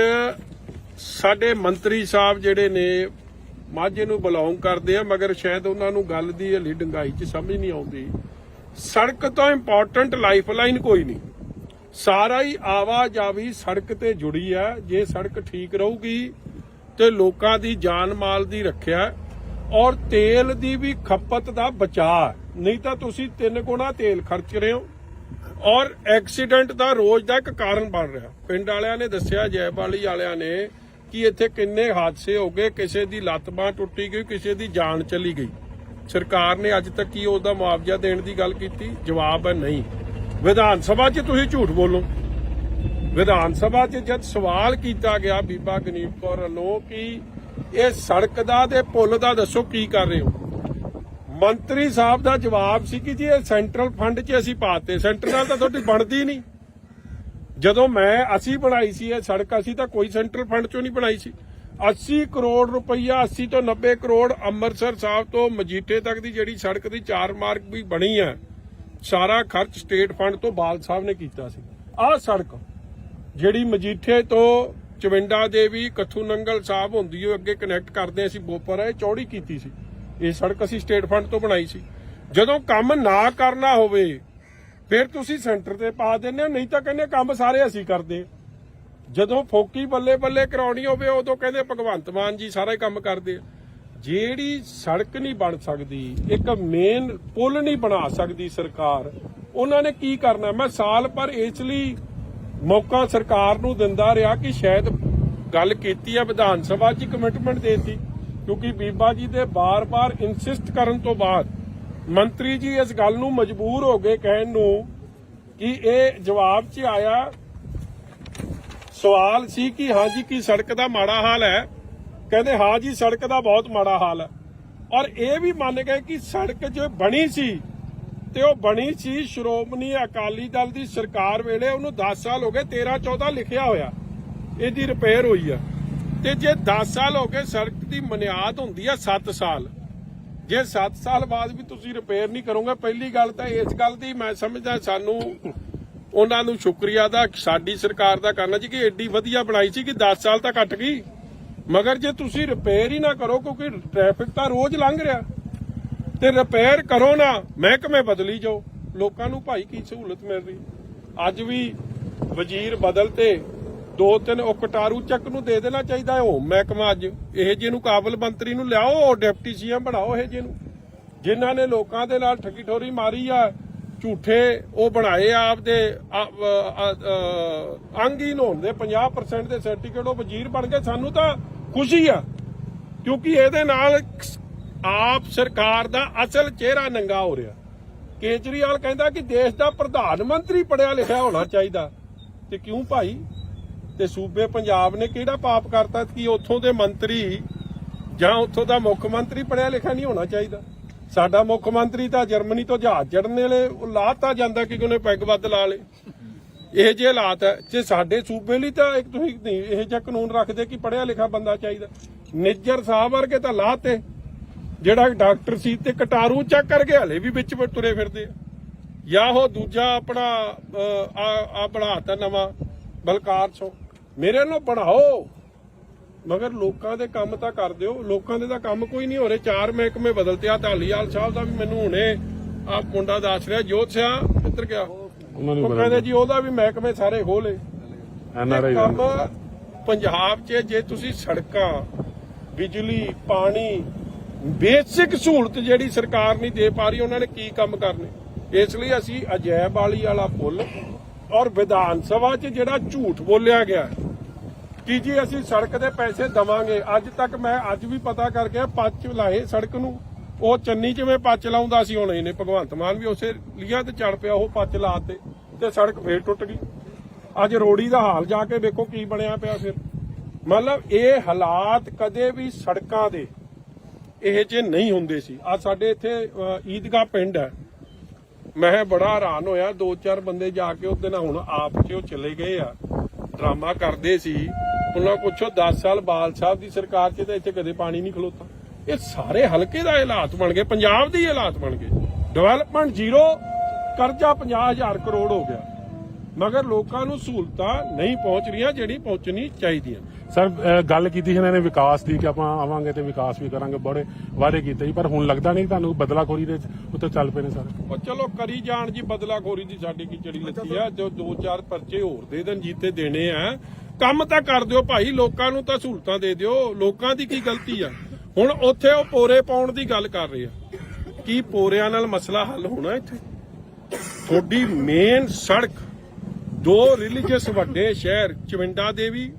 ਸਾਡੇ ਮੰਤਰੀ ਸਾਹਿਬ ਜਿਹੜੇ ਨੇ ਮਾਝੇ ਨੂੰ ਬਿਲੋਂਗ ਕਰਦੇ ਆ, ਮਗਰ ਸ਼ਾਇਦ ਉਹਨਾਂ ਨੂੰ ਗੱਲ ਦੀ ਹਲੀ ਡੰਗਾਈ 'ਚ ਸਮਝ ਨਹੀਂ ਆਉਂਦੀ। ਸੜਕ ਤੋਂ ਇੰਪੋਰਟੈਂਟ ਲਾਈਫਲਾਈਨ ਕੋਈ ਨਹੀਂ, ਸਾਰਾ ਹੀ ਆਵਾਜਾਈ ਸੜਕ ਤੇ ਜੁੜੀ ਆ। ਜੇ ਸੜਕ ਠੀਕ ਰਹੂਗੀ ਤੇ ਲੋਕਾਂ ਦੀ ਜਾਨ ਮਾਲ ਦੀ ਰੱਖਿਆ ਔਰ ਤੇਲ ਦੀ ਵੀ ਖਪਤ ਦਾ ਬਚਾਅ, ਨਹੀਂ ਤਾਂ ਤੁਸੀਂ 3 ਗੁਣਾ ਤੇਲ ਖਰਚ ਰਹੇ ਹੋ ਔਰ ਐਕਸੀਡੈਂਟ ਦਾ ਰੋਜ਼ ਦਾ ਇੱਕ ਕਾਰਨ ਬਣ ਰਿਹਾ। ਪਿੰਡ ਵਾਲਿਆਂ ਨੇ ਦੱਸਿਆ, ਜੈਬਾਲੀ ਵਾਲਿਆਂ ਨੇ, ਕਿ ਇੱਥੇ ਕਿੰਨੇ ਹਾਦਸੇ ਹੋ ਗਏ, ਕਿਸੇ ਦੀ ਲੱਤ ਬਾਂਹ ਟੁੱਟੀ ਗਈ, ਕਿਸੇ ਦੀ ਜਾਨ ਚਲੀ ਗਈ। ਸਰਕਾਰ ਨੇ ਅੱਜ ਤੱਕ ਕੀ ਉਹਦਾ ਮੁਆਵਜ਼ਾ ਦੇਣ ਦੀ ਗੱਲ ਕੀਤੀ? ਜਵਾਬ ਹੈ ਨਹੀਂ। ਵਿਧਾਨ ਸਭਾ 'ਚ ਤੁਸੀਂ ਝੂਠ ਬੋਲੋ। ਵਿਧਾਨ ਸਭਾ 'ਚ ਜਦ ਸਵਾਲ ਕੀਤਾ ਗਿਆ ਬੀਬਾ ਗਨੀਵ ਕੌਰ ਵੱਲੋਂ ਕਿ ਇਹ ਸੜਕ ਦਾ ਤੇ ਪੁਲ ਦਾ ਦੱਸੋ ਕੀ ਕਰ ਰਹੇ ਹੋ, ਮੰਤਰੀ ਸਾਹਿਬ ਦਾ ਜਵਾਬ ਸੀ ਕਿ ਜੀ ਇਹ ਸੈਂਟਰਲ ਫੰਡ 'ਚ ਅਸੀਂ ਪਾਤੇ। ਸੈਂਟਰ ਨਾਲ ਤਾਂ ਤੁਹਾਡੀ ਬਣਦੀ ਨਹੀਂ। ਜਦੋਂ ਅਸੀਂ ਬਣਾਈ ਸੀ ਇਹ ਸੜਕ, ਅਸੀਂ ਤਾਂ ਕੋਈ ਸੈਂਟਰਲ ਫੰਡ 'ਚੋਂ ਨਹੀਂ ਬਣਾਈ ਸੀ। 80 ਕਰੋੜ ਰੁਪਈਆ, 80 ਤੋਂ 90 ਕਰੋੜ ਅੰਮ੍ਰਿਤਸਰ ਸਾਹਿਬ ਤੋਂ ਮਜੀਠੇ ਤੱਕ ਦੀ ਜਿਹੜੀ ਸੜਕ ਦੀ 4 ਮਾਰਗ ਵੀ ਬਣੀ ਹੈ, ਸਾਰਾ ਖਰਚ ਸਟੇਟ ਫੰਡ ਤੋਂ ਬਾਲ ਸਾਹਿਬ ਨੇ ਕੀਤਾ ਸੀ। ਆਹ ਸੜਕ ਜਿਹੜੀ ਮਜੀਠੇ ਤੋਂ ਚਵਿੰਡਾ ਦੇਵੀ, ਕੱਥੂ ਨੰਗਲ ਸਾਹਿਬ ਹੁੰਦੀ ਹੋਈ ਅੱਗੇ ਕਨੈਕਟ ਕਰਦੇ ਅਸੀਂ ਬੋਪਰ, ਇਹ ਚੌੜੀ ਕੀਤੀ ਸੀ। ਇਹ ਸੜਕ ਅਸੀਂ ਸਟੇਟ ਫੰਡ ਤੋਂ ਬਣਾਈ ਸੀ। ਜਦੋਂ ਕੰਮ ਨਾ ਕਰਨਾ ਹੋਵੇ ਫਿਰ ਤੁਸੀਂ ਸੈਂਟਰ ਤੇ ਪਾ ਦਿੰਦੇ ਹੋ, ਨਹੀਂ ਤਾਂ ਕਹਿੰਦੇ ਕੰਮ ਸਾਰੇ ਅਸੀਂ ਕਰਦੇ। ਜਦੋਂ ਫੋਕੀ ਬੱਲੇ ਬੱਲੇ ਕਰਾਉਣੀ ਹੋਵੇ ਉਦੋਂ ਕਹਿੰਦੇ ਭਗਵੰਤ ਮਾਨ ਜੀ ਸਾਰਾ ਹੀ ਕੰਮ ਕਰਦੇ ਆ। ਜਿਹੜੀ ਸੜਕ ਨਹੀਂ ਬਣ ਸਕਦੀ, ਇੱਕ ਮੇਨ ਪੁਲ ਨਹੀਂ ਬਣਾ ਸਕਦੀ ਸਰਕਾਰ, ਉਹਨਾਂ ਨੇ ਕੀ ਕਰਨਾ? ਮੈਂ ਸਾਲ ਭਰ ਇਸ ਲਈ ਮੌਕਾ ਸਰਕਾਰ ਨੂੰ ਦਿੰਦਾ ਰਿਹਾ ਕਿ ਸ਼ਾਇਦ ਗੱਲ ਕੀਤੀ ਹੈ, ਵਿਧਾਨ ਸਭਾ 'ਚ ਕਮਿਟਮੈਂਟ ਦੇਤੀ, ਕਿਉਂਕਿ ਬੀਬਾ ਜੀ ਦੇ ਬਾਰ-ਬਾਰ ਇਨਸਿਸਟ ਕਰਨ ਤੋਂ ਬਾਅਦ ਮੰਤਰੀ ਜੀ ਇਸ ਗੱਲ ਨੂੰ ਮਜਬੂਰ ਹੋ ਗਏ ਕਹਿਣ ਨੂੰ ਕਿ ਇਹ ਜਵਾਬ 'ਚ ਆਇਆ। ਸਵਾਲ ਸੀ ਕਿ ਹਾਂ ਜੀ ਕੀ ਸੜਕ ਦਾ ਮਾੜਾ ਹਾਲ ਹੈ? ਕਹਿੰਦੇ ਹਾਂ ਜੀ ਸੜਕ ਦਾ ਬਹੁਤ ਮਾੜਾ ਹਾਲ ਹੈ। ਔਰ ਇਹ ਵੀ ਮੰਨ ਗਏ ਕਿ ਸੜਕ ਜੋ ਬਣੀ ਸੀ ਤੇ ਉਹ ਬਣੀ ਸੀ ਸ਼੍ਰੋਮਣੀ ਅਕਾਲੀ ਦਲ ਦੀ ਸਰਕਾਰ ਵੇਲੇ, ਉਹਨੂੰ 10 ਸਾਲ ਹੋ ਗਏ, 13-14 ਲਿਖਿਆ ਹੋਇਆ, ਇਹਦੀ ਰਿਪੇਅਰ ਹੋਈ ਆ। ਤੇ ਜੇ 10 ਸਾਲ ਹੋ ਗਏ, ਸੜਕ ਦੀ ਬੁਨਿਆਦ ਹੁੰਦੀ ਆ 7 ਸਾਲ। ਜੇ 7 ਸਾਲ ਬਾਅਦ ਵੀ ਤੁਸੀਂ ਰਿਪੇਅਰ ਨਹੀਂ ਕਰੋਗੇ, ਪਹਿਲੀ ਗੱਲ ਤਾਂ ਇਸ ਗੱਲ ਦੀ ਮੈਂ ਸਮਝਦਾ ਸਾਨੂੰ ਉਹਨਾਂ ਨੂੰ ਸ਼ੁਕਰੀਆ ਦਾ ਸਾਡੀ ਸਰਕਾਰ ਦਾ ਕਰਨਾ ਜੀ ਕਿ ਐਡੀ ਵਧੀਆ ਬਣਾਈ ਸੀ ਕਿ 10 ਸਾਲ ਤੱਕ ਕੱਟ ਗਈ। ਮਗਰ ਜੇ ਤੁਸੀਂ ਰਿਪੇਅਰ ਹੀ ਨਾ ਕਰੋ, ਕਿਉਂਕਿ ਟ੍ਰੈਫਿਕ ਤਾਂ ਰੋਜ਼ ਲੰਘ ਰਿਹਾ, ਤੇ ਰਿਪੇਅਰ ਕਰੋ ਨਾ, ਮਹਿਕਮੇ ਬਦਲੀ ਜਾਓ, ਲੋਕਾਂ ਨੂੰ ਭਾਈ ਕੀ ਸਹੂਲਤ ਮਿਲ ਰਹੀ। ਅੱਜ ਵੀ ਵਜ਼ੀਰ ਬਦਲ ਤੇ 2-3 ਉਹ ਕਟਾਰੂ ਚੱਕ ਨੂੰ ਦੇ ਦੇਣਾ ਚਾਹੀਦਾ ਹੈ ਉਹ ਮਹਿਕਮਾ। ਅੱਜ ਇਹ ਜਿਹੇ ਨੂੰ ਕਾਬਲ ਮੰਤਰੀ ਨੂੰ ਲਿਆਓ, ਡਿਪਟੀ ਸੀਐਮ ਬਣਾਓ ਇਹ ਜਿਹੇ ਨੂੰ, ਜਿਨ੍ਹਾਂ ਨੇ ਲੋਕਾਂ ਦੇ ਨਾਲ ਠੱਗੀ ਠੋਰੀ ਮਾਰੀ ਆ, ਝੂਠੇ ਉਹ ਬਣਾਏ ਆਪਦੇ ਅੰਗਹੀਨ ਹੋਣ ਦੇ 50% ਦੇ ਸਰਟੀਫਿਕੇਟ, ਉਹ ਵਜ਼ੀਰ ਬਣ ਗਏ। ਸਾਨੂੰ ਤਾਂ ਖੁਸ਼ੀ ਆ, ਕਿਉਂਕਿ ਇਹਦੇ ਨਾਲ ਆਪ ਸਰਕਾਰ ਦਾ ਅਸਲ ਚਿਹਰਾ ਨੰਗਾ ਹੋ ਰਿਹਾ। ਕੇਜਰੀਵਾਲ ਕਹਿੰਦਾ ਕਿ ਦੇਸ਼ ਦਾ ਪ੍ਰਧਾਨ ਮੰਤਰੀ ਪੜਿਆ ਲਿਖਿਆ ਹੋਣਾ ਚਾਹੀਦਾ, ਤੇ ਕਿਉਂ ਭਾਈ? ਤੇ ਸੂਬੇ ਪੰਜਾਬ ਨੇ ਕਿਹੜਾ ਪਾਪ ਕਰਤਾ ਕਿ ਉੱਥੋਂ ਦੇ ਮੰਤਰੀ ਜਾਂ ਉੱਥੋਂ ਦਾ ਮੁੱਖ ਮੰਤਰੀ ਪੜਿਆ ਲਿਖਿਆ ਨਹੀਂ ਹੋਣਾ ਚਾਹੀਦਾ? ਸਾਡਾ ਮੁੱਖ ਮੰਤਰੀ ਤਾਂ ਜਰਮਨੀ ਤੋਂ ਜਹਾਜ਼ ਚੜ੍ਹਨ ਵੇਲੇ ਲਾਤਾ ਜਾਂਦਾ ਕਿ ਉਹਨੇ ਪੈਗ ਵੱਧ ਲਾ ਲੇ। ਇਹ ਜਿਹੇ ਹਾਲਾਤ ਹੈ ਜੇ ਸਾਡੇ ਸੂਬੇ ਲਈ, ਤਾਂ ਇੱਕ ਤੁਸੀਂ ਇਹ ਜਿਹਾ ਕਾਨੂੰਨ ਰੱਖਦੇ ਕਿ ਪੜਿਆ ਲਿਖਿਆ ਬੰਦਾ ਚਾਹੀਦਾ। ਨਿੱਜਰ ਸਾਹਿਬ ਵਰਗੇ ਤਾਂ ਲਾਤੇ, ਜਿਹੜਾ ਡਾਕਟਰ ਸੀ ਤੇ ਕਟਾਰੂ ਚੱਕ ਕਰਕੇ ਹਲੇ ਵੀ ਵਿੱਚ ਤੁਰੇ ਫਿਰਦੇ ਆ। ਜਾਂ ਉਹ ਦੂਜਾ ਆਪਣਾ ਆ ਬਣਾਤਾ ਨਵਾਂ ਬਲਕਾਰ ਸੋ, ਮੇਰੇ ਨਾਲ ਬਣਾਓ, ਮਗਰ ਲੋਕਾਂ ਦੇ ਕੰਮ ਤਾਂ ਕਰ ਦਿਓ। ਲੋਕਾਂ ਦੇ ਤਾਂ ਕੰਮ ਕੋਈ ਨਹੀਂ ਹੋ ਰਹੇ। 4 ਮਹਿਕਮੇ ਬਦਲਤੇ ਆ। ਢਾਲੀਵਾਲ ਸਾਹਿਬ ਦਾ ਵੀ ਮੈਨੂੰ ਹੁਣੇ ਆ ਮੁੰਡਾ ਦੱਸ ਰਿਹਾ, ਜੋਤ ਸਿਆ ਕਿੱਧਰ ਗਿਆ, ਉਹ ਕਹਿੰਦੇ ਜੀ ਉਹਦਾ ਵੀ ਮਹਿਕਮੇ ਸਾਰੇ ਖੋਲੇ। ਕੰਮ ਪੰਜਾਬ 'ਚ ਜੇ ਤੁਸੀਂ ਸੜਕਾਂ, ਬਿਜਲੀ, ਪਾਣੀ, ਬੇਸਿਕ ਸਹੂਲਤ ਜਿਹੜੀ ਸਰਕਾਰ ਨਹੀਂ ਦੇ ਪਾ ਰਹੀ, ਉਹਨਾਂ ਨੇ ਕੀ ਕੰਮ ਕਰਨੇ। ਇਸ ਲਈ ਅਸੀਂ ਅਜੈਬ ਵਾਲੀ ਵਾਲਾ ਪੁੱਲ ਔਰ ਵਿਧਾਨ ਸਭਾ 'ਚ ਜਿਹੜਾ ਝੂਠ ਬੋਲਿਆ ਗਿਆ ਕਿ ਜੀ ਅਸੀਂ ਸੜਕ ਦੇ ਪੈਸੇ ਦਵਾਂਗੇ, ਅੱਜ ਤੱਕ ਮੈਂ ਅੱਜ ਵੀ ਪਤਾ ਕਰਕੇ ਪੱਚ ਲਾਏ ਸੜਕ ਨੂੰ। ਉਹ ਚੰਨੀ ਜਿਵੇਂ ਪੱਚ ਲਾਉਂਦਾ ਸੀ, ਹੁਣ ਇਹਨੇ ਭਗਵੰਤ ਮਾਨ ਵੀ ਉਸੇ ਲੀਆਂ ਤੇ ਚੜ ਪਿਆ, ਉਹ ਪੱਚ ਲਾਤੇ ਤੇ ਸੜਕ ਫੇਰ ਟੁੱਟ ਗਈ। ਅੱਜ ਰੋੜੀ ਦਾ ਹਾਲ ਜਾ ਕੇ ਵੇਖੋ ਕੀ ਬਣਿਆ ਪਿਆ। ਫਿਰ ਮਤਲਬ ਇਹ ਹਾਲਾਤ ਕਦੇ ਵੀ ਸੜਕਾਂ ਦੇ ਇਹ ਜੇ ਨਹੀਂ ਹੁੰਦੇ ਸੀ। ਅੱਜ ਸਾਡੇ ਇੱਥੇ ਈਦਗਾਹ ਪਿੰਡ ਹੈ, ਮੈਂ ਬੜਾ ਹੈਰਾਨ ਹੋਇਆ, 2-4 ਬੰਦੇ ਜਾ ਕੇ ਉਹਦੇ ਨਾਲ ਹੁਣ ਆਪ 'ਚ ਉਹ ਚਲੇ ਗਏ ਆ, ਡਰਾਮਾ ਕਰਦੇ ਸੀ। ਉਹਨਾਂ ਪੁੱਛੋ 10 ਸਾਲ ਬਾਲ ਸਾਹਿਬ ਦੀ ਸਰਕਾਰ 'ਚ ਤਾਂ ਇੱਥੇ ਕਦੇ ਪਾਣੀ ਨਹੀਂ ਖਲੋਤਾ। ਇਹ ਸਾਰੇ ਹਲਕੇ ਦਾ ਹਾਲਾਤ ਬਣ ਗਏ, ਪੰਜਾਬ ਦੇ ਹਾਲਾਤ ਬਣ ਗਏ। ਡਿਵੈਲਪਮੈਂਟ ਜ਼ੀਰੋ, ਕਰਜ਼ਾ 50,000 ਕਰੋੜ ਹੋ ਗਿਆ, ਮਗਰ ਲੋਕਾਂ ਨੂੰ ਸਹੂਲਤਾਂ ਨਹੀਂ ਪਹੁੰਚ ਰਹੀਆਂ ਜਿਹੜੀ ਪਹੁੰਚਣੀ ਚਾਹੀਦੀਆਂ। ਸਰ ਗੱਲ ਕੀਤੀ ਸੀ ਇਹਨਾਂ ਨੇ ਵਿਕਾਸ ਦੀ ਕਿ ਆਪਾਂ ਆਵਾਂਗੇ ਤੇ ਵਿਕਾਸ ਵੀ ਕਰਾਂਗੇ, ਬੜੇ ਵਾਅਦੇ ਕੀਤੇ ਸੀ, ਪਰ ਹੁਣ ਲੱਗਦਾ ਨਹੀਂ ਤੁਹਾਨੂੰ ਬਦਲਾਖੋਰੀ ਦੇ ਉੱਤੇ ਚੱਲ ਪਏ ਨੇ ਸਰ? ਉਹ ਚਲੋ ਕਰੀ ਜਾਣ ਜੀ, ਬਦਲਾਖੋਰੀ ਦੀ ਸਾਡੀ ਕੀ ਚੜੀ ਲੱਤੀ ਆ। ਜੋ 2-4 ਪਰਚੇ ਹੋਰ ਦੇ ਦੇਣ, ਜੀਤੇ ਦੇਣੇ ਆ, ਕੰਮ ਤਾਂ ਕਰ ਦਿਓ ਭਾਈ, ਲੋਕਾਂ ਨੂੰ ਤਾਂ ਸਹੂਲਤਾਂ ਦੇ ਦਿਓ। ਲੋਕਾਂ ਦੀ ਕੀ ਗਲਤੀ ਆ? ਹੁਣ ਉੱਥੇ ਉਹ ਪੋਰੇ ਪਾਉਣ ਦੀ ਗੱਲ ਕਰ ਰਹੇ ਆ, ਕੀ ਪੋਰਿਆਂ ਨਾਲ ਮਸਲਾ ਹੱਲ ਹੋਣਾ? ਇੱਥੇ ਤੁਹਾਡੀ ਮੇਨ ਸੜਕ 2 ਰਿਲੀਜੀਅਸ ਵੱਡੇ ਸ਼ਹਿਰ ਚਵਿੰਡਾ ਦੇਵੀ,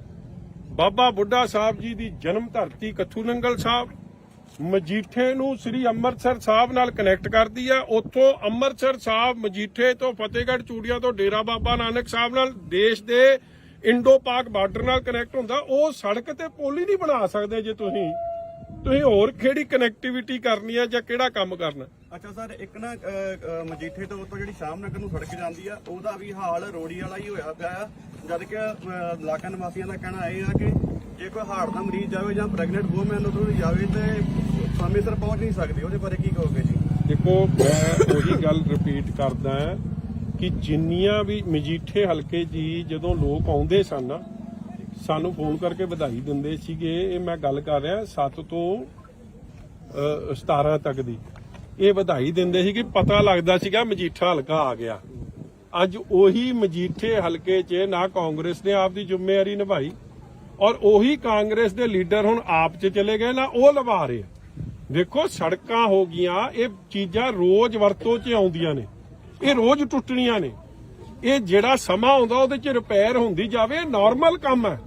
ਬਾਬਾ ਬੁੱਢਾ ਸਾਹਿਬ ਜੀ ਦੀ ਜਨਮ ਧਰਤੀ ਕੱਥੂ ਨੰਗਲ ਸਾਹਿਬ, ਮਜੀਠੇ ਨੂੰ ਸ੍ਰੀ ਅੰਮ੍ਰਿਤਸਰ ਸਾਹਿਬ ਨਾਲ ਕਨੈਕਟ ਕਰਦੀ ਆ। ਉੱਥੋਂ ਅੰਮ੍ਰਿਤਸਰ ਸਾਹਿਬ, ਮਜੀਠੇ ਤੋਂ ਫਤਿਹਗੜ੍ਹ ਚੂੜੀਆਂ ਤੋਂ ਡੇਰਾ ਬਾਬਾ ਨਾਨਕ ਸਾਹਿਬ ਨਾਲ ਦੇਸ਼ ਦੇ ਇੰਡੋ ਪਾਕ ਬਾਰਡਰ ਨਾਲ ਕਨੈਕਟ ਹੁੰਦਾ। ਉਹ ਸੜਕ ਤੇ ਪੁਲ ਹੀ ਨਹੀਂ ਬਣਾ ਸਕਦੇ ਜੇ ਤੁਸੀਂ ਹੋਰ ਕਿਹੜੀ ਕਨੈਕਟੀਵਿਟੀ ਕਰਨੀ ਆ ਜਾਂ ਕਿਹੜਾ ਕੰਮ ਕਰਨਾ। ਅੱਛਾ ਸਰ, ਇੱਕ ਨਾ ਮਜੀਠੇ ਤੋਂ ਜਿਹੜੀ ਸ਼ਾਮ ਨਗਰ ਨੂੰ ਸੜਕ ਜਾਂਦੀ ਆ, ਉਹਦਾ ਵੀ ਹਾਲ ਰੋੜੀ ਵਾਲਾ ਹੀ ਹੋਇਆ ਪਿਆ ਆ। ਜਦ ਕਿ ਇਲਾਕਾ ਨਿਵਾਸੀਆਂ ਦਾ ਕਹਿਣਾ ਇਹ ਆ ਕਿ ਜੇ ਕੋਈ ਹਾਰਟ ਦਾ ਮਰੀਜ਼ ਜਾਵੇ ਜਾਂ ਪ੍ਰੈਗਨੈਂਟ ਵੂਮਨ ਉਧਰ ਜਾਵੇ ਤੇ ਸਮੇਂ ਸਿਰ ਪਹੁੰਚ ਨਹੀਂ ਸਕਦੀ। ਉਹਦੇ ਬਾਰੇ ਕੀ ਕਹੋਗੇ ਜੀ? ਦੇਖੋ, ਮੈਂ ਉਹੀ ਗੱਲ ਰਿਪੀਟ ਕਰਦਾ ਕਿ ਜਿੰਨੀਆਂ ਵੀ ਮਜੀਠੇ ਹਲਕੇ ਜੀ ਜਦੋਂ ਲੋਕ ਆਉਂਦੇ ਸਨ, ਸਾਨੂੰ ਫੋਨ ਕਰਕੇ ਵਧਾਈ ਦਿੰਦੇ ਸੀਗੇ। ਇਹ ਮੈਂ ਗੱਲ ਕਰ ਰਿਹਾ 7 ਤੋਂ 17 ਤੱਕ ਦੀ। ਇਹ ਵਧਾਈ ਦਿੰਦੇ ਸੀ ਕਿ ਪਤਾ ਲੱਗਦਾ ਸੀਗਾ ਮਜੀਠਾ ਹਲਕਾ ਆ ਗਿਆ। ਅੱਜ ਉਹੀ ਮਜੀਠੇ ਹਲਕੇ 'ਚ ਨਾ ਕਾਂਗਰਸ ਨੇ ਆਪਦੀ ਜ਼ਿੰਮੇਵਾਰੀ ਨਿਭਾਈ, ਔਰ ਉਹੀ ਕਾਂਗਰਸ ਦੇ ਲੀਡਰ ਹੁਣ ਆਪ 'ਚ ਚਲੇ ਗਏ ਨਾ, ਉਹ ਨਿਭਾ ਰਹੇ। ਦੇਖੋ, ਸੜਕਾਂ ਹੋ ਗਈਆਂ, ਇਹ ਚੀਜ਼ਾਂ ਰੋਜ਼ ਵਰਤੋਂ 'ਚ ਆਉਂਦੀਆਂ ਨੇ, ਇਹ ਰੋਜ਼ ਟੁੱਟਣੀਆਂ ਨੇ। ਇਹ ਜਿਹੜਾ ਸਮਾਂ ਆਉਂਦਾ ਉਹਦੇ 'ਚ ਰਿਪੇਅਰ ਹੁੰਦੀ ਜਾਵੇ, ਨਾਰਮਲ ਕੰਮ ਹੈ।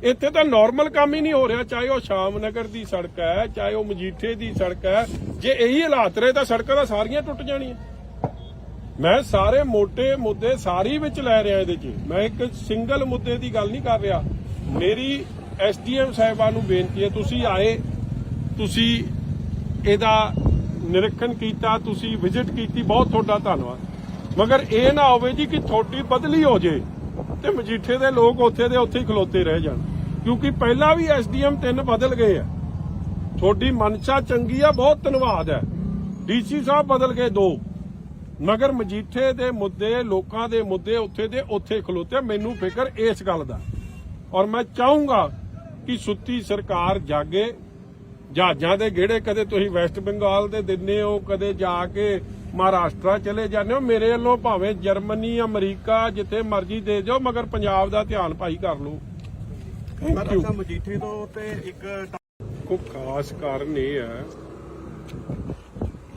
ਇੱਥੇ ਤਾਂ ਨਾਰਮਲ ਕੰਮ ਹੀ ਨਹੀਂ ਹੋ ਰਿਹਾ, ਚਾਹੇ ਉਹ ਸ਼ਾਮ ਨਗਰ ਦੀ ਸੜਕ ਹੈ, ਚਾਹੇ ਉਹ ਮਜੀਠੇ ਦੀ ਸੜਕ ਹੈ। ਜੇ ਇਹੀ ਹਾਲਾਤ ਰਹੇ ਤਾਂ ਸੜਕਾਂ ਤਾਂ ਸਾਰੀਆਂ ਟੁੱਟ ਜਾਣੀਆਂ। ਮੈਂ ਸਾਰੇ ਮੋਟੇ ਮੁੱਦੇ ਸਾਰੀ ਵਿੱਚ ਲੈ ਰਿਹਾ ਇਹਦੇ 'ਚ, ਮੈਂ ਇੱਕ ਸਿੰਗਲ ਮੁੱਦੇ ਦੀ ਗੱਲ ਨਹੀਂ ਕਰ ਰਿਹਾ। ਮੇਰੀ ਐਸਡੀਐਮ ਸਾਹਿਬਾਨ ਨੂੰ ਬੇਨਤੀ ਹੈ, ਤੁਸੀਂ ਆਏ, ਤੁਸੀਂ ਇਹਦਾ ਨਿਰੀਖਣ ਕੀਤਾ, ਤੁਸੀਂ ਵਿਜ਼ਿਟ ਕੀਤੀ, ਬਹੁਤ ਤੁਹਾਡਾ ਧੰਨਵਾਦ। ਮਗਰ ਇਹ ਨਾ ਹੋਵੇ ਜੀ ਕਿ ਤੁਹਾਡੀ ਬਦਲੀ ਹੋ ਜੇ ਤੇ ਮਜੀਠੇ ਦੇ ਲੋਕ ਉੱਥੇ ਦੇ ਉੱਥੇ ਹੀ ਖਲੋਤੇ ਰਹਿ ਜਾਣ, ਕਿਉਂਕਿ ਪਹਿਲਾਂ ਵੀ ਐਸਡੀਐਮ 3 ਬਦਲ ਗਏ ਆ। ਤੁਹਾਡੀ ਮਨਸ਼ਾ ਚੰਗੀ ਆ, ਬਹੁਤ ਧੰਨਵਾਦ ਹੈ। ਡੀਸੀ ਸਾਹਿਬ ਬਦਲ ਗਏ 2, ਮਗਰ ਮਜੀਠੇ ਦੇ ਮੁੱਦੇ ਲੋਕਾਂ ਦੇ ਮੁੱਦੇ ਉੱਥੇ ਦੇ ਉੱਥੇ ਖਲੋਤੇ। ਮੈਨੂੰ ਫਿਕਰ ਇਸ ਗੱਲ ਦਾ, ਔਰ ਮੈਂ ਚਾਹੂੰਗਾ ਕਿ ਸੁੱਤੀ ਸਰਕਾਰ ਜਾਗੇ। ਜਹਾਜ਼ਾਂ ਦੇ ਗੇੜੇ ਕਦੇ ਤੁਸੀਂ ਵੈਸਟ ਬੰਗਾਲ ਦੇ ਦਿੰਦੇ ਹੋ, ਕਦੇ ਜਾ ਕੇ ਮਹਾਰਾਸ਼ਟਰ ਚਲੇ ਜਾਂਦੇ ਹੋ। ਮੇਰੇ ਵੱਲੋਂ ਭਾਵੇਂ ਜਰਮਨੀ ਅਮਰੀਕਾ ਜਿੱਥੇ ਮਰਜ਼ੀ ਦੇ ਜਾਓ, ਮਗਰ ਪੰਜਾਬ ਦਾ ਧਿਆਨ ਭਾਈ ਕਰ ਲਓ। Thank you. ਅੱਛਾ, ਮਜੀਠੇ ਤੋਂ ਤੇ ਇੱਕ ਕੋ ਖਾਸ ਕਾਰਨ ਇਹ ਹੈ,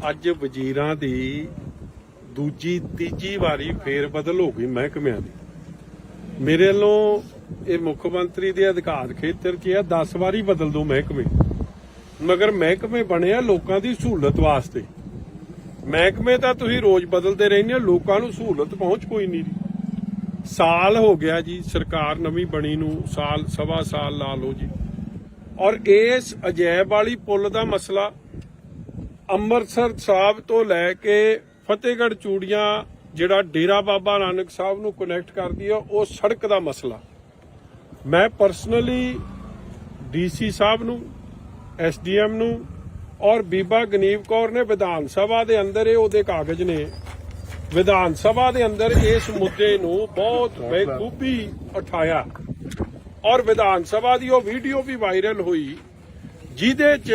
ਅੱਜ ਵਜ਼ੀਰਾਂ ਦੀ ਦੂਜੀ ਤੀਜੀ ਵਾਰੀ ਫੇਰ ਬਦਲ ਹੋ ਗਈ ਮਹਿਕਮਿਆਂ ਦੀ। ਮੇਰੇ ਵੱਲੋਂ ਇਹ ਮੁੱਖ ਮੰਤਰੀ ਦੇ ਅਧਿਕਾਰ ਖੇਤਰ 'ਚ ਆ 10 ਵਾਰੀ ਬਦਲ ਦੋ ਮਹਿਕਮੇ, ਮਗਰ ਮਹਿਕਮੇ ਬਣਿਆ ਲੋਕਾਂ ਦੀ ਸਹੂਲਤ ਵਾਸਤੇ। ਮਹਿਕਮੇ ਤਾਂ ਤੁਸੀਂ ਰੋਜ਼ ਬਦਲਦੇ ਰਹਿੰਦੇ ਹੋ, ਲੋਕਾਂ ਨੂੰ ਸਹੂਲਤ ਪਹੁੰਚ ਕੋਈ ਨਹੀਂ। ਸਾਲ ਹੋ ਗਿਆ ਜੀ ਸਰਕਾਰ ਨਵੀਂ ਬਣੀ ਨੂੰ, ਸਾਲ ਸਵਾ ਸਾਲ ਲਾ ਲਓ ਜੀ। ਔਰ ਇਸ ਅਜੈਬ ਵਾਲੀ ਪੁਲ ਦਾ ਮਸਲਾ ਅੰਮ੍ਰਿਤਸਰ ਸਾਹਿਬ ਤੋਂ ਲੈ ਕੇ ਫਤਿਹਗੜ੍ਹ ਚੂੜੀਆਂ ਜਿਹੜਾ ਡੇਰਾ ਬਾਬਾ ਨਾਨਕ ਸਾਹਿਬ ਨੂੰ ਕਨੈਕਟ ਕਰਦੀ ਹੈ, ਉਹ ਸੜਕ ਦਾ ਮਸਲਾ ਮੈਂ ਪਰਸਨਲੀ ਡੀਸੀ ਸਾਹਿਬ ਨੂੰ, ਐਸਡੀਐਮ ਨੂੰ ਔਰ ਬੀਬਾ ਗਨੀਵ ਕੌਰ ਨੇ ਵਿਧਾਨ ਸਭਾ ਦੇ ਅੰਦਰ ਉਹਦੇ ਕਾਗਜ਼ ਨੇ ਵਿਧਾਨ ਸਭਾ ਦੇ ਅੰਦਰ ਇਸ ਮੁੱਦੇ ਨੂੰ ਬਹੁਤ ਬੇਖੂਬੀ ਉਠਾਇਆ। ਔਰ ਵਿਧਾਨ ਸਭਾ ਦੀ ਉਹ ਵੀਡੀਓ ਵੀ ਵਾਇਰਲ ਹੋਈ ਜਿਹਦੇ 'ਚ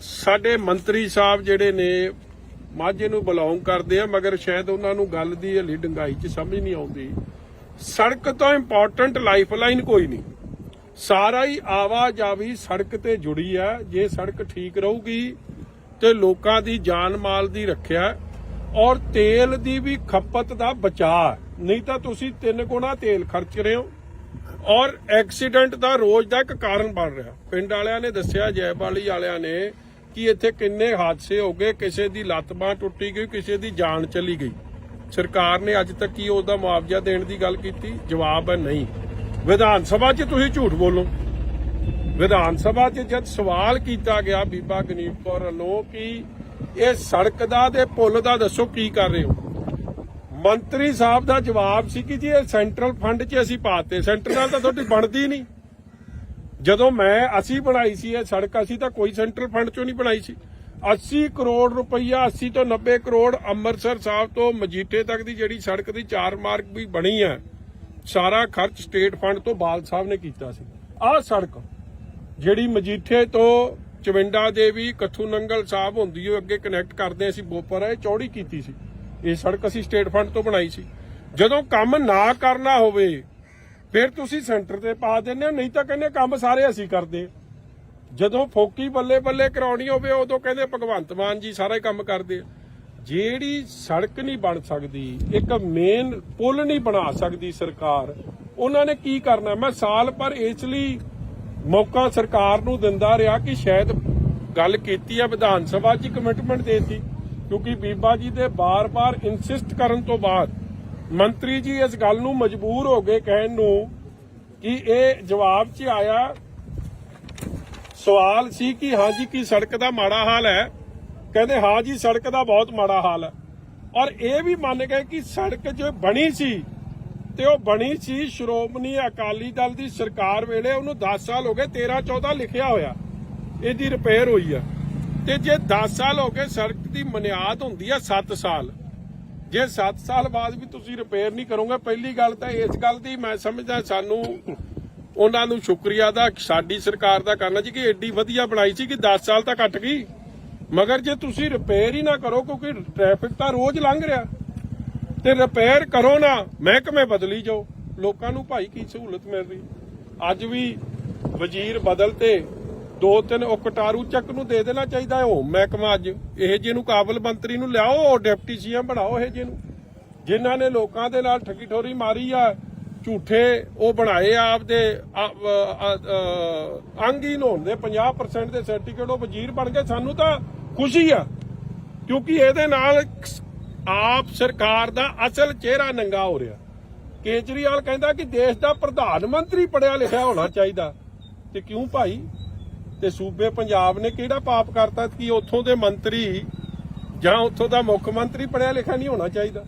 ਸਾਡੇ ਮੰਤਰੀ ਸਾਹਿਬ ਜਿਹੜੇ ਨੇ ਮਾਝੇ ਨੂੰ ਬਿਲੋਂਗ ਕਰਦੇ ਆ, ਮਗਰ ਸ਼ਾਇਦ ਉਹਨਾਂ ਨੂੰ ਗੱਲ ਦੀ ਹਲੀ ਡੰਗਾਈ 'ਚ ਸਮਝ ਨਹੀਂ ਆਉਂਦੀ। ਸੜਕ ਤੋਂ ਇੰਪੋਰਟੈਂਟ ਲਾਈਫਲਾਈਨ ਕੋਈ ਨਹੀਂ, ਸਾਰਾ ਹੀ ਆਵਾਜਾਈ ਸੜਕ ਤੇ ਜੁੜੀ ਆ। ਜੇ ਸੜਕ ਠੀਕ ਰਹੂਗੀ ਤੇ ਲੋਕਾਂ ਦੀ ਜਾਨ ਮਾਲ ਦੀ ਰੱਖਿਆ ਔਰ ਤੇਲ ਦੀ ਵੀ ਖਪਤ ਦਾ ਬਚਾਅ। ਨਹੀਂ ਤਾਂ ਤੁਸੀਂ 3 ਗੁਣਾ ਤੇਲ ਖਰਚ ਰਹੇ ਹੋ ਔਰ ਐਕਸੀਡੈਂਟ ਦਾ ਰੋਜ਼ ਦਾ ਇੱਕ ਕਾਰਨ ਬਣ ਰਿਹਾ। ਪਿੰਡ ਵਾਲਿਆਂ ਨੇ ਦੱਸਿਆ, ਜੈਬਾਲੀ ਵਾਲਿਆਂ ਨੇ, ਕਿ ਇੱਥੇ ਕਿੰਨੇ ਹਾਦਸੇ ਹੋ ਗਏ, ਕਿਸੇ ਦੀ ਲੱਤ ਬਾਂਹ ਟੁੱਟੀ ਗਈ, ਕਿਸੇ ਦੀ ਜਾਨ ਚਲੀ ਗਈ। ਸਰਕਾਰ ਨੇ ਅੱਜ ਤੱਕ ਕੀ ਉਹਦਾ ਮੁਆਵਜ਼ਾ ਦੇਣ ਦੀ ਗੱਲ ਕੀਤੀ? ਜਵਾਬ ਹੈ ਨਹੀਂ। ਵਿਧਾਨ ਸਭਾ 'ਚ ਤੁਸੀਂ ਝੂਠ ਬੋਲੋ। ਵਿਧਾਨ ਸਭਾ 'ਚ ਜਦ ਸਵਾਲ ਕੀਤਾ ਗਿਆ ਬੀਬਾ ਗਨੀਵ ਕੌਰ ਵੱਲੋਂ ਕਿ ਇਹ ਸੜਕ ਦਾ ਤੇ ਪੁਲ ਦਾ ਦੱਸੋ ਕੀ ਕਰ ਰਹੇ ਹੋ, ਮੰਤਰੀ ਸਾਹਿਬ ਦਾ ਜਵਾਬ ਸੀ ਕਿ ਜੀ ਇਹ ਸੈਂਟਰਲ ਫੰਡ 'ਚ ਅਸੀਂ ਪਾਤੇ। ਸੈਂਟਰ ਨਾਲ ਤਾਂ ਤੁਹਾਡੀ ਬਣਦੀ ਨਹੀਂ। ਜਦੋਂ ਅਸੀਂ ਬਣਾਈ ਸੀ ਇਹ ਸੜਕ, ਅਸੀਂ ਤਾਂ ਕੋਈ ਸੈਂਟਰਲ ਫੰਡ 'ਚੋਂ ਨਹੀਂ ਬਣਾਈ ਸੀ। 80 ਕਰੋੜ ਰੁਪਈਆ, 80 ਤੋਂ 90 ਕਰੋੜ ਅੰਮ੍ਰਿਤਸਰ ਸਾਹਿਬ ਤੋਂ ਮਜੀਠੇ ਤੱਕ ਦੀ ਜਿਹੜੀ ਸੜਕ ਦੀ 4 ਮਾਰਗ ਵੀ ਬਣੀ ਹੈ, ਸਾਰਾ ਖਰਚ ਸਟੇਟ ਫੰਡ ਤੋਂ ਬਾਲ ਸਾਹਿਬ ਨੇ ਕੀਤਾ ਸੀ। ਆਹ ਸੜਕ ਜਿਹੜੀ ਮਜੀਠੇ ਤੋਂ ਚਵਿੰਡਾ ਦੇਵੀ ਕੱਥੂ ਨੰਗਲ ਸਾਹਿਬ ਹੁੰਦੀ ਉਹ ਅੱਗੇ ਕਨੈਕਟ ਕਰਦੇ ਅਸੀਂ ਬੋਪਰ, ਇਹ ਚੌੜੀ ਕੀਤੀ ਸੀ। ਇਹ ਸੜਕ ਅਸੀਂ ਸਟੇਟ ਫੰਡ ਤੋਂ ਬਣਾਈ ਸੀ। ਜਦੋਂ ਕੰਮ ਨਾ ਕਰਨਾ ਹੋਵੇ ਫਿਰ ਤੁਸੀਂ ਸੈਂਟਰ ਤੇ ਪਾ ਦਿੰਦੇ ਹੋ, ਨਹੀਂ ਤਾਂ ਕਹਿੰਦੇ ਕੰਮ ਸਾਰੇ ਅਸੀਂ ਕਰਦੇ। ਜਦੋਂ ਫੋਕੀ ਬੱਲੇ ਬੱਲੇ ਕਰਾਉਣੀ ਹੋਵੇ ਉਦੋਂ ਕਹਿੰਦੇ ਭਗਵੰਤ ਮਾਨ ਜੀ ਸਾਰਾ ਹੀ ਕੰਮ ਕਰਦੇ। ਜਿਹੜੀ ਸੜਕ ਨਹੀਂ ਬਣ ਸਕਦੀ, ਇੱਕ ਮੇਨ ਪੁਲ ਨਹੀਂ ਬਣਾ ਸਕਦੀ ਸਰਕਾਰ, ਉਹਨਾਂ ਨੇ ਕੀ ਕਰਨਾ? ਮੈਂ ਸਾਲ ਭਰ ਇਸ ਲਈ ਮੌਕਾ ਸਰਕਾਰ ਨੂੰ ਦਿੰਦਾ ਰਿਹਾ ਕਿ ਸ਼ਾਇਦ ਗੱਲ ਕੀਤੀ ਹੈ ਵਿਧਾਨ ਸਭਾ 'ਚ ਕਮਿਟਮੈਂਟ ਦੇਤੀ, ਕਿਉਂਕਿ ਬੀਬਾ ਜੀ ਦੇ ਬਾਰ-ਬਾਰ ਇਨਸਿਸਟ ਕਰਨ ਤੋਂ ਬਾਅਦ ਮੰਤਰੀ ਜੀ ਇਸ ਗੱਲ ਨੂੰ ਮਜਬੂਰ ਹੋ ਗਏ ਕਹਿਣ ਨੂੰ ਕਿ ਇਹ ਜਵਾਬ 'ਚ ਆਇਆ। ਸਵਾਲ ਸੀ ਕਿ ਹਾਂ ਜੀ ਕੀ ਸੜਕ ਦਾ ਮਾੜਾ ਹਾਲ ਹੈ? ਕਹਿੰਦੇ ਹਾਂ ਜੀ ਸੜਕ ਦਾ ਬਹੁਤ ਮਾੜਾ ਹਾਲ ਹੈ। ਔਰ ਇਹ ਵੀ ਮੰਨ ਗਏ ਕਿ ਸੜਕ ਜੋ ਬਣੀ ਸੀ ਤੇ ਉਹ ਬਣੀ ਸੀ ਸ਼੍ਰੋਮਣੀ ਅਕਾਲੀ ਦਲ ਦੀ ਸਰਕਾਰ ਵੇਲੇ, ਉਹਨੂੰ 10 ਸਾਲ ਹੋ ਗਏ, 13-14 ਲਿਖਿਆ ਹੋਇਆ ਇਹਦੀ ਰਿਪੇਅਰ ਹੋਈ ਆ। ਤੇ ਜੇ 10 ਸਾਲ ਹੋ ਗਏ, ਸੜਕ ਦੀ ਬੁਨਿਆਦ ਹੁੰਦੀ ਆ 7 ਸਾਲ। ਜੇ 7 ਸਾਲ ਬਾਅਦ ਵੀ ਤੁਸੀਂ ਰਿਪੇਅਰ ਨਹੀਂ ਕਰੋਗੇ, ਪਹਿਲੀ ਗੱਲ ਤਾਂ ਇਸ ਗੱਲ ਦੀ ਮੈਂ ਸਮਝਦਾ ਸਾਨੂੰ ਉਹਨਾਂ ਨੂੰ ਸ਼ੁਕਰੀਆ ਦਾ ਸਾਡੀ ਸਰਕਾਰ ਦਾ ਕਰਨਾ ਜੀ ਕਿ ਐਡੀ ਵਧੀਆ ਬਣਾਈ ਸੀ ਕਿ 10 ਸਾਲ ਤਾਂ ਕੱਟ ਗਈ। ਮਗਰ ਜੇ ਤੁਸੀਂ ਰਿਪੇਅਰ ਹੀ ਨਾ ਕਰੋ, ਕਿਉਂਕਿ ਟ੍ਰੈਫਿਕ ਤਾਂ ਰੋਜ਼ ਲੰਘ ਰਿਹਾ, ਤੇ ਰਿਪੇਅਰ ਕਰੋ ਨਾ, ਮਹਿਕਮੇ ਬਦਲੀ ਜਾਓ, ਲੋਕਾਂ ਨੂੰ ਭਾਈ ਕੀ ਸਹੂਲਤ ਮਿਲ ਰਹੀ। ਅੱਜ ਵੀ ਵਜ਼ੀਰ ਬਦਲ ਤੇ 2-3 ਉਹ ਕਟਾਰੂ ਚੱਕ ਨੂੰ ਦੇ ਦੇਣਾ ਚਾਹੀਦਾ ਹੈ ਉਹ ਮਹਿਕਮਾ। ਅੱਜ ਇਹ ਜਿਹਨੂੰ ਕਾਬਲ ਮੰਤਰੀ ਨੂੰ ਲਿਆਓ, ਡਿਪਟੀ ਸੀਐਮ ਬਣਾਓ ਇਹ ਜਿਹਨੂੰ, ਜਿਨ੍ਹਾਂ ਨੇ ਲੋਕਾਂ ਦੇ ਨਾਲ ਠੱਗੀ ਠੋਰੀ ਮਾਰੀ ਆ, ਝੂਠੇ ਉਹ ਬਣਾਏ ਆਪਦੇ ਅੰਗਹੀਨ ਹੋਣ ਦੇ 50% ਦੇ ਸਰਟੀਫਿਕੇਟ, ਉਹ ਵਜ਼ੀਰ ਬਣ ਗਏ। ਸਾਨੂੰ ਤਾਂ ਖੁਸ਼ੀ ਆ ਕਿਉਂਕਿ ਇਹਦੇ ਨਾਲ ਆਪ ਸਰਕਾਰ ਦਾ ਅਸਲ ਚਿਹਰਾ ਨੰਗਾ ਹੋ ਰਿਹਾ। ਕੇਜਰੀਵਾਲ ਕਹਿੰਦਾ ਕਿ ਦੇਸ਼ ਦਾ ਪ੍ਰਧਾਨ ਮੰਤਰੀ ਪੜਿਆ ਲਿਖਿਆ ਹੋਣਾ ਚਾਹੀਦਾ, ਤੇ ਕਿਉਂ ਭਾਈ? ਤੇ ਸੂਬੇ ਪੰਜਾਬ ਨੇ ਕਿਹੜਾ ਪਾਪ ਕਰਤਾ ਕਿ ਉੱਥੋਂ ਦੇ ਮੰਤਰੀ ਜਾਂ ਉੱਥੋਂ ਦਾ ਮੁੱਖ ਮੰਤਰੀ ਪੜਿਆ ਲਿਖਿਆ ਨਹੀਂ ਹੋਣਾ ਚਾਹੀਦਾ?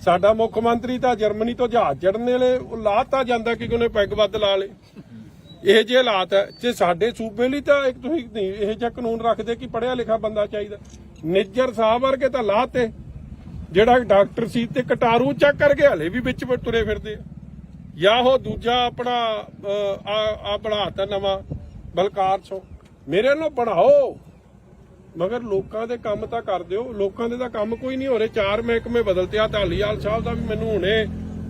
ਸਾਡਾ ਮੁੱਖ ਮੰਤਰੀ ਤਾਂ ਜਰਮਨੀ ਤੋਂ ਜਹਾਜ਼ ਚੜ੍ਹਨ ਵੇਲੇ ਲਾਤਾ ਜਾਂਦਾ ਕਿ ਉਹਨੇ ਪੈਗ ਵੱਧ ਲਾ ਲੇ। ਇਹ ਜਿਹੇ ਹਾਲਾਤ ਹੈ। ਜੇ ਸਾਡੇ ਸੂਬੇ ਲਈ ਤਾਂ ਇੱਕ ਤੁਸੀਂ ਇਹ ਜਿਹਾ ਕਾਨੂੰਨ ਰੱਖਦੇ ਕਿ ਪੜਿਆ ਲਿਖਿਆ ਬੰਦਾ ਚਾਹੀਦਾ। ਨਿੱਜਰ ਸਾਹਿਬ ਵਰਗੇ ਤਾਂ ਲਾਤੇ, ਜਿਹੜਾ ਡਾਕਟਰ ਸੀ ਤੇ ਕਟਾਰੂ ਚੱਕ ਕਰਕੇ ਹਲੇ ਵੀ ਵਿੱਚ ਤੁਰੇ ਫਿਰਦੇ ਆ। ਜਾਂ ਉਹ ਦੂਜਾ ਆਪਣਾ ਆ ਬਣਾਤਾ ਨਵਾਂ ਬਲਕਾਰ ਚੋਂ, ਮੇਰੇ ਨਾਲ ਬਣਾਓ ਮਗਰ ਲੋਕਾਂ ਦੇ ਕੰਮ ਤਾਂ ਕਰ ਦਿਓ। ਲੋਕਾਂ ਦੇ ਤਾਂ ਕੰਮ ਕੋਈ ਨਹੀਂ ਹੋ ਰਹੇ। 4 ਮਹਿਕਮੇ ਬਦਲਤੇ ਆ। ਢਾਲੀਵਾਲ ਸਾਹਿਬ ਦਾ ਵੀ ਮੈਨੂੰ ਹੁਣੇ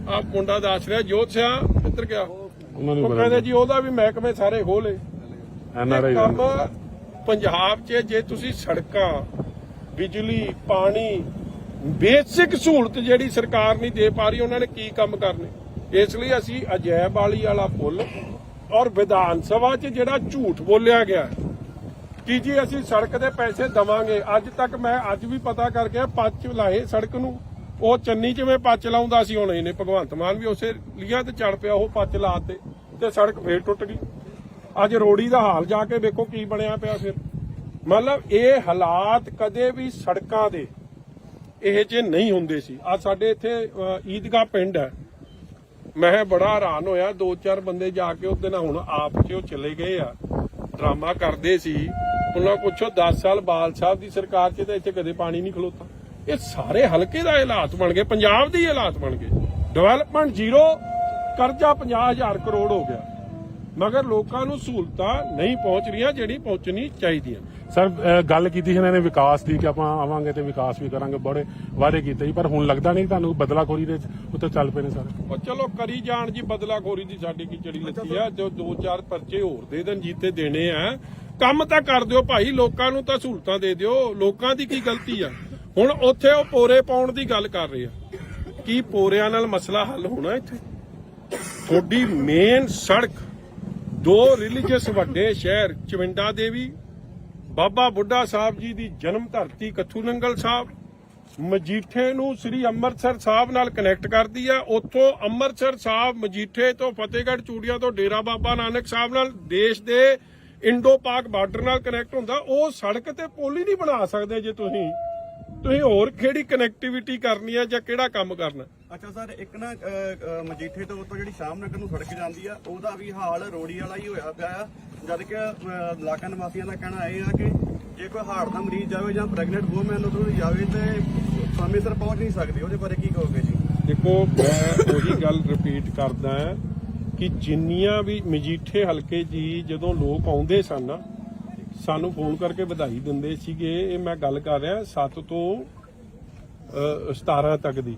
ਆ ਮੁੰਡਾ ਦੱਸ ਰਿਹਾ, ਜੋਤ ਸਿਆ ਕਿੱਧਰ ਗਿਆ, ਉਹ ਕਹਿੰਦੇ ਜੀ ਉਹਦਾ ਵੀ ਮਹਿਕਮੇ ਸਾਰੇ ਖੋਲੇ। ਕੰਮ ਪੰਜਾਬ 'ਚ ਜੇ ਤੁਸੀਂ ਸੜਕਾਂ, ਬਿਜਲੀ, ਪਾਣੀ, ਬੇਸਿਕ ਸਹੂਲਤ ਜਿਹੜੀ ਸਰਕਾਰ ਨਹੀਂ ਦੇ ਪਾ ਰਹੀ, ਉਹਨਾਂ ਨੇ ਕੀ ਕੰਮ ਕਰਨੇ। ਇਸ ਲਈ ਅਸੀਂ ਅਜੈਬ ਵਾਲੀ ਵਾਲਾ ਪੁੱਲ ਔਰ ਵਿਧਾਨ ਸਭਾ 'ਚ ਜਿਹੜਾ ਝੂਠ ਬੋਲਿਆ ਗਿਆ ਕਿ ਜੀ ਅਸੀਂ ਸੜਕ ਦੇ ਪੈਸੇ ਦਵਾਂਗੇ, ਅੱਜ ਤੱਕ ਮੈਂ ਅੱਜ ਵੀ ਪਤਾ ਕਰਕੇ ਪੱਚ ਲਾਏ ਸੜਕ ਨੂੰ। ਉਹ ਚੰਨੀ 'ਚ ਮੈਂ ਪੱਚ ਲਾਉਂਦਾ ਸੀ, ਹੁਣ ਇਹਨੇ ਭਗਵੰਤ ਮਾਨ ਵੀ ਉਸੇ ਲੀਆਂ ਤੇ ਚੜ ਪਿਆ, ਉਹ ਪੱਚ ਲਾਤੇ ਤੇ ਸੜਕ ਫੇਰ ਟੁੱਟ ਗਈ। ਅੱਜ ਰੋੜੀ ਦਾ ਹਾਲ ਜਾ ਕੇ ਵੇਖੋ ਕੀ ਬਣਿਆ ਪਿਆ। ਫਿਰ ਮਤਲਬ ਇਹ ਹਾਲਾਤ ਕਦੇ ਵੀ ਸੜਕਾਂ ਦੇ ਇਹ ਜੇ ਨਹੀਂ ਹੁੰਦੇ ਸੀ। ਆ ਸਾਡੇ ਇੱਥੇ ਈਦਗਾਹ ਪਿੰਡ ਹੈ, ਮੈਂ ਬੜਾ ਹੈਰਾਨ ਹੋਇਆ। 2-4 ਬੰਦੇ ਜਾ ਕੇ ਉਹਦੇ ਨਾਲ ਹੁਣ ਆਪ 'ਚ ਉਹ ਚਲੇ ਗਏ ਆ, ਡਰਾਮਾ ਕਰਦੇ ਸੀ। ਉਹਨਾਂ ਪੁੱਛੋ 10 ਸਾਲ ਬਾਲ ਸਾਹਿਬ ਦੀ ਸਰਕਾਰ 'ਚ ਤਾਂ ਇੱਥੇ ਕਦੇ ਪਾਣੀ ਨਹੀਂ ਖਲੋਤਾ। ਇਹ ਸਾਰੇ ਹਲਕੇ ਦਾ ਹਾਲਾਤ ਬਣ ਗਏ, ਪੰਜਾਬ ਦੇ ਹਾਲਾਤ ਬਣ ਗਏ। ਡਿਵੈਲਪਮੈਂਟ ਜ਼ੀਰੋ, ਕਰਜ਼ਾ 50,000 ਕਰੋੜ ਹੋ ਗਿਆ, ਮਗਰ ਲੋਕਾਂ ਨੂੰ ਸਹੂਲਤਾਂ ਨਹੀਂ ਪਹੁੰਚ ਰਹੀਆਂ ਜਿਹੜੀ ਪਹੁੰਚਣੀ ਚਾਹੀਦੀਆਂ। ਸਰ ਗੱਲ ਕੀਤੀ ਸੀ ਇਹਨਾਂ ਨੇ ਵਿਕਾਸ ਦੀ ਕਿ ਆਪਾਂ ਆਵਾਂਗੇ ਤੇ ਵਿਕਾਸ ਵੀ ਕਰਾਂਗੇ, ਬੜੇ ਵਾਅਦੇ ਕੀਤੇ ਸੀ, ਪਰ ਹੁਣ ਲੱਗਦਾ ਨਹੀਂ ਤੁਹਾਨੂੰ ਬਦਲਾਖੋਰੀ ਦੇ ਉੱਤੇ ਚੱਲ ਪਏ ਨੇ ਸਾਰੇ। ਉਹ ਚਲੋ ਕਰੀ ਜਾਣ ਜੀ, ਬਦਲਾਖੋਰੀ ਦੀ ਸਾਡੀ ਕੀ ਚੜੀ ਲੱਗੀ ਆ। ਜੋ 2-4 ਪਰਚੇ ਹੋਰ ਦੇ ਦੇਣ ਜੀਤੇ ਦੇਣੇ ਆ, ਕੰਮ ਤਾਂ ਕਰ ਦਿਓ ਭਾਈ, ਲੋਕਾਂ ਨੂੰ ਤਾਂ ਸਹੂਲਤਾਂ ਦੇ ਦਿਓ। ਲੋਕਾਂ ਦੀ ਕੀ ਗਲਤੀ ਆ? ਹੁਣ ਉੱਥੇ ਉਹ ਪੋਰੇ ਪਾਉਣ ਦੀ ਗੱਲ ਕਰ ਰਹੇ ਆ, ਕੀ ਪੋਰਿਆਂ ਨਾਲ ਮਸਲਾ ਹੱਲ ਹੋਣਾ? ਇੱਥੇ ਤੁਹਾਡੀ ਮੇਨ ਸੜਕ 2 ਰਿਲੀਜੀਅਸ ਵੱਡੇ ਸ਼ਹਿਰ ਚਵਿੰਡਾ ਦੇਵੀ, ਬਾਬਾ ਬੁੱਢਾ ਸਾਹਿਬ ਜੀ ਦੀ ਜਨਮ ਧਰਤੀ ਕੱਥੂ ਨੰਗਲ ਸਾਹਿਬ, ਮਜੀਠੇ ਨੂੰ ਸ੍ਰੀ ਅੰਮ੍ਰਿਤਸਰ ਸਾਹਿਬ ਨਾਲ ਕਨੈਕਟ ਕਰਦੀ ਆ। ਉੱਥੋਂ ਅੰਮ੍ਰਿਤਸਰ ਸਾਹਿਬ, ਮਜੀਠੇ ਤੋਂ ਫਤਿਹਗੜ੍ਹ ਚੂੜੀਆਂ ਤੋਂ ਡੇਰਾ ਬਾਬਾ ਨਾਨਕ ਸਾਹਿਬ ਨਾਲ ਦੇਸ਼ ਦੇ ਇੰਡੋ ਪਾਕ ਬਾਰਡਰ ਨਾਲ ਕਨੈਕਟ ਹੁੰਦਾ। ਉਹ ਸੜਕ ਤੇ ਪੁਲ ਹੀ ਨਹੀਂ ਬਣਾ ਸਕਦੇ ਜੇ ਤੁਸੀਂ ਹੋਰ ਕਿਹੜੀ ਕਨੈਕਟੀਵਿਟੀ ਕਰਨੀ ਆ ਜਾਂ ਕਿਹੜਾ ਕੰਮ ਕਰਨਾ। ਅੱਛਾ ਸਰ, ਇੱਕ ਨਾ ਮਜੀਠੇ ਤੋਂ ਉੱਤੋਂ ਜਿਹੜੀ ਸ਼ਾਮ ਨਗਰ ਨੂੰ ਸੜਕ ਜਾਂਦੀ ਆ, ਉਹਦਾ ਵੀ ਹਾਲ ਰੋੜੀ ਵਾਲਾ ਹੀ ਹੋਇਆ ਪਿਆ ਆ। ਜਦ ਕਿ ਇਲਾਕਾ ਨਿਵਾਸੀਆਂ ਦਾ ਕਹਿਣਾ ਇਹ ਆ ਕਿ ਜੇ ਕੋਈ ਹਾਰਟ ਦਾ ਮਰੀਜ਼ ਜਾਵੇ ਜਾਂ ਪ੍ਰੈਗਨੈਂਟ ਵੂਮਨ ਉਦੋਂ ਜਾਵੇ ਤੇ ਸਮੇਂ ਸਿਰ ਪਹੁੰਚ ਨਹੀਂ ਸਕਦੀ। ਉਹਦੇ ਬਾਰੇ ਕੀ ਕਹੋਗੇ ਜੀ? ਦੇਖੋ, ਮੈਂ ਉਹੀ ਗੱਲ ਰਿਪੀਟ ਕਰਦਾ ਕਿ ਜਿੰਨੀਆਂ ਵੀ ਮਜੀਠੇ ਹਲਕੇ ਜੀ ਜਦੋਂ ਲੋਕ ਆਉਂਦੇ ਸਨ ਸਾਨੂੰ ਫੋਨ ਕਰਕੇ ਵਧਾਈ ਦਿੰਦੇ ਸੀਗੇ। ਇਹ ਮੈਂ ਗੱਲ ਕਰ ਰਿਹਾ 7 ਤੋਂ 17 ਤੱਕ ਦੀ।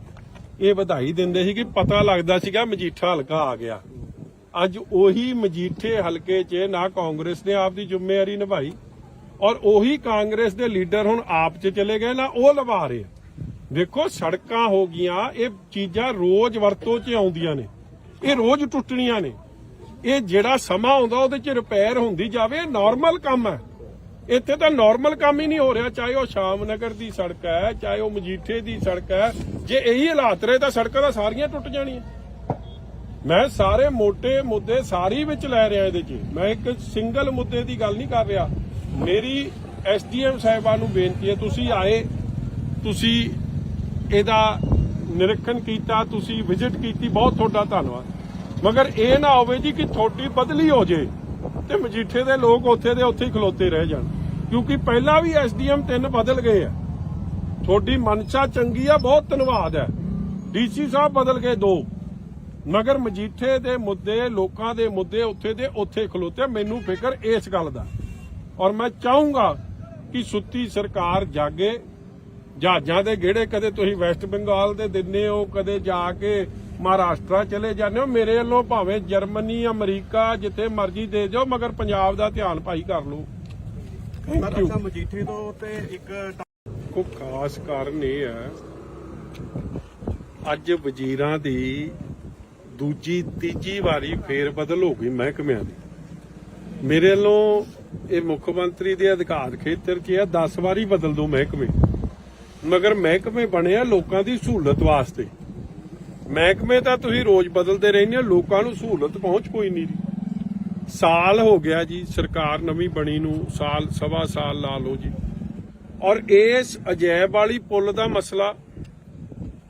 ਇਹ ਵਧਾਈ ਦਿੰਦੇ ਸੀ ਕਿ ਪਤਾ ਲੱਗਦਾ ਸੀਗਾ ਮਜੀਠਾ ਹਲਕਾ ਆ ਗਿਆ। ਅੱਜ ਉਹੀ ਮਜੀਠੇ ਹਲਕੇ 'ਚ ਨਾ ਕਾਂਗਰਸ ਨੇ ਆਪ ਦੀ ਜ਼ਿੰਮੇਵਾਰੀ ਨਿਭਾਈ ਔਰ ਉਹੀ ਕਾਂਗਰਸ ਦੇ ਲੀਡਰ ਹੁਣ ਆਪ 'ਚ ਚਲੇ ਗਏ ਨਾ ਉਹ ਨਿਭਾ ਰਹੇ। ਦੇਖੋ, ਸੜਕਾਂ ਹੋ ਗਈਆਂ, ਇਹ ਚੀਜ਼ਾਂ ਰੋਜ਼ ਵਰਤੋਂ 'ਚ ਆਉਂਦੀਆਂ ਨੇ, ਇਹ ਰੋਜ਼ ਟੁੱਟਣੀਆਂ ਨੇ। ਇਹ ਜਿਹੜਾ ਸਮਾਂ ਆਉਂਦਾ ਉਹਦੇ 'ਚ ਰਿਪੇਅਰ ਹੁੰਦੀ ਜਾਵੇ, ਨਾਰਮਲ ਕੰਮ ਹੈ। ਇੱਥੇ ਤਾਂ ਨਾਰਮਲ ਕੰਮ ਹੀ ਨਹੀਂ ਹੋ ਰਿਹਾ, ਚਾਹੇ ਉਹ ਸ਼ਾਮ ਨਗਰ ਦੀ ਸੜਕ ਹੈ, ਚਾਹੇ ਉਹ ਮਜੀਠੇ ਦੀ ਸੜਕ ਹੈ। ਜੇ ਇਹੀ ਹਾਲਾਤ ਰਹੇ ਤਾਂ ਸੜਕਾਂ ਤਾਂ ਸਾਰੀਆਂ ਟੁੱਟ ਜਾਣੀਆਂ। ਮੈਂ ਸਾਰੇ ਮੋٹے ਮੁੱਦੇ ਸਾਰੀ ਵਿੱਚ ਲੈ ਰਿਹਾ ਇਹਦੇ 'ਚ, ਮੈਂ ਇੱਕ ਸਿੰਗਲ ਮੁੱਦੇ ਦੀ ਗੱਲ ਨਹੀਂ ਕਰ ਰਿਹਾ। ਮੇਰੀ ਐਸਡੀਐਮ ਸਾਹਿਬਾਨ ਨੂੰ ਬੇਨਤੀ ਹੈ, ਤੁਸੀਂ ਆਏ, ਤੁਸੀਂ ਇਹਦਾ ਨਿਰੀਖਣ ਕੀਤਾ, ਤੁਸੀਂ ਵਿਜ਼ਿਟ ਕੀਤੀ, ਬਹੁਤ ਤੁਹਾਡਾ ਧੰਨਵਾਦ। ਮਗਰ ਇਹ ਨਾ ਹੋਵੇ ਜੀ ਕਿ ਤੁਹਾਡੀ ਬਦਲੀ ਹੋ ਜੇ ਤੇ ਮਜੀਠੇ ਦੇ ਲੋਕ ਉੱਥੇ ਦੇ ਉੱਥੇ ਹੀ ਖਲੋਤੇ ਰਹਿ ਜਾਣ, ਕਿਉਂਕਿ ਪਹਿਲਾਂ ਵੀ ਐਸਡੀਐਮ 3 ਬਦਲ ਗਏ ਆ। ਤੁਹਾਡੀ ਮਨਸ਼ਾ ਚੰਗੀ ਆ, ਬਹੁਤ ਧੰਨਵਾਦ ਹੈ। ਡੀਸੀ ਸਾਹਿਬ ਬਦਲ ਗਏ 2, ਮਗਰ ਮਜੀਠੇ ਦੇ ਮੁੱਦੇ, ਲੋਕਾਂ ਦੇ ਮੁੱਦੇ ਉੱਥੇ ਦੇ ਉੱਥੇ ਖਲੋਤੇ। ਮੈਨੂੰ ਫਿਕਰ ਇਸ ਗੱਲ ਦਾ, ਔਰ ਮੈਂ ਚਾਹੂੰਗਾ ਕਿ ਸੁੱਤੀ ਸਰਕਾਰ ਜਾਗੇ। ਜਹਾਜ਼ਾਂ ਦੇ ਗੇੜੇ ਕਦੇ ਤੁਸੀਂ ਵੈਸਟ ਬੰਗਾਲ ਦੇ ਦਿੰਦੇ ਹੋ, ਕਦੇ ਜਾ ਕੇ ਮਹਾਰਾਸ਼ਟਰ ਚਲੇ ਜਾਂਦੇ ਹੋ। ਮੇਰੇ ਵੱਲੋਂ ਭਾਵੇਂ ਜਰਮਨੀ, ਅਮਰੀਕਾ, ਜਿੱਥੇ ਮਰਜ਼ੀ ਦੇ ਜਾਓ, ਮਗਰ ਪੰਜਾਬ ਦਾ ਧਿਆਨ ਭਾਈ ਕਰ ਲਓ। ਅੱਛਾ, ਮਜੀਠੇ ਤੋਂ ਤੇ ਇੱਕ ਕੋ ਖਾਸ ਕਾਰਨ ਇਹ ਹੈ, ਅੱਜ ਵਜ਼ੀਰਾਂ ਦੀ ਦੂਜੀ ਤੀਜੀ ਵਾਰੀ ਫੇਰ ਬਦਲ ਹੋ ਗਈ ਮਹਿਕਮਿਆਂ ਦੀ। ਮੇਰੇ ਵੱਲੋਂ ਇਹ ਮੁੱਖ ਮੰਤਰੀ ਦੇ ਅਧਿਕਾਰ ਖੇਤਰ 'ਚ ਆ 10 ਵਾਰੀ ਬਦਲ ਦੋ ਮਹਿਕਮੇ, ਮਗਰ ਮਹਿਕਮੇ ਬਣਿਆ ਲੋਕਾਂ ਦੀ ਸਹੂਲਤ ਵਾਸਤੇ। ਮਹਿਕਮੇ ਤਾਂ ਤੁਸੀਂ ਰੋਜ਼ ਬਦਲਦੇ ਰਹਿੰਦੇ ਹੋ, ਲੋਕਾਂ ਨੂੰ ਸਹੂਲਤ ਪਹੁੰਚ ਕੋਈ ਨਹੀਂ ਰਹੀ। ਸਾਲ ਹੋ ਗਿਆ ਜੀ ਸਰਕਾਰ ਨਵੀਂ ਬਣੀ ਨੂੰ, ਸਾਲ ਸਵਾ ਸਾਲ ਲਾ ਲਓ ਜੀ। ਔਰ ਇਸ ਅਜੈਬ ਵਾਲੀ ਪੁੱਲ ਦਾ ਮਸਲਾ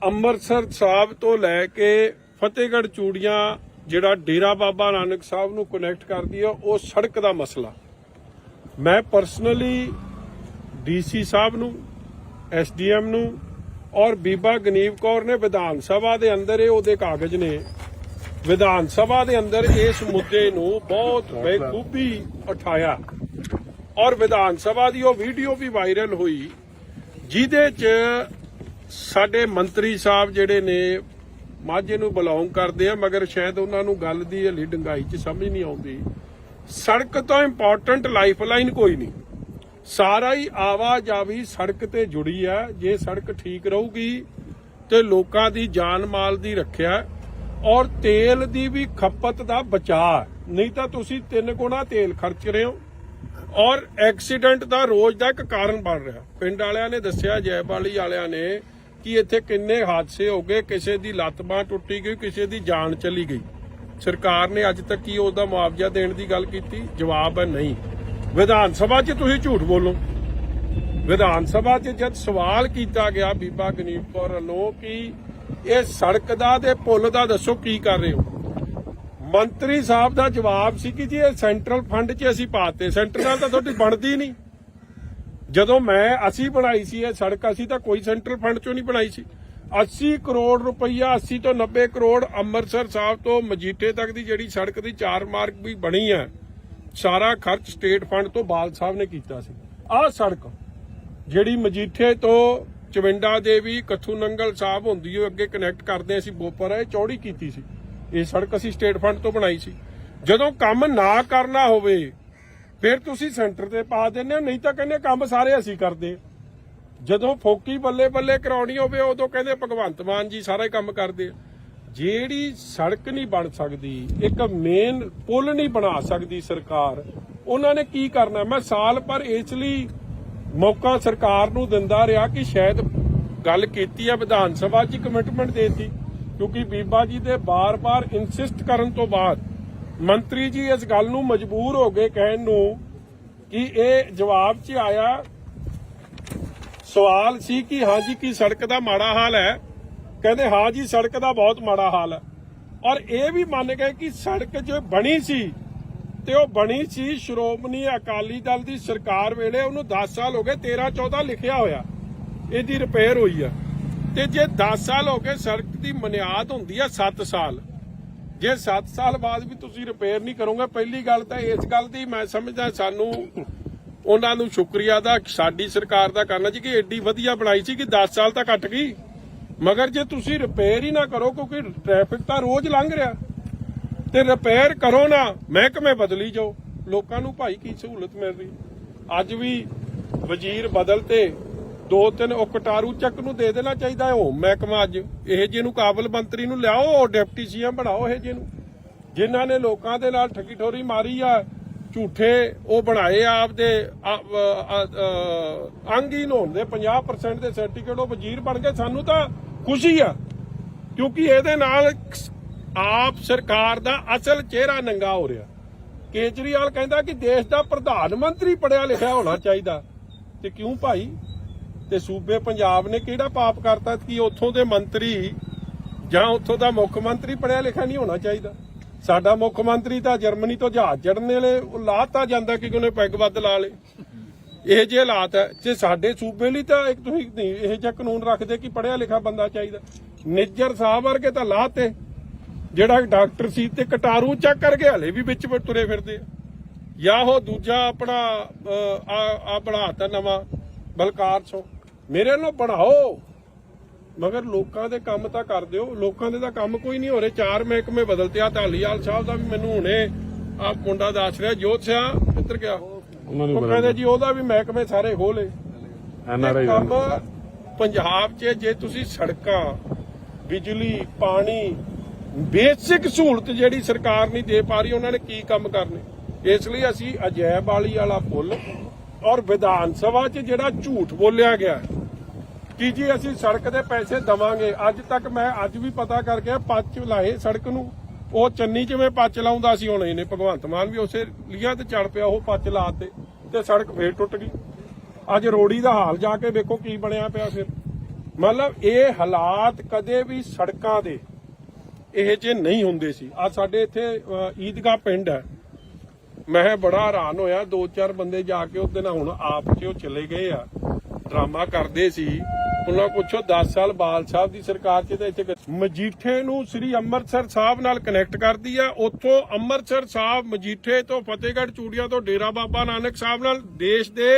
ਅੰਮ੍ਰਿਤਸਰ ਸਾਹਿਬ ਤੋਂ ਲੈ ਕੇ ਫਤਿਹਗੜ੍ਹ ਚੂੜੀਆਂ ਜਿਹੜਾ ਡੇਰਾ ਬਾਬਾ ਨਾਨਕ ਸਾਹਿਬ ਨੂੰ ਕਨੈਕਟ ਕਰਦੀ ਹੈ, ਉਹ ਸੜਕ ਦਾ ਮਸਲਾ ਮੈਂ ਪਰਸਨਲੀ ਡੀਸੀ ਸਾਹਿਬ ਨੂੰ, ਐਸਡੀਐਮ ਨੂੰ ਔਰ ਬੀਬਾ ਗਨੀਵ ਕੌਰ ਨੇ ਵਿਧਾਨ ਸਭਾ ਦੇ ਅੰਦਰ ਇਹ ਉਹਦੇ ਕਾਗਜ਼ ਨੇ ਵਿਧਾਨ ਸਭਾ ਦੇ ਅੰਦਰ ਇਸ ਮੁੱਦੇ ਨੂੰ ਬਹੁਤ ਬੇਖੂਬੀ ਉਠਾਇਆ ਔਰ ਵਿਧਾਨ ਸਭਾ ਦੀ ਉਹ ਵੀਡੀਓ ਵੀ ਵਾਇਰਲ ਹੋਈ ਜਿਹਦੇ 'ਚ ਸਾਡੇ ਮੰਤਰੀ ਸਾਹਿਬ ਜਿਹੜੇ ਨੇ ਮਾਝੇ ਨੂੰ ਬਿਲੋਂਗ ਕਰਦੇ ਆ ਮਗਰ ਸ਼ਾਇਦ ਉਹਨਾਂ ਨੂੰ ਗੱਲ ਦੀ ਹਲੀ ਡੰਗਾਈ 'ਚ ਸਮਝ ਨਹੀਂ ਆਉਂਦੀ। ਸੜਕ ਤੋਂ ਇੰਪੋਰਟੈਂਟ ਲਾਈਫਲਾਈਨ ਕੋਈ ਨਹੀਂ, ਸਾਰਾ ਹੀ ਆਵਾਜਾਵੀ ਸੜਕ ਤੇ ਜੁੜੀ ਆ। ਜੇ ਸੜਕ ਠੀਕ ਰਹੂਗੀ ਤੇ ਲੋਕਾਂ ਦੀ ਜਾਨ ਮਾਲ ਦੀ ਰੱਖਿਆ ਔਰ ਤੇਲ ਦੀ ਵੀ ਖਪਤ ਦਾ ਬਚਾਅ, ਨਹੀਂ ਤਾਂ ਤੁਸੀਂ 3 ਗੁਣਾ ਤੇਲ ਖਰਚ ਰਹੇ ਹੋ ਔਰ ਐਕਸੀਡੈਂਟ ਦਾ ਰੋਜ਼ ਦਾ ਇੱਕ ਕਾਰਨ ਬਣ ਰਿਹਾ। ਪਿੰਡ ਵਾਲਿਆਂ ਨੇ ਦੱਸਿਆ, ਜੈਬਾਲੀ ਵਾਲਿਆਂ ਨੇ, ਕਿ ਇੱਥੇ ਕਿੰਨੇ ਹਾਦਸੇ ਹੋ ਗਏ, ਕਿਸੇ ਦੀ ਲੱਤ ਬਾਂਹ ਟੁੱਟੀ ਗਈ, ਕਿਸੇ ਦੀ ਜਾਨ ਚਲੀ ਗਈ। ਸਰਕਾਰ ਨੇ ਅੱਜ ਤੱਕ ਕੀ ਉਹਦਾ ਮੁਆਵਜ਼ਾ ਦੇਣ ਦੀ ਗੱਲ ਕੀਤੀ? ਜਵਾਬ ਹੈ ਨਹੀਂ। ਵਿਧਾਨ ਸਭਾ 'ਚ ਤੁਸੀਂ ਝੂਠ ਬੋਲੋ। ਵਿਧਾਨ ਸਭਾ 'ਚ ਜਦ ਸਵਾਲ ਕੀਤਾ ਗਿਆ ਬੀਬਾ ਗਨੀਵ ਕੌਰ ਵੱਲੋਂ ਕਿ ਇਹ ਸੜਕ ਦਾ ਤੇ ਪੁਲ ਦਾ ਦੱਸੋ ਕੀ ਕਰ ਰਹੇ ਹੋ, ਮੰਤਰੀ ਸਾਹਿਬ ਦਾ ਜਵਾਬ ਸੀ ਕਿ ਜੀ ਇਹ ਸੈਂਟਰਲ ਫੰਡ 'ਚ ਅਸੀਂ ਪਾਤੇ। ਸੈਂਟਰ ਨਾਲ ਤਾਂ ਤੁਹਾਡੀ ਬਣਦੀ ਨਹੀਂ। ਜਦੋਂ ਅਸੀਂ ਬਣਾਈ ਸੀ ਇਹ ਸੜਕ, ਅਸੀਂ ਤਾਂ ਕੋਈ ਸੈਂਟਰਲ ਫੰਡ 'ਚੋਂ ਨਹੀਂ ਬਣਾਈ ਸੀ। 80 ਕਰੋੜ ਰੁਪਈਆ, 80 ਤੋਂ 90 ਕਰੋੜ ਅੰਮ੍ਰਿਤਸਰ ਸਾਹਿਬ ਤੋਂ ਮਜੀਠੇ ਤੱਕ ਦੀ ਜਿਹੜੀ ਸੜਕ ਦੀ 4 ਮਾਰਗ ਵੀ ਬਣੀ ਹੈ, ਸਾਰਾ ਖਰਚ ਸਟੇਟ ਫੰਡ ਤੋਂ ਬਾਲ ਸਾਹਿਬ ਨੇ ਕੀਤਾ ਸੀ। ਆਹ ਸੜਕ ਜਿਹੜੀ ਮਜੀਠੇ ਤੋਂ ਚਵਿੰਡਾ ਦੇਵੀ ਕੱਥੂ ਨੰਗਲ ਸਾਹਿਬ ਹੁੰਦੀ ਉਹ ਅੱਗੇ ਕਨੈਕਟ ਕਰਦੇ ਅਸੀਂ ਬੋਪਰ, ਇਹ ਚੌੜੀ ਕੀਤੀ ਸੀ। ਇਹ ਸੜਕ ਅਸੀਂ ਸਟੇਟ ਫੰਡ ਤੋਂ ਬਣਾਈ ਸੀ। ਜਦੋਂ ਕੰਮ ਨਾ ਕਰਨਾ ਹੋਵੇ ਫਿਰ ਤੁਸੀਂ ਸੈਂਟਰ ਤੇ ਪਾ ਦਿੰਦੇ ਹੋ, ਨਹੀਂ ਤਾਂ ਕਹਿੰਦੇ ਕੰਮ ਸਾਰੇ ਅਸੀਂ ਕਰਦੇ। ਜਦੋਂ ਫੋਕੀ ਬੱਲੇ ਬੱਲੇ ਕਰਾਉਣੀ ਹੋਵੇ ਉਦੋਂ ਕਹਿੰਦੇ ਭਗਵੰਤ ਮਾਨ ਜੀ ਸਾਰਾ ਹੀ ਕੰਮ ਕਰਦੇ। ਜਿਹੜੀ ਸੜਕ ਨਹੀਂ ਬਣ ਸਕਦੀ, ਇੱਕ ਮੇਨ ਪੁਲ ਨਹੀਂ ਬਣਾ ਸਕਦੀ ਸਰਕਾਰ, ਉਹਨਾਂ ਨੇ ਕੀ ਕਰਨਾ? ਮੈਂ ਸਾਲ ਭਰ ਇਸ ਲਈ ਮੌਕਾ ਸਰਕਾਰ ਨੂੰ ਦਿੰਦਾ ਰਿਹਾ ਕਿ ਸ਼ਾਇਦ ਗੱਲ ਕੀਤੀ ਹੈ ਵਿਧਾਨ ਸਭਾ 'ਚ ਕਮਿਟਮੈਂਟ ਦੇਤੀ, ਕਿਉਂਕਿ ਬੀਬਾ ਜੀ ਦੇ ਬਾਰ-ਬਾਰ ਇਨਸਿਸਟ ਕਰਨ ਤੋਂ ਬਾਅਦ ਮੰਤਰੀ ਜੀ ਇਸ ਗੱਲ ਨੂੰ ਮਜਬੂਰ ਹੋ ਗਏ ਕਹਿਣ ਨੂੰ ਕਿ ਇਹ ਜਵਾਬ 'ਚ ਆਇਆ। ਸਵਾਲ ਸੀ ਕਿ ਹਾਂ ਜੀ ਕੀ ਸੜਕ ਦਾ ਮਾੜਾ ਹਾਲ ਹੈ? ਕਹਿੰਦੇ ਹਾਂ ਜੀ ਸੜਕ ਦਾ ਬਹੁਤ ਮਾੜਾ ਹਾਲ ਹੈ। ਔਰ ਇਹ ਵੀ ਮੰਨ ਗਏ ਕਿ ਸੜਕ ਜੋ ਬਣੀ ਸੀ ਤੇ ਉਹ ਬਣੀ ਸੀ ਸ਼੍ਰੋਮਣੀ ਅਕਾਲੀ ਦਲ ਦੀ ਸਰਕਾਰ ਵੇਲੇ, ਉਹਨੂੰ 10 ਸਾਲ ਹੋ ਗਏ, 13-14 ਲਿਖਿਆ ਹੋਇਆ ਇਹਦੀ ਰਿਪੇਅਰ ਹੋਈ ਆ। ਤੇ ਜੇ 10 ਸਾਲ ਹੋ ਗਏ, ਸੜਕ ਦੀ ਬੁਨਿਆਦ ਹੁੰਦੀ ਆ 7 ਸਾਲ। ਜੇ 7 ਸਾਲ ਬਾਅਦ ਵੀ ਤੁਸੀਂ ਰਿਪੇਅਰ ਨਹੀਂ ਕਰੋਗੇ, ਪਹਿਲੀ ਗੱਲ ਤਾਂ ਇਸ ਗੱਲ ਦੀ ਮੈਂ ਸਮਝਦਾ ਸਾਨੂੰ ਉਹਨਾਂ ਨੂੰ ਸ਼ੁਕਰੀਆ ਦਾ ਸਾਡੀ ਸਰਕਾਰ ਦਾ ਕਰਨਾ ਜੀ ਕਿ ਏਡੀ ਵਧੀਆ ਬਣਾਈ ਸੀ ਕਿ 10 ਸਾਲ ਤਾਂ ਕੱਟ ਗਈ, ਮਗਰ ਜੇ ਤੁਸੀਂ ਰਿਪੇਅਰ ਹੀ ਨਾ ਕਰੋ, ਕਿਉਂਕਿ ਟ੍ਰੈਫਿਕ ਤਾਂ ਰੋਜ਼ ਲੰਘ ਰਿਹਾ, ਤੇ ਰਿਪੇਅਰ ਕਰੋ ਨਾ, ਮਹਿਕਮੇ ਬਦਲੀ ਜਾਓ, ਲੋਕਾਂ ਨੂੰ ਭਾਈ ਕੀ ਸਹੂਲਤ ਮਿਲ ਰਹੀ। ਅੱਜ ਵੀ ਵਜ਼ੀਰ ਬਦਲ ਤੇ 2-3 ਉਹ ਕਟਾਰੂ ਚੱਕ ਨੂੰ ਦੇ ਦੇਣਾ ਚਾਹੀਦਾ ਹੈ ਉਹ ਮਹਿਕਮਾ। ਅੱਜ ਇਹ ਜਿਹਨੂੰ ਕਾਬਲ ਮੰਤਰੀ ਨੂੰ ਲਿਆਓ, ਡਿਪਟੀ ਸੀਐਮ ਬਣਾਓ ਇਹ ਜਿਹਨੂੰ, ਜਿਨ੍ਹਾਂ ਨੇ ਲੋਕਾਂ ਦੇ ਨਾਲ ਠੱਗੀ ਠੋਰੀ ਮਾਰੀ ਆ, ਝੂਠੇ ਉਹ ਬਣਾਏ ਆਪਦੇ ਅੰਗਹੀਨ ਹੋਣ ਦੇ 50% ਦੇ ਸਰਟੀਫਿਕੇਟ, ਉਹ ਵਜ਼ੀਰ ਬਣ ਗਏ। ਸਾਨੂੰ ਤਾਂ ਖੁਸ਼ੀ ਆ ਕਿਉਂਕਿ ਇਹਦੇ ਨਾਲ ਆਪ ਸਰਕਾਰ ਦਾ ਅਸਲ ਚਿਹਰਾ ਨੰਗਾ ਹੋ ਰਿਹਾ। ਕੇਜਰੀਵਾਲ ਕਹਿੰਦਾ ਕਿ ਦੇਸ਼ ਦਾ ਪ੍ਰਧਾਨ ਮੰਤਰੀ ਪੜਿਆ ਲਿਖਿਆ ਹੋਣਾ ਚਾਹੀਦਾ, ਤੇ ਕਿਉਂ ਭਾਈ? ਤੇ ਸੂਬੇ ਪੰਜਾਬ ਨੇ ਕਿਹੜਾ ਪਾਪ ਕਰਤਾ ਕਿ ਉੱਥੋਂ ਦੇ ਮੰਤਰੀ ਜਾਂ ਉੱਥੋਂ ਦਾ ਮੁੱਖ ਮੰਤਰੀ ਪੜਿਆ ਲਿਖਿਆ ਨਹੀਂ ਹੋਣਾ ਚਾਹੀਦਾ? ਸਾਡਾ ਮੁੱਖ ਮੰਤਰੀ ਤਾਂ ਜਰਮਨੀ ਤੋਂ ਜਹਾਜ਼ ਚੜ੍ਹਨ ਵੇਲੇ ਲਾਤਾ ਜਾਂਦਾ ਕਿ ਉਹਨੇ ਪੈਗ ਵੱਧ ਲਾ ਲੇ। ਇਹ ਜਿਹੇ ਹਾਲਾਤ ਹੈ। ਜੇ ਸਾਡੇ ਸੂਬੇ ਲਈ ਤਾਂ ਇੱਕ ਤੁਸੀਂ ਇਹ ਜਿਹਾ ਕਾਨੂੰਨ ਰੱਖਦੇ ਕਿ ਪੜਿਆ ਲਿਖਿਆ ਬੰਦਾ ਚਾਹੀਦਾ। ਨਿੱਜਰ ਸਾਹਿਬ ਵਰਗੇ ਤਾਂ ਲਾਤੇ, ਜਿਹੜਾ ਡਾਕਟਰ ਸੀ ਤੇ ਕਟਾਰੂ ਚੱਕ ਕਰਕੇ ਹਲੇ ਵੀ ਵਿੱਚ ਤੁਰੇ ਫਿਰਦੇ ਆ। ਜਾਂ ਉਹ ਦੂਜਾ ਆਪਣਾ ਆ ਬਣਾਤਾ ਨਵਾਂ ਬਲਕਾਰ ਸੋ, ਮੇਰੇ ਨਾਲ ਬਣਾਓ, ਮਗਰ ਲੋਕਾਂ ਦੇ ਕੰਮ ਤਾਂ ਕਰ ਦਿਓ। ਲੋਕਾਂ ਦੇ ਤਾਂ ਕੰਮ ਕੋਈ ਨਹੀਂ ਹੋ ਰਹੇ। 4 ਮਹਿਕਮੇ ਬਦਲਤੇ ਆ। ਢਾਲੀਵਾਲ ਸਾਹਿਬ ਦਾ ਵੀ ਮੈਨੂੰ ਹੁਣੇ ਆ ਮੁੰਡਾ ਦੱਸ ਰਿਹਾ, ਜੋਤ ਸਿਆ ਕਿੱਧਰ ਗਿਆ, ਉਹ ਕਹਿੰਦੇ ਜੀ ਉਹਦਾ ਵੀ ਮਹਿਕਮੇ ਸਾਰੇ ਖੋਲੇ। ਕੰਮ ਪੰਜਾਬ 'ਚ ਜੇ ਤੁਸੀਂ ਸੜਕਾਂ, ਬਿਜਲੀ, ਪਾਣੀ, ਬੇਸਿਕ ਸਹੂਲਤ ਜਿਹੜੀ ਸਰਕਾਰ ਨਹੀਂ ਦੇ ਪਾ ਰਹੀ, ਉਹਨਾਂ ਨੇ ਕੀ ਕੰਮ ਕਰਨੇ? ਇਸ ਲਈ ਅਸੀਂ ਅਜੈਬ ਵਾਲੀ ਵਾਲਾ ਪੁੱਲ ਔਰ ਵਿਧਾਨ ਸਭਾ 'ਚ ਜਿਹੜਾ ਝੂਠ ਬੋਲਿਆ ਗਿਆ ਕਿ ਜੀ ਅਸੀਂ ਸੜਕ ਦੇ ਪੈਸੇ ਦਵਾਂਗੇ, ਅੱਜ ਤੱਕ ਮੈਂ ਅੱਜ ਵੀ ਪਤਾ ਕਰਕੇ ਪੱਚ ਲਾਏ ਸੜਕ ਨੂੰ। ਉਹ ਚੰਨੀ ਜਿਵੇਂ ਪੱਚ ਲਾਉਂਦਾ ਸੀ, ਹੁਣ ਇਹਨੇ ਭਗਵੰਤ ਮਾਨ ਵੀ ਉਸੇ ਲੀਆਂ ਤੇ ਚੜ ਪਿਆ, ਉਹ ਪੱਚ ਲਾਤੇ ਤੇ ਸੜਕ ਫੇਰ ਟੁੱਟ ਗਈ। ਅੱਜ ਰੋੜੀ ਦਾ ਹਾਲ ਜਾ ਕੇ ਵੇਖੋ ਕੀ ਬਣਿਆ ਪਿਆ। ਫਿਰ ਮਤਲਬ ਇਹ ਹਾਲਾਤ ਕਦੇ ਵੀ ਸੜਕਾਂ ਦੇ ਇਹ ਜੇ ਨਹੀਂ ਹੁੰਦੇ ਸੀ। ਆ ਸਾਡੇ ਇੱਥੇ ਈਦਗਾਹ ਪਿੰਡ ਹੈ, ਮੈਂ ਬੜਾ ਹੈਰਾਨ ਹੋਇਆ। 2-4 ਬੰਦੇ ਜਾ ਕੇ ਉਹਦੇ ਨਾਲ ਹੁਣ ਆਪ 'ਚ ਉਹ ਚਲੇ ਗਏ ਆ, ਡਰਾਮਾ ਕਰਦੇ ਸੀ ਉਹਨਾਂ ਪੁੱਛੋ 10 ਸਾਲ ਬਾਲ ਸਾਹਿਬ ਦੀ ਸਰਕਾਰ 'ਚ ਤਾਂ ਇੱਥੇ ਮਜੀਠੇ ਨੂੰ ਸ੍ਰੀ ਅੰਮ੍ਰਿਤਸਰ ਸਾਹਿਬ ਨਾਲ ਕਨੈਕਟ ਕਰਦੀ ਆ। ਉੱਥੋਂ ਅੰਮ੍ਰਿਤਸਰ ਸਾਹਿਬ ਮਜੀਠੇ ਤੋਂ ਫਤਿਹਗੜ੍ਹ ਚੂੜੀਆਂ ਤੋਂ ਡੇਰਾ ਬਾਬਾ ਨਾਨਕ ਸਾਹਿਬ ਨਾਲ ਦੇਸ਼ ਦੇ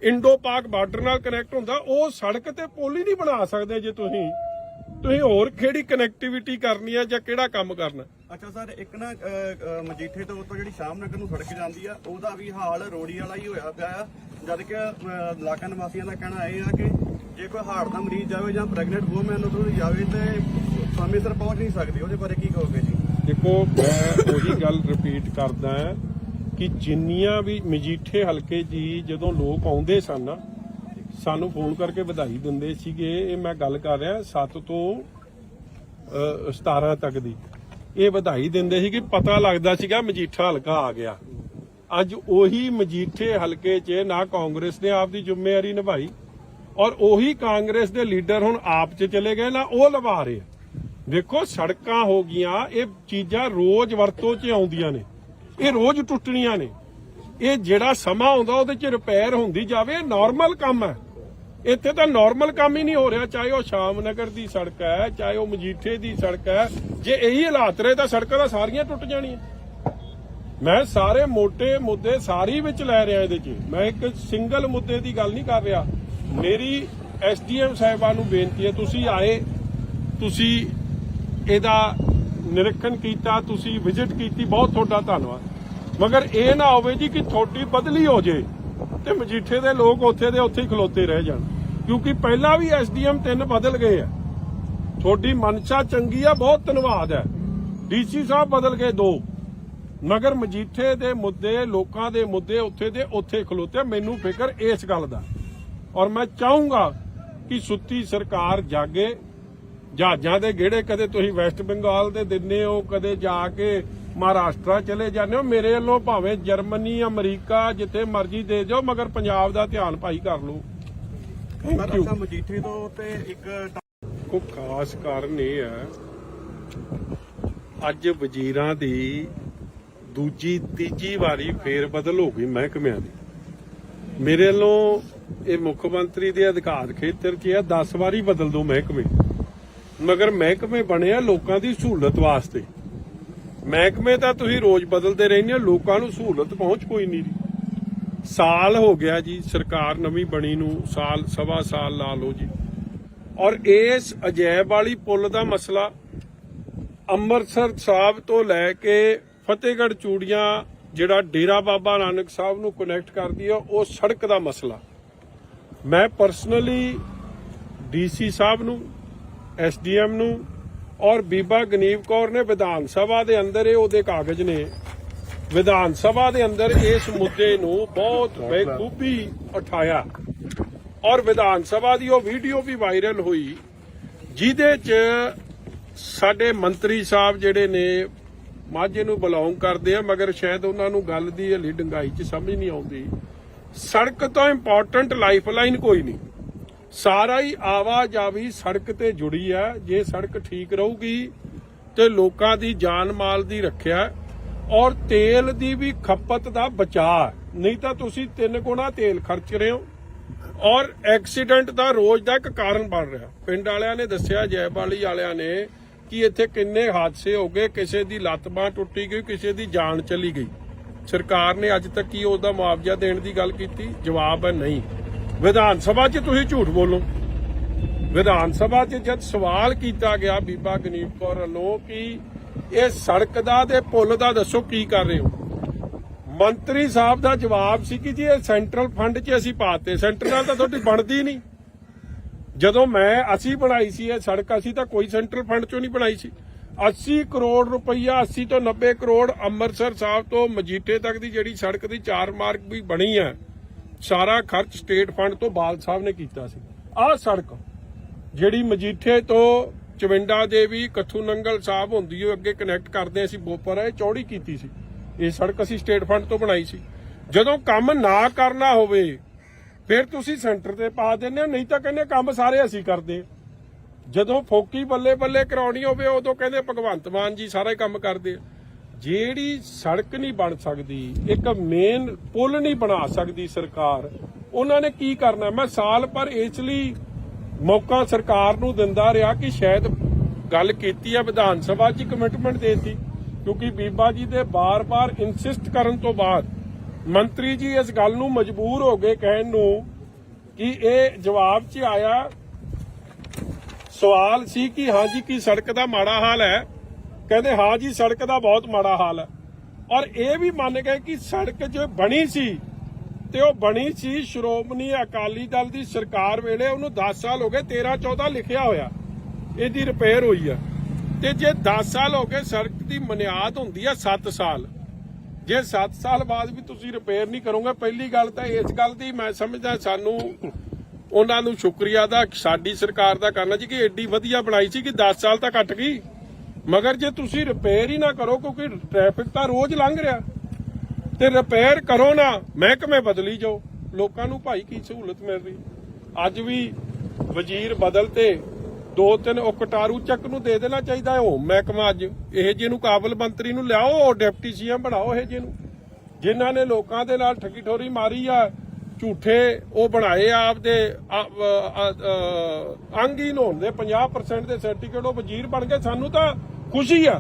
ਇੰਡੋ ਪਾਕ ਬਾਰਡਰ ਨਾਲ ਕਨੈਕਟ ਹੁੰਦਾ। ਉਹ ਸੜਕ ਤੇ ਪੁਲ ਹੀ ਨਹੀਂ ਬਣਾ ਸਕਦੇ ਜੇ ਤੁਸੀਂ ਹੋਰ ਕਿਹੜੀ ਕਨੈਕਟੀਵਿਟੀ ਕਰਨੀ ਆ ਜਾਂ ਕਿਹੜਾ ਕੰਮ ਕਰਨਾ। ਅੱਛਾ ਸਰ, ਇੱਕ ਨਾ ਮਜੀਠੇ ਤੋਂ ਉੱਤੋਂ ਜਿਹੜੀ ਸ਼ਾਮ ਨਗਰ ਨੂੰ ਸੜਕ ਜਾਂਦੀ ਆ ਉਹਦਾ ਵੀ ਹਾਲ ਰੋੜੀ ਵਾਲਾ ਹੀ ਹੋਇਆ ਪਿਆ ਆ। ਜਦ ਕਿ ਇਲਾਕਾ ਨਿਵਾਸੀਆਂ ਦਾ ਕਹਿਣਾ ਇਹ ਆ ਕਿ ਜੇ ਕੋਈ ਹਾਰਟ ਦਾ ਮਰੀਜ਼ ਜਾਵੇ ਜਾਂ ਪ੍ਰੈਗਨੈਂਟ ਵੂਮਨ ਉਦੋਂ ਜਾਵੇ ਤੇ ਸਮੇਂ ਸਿਰ ਪਹੁੰਚ ਨਹੀਂ ਸਕਦੀ। ਉਹਦੇ ਬਾਰੇ ਕੀ ਕਹੋਗੇ ਜੀ? ਦੇਖੋ, ਮੈਂ ਉਹੀ ਗੱਲ ਰਿਪੀਟ ਕਰਦਾ ਕਿ ਜਿੰਨੀਆਂ ਵੀ ਮਜੀਠੇ ਹਲਕੇ ਦੀ ਜਦੋਂ ਲੋਕ ਆਉਂਦੇ ਸਨ ਸਾਨੂੰ ਫੋਨ ਕਰਕੇ ਵਧਾਈ ਦਿੰਦੇ ਸੀਗੇ। ਇਹ ਮੈਂ ਗੱਲ ਕਰ ਰਿਹਾ 7 ਤੋਂ 17 ਤੱਕ ਦੀ। ਇਹ ਵਧਾਈ ਦਿੰਦੇ ਸੀ ਕਿ ਪਤਾ ਲੱਗਦਾ ਸੀਗਾ ਮਜੀਠਾ ਹਲਕਾ ਆ ਗਿਆ। ਅੱਜ ਉਹੀ ਮਜੀਠੇ ਹਲਕੇ 'ਚ ਨਾ ਕਾਂਗਰਸ ਨੇ ਆਪਦੀ ਜ਼ਿੰਮੇਵਾਰੀ ਨਿਭਾਈ ਔਰ ਉਹੀ ਕਾਂਗਰਸ ਦੇ ਲੀਡਰ ਹੁਣ ਆਪ 'ਚ ਚਲੇ ਗਏ ਨਾ ਉਹ ਲਵਾ ਰਹੇ। ਦੇਖੋ, ਸੜਕਾਂ ਹੋ ਗਈਆਂ, ਇਹ ਚੀਜ਼ਾਂ ਰੋਜ਼ ਵਰਤੋਂ 'ਚ ਆਉਂਦੀਆਂ ਨੇ, ਇਹ ਰੋਜ਼ ਟੁੱਟਣੀਆਂ ਨੇ। ਇਹ ਜਿਹੜਾ ਸਮਾਂ ਆਉਂਦਾ ਉਹਦੇ 'ਚ ਰਿਪੇਅਰ ਹੁੰਦੀ ਜਾਵੇ, ਇਹ ਨਾਰਮਲ ਕੰਮ ਹੈ। ਇੱਥੇ ਤਾਂ ਨਾਰਮਲ ਕੰਮ ਹੀ ਨਹੀਂ ਹੋ ਰਿਹਾ, ਚਾਹੇ ਉਹ ਸ਼ਾਮ ਨਗਰ ਦੀ ਸੜਕ ਹੈ, ਚਾਹੇ ਉਹ ਮਜੀਠੇ ਦੀ ਸੜਕ ਹੈ। ਜੇ ਇਹੀ ਹਾਲਾਤ ਰਹੇ ਤਾਂ ਸੜਕਾਂ ਤਾਂ ਸਾਰੀਆਂ ਟੁੱਟ ਜਾਣੀਆਂ। ਮੈਂ ਸਾਰੇ ਮੋٹے ਮੁੱਦੇ ਸਾਰੀ ਵਿੱਚ ਲੈ ਰਿਹਾ ਇਹਦੇ 'ਚ, ਮੈਂ ਇੱਕ ਸਿੰਗਲ ਮੁੱਦੇ ਦੀ ਗੱਲ ਨਹੀਂ ਕਰ ਰਿਹਾ। ਮੇਰੀ ਐਸਡੀਐਮ ਸਾਹਿਬਾਨ ਨੂੰ ਬੇਨਤੀ ਹੈ, ਤੁਸੀਂ ਆਏ, ਤੁਸੀਂ ਇਹਦਾ ਨਿਰੀਖਣ ਕੀਤਾ, ਤੁਸੀਂ ਵਿਜ਼ਿਟ ਕੀਤੀ, ਬਹੁਤ ਤੁਹਾਡਾ ਧੰਨਵਾਦ। ਮਗਰ ਇਹ ਨਾ ਹੋਵੇ ਜੀ ਕਿ ਤੁਹਾਡੀ ਬਦਲੀ ਹੋ ਜੇ ਤੇ ਮਜੀਠੇ ਦੇ ਲੋਕ ਉੱਥੇ ਦੇ ਉੱਥੇ ਹੀ ਖਲੋਤੇ ਰਹਿ ਜਾਣ, ਕਿਉਂਕਿ ਪਹਿਲਾਂ ਵੀ ਐਸਡੀਐਮ 3 ਬਦਲ ਗਏ ਆ। ਤੁਹਾਡੀ ਮਨਸ਼ਾ ਚੰਗੀ ਆ, ਬਹੁਤ ਧੰਨਵਾਦ ਹੈ। ਡੀਸੀ ਸਾਹਿਬ ਬਦਲ ਗਏ 2, ਮਗਰ ਮਜੀਠੇ ਦੇ ਮੁੱਦੇ, ਲੋਕਾਂ ਦੇ ਮੁੱਦੇ ਉੱਥੇ ਦੇ ਉੱਥੇ ਖਲੋਤੇ। ਮੈਨੂੰ ਫਿਕਰ ਇਸ ਗੱਲ ਦਾ, ਔਰ ਮੈਂ ਚਾਹੂੰਗਾ ਕਿ ਸੁੱਤੀ ਸਰਕਾਰ ਜਾਗੇ। ਜਹਾਜ਼ਾਂ ਦੇ ਗੇੜੇ ਕਦੇ ਤੁਸੀਂ ਵੈਸਟ ਬੰਗਾਲ ਦੇ ਦਿੰਦੇ ਹੋ, ਕਦੇ ਜਾ ਕੇ ਮਹਾਰਾਸ਼ਟਰ ਚਲੇ ਜਾਂਦੇ ਹੋ। ਮੇਰੇ ਵੱਲੋਂ ਭਾਵੇਂ ਜਰਮਨੀ, ਅਮਰੀਕਾ, ਜਿੱਥੇ ਮਰਜ਼ੀ ਦੇ ਜਾਓ, ਮਗਰ ਪੰਜਾਬ ਦਾ ਧਿਆਨ ਭਾਈ ਕਰ ਲਓ। Thank you. ਮਜੀਠੇ ਤੋਂ ਤੇ ਇੱਕ ਕੋ ਖਾਸ ਕਾਰਨ ਇਹ ਹੈ, ਅੱਜ ਵਜ਼ੀਰਾਂ ਦੀ ਦੂਜੀ ਤੀਜੀ ਵਾਰੀ ਫੇਰ ਬਦਲ ਹੋ ਗਈ ਮਹਿਕਮਿਆਂ ਦੀ। ਮੇਰੇ ਵੱਲੋਂ ਇਹ ਮੁੱਖ ਮੰਤਰੀ ਦੇ ਅਧਿਕਾਰ ਖੇਤਰ 'ਚ ਹੈ 10 ਵਾਰੀ ਬਦਲ ਦੋ ਮਹਿਕਮੇ, ਮਗਰ ਮਹਿਕਮੇ ਬਣੇ ਆ ਲੋਕਾਂ ਦੀ ਸਹੂਲਤ ਵਾਸਤੇ। ਮਹਿਕਮੇ ਤਾਂ ਤੁਸੀਂ ਰੋਜ਼ ਬਦਲਦੇ ਰਹਿੰਦੇ ਹੋ, ਲੋਕਾਂ ਨੂੰ ਸਹੂਲਤ ਪਹੁੰਚ ਕੋਈ ਨਹੀਂ ਰਹੀ। ਸਾਲ ਹੋ ਗਿਆ ਜੀ ਸਰਕਾਰ ਨਵੀਂ ਬਣੀ ਨੂੰ, ਸਾਲ ਸਵਾ ਸਾਲ ਲਾ ਲਓ ਜੀ। ਔਰ ਇਸ ਅਜੈਬ ਵਾਲੀ ਪੁਲ ਦਾ ਮਸਲਾ ਅੰਮ੍ਰਿਤਸਰ ਸਾਹਿਬ ਤੋਂ ਲੈ ਕੇ ਫਤਿਹਗੜ੍ਹ ਚੂੜੀਆਂ ਜਿਹੜਾ ਡੇਰਾ ਬਾਬਾ ਨਾਨਕ ਸਾਹਿਬ ਨੂੰ ਕਨੈਕਟ ਕਰਦੀ ਹੈ, ਉਹ ਸੜਕ ਦਾ ਮਸਲਾ ਮੈਂ ਪਰਸਨਲੀ ਡੀਸੀ ਸਾਹਿਬ ਨੂੰ, ਐਸਡੀਐਮ ਨੂੰ ਔਰ ਬੀਬਾ ਗਨੀਵ ਕੌਰ ਨੇ ਵਿਧਾਨ ਸਭਾ ਦੇ ਅੰਦਰ, ਇਹ ਉਹਦੇ ਕਾਗਜ਼ ਨੇ, ਵਿਧਾਨ ਸਭਾ ਦੇ ਅੰਦਰ ਇਸ ਮੁੱਦੇ ਨੂੰ ਬਹੁਤ ਬੇਖੂਬੀ ਉਠਾਇਆ ਔਰ ਵਿਧਾਨ ਸਭਾ ਦੀ ਉਹ ਵੀਡੀਓ ਵੀ ਵਾਇਰਲ ਹੋਈ ਜਿਹਦੇ 'ਚ ਸਾਡੇ ਮੰਤਰੀ ਸਾਹਿਬ ਜਿਹੜੇ ਨੇ ਮਾਝੇ ਨੂੰ ਬਿਲੋਂਗ ਕਰਦੇ ਆ, ਮਗਰ ਸ਼ਾਇਦ ਉਹਨਾਂ ਨੂੰ ਗੱਲ ਦੀ ਹਲੀ ਡੰਗਾਈ 'ਚ ਸਮਝ ਨਹੀਂ ਆਉਂਦੀ। ਸੜਕ ਤੋਂ ਇੰਪੋਰਟੈਂਟ ਲਾਈਫਲਾਈਨ ਕੋਈ ਨਹੀਂ, ਸਾਰਾ ਹੀ ਆਵਾਜਾਈ ਸੜਕ ਤੇ ਜੁੜੀ ਹੈ। ਜੇ ਸੜਕ ਠੀਕ ਰਹੂਗੀ ਤੇ ਲੋਕਾਂ ਦੀ ਜਾਨ ਮਾਲ ਦੀ ਰੱਖਿਆ ਔਰ ਤੇਲ ਦੀ ਵੀ ਖਪਤ ਦਾ ਬਚਾਅ। ਨਹੀਂ ਤਾਂ ਤੁਸੀਂ 3 ਗੁਣਾ ਤੇਲ ਖਰਚ ਰਹੇ ਹੋ ਔਰ ਐਕਸੀਡੈਂਟ ਦਾ ਰੋਜ਼ ਦਾ ਇੱਕ ਕਾਰਨ ਬਣ ਰਿਹਾ। ਪਿੰਡ ਵਾਲਿਆਂ ਨੇ ਦੱਸਿਆ, ਜੈਬਾਲੀ ਵਾਲਿਆਂ ਨੇ, ਕਿ ਇੱਥੇ ਕਿੰਨੇ ਹਾਦਸੇ ਹੋ ਗਏ, ਕਿਸੇ ਦੀ ਲੱਤ ਬਾਂਹ ਟੁੱਟੀ ਗਈ, ਕਿਸੇ ਦੀ ਜਾਨ ਚਲੀ ਗਈ। ਸਰਕਾਰ ਨੇ ਅੱਜ ਤੱਕ ਕੀ ਉਹਦਾ ਮੁਆਵਜ਼ਾ ਦੇਣ ਦੀ ਗੱਲ ਕੀਤੀ? ਜਵਾਬ ਹੈ ਨਹੀਂ। ਵਿਧਾਨ ਸਭਾ 'ਚ ਤੁਸੀਂ ਝੂਠ ਬੋਲੋ। ਵਿਧਾਨ ਸਭਾ 'ਚ ਜਦ ਸਵਾਲ ਕੀਤਾ ਗਿਆ ਬੀਬਾ ਗਨੀਵ ਕੌਰ ਵੱਲੋਂ ਕਿ ਇਹ ਸੜਕ ਦਾ ਤੇ ਪੁਲ ਦਾ ਦੱਸੋ ਕੀ ਕਰ ਰਹੇ ਹੋ, ਮੰਤਰੀ ਸਾਹਿਬ ਦਾ ਜਵਾਬ ਸੀ ਕਿ ਜੀ ਇਹ ਸੈਂਟਰਲ ਫੰਡ 'ਚ ਅਸੀਂ ਪਾਤੇ। ਸੈਂਟਰ ਨਾਲ ਤਾਂ ਤੁਹਾਡੀ ਬਣਦੀ ਨਹੀਂ। ਜਦੋਂ ਅਸੀਂ ਬਣਾਈ ਸੀ ਇਹ ਸੜਕ, ਅਸੀਂ ਤਾਂ ਕੋਈ ਸੈਂਟਰਲ ਫੰਡ 'ਚੋਂ ਨਹੀਂ ਬਣਾਈ ਸੀ। 80 ਕਰੋੜ ਰੁਪਈਆ, 80 ਤੋਂ 90 ਕਰੋੜ ਅੰਮ੍ਰਿਤਸਰ ਸਾਹਿਬ ਤੋਂ ਮਜੀਠੇ ਤੱਕ ਦੀ ਜਿਹੜੀ ਸੜਕ ਦੀ 4 ਮਾਰਗ ਵੀ ਬਣੀ ਹੈ, ਸਾਰਾ ਖਰਚ ਸਟੇਟ ਫੰਡ ਤੋਂ ਬਾਲ ਸਾਹਿਬ ਨੇ ਕੀਤਾ ਸੀ। ਆਹ ਸੜਕ ਜਿਹੜੀ ਮਜੀਠੇ ਤੋਂ ਚਵਿੰਡਾ ਦੇਵੀ ਕੱਥੂ ਨੰਗਲ ਸਾਹਿਬ ਹੁੰਦੀ ਹੈ, ਅੱਗੇ ਕਨੈਕਟ ਕਰਦੇ ਅਸੀਂ ਬੋਪਰ, ਇਹ ਚੌੜੀ ਕੀਤੀ ਸੀ। ਇਹ ਸੜਕ ਅਸੀਂ ਸਟੇਟ ਫੰਡ ਤੋਂ ਬਣਾਈ ਸੀ। ਜਦੋਂ ਕੰਮ ਨਾ ਕਰਨਾ ਹੋਵੇ ਫਿਰ ਤੁਸੀਂ ਸੈਂਟਰ ਤੇ ਪਾ ਦਿੰਦੇ ਹੋ, ਨਹੀਂ ਤਾਂ ਕਹਿੰਦੇ ਕੰਮ ਸਾਰੇ ਅਸੀਂ ਕਰਦੇ। ਜਦੋਂ ਫੋਕੀ ਬੱਲੇ ਬੱਲੇ ਕਰਾਉਣੀ ਹੋਵੇ ਉਦੋਂ ਕਹਿੰਦੇ ਭਗਵੰਤ ਮਾਨ ਜੀ ਸਾਰਾ ਹੀ ਕੰਮ ਕਰਦੇ ਆ। ਜਿਹੜੀ ਸੜਕ ਨਹੀਂ ਬਣ ਸਕਦੀ, ਇੱਕ ਮੇਨ ਪੁਲ ਨਹੀਂ ਬਣਾ ਸਕਦੀ ਸਰਕਾਰ, ਉਹਨਾਂ ਨੇ ਕੀ ਕਰਨਾ? ਮੈਂ ਸਾਲ ਭਰ ਇਸ ਲਈ ਮੌਕਾ ਸਰਕਾਰ ਨੂੰ ਦਿੰਦਾ ਰਿਹਾ ਕਿ ਸ਼ਾਇਦ ਗੱਲ ਕੀਤੀ ਹੈ ਵਿਧਾਨ ਸਭਾ 'ਚ ਕਮਿਟਮੈਂਟ ਦੇਤੀ, ਕਿਉਂਕਿ ਬੀਬਾ ਜੀ ਦੇ ਬਾਰ-ਬਾਰ ਇਨਸਿਸਟ ਕਰਨ ਤੋਂ ਬਾਅਦ ਮੰਤਰੀ ਜੀ ਇਸ ਗੱਲ ਨੂੰ ਮਜਬੂਰ ਹੋ ਗਏ ਕਹਿਣ ਨੂੰ ਕਿ ਇਹ ਜਵਾਬ 'ਚ ਆਇਆ। ਸਵਾਲ ਸੀ ਕਿ ਹਾਂ ਜੀ ਕੀ ਸੜਕ ਦਾ ਮਾੜਾ ਹਾਲ ਹੈ, ਕਹਿੰਦੇ ਹਾਂ ਜੀ ਸੜਕ ਦਾ ਬਹੁਤ ਮਾੜਾ ਹਾਲ ਹੈ, ਔਰ ਇਹ ਵੀ ਮੰਨ ਗਏ ਕਿ ਸੜਕ ਜੋ ਬਣੀ ਸੀ ਤੇ ਉਹ ਬਣੀ ਸੀ ਸ਼੍ਰੋਮਣੀ ਅਕਾਲੀ ਦਲ ਦੀ ਸਰਕਾਰ ਵੇਲੇ, ਉਹਨੂੰ 10 ਸਾਲ ਹੋ ਗਏ, 13-14 ਲਿਖਿਆ ਹੋਇਆ ਇਹਦੀ ਰਿਪੇਅਰ ਹੋਈ ਆ। ਤੇ ਜੇ 10 ਸਾਲ ਹੋ ਗਏ, ਸੜਕ ਦੀ ਬੁਨਿਆਦ ਹੁੰਦੀ ਆ 7 ਸਾਲ, ਜੇ 7 ਸਾਲ ਬਾਅਦ ਵੀ ਤੁਸੀਂ ਰਿਪੇਅਰ ਨਹੀਂ ਕਰੋਗੇ, ਪਹਿਲੀ ਗੱਲ ਤਾਂ ਇਸ ਗੱਲ ਦੀ ਮੈਂ ਸਮਝਦਾ ਸਾਨੂੰ ਉਹਨਾਂ ਨੂੰ ਸ਼ੁਕਰੀਆ ਦਾ ਸਾਡੀ ਸਰਕਾਰ ਦਾ ਕਰਨਾ ਜੀ ਕਿ ਐਡੀ ਵਧੀਆ ਬਣਾਈ ਸੀ ਕਿ 10 ਸਾਲ ਤਾਂ ਕੱਟ ਗਈ, ਮਗਰ ਜੇ ਤੁਸੀਂ ਰਿਪੇਅਰ ਹੀ ਨਾ ਕਰੋ, ਕਿਉਂਕਿ ਟ੍ਰੈਫਿਕ ਤਾਂ ਰੋਜ਼ ਲੰਘ ਰਿਹਾ, ਤੇ ਰਿਪੇਅਰ ਕਰੋ ਨਾ, ਮਹਿਕਮੇ ਬਦਲੀ ਜਾਓ, ਲੋਕਾਂ ਨੂੰ ਭਾਈ ਕੀ ਸਹੂਲਤ ਮਿਲ ਰਹੀ। ਅੱਜ ਵੀ ਵਜ਼ੀਰ ਬਦਲ ਤੇ 2-3 ਉਹ ਕਟਾਰੂ ਚੱਕ ਨੂੰ ਦੇ ਦੇਣਾ ਚਾਹੀਦਾ ਹੈ ਉਹ ਮਹਿਕਮਾ। ਅੱਜ ਇਹ ਜਿਹਨੂੰ ਕਾਬਲ ਮੰਤਰੀ ਨੂੰ ਲਿਆਓ, ਡਿਪਟੀ ਸੀਐਮ ਬਣਾਓ ਇਹ ਜਿਹਨੂੰ, ਜਿਨ੍ਹਾਂ ਨੇ ਲੋਕਾਂ ਦੇ ਨਾਲ ਠੱਗੀ ਠੋਰੀ ਮਾਰੀ ਆ, ਝੂਠੇ ਉਹ ਬਣਾਏ ਆਪਦੇ ਅੰਗਹੀਨ ਹੋਣ ਦੇ 50% ਦੇ ਸਰਟੀਫਿਕੇਟ, ਉਹ ਵਜ਼ੀਰ ਬਣ ਗਏ। ਸਾਨੂੰ ਤਾਂ ਖੁਸ਼ੀ ਆ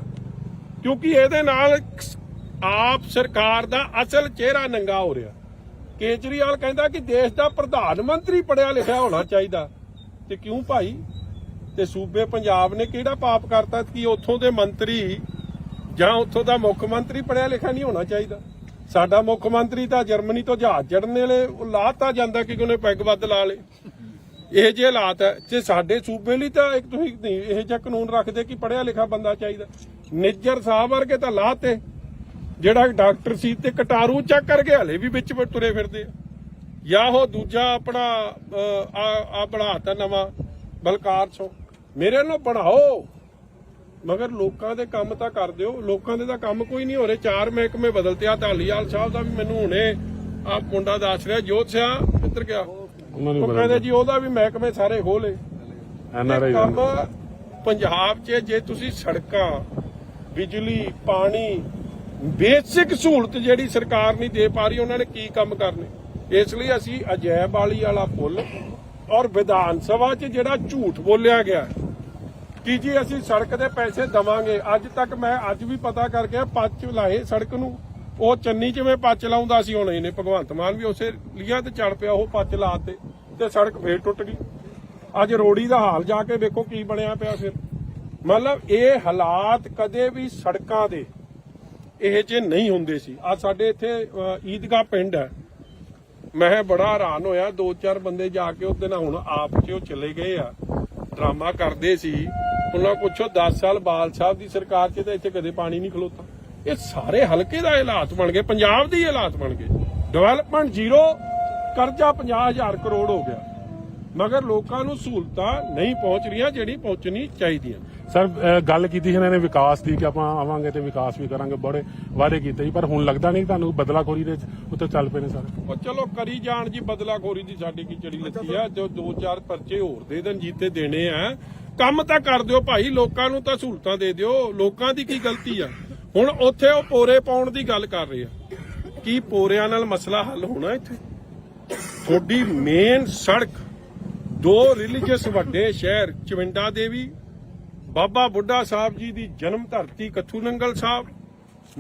ਕਿਉਂਕਿ ਇਹਦੇ ਨਾਲ ਆਪ ਸਰਕਾਰ ਦਾ ਅਸਲ ਚਿਹਰਾ ਨੰਗਾ ਹੋ ਰਿਹਾ। ਕੇਜਰੀਵਾਲ ਕਹਿੰਦਾ ਕਿ ਦੇਸ਼ ਦਾ ਪ੍ਰਧਾਨ ਮੰਤਰੀ ਪੜਿਆ ਲਿਖਿਆ ਹੋਣਾ ਚਾਹੀਦਾ, ਤੇ ਕਿਉਂ ਭਾਈ? ਤੇ ਸੂਬੇ ਪੰਜਾਬ ਨੇ ਕਿਹੜਾ ਪਾਪ ਕਰਤਾ ਕਿ ਉੱਥੋਂ ਦੇ ਮੰਤਰੀ ਜਾਂ ਉੱਥੋਂ ਦਾ ਮੁੱਖ ਮੰਤਰੀ ਪੜਿਆ ਲਿਖਿਆ ਨਹੀਂ ਹੋਣਾ ਚਾਹੀਦਾ? ਸਾਡਾ ਮੁੱਖ ਮੰਤਰੀ ਤਾਂ ਜਰਮਨੀ ਤੋਂ ਜਹਾਜ਼ ਚੜ੍ਹਨ ਵੇਲੇ ਲਾਤਾ ਜਾਂਦਾ ਕਿ ਉਹਨੇ ਪੈਗ ਵੱਧ ਲਾ ਲੇ। ਇਹ ਜਿਹੇ ਹਾਲਾਤ ਹੈ ਤੇ ਸਾਡੇ ਸੂਬੇ ਲਈ ਤਾਂ ਇੱਕ ਤੁਸੀਂ ਇਹ ਜਿਹਾ ਕਾਨੂੰਨ ਰੱਖਦੇ ਕਿ ਪੜਿਆ ਲਿਖਿਆ ਬੰਦਾ ਚਾਹੀਦਾ। ਨਿੱਜਰ ਸਾਹਿਬ ਵਰਗੇ ਤਾਂ ਲਾਤੇ, ਜਿਹੜਾ ਡਾਕਟਰ ਸੀ ਤੇ ਕਟਾਰੂ ਚੱਕ ਕਰਕੇ ਹਲੇ ਵੀ ਵਿੱਚ ਤੁਰੇ ਫਿਰਦੇ ਆ। ਜਾਂ ਉਹ ਦੂਜਾ ਆਪਣਾ ਆ ਬਣਾਤਾ ਨਵਾਂ ਬਲਕਾਰ ਸੋ, ਮੇਰੇ ਵੱਲੋਂ ਬਣਾਓ, ਮਗਰ ਲੋਕਾਂ ਦੇ ਕੰਮ ਤਾਂ ਕਰ ਦਿਓ। ਲੋਕਾਂ ਦੇ ਤਾਂ ਕੰਮ ਕੋਈ ਨਹੀਂ ਹੋ ਰਹੇ। 4 ਮਹਿਕਮੇ ਬਦਲਤੇ ਆ। ਧਾਲੀਵਾਲ ਸਾਹਿਬ ਦਾ ਵੀ ਮੈਨੂੰ ਹੁਣੇ ਆ ਮੁੰਡਾ ਦੱਸ ਰਿਹਾ, ਜੋਤ ਸਿਆ ਕਿੱਧਰ ਗਿਆ, ਉਹ ਕਹਿੰਦੇ ਜੀ ਉਹਦਾ ਵੀ ਮਹਿਕਮੇ ਸਾਰੇ ਖੋਲੇ। ਕੰਮ ਪੰਜਾਬ 'ਚ ਜੇ ਤੁਸੀਂ ਸੜਕਾਂ, ਬਿਜਲੀ, ਪਾਣੀ, ਬੇਸਿਕ ਸਹੂਲਤ ਜਿਹੜੀ ਸਰਕਾਰ ਨਹੀਂ ਦੇ ਪਾ ਰਹੀ, ਉਹਨਾਂ ਨੇ ਕੀ ਕੰਮ ਕਰਨੇ। ਇਸ ਲਈ ਅਸੀਂ ਅਜੈਬ ਵਾਲੀ ਵਾਲਾ ਪੁੱਲ ਔਰ ਵਿਧਾਨ ਸਭਾ 'ਚ ਜਿਹੜਾ ਝੂਠ ਬੋਲਿਆ ਗਿਆ ਕਿ ਜੀ ਅਸੀਂ ਸੜਕ ਦੇ ਪੈਸੇ ਦਵਾਂਗੇ, ਅੱਜ ਤੱਕ ਮੈਂ ਅੱਜ ਵੀ ਪਤਾ ਕਰਕੇ ਪੱਚ ਲਾਏ ਸੜਕ ਨੂੰ। ਉਹ ਚੰਨੀ ਜਿਵੇਂ ਪੱਚ ਲਾਉਂਦਾ ਸੀ, ਹੁਣ ਇਹਨੇ ਭਗਵੰਤ ਮਾਨ ਵੀ ਉਸੇ ਲੀਆਂ ਤੇ ਚੜ ਪਿਆ, ਉਹ ਪੱਚ ਲਾਤੇ ਤੇ ਸੜਕ ਫੇਰ ਟੁੱਟ ਗਈ। ਅੱਜ ਰੋੜੀ ਦਾ ਹਾਲ ਜਾ ਕੇ ਵੇਖੋ ਕੀ ਬਣਿਆ ਪਿਆ। ਫਿਰ ਮਤਲਬ ਇਹ ਹਾਲਾਤ ਕਦੇ ਵੀ ਸੜਕਾਂ ਦੇ ਇਹ ਜੇ ਨਹੀਂ ਹੁੰਦੇ ਸੀ। ਆ ਸਾਡੇ ਇੱਥੇ ਈਦਗਾਹ ਪਿੰਡ ਹੈ, ਮੈਂ ਬੜਾ ਹੈਰਾਨ ਹੋਇਆ, 2-4 ਬੰਦੇ ਜਾ ਕੇ ਉਹਦੇ ਨਾਲ ਹੁਣ ਆਪ 'ਚ ਉਹ ਚਲੇ ਗਏ ਆ, ਡਰਾਮਾ ਕਰਦੇ ਸੀ। ਉਹਨਾਂ ਪੁੱਛੋ 10 ਸਾਲ ਬਾਲ ਸਾਹਿਬ ਦੀ ਸਰਕਾਰ 'ਚ ਤਾਂ ਇੱਥੇ ਕਦੇ ਪਾਣੀ ਨਹੀਂ ਖਲੋਤਾ। ਇਹ ਸਾਰੇ ਹਲਕੇ ਦਾ ਹਾਲਾਤ ਬਣ ਗਏ, ਪੰਜਾਬ ਦੇ ਹਾਲਾਤ ਬਣ ਗਏ। ਡਿਵੈਲਪਮੈਂਟ ਜ਼ੀਰੋ, ਕਰਜ਼ਾ 50,000 ਕਰੋੜ ਹੋ ਗਿਆ, ਮਗਰ ਲੋਕਾਂ ਨੂੰ ਸਹੂਲਤਾਂ ਨਹੀਂ ਪਹੁੰਚ ਰਹੀਆਂ ਜਿਹੜੀ ਪਹੁੰਚਣੀ ਚਾਹੀਦੀਆਂ। ਸਰ ਗੱਲ ਕੀਤੀ ਸੀ ਇਹਨਾਂ ਨੇ ਵਿਕਾਸ ਦੀ ਕਿ ਆਪਾਂ ਆਵਾਂਗੇ ਤੇ ਵਿਕਾਸ ਵੀ ਕਰਾਂਗੇ, ਬੜੇ ਵਾਅਦੇ ਕੀਤੇ ਸੀ, ਪਰ ਹੁਣ ਲੱਗਦਾ ਨਹੀਂ ਤੁਹਾਨੂੰ ਬਦਲਾਖੋਰੀ ਦੇ ਉੱਤੇ ਚੱਲ ਪਏ ਨੇ ਸਰ? ਉਹ ਚਲੋ ਕਰੀ ਜਾਣ ਜੀ, ਬਦਲਾਖੋਰੀ ਦੀ ਸਾਡੀ ਕੀ ਚੜੀ ਲੱਗੀ ਆ। ਜੋ 2-4 ਪਰਚੇ ਹੋਰ ਦੇ ਦੇਣ, ਜੀਤੇ ਦੇਣੇ ਆ, ਕੰਮ ਤਾਂ ਕਰ ਦਿਓ ਭਾਈ, ਲੋਕਾਂ ਨੂੰ ਤਾਂ ਸਹੂਲਤਾਂ ਦੇ ਦਿਓ। ਲੋਕਾਂ ਦੀ ਕੀ ਗਲਤੀ ਆ? ਹੁਣ ਉੱਥੇ ਉਹ ਪੋਰੇ ਪਾਉਣ ਦੀ ਗੱਲ ਕਰ ਰਹੇ ਆ, ਕੀ ਪੋਰਿਆਂ ਨਾਲ ਮਸਲਾ ਹੱਲ ਹੋਣਾ? ਇੱਥੇ ਤੁਹਾਡੀ ਮੇਨ ਸੜਕ 2 ਰਿਲੀਜੀਅਸ ਵੱਡੇ ਸ਼ਹਿਰ ਚਵਿੰਡਾ ਦੇਵੀ, ਬਾਬਾ ਬੁੱਢਾ ਸਾਹਿਬ ਜੀ ਦੀ ਜਨਮ ਧਰਤੀ ਕੱਥੂ ਨੰਗਲ ਸਾਹਿਬ,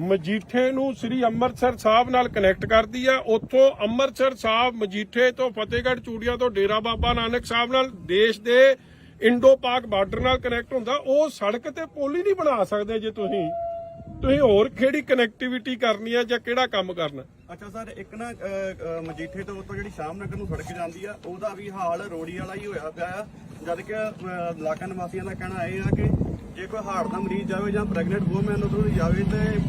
ਮਜੀਠੇ ਨੂੰ ਸ੍ਰੀ ਅੰਮ੍ਰਿਤਸਰ ਸਾਹਿਬ ਨਾਲ ਕਨੈਕਟ ਕਰਦੀ ਆ। ਉੱਥੋਂ ਅੰਮ੍ਰਿਤਸਰ ਸਾਹਿਬ, ਮਜੀਠੇ ਤੋਂ ਫਤਿਹਗੜ੍ਹ ਚੂੜੀਆਂ ਤੋਂ ਡੇਰਾ ਬਾਬਾ ਨਾਨਕ ਸਾਹਿਬ ਨਾਲ ਦੇਸ਼ ਦੇ ਇੰਡੋ ਪਾਕ ਬਾਰਡਰ ਨਾਲ ਕਨੈਕਟ ਹੁੰਦਾ। ਉਹ ਸੜਕ ਤੇ ਪੁਲ ਹੀ ਨਹੀਂ ਬਣਾ ਸਕਦੇ ਜੇ ਤੁਸੀਂ ਹੋਰ ਕਿਹੜੀ ਕਨੈਕਟੀਵਿਟੀ ਕਰਨੀ ਆ ਜਾਂ ਕਿਹੜਾ ਕੰਮ ਕਰਨਾ। ਅੱਛਾ ਸਰ, ਇੱਕ ਨਾ ਮਜੀਠੇ ਤੋਂ ਉੱਤੋਂ ਜਿਹੜੀ ਸ਼ਾਮ ਨਗਰ ਨੂੰ ਸੜਕ ਜਾਂਦੀ ਆ, ਉਹਦਾ ਵੀ ਹਾਲ ਰੋੜੀ ਵਾਲਾ ਹੀ ਹੋਇਆ ਪਿਆ ਆ। ਜਦ ਕਿ ਇਲਾਕਾ ਨਿਵਾਸੀਆਂ ਦਾ ਕਹਿਣਾ ਇਹ ਆ ਕਿ ਜੇ ਕੋਈ ਹਾਰਟ ਦਾ ਮਰੀਜ਼ ਜਾਵੇ ਜਾਂ ਪ੍ਰੈਗਨੈਂਟ ਵੂਮਨ ਉਧਰੋਂ ਜਾਵੇ ਤੇ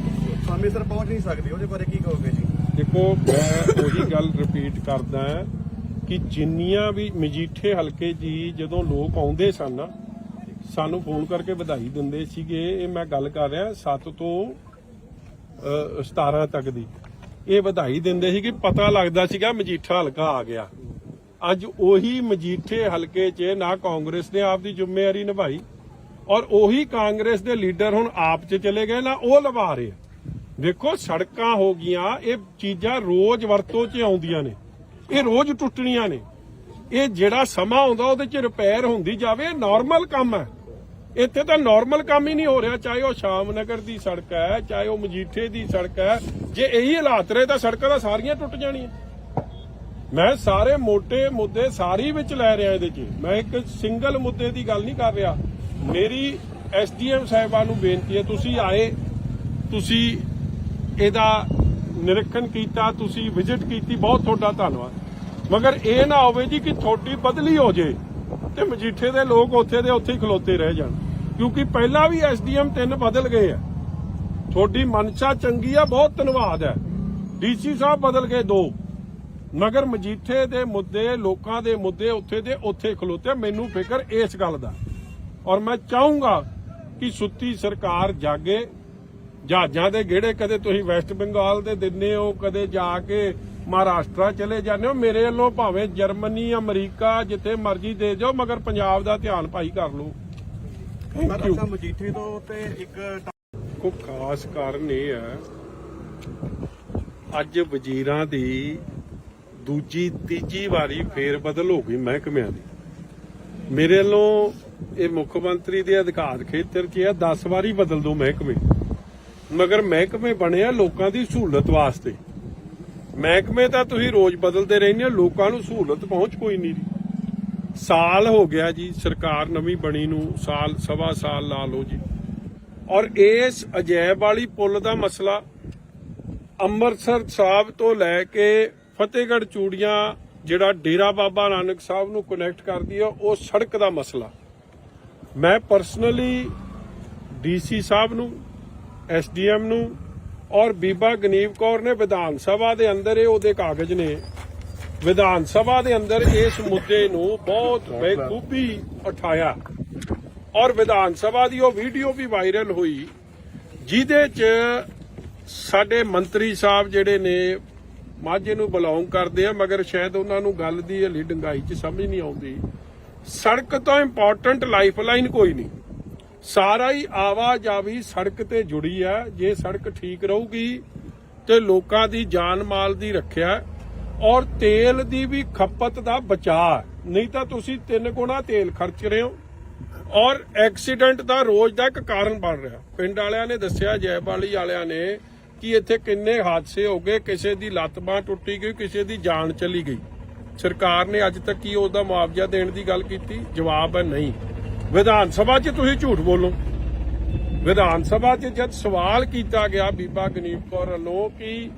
ਸਮੇਂ ਸਿਰ ਪਹੁੰਚ ਨਹੀਂ ਸਕਦੀ। ਉਹਦੇ ਬਾਰੇ ਕੀ ਕਹੋਗੇ ਜੀ? ਦੇਖੋ, ਮੈਂ ਉਹੀ ਗੱਲ ਰਿਪੀਟ ਕਰਦਾ ਕਿ ਜਿੰਨੀਆਂ ਵੀ ਮਜੀਠੇ ਹਲਕੇ ਜੀ ਜਦੋਂ ਲੋਕ ਆਉਂਦੇ ਸਨ, ਸਾਨੂੰ ਫੋਨ ਕਰਕੇ ਵਧਾਈ ਦਿੰਦੇ ਸੀਗੇ। ਇਹ ਮੈਂ ਗੱਲ ਕਰ ਰਿਹਾ 7 ਤੋਂ 17 ਤੱਕ ਦੀ। ਇਹ ਵਧਾਈ ਦਿੰਦੇ ਸੀ ਕਿ ਪਤਾ ਲੱਗਦਾ ਸੀਗਾ ਮਜੀਠਾ ਹਲਕਾ ਆ ਗਿਆ। ਅੱਜ ਉਹੀ ਮਜੀਠੇ ਹਲਕੇ 'ਚ ਨਾ ਕਾਂਗਰਸ ਨੇ ਆਪਦੀ ਜ਼ਿੰਮੇਵਾਰੀ ਨਿਭਾਈ, ਔਰ ਉਹੀ ਕਾਂਗਰਸ ਦੇ ਲੀਡਰ ਹੁਣ ਆਪ 'ਚ ਚਲੇ ਗਏ ਨਾ ਉਹ ਲਵਾ ਰਹੇ। ਦੇਖੋ, ਸੜਕਾਂ ਹੋ ਗਈਆਂ, ਇਹ ਚੀਜ਼ਾਂ ਰੋਜ਼ ਵਰਤੋਂ 'ਚ ਆਉਂਦੀਆਂ ਨੇ, ਇਹ ਰੋਜ਼ ਟੁੱਟਣੀਆਂ ਨੇ। ਇਹ ਜਿਹੜਾ ਸਮਾਂ ਆਉਂਦਾ ਉਹਦੇ 'ਚ ਰਿਪੇਅਰ ਹੁੰਦੀ ਜਾਵੇ, ਇਹ ਨਾਰਮਲ ਕੰਮ ਹੈ। ਇੱਥੇ ਤਾਂ ਨਾਰਮਲ ਕੰਮ ਹੀ ਨਹੀਂ ਹੋ ਰਿਹਾ, ਚਾਹੇ ਉਹ ਸ਼ਾਮ ਨਗਰ ਦੀ ਸੜਕ ਹੈ, ਚਾਹੇ ਉਹ ਮਜੀਠੇ ਦੀ ਸੜਕ ਹੈ। ਜੇ ਇਹੀ ਹਾਲਾਤ ਰਹੇ ਤਾਂ ਸੜਕਾਂ ਤਾਂ ਸਾਰੀਆਂ ਟੁੱਟ ਜਾਣੀਆਂ। ਮੈਂ ਸਾਰੇ ਮੋٹے ਮੁੱਦੇ ਸਾਰੀ ਵਿੱਚ ਲੈ ਰਿਹਾ ਇਹਦੇ 'ਚ, ਮੈਂ ਇੱਕ ਸਿੰਗਲ ਮੁੱਦੇ ਦੀ ਗੱਲ ਨਹੀਂ ਕਰ ਰਿਹਾ। ਮੇਰੀ ਐਸਡੀਐਮ ਸਾਹਿਬਾਨ ਨੂੰ ਬੇਨਤੀ ਹੈ, ਤੁਸੀਂ ਆਏ, ਤੁਸੀਂ ਇਹਦਾ ਨਿਰੀਖਣ ਕੀਤਾ, ਤੁਸੀਂ ਵਿਜ਼ਿਟ ਕੀਤੀ, ਬਹੁਤ ਤੁਹਾਡਾ ਧੰਨਵਾਦ। ਮਗਰ ਇਹ ਨਾ ਹੋਵੇ ਜੀ ਕਿ ਤੁਹਾਡੀ ਬਦਲੀ ਹੋ ਜੇ ਤੇ ਮਜੀਠੇ ਦੇ ਲੋਕ ਉੱਥੇ ਦੇ ਉੱਥੇ ਹੀ ਖਲੋਤੇ ਰਹਿ ਜਾਣ, ਕਿਉਂਕਿ ਪਹਿਲਾਂ ਵੀ ਐਸਡੀਐਮ 3 ਬਦਲ ਗਏ ਆ। ਤੁਹਾਡੀ ਮਨਸ਼ਾ ਚੰਗੀ ਆ, ਬਹੁਤ ਧੰਨਵਾਦ ਹੈ। ਡੀਸੀ ਸਾਹਿਬ ਬਦਲ ਗਏ 2, ਮਗਰ ਮਜੀਠੇ ਦੇ ਮੁੱਦੇ, ਲੋਕਾਂ ਦੇ ਮੁੱਦੇ ਉੱਥੇ ਦੇ ਉੱਥੇ ਖਲੋਤੇ। ਮੈਨੂੰ ਫਿਕਰ ਇਸ ਗੱਲ ਦਾ, ਔਰ ਮੈਂ ਚਾਹੂੰਗਾ ਕਿ ਸੁੱਤੀ ਸਰਕਾਰ ਜਾਗੇ। ਜਹਾਜ਼ਾਂ ਦੇ ਗੇੜੇ ਕਦੇ ਤੁਸੀਂ ਵੈਸਟ ਬੰਗਾਲ ਦੇ ਦਿੰਦੇ ਹੋ, ਕਦੇ ਜਾ ਕੇ ਮਹਾਰਾਸ਼ਟਰ ਚਲੇ ਜਾਂਦੇ ਹੋ। ਮੇਰੇ ਵੱਲੋਂ ਭਾਵੇਂ ਜਰਮਨੀ, ਅਮਰੀਕਾ, ਜਿੱਥੇ ਮਰਜ਼ੀ ਦੇ ਜਾਓ, ਮਗਰ ਪੰਜਾਬ ਦਾ ਧਿਆਨ ਭਾਈ ਕਰ ਲਓ। Thank you. ਮਜੀਠੇ ਤੋਂ ਤੇ ਇੱਕ ਕੋ ਖਾਸ ਕਾਰਨ ਇਹ ਹੈ, ਅੱਜ ਵਜ਼ੀਰਾਂ ਦੀ ਦੂਜੀ ਤੀਜੀ ਵਾਰੀ ਫੇਰ ਬਦਲ ਹੋ ਗਈ ਮਹਿਕਮਿਆਂ ਦੀ। ਮੇਰੇ ਵੱਲੋਂ ਇਹ ਮੁੱਖ ਮੰਤਰੀ ਦੇ ਅਧਿਕਾਰ ਖੇਤਰ 'ਚ ਹੈ, 10 ਵਾਰੀ ਬਦਲ ਦੋ ਮਹਿਕਮੇ, ਮਗਰ ਮਹਿਕਮੇ ਬਣੇ ਆ ਲੋਕਾਂ ਦੀ ਸਹੂਲਤ ਵਾਸਤੇ। ਮਹਿਕਮੇ ਤਾਂ ਤੁਸੀਂ ਰੋਜ਼ ਬਦਲਦੇ ਰਹਿੰਦੇ ਹੋ, ਲੋਕਾਂ ਨੂੰ ਸਹੂਲਤ ਪਹੁੰਚ ਕੋਈ ਨਹੀਂ ਰਹੀ। ਸਾਲ ਹੋ ਗਿਆ ਜੀ ਸਰਕਾਰ ਨਵੀਂ ਬਣੀ ਨੂੰ, ਸਾਲ ਸਵਾ ਸਾਲ ਲਾ ਲਓ ਜੀ। ਔਰ ਇਸ ਅਜੈਬ ਵਾਲੀ ਪੁਲ ਦਾ ਮਸਲਾ ਅੰਮ੍ਰਿਤਸਰ ਸਾਹਿਬ ਤੋਂ ਲੈ ਕੇ ਫਤਿਹਗੜ੍ਹ ਚੂੜੀਆਂ, ਜਿਹੜਾ ਡੇਰਾ ਬਾਬਾ ਨਾਨਕ ਸਾਹਿਬ ਨੂੰ ਕਨੈਕਟ ਕਰਦੀ ਹੈ, ਉਹ ਸੜਕ ਦਾ ਮਸਲਾ ਮੈਂ ਪਰਸਨਲੀ ਡੀਸੀ ਸਾਹਿਬ ਨੂੰ, ਐਸਡੀਐਮ ਨੂੰ ਔਰ ਬੀਬਾ ਗਨੀਵ ਕੌਰ ਨੇ ਵਿਧਾਨ ਸਭਾ ਦੇ ਅੰਦਰ, ਇਹ ਉਹਦੇ ਕਾਗਜ਼ ਨੇ, ਵਿਧਾਨ ਸਭਾ ਦੇ ਅੰਦਰ ਇਸ ਮੁੱਦੇ ਨੂੰ ਬਹੁਤ ਬੇਖੂਬੀ ਉਠਾਇਆ। ਔਰ ਵਿਧਾਨ ਸਭਾ ਦੀ ਉਹ ਵੀਡੀਓ ਵੀ ਵਾਇਰਲ ਹੋਈ, ਜਿਹਦੇ 'ਚ ਸਾਡੇ ਮੰਤਰੀ ਸਾਹਿਬ ਜਿਹੜੇ ਨੇ ਮਾਝੇ ਨੂੰ ਬਿਲੋਂਗ ਕਰਦੇ ਆ, ਮਗਰ ਸ਼ਾਇਦ ਉਹਨਾਂ ਨੂੰ ਗੱਲ ਦੀ ਹਲੀ ਡੰਗਾਈ 'ਚ ਸਮਝ ਨਹੀਂ ਆਉਂਦੀ। ਸੜਕ ਤੋਂ ਇੰਪੋਰਟੈਂਟ ਲਾਈਫਲਾਈਨ ਕੋਈ ਨਹੀਂ, ਸਾਰਾ ਹੀ ਆਵਾਜਾਈ ਸੜਕ ਤੇ ਜੁੜੀ ਹੈ। ਜੇ ਸੜਕ ਠੀਕ ਰਹੂਗੀ ਤੇ ਲੋਕਾਂ ਦੀ ਜਾਨ ਮਾਲ ਦੀ ਰੱਖਿਆ ਔਰ ਤੇਲ ਦੀ ਵੀ ਖਪਤ ਦਾ ਬਚਾਅ। ਨਹੀਂ ਤਾਂ ਤੁਸੀਂ 3 ਗੁਣਾ ਤੇਲ ਖਰਚ ਰਹੇ ਹੋ ਔਰ ਐਕਸੀਡੈਂਟ ਦਾ ਰੋਜ਼ ਦਾ ਇੱਕ ਕਾਰਨ ਬਣ ਰਿਹਾ। ਪਿੰਡ ਵਾਲਿਆਂ ਨੇ ਦੱਸਿਆ, ਜੈਬਾਲੀ ਵਾਲਿਆਂ ਨੇ, ਕਿ ਇੱਥੇ ਕਿੰਨੇ ਹਾਦਸੇ ਹੋ ਗਏ, ਕਿਸੇ ਦੀ ਲੱਤ ਬਾਂਹ ਟੁੱਟੀ ਗਈ, ਕਿਸੇ ਦੀ ਜਾਨ ਚਲੀ ਗਈ। ਸਰਕਾਰ ਨੇ ਅੱਜ ਤੱਕ ਕੀ ਉਹਦਾ ਮੁਆਵਜ਼ਾ ਦੇਣ ਦੀ ਗੱਲ ਕੀਤੀ? ਜਵਾਬ ਹੈ ਨਹੀਂ। ਵਿਧਾਨ ਸਭਾ 'ਚ ਤੁਸੀਂ ਝੂਠ ਬੋਲੋ। ਵਿਧਾਨ ਸਭਾ 'ਚ ਜਦ ਸਵਾਲ ਕੀਤਾ ਗਿਆ ਬੀਬਾ ਗਨੀਵ ਕੌਰ ਵੱਲੋਂ ਕਿ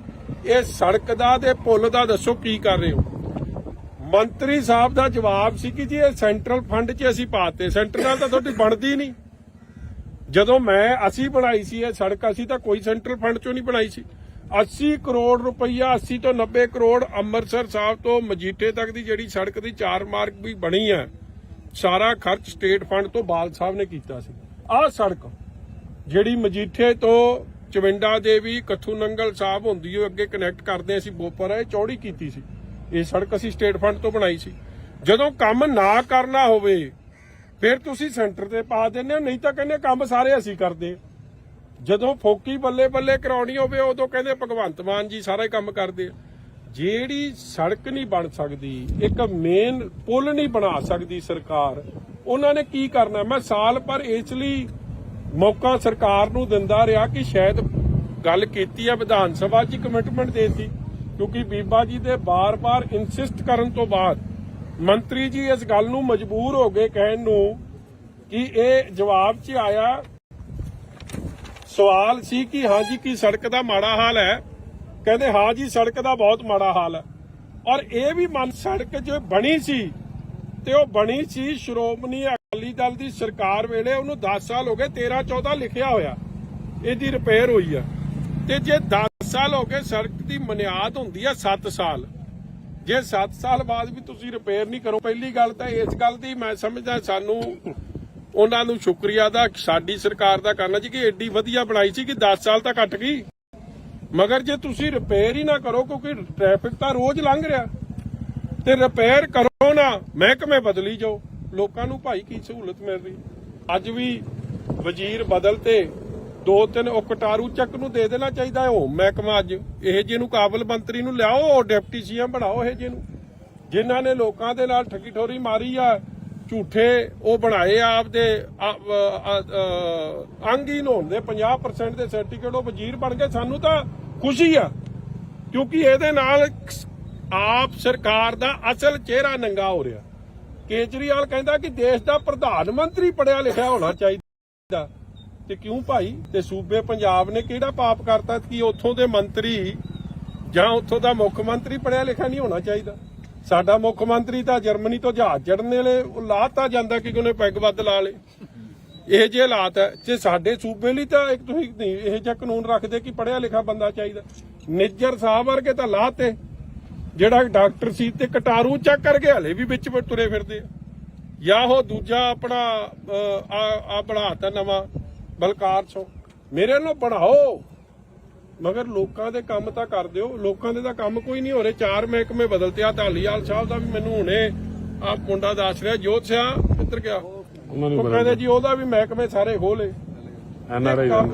ਇਹ ਸੜਕ ਦਾ ਤੇ ਪੁਲ ਦਾ ਦੱਸੋ ਕੀ ਕਰ ਰਹੇ ਹੋ, ਮੰਤਰੀ ਸਾਹਿਬ ਦਾ ਜਵਾਬ ਸੀ ਕਿ ਜੀ ਇਹ ਸੈਂਟਰਲ ਫੰਡ 'ਚ ਅਸੀਂ ਪਾਤੇ। ਸੈਂਟਰ ਨਾਲ ਤਾਂ ਤੁਹਾਡੀ ਬਣਦੀ ਨਹੀਂ। ਜਦੋਂ ਅਸੀਂ ਬਣਾਈ ਸੀ ਇਹ ਸੜਕ, ਅਸੀਂ ਤਾਂ ਕੋਈ ਸੈਂਟਰਲ ਫੰਡ 'ਚੋਂ ਨਹੀਂ ਬਣਾਈ ਸੀ। 80 ਕਰੋੜ ਰੁਪਈਆ, 80 ਤੋਂ 90 ਕਰੋੜ ਅੰਮ੍ਰਿਤਸਰ ਸਾਹਿਬ ਤੋਂ ਮਜੀਠੇ ਤੱਕ ਦੀ ਜਿਹੜੀ ਸੜਕ ਦੀ 4 ਮਾਰਗ ਵੀ ਬਣੀ ਹੈ, ਸਾਰਾ ਖਰਚ ਸਟੇਟ ਫੰਡ ਤੋਂ ਬਾਲ ਸਾਹਿਬ ਨੇ ਕੀਤਾ ਸੀ। ਆਹ ਸੜਕ ਜਿਹੜੀ ਮਜੀਠੇ ਤੋਂ ਚਵਿੰਡਾ ਦੇਵੀ, ਕੱਥੂ ਨੰਗਲ ਸਾਹਿਬ ਹੁੰਦੀ ਹੋਈ ਅੱਗੇ ਕਨੈਕਟ ਕਰਦੇ ਅਸੀਂ ਬੋਪਰ, ਇਹ ਚੌੜੀ ਕੀਤੀ ਸੀ। ਇਹ ਸੜਕ ਅਸੀਂ ਸਟੇਟ ਫੰਡ ਤੋਂ ਬਣਾਈ ਸੀ। ਜਦੋਂ ਕੰਮ ਨਾ ਕਰਨਾ ਹੋਵੇ ਫਿਰ ਤੁਸੀਂ ਸੈਂਟਰ ਤੇ ਪਾ ਦਿੰਦੇ ਹੋ, ਨਹੀਂ ਤਾਂ ਕਹਿੰਦੇ ਕੰਮ ਸਾਰੇ ਅਸੀਂ ਕਰਦੇ। ਜਦੋਂ ਫੋਕੀ ਬੱਲੇ ਬੱਲੇ ਕਰਾਉਣੀ ਹੋਵੇ ਉਦੋਂ ਕਹਿੰਦੇ ਭਗਵੰਤ ਮਾਨ ਜੀ ਸਾਰਾ ਹੀ ਕੰਮ ਕਰਦੇ ਆ। ਜਿਹੜੀ ਸੜਕ ਨਹੀਂ ਬਣ ਸਕਦੀ, ਇੱਕ ਮੇਨ ਪੁਲ ਨਹੀਂ ਬਣਾ ਸਕਦੀ ਸਰਕਾਰ, ਉਹਨਾਂ ਨੇ ਕੀ ਕਰਨਾ? ਮੈਂ ਸਾਲ ਭਰ ਇਸ ਲਈ ਮੌਕਾ ਸਰਕਾਰ ਨੂੰ ਦਿੰਦਾ ਰਿਹਾ ਕਿ ਸ਼ਾਇਦ ਗੱਲ ਕੀਤੀ ਹੈ, ਵਿਧਾਨ ਸਭਾ 'ਚ ਕਮਿਟਮੈਂਟ ਦੇਤੀ, ਕਿਉਂਕਿ ਬੀਬਾ ਜੀ ਦੇ ਬਾਰ-ਬਾਰ ਇਨਸਿਸਟ ਕਰਨ ਤੋਂ ਬਾਅਦ ਮੰਤਰੀ ਜੀ ਇਸ ਗੱਲ ਨੂੰ ਮਜਬੂਰ ਹੋ ਗਏ ਕਹਿਣ ਨੂੰ ਕਿ ਇਹ ਜਵਾਬ 'ਚ ਆਇਆ। ਸਵਾਲ ਸੀ ਕਿ ਹਾਂ ਜੀ ਕੀ ਸੜਕ ਦਾ ਮਾੜਾ ਹਾਲ ਹੈ? ਕਹਿੰਦੇ ਹਾਂ ਜੀ ਸੜਕ ਦਾ ਬਹੁਤ ਮਾੜਾ ਹਾਲ ਹੈ। ਔਰ ਇਹ ਵੀ ਸੜਕ ਜੋ ਬਣੀ ਸੀ ਤੇ ਉਹ ਬਣੀ ਸੀ ਸ਼੍ਰੋਮਣੀ ਅਕਾਲੀ ਦਲ ਦੀ ਸਰਕਾਰ ਵੇਲੇ, ਉਹਨੂੰ 10 ਸਾਲ ਹੋ ਗਏ, 13-14 ਲਿਖਿਆ ਹੋਇਆ ਇਹਦੀ ਰਿਪੇਅਰ ਹੋਈ ਆ। ਤੇ ਜੇ 10 ਸਾਲ ਹੋ ਗਏ, ਸੜਕ ਦੀ ਬੁਨਿਆਦ ਹੁੰਦੀ ਆ 7 ਸਾਲ। ਜੇ 7 ਸਾਲ ਬਾਅਦ ਵੀ ਤੁਸੀਂ ਰਿਪੇਅਰ ਨਹੀਂ ਕਰੋ, ਪਹਿਲੀ ਗੱਲ ਤਾਂ ਇਸ ਗੱਲ ਦੀ ਮੈਂ ਸਮਝਦਾ ਸਾਨੂੰ ਉਹਨਾਂ ਨੂੰ ਸ਼ੁਕਰੀਆ ਦਾ ਸਾਡੀ ਸਰਕਾਰ ਦਾ ਕਰਨਾ ਜੀ ਕਿ ਐਡੀ ਵਧੀਆ ਬਣਾਈ ਸੀ ਕਿ 10 ਸਾਲ ਤਾਂ ਕੱਟ ਗਈ। ਮਗਰ ਜੇ ਤੁਸੀਂ ਰਿਪੇਅਰ ਹੀ ਨਾ ਕਰੋ, ਕਿਉਂਕਿ ਟ੍ਰੈਫਿਕ ਤਾਂ ਰੋਜ਼ ਲੰਘ ਰਿਹਾ, ਤੇ ਰਿਪੇਅਰ ਕਰੋ ਨਾ, ਮਹਿਕਮੇ ਬਦਲੀ ਜਾਓ, ਲੋਕਾਂ ਨੂੰ ਭਾਈ ਕੀ ਸਹੂਲਤ ਮਿਲ ਰਹੀ? ਅੱਜ ਵੀ ਵਜ਼ੀਰ ਬਦਲ ਤੇ 2-3 ਉਹ ਕਟਾਰੂ ਚੱਕ ਨੂੰ ਦੇ ਦੇਣਾ ਚਾਹੀਦਾ ਹੈ ਉਹ ਮਹਿਕਮਾ। ਅੱਜ ਇਹ ਜਿਹੇ ਨੂੰ ਕਾਬਲ ਮੰਤਰੀ ਨੂੰ ਲਿਆਓ, ਡਿਪਟੀ ਸੀਐਮ ਬਣਾਓ ਇਹ ਜਿਹੇ ਨੂੰ। ਜਿਨ੍ਹਾਂ ਨੇ ਲੋਕਾਂ ਦੇ ਨਾਲ ਠੱਗੀ ਠੋਰੀ ਮਾਰੀ ਆ, ਝੂਠੇ ਉਹ ਬਣਾਏ ਆ ਆਪਦੇ ਅੰਗਹੀਨ ਹੋਣ ਦੇ 50% ਦੇ ਸਰਟੀਫਿਕੇਟ, ਉਹ ਵਜ਼ੀਰ ਬਣ ਗਏ। ਸਾਨੂੰ ਤਾਂ ਖੁਸ਼ੀ ਆ, ਕਿਉਂਕਿ ਇਹਦੇ ਨਾਲ ਆਪ ਸਰਕਾਰ ਦਾ ਅਸਲ ਚਿਹਰਾ ਨੰਗਾ ਹੋ ਰਿਹਾ। ਕੇਜਰੀਵਾਲ ਕਹਿੰਦਾ ਕਿ ਦੇਸ਼ ਦਾ ਪ੍ਰਧਾਨ ਮੰਤਰੀ ਪੜਿਆ ਲਿਖਿਆ ਹੋਣਾ ਚਾਹੀਦਾ, ਤੇ ਕਿਉਂ ਭਾਈ? ਤੇ ਸੂਬੇ ਪੰਜਾਬ ਨੇ ਕਿਹੜਾ ਪਾਪ ਕਰਤਾ ਕਿ ਉੱਥੋਂ ਦੇ ਮੰਤਰੀ ਜਾਂ ਉੱਥੋਂ ਦਾ ਮੁੱਖ ਮੰਤਰੀ ਪੜਿਆ ਲਿਖਿਆ ਨਹੀਂ ਹੋਣਾ ਚਾਹੀਦਾ? ਸਾਡਾ ਮੁੱਖ ਮੰਤਰੀ ਤਾਂ ਜਰਮਨੀ ਤੋਂ ਜਹਾਜ਼ ਚੜ੍ਹਨ ਵੇਲੇ ਲਾਤਾ ਜਾਂਦਾ ਕਿ ਉਹਨੇ ਪੈਗ ਵੱਧ ਲਾ ਲੇ। ਇਹ ਜਿਹੇ ਹਾਲਾਤ ਹੈ। ਜੇ ਸਾਡੇ ਸੂਬੇ ਲਈ ਤਾਂ ਇੱਕ ਤੁਸੀਂ ਨਹੀਂ ਇਹ ਜਿਹਾ ਕਾਨੂੰਨ ਰੱਖਦੇ ਕਿ ਪੜਿਆ ਲਿਖਿਆ ਬੰਦਾ ਚਾਹੀਦਾ। ਨਿੱਜਰ ਸਾਹਿਬ ਵਰਗੇ ਤਾਂ ਲਾਤੇ, ਜਿਹੜਾ ਡਾਕਟਰ ਸੀ ਤੇ ਕਟਾਰੂ ਚੱਕ ਕਰਕੇ ਹਲੇ ਵੀ ਵਿੱਚ ਤੁਰੇ ਫਿਰਦੇ ਆ। ਜਾਂ ਉਹ ਦੂਜਾ ਆਪਣਾ ਆ ਬਣਾਤਾ ਨਵਾਂ ਬਲਕਾਰ ਸਿੰਘ। ਮੇਰੇ ਨਾਲ ਬਣਾਓ, ਮਗਰ ਲੋਕਾਂ ਦੇ ਕੰਮ ਤਾਂ ਕਰ ਦਿਓ। ਲੋਕਾਂ ਦੇ ਤਾਂ ਕੰਮ ਕੋਈ ਨਹੀਂ ਹੋ ਰਹੇ। 4 ਮਹਿਕਮੇ ਬਦਲਤੇ ਆ। ਧਾਲੀਵਾਲ ਸਾਹਿਬ ਦਾ ਵੀ ਮੈਨੂੰ ਹੁਣੇ ਆ ਮੁੰਡਾ ਦੱਸ ਰਿਹਾ, ਜੋਤ ਸਿਆ ਕਿੱਧਰ ਗਿਆ, ਉਹ ਕਹਿੰਦੇ ਜੀ ਉਹਦਾ ਵੀ ਮਹਿਕਮੇ ਸਾਰੇ ਖੋਲੇ। ਕੰਮ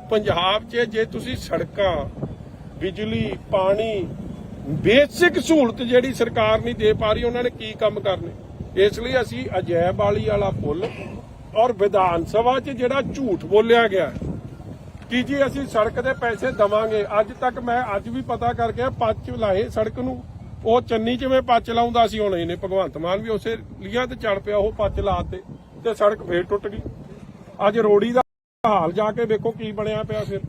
ਪੰਜਾਬ 'ਚ ਜੇ ਤੁਸੀਂ ਸੜਕਾਂ, ਬਿਜਲੀ, ਪਾਣੀ, ਬੇਸਿਕ ਸਹੂਲਤ ਜਿਹੜੀ ਸਰਕਾਰ ਨਹੀਂ ਦੇ ਪਾ ਰਹੀ, ਉਹਨਾਂ ਨੇ ਕੀ ਕੰਮ ਕਰਨੇ? ਇਸ ਲਈ ਅਸੀਂ ਅਜੈਬ ਵਾਲੀ ਵਾਲਾ ਪੁੱਲ ਔਰ ਵਿਧਾਨ ਸਭਾ 'ਚ ਜਿਹੜਾ ਝੂਠ ਬੋਲਿਆ ਗਿਆ ਕਿ ਜੀ ਅਸੀਂ ਸੜਕ ਦੇ ਪੈਸੇ ਦਵਾਂਗੇ, ਅੱਜ ਤੱਕ ਮੈਂ ਅੱਜ ਵੀ ਪਤਾ ਕਰਕੇ ਪੱਚ ਲਾਏ ਸੜਕ ਨੂੰ। ਉਹ ਚੰਨੀ ਜਿਵੇਂ ਪੱਚ ਲਾਉਂਦਾ ਸੀ, ਹੁਣ ਇਹਨੇ ਭਗਵੰਤ ਮਾਨ ਵੀ ਉਸੇ ਲੀਆਂ ਤੇ ਚੜ ਪਿਆ, ਉਹ ਪੱਚ ਲਾਤੇ ਤੇ ਸੜਕ ਫੇਰ ਟੁੱਟ ਗਈ। ਅੱਜ ਰੋੜੀ ਦਾ ਹਾਲ ਜਾ ਕੇ ਵੇਖੋ ਕੀ ਬਣਿਆ ਪਿਆ। ਫਿਰ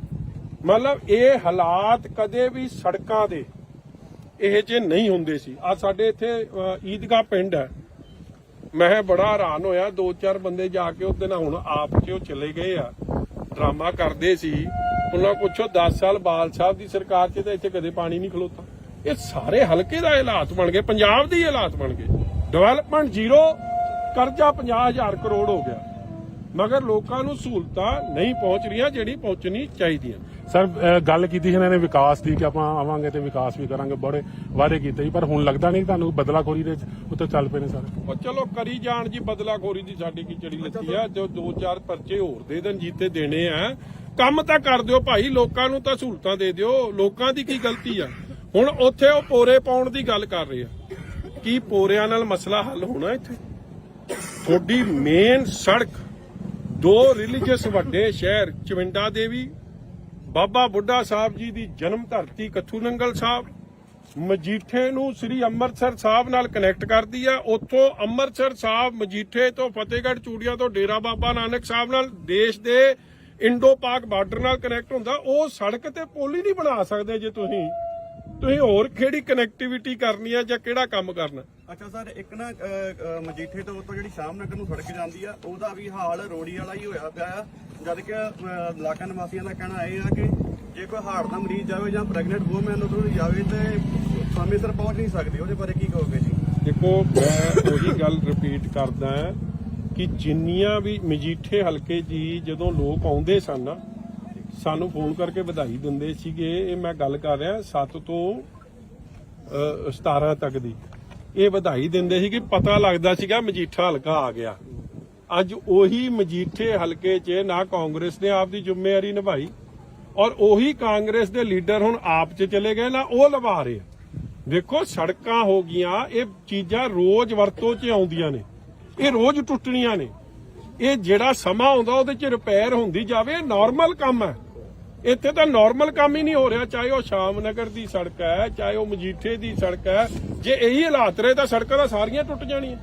ਮਤਲਬ ਇਹ ਹਾਲਾਤ ਕਦੇ ਵੀ ਸੜਕਾਂ ਦੇ ਇਹ ਜੇ ਨਹੀਂ ਹੁੰਦੇ ਸੀ। ਆ ਸਾਡੇ ਇੱਥੇ ਈਦਗਾਹ ਪਿੰਡ ਹੈ, ਮੈਂ ਬੜਾ ਹੈਰਾਨ ਹੋਇਆ। 2-4 ਬੰਦੇ ਜਾ ਕੇ ਉਹਦੇ ਨਾਲ ਹੁਣ ਆਪ 'ਚ ਉਹ ਚਲੇ ਗਏ ਆ, ਡਰਾਮਾ ਕਰਦੇ ਸੀ। ਉਹਨਾਂ ਪੁੱਛੋ 10 ਸਾਲ ਬਾਲ ਸਾਹਿਬ ਦੀ ਸਰਕਾਰ 'ਚ ਤਾਂ ਇੱਥੇ ਕਦੇ ਪਾਣੀ ਨਹੀਂ ਖਲੋਤਾ। ਇਹ ਸਾਰੇ ਹਲਕੇ ਦਾ ਹਾਲਾਤ ਬਣ ਗਏ, ਪੰਜਾਬ ਦੇ ਹਾਲਾਤ ਬਣ ਗਏ। ਡਿਵੈਲਪਮੈਂਟ ਜ਼ੀਰੋ, ਕਰਜ਼ਾ 50,000 ਕਰੋੜ ਹੋ ਗਿਆ, ਮਗਰ ਲੋਕਾਂ ਨੂੰ ਸਹੂਲਤਾਂ ਨਹੀਂ ਪਹੁੰਚ ਰਹੀਆਂ ਜਿਹੜੀ ਪਹੁੰਚਣੀ ਚਾਹੀਦੀਆਂ। ਸਰ ਗੱਲ ਕੀਤੀ ਸੀ ਇਹਨਾਂ ਨੇ ਵਿਕਾਸ ਦੀ ਕਿ ਆਪਾਂ ਆਵਾਂਗੇ ਤੇ ਵਿਕਾਸ ਵੀ ਕਰਾਂਗੇ, ਬੜੇ ਵਾਅਦੇ ਕੀਤੇ ਸੀ, ਪਰ ਹੁਣ ਲੱਗਦਾ ਨਹੀਂ ਤੁਹਾਨੂੰ ਬਦਲਾਖੋਰੀ ਦੇ ਉੱਤੇ ਚੱਲ ਪਏ ਨੇ ਸਰ? ਉਹ ਚਲੋ ਕਰੀ ਜਾਣ ਜੀ, ਬਦਲਾਖੋਰੀ ਦੀ ਸਾਡੀ ਖਿਚੜੀ ਲੱਤੀ ਆ। ਜੋ 2-4 ਪਰਚੇ ਹੋਰ ਦੇ ਦੇਣ ਜੀਤੇ ਦੇਣੇ ਆ, ਕੰਮ ਤਾਂ ਕਰ ਦਿਓ ਭਾਈ, ਲੋਕਾਂ ਨੂੰ ਤਾਂ ਸਹੂਲਤਾਂ ਦੇ ਦਿਓ। ਲੋਕਾਂ ਦੀ ਕੀ ਗਲਤੀ ਆ? ਹੁਣ ਉੱਥੇ ਉਹ ਪੋਰੇ ਪਾਉਣ ਦੀ ਗੱਲ ਕਰ ਰਹੇ ਆ, ਕੀ ਪੋਰਿਆਂ ਨਾਲ ਮਸਲਾ ਹੱਲ ਹੋਣਾ? ਇੱਥੇ ਤੁਹਾਡੀ ਮੇਨ ਸੜਕ 2 ਰਿਲੀਜੀਅਸ ਵੱਡੇ ਸ਼ਹਿਰ ਚਵਿੰਡਾ ਦੇਵੀ, ਬਾਬਾ ਬੁੱਢਾ ਸਾਹਿਬ ਜੀ ਦੀ ਜਨਮ ਧਰਤੀ ਕੱਥੂ ਨੰਗਲ ਸਾਹਿਬ, ਮਜੀਠੇ ਨੂੰ ਸ੍ਰੀ ਅੰਮ੍ਰਿਤਸਰ ਸਾਹਿਬ ਨਾਲ ਕਨੈਕਟ ਕਰਦੀ ਆ। ਉੱਥੋਂ ਅੰਮ੍ਰਿਤਸਰ ਸਾਹਿਬ, ਮਜੀਠੇ ਤੋਂ ਫਤਿਹਗੜ੍ਹ ਚੂੜੀਆਂ ਤੋਂ ਡੇਰਾ ਬਾਬਾ ਨਾਨਕ ਸਾਹਿਬ ਨਾਲ ਦੇਸ਼ ਦੇ ਇੰਡੋ ਪਾਕ ਬਾਰਡਰ ਨਾਲ ਕਨੈਕਟ ਹੁੰਦਾ। ਉਹ ਸੜਕ ਤੇ ਪੁਲ ਹੀ ਨਹੀਂ ਬਣਾ ਸਕਦੇ ਜੇ ਤੁਸੀਂ ਹੋਰ ਕਿਹੜੀ ਕਨੈਕਟੀਵਿਟੀ ਕਰਨੀ ਆ ਜਾਂ ਕਿਹੜਾ ਕੰਮ ਕਰਨਾ? ਅੱਛਾ ਸਰ, ਇੱਕ ਨਾ ਮਜੀਠੇ ਤੋਂ ਉੱਤੋਂ ਜਿਹੜੀ ਸ਼ਾਮ ਨਗਰ ਨੂੰ ਸੜਕ ਜਾਂਦੀ ਆ, ਉਹਦਾ ਵੀ ਹਾਲ ਰੋੜੀ ਵਾਲਾ ਹੀ ਹੋਇਆ ਪਿਆ ਆ। ਜਦ ਕਿ ਇਲਾਕਾ ਨਿਵਾਸੀਆਂ ਦਾ ਕਹਿਣਾ ਇਹ ਆ ਕਿ ਜੇ ਕੋਈ ਹਾਰਟ ਦਾ ਮਰੀਜ਼ ਜਾਵੇ ਜਾਂ ਪ੍ਰੈਗਨੈਂਟ ਵੂਮਨ ਉਦੋਂ ਜਾਵੇ ਤੇ ਸਮੇਂ ਸਿਰ ਪਹੁੰਚ ਨਹੀਂ ਸਕਦੀ। ਉਹਦੇ ਬਾਰੇ ਕੀ ਕਹੋਗੇ ਜੀ? ਦੇਖੋ, ਮੈਂ ਉਹੀ ਗੱਲ ਰਿਪੀਟ ਕਰਦਾ ਕਿ ਜਿੰਨੀਆਂ ਵੀ ਮਜੀਠੇ ਹਲਕੇ ਜੀ ਜਦੋਂ ਲੋਕ ਆਉਂਦੇ ਸਨ, ਸਾਨੂੰ ਫੋਨ ਕਰਕੇ ਵਧਾਈ ਦਿੰਦੇ ਸੀਗੇ। ਇਹ ਮੈਂ ਗੱਲ ਕਰ ਰਿਹਾ 7 ਤੋਂ 17 ਤੱਕ ਦੀ। ਇਹ ਵਧਾਈ ਦਿੰਦੇ ਸੀ ਕਿ ਪਤਾ ਲੱਗਦਾ ਸੀਗਾ ਮਜੀਠਾ ਹਲਕਾ ਆ ਗਿਆ। ਅੱਜ ਉਹੀ ਮਜੀਠੇ ਹਲਕੇ 'ਚ ਨਾ ਕਾਂਗਰਸ ਨੇ ਆਪ ਦੀ ਜ਼ਿੰਮੇਵਾਰੀ ਨਿਭਾਈ, ਔਰ ਉਹੀ ਕਾਂਗਰਸ ਦੇ ਲੀਡਰ ਹੁਣ ਆਪ 'ਚ ਚਲੇ ਗਏ ਨਾ, ਉਹ ਲਵਾ ਰਹੇ ਆ। ਵੇਖੋ, ਸੜਕਾਂ ਹੋ ਗਈਆਂ, ਇਹ ਚੀਜ਼ਾਂ ਰੋਜ਼ ਵਰਤੋਂ 'ਚ ਆਉਂਦੀਆਂ ਨੇ, ਇਹ ਰੋਜ਼ ਟੁੱਟਣੀਆਂ ਨੇ। ਇਹ ਜਿਹੜਾ ਸਮਾਂ ਆਉਂਦਾ ਉਹਦੇ 'ਚ ਰਿਪੇਅਰ ਹੁੰਦੀ ਜਾਵੇ, ਇਹ ਨਾਰਮਲ ਕੰਮ ਹੈ। ਇੱਥੇ ਤਾਂ ਨਾਰਮਲ ਕੰਮ ਹੀ ਨਹੀਂ ਹੋ ਰਿਹਾ, ਚਾਹੇ ਉਹ ਸ਼ਾਮ ਨਗਰ ਦੀ ਸੜਕ ਹੈ, ਚਾਹੇ ਉਹ ਮਜੀਠੇ ਦੀ ਸੜਕ ਹੈ। ਜੇ ਇਹੀ ਹਾਲਾਤ ਰਹੇ ਤਾਂ ਸੜਕਾਂ ਤਾਂ ਸਾਰੀਆਂ ਟੁੱਟ ਜਾਣੀਆਂ।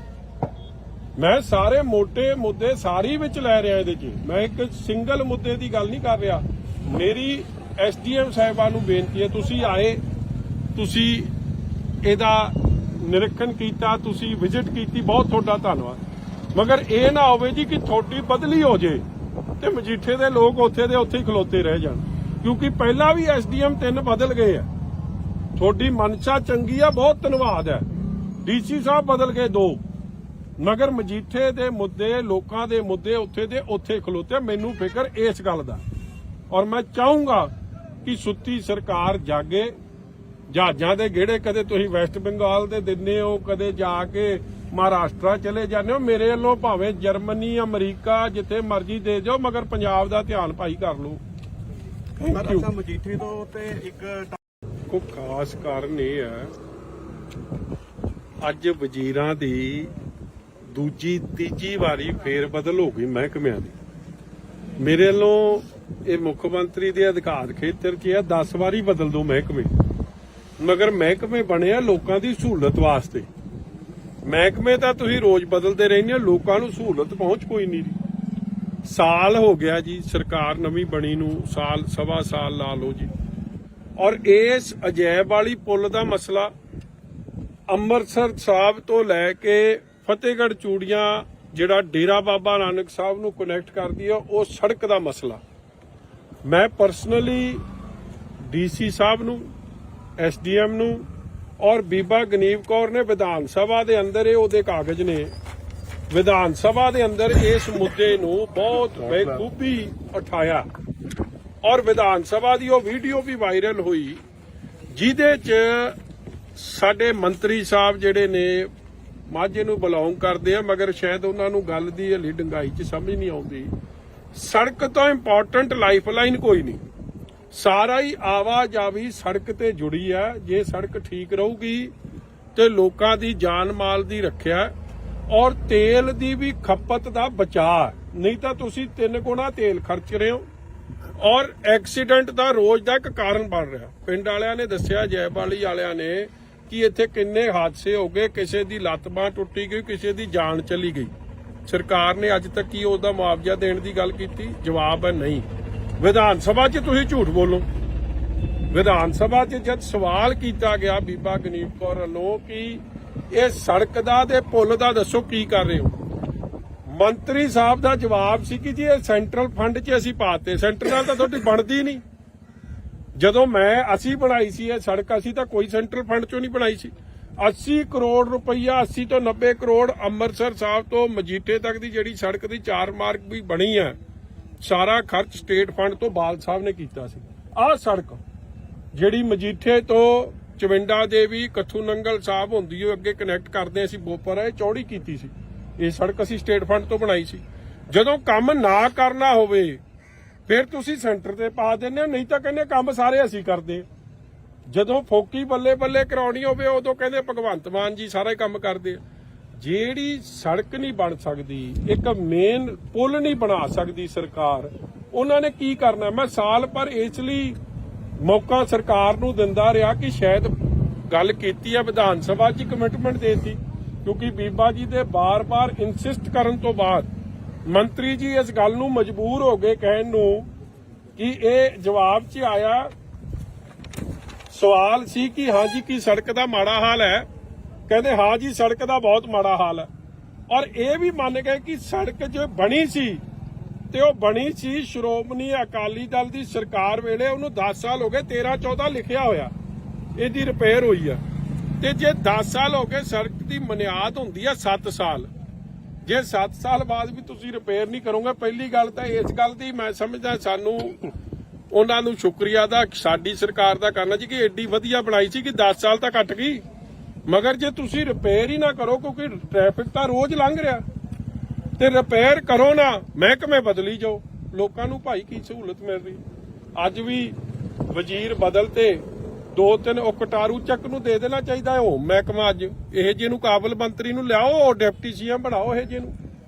ਮੈਂ ਸਾਰੇ ਮੋٹے ਮੁੱਦੇ ਸਾਰੀ ਵਿੱਚ ਲੈ ਰਿਹਾ ਇਹਦੇ 'ਚ, ਮੈਂ ਇੱਕ ਸਿੰਗਲ ਮੁੱਦੇ ਦੀ ਗੱਲ ਨਹੀਂ ਕਰ ਰਿਹਾ। ਮੇਰੀ ਐਸਡੀਐਮ ਸਾਹਿਬਾਨ ਨੂੰ ਬੇਨਤੀ ਹੈ, ਤੁਸੀਂ ਆਏ, ਤੁਸੀਂ ਇਹਦਾ ਨਿਰੀਖਣ ਕੀਤਾ, ਤੁਸੀਂ ਵਿਜ਼ਿਟ ਕੀਤੀ, ਬਹੁਤ ਤੁਹਾਡਾ ਧੰਨਵਾਦ। ਮਗਰ ਇਹ ਨਾ ਹੋਵੇ ਜੀ ਕਿ ਤੁਹਾਡੀ ਬਦਲੀ ਹੋ ਜੇ ਤੇ ਮਜੀਠੇ ਦੇ ਲੋਕ ਉੱਥੇ ਦੇ ਉੱਥੇ ਹੀ ਖਲੋਤੇ ਰਹਿ ਜਾਣ, ਕਿਉਂਕਿ ਪਹਿਲਾਂ ਵੀ ਐਸਡੀਐਮ 3 ਬਦਲ ਗਏ ਆ। ਤੁਹਾਡੀ ਮਨਸ਼ਾ ਚੰਗੀ ਆ, ਬਹੁਤ ਧੰਨਵਾਦ ਹੈ। ਡੀਸੀ ਸਾਹਿਬ ਬਦਲ ਗਏ 2, ਮਗਰ ਮਜੀਠੇ ਦੇ ਮੁੱਦੇ, ਲੋਕਾਂ ਦੇ ਮੁੱਦੇ ਉੱਥੇ ਦੇ ਉੱਥੇ ਖਲੋਤੇ। ਮੈਨੂੰ ਫਿਕਰ ਇਸ ਗੱਲ ਦਾ, ਔਰ ਮੈਂ ਚਾਹੂੰਗਾ ਕਿ ਸੁੱਤੀ ਸਰਕਾਰ ਜਾਗੇ। ਜਹਾਜ਼ਾਂ ਦੇ ਗੇੜੇ ਕਦੇ ਤੁਸੀਂ ਵੈਸਟ ਬੰਗਾਲ ਦੇ ਦਿੰਦੇ ਹੋ, ਕਦੇ ਜਾ ਕੇ ਮਹਾਰਾਸ਼ਟਰ ਚਲੇ ਜਾਂਦੇ ਹੋ। ਮੇਰੇ ਵੱਲੋਂ ਭਾਵੇਂ ਜਰਮਨੀ, ਅਮਰੀਕਾ, ਜਿੱਥੇ ਮਰਜ਼ੀ ਦੇ ਜਾਓ, ਮਗਰ ਪੰਜਾਬ ਦਾ ਧਿਆਨ ਭਾਈ ਕਰ ਲਓ। ਅੱਛਾ, ਮਜੀਠੇ ਤੋਂ ਤੇ ਇੱਕ ਕੋਈ ਖਾਸ ਕਾਰਨ ਇਹ ਹੈ ਅੱਜ ਵਜ਼ੀਰਾਂ ਦੀ ਦੂਜੀ ਤੀਜੀ ਵਾਰੀ ਫੇਰ ਬਦਲ ਹੋ ਗਈ ਮਹਿਕਮਿਆਂ ਦੀ। ਮੇਰੇ ਵੱਲੋਂ ਇਹ ਮੁੱਖ ਮੰਤਰੀ ਦੇ ਅਧਿਕਾਰ ਖੇਤਰ 'ਚ ਆ 10 ਵਾਰੀ ਬਦਲ ਦੋ ਮਹਿਕਮੇ, ਮਗਰ ਮਹਿਕਮੇ ਬਣਿਆ ਲੋਕਾਂ ਦੀ ਸਹੂਲਤ ਵਾਸਤੇ। ਮਹਿਕਮੇ ਤਾਂ ਤੁਸੀਂ ਰੋਜ਼ ਬਦਲਦੇ ਰਹਿੰਦੇ ਹੋ, ਲੋਕਾਂ ਨੂੰ ਸਹੂਲਤ ਪਹੁੰਚ ਕੋਈ ਨਹੀਂ। ਸਾਲ ਹੋ ਗਿਆ ਜੀ ਸਰਕਾਰ ਨਵੀਂ ਬਣੀ ਨੂੰ, ਸਾਲ ਸਵਾ ਸਾਲ ਲਾ ਲਓ ਜੀ। ਔਰ ਇਸ ਅਜੈਬ ਵਾਲੀ ਪੁਲ ਦਾ ਮਸਲਾ ਅੰਮ੍ਰਿਤਸਰ ਸਾਹਿਬ ਤੋਂ ਲੈ ਕੇ ਫਤਿਹਗੜ੍ਹ ਚੂੜੀਆਂ ਜਿਹੜਾ ਡੇਰਾ ਬਾਬਾ ਨਾਨਕ ਸਾਹਿਬ ਨੂੰ ਕਨੈਕਟ ਕਰਦੀ ਆ, ਉਹ ਸੜਕ ਦਾ ਮਸਲਾ ਮੈਂ ਪਰਸਨਲੀ ਡੀਸੀ ਸਾਹਿਬ ਨੂੰ, ਐਸਡੀਐਮ ਨੂੰ ਔਰ ਬੀਬਾ ਗਨੀਵ ਕੌਰ ਨੇ ਵਿਧਾਨ ਸਭਾ ਦੇ ਅੰਦਰ ਇਹ ਉਹਦੇ ਕਾਗਜ਼ ਨੇ, ਵਿਧਾਨ ਸਭਾ ਦੇ ਅੰਦਰ ਇਸ ਮੁੱਦੇ ਨੂੰ ਬਹੁਤ ਬੇਖੂਬੀ ਉਠਾਇਆ ਔਰ ਵਿਧਾਨ ਸਭਾ ਦੀ ਉਹ ਵੀਡੀਓ ਵੀ ਵਾਇਰਲ ਹੋਈ ਜਿਹਦੇ 'ਚ ਸਾਡੇ ਮੰਤਰੀ ਸਾਹਿਬ ਜਿਹੜੇ ਨੇ ਮਾਝੇ ਨੂੰ ਬਿਲੋਂਗ ਕਰਦੇ ਆ, ਮਗਰ ਸ਼ਾਇਦ ਉਹਨਾਂ ਨੂੰ ਗੱਲ ਦੀ ਹਲੀ ਡੰਗਾਈ 'ਚ ਸਮਝ ਨਹੀਂ ਆਉਂਦੀ। ਸੜਕ ਤੋਂ ਇੰਪੋਰਟੈਂਟ ਲਾਈਫਲਾਈਨ ਕੋਈ ਨਹੀਂ, ਸਾਰਾ ਹੀ ਆਵਾਜਾਈ ਸੜਕ ਤੇ ਜੁੜੀ ਆ। ਜੇ ਸੜਕ ਠੀਕ ਰਹੂਗੀ ਤੇ ਲੋਕਾਂ ਦੀ ਜਾਨ ਮਾਲ ਦੀ ਰੱਖਿਆ ਔਰ ਤੇਲ ਦੀ ਵੀ ਖਪਤ ਦਾ ਬਚਾਅ। ਨਹੀਂ ਤਾਂ ਤੁਸੀਂ 3 ਗੁਣਾ ਤੇਲ ਖਰਚ ਰਹੇ ਹੋ ਔਰ ਐਕਸੀਡੈਂਟ ਦਾ ਰੋਜ਼ ਦਾ ਇੱਕ ਕਾਰਨ ਬਣ ਰਿਹਾ। ਪਿੰਡ ਵਾਲਿਆਂ ਨੇ ਦੱਸਿਆ, ਜੈਬਾਲੀ ਵਾਲਿਆਂ ਨੇ, ਕਿ ਇੱਥੇ ਕਿੰਨੇ ਹਾਦਸੇ ਹੋ ਗਏ, ਕਿਸੇ ਦੀ ਲੱਤ ਬਾਂਹ ਟੁੱਟੀ ਗਈ, ਕਿਸੇ ਦੀ ਜਾਨ ਚਲੀ ਗਈ। ਸਰਕਾਰ ਨੇ ਅੱਜ ਤੱਕ ਕੀ ਉਹਦਾ ਮੁਆਵਜ਼ਾ ਦੇਣ ਦੀ ਗੱਲ ਕੀਤੀ? ਜਵਾਬ ਹੈ ਨਹੀਂ। ਵਿਧਾਨ ਸਭਾ 'ਚ ਤੁਸੀਂ ਝੂਠ ਬੋਲੋ। ਵਿਧਾਨ ਸਭਾ 'ਚ ਜਦ ਸਵਾਲ ਕੀਤਾ ਗਿਆ ਬੀਬਾ ਗਨੀਵ ਕੌਰ ਵੱਲੋਂ ਕਿ ਇਹ ਸੜਕ ਦਾ ਤੇ ਪੁਲ ਦਾ ਦੱਸੋ ਕੀ ਕਰ ਰਹੇ ਹੋ, ਮੰਤਰੀ ਸਾਹਿਬ ਦਾ ਜਵਾਬ ਸੀ ਕਿ ਜੀ ਇਹ ਸੈਂਟਰਲ ਫੰਡ 'ਚ ਅਸੀਂ ਪਾਤੇ। ਸੈਂਟਰ ਨਾਲ ਤਾਂ ਤੁਹਾਡੀ ਬਣਦੀ ਨਹੀਂ। ਜਦੋਂ ਅਸੀਂ ਬਣਾਈ ਸੀ ਇਹ ਸੜਕ, ਅਸੀਂ ਤਾਂ ਕੋਈ ਸੈਂਟਰਲ ਫੰਡ 'ਚੋਂ ਨਹੀਂ ਬਣਾਈ ਸੀ। 80 ਕਰੋੜ ਰੁਪਈਆ, 80 ਤੋਂ 90 ਕਰੋੜ ਅੰਮ੍ਰਿਤਸਰ ਸਾਹਿਬ ਤੋਂ ਮਜੀਠੇ ਤੱਕ ਦੀ ਜਿਹੜੀ ਸੜਕ ਦੀ 4 ਮਾਰਗ ਵੀ ਬਣੀ ਹੈ, ਸਾਰਾ ਖਰਚ ਸਟੇਟ ਫੰਡ ਤੋਂ ਬਾਲ ਸਾਹਿਬ ਨੇ ਕੀਤਾ ਸੀ। ਆਹ ਸੜਕ ਜਿਹੜੀ ਮਜੀਠੇ ਤੋਂ ਚਵਿੰਡਾ ਦੇਵੀ ਕੱਥੂ ਨੰਗਲ ਸਾਹਿਬ ਹੁੰਦੀ ਹੈ, ਅੱਗੇ ਕਨੈਕਟ ਕਰਦੇ ਅਸੀਂ ਬੋਪਰ, ਇਹ ਚੌੜੀ ਕੀਤੀ ਸੀ। ਇਹ ਸੜਕ ਅਸੀਂ ਸਟੇਟ ਫੰਡ ਤੋਂ ਬਣਾਈ ਸੀ। ਜਦੋਂ ਕੰਮ ਨਾ ਕਰਨਾ ਹੋਵੇ ਫਿਰ ਤੁਸੀਂ ਸੈਂਟਰ ਤੇ ਪਾ ਦਿੰਦੇ ਹੋ, ਨਹੀਂ ਤਾਂ ਕਹਿੰਦੇ ਕੰਮ ਸਾਰੇ ਅਸੀਂ ਕਰਦੇ। ਜਦੋਂ ਫੋਕੀ ਬੱਲੇ ਬੱਲੇ ਕਰਾਉਣੀ ਹੋਵੇ ਉਦੋਂ ਕਹਿੰਦੇ ਭਗਵੰਤ ਮਾਨ ਜੀ ਸਾਰਾ ਹੀ ਕੰਮ ਕਰਦੇ ਆ। ਜਿਹੜੀ ਸੜਕ ਨਹੀਂ ਬਣ ਸਕਦੀ, ਇੱਕ ਮੇਨ ਪੁਲ ਨਹੀਂ ਬਣਾ ਸਕਦੀ ਸਰਕਾਰ, ਉਹਨਾਂ ਨੇ ਕੀ ਕਰਨਾ? ਮੈਂ ਸਾਲ ਭਰ ਇਸ ਲਈ ਮੌਕਾ ਸਰਕਾਰ ਨੂੰ ਦਿੰਦਾ ਰਿਹਾ ਕਿ ਸ਼ਾਇਦ ਗੱਲ ਕੀਤੀ ਹੈ, ਵਿਧਾਨ ਸਭਾ 'ਚ ਕਮਿਟਮੈਂਟ ਦੇਤੀ, ਕਿਉਂਕਿ ਬੀਬਾ ਜੀ ਦੇ ਬਾਰ-ਬਾਰ ਇਨਸਿਸਟ ਕਰਨ ਤੋਂ ਬਾਅਦ ਮੰਤਰੀ ਜੀ ਇਸ ਗੱਲ ਨੂੰ ਮਜਬੂਰ ਹੋ ਗਏ ਕਹਿਣ ਨੂੰ ਕਿ ਇਹ ਜਵਾਬ 'ਚ ਆਇਆ। ਸਵਾਲ ਸੀ ਕਿ ਹਾਂ ਜੀ ਕੀ ਸੜਕ ਦਾ ਮਾੜਾ ਹਾਲ ਹੈ? ਕਹਿੰਦੇ ਹਾਂ ਜੀ ਸੜਕ ਦਾ ਬਹੁਤ ਮਾੜਾ ਹਾਲ ਹੈ। ਔਰ ਇਹ ਵੀ ਮੰਨ ਗਏ ਕਿ ਸੜਕ ਜੋ ਬਣੀ ਸੀ ਤੇ ਉਹ ਬਣੀ ਸੀ ਸ਼੍ਰੋਮਣੀ ਅਕਾਲੀ ਦਲ ਦੀ ਸਰਕਾਰ ਵੇਲੇ, ਉਹਨੂੰ 10 ਸਾਲ ਹੋ ਗਏ, 13-14 ਲਿਖਿਆ ਹੋਇਆ ਇਹਦੀ ਰਿਪੇਅਰ ਹੋਈ ਆ। ਤੇ ਜੇ 10 ਸਾਲ ਹੋ ਗਏ, ਸੜਕ ਦੀ ਬੁਨਿਆਦ ਹੁੰਦੀ ਆ 7 ਸਾਲ। ਜੇ 7 ਸਾਲ ਬਾਅਦ ਵੀ ਤੁਸੀਂ ਰਿਪੇਅਰ ਨਹੀਂ ਕਰੋਗੇ, ਪਹਿਲੀ ਗੱਲ ਤਾਂ ਇਸ ਗੱਲ ਦੀ ਮੈਂ ਸਮਝਦਾ ਸਾਨੂੰ ਉਹਨਾਂ ਨੂੰ ਸ਼ੁਕਰੀਆ ਦਾ ਸਾਡੀ ਸਰਕਾਰ ਦਾ ਕਰਨਾ ਜੀ ਕਿ ਐਡੀ ਵਧੀਆ ਬਣਾਈ ਸੀ ਕਿ 10 ਸਾਲ ਤਾਂ ਕੱਟ ਗਈ। ਮਗਰ ਜੇ ਤੁਸੀਂ ਰਿਪੇਅਰ ਹੀ ਨਾ ਕਰੋ, ਕਿਉਂਕਿ ਟ੍ਰੈਫਿਕ ਤਾਂ ਰੋਜ਼ ਲੰਘ ਰਿਹਾ, ਤੇ ਰਿਪੇਅਰ ਕਰੋ ਨਾ, ਮਹਿਕਮੇ ਬਦਲੀ ਜਾਓ, ਲੋਕਾਂ ਨੂੰ ਭਾਈ ਕੀ ਸਹੂਲਤ ਮਿਲ ਰਹੀ। ਅੱਜ ਵੀ ਵਜ਼ੀਰ ਬਦਲ ਤੇ 2-3 ਉਹ ਕਟਾਰੂ ਚੱਕ ਨੂੰ ਦੇ ਦੇਣਾ ਚਾਹੀਦਾ ਹੈ ਉਹ ਮਹਿਕਮਾ। ਅੱਜ ਇਹ ਜਿਹਨੂੰ ਕਾਬਲ ਮੰਤਰੀ ਨੂੰ ਲਿਆਓ, ਡਿਪਟੀ ਸੀਐਮ ਬਣਾਓ ਇਹ ਜਿਹਨੂੰ,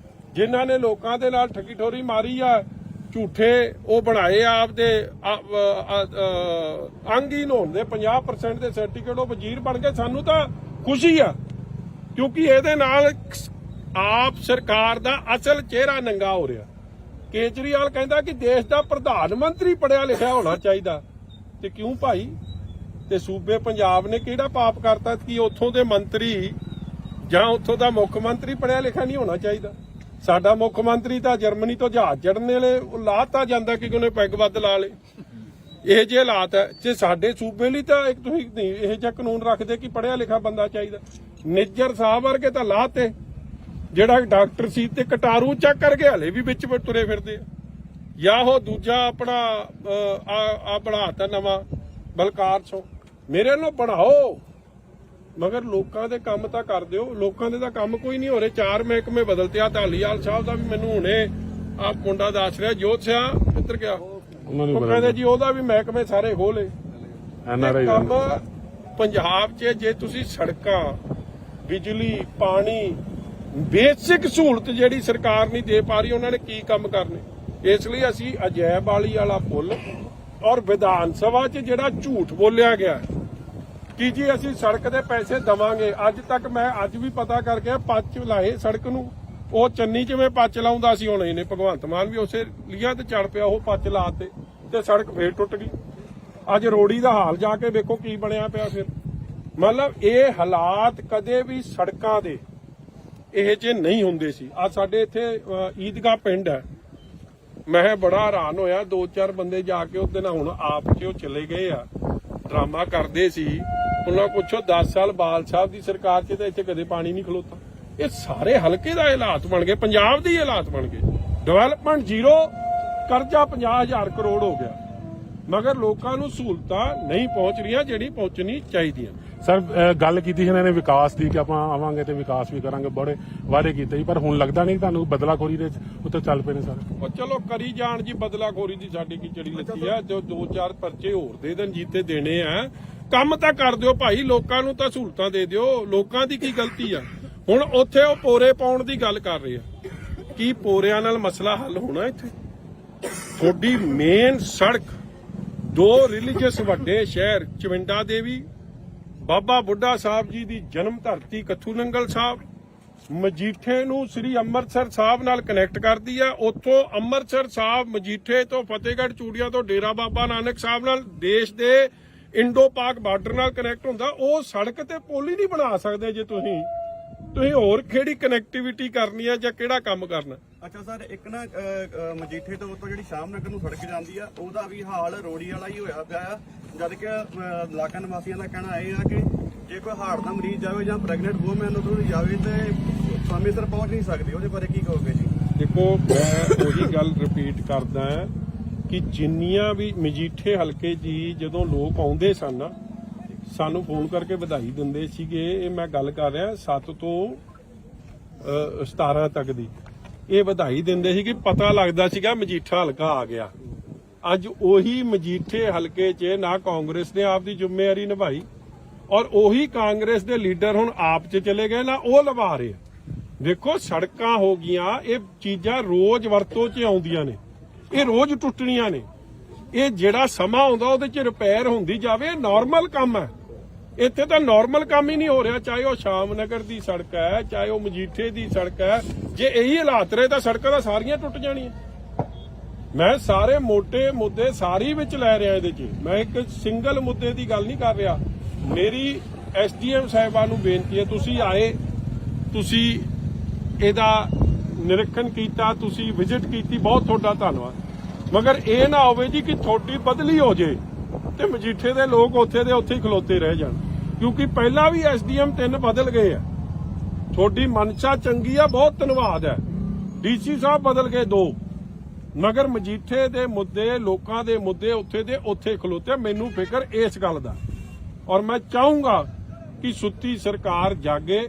ਜਿਨ੍ਹਾਂ ਨੇ ਲੋਕਾਂ ਦੇ ਨਾਲ ਠੱਗੀ ਠੋਰੀ ਮਾਰੀ ਆ, ਝੂਠੇ ਉਹ ਬਣਾਏ ਆਪਦੇ ਅੰਗ ਹੀ ਹੋਣ ਦੇ 50% ਦੇ ਸਰਟੀਫਿਕੇਟ, ਉਹ ਵਜ਼ੀਰ ਬਣ ਗਏ। ਸਾਨੂੰ ਤਾਂ ਖੁਸ਼ੀ ਆ ਕਿਉਂਕਿ ਇਹਦੇ ਨਾਲ ਆਪ ਸਰਕਾਰ ਦਾ ਅਸਲ ਚਿਹਰਾ ਨੰਗਾ ਹੋ ਰਿਹਾ। ਕੇਜਰੀਵਾਲ ਕਹਿੰਦਾ ਕਿ ਦੇਸ਼ ਦਾ ਪ੍ਰਧਾਨ ਮੰਤਰੀ ਪੜਿਆ ਲਿਖਿਆ ਹੋਣਾ ਚਾਹੀਦਾ, ਤੇ ਕਿਉਂ ਭਾਈ? ਤੇ ਸੂਬੇ ਪੰਜਾਬ ਨੇ ਕਿਹੜਾ ਪਾਪ ਕਰਤਾ ਕਿ ਉੱਥੋਂ ਦੇ ਮੰਤਰੀ ਜਾਂ ਉੱਥੋਂ ਦਾ ਮੁੱਖ ਮੰਤਰੀ ਪੜਿਆ ਲਿਖਿਆ ਨਹੀਂ ਹੋਣਾ ਚਾਹੀਦਾ? ਸਾਡਾ ਮੁੱਖ ਮੰਤਰੀ ਤਾਂ ਜਰਮਨੀ ਤੋਂ ਜਹਾਜ਼ ਚੜ੍ਹਨ ਵੇਲੇ ਲਾਤਾ ਜਾਂਦਾ ਕਿ ਉਹਨੇ ਪੈਗ ਵੱਧ ਲਾ ਲੇ। ਇਹ ਜਿਹੇ ਹਾਲਾਤ ਹੈ। ਜੇ ਸਾਡੇ ਸੂਬੇ ਲਈ ਤਾਂ ਇੱਕ ਤੁਸੀਂ ਇਹ ਜਿਹਾ ਕਾਨੂੰਨ ਰੱਖਦੇ ਕਿ ਪੜਿਆ ਲਿਖਿਆ ਬੰਦਾ ਚਾਹੀਦਾ। ਨਿੱਜਰ ਸਾਹਿਬ ਵਰਗੇ ਤਾਂ ਲਾਤੇ, ਜਿਹੜਾ ਡਾਕਟਰ ਸੀ, ਤੇ ਕਟਾਰੂ ਚੱਕ ਕਰਕੇ ਹਲੇ ਵੀ ਵਿੱਚ ਤੁਰੇ ਫਿਰਦੇ ਆ। ਜਾਂ ਉਹ ਦੂਜਾ ਆਪਣਾ ਆ ਬਣਾਤਾ ਨਵਾਂ ਬਲਕਾਰ ਸੋ, ਮੇਰੇ ਵੱਲੋਂ ਬਣਾਓ, ਮਗਰ ਲੋਕਾਂ ਦੇ ਕੰਮ ਤਾਂ ਕਰ ਦਿਓ। ਲੋਕਾਂ ਦੇ ਤਾਂ ਕੰਮ ਕੋਈ ਨਹੀਂ ਹੋ ਰਹੇ। 4 ਮਹਿਕਮੇ ਬਦਲਤੇ ਆ। ਧਾਲੀਵਾਲ ਸਾਹਿਬ ਦਾ ਵੀ ਮੈਨੂੰ ਹੁਣੇ ਆ ਮੁੰਡਾ ਦੱਸ ਰਿਹਾ, ਜੋਤ ਸਿਆ ਕਿੱਧਰ ਗਿਆ, ਉਹ ਕਹਿੰਦੇ ਜੀ ਉਹਦਾ ਵੀ ਮਹਿਕਮੇ ਸਾਰੇ ਖੋਲੇ। ਕੰਮ ਪੰਜਾਬ 'ਚ ਜੇ ਤੁਸੀਂ ਸੜਕਾਂ ਬਿਜਲੀ, ਪਾਣੀ, ਬੇਸਿਕ ਸਹੂਲਤ ਜਿਹੜੀ ਸਰਕਾਰ ਨਹੀਂ ਦੇ ਪਾ ਰਹੀ, ਉਹਨਾਂ ਨੇ ਕੀ ਕੰਮ ਕਰਨੇ। ਇਸ ਲਈ ਅਸੀਂ ਅਜੈਬ ਵਾਲੀ ਵਾਲਾ ਪੁੱਲ ਔਰ ਵਿਧਾਨ ਸਭਾ 'ਚ ਜਿਹੜਾ ਝੂਠ ਬੋਲਿਆ ਗਿਆ ਕਿ ਜੀ ਅਸੀਂ ਸੜਕ ਦੇ ਪੈਸੇ ਦਵਾਂਗੇ, ਅੱਜ ਤੱਕ ਮੈਂ ਅੱਜ ਵੀ ਪਤਾ ਕਰਕੇ ਪੱਚ ਲਾਏ ਸੜਕ ਨੂੰ। ਉਹ ਚੰਨੀ 'ਚ ਮੈਂ ਪੱਚ ਲਾਉਂਦਾ ਸੀ, ਹੁਣ ਇਹਨੇ ਭਗਵੰਤ ਮਾਨ ਵੀ ਉਸੇ ਲੀਹਾਂ ਤੇ ਚੜ ਪਿਆ, ਉਹ ਪੱਚ ਲਾਤੇ ਤੇ ਸੜਕ ਫੇਰ ਟੁੱਟ ਗਈ। ਅੱਜ ਰੋੜੀ ਦਾ ਹਾਲ ਜਾ ਕੇ ਵੇਖੋ ਕੀ ਬਣਿਆ ਪਿਆ। ਫਿਰ ਮਤਲਬ ਇਹ ਹਾਲਾਤ ਕਦੇ ਵੀ ਸੜਕਾਂ ਦੇ ਇਹ ਜੇ ਨਹੀਂ ਹੁੰਦੇ ਸੀ। ਆ ਸਾਡੇ ਇੱਥੇ ਈਦਗਾਹ ਪਿੰਡ ਹੈ, ਮੈਂ ਬੜਾ ਹੈਰਾਨ ਹੋਇਆ, 2-4 ਬੰਦੇ ਜਾ ਕੇ ਉਹਦੇ ਨਾਲ ਹੁਣ ਆਪ 'ਚ ਉਹ ਚਲੇ ਗਏ ਆ, ਡਰਾਮਾ ਕਰਦੇ ਸੀ। ਉਹਨਾਂ ਪੁੱਛੋ 10 ਸਾਲ ਬਾਲ ਸਾਹਿਬ ਦੀ ਸਰਕਾਰ 'ਚ ਤਾਂ ਇੱਥੇ ਕਦੇ ਪਾਣੀ ਨਹੀਂ ਖਲੋਤਾ। ਇਹ ਸਾਰੇ ਹਲਕੇ ਦਾ ਹਾਲਾਤ ਬਣ ਗਏ, ਪੰਜਾਬ ਦੇ ਹਾਲਾਤ ਬਣ ਗਏ। ਡਿਵੈਲਪਮੈਂਟ ਜ਼ੀਰੋ, ਕਰਜ਼ਾ 50,000 ਕਰੋੜ ਹੋ ਗਿਆ, ਮਗਰ ਲੋਕਾਂ ਨੂੰ ਸਹੂਲਤਾਂ ਨਹੀਂ ਪਹੁੰਚ ਰਹੀਆਂ ਜਿਹੜੀ ਪਹੁੰਚਣੀ ਚਾਹੀਦੀਆਂ। ਸਰ ਗੱਲ ਕੀਤੀ ਸੀ ਇਹਨਾਂ ਨੇ ਵਿਕਾਸ ਦੀ ਕਿ ਆਪਾਂ ਆਵਾਂਗੇ ਤੇ ਵਿਕਾਸ ਵੀ ਕਰਾਂਗੇ, ਬੜੇ ਵਾਅਦੇ ਕੀਤੇ ਸੀ, ਪਰ ਹੁਣ ਲੱਗਦਾ ਨਹੀਂ ਤੁਹਾਨੂੰ ਬਦਲਾਖੋਰੀ ਦੇ ਉੱਤੇ ਚੱਲ ਪਏ ਨੇ ਸਰ? ਉਹ ਚਲੋ ਕਰੀ ਜਾਣ ਜੀ, ਬਦਲਾਖੋਰੀ ਦੀ ਸਾਡੀ ਕੀ ਚੜੀ ਲੱਗੀ ਆ। ਜੋ 2-4 ਪਰਚੇ ਹੋਰ ਦੇ ਦੇਣ, ਜੀਤੇ ਦੇਣੇ ਆ, ਕੰਮ ਤਾਂ ਕਰ ਦਿਓ ਭਾਈ, ਲੋਕਾਂ ਨੂੰ ਤਾਂ ਸਹੂਲਤਾਂ ਦੇ ਦਿਓ। ਲੋਕਾਂ ਦੀ ਕੀ ਗਲਤੀ ਆ? ਹੁਣ ਉੱਥੇ ਉਹ ਪੋਰੇ ਪਾਉਣ ਦੀ ਗੱਲ ਕਰ ਰਹੇ ਆ, ਕੀ ਪੋਰਿਆਂ ਨਾਲ ਮਸਲਾ ਹੱਲ ਹੋਣਾ? ਇੱਥੇ ਤੁਹਾਡੀ ਮੇਨ ਸੜਕ, 2 ਰਿਲੀਜੀਅਸ ਵੱਡੇ ਸ਼ਹਿਰ ਚਵਿੰਡਾ ਦੇਵੀ, ਬਾਬਾ ਬੁੱਢਾ ਸਾਹਿਬ ਜੀ ਦੀ ਜਨਮ ਧਰਤੀ ਕੱਥੂ ਨੰਗਲ ਸਾਹਿਬ, ਮਜੀਠੇ ਨੂੰ ਸ੍ਰੀ ਅੰਮ੍ਰਿਤਸਰ ਸਾਹਿਬ ਨਾਲ ਕਨੈਕਟ ਕਰਦੀ ਆ। ਉੱਥੋਂ ਅੰਮ੍ਰਿਤਸਰ ਸਾਹਿਬ, ਮਜੀਠੇ ਤੋਂ ਫਤਿਹਗੜ੍ਹ ਚੂੜੀਆਂ ਤੋਂ ਡੇਰਾ ਬਾਬਾ ਨਾਨਕ ਸਾਹਿਬ ਨਾਲ ਦੇਸ਼ ਦੇ ਇੰਡੋ ਪਾਕ ਬਾਰਡਰ ਨਾਲ ਕਨੈਕਟ ਹੁੰਦਾ। ਉਹ ਸੜਕ ਤੇ ਪੁਲ ਹੀ ਨਹੀਂ ਬਣਾ ਸਕਦੇ ਜੇ ਤੁਸੀਂ ਹੋਰ ਕਿਹੜੀ ਕਨੈਕਟੀਵਿਟੀ ਕਰਨੀ ਆ ਜਾਂ ਕਿਹੜਾ ਕੰਮ ਕਰਨਾ। ਅੱਛਾ ਸਰ, ਇੱਕ ਨਾ ਮਜੀਠੇ ਤੋਂ ਉੱਤੋਂ ਜਿਹੜੀ ਸ਼ਾਮ ਨਗਰ ਨੂੰ ਸੜਕ ਜਾਂਦੀ ਆ, ਉਹਦਾ ਵੀ ਹਾਲ ਰੋੜੀ ਵਾਲਾ ਹੀ ਹੋਇਆ ਪਿਆ ਆ। ਜਦ ਕਿ ਇਲਾਕਾ ਨਿਵਾਸੀਆਂ ਦਾ ਕਹਿਣਾ ਇਹ ਆ ਕਿ ਜੇ ਕੋਈ ਹਾਰਟ ਦਾ ਮਰੀਜ਼ ਜਾਵੇ ਜਾਂ ਪ੍ਰੈਗਨੈਂਟ ਵੂਮਨ ਉਧਰੋਂ ਦੀ ਜਾਵੇ ਤੇ ਸਮੇਂ ਸਿਰ ਪਹੁੰਚ ਨਹੀਂ ਸਕਦੀ। ਉਹਦੇ ਬਾਰੇ ਕੀ ਕਹੋਗੇ ਜੀ? ਦੇਖੋ, ਮੈਂ ਉਹੀ ਗੱਲ ਰਿਪੀਟ ਕਰਦਾ ਕਿ ਜਿੰਨੀਆਂ ਵੀ ਮਜੀਠੇ ਹਲਕੇ ਜੀ ਜਦੋਂ ਲੋਕ ਆਉਂਦੇ ਸਨ, ਸਾਨੂੰ ਫੋਨ ਕਰਕੇ ਵਧਾਈ ਦਿੰਦੇ ਸੀਗੇ। ਇਹ ਮੈਂ ਗੱਲ ਕਰ ਰਿਹਾ 7 ਤੋਂ 17 ਤੱਕ ਦੀ। ਇਹ ਵਧਾਈ ਦਿੰਦੇ ਸੀ ਕਿ ਪਤਾ ਲੱਗਦਾ ਸੀਗਾ ਮਜੀਠਾ ਹਲਕਾ ਆ ਗਿਆ। ਅੱਜ ਉਹੀ ਮਜੀਠੇ ਹਲਕੇ 'ਚ ਨਾ ਕਾਂਗਰਸ ਨੇ ਆਪਦੀ ਜ਼ਿੰਮੇਵਾਰੀ ਨਿਭਾਈ, ਔਰ ਉਹੀ ਕਾਂਗਰਸ ਦੇ ਲੀਡਰ ਹੁਣ ਆਪ 'ਚ ਚਲੇ ਗਏ ਨਾ ਉਹ ਲਵਾ ਰਹੇ। ਦੇਖੋ, ਸੜਕਾਂ ਹੋ ਗਈਆਂ, ਇਹ ਚੀਜ਼ਾਂ ਰੋਜ਼ ਵਰਤੋਂ 'ਚ ਆਉਂਦੀਆਂ ਨੇ, ਇਹ ਰੋਜ਼ ਟੁੱਟਣੀਆਂ ਨੇ। ਇਹ ਜਿਹੜਾ ਸਮਾਂ ਆਉਂਦਾ ਉਹਦੇ 'ਚ ਰਿਪੇਅਰ ਹੁੰਦੀ ਜਾਵੇ, ਇਹ ਨਾਰਮਲ ਕੰਮ ਹੈ। ਇੱਥੇ ਤਾਂ ਨਾਰਮਲ ਕੰਮ ਹੀ ਨਹੀਂ ਹੋ ਰਿਹਾ, ਚਾਹੇ ਉਹ ਸ਼ਾਮ ਨਗਰ ਦੀ ਸੜਕ ਹੈ, ਚਾਹੇ ਉਹ ਮਜੀਠੇ ਦੀ ਸੜਕ ਹੈ। ਜੇ ਇਹੀ ਹਾਲਾਤ ਰਹੇ ਤਾਂ ਸੜਕਾਂ ਤਾਂ ਸਾਰੀਆਂ ਟੁੱਟ ਜਾਣੀਆਂ। ਮੈਂ ਸਾਰੇ ਮੋٹے ਮੁੱਦੇ ਸਾਰੀ ਵਿੱਚ ਲੈ ਰਿਹਾ ਇਹਦੇ 'ਚ, ਮੈਂ ਇੱਕ ਸਿੰਗਲ ਮੁੱਦੇ ਦੀ ਗੱਲ ਨਹੀਂ ਕਰ ਰਿਹਾ। ਮੇਰੀ ਐਸਡੀਐਮ ਸਾਹਿਬਾਨ ਨੂੰ ਬੇਨਤੀ ਹੈ, ਤੁਸੀਂ ਆਏ, ਤੁਸੀਂ ਇਹਦਾ ਨਿਰੀਖਣ ਕੀਤਾ, ਤੁਸੀਂ ਵਿਜ਼ਿਟ ਕੀਤੀ, ਬਹੁਤ ਤੁਹਾਡਾ ਧੰਨਵਾਦ। ਮਗਰ ਇਹ ਨਾ ਹੋਵੇ ਜੀ ਕਿ ਤੁਹਾਡੀ ਬਦਲੀ ਹੋ ਜੇ ਤੇ ਮਜੀਠੇ ਦੇ ਲੋਕ ਉੱਥੇ ਦੇ ਉੱਥੇ ਹੀ ਖਲੋਤੇ ਰਹਿ ਜਾਣ, ਕਿਉਂਕਿ ਪਹਿਲਾਂ ਵੀ ਐਸਡੀਐਮ 3 ਬਦਲ ਗਏ ਆ। ਤੁਹਾਡੀ ਮਨਸ਼ਾ ਚੰਗੀ ਆ, ਬਹੁਤ ਧੰਨਵਾਦ ਹੈ। ਡੀਸੀ ਸਾਹਿਬ ਬਦਲ ਗਏ 2, ਮਗਰ ਮਜੀਠੇ ਦੇ ਮੁੱਦੇ, ਲੋਕਾਂ ਦੇ ਮੁੱਦੇ ਉੱਥੇ ਦੇ ਉੱਥੇ ਖਲੋਤੇ। ਮੈਨੂੰ ਫਿਕਰ ਇਸ ਗੱਲ ਦਾ, ਔਰ ਮੈਂ ਚਾਹੂੰਗਾ ਕਿ ਸੁੱਤੀ ਸਰਕਾਰ ਜਾਗੇ।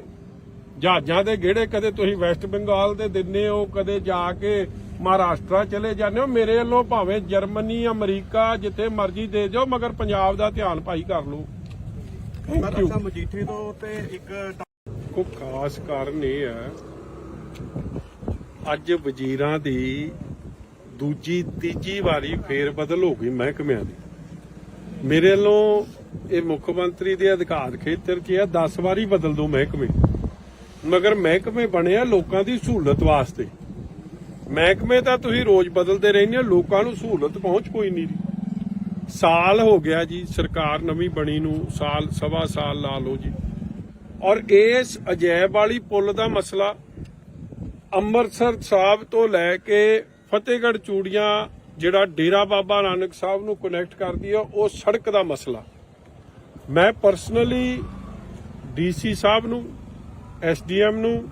ਜਹਾਜ਼ਾਂ ਦੇ ਗੇੜੇ ਕਦੇ ਤੁਸੀਂ ਵੈਸਟ ਬੰਗਾਲ ਦੇ ਦਿੰਦੇ ਹੋ, ਕਦੇ ਜਾ ਕੇ ਮਹਾਰਾਸ਼ਟਰ ਚਲੇ ਜਾਂਦੇ ਹੋ। ਮੇਰੇ ਵੱਲੋਂ ਭਾਵੇਂ ਜਰਮਨੀ, ਅਮਰੀਕਾ, ਜਿੱਥੇ ਮਰਜ਼ੀ ਦੇ ਜਾਓ, ਮਗਰ ਪੰਜਾਬ ਦਾ ਧਿਆਨ ਭਾਈ ਕਰ ਲਓ। ਅੱਛਾ, ਮਜੀਠੇ ਤੋਂ ਤੇ ਇੱਕ ਕੋ ਖਾਸ ਕਾਰਨ ਇਹ ਹੈ, ਅੱਜ ਵਜ਼ੀਰਾਂ ਦੀ ਦੂਜੀ ਤੀਜੀ ਵਾਰੀ ਫੇਰ ਬਦਲ ਹੋ ਗਈ ਮਹਿਕਮਿਆਂ ਦੀ। ਮੇਰੇ ਵੱਲੋਂ ਇਹ ਮੁੱਖ ਮੰਤਰੀ ਦੇ ਅਧਿਕਾਰ ਖੇਤਰ 'ਚ ਹੈ, 10 ਵਾਰੀ ਬਦਲ ਦੋ ਮਹਿਕਮੇ, ਮਗਰ ਮਹਿਕਮੇ ਬਣਿਆ ਲੋਕਾਂ ਦੀ ਸਹੂਲਤ ਵਾਸਤੇ। ਮਹਿਕਮੇ ਤਾਂ ਤੁਸੀਂ ਰੋਜ਼ ਬਦਲਦੇ ਰਹਿੰਦੇ ਹੋ, ਲੋਕਾਂ ਨੂੰ ਸਹੂਲਤ ਪਹੁੰਚ ਕੋਈ ਨਹੀਂ ਰਹੀ। ਸਾਲ ਹੋ ਗਿਆ ਜੀ ਸਰਕਾਰ ਨਵੀਂ ਬਣੀ ਨੂੰ, ਸਾਲ ਸਵਾ ਸਾਲ ਲਾ ਲਓ ਜੀ। ਔਰ ਇਸ ਅਜੈਬ ਵਾਲੀ ਪੁੱਲ ਦਾ ਮਸਲਾ ਅੰਮ੍ਰਿਤਸਰ ਸਾਹਿਬ ਤੋਂ ਲੈ ਕੇ ਫਤਿਹਗੜ੍ਹ ਚੂੜੀਆਂ ਜਿਹੜਾ ਡੇਰਾ ਬਾਬਾ ਨਾਨਕ ਸਾਹਿਬ ਨੂੰ ਕਨੈਕਟ ਕਰਦੀ ਹੈ, ਉਹ ਸੜਕ ਦਾ ਮਸਲਾ ਮੈਂ ਪਰਸਨਲੀ ਡੀਸੀ ਸਾਹਿਬ ਨੂੰ, ਐਸਡੀਐਮ ਨੂੰ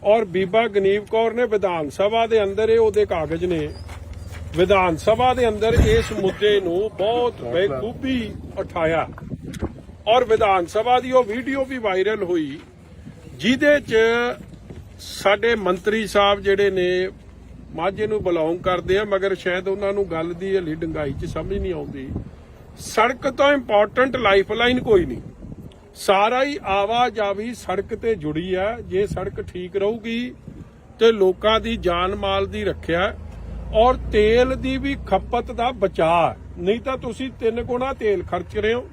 ਔਰ ਬੀਬਾ ਗਨੀਵ ਕੌਰ ਨੇ ਵਿਧਾਨ ਸਭਾ ਦੇ ਅੰਦਰ, ਇਹ ਉਹਦੇ ਕਾਗਜ਼ ਨੇ, ਵਿਧਾਨ ਸਭਾ ਦੇ ਅੰਦਰ ਇਸ ਮੁੱਦੇ ਨੂੰ ਬਹੁਤ ਬੇਖੂਬੀ ਉਠਾਇਆ। ਔਰ ਵਿਧਾਨ ਸਭਾ ਦੀ ਉਹ ਵੀਡੀਓ ਵੀ ਵਾਇਰਲ ਹੋਈ, ਜਿਹਦੇ 'ਚ ਸਾਡੇ ਮੰਤਰੀ ਸਾਹਿਬ ਜਿਹੜੇ ਨੇ ਮਾਝੇ ਨੂੰ ਬਿਲੋਂਗ ਕਰਦੇ ਆ, ਮਗਰ ਸ਼ਾਇਦ ਉਹਨਾਂ ਨੂੰ ਗੱਲ ਦੀ ਹਲੀ ਡੰਗਾਈ 'ਚ ਸਮਝ ਨਹੀਂ ਆਉਂਦੀ। ਸੜਕ ਤੋਂ ਇੰਪੋਰਟੈਂਟ ਲਾਈਫਲਾਈਨ ਕੋਈ ਨਹੀਂ, ਸਾਰਾ ਹੀ ਆਵਾਜਾਵੀ ਸੜਕ ਤੇ ਜੁੜੀ ਹੈ। ਜੇ ਸੜਕ ਠੀਕ ਰਹੂਗੀ ਤੇ ਲੋਕਾਂ ਦੀ ਜਾਨ ਮਾਲ ਦੀ ਰੱਖਿਆ ਔਰ ਤੇਲ ਦੀ ਵੀ ਖਪਤ ਦਾ ਬਚਾਅ। ਨਹੀਂ ਤਾਂ ਤੁਸੀਂ 3 ਗੁਣਾ ਤੇਲ ਖਰਚ ਰਹੇ ਹੋ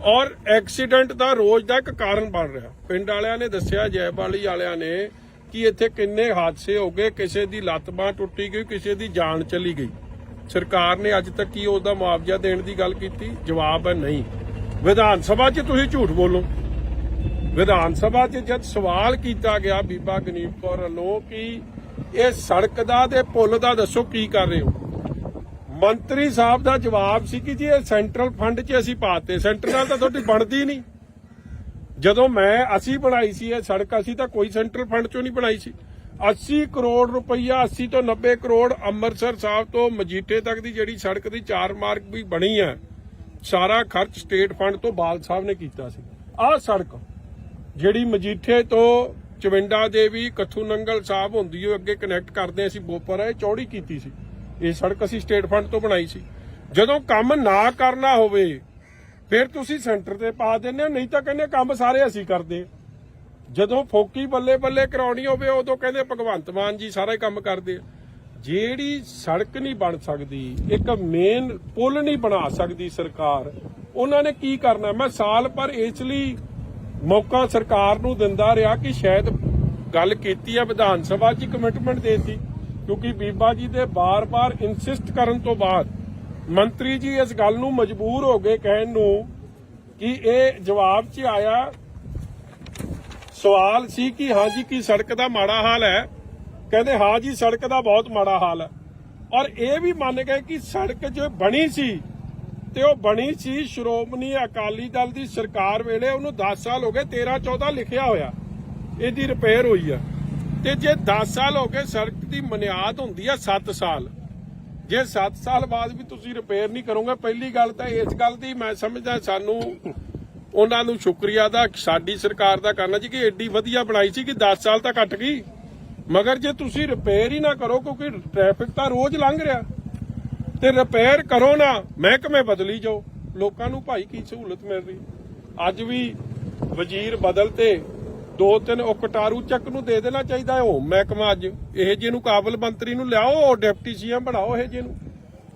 ਔਰ ਐਕਸੀਡੈਂਟ ਦਾ ਰੋਜ਼ ਦਾ ਇੱਕ ਕਾਰਨ ਬਣ ਰਿਹਾ। ਪਿੰਡ ਵਾਲਿਆਂ ਨੇ ਦੱਸਿਆ, ਜੈਬਾਲੀ ਵਾਲਿਆਂ ਨੇ, ਕਿ ਇੱਥੇ ਕਿੰਨੇ ਹਾਦਸੇ ਹੋ ਗਏ, ਕਿਸੇ ਦੀ ਲੱਤ ਬਾਂਹ ਟੁੱਟੀ ਗਈ, ਕਿਸੇ ਦੀ ਜਾਨ ਚਲੀ ਗਈ। ਸਰਕਾਰ ਨੇ ਅੱਜ ਤੱਕ ਕੀ ਉਹਦਾ ਮੁਆਵਜ਼ਾ ਦੇਣ ਦੀ ਗੱਲ ਕੀਤੀ? ਜਵਾਬ ਹੈ ਨਹੀਂ। ਵਿਧਾਨ ਸਭਾ 'ਚ ਤੁਸੀਂ ਝੂਠ ਬੋਲੋ। ਵਿਧਾਨ ਸਭਾ 'ਚ ਜਦ ਸਵਾਲ ਕੀਤਾ ਗਿਆ ਬੀਬਾ ਗਨੀਤ ਕੌਰ ਵੱਲੋਂ ਕਿ ਇਹ ਸੜਕ ਦਾ ਤੇ ਪੁਲ ਦਾ ਦੱਸੋ ਕੀ ਕਰ ਰਹੇ ਹੋ, ਮੰਤਰੀ ਸਾਹਿਬ ਦਾ ਜਵਾਬ ਸੀ ਕਿ ਜੀ ਇਹ ਸੈਂਟਰਲ ਫੰਡ 'ਚ ਅਸੀਂ ਪਾਤੇ। ਸੈਂਟਰ ਨਾਲ ਤਾਂ ਤੁਹਾਡੀ ਬਣਦੀ ਨਹੀਂ। ਜਦੋਂ ਅਸੀਂ ਬਣਾਈ ਸੀ ਇਹ ਸੜਕ, ਅਸੀਂ ਤਾਂ ਕੋਈ ਸੈਂਟਰਲ ਫੰਡ 'ਚੋਂ ਨਹੀਂ ਬਣਾਈ ਸੀ। 80 ਕਰੋੜ ਰੁਪਈਆ, 80 ਤੋਂ 90 ਕਰੋੜ ਅੰਮ੍ਰਿਤਸਰ ਸਾਹਿਬ ਤੋਂ ਮਜੀਠੇ ਤੱਕ ਦੀ ਜਿਹੜੀ ਸੜਕ ਦੀ 4 ਮਾਰਗ ਵੀ ਬਣੀ ਹੈ, ਸਾਰਾ ਖਰਚ ਸਟੇਟ ਫੰਡ ਤੋਂ ਬਾਲ ਸਾਹਿਬ ਨੇ ਕੀਤਾ ਸੀ। ਆਹ ਸੜਕ ਜਿਹੜੀ ਮਜੀਠੇ ਤੋਂ ਚਵਿੰਡਾ ਦੇਵੀ ਕੱਥੂ ਨੰਗਲ ਸਾਹਿਬ ਹੁੰਦੀ ਹੋਈ ਅੱਗੇ ਕਨੈਕਟ ਕਰਦੇ ਅਸੀਂ ਬੋਪਰ, ਇਹ ਚੌੜੀ ਕੀਤੀ ਸੀ। ਇਹ ਸੜਕ ਅਸੀਂ ਸਟੇਟ ਫੰਡ ਤੋਂ ਬਣਾਈ ਸੀ। ਜਦੋਂ ਕੰਮ ਨਾ ਕਰਨਾ ਹੋਵੇ ਫਿਰ ਤੁਸੀਂ ਸੈਂਟਰ ਤੇ ਪਾ ਦਿੰਦੇ ਹੋ, ਨਹੀਂ ਤਾਂ ਕਹਿੰਦੇ ਕੰਮ ਸਾਰੇ ਅਸੀਂ ਕਰਦੇ। ਜਦੋਂ ਫੋਕੀ ਬੱਲੇ ਬੱਲੇ ਕਰਾਉਣੀ ਹੋਵੇ ਉਦੋਂ ਕਹਿੰਦੇ ਭਗਵੰਤ ਮਾਨ ਜੀ ਸਾਰਾ ਹੀ ਕੰਮ ਕਰਦੇ ਆ। ਜਿਹੜੀ ਸੜਕ ਨਹੀਂ ਬਣ ਸਕਦੀ, ਇੱਕ ਮੇਨ ਪੁਲ ਨਹੀਂ ਬਣਾ ਸਕਦੀ ਸਰਕਾਰ, ਉਹਨਾਂ ਨੇ ਕੀ ਕਰਨਾ? ਮੈਂ ਸਾਲ ਭਰ ਇਸ ਲਈ ਮੌਕਾ ਸਰਕਾਰ ਨੂੰ ਦਿੰਦਾ ਰਿਹਾ ਕਿ ਸ਼ਾਇਦ ਗੱਲ ਕੀਤੀ ਹੈ, ਵਿਧਾਨ ਸਭਾ 'ਚ ਕਮਿਟਮੈਂਟ ਦੇਤੀ, ਕਿਉਂਕਿ ਬੀਬਾ ਜੀ ਦੇ ਬਾਰ-ਬਾਰ ਇਨਸਿਸਟ ਕਰਨ ਤੋਂ ਬਾਅਦ ਮੰਤਰੀ ਜੀ ਇਸ ਗੱਲ ਨੂੰ ਮਜਬੂਰ ਹੋ ਗਏ ਕਹਿਣ ਨੂੰ ਕਿ ਇਹ ਜਵਾਬ 'ਚ ਆਇਆ। ਸਵਾਲ ਸੀ ਕਿ ਹਾਂ ਜੀ ਕੀ ਸੜਕ ਦਾ ਮਾੜਾ ਹਾਲ ਹੈ? ਕਹਿੰਦੇ ਹਾਂ ਜੀ ਸੜਕ ਦਾ ਬਹੁਤ ਮਾੜਾ ਹਾਲ ਹੈ। ਔਰ ਇਹ ਵੀ ਮੰਨ ਗਏ ਕਿ ਸੜਕ ਜੋ ਬਣੀ ਸੀ ਤੇ ਉਹ ਬਣੀ ਸੀ ਸ਼੍ਰੋਮਣੀ ਅਕਾਲੀ ਦਲ ਦੀ ਸਰਕਾਰ ਵੇਲੇ, ਉਹਨੂੰ 10 ਸਾਲ ਹੋ ਗਏ, 13-14 ਲਿਖਿਆ ਹੋਇਆ ਇਹਦੀ ਰਿਪੇਅਰ ਹੋਈ ਆ। ਤੇ ਜੇ 10 ਸਾਲ ਹੋ ਗਏ, ਸੜਕ ਦੀ ਬੁਨਿਆਦ ਹੁੰਦੀ ਆ 7 ਸਾਲ। ਜੇ 7 ਸਾਲ ਬਾਅਦ ਵੀ ਤੁਸੀਂ ਰਿਪੇਅਰ ਨਹੀਂ ਕਰੋਗੇ, ਪਹਿਲੀ ਗੱਲ ਤਾਂ ਇਸ ਗੱਲ ਦੀ ਮੈਂ ਸਮਝਦਾ ਸਾਨੂੰ ਉਹਨਾਂ ਨੂੰ ਸ਼ੁਕਰੀਆ ਦਾ ਸਾਡੀ ਸਰਕਾਰ ਦਾ ਕਰਨਾ ਜੀ ਕਿ ਐਡੀ ਵਧੀਆ ਬਣਾਈ ਸੀ ਕਿ 10 ਸਾਲ ਤਾਂ ਕੱਟ ਗਈ। ਮਗਰ ਜੇ ਤੁਸੀਂ ਰਿਪੇਅਰ ਹੀ ਨਾ ਕਰੋ, ਕਿਉਂਕਿ ਟ੍ਰੈਫਿਕ ਤਾਂ ਰੋਜ਼ ਲੰਘ ਰਿਹਾ, ਤੇ ਰਿਪੇਅਰ ਕਰੋ ਨਾ, ਮਹਿਕਮੇ ਬਦਲੀ ਜਾਓ, ਲੋਕਾਂ ਨੂੰ ਭਾਈ ਕੀ ਸਹੂਲਤ ਮਿਲ ਰਹੀ। ਅੱਜ ਵੀ ਵਜ਼ੀਰ ਬਦਲ ਤੇ 2-3 ਉਹ ਕਟਾਰੂ ਚੱਕ ਨੂੰ ਦੇ ਦੇਣਾ ਚਾਹੀਦਾ ਹੈ ਉਹ ਮਹਿਕਮਾ। ਅੱਜ ਇਹ ਜਿਹਨੂੰ ਕਾਬਲ ਮੰਤਰੀ ਨੂੰ ਲਿਆਓ, ਡਿਪਟੀ ਸੀਐਮ ਬਣਾਓ ਇਹ ਜਿਹਨੂੰ,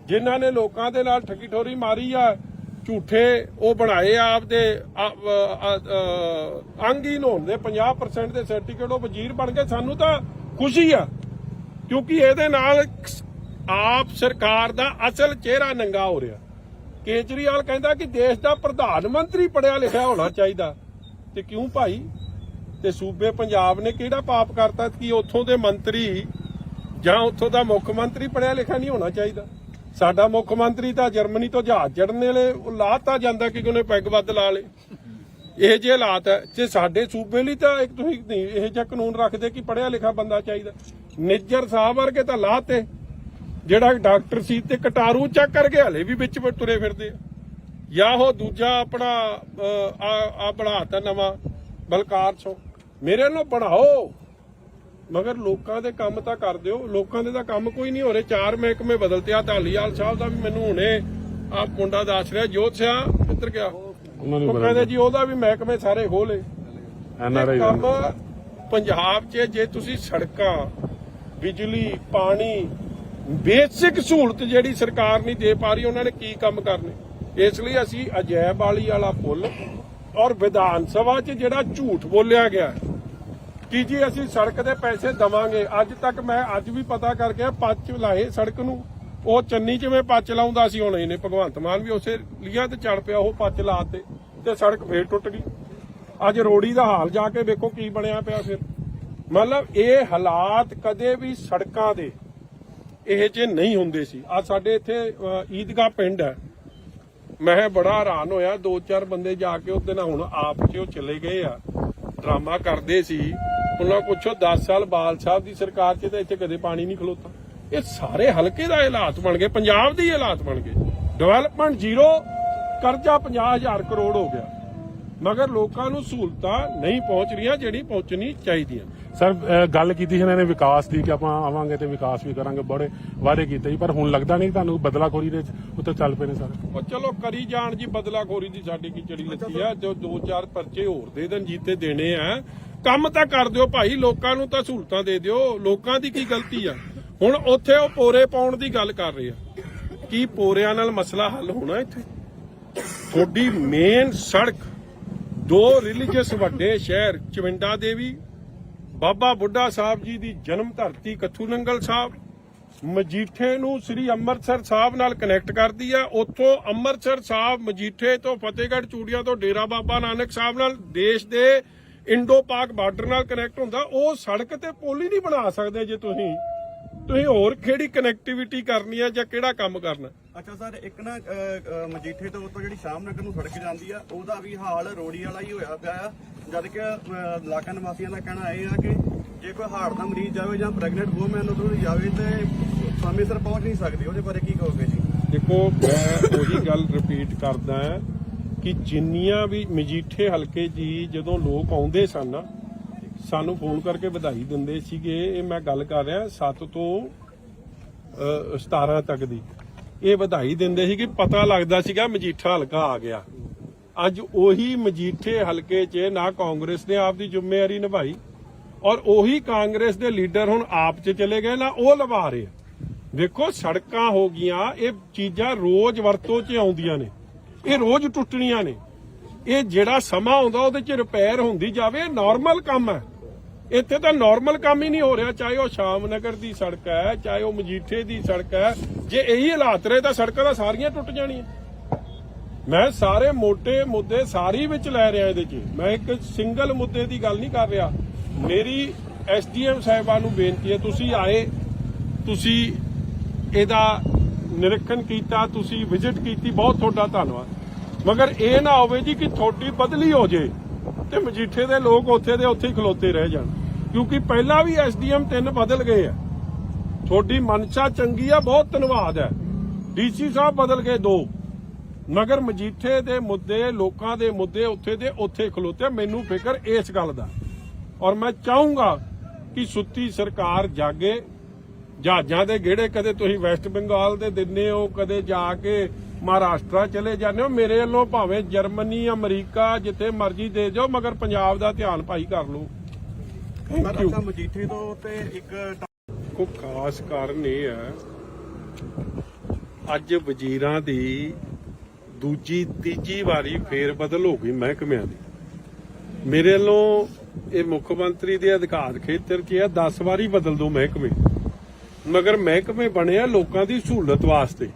ਜਿਨ੍ਹਾਂ ਨੇ ਲੋਕਾਂ ਦੇ ਨਾਲ ਠੱਗੀ ਠੋਰੀ ਮਾਰੀ ਆ, ਝੂਠੇ ਉਹ ਬਣਾਏ ਆਪਦੇ ਅੰਗਹੀਨ ਹੋਣ ਦੇ 50% ਦੇ ਸਰਟੀਫਿਕੇਟ, ਉਹ ਵਜ਼ੀਰ ਬਣ ਗਏ। ਸਾਨੂੰ ਤਾਂ ਖੁਸ਼ੀ ਆ ਕਿਉਂਕਿ ਇਹਦੇ ਨਾਲ ਆਪ ਸਰਕਾਰ ਦਾ ਅਸਲ ਚਿਹਰਾ ਨੰਗਾ ਹੋ ਰਿਹਾ। ਕੇਜਰੀਵਾਲ ਕਹਿੰਦਾ ਕਿ ਦੇਸ਼ ਦਾ ਪ੍ਰਧਾਨ ਮੰਤਰੀ ਪੜਿਆ ਲਿਖਿਆ ਹੋਣਾ ਚਾਹੀਦਾ, ਤੇ ਕਿਉਂ ਭਾਈ? ਤੇ ਸੂਬੇ ਪੰਜਾਬ ਨੇ ਕਿਹੜਾ ਪਾਪ ਕਰਤਾ ਕਿ ਉੱਥੋਂ ਦੇ ਮੰਤਰੀ ਜਾਂ ਉੱਥੋਂ ਦਾ ਮੁੱਖ ਮੰਤਰੀ ਪੜਿਆ ਲਿਖਿਆ ਨਹੀਂ ਹੋਣਾ ਚਾਹੀਦਾ? ਸਾਡਾ ਮੁੱਖ ਮੰਤਰੀ ਤਾਂ ਜਰਮਨੀ ਤੋਂ ਜਹਾਜ਼ ਚੜ੍ਹਨ ਵੇਲੇ ਲਾਤਾ ਜਾਂਦਾ ਕਿ ਉਹਨੇ ਪੈਗ ਵੱਧ ਲਾ ਲੇ। ਇਹ ਜਿਹੇ ਹਾਲਾਤ ਹੈ। ਤੇ ਸਾਡੇ ਸੂਬੇ ਲਈ ਤਾਂ ਇੱਕ ਤੁਸੀਂ ਇਹ ਜਿਹਾ ਕਾਨੂੰਨ ਰੱਖਦੇ ਕਿ ਪੜਿਆ ਲਿਖਿਆ ਬੰਦਾ ਚਾਹੀਦਾ। ਨਿੱਜਰ ਸਾਹਿਬ ਵਰਗੇ ਤਾਂ ਲਾਤੇ, ਜਿਹੜਾ ਡਾਕਟਰ ਸੀ ਤੇ ਕਟਾਰੂ ਚੱਕ ਕਰਕੇ ਹਲੇ ਵੀ ਵਿੱਚ ਤੁਰੇ ਫਿਰਦੇ ਆ। ਜਾਂ ਉਹ ਦੂਜਾ ਆਪਣਾ ਆ ਬਣਾਤਾ ਨਵਾਂ ਬਲਕਾਰ ਸੋ, ਮੇਰੇ ਵੱਲੋਂ ਬਣਾਓ, ਮਗਰ ਲੋਕਾਂ ਦੇ ਕੰਮ ਤਾਂ ਕਰ ਦਿਓ। ਲੋਕਾਂ ਦੇ ਤਾਂ ਕੰਮ ਕੋਈ ਨਹੀਂ ਹੋ ਰਹੇ। 4 ਮਹਿਕਮੇ ਬਦਲਤੇ ਆ। ਧਾਲੀਵਾਲ ਸਾਹਿਬ ਦਾ ਵੀ ਮੈਨੂੰ ਹੁਣੇ ਆ ਮੁੰਡਾ ਦੱਸ ਰਿਹਾ, ਜੋਤ ਸਿਆ ਕਿੱਧਰ ਗਿਆ, ਉਹ ਕਹਿੰਦੇ ਜੀ ਉਹਦਾ ਵੀ ਮਹਿਕਮੇ ਸਾਰੇ ਖੋਲੇ। ਕੰਮ ਪੰਜਾਬ 'ਚ ਜੇ ਤੁਸੀਂ ਸੜਕਾਂ, ਬਿਜਲੀ, ਪਾਣੀ, ਬੇਸਿਕ ਸਹੂਲਤ ਜਿਹੜੀ ਸਰਕਾਰ ਨਹੀਂ ਦੇ ਪਾ ਰਹੀ, ਉਹਨਾਂ ਨੇ ਕੀ ਕੰਮ ਕਰਨੇ? ਇਸ ਲਈ ਅਸੀਂ ਅਜੈਬਾਲੀ ਵਾਲਾ ਪੁੱਲ ਔਰ ਵਿਧਾਨ ਸਭਾ 'ਚ ਜਿਹੜਾ ਝੂਠ ਬੋਲਿਆ ਗਿਆ ਕਿ ਜੀ ਅਸੀਂ ਸੜਕ ਦੇ ਪੈਸੇ ਦਵਾਂਗੇ, ਅੱਜ ਤੱਕ ਮੈਂ ਅੱਜ ਵੀ ਪਤਾ ਕਰਕੇ ਪੱਚ ਲਾਏ ਸੜਕ ਨੂੰ। ਉਹ ਚੰਨੀ ਜਿਵੇਂ ਪੱਚ ਲਾਉਂਦਾ ਸੀ, ਹੁਣ ਇਹਨੇ ਭਗਵੰਤ ਮਾਨ ਵੀ ਉਸੇ ਲੀਆਂ ਤੇ ਚੜ ਪਿਆ, ਉਹ ਪੱਚ ਲਾਤੇ ਤੇ ਸੜਕ ਫੇਰ ਟੁੱਟ ਗਈ। ਅੱਜ ਰੋੜੀ ਦਾ ਹਾਲ ਜਾ ਕੇ ਵੇਖੋ ਕੀ ਬਣਿਆ ਪਿਆ। ਫਿਰ ਮਤਲਬ ਇਹ ਹਾਲਾਤ ਕਦੇ ਵੀ ਸੜਕਾਂ ਦੇ ਇਹ ਜੇ ਨਹੀਂ ਹੁੰਦੇ ਸੀ। ਆ ਸਾਡੇ ਇੱਥੇ ਈਦਗਾਹ ਪਿੰਡ ਹੈ, ਮੈਂ ਬੜਾ ਹੈਰਾਨ ਹੋਇਆ। 2-4 ਬੰਦੇ ਜਾ ਕੇ ਉਹਦੇ ਨਾਲ ਹੁਣ ਆਪ 'ਚ ਉਹ ਚਲੇ ਗਏ ਆ, ਡਰਾਮਾ ਕਰਦੇ ਸੀ। ਉਹਨਾਂ ਪੁੱਛੋ 10 ਸਾਲ ਬਾਲ ਸਾਹਿਬ ਦੀ ਸਰਕਾਰ 'ਚ ਤਾਂ ਇੱਥੇ ਕਦੇ ਪਾਣੀ ਨਹੀਂ ਖਲੋਤਾ। ਇਹ ਸਾਰੇ ਹਲਕੇ ਦਾ ਹਾਲਾਤ ਬਣ ਗਏ, ਪੰਜਾਬ ਦੇ ਹਾਲਾਤ ਬਣ ਗਏ। ਡਿਵੈਲਪਮੈਂਟ ਜ਼ੀਰੋ, ਕਰਜ਼ਾ 50,000 ਕਰੋੜ ਹੋ ਗਿਆ, ਮਗਰ ਲੋਕਾਂ ਨੂੰ ਸਹੂਲਤਾਂ ਨਹੀਂ ਪਹੁੰਚ ਰਹੀਆਂ ਜਿਹੜੀ ਪਹੁੰਚਣੀ ਚਾਹੀਦੀਆਂ। ਸਰ ਗੱਲ ਕੀਤੀ ਸੀ ਇਹਨਾਂ ਨੇ ਵਿਕਾਸ ਦੀ ਕਿ ਆਪਾਂ ਆਵਾਂਗੇ ਤੇ ਵਿਕਾਸ ਵੀ ਕਰਾਂਗੇ, ਬੜੇ ਵਾਅਦੇ ਕੀਤੇ ਜੀ, ਪਰ ਹੁਣ ਲੱਗਦਾ ਨਹੀਂ ਤੁਹਾਨੂੰ ਬਦਲਾਖੋਰੀ ਦੇ ਉੱਤੇ ਚੱਲ ਪਏ ਨੇ ਸਰ। ਉਹ ਚਲੋ ਕਰੀ ਜਾਣ ਜੀ, ਬਦਲਾਖੋਰੀ ਦੀ ਸਾਡੀ ਕੀ ਚੜੀ ਲੱਗੀ ਆ, ਜੋ 2-4 ਪਰਚੇ ਹੋਰ ਦੇ ਦੇਣ ਜੀਤੇ ਦੇਣੇ ਆ, ਕੰਮ ਤਾਂ ਕਰ ਦਿਓ ਭਾਈ, ਲੋਕਾਂ ਨੂੰ ਤਾਂ ਸਹੂਲਤਾਂ ਦੇ ਦਿਓ, ਲੋਕਾਂ ਦੀ ਕੀ ਗਲਤੀ ਆ। ਹੁਣ ਉੱਥੇ ਉਹ ਪੋਰੇ ਪਾਉਣ ਦੀ ਗੱਲ ਕਰ ਰਹੇ ਆ, ਕੀ ਪੋਰਿਆਂ ਨਾਲ ਮਸਲਾ ਹੱਲ ਹੋਣਾ ਇੱਥੇ? ਤੁਹਾਡੀ ਮੇਨ ਸੜਕ 2 ਰਿਲੀਜੀਅਸ ਵੱਡੇ ਸ਼ਹਿਰ ਚਵਿੰਡਾ ਦੇਵੀ, ਬਾਬਾ ਬੁੱਢਾ ਸਾਹਿਬ ਜੀ ਦੀ ਜਨਮ ਧਰਤੀ ਕੱਥੂ ਨੰਗਲ ਸਾਹਿਬ, ਮਜੀਠੇ ਨੂੰ ਸ੍ਰੀ ਅੰਮ੍ਰਿਤਸਰ ਸਾਹਿਬ ਨਾਲ ਕਨੈਕਟ ਕਰਦੀ ਆ। ਉੱਥੋਂ ਅੰਮ੍ਰਿਤਸਰ ਸਾਹਿਬ ਮਜੀਠੇ ਤੋਂ ਫਤਿਹਗੜ੍ਹ ਚੂੜੀਆਂ ਤੋਂ ਡੇਰਾ ਬਾਬਾ ਨਾਨਕ ਸਾਹਿਬ ਨਾਲ ਦੇਸ਼ ਦੇ ਇੰਡੋ ਪਾਕ ਬਾਰਡਰ ਨਾਲ ਕਨੈਕਟ ਹੁੰਦਾ। ਉਹ ਸੜਕ ਤੇ ਪੁਲ ਹੀ ਨਹੀਂ ਬਣਾ ਸਕਦੇ ਜੇ ਤੁਸੀਂ ਹੋਰ ਕਿਹੜੀ ਕਨੈਕਟੀਵਿਟੀ ਕਰਨੀ ਆ ਜਾਂ ਕਿਹੜਾ ਕੰਮ ਕਰਨਾ। ਅੱਛਾ ਸਰ, ਇੱਕ ਨਾ ਮਜੀਠੇ ਤੋਂ ਉੱਤੋਂ ਜਿਹੜੀ ਸ਼ਾਮ ਨਗਰ ਨੂੰ ਸੜਕ ਜਾਂਦੀ ਆ, ਉਹਦਾ ਵੀ ਹਾਲ ਰੋੜੀ ਵਾਲਾ ਹੀ ਹੋਇਆ ਪਿਆ ਆ। ਜਦ ਕਿ ਇਲਾਕਾ ਨਿਵਾਸੀਆਂ ਦਾ ਕਹਿਣਾ ਇਹ ਆ ਕਿ ਜੇ ਕੋਈ ਹਾਰਟ ਦਾ ਮਰੀਜ਼ ਜਾਵੇ ਜਾਂ ਪ੍ਰੈਗਨੈਂਟ ਵੂਮਨ ਉਧਰੋਂ ਜਾਵੇ ਤੇ ਸਮੇਂ ਸਿਰ ਪਹੁੰਚ ਨਹੀਂ ਸਕਦੀ। ਉਹਦੇ ਬਾਰੇ ਕੀ ਕਹੋਗੇ ਜੀ? ਦੇਖੋ, ਮੈਂ ਉਹੀ ਗੱਲ ਰਿਪੀਟ ਕਰਦਾ ਕਿ ਜਿੰਨੀਆਂ ਵੀ ਮਜੀਠੇ ਹਲਕੇ ਜੀ ਜਦੋਂ ਲੋਕ ਆਉਂਦੇ ਸਨ ਸਾਨੂੰ ਫੋਨ ਕਰਕੇ ਵਧਾਈ ਦਿੰਦੇ ਸੀਗੇ। ਇਹ ਮੈਂ ਗੱਲ ਕਰ ਰਿਹਾ 7 ਤੋਂ 17 ਤੱਕ ਦੀ, ਇਹ ਵਧਾਈ ਦਿੰਦੇ ਸੀ ਕਿ ਪਤਾ ਲੱਗਦਾ ਸੀਗਾ ਮਜੀਠਾ ਹਲਕਾ ਆ ਗਿਆ। ਅੱਜ ਉਹੀ ਮਜੀਠੇ ਹਲਕੇ 'ਚ ਨਾ ਕਾਂਗਰਸ ਨੇ ਆਪਦੀ ਜ਼ਿੰਮੇਵਾਰੀ ਨਿਭਾਈ ਔਰ ਉਹੀ ਕਾਂਗਰਸ ਦੇ ਲੀਡਰ ਹੁਣ ਆਪ 'ਚ ਚਲੇ ਗਏ ਨਾ ਉਹ ਲਵਾ ਰਹੇ ਆ। ਦੇਖੋ, ਸੜਕਾਂ ਹੋ ਗਈਆਂ, ਇਹ ਚੀਜ਼ਾਂ ਰੋਜ਼ ਵਰਤੋਂ 'ਚ ਆਉਂਦੀਆਂ ਨੇ, ਇਹ ਰੋਜ਼ ਟੁੱਟਣੀਆਂ ਨੇ। ਇਹ ਜਿਹੜਾ ਸਮਾਂ ਆਉਂਦਾ ਉਹਦੇ 'ਚ ਰਿਪੇਅਰ ਹੁੰਦੀ ਜਾਵੇ, ਇਹ ਨਾਰਮਲ ਕੰਮ ਹੈ। ਇੱਥੇ ਤਾਂ ਨਾਰਮਲ ਕੰਮ ਹੀ ਨਹੀਂ ਹੋ ਰਿਹਾ, ਚਾਹੇ ਉਹ ਸ਼ਾਮ ਨਗਰ ਦੀ ਸੜਕ ਹੈ, ਚਾਹੇ ਉਹ ਮਜੀਠੇ ਦੀ ਸੜਕ ਹੈ। ਜੇ ਇਹੀ ਹਾਲਾਤ ਰਹੇ ਤਾਂ ਸੜਕਾਂ ਤਾਂ ਸਾਰੀਆਂ ਟੁੱਟ ਜਾਣੀਆਂ। ਮੈਂ ਸਾਰੇ ਮੋٹے ਮੁੱਦੇ ਸਾਰੀ ਵਿੱਚ ਲੈ ਰਿਹਾ ਇਹਦੇ 'ਚ, ਮੈਂ ਇੱਕ ਸਿੰਗਲ ਮੁੱਦੇ ਦੀ ਗੱਲ ਨਹੀਂ ਕਰ ਰਿਹਾ। ਮੇਰੀ ਐਸਡੀਐਮ ਸਾਹਿਬਾਨ ਨੂੰ ਬੇਨਤੀ ਹੈ, ਤੁਸੀਂ ਆਏ, ਤੁਸੀਂ ਇਹਦਾ ਨਿਰੀਖਣ ਕੀਤਾ, ਤੁਸੀਂ ਵਿਜ਼ਿਟ ਕੀਤੀ, ਬਹੁਤ ਤੁਹਾਡਾ ਧੰਨਵਾਦ। ਮਗਰ ਇਹ ਨਾ ਹੋਵੇ ਜੀ ਕਿ ਤੁਹਾਡੀ ਬਦਲੀ ਹੋ ਜੇ ਤੇ ਮਜੀਠੇ ਦੇ ਲੋਕ ਉੱਥੇ ਦੇ ਉੱਥੇ ਹੀ ਖਲੋਤੇ ਰਹਿ ਜਾਣ, ਕਿਉਂਕਿ ਪਹਿਲਾਂ ਵੀ ਐਸਡੀਐਮ 3 ਬਦਲ ਗਏ ਆ। ਤੁਹਾਡੀ ਮਨਸ਼ਾ ਚੰਗੀ ਆ, ਬਹੁਤ ਧੰਨਵਾਦ ਹੈ। ਡੀਸੀ ਸਾਹਿਬ ਬਦਲ ਗਏ 2, ਮਗਰ ਮਜੀਠੇ ਦੇ ਮੁੱਦੇ, ਲੋਕਾਂ ਦੇ ਮੁੱਦੇ ਉੱਥੇ ਦੇ ਉੱਥੇ ਖਲੋਤੇ। ਮੈਨੂੰ ਫਿਕਰ ਇਸ ਗੱਲ ਦਾ, ਔਰ ਮੈਂ ਚਾਹੂੰਗਾ ਕਿ ਸੁੱਤੀ ਸਰਕਾਰ ਜਾਗੇ। ਜਹਾਜ਼ਾਂ ਦੇ ਗੇੜੇ ਕਦੇ ਤੁਸੀਂ ਵੈਸਟ ਬੰਗਾਲ ਦੇ ਦਿੰਦੇ ਹੋ, ਕਦੇ ਜਾ ਕੇ ਮਹਾਰਾਸ਼ਟਰ ਚਲੇ ਜਾਂਦੇ ਹੋ। ਮੇਰੇ ਵੱਲੋਂ ਭਾਵੇਂ ਜਰਮਨੀ, ਅਮਰੀਕਾ, ਜਿੱਥੇ ਮਰਜ਼ੀ ਦੇ ਜਾਓ, ਮਗਰ ਪੰਜਾਬ ਦਾ ਧਿਆਨ ਭਾਈ ਕਰ ਲਓ। Thank you. ਮਜੀਠੇ ਤੋਂ ਤੇ ਇੱਕ ਕੋ ਖਾਸ ਕਾਰਨ ਇਹ ਹੈ, ਅੱਜ ਵਜ਼ੀਰਾਂ ਦੀ ਦੂਜੀ ਤੀਜੀ ਵਾਰੀ ਫੇਰ ਬਦਲ ਹੋ ਗਈ ਮਹਿਕਮਿਆਂ ਦੀ। ਮੇਰੇ ਵੱਲੋਂ ਇਹ ਮੁੱਖ ਮੰਤਰੀ ਦੇ ਅਧਿਕਾਰ ਖੇਤਰ 'ਚ ਹੈ 10 ਵਾਰੀ ਬਦਲ ਦੋ ਮਹਿਕਮੇ, ਮਗਰ ਮਹਿਕਮੇ ਬਣਿਆ ਲੋਕਾਂ ਦੀ ਸਹੂਲਤ ਵਾਸਤੇ।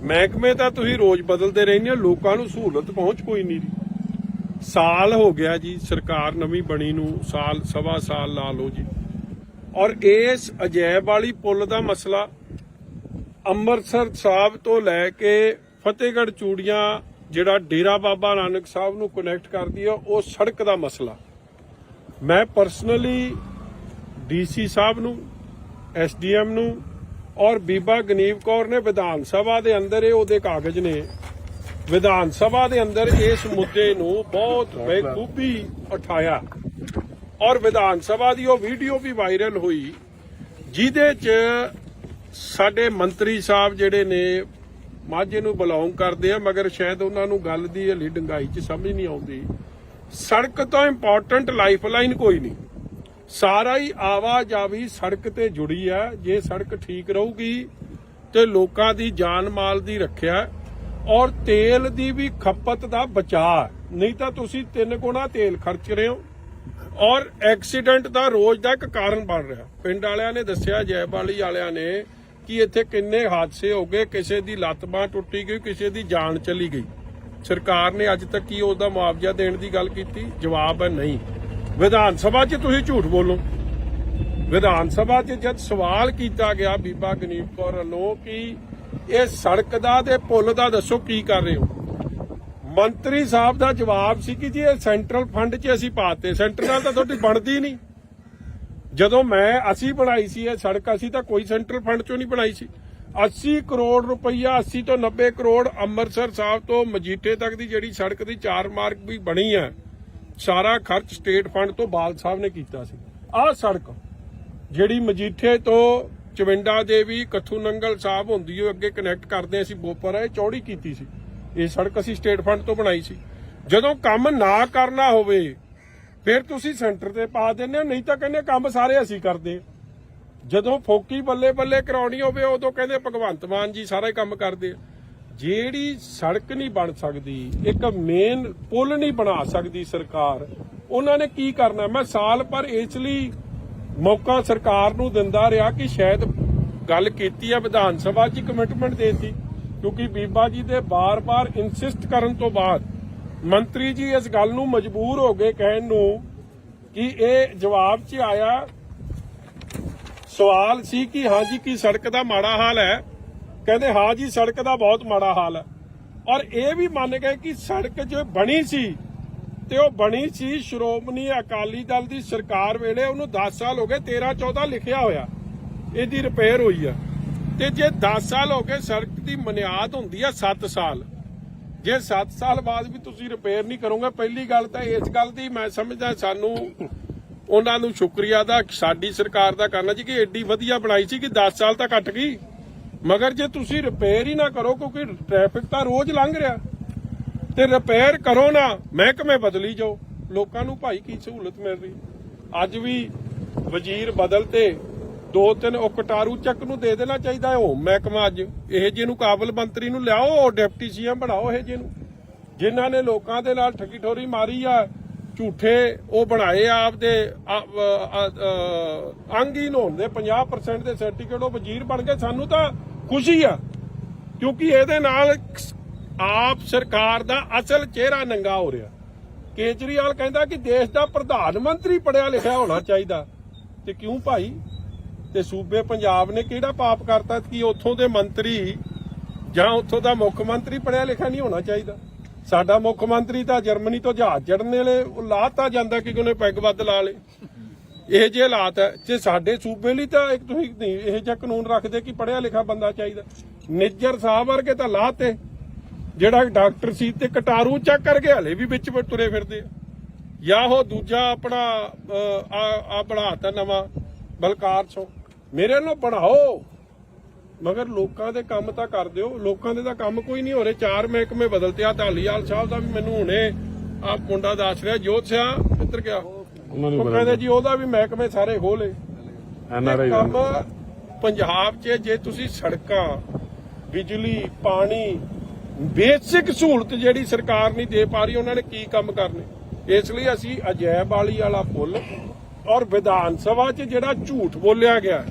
ਮਹਿਕਮੇ ਤਾਂ ਤੁਸੀਂ ਰੋਜ਼ ਬਦਲਦੇ ਰਹਿੰਦੇ ਹੋ, ਲੋਕਾਂ ਨੂੰ ਸਹੂਲਤ ਪਹੁੰਚ ਕੋਈ ਨਹੀਂ ਰਹੀ। ਸਾਲ ਹੋ ਗਿਆ ਜੀ ਸਰਕਾਰ ਨਵੀਂ ਬਣੀ ਨੂੰ, ਸਾਲ ਸਵਾ ਸਾਲ ਲਾ ਲਓ ਜੀ। ਔਰ ਇਸ ਅਜੈਬ ਵਾਲੀ ਪੁਲ ਦਾ ਮਸਲਾ ਅੰਮ੍ਰਿਤਸਰ ਸਾਹਿਬ ਤੋਂ ਲੈ ਕੇ ਫਤਿਹਗੜ੍ਹ ਚੂੜੀਆਂ ਜਿਹੜਾ ਡੇਰਾ ਬਾਬਾ ਨਾਨਕ ਸਾਹਿਬ ਨੂੰ ਕਨੈਕਟ ਕਰਦੀ ਹੈ, ਉਹ ਸੜਕ ਦਾ ਮਸਲਾ ਮੈਂ ਪਰਸਨਲੀ ਡੀਸੀ ਸਾਹਿਬ ਨੂੰ, ਐਸਡੀਐਮ ਨੂੰ ਔਰ ਬੀਬਾ ਗਨੀਵ ਕੌਰ ਨੇ ਵਿਧਾਨ ਸਭਾ ਦੇ ਅੰਦਰ, ਇਹ ਉਹਦੇ ਕਾਗਜ਼ ਨੇ, ਵਿਧਾਨ ਸਭਾ ਦੇ ਅੰਦਰ ਇਸ ਮੁੱਦੇ ਨੂੰ ਬਹੁਤ ਬੇਖੂਬੀ ਉਠਾਇਆ ਔਰ ਵਿਧਾਨ ਸਭਾ ਦੀ ਉਹ ਵੀਡੀਓ ਵੀ ਵਾਇਰਲ ਹੋਈ, ਜਿਹਦੇ 'ਚ ਸਾਡੇ ਮੰਤਰੀ ਸਾਹਿਬ ਜਿਹੜੇ ਨੇ ਮਾਝੇ ਨੂੰ ਬਿਲੋਂਗ ਕਰਦੇ ਆ, ਮਗਰ ਸ਼ਾਇਦ ਉਹਨਾਂ ਨੂੰ ਗੱਲ ਦੀ ਹਲੀ ਡੰਗਾਈ 'ਚ ਸਮਝ ਨਹੀਂ ਆਉਂਦੀ। ਸੜਕ ਤੋਂ ਇੰਪੋਰਟੈਂਟ ਲਾਈਫਲਾਈਨ ਕੋਈ ਨਹੀਂ, ਸਾਰਾ ਹੀ ਆਵਾਜਾਈ ਸੜਕ ਤੇ ਜੁੜੀ ਹੈ। ਜੇ ਸੜਕ ਠੀਕ ਰਹੂਗੀ ਤੇ ਲੋਕਾਂ ਦੀ ਜਾਨ ਮਾਲ ਦੀ ਰੱਖਿਆ ਔਰ ਤੇਲ ਦੀ ਵੀ ਖਪਤ ਦਾ ਬਚਾਅ। ਨਹੀਂ ਤਾਂ ਤੁਸੀਂ 3 ਗੁਣਾ ਤੇਲ ਖਰਚ ਰਹੇ ਹੋ ਔਰ ਐਕਸੀਡੈਂਟ ਦਾ ਰੋਜ਼ ਦਾ ਇੱਕ ਕਾਰਨ ਬਣ ਰਿਹਾ। ਪਿੰਡ ਵਾਲਿਆਂ ਨੇ ਦੱਸਿਆ, ਜੈਬਾਲੀ ਵਾਲਿਆਂ ਨੇ, ਕਿ ਇੱਥੇ ਕਿੰਨੇ ਹਾਦਸੇ ਹੋ ਗਏ, ਕਿਸੇ ਦੀ ਲੱਤ ਬਾਂਹ ਟੁੱਟੀ ਗਈ, ਕਿਸੇ ਦੀ ਜਾਨ ਚਲੀ ਗਈ। ਸਰਕਾਰ ਨੇ ਅੱਜ ਤੱਕ ਕੀ ਉਹਦਾ ਮੁਆਵਜ਼ਾ ਦੇਣ ਦੀ ਗੱਲ ਕੀਤੀ? ਜਵਾਬ ਹੈ ਨਹੀਂ। ਵਿਧਾਨ ਸਭਾ 'ਚ ਤੁਸੀਂ ਝੂਠ ਬੋਲੋ। ਵਿਧਾਨ ਸਭਾ 'ਚ ਜਦ ਸਵਾਲ ਕੀਤਾ ਗਿਆ ਬੀਬਾ ਗਨੀਵ ਕੌਰ ਵੱਲੋਂ ਕਿ ਇਹ ਸੜਕ ਦਾ ਤੇ ਪੁਲ ਦਾ ਦੱਸੋ ਕੀ ਕਰ ਰਹੇ ਹੋ, ਮੰਤਰੀ ਸਾਹਿਬ ਦਾ ਜਵਾਬ ਸੀ ਕਿ ਜੀ ਇਹ ਸੈਂਟਰਲ ਫੰਡ 'ਚ ਅਸੀਂ ਪਾਤੇ। ਸੈਂਟਰ ਨਾਲ ਤਾਂ ਤੁਹਾਡੀ ਬਣਦੀ ਨਹੀਂ। ਜਦੋਂ ਅਸੀਂ ਬਣਾਈ ਸੀ ਇਹ ਸੜਕ, ਅਸੀਂ ਤਾਂ ਕੋਈ ਸੈਂਟਰਲ ਫੰਡ 'ਚੋਂ ਨਹੀਂ ਬਣਾਈ ਸੀ। 80 ਕਰੋੜ ਰੁਪਈਆ, 80 ਤੋਂ 90 ਕਰੋੜ ਅੰਮ੍ਰਿਤਸਰ ਸਾਹਿਬ ਤੋਂ ਮਜੀਠੇ ਤੱਕ ਦੀ ਜਿਹੜੀ ਸੜਕ ਦੀ 4 ਮਾਰਗ ਵੀ ਬਣੀ ਹੈ, ਸਾਰਾ ਖਰਚ ਸਟੇਟ ਫੰਡ ਤੋਂ ਬਾਲ ਸਾਹਿਬ ਨੇ ਕੀਤਾ ਸੀ। ਆਹ ਸੜਕ ਜਿਹੜੀ ਮਜੀਠੇ ਤੋਂ ਚਵਿੰਡਾ ਦੇਵੀ ਕੱਥੂ ਨੰਗਲ ਸਾਹਿਬ ਹੁੰਦੀ ਉਹ ਅੱਗੇ ਕਨੈਕਟ ਕਰਦੇ ਅਸੀਂ ਬੋਪਰ ਇਹ ਚੌੜੀ ਕੀਤੀ ਸੀ। ਇਹ ਸੜਕ ਅਸੀਂ ਸਟੇਟ ਫੰਡ ਤੋਂ ਬਣਾਈ ਸੀ। ਜਦੋਂ ਕੰਮ ਨਾ ਕਰਨਾ ਹੋਵੇ ਫਿਰ ਤੁਸੀਂ ਸੈਂਟਰ ਤੇ ਪਾ ਦਿੰਦੇ ਹੋ, ਨਹੀਂ ਤਾਂ ਕਹਿੰਦੇ ਕੰਮ ਸਾਰੇ ਅਸੀਂ ਕਰਦੇ। ਜਦੋਂ ਫੋਕੀ ਬੱਲੇ ਬੱਲੇ ਕਰਾਉਣੀ ਹੋਵੇ ਉਦੋਂ ਕਹਿੰਦੇ ਭਗਵੰਤ ਮਾਨ ਜੀ ਸਾਰਾ ਹੀ ਕੰਮ ਕਰਦੇ ਆ। ਜਿਹੜੀ ਸੜਕ ਨਹੀਂ ਬਣ ਸਕਦੀ, ਇੱਕ ਮੇਨ ਪੁਲ ਨਹੀਂ ਬਣਾ ਸਕਦੀ ਸਰਕਾਰ, ਉਹਨਾਂ ਨੇ ਕੀ ਕਰਨਾ? ਮੈਂ ਸਾਲ ਭਰ ਇਸ ਲਈ ਮੌਕਾ ਸਰਕਾਰ ਨੂੰ ਦਿੰਦਾ ਰਿਹਾ ਕਿ ਸ਼ਾਇਦ ਗੱਲ ਕੀਤੀ ਹੈ ਵਿਧਾਨ ਸਭਾ 'ਚ ਕਮਿਟਮੈਂਟ ਦੇਤੀ, ਕਿਉਂਕਿ ਬੀਬਾ ਜੀ ਦੇ ਬਾਰ-ਬਾਰ ਇਨਸਿਸਟ ਕਰਨ ਤੋਂ ਬਾਅਦ ਮੰਤਰੀ ਜੀ ਇਸ ਗੱਲ ਨੂੰ ਮਜਬੂਰ ਹੋ ਗਏ ਕਹਿਣ ਨੂੰ ਕਿ ਇਹ ਜਵਾਬ 'ਚ ਆਇਆ ਸਵਾਲ ਸੀ ਕਿ ਹਾਂ ਜੀ ਕੀ ਸੜਕ ਦਾ ਮਾੜਾ ਹਾਲ ਹੈ? ਕਹਿੰਦੇ ਹਾਂ ਜੀ ਸੜਕ ਦਾ ਬਹੁਤ ਮਾੜਾ ਹਾਲ ਹੈ। ਔਰ ਇਹ ਵੀ ਮੰਨ ਗਏ ਕਿ ਸੜਕ ਜੋ ਬਣੀ ਸੀ ਤੇ ਉਹ ਬਣੀ ਸੀ ਸ਼੍ਰੋਮਣੀ ਅਕਾਲੀ ਦਲ ਦੀ ਸਰਕਾਰ ਵੇਲੇ, ਉਹਨੂੰ 10 ਸਾਲ ਹੋ ਗਏ, 13-14 ਲਿਖਿਆ ਹੋਇਆ ਇਹਦੀ ਰਿਪੇਅਰ ਹੋਈ ਆ। ਤੇ ਜੇ 10 ਸਾਲ ਹੋ ਗਏ, ਸੜਕ ਦੀ ਬੁਨਿਆਦ ਹੁੰਦੀ ਆ 7 ਸਾਲ। ਜੇ 7 ਸਾਲ ਬਾਅਦ ਵੀ ਤੁਸੀਂ ਰਿਪੇਅਰ ਨਹੀਂ ਕਰੋਗੇ, ਪਹਿਲੀ ਗੱਲ ਤਾਂ ਇਸ ਗੱਲ ਦੀ ਮੈਂ ਸਮਝਦਾ ਸਾਨੂੰ ਉਹਨਾਂ ਨੂੰ ਸ਼ੁਕਰੀਆ ਦਾ ਸਾਡੀ ਸਰਕਾਰ ਦਾ ਕਰਨਾ ਜੀ ਕਿ ਐਡੀ ਵਧੀਆ ਬਣਾਈ ਸੀ ਕਿ 10 ਸਾਲ ਤਾਂ ਕੱਟ ਗਈ, ਮਗਰ ਜੇ ਤੁਸੀਂ ਰਿਪੇਅਰ ਹੀ ਨਾ ਕਰੋ, ਕਿਉਂਕਿ ਟ੍ਰੈਫਿਕ ਤਾਂ ਰੋਜ਼ ਲੰਘ ਰਿਹਾ, ਤੇ ਰਿਪੇਅਰ ਕਰੋ ਨਾ, ਮਹਿਕਮੇ ਬਦਲੀ ਜਾਓ, ਲੋਕਾਂ ਨੂੰ ਭਾਈ ਕੀ ਸਹੂਲਤ ਮਿਲ ਰਹੀ। ਅੱਜ ਵੀ ਵਜ਼ੀਰ ਬਦਲ ਤੇ 2-3 ਉਹ ਕਟਾਰੂ ਚੱਕ ਨੂੰ ਦੇ ਦੇਣਾ ਚਾਹੀਦਾ ਹੈ ਉਹ ਮਹਿਕਮਾ। ਅੱਜ ਇਹ ਜਿਹਨੂੰ ਕਾਬਲ ਮੰਤਰੀ ਨੂੰ ਲਿਆਓ, ਡਿਪਟੀ ਸੀਐਮ ਬਣਾਓ ਇਹ ਜਿਹਨੂੰ, ਜਿਨ੍ਹਾਂ ਨੇ ਲੋਕਾਂ ਦੇ ਨਾਲ ਠੱਗੀ ਠੋਰੀ ਮਾਰੀ ਆ, ਝੂਠੇ ਉਹ ਬਣਾਏ ਆਪਦੇ ਅੰਗਹੀਨ ਹੋਣ ਦੇ 50% ਦੇ ਸਰਟੀਫਿਕੇਟ, ਉਹ ਵਜ਼ੀਰ ਬਣ ਗਏ। ਸਾਨੂੰ ਤਾਂ ਖੁਸ਼ੀ ਆ ਕਿਉਂਕਿ ਇਹਦੇ ਨਾਲ ਆਪ ਸਰਕਾਰ ਦਾ ਅਸਲ ਚਿਹਰਾ ਨੰਗਾ ਹੋ ਰਿਹਾ। ਕੇਜਰੀਵਾਲ ਕਹਿੰਦਾ ਕਿ ਦੇਸ਼ ਦਾ ਪ੍ਰਧਾਨ ਮੰਤਰੀ ਪੜਿਆ ਲਿਖਿਆ ਹੋਣਾ ਚਾਹੀਦਾ, ਤੇ ਕਿਉਂ ਭਾਈ? ਤੇ ਸੂਬੇ ਪੰਜਾਬ ਨੇ ਕਿਹੜਾ ਪਾਪ ਕਰਤਾ ਕਿ ਉੱਥੋਂ ਦੇ ਮੰਤਰੀ ਜਾਂ ਉੱਥੋਂ ਦਾ ਮੁੱਖ ਮੰਤਰੀ ਪੜਿਆ ਲਿਖਿਆ ਨਹੀਂ ਹੋਣਾ ਚਾਹੀਦਾ? ਸਾਡਾ ਮੁੱਖ ਮੰਤਰੀ ਤਾਂ ਜਰਮਨੀ ਤੋਂ ਜਹਾਜ਼ ਚੜ੍ਹਨ ਵੇਲੇ ਲਾਤਾ ਜਾਂਦਾ ਕਿ ਉਹਨੇ ਪੈਗ ਵੱਧ ਲਾ ਲੇ। ਇਹ ਜਿਹੇ ਹਾਲਾਤ ਹੈ ਤੇ ਸਾਡੇ ਸੂਬੇ ਲਈ ਤਾਂ ਇੱਕ ਤੁਸੀਂ ਇਹ ਜਿਹਾ ਕਾਨੂੰਨ ਰੱਖਦੇ ਕਿ ਪੜਿਆ ਲਿਖਿਆ ਬੰਦਾ ਚਾਹੀਦਾ। ਨਿੱਜਰ ਸਾਹਿਬ ਵਰਗੇ ਤਾਂ ਲਾਤੇ, ਜਿਹੜਾ ਡਾਕਟਰ ਸੀ ਤੇ ਕਟਾਰੂ ਚੱਕ ਕਰਕੇ ਹਲੇ ਵੀ ਵਿੱਚ ਤੁਰੇ ਫਿਰਦੇ ਆ। ਜਾਂ ਉਹ ਦੂਜਾ ਆਪਣਾ ਆ ਬਣਾਤਾ ਨਵਾਂ ਬਲਕਾਰ ਸੋ, ਮੇਰੇ ਵੱਲੋਂ ਬਣਾਓ, ਮਗਰ ਲੋਕਾਂ ਦੇ ਕੰਮ ਤਾਂ ਕਰ ਦਿਓ। ਲੋਕਾਂ ਦੇ ਤਾਂ ਕੰਮ ਕੋਈ ਨਹੀਂ ਹੋ ਰਹੇ। 4 ਮਹਿਕਮੇ ਬਦਲਤੇ ਆ। ਧਾਲੀਵਾਲ ਸਾਹਿਬ ਦਾ ਵੀ ਮੈਨੂੰ ਹੁਣੇ ਆ ਮੁੰਡਾ ਦੱਸ ਰਿਹਾ, ਜੋਤ ਸਿਆ ਕਿੱਧਰ ਗਿਆ, ਉਹ ਕਹਿੰਦੇ ਜੀ ਉਹਦਾ ਵੀ ਮਹਿਕਮੇ ਸਾਰੇ ਖੋਲੇ। ਕੰਮ ਪੰਜਾਬ 'ਚ ਜੇ ਤੁਸੀਂ ਸੜਕਾਂ, ਬਿਜਲੀ, ਪਾਣੀ, ਬੇਸਿਕ ਸਹੂਲਤ ਜਿਹੜੀ ਸਰਕਾਰ ਨਹੀਂ ਦੇ ਪਾ ਰਹੀ, ਉਹਨਾਂ ਨੇ ਕੀ ਕੰਮ ਕਰਨੇ? ਇਸ ਲਈ ਅਸੀਂ ਅਜੈਬ ਵਾਲੀ ਵਾਲਾ ਪੁੱਲ ਔਰ ਵਿਧਾਨ ਸਭਾ 'ਚ ਜਿਹੜਾ ਝੂਠ ਬੋਲਿਆ ਗਿਆ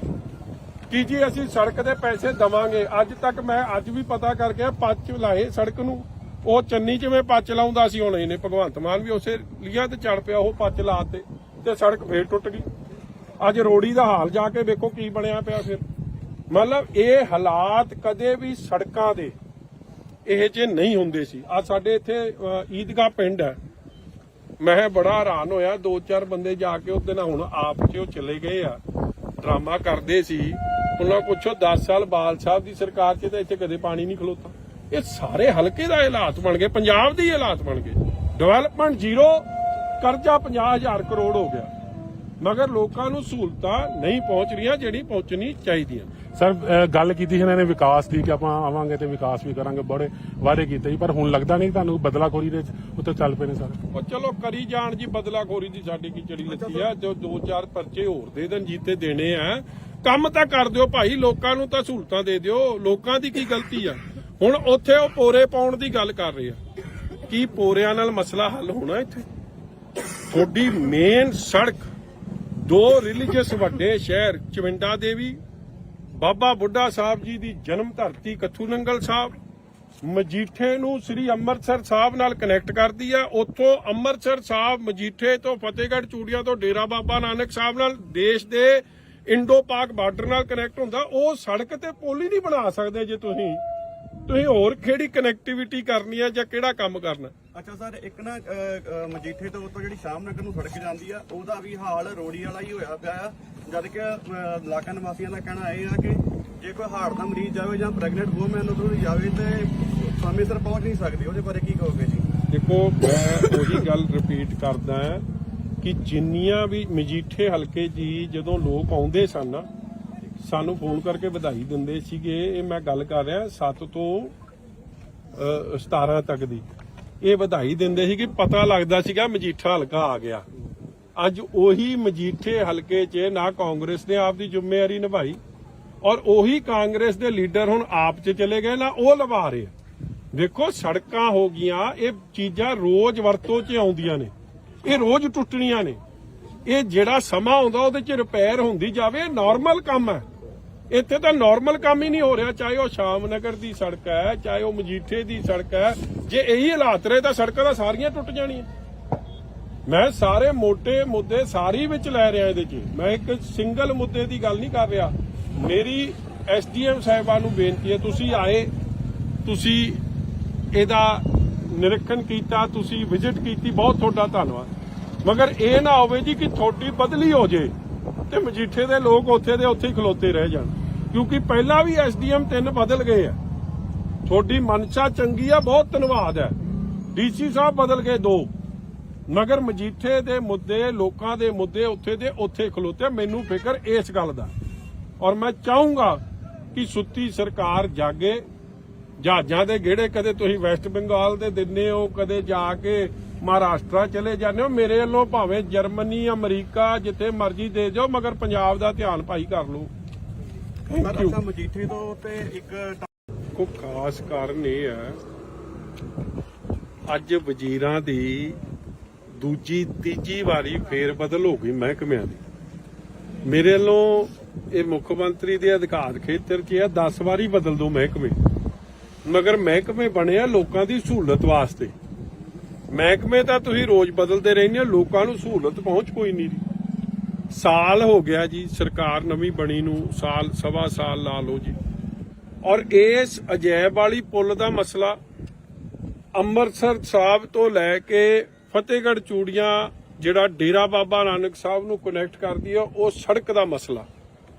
ਕਿ ਜੀ ਅਸੀਂ ਸੜਕ ਦੇ ਪੈਸੇ ਦਵਾਂਗੇ, ਅੱਜ ਤੱਕ ਮੈਂ ਅੱਜ ਵੀ ਪਤਾ ਕਰਕੇ ਪੱਚ ਲਾਏ ਸੜਕ ਨੂੰ। ਉਹ ਚੰਨੀ ਜਿਵੇਂ ਪੱਚ ਲਾਉਂਦਾ ਸੀ, ਹੁਣ ਇਹਨੇ ਭਗਵੰਤ ਮਾਨ ਵੀ ਉਸੇ ਲੀਆਂ ਤੇ ਚੜ ਪਿਆ, ਉਹ ਪੱਚ ਲਾਤੇ ਤੇ ਸੜਕ ਫੇਰ ਟੁੱਟ ਗਈ। ਅੱਜ ਰੋੜੀ ਦਾ ਹਾਲ ਜਾ ਕੇ ਵੇਖੋ ਕੀ ਬਣਿਆ ਪਿਆ। ਫਿਰ ਮਤਲਬ ਇਹ ਹਾਲਾਤ ਕਦੇ ਵੀ ਸੜਕਾਂ ਦੇ ਇਹ ਜੇ ਨਹੀਂ ਹੁੰਦੇ ਸੀ। ਆ ਸਾਡੇ ਇੱਥੇ ਈਦਗਾਹ ਪਿੰਡ ਹੈ, ਮੈਂ ਬੜਾ ਹੈਰਾਨ ਹੋਇਆ, 2-4 ਬੰਦੇ ਜਾ ਕੇ ਉਹਦੇ ਨਾਲ ਹੁਣ ਆਪ 'ਚ ਉਹ ਚਲੇ ਗਏ ਆ, ਡਰਾਮਾ ਕਰਦੇ ਸੀ। ਉਹਨਾਂ ਪੁੱਛੋ 10 ਸਾਲ ਬਾਲ ਸਾਹਿਬ ਦੀ ਸਰਕਾਰ 'ਚ ਤਾਂ ਇੱਥੇ ਕਦੇ ਪਾਣੀ ਨਹੀਂ ਖਲੋਤਾ। ਇਹ ਸਾਰੇ ਹਲਕੇ ਦਾ ਹਾਲਾਤ ਬਣ ਗਏ, ਪੰਜਾਬ ਦੇ ਹਾਲਾਤ ਬਣ ਗਏ। ਡਿਵੈਲਪਮੈਂਟ ਜ਼ੀਰੋ, ਕਰਜ਼ਾ 50,000 ਕਰੋੜ ਹੋ ਗਿਆ, ਮਗਰ ਲੋਕਾਂ ਨੂੰ ਸਹੂਲਤਾਂ ਨਹੀਂ ਪਹੁੰਚ ਰਹੀਆਂ ਜਿਹੜੀ ਪਹੁੰਚਣੀ ਚਾਹੀਦੀਆਂ। ਸਰ ਗੱਲ ਕੀਤੀ ਸੀ ਇਹਨਾਂ ਨੇ ਵਿਕਾਸ ਦੀ ਕਿ ਆਪਾਂ ਆਵਾਂਗੇ ਤੇ ਵਿਕਾਸ ਵੀ ਕਰਾਂਗੇ, ਬੜੇ ਵਾਅਦੇ ਕੀਤੇ ਸੀ, ਪਰ ਹੁਣ ਲੱਗਦਾ ਨਹੀਂ ਤੁਹਾਨੂੰ ਬਦਲਾਖੋਰੀ ਦੇ ਉੱਤੇ ਚੱਲ ਪਏ ਨੇ ਸਰ? ਉਹ ਚਲੋ ਕਰੀ ਜਾਣ ਜੀ, ਬਦਲਾਖੋਰੀ ਦੀ ਸਾਡੀ ਕੀ ਚੜੀ ਲੱਗੀ ਆ। ਜੋ 2-4 ਪਰਚੇ ਹੋਰ ਦੇ ਦੇਣ, ਜੀਤੇ ਦੇਣੇ ਆ, ਕੰਮ ਤਾਂ ਕਰ ਦਿਓ ਭਾਈ, ਲੋਕਾਂ ਨੂੰ ਤਾਂ ਸਹੂਲਤਾਂ ਦੇ ਦਿਓ। ਲੋਕਾਂ ਦੀ ਕੀ ਗਲਤੀ ਆ? ਹੁਣ ਉੱਥੇ ਉਹ ਪੋਰੇ ਪਾਉਣ ਦੀ ਗੱਲ ਕਰ ਰਹੇ ਆ, ਕੀ ਪੋਰਿਆਂ ਨਾਲ ਮਸਲਾ ਹੱਲ ਹੋਣਾ? ਇੱਥੇ ਤੁਹਾਡੀ ਮੇਨ ਸੜਕ 2 ਰਿਲੀਜੀਅਸ ਵੱਡੇ ਸ਼ਹਿਰ ਚਵਿੰਡਾ ਦੇਵੀ, ਬਾਬਾ ਬੁੱਢਾ ਸਾਹਿਬ ਜੀ ਦੀ ਜਨਮ ਧਰਤੀ ਕੱਥੂ ਨੰਗਲ ਸਾਹਿਬ, ਮਜੀਠੇ ਨੂੰ ਸ੍ਰੀ ਅੰਮ੍ਰਿਤਸਰ ਸਾਹਿਬ ਨਾਲ ਕਨੈਕਟ ਕਰਦੀ ਆ। ਉੱਥੋਂ ਅੰਮ੍ਰਿਤਸਰ ਸਾਹਿਬ, ਮਜੀਠੇ ਤੋਂ ਫਤਿਹਗੜ੍ਹ ਚੂੜੀਆਂ ਤੋਂ ਡੇਰਾ ਬਾਬਾ ਨਾਨਕ ਸਾਹਿਬ ਨਾਲ ਦੇਸ਼ ਦੇ ਇੰਡੋ ਪਾਕ ਬਾਰਡਰ ਨਾਲ ਕਨੈਕਟ ਹੁੰਦਾ। ਉਹ ਸੜਕ ਤੇ ਪੁਲ ਹੀ ਨਹੀਂ ਬਣਾ ਸਕਦੇ ਜੇ ਤੁਸੀਂ ਹੋਰ ਕਿਹੜੀ ਕਨੈਕਟੀਵਿਟੀ ਕਰਨੀ ਹੈ ਜਾਂ ਕਿਹੜਾ ਕੰਮ ਕਰਨਾ? ਅੱਛਾ ਸਰ, ਇੱਕ ਨਾ ਮਜੀਠੇ ਤੋਂ ਉੱਤੋਂ ਜਿਹੜੀ ਸ਼ਾਮ ਨਗਰ ਨੂੰ ਸੜਕ ਜਾਂਦੀ ਆ, ਉਹਦਾ ਵੀ ਹਾਲ ਰੋੜੀ ਵਾਲਾ ਹੀ ਹੋਇਆ ਪਿਆ ਆ। ਜਦ ਕਿ ਇਲਾਕਾ ਨਿਵਾਸੀਆਂ ਦਾ ਕਹਿਣਾ ਇਹ ਆ ਕਿ ਜੇ ਕੋਈ ਹਾਰਟ ਦਾ ਮਰੀਜ਼ ਜਾਵੇ ਜਾਂ ਪ੍ਰੈਗਨੈਂਟ ਵੂਮਨ ਉਧਰੋਂ ਜਾਵੇ ਤੇ ਸਮੇਂ ਸਿਰ ਪਹੁੰਚ ਨਹੀਂ ਸਕਦੀ। ਉਹਦੇ ਬਾਰੇ ਕੀ ਕਹੋਗੇ ਜੀ? ਦੇਖੋ, ਮੈਂ ਉਹੀ ਗੱਲ ਰਿਪੀਟ ਕਰਦਾ ਕਿ ਜਿੰਨੀਆਂ ਵੀ ਮਜੀਠੇ ਹਲਕੇ ਜੀ ਜਦੋਂ ਲੋਕ ਆਉਂਦੇ ਸਨ ਨਾ, ਸਾਨੂੰ ਫੋਨ ਕਰਕੇ ਵਧਾਈ ਦਿੰਦੇ ਸੀਗੇ। ਇਹ ਮੈਂ ਗੱਲ ਕਰ ਰਿਹਾ 7 ਤੋਂ 17 ਤੱਕ ਦੀ। ਇਹ ਵਧਾਈ ਦਿੰਦੇ ਸੀ ਕਿ ਪਤਾ ਲੱਗਦਾ ਸੀਗਾ ਮਜੀਠਾ ਹਲਕਾ ਆ ਗਿਆ। ਅੱਜ ਉਹੀ ਮਜੀਠੇ ਹਲਕੇ 'ਚ ਨਾ ਕਾਂਗਰਸ ਨੇ ਆਪਦੀ ਜ਼ਿੰਮੇਵਾਰੀ ਨਿਭਾਈ, ਔਰ ਉਹੀ ਕਾਂਗਰਸ ਦੇ ਲੀਡਰ ਹੁਣ ਆਪ 'ਚ ਚਲੇ ਗਏ ਨਾ, ਉਹ ਲਵਾ ਰਹੇ। ਦੇਖੋ ਸੜਕਾਂ ਹੋ ਗਈਆਂ, ਇਹ ਚੀਜ਼ਾਂ ਰੋਜ਼ ਵਰਤੋਂ 'ਚ ਆਉਂਦੀਆਂ ਨੇ, ਇਹ ਰੋਜ਼ ਟੁੱਟਣੀਆਂ ਨੇ। ਇਹ ਜਿਹੜਾ ਸਮਾਂ ਆਉਂਦਾ ਉਹਦੇ 'ਚ ਰਿਪੇਅਰ ਹੁੰਦੀ ਜਾਵੇ, ਇਹ ਨਾਰਮਲ ਕੰਮ ਹੈ। ਇੱਥੇ ਤਾਂ ਨਾਰਮਲ ਕੰਮ ਹੀ ਨਹੀਂ ਹੋ ਰਿਹਾ, ਚਾਹੇ ਉਹ ਸ਼ਾਮ ਨਗਰ ਦੀ ਸੜਕ ਹੈ, ਚਾਹੇ ਉਹ ਮਜੀਠੇ ਦੀ ਸੜਕ ਹੈ। ਜੇ ਇਹੀ ਹਾਲਾਤ ਰਹੇ ਤਾਂ ਸੜਕਾਂ ਤਾਂ ਸਾਰੀਆਂ ਟੁੱਟ ਜਾਣੀਆਂ। ਮੈਂ ਸਾਰੇ ਮੋٹے ਮੁੱਦੇ ਸਾਰੀ ਵਿੱਚ ਲੈ ਰਿਹਾ ਇਹਦੇ 'ਚ, ਮੈਂ ਇੱਕ ਸਿੰਗਲ ਮੁੱਦੇ ਦੀ ਗੱਲ ਨਹੀਂ ਕਰ ਰਿਹਾ। ਮੇਰੀ ਐਸਡੀਐਮ ਸਾਹਿਬਾਨ ਨੂੰ ਬੇਨਤੀ ਹੈ, ਤੁਸੀਂ ਆਏ, ਤੁਸੀਂ ਇਹਦਾ ਨਿਰੀਖਣ ਕੀਤਾ, ਤੁਸੀਂ ਵਿਜ਼ਿਟ ਕੀਤੀ, ਬਹੁਤ ਤੁਹਾਡਾ ਧੰਨਵਾਦ। ਮਗਰ ਇਹ ਨਾ ਹੋਵੇ ਜੀ ਕਿ ਤੁਹਾਡੀ ਬਦਲੀ ਹੋ ਜੇ ਤੇ ਮਜੀਠੇ ਦੇ ਲੋਕ ਉੱਥੇ ਦੇ ਉੱਥੇ ਹੀ ਖਲੋਤੇ ਰਹਿ ਜਾਣ, ਕਿਉਂਕਿ ਪਹਿਲਾਂ ਵੀ ਐਸਡੀਐਮ 3 ਬਦਲ ਗਏ ਆ। ਤੁਹਾਡੀ ਮਨਸ਼ਾ ਚੰਗੀ ਆ, ਬਹੁਤ ਧੰਨਵਾਦ ਹੈ। ਡੀਸੀ ਸਾਹਿਬ ਬਦਲ ਗਏ 2, ਮਗਰ ਮਜੀਠੇ ਦੇ ਮੁੱਦੇ, ਲੋਕਾਂ ਦੇ ਮੁੱਦੇ ਉੱਥੇ ਦੇ ਉੱਥੇ ਖਲੋਤੇ। ਮੈਨੂੰ ਫਿਕਰ ਇਸ ਗੱਲ ਦਾ, ਔਰ ਮੈਂ ਚਾਹੂੰਗਾ ਕਿ ਸੁੱਤੀ ਸਰਕਾਰ ਜਾਗੇ। ਜਹਾਜ਼ਾਂ ਦੇ ਗੇੜੇ ਕਦੇ ਤੁਸੀਂ ਵੈਸਟ ਬੰਗਾਲ ਦੇ ਦਿੰਦੇ ਹੋ, ਕਦੇ ਜਾ ਕੇ ਮਹਾਰਾਸ਼ਟਰ ਚਲੇ ਜਾਂਦੇ ਹੋ। ਮੇਰੇ ਵੱਲੋਂ ਭਾਵੇਂ ਜਰਮਨੀ, ਅਮਰੀਕਾ, ਜਿੱਥੇ ਮਰਜ਼ੀ ਦੇ ਜਾਓ, ਮਗਰ ਪੰਜਾਬ ਦਾ ਧਿਆਨ ਭਾਈ ਕਰ ਲਓ। Thank you. ਮਜੀਠੇ ਤੋਂ ਤੇ ਇੱਕ ਕੋ ਖਾਸ ਕਾਰਨ ਇਹ ਹੈ, ਅੱਜ ਵਜ਼ੀਰਾਂ ਦੀ ਦੂਜੀ ਤੀਜੀ ਵਾਰੀ ਫੇਰ ਬਦਲ ਹੋ ਗਈ ਮਹਿਕਮਿਆਂ ਦੀ। ਮੇਰੇ ਵੱਲੋਂ ਇਹ ਮੁੱਖ ਮੰਤਰੀ ਦੇ ਅਧਿਕਾਰ ਖੇਤਰ 'ਚ ਹੈ 10 ਵਾਰੀ ਬਦਲ ਦੋ ਮਹਿਕਮੇ, ਮਗਰ ਮਹਿਕਮੇ ਬਣੇ ਆ ਲੋਕਾਂ ਦੀ ਸਹੂਲਤ ਵਾਸਤੇ। ਮਹਿਕਮੇ ਤਾਂ ਤੁਸੀਂ ਰੋਜ਼ ਬਦਲਦੇ ਰਹਿੰਦੇ ਹੋ, ਲੋਕਾਂ ਨੂੰ ਸਹੂਲਤ ਪਹੁੰਚ ਕੋਈ ਨਹੀਂ। ਸਾਲ ਹੋ ਗਿਆ ਜੀ ਸਰਕਾਰ ਨਵੀਂ ਬਣੀ ਨੂੰ, ਸਾਲ ਸਵਾ ਸਾਲ ਲਾ ਲਓ ਜੀ। ਔਰ ਇਸ ਅਜੈਬ ਵਾਲੀ ਪੁਲ ਦਾ ਮਸਲਾ ਅੰਮ੍ਰਿਤਸਰ ਸਾਹਿਬ ਤੋਂ ਲੈ ਕੇ ਫਤਿਹਗੜ੍ਹ ਚੂੜੀਆਂ, ਜਿਹੜਾ ਡੇਰਾ ਬਾਬਾ ਨਾਨਕ ਸਾਹਿਬ ਨੂੰ ਕਨੈਕਟ ਕਰਦੀ ਹੈ, ਉਹ ਸੜਕ ਦਾ ਮਸਲਾ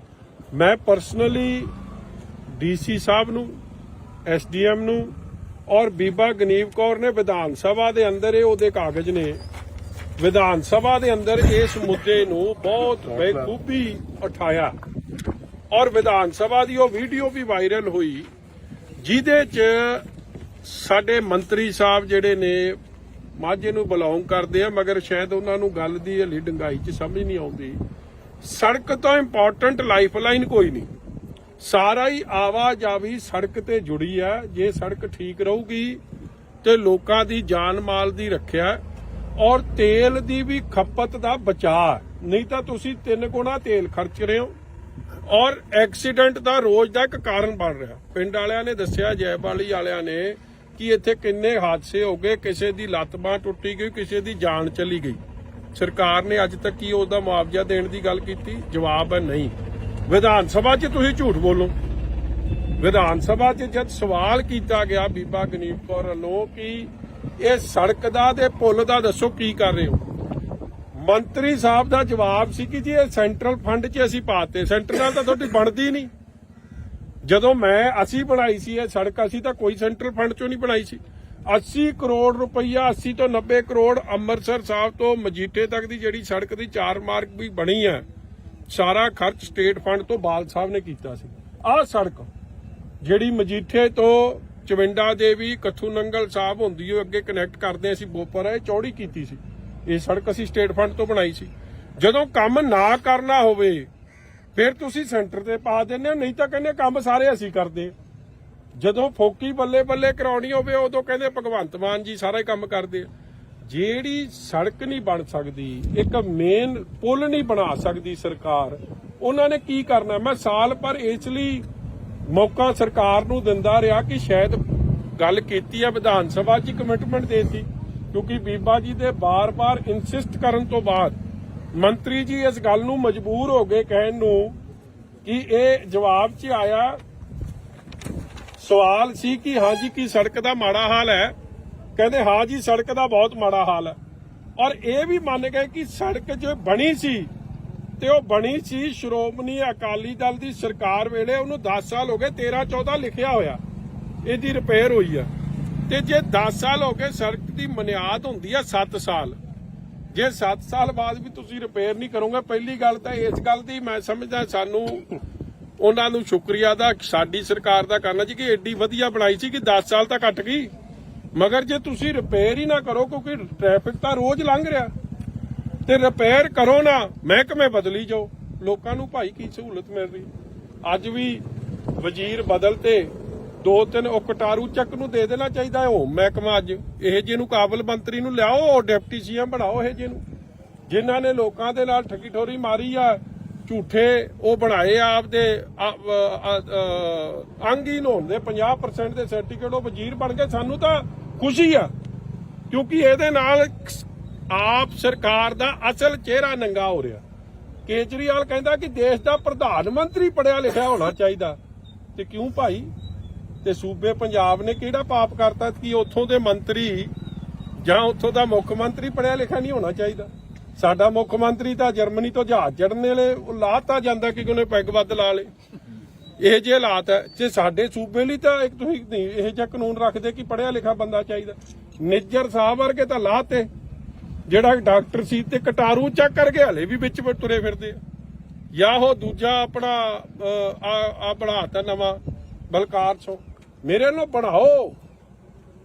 ਮੈਂ ਪਰਸਨਲੀ ਡੀਸੀ ਸਾਹਿਬ ਨੂੰ, ਐਸਡੀਐਮ ਨੂੰ ਔਰ ਬੀਬਾ ਗਨੀਵ ਕੌਰ ਨੇ ਵਿਧਾਨ ਸਭਾ ਦੇ ਅੰਦਰ, ਇਹ ਉਹਦੇ ਕਾਗਜ਼ ਨੇ, ਵਿਧਾਨ ਸਭਾ ਦੇ ਅੰਦਰ ਇਸ ਮੁੱਦੇ ਨੂੰ ਬਹੁਤ ਬੇਖੂਬੀ ਉਠਾਇਆ। ਔਰ ਵਿਧਾਨ ਸਭਾ ਦੀ ਉਹ ਵੀਡੀਓ ਵੀ ਵਾਇਰਲ ਹੋਈ, ਜਿਹਦੇ 'ਚ ਸਾਡੇ ਮੰਤਰੀ ਸਾਹਿਬ ਜਿਹੜੇ ਨੇ ਮਾਝੇ ਨੂੰ ਬਿਲੋਂਗ ਕਰਦੇ ਆ, ਮਗਰ ਸ਼ਾਇਦ ਉਹਨਾਂ ਨੂੰ ਗੱਲ ਦੀ ਹਲੀ ਡੰਗਾਈ 'ਚ ਸਮਝ ਨਹੀਂ ਆਉਂਦੀ। ਸੜਕ ਤੋਂ ਇੰਪੋਰਟੈਂਟ ਲਾਈਫਲਾਈਨ ਕੋਈ ਨਹੀਂ, ਸਾਰਾ ਹੀ ਆਵਾਜਾਈ ਸੜਕ ਤੇ ਜੁੜੀ ਹੈ। ਜੇ ਸੜਕ ਠੀਕ ਰਹੂਗੀ ਤੇ ਲੋਕਾਂ ਦੀ ਜਾਨ ਮਾਲ ਦੀ ਰੱਖਿਆ ਔਰ ਤੇਲ ਦੀ ਵੀ ਖਪਤ ਦਾ ਬਚਾਅ। ਨਹੀਂ ਤਾਂ ਤੁਸੀਂ 3 ਗੁਣਾ ਤੇਲ ਖਰਚ ਰਹੇ ਹੋ ਔਰ ਐਕਸੀਡੈਂਟ ਦਾ ਰੋਜ਼ ਦਾ ਇੱਕ ਕਾਰਨ ਬਣ ਰਿਹਾ। ਪਿੰਡ ਵਾਲਿਆਂ ਨੇ ਦੱਸਿਆ, ਜੈਬਾਲੀ ਵਾਲਿਆਂ ਨੇ, ਕਿ ਇੱਥੇ ਕਿੰਨੇ ਹਾਦਸੇ ਹੋ ਗਏ, ਕਿਸੇ ਦੀ ਲੱਤ ਬਾਂਹ ਟੁੱਟੀ ਗਈ, ਕਿਸੇ ਦੀ ਜਾਨ ਚਲੀ ਗਈ। ਸਰਕਾਰ ਨੇ ਅੱਜ ਤੱਕ ਕੀ ਉਹਦਾ ਮੁਆਵਜ਼ਾ ਦੇਣ ਦੀ ਗੱਲ ਕੀਤੀ? ਜਵਾਬ ਹੈ ਨਹੀਂ। ਵਿਧਾਨ ਸਭਾ 'ਚ ਤੁਸੀਂ ਝੂਠ ਬੋਲੋ। ਵਿਧਾਨ ਸਭਾ 'ਚ ਜਦ ਸਵਾਲ ਕੀਤਾ ਗਿਆ ਬੀਬਾ ਗਨੀਵ ਕੌਰ ਵੱਲੋਂ ਕਿ ਇਹ ਸੜਕ ਦਾ ਤੇ ਪੁਲ ਦਾ ਦੱਸੋ ਕੀ ਕਰ ਰਹੇ ਹੋ, ਮੰਤਰੀ ਸਾਹਿਬ ਦਾ ਜਵਾਬ ਸੀ ਕਿ ਜੀ ਇਹ ਸੈਂਟਰਲ ਫੰਡ 'ਚ ਅਸੀਂ ਪਾਤੇ। ਸੈਂਟਰ ਨਾਲ ਤਾਂ ਤੁਹਾਡੀ ਬਣਦੀ ਨਹੀਂ। ਜਦੋਂ ਅਸੀਂ ਬਣਾਈ ਸੀ ਇਹ ਸੜਕ, ਅਸੀਂ ਤਾਂ ਕੋਈ ਸੈਂਟਰਲ ਫੰਡ 'ਚੋਂ ਨਹੀਂ ਬਣਾਈ ਸੀ। 80 ਕਰੋੜ ਰੁਪਈਆ, 80 ਤੋਂ 90 ਕਰੋੜ ਅੰਮ੍ਰਿਤਸਰ ਸਾਹਿਬ ਤੋਂ ਮਜੀਠੇ ਤੱਕ ਦੀ ਜਿਹੜੀ ਸੜਕ ਦੀ 4 ਮਾਰਗ ਵੀ ਬਣੀ ਹੈ, ਸਾਰਾ ਖਰਚ ਸਟੇਟ ਫੰਡ ਤੋਂ ਬਾਲ ਸਾਹਿਬ ਨੇ ਕੀਤਾ ਸੀ। ਆਹ ਸੜਕ ਜਿਹੜੀ ਮਜੀਠੇ ਤੋਂ ਚਵਿੰਡਾ ਦੇਵੀ, ਕੱਥੂ ਨੰਗਲ ਸਾਹਿਬ ਹੁੰਦੀ ਹੋਈ ਅੱਗੇ ਕਨੈਕਟ ਕਰਦੇ ਅਸੀਂ ਬੋਪਰ, ਇਹ ਚੌੜੀ ਕੀਤੀ ਸੀ। ਇਹ ਸੜਕ ਅਸੀਂ ਸਟੇਟ ਫੰਡ ਤੋਂ ਬਣਾਈ ਸੀ। ਜਦੋਂ ਕੰਮ ਨਾ ਕਰਨਾ ਹੋਵੇ ਫਿਰ ਤੁਸੀਂ ਸੈਂਟਰ ਤੇ ਪਾ ਦਿੰਦੇ ਹੋ, ਨਹੀਂ ਤਾਂ ਕਹਿੰਦੇ ਕੰਮ ਸਾਰੇ ਅਸੀਂ ਕਰਦੇ। ਜਦੋਂ ਫੋਕੀ ਬੱਲੇ ਬੱਲੇ ਕਰਾਉਣੀ ਹੋਵੇ ਉਦੋਂ ਕਹਿੰਦੇ ਭਗਵੰਤ ਮਾਨ ਜੀ ਸਾਰਾ ਹੀ ਕੰਮ ਕਰਦੇ ਆ। ਜਿਹੜੀ ਸੜਕ ਨਹੀਂ ਬਣ ਸਕਦੀ, ਇੱਕ ਮੇਨ ਪੁਲ ਨਹੀਂ ਬਣਾ ਸਕਦੀ ਸਰਕਾਰ, ਉਹਨਾਂ ਨੇ ਕੀ ਕਰਨਾ? ਮੈਂ ਸਾਲ ਭਰ ਇਸ ਲਈ ਮੌਕਾ ਸਰਕਾਰ ਨੂੰ ਦਿੰਦਾ ਰਿਹਾ ਕਿ ਸ਼ਾਇਦ ਗੱਲ ਕੀਤੀ ਹੈ, ਵਿਧਾਨ ਸਭਾ 'ਚ ਕਮਿਟਮੈਂਟ ਦੇਤੀ, ਕਿਉਂਕਿ ਬੀਬਾ ਜੀ ਦੇ ਬਾਰ-ਬਾਰ ਇਨਸਿਸਟ ਕਰਨ ਤੋਂ ਬਾਅਦ ਮੰਤਰੀ ਜੀ ਇਸ ਗੱਲ ਨੂੰ ਮਜਬੂਰ ਹੋ ਗਏ ਕਹਿਣ ਨੂੰ ਕਿ ਇਹ ਜਵਾਬ 'ਚ ਆਇਆ। ਸਵਾਲ ਸੀ ਕਿ ਹਾਂ ਜੀ ਕੀ ਸੜਕ ਦਾ ਮਾੜਾ ਹਾਲ ਹੈ? ਕਹਿੰਦੇ ਹਾਂ ਜੀ ਸੜਕ ਦਾ ਬਹੁਤ ਮਾੜਾ ਹਾਲ ਹੈ। ਔਰ ਇਹ ਵੀ ਮੰਨ ਗਏ ਕਿ ਸੜਕ ਜੋ ਬਣੀ ਸੀ ਤੇ ਉਹ ਬਣੀ ਸੀ ਸ਼੍ਰੋਮਣੀ ਅਕਾਲੀ ਦਲ ਦੀ ਸਰਕਾਰ ਵੇਲੇ, ਉਹਨੂੰ 10 ਸਾਲ ਹੋ ਗਏ, 13-14 ਲਿਖਿਆ ਹੋਇਆ, ਇਹਦੀ ਰਿਪੇਅਰ ਹੋਈ ਆ। ਤੇ ਜੇ 10 ਸਾਲ ਹੋ ਗਏ, ਸੜਕ ਦੀ ਬੁਨਿਆਦ ਹੁੰਦੀ ਆ 7 ਸਾਲ, ਜੇ 7 ਸਾਲ ਬਾਅਦ ਵੀ ਤੁਸੀਂ ਰਿਪੇਅਰ ਨਹੀਂ ਕਰੋਗੇ, ਪਹਿਲੀ ਗੱਲ ਤਾਂ ਇਸ ਗੱਲ ਦੀ ਮੈਂ ਸਮਝਦਾ ਸਾਨੂੰ ਉਹਨਾਂ ਨੂੰ ਸ਼ੁਕਰੀਆ ਦਾ ਸਾਡੀ ਸਰਕਾਰ ਦਾ ਕਰਨਾ ਜੀ ਕਿ ਐਡੀ ਵਧੀਆ ਬਣਾਈ ਸੀ ਕਿ 10 ਸਾਲ ਤਾਂ ਕੱਟ ਗਈ, ਮਗਰ ਜੇ ਤੁਸੀਂ ਰਿਪੇਅਰ ਹੀ ਨਾ ਕਰੋ ਕਿਉਂਕਿ ਟ੍ਰੈਫਿਕ ਤਾਂ ਰੋਜ਼ ਲੰਘ ਰਿਹਾ ਤੇ ਰਿਪੇਅਰ ਕਰੋ ਨਾ, ਮਹਿਕਮੇ ਬਦਲੀ ਜਾਓ, ਲੋਕਾਂ ਨੂੰ ਭਾਈ ਕੀ ਸਹੂਲਤ ਮਿਲ ਰਹੀ। ਅੱਜ ਵੀ ਵਜ਼ੀਰ ਬਦਲ ਤੇ 2-3 ਉਹ ਕਟਾਰੂ ਚੱਕ ਨੂੰ ਦੇ ਦੇਣਾ ਚਾਹੀਦਾ ਹੈ ਉਹ ਮਹਿਕਮਾ। ਅੱਜ ਇਹ ਜਿਹਨੂੰ ਕਾਬਲ ਮੰਤਰੀ ਨੂੰ ਲਿਆਓ, ਡਿਪਟੀ ਸੀਐਮ ਬਣਾਓ ਇਹ ਜਿਹਨੂੰ, ਜਿਨ੍ਹਾਂ ਨੇ ਲੋਕਾਂ ਦੇ ਨਾਲ ਠੱਗੀ ਠੋਰੀ ਮਾਰੀ ਆ, ਝੂਠੇ ਉਹ ਬਣਾਏ ਆਪਦੇ ਅੰਗਹੀਨ ਹੋਣ ਦੇ 50% ਦੇ ਸਰਟੀਫਿਕੇਟ, ਉਹ ਵਜ਼ੀਰ ਬਣ ਗਏ। ਸਾਨੂੰ ਤਾਂ ਖੁਸ਼ੀ ਆ ਕਿਉਂਕਿ ਇਹਦੇ ਨਾਲ ਆਪ ਸਰਕਾਰ ਦਾ ਅਸਲ ਚਿਹਰਾ ਨੰਗਾ ਹੋ ਰਿਹਾ। ਕੇਜਰੀਵਾਲ ਕਹਿੰਦਾ ਕਿ ਦੇਸ਼ ਦਾ ਪ੍ਰਧਾਨ ਮੰਤਰੀ ਪੜਿਆ ਲਿਖਿਆ ਹੋਣਾ ਚਾਹੀਦਾ, ਤੇ ਕਿਉਂ ਭਾਈ? ਤੇ ਸੂਬੇ ਪੰਜਾਬ ਨੇ ਕਿਹੜਾ ਪਾਪ ਕਰਤਾ ਕਿ ਉੱਥੋਂ ਦੇ ਮੰਤਰੀ ਜਾਂ ਉੱਥੋਂ ਦਾ ਮੁੱਖ ਮੰਤਰੀ ਪੜਿਆ ਲਿਖਿਆ ਨਹੀਂ ਹੋਣਾ ਚਾਹੀਦਾ? ਸਾਡਾ ਮੁੱਖ ਮੰਤਰੀ ਤਾਂ ਜਰਮਨੀ ਤੋਂ ਜਹਾਜ਼ ਚੜ੍ਹਨ ਵੇਲੇ ਲਾਤਾ ਜਾਂਦਾ ਕਿ ਉਹਨੇ ਪੈਗ ਵੱਧ ਲਾ ਲੇ। ਇਹ ਜਿਹੇ ਹਾਲਾਤ ਹੈ ਤੇ ਸਾਡੇ ਸੂਬੇ ਲਈ ਤਾਂ ਇੱਕ ਤੁਸੀਂ ਇਹ ਜਿਹਾ ਕਾਨੂੰਨ ਰੱਖਦੇ ਕਿ ਪੜਿਆ ਲਿਖਿਆ ਬੰਦਾ ਚਾਹੀਦਾ। ਨਿੱਜਰ ਸਾਹਿਬ ਵਰਗੇ ਤਾਂ ਲਾਤੇ, ਜਿਹੜਾ ਡਾਕਟਰ ਸੀ ਤੇ ਕਟਾਰੂ ਚੱਕ ਕਰਕੇ ਹਲੇ ਵੀ ਵਿੱਚ ਤੁਰੇ ਫਿਰਦੇ ਆ। ਜਾਂ ਉਹ ਦੂਜਾ ਆਪਣਾ ਆ ਬਣਾਤਾ ਨਵਾਂ ਬਲਕਾਰ ਸੋ, ਮੇਰੇ ਵੱਲੋਂ ਬਣਾਓ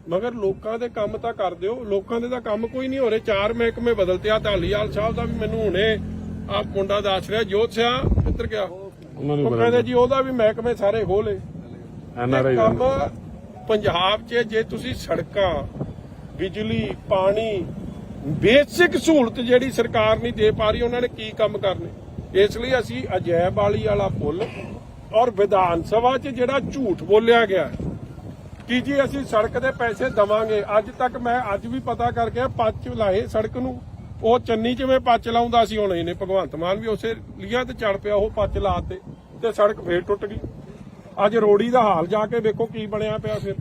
ਮਗਰ ਲੋਕਾਂ ਦੇ ਕੰਮ ਤਾਂ ਕਰ ਦਿਓ। ਲੋਕਾਂ ਦੇ ਤਾਂ ਕੰਮ ਕੋਈ ਨਹੀਂ ਹੋ ਰਹੇ। 4 ਮਹਿਕਮੇ ਬਦਲਤੇ ਆ। ਧਾਲੀਵਾਲ ਸਾਹਿਬ ਦਾ ਵੀ ਮੈਨੂੰ ਹੁਣੇ ਆ ਮੁੰਡਾ ਦੱਸ ਰਿਹਾ, ਜੋਤ ਸਿਆ ਕਿੱਧਰ ਗਿਆ, ਉਹ ਕਹਿੰਦੇ ਜੀ ਉਹਦਾ ਵੀ ਮਹਿਕਮੇ ਸਾਰੇ ਖੋਲੇ। ਕੰਮ ਪੰਜਾਬ 'ਚ ਜੇ ਤੁਸੀਂ ਸੜਕਾਂ, ਬਿਜਲੀ, ਪਾਣੀ, ਬੇਸਿਕ ਸਹੂਲਤ ਜਿਹੜੀ ਸਰਕਾਰ ਨਹੀਂ ਦੇ ਪਾ ਰਹੀ, ਉਹਨਾਂ ਨੇ ਕੀ ਕੰਮ ਕਰਨੇ। ਇਸ ਲਈ ਅਸੀਂ ਅਜੈਬ ਵਾਲੀ ਵਾਲਾ ਪੁੱਲ ਔਰ ਵਿਧਾਨ ਸਭਾ 'ਚ ਜਿਹੜਾ ਝੂਠ ਬੋਲਿਆ ਗਿਆ ਕਿ ਜੀ ਅਸੀਂ ਸੜਕ ਦੇ ਪੈਸੇ ਦਵਾਂਗੇ, ਅੱਜ ਤੱਕ ਮੈਂ ਅੱਜ ਵੀ ਪਤਾ ਕਰਕੇ ਪੱਚ ਲਾਏ ਸੜਕ ਨੂੰ। ਉਹ ਚੰਨੀ 'ਚ ਮੈਂ ਪੱਚ ਲਾਉਂਦਾ ਸੀ, ਹੁਣ ਇਹਨੇ ਭਗਵੰਤ ਮਾਨ ਵੀ ਉਸੇ ਲੀਆਂ ਤੇ ਚੜ ਪਿਆ, ਉਹ ਪੱਚ ਲਾਤੇ ਤੇ ਸੜਕ ਫੇਰ ਟੁੱਟ ਗਈ। ਅੱਜ ਰੋੜੀ ਦਾ ਹਾਲ ਜਾ ਕੇ ਵੇਖੋ ਕੀ ਬਣਿਆ ਪਿਆ। ਫਿਰ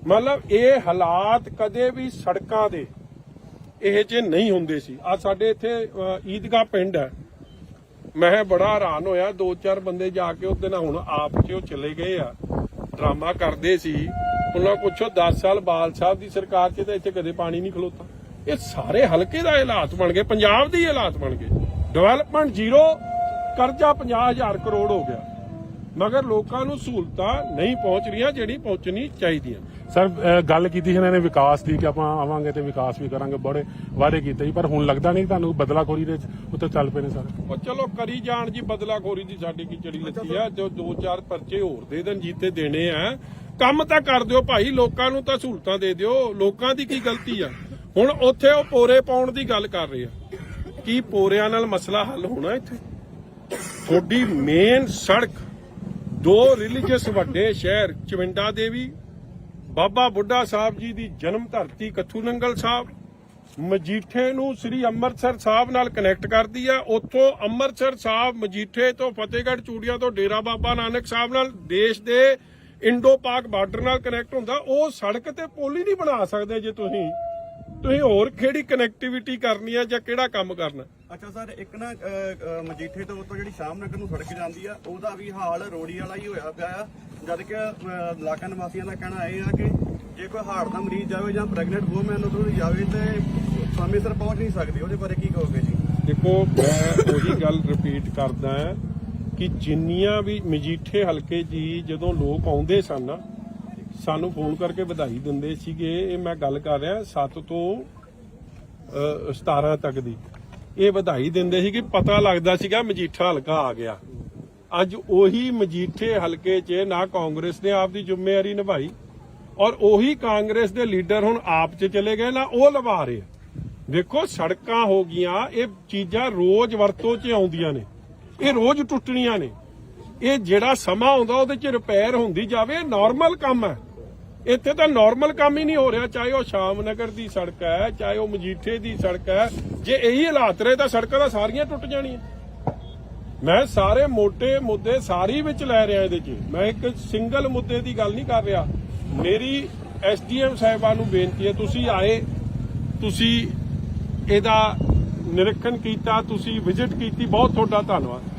ਮਤਲਬ ਇਹ ਹਾਲਾਤ ਕਦੇ ਵੀ ਸੜਕਾਂ ਦੇ ਇਹ ਜੇ ਨਹੀਂ ਹੁੰਦੇ ਸੀ। ਆ ਸਾਡੇ ਇੱਥੇ ਈਦਗਾਹ ਪਿੰਡ ਹੈ, ਮੈਂ ਬੜਾ ਹੈਰਾਨ ਹੋਇਆ। 2-4 ਬੰਦੇ ਜਾ ਕੇ ਉਹਦੇ ਨਾਲ ਹੁਣ ਆਪ 'ਚ ਉਹ ਚਲੇ ਗਏ ਆ, ਡਰਾਮਾ ਕਰਦੇ ਸੀ। ਉਹਨਾਂ ਪੁੱਛੋ 10 ਸਾਲ ਬਾਲ ਸਾਹਿਬ ਦੀ ਸਰਕਾਰ 'ਚ ਤਾਂ ਇੱਥੇ ਕਦੇ ਪਾਣੀ ਨਹੀਂ ਖਲੋਤਾ। ਇਹ ਸਾਰੇ ਹਲਕੇ ਦਾ ਹਾਲਾਤ ਬਣ ਗਏ, ਪੰਜਾਬ ਦੇ ਹਾਲਾਤ ਬਣ ਗਏ। ਡਿਵੈਲਪਮੈਂਟ ਜ਼ੀਰੋ, ਕਰਜ਼ਾ 50,000 ਕਰੋੜ ਹੋ ਗਿਆ, ਮਗਰ ਲੋਕਾਂ ਨੂੰ ਸਹੂਲਤਾਂ ਨਹੀਂ ਪਹੁੰਚ ਰਹੀਆਂ ਜਿਹੜੀ ਪਹੁੰਚਣੀ ਚਾਹੀਦੀਆਂ। ਸਰ ਗੱਲ ਕੀਤੀ ਸੀ ਇਹਨਾਂ ਨੇ ਵਿਕਾਸ ਦੀ ਕਿ ਆਪਾਂ ਆਵਾਂਗੇ ਤੇ ਵਿਕਾਸ ਵੀ ਕਰਾਂਗੇ, ਬੜੇ ਵਾਅਦੇ ਕੀਤੇ ਸੀ, ਪਰ ਹੁਣ ਲੱਗਦਾ ਨਹੀਂ ਤੁਹਾਨੂੰ ਬਦਲਾਖੋਰੀ ਦੇ ਉੱਤੇ ਚੱਲ ਪਏ ਨੇ ਸਰ? ਉਹ ਚਲੋ ਕਰੀ ਜਾਣ ਜੀ, ਬਦਲਾਖੋਰੀ ਦੀ ਸਾਡੀ ਕੀ ਚੜੀ ਲੱਗੀ ਆ। ਜੋ 2-4 ਪਰਚੇ ਹੋਰ ਦੇ ਦੇਣ ਜੀਤੇ ਦੇਣੇ ਆ, ਕੰਮ ਤਾਂ ਕਰ ਦਿਓ ਭਾਈ, ਲੋਕਾਂ ਨੂੰ ਤਾਂ ਸਹੂਲਤਾਂ ਦੇ ਦਿਓ। ਲੋਕਾਂ ਦੀ ਕੀ ਗਲਤੀ ਆ? ਹੁਣ ਉੱਥੇ ਉਹ ਪੋਰੇ ਪਾਉਣ ਦੀ ਗੱਲ ਕਰ ਰਹੇ ਆ, ਕੀ ਪੋਰਿਆਂ ਨਾਲ ਮਸਲਾ ਹੱਲ ਹੋਣਾ? ਇੱਥੇ ਤੁਹਾਡੀ ਮੇਨ ਸੜਕ 2 ਰਿਲੀਜੀਅਸ ਵੱਡੇ ਸ਼ਹਿਰ ਚਵਿੰਡਾ ਦੇਵੀ, ਬਾਬਾ ਬੁੱਢਾ ਸਾਹਿਬ ਜੀ ਦੀ ਜਨਮ ਧਰਤੀ ਕੱਥੂ ਨੰਗਲ ਸਾਹਿਬ, ਮਜੀਠੇ ਨੂੰ ਸ੍ਰੀ ਅੰਮ੍ਰਿਤਸਰ ਸਾਹਿਬ ਨਾਲ ਕਨੈਕਟ ਕਰਦੀ ਆ। ਉੱਥੋਂ ਅੰਮ੍ਰਿਤਸਰ ਸਾਹਿਬ, ਮਜੀਠੇ ਤੋਂ ਫਤਿਹਗੜ੍ਹ ਚੂੜੀਆਂ ਤੋਂ ਡੇਰਾ ਬਾਬਾ ਨਾਨਕ ਸਾਹਿਬ ਨਾਲ ਦੇਸ਼ ਦੇ ਇੰਡੋ ਪਾਕ ਬਾਰਡਰ ਨਾਲ ਕਨੈਕਟ ਹੁੰਦਾ। ਉਹ ਸੜਕ ਤੇ ਪੁਲ ਹੀ ਨਹੀਂ ਬਣਾ ਸਕਦੇ ਜੇ ਤੁਸੀਂ ਹੋਰ ਕਿਹੜੀ ਕਨੈਕਟੀਵਿਟੀ ਕਰਨੀ ਆ ਜਾਂ ਕਿਹੜਾ ਕੰਮ ਕਰਨਾ। ਅੱਛਾ ਸਰ, ਇੱਕ ਨਾ ਮਜੀਠੇ ਤੋਂ ਉੱਤੋਂ ਜਿਹੜੀ ਸ਼ਾਮ ਨਗਰ ਨੂੰ ਸੜਕ ਜਾਂਦੀ ਆ, ਉਹਦਾ ਵੀ ਹਾਲ ਰੋੜੀ ਵਾਲਾ ਹੀ ਹੋਇਆ ਪਿਆ ਆ। ਜਦ ਕਿ ਇਲਾਕਾ ਨਿਵਾਸੀਆਂ ਦਾ ਕਹਿਣਾ ਇਹ ਆ ਕਿ ਜੇ ਕੋਈ ਹਾਰਟ ਦਾ ਮਰੀਜ਼ ਜਾਵੇ ਜਾਂ ਪ੍ਰੈਗਨੈਂਟ ਵੂਮਨ ਉਧਰੋਂ ਦੀ ਜਾਵੇ ਤੇ ਸਮੇਂ ਸਿਰ ਪਹੁੰਚ ਨਹੀਂ ਸਕਦੀ। ਉਹਦੇ ਬਾਰੇ ਕੀ ਕਹੋਗੇ ਜੀ? ਦੇਖੋ, ਮੈਂ ਉਹੀ ਗੱਲ ਰਿਪੀਟ ਕਰਦਾ ਕਿ ਜਿੰਨੀਆਂ ਵੀ ਮਜੀਠੇ ਹਲਕੇ ਜੀ ਜਦੋਂ ਲੋਕ ਆਉਂਦੇ ਸਨ ਸਾਨੂੰ ਫੋਨ ਕਰਕੇ ਵਧਾਈ ਦਿੰਦੇ ਸੀਗੇ। ਇਹ ਮੈਂ ਗੱਲ ਕਰ ਰਿਹਾ 7 ਤੋਂ 17 ਤੱਕ ਦੀ। ਇਹ ਵਧਾਈ ਦਿੰਦੇ ਸੀ ਕਿ ਪਤਾ ਲੱਗਦਾ ਸੀਗਾ ਮਜੀਠਾ ਹਲਕਾ ਆ ਗਿਆ। ਅੱਜ ਉਹੀ ਮਜੀਠੇ ਹਲਕੇ 'ਚ ਨਾ ਕਾਂਗਰਸ ਨੇ ਆਪਦੀ ਜ਼ਿੰਮੇਵਾਰੀ ਨਿਭਾਈ ਔਰ ਉਹੀ ਕਾਂਗਰਸ ਦੇ ਲੀਡਰ ਹੁਣ ਆਪ 'ਚ ਚਲੇ ਗਏ ਨਾ ਉਹ ਲਵਾ ਰਹੇ। ਦੇਖੋ, ਸੜਕਾਂ ਹੋ ਗਈਆਂ, ਇਹ ਚੀਜ਼ਾਂ ਰੋਜ਼ ਵਰਤੋਂ 'ਚ ਆਉਂਦੀਆਂ ਨੇ, ਇਹ ਰੋਜ਼ ਟੁੱਟਣੀਆਂ ਨੇ। ਇਹ ਜਿਹੜਾ ਸਮਾਂ ਆਉਂਦਾ ਉਹਦੇ 'ਚ ਰਿਪੇਅਰ ਹੁੰਦੀ ਜਾਵੇ, ਇਹ ਨਾਰਮਲ ਕੰਮ ਹੈ। ਇੱਥੇ ਤਾਂ ਨਾਰਮਲ ਕੰਮ ਹੀ ਨਹੀਂ ਹੋ ਰਿਹਾ, ਚਾਹੇ ਉਹ ਸ਼ਾਮ ਨਗਰ ਦੀ ਸੜਕ ਹੈ, ਚਾਹੇ ਉਹ ਮਜੀਠੇ ਦੀ ਸੜਕ ਹੈ। ਜੇ ਇਹੀ ਹਾਲਾਤ ਰਹੇ ਤਾਂ ਸੜਕਾਂ ਤਾਂ ਸਾਰੀਆਂ ਟੁੱਟ ਜਾਣੀਆਂ। ਮੈਂ ਸਾਰੇ ਮੋਟੇ ਮੁੱਦੇ ਸਾਰੀ ਵਿੱਚ ਲੈ ਰਿਹਾ ਇਹਦੇ 'ਚ, ਮੈਂ ਇੱਕ ਸਿੰਗਲ ਮੁੱਦੇ ਦੀ ਗੱਲ ਨਹੀਂ ਕਰ ਰਿਹਾ। ਮੇਰੀ ਐਸਡੀਐਮ ਸਾਹਿਬਾਨ ਨੂੰ ਬੇਨਤੀ ਹੈ, ਤੁਸੀਂ ਆਏ, ਤੁਸੀਂ ਇਹਦਾ ਨਿਰੀਖਣ ਕੀਤਾ, ਤੁਸੀਂ ਵਿਜ਼ਿਟ ਕੀਤੀ, ਬਹੁਤ ਤੁਹਾਡਾ ਧੰਨਵਾਦ।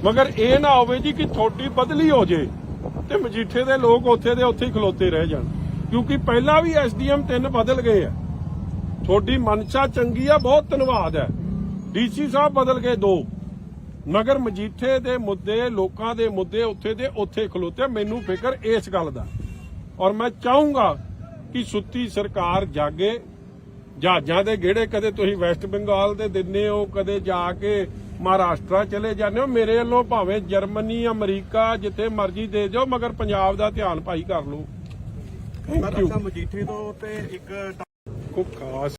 ਮਗਰ ਇਹ ਨਾ ਹੋਵੇ ਜੀ ਕਿ ਤੁਹਾਡੀ ਬਦਲੀ ਹੋ ਜੇ ਤੇ ਮਜੀਠੇ ਦੇ ਲੋਕ ਉੱਥੇ ਦੇ ਉੱਥੇ ਹੀ ਖਲੋਤੇ ਰਹਿ ਜਾਣ, ਕਿਉਂਕਿ ਪਹਿਲਾਂ ਵੀ ਐਸਡੀਐਮ 3 ਬਦਲ ਗਏ ਆ ਤੁਹਾਡੀ ਮਨਸ਼ਾ ਚੰਗੀ ਆ, ਬਹੁਤ ਧੰਨਵਾਦ ਹੈ। ਡੀਸੀ ਸਾਹਿਬ ਬਦਲ ਗਏ 2, ਮਗਰ ਮਜੀਠੇ ਦੇ ਮੁੱਦੇ, ਲੋਕਾਂ ਦੇ ਮੁੱਦੇ ਉੱਥੇ ਦੇ ਉੱਥੇ ਖਲੋਤੇ। ਮੈਨੂੰ ਫਿਕਰ ਇਸ ਗੱਲ ਦਾ, ਔਰ ਮੈਂ ਚਾਹੂੰਗਾ ਕਿ ਸੁੱਤੀ ਸਰਕਾਰ ਜਾਗੇ। ਜਹਾਜ਼ਾਂ ਦੇ ਗੇੜੇ ਕਦੇ ਤੁਸੀਂ ਵੈਸਟ ਬੰਗਾਲ ਦੇ ਦਿੰਦੇ ਹੋ, ਕਦੇ ਜਾ ਕੇ ਮਹਾਰਾਸ਼ਟਰ ਚਲੇ ਜਾਂਦੇ ਹੋ। ਮੇਰੇ ਵੱਲੋਂ ਭਾਵੇਂ ਜਰਮਨੀ, ਅਮਰੀਕਾ, ਜਿੱਥੇ ਮਰਜ਼ੀ ਦੇ ਜਾਓ, ਮਗਰ ਪੰਜਾਬ ਦਾ ਧਿਆਨ ਭਾਈ ਕਰ ਲਓ। ਮੈਂ ਤਾਂ ਮਜੀਠੇ ਤੋਂ ਤੇ ਇੱਕ ਕੋਈ ਖਾਸ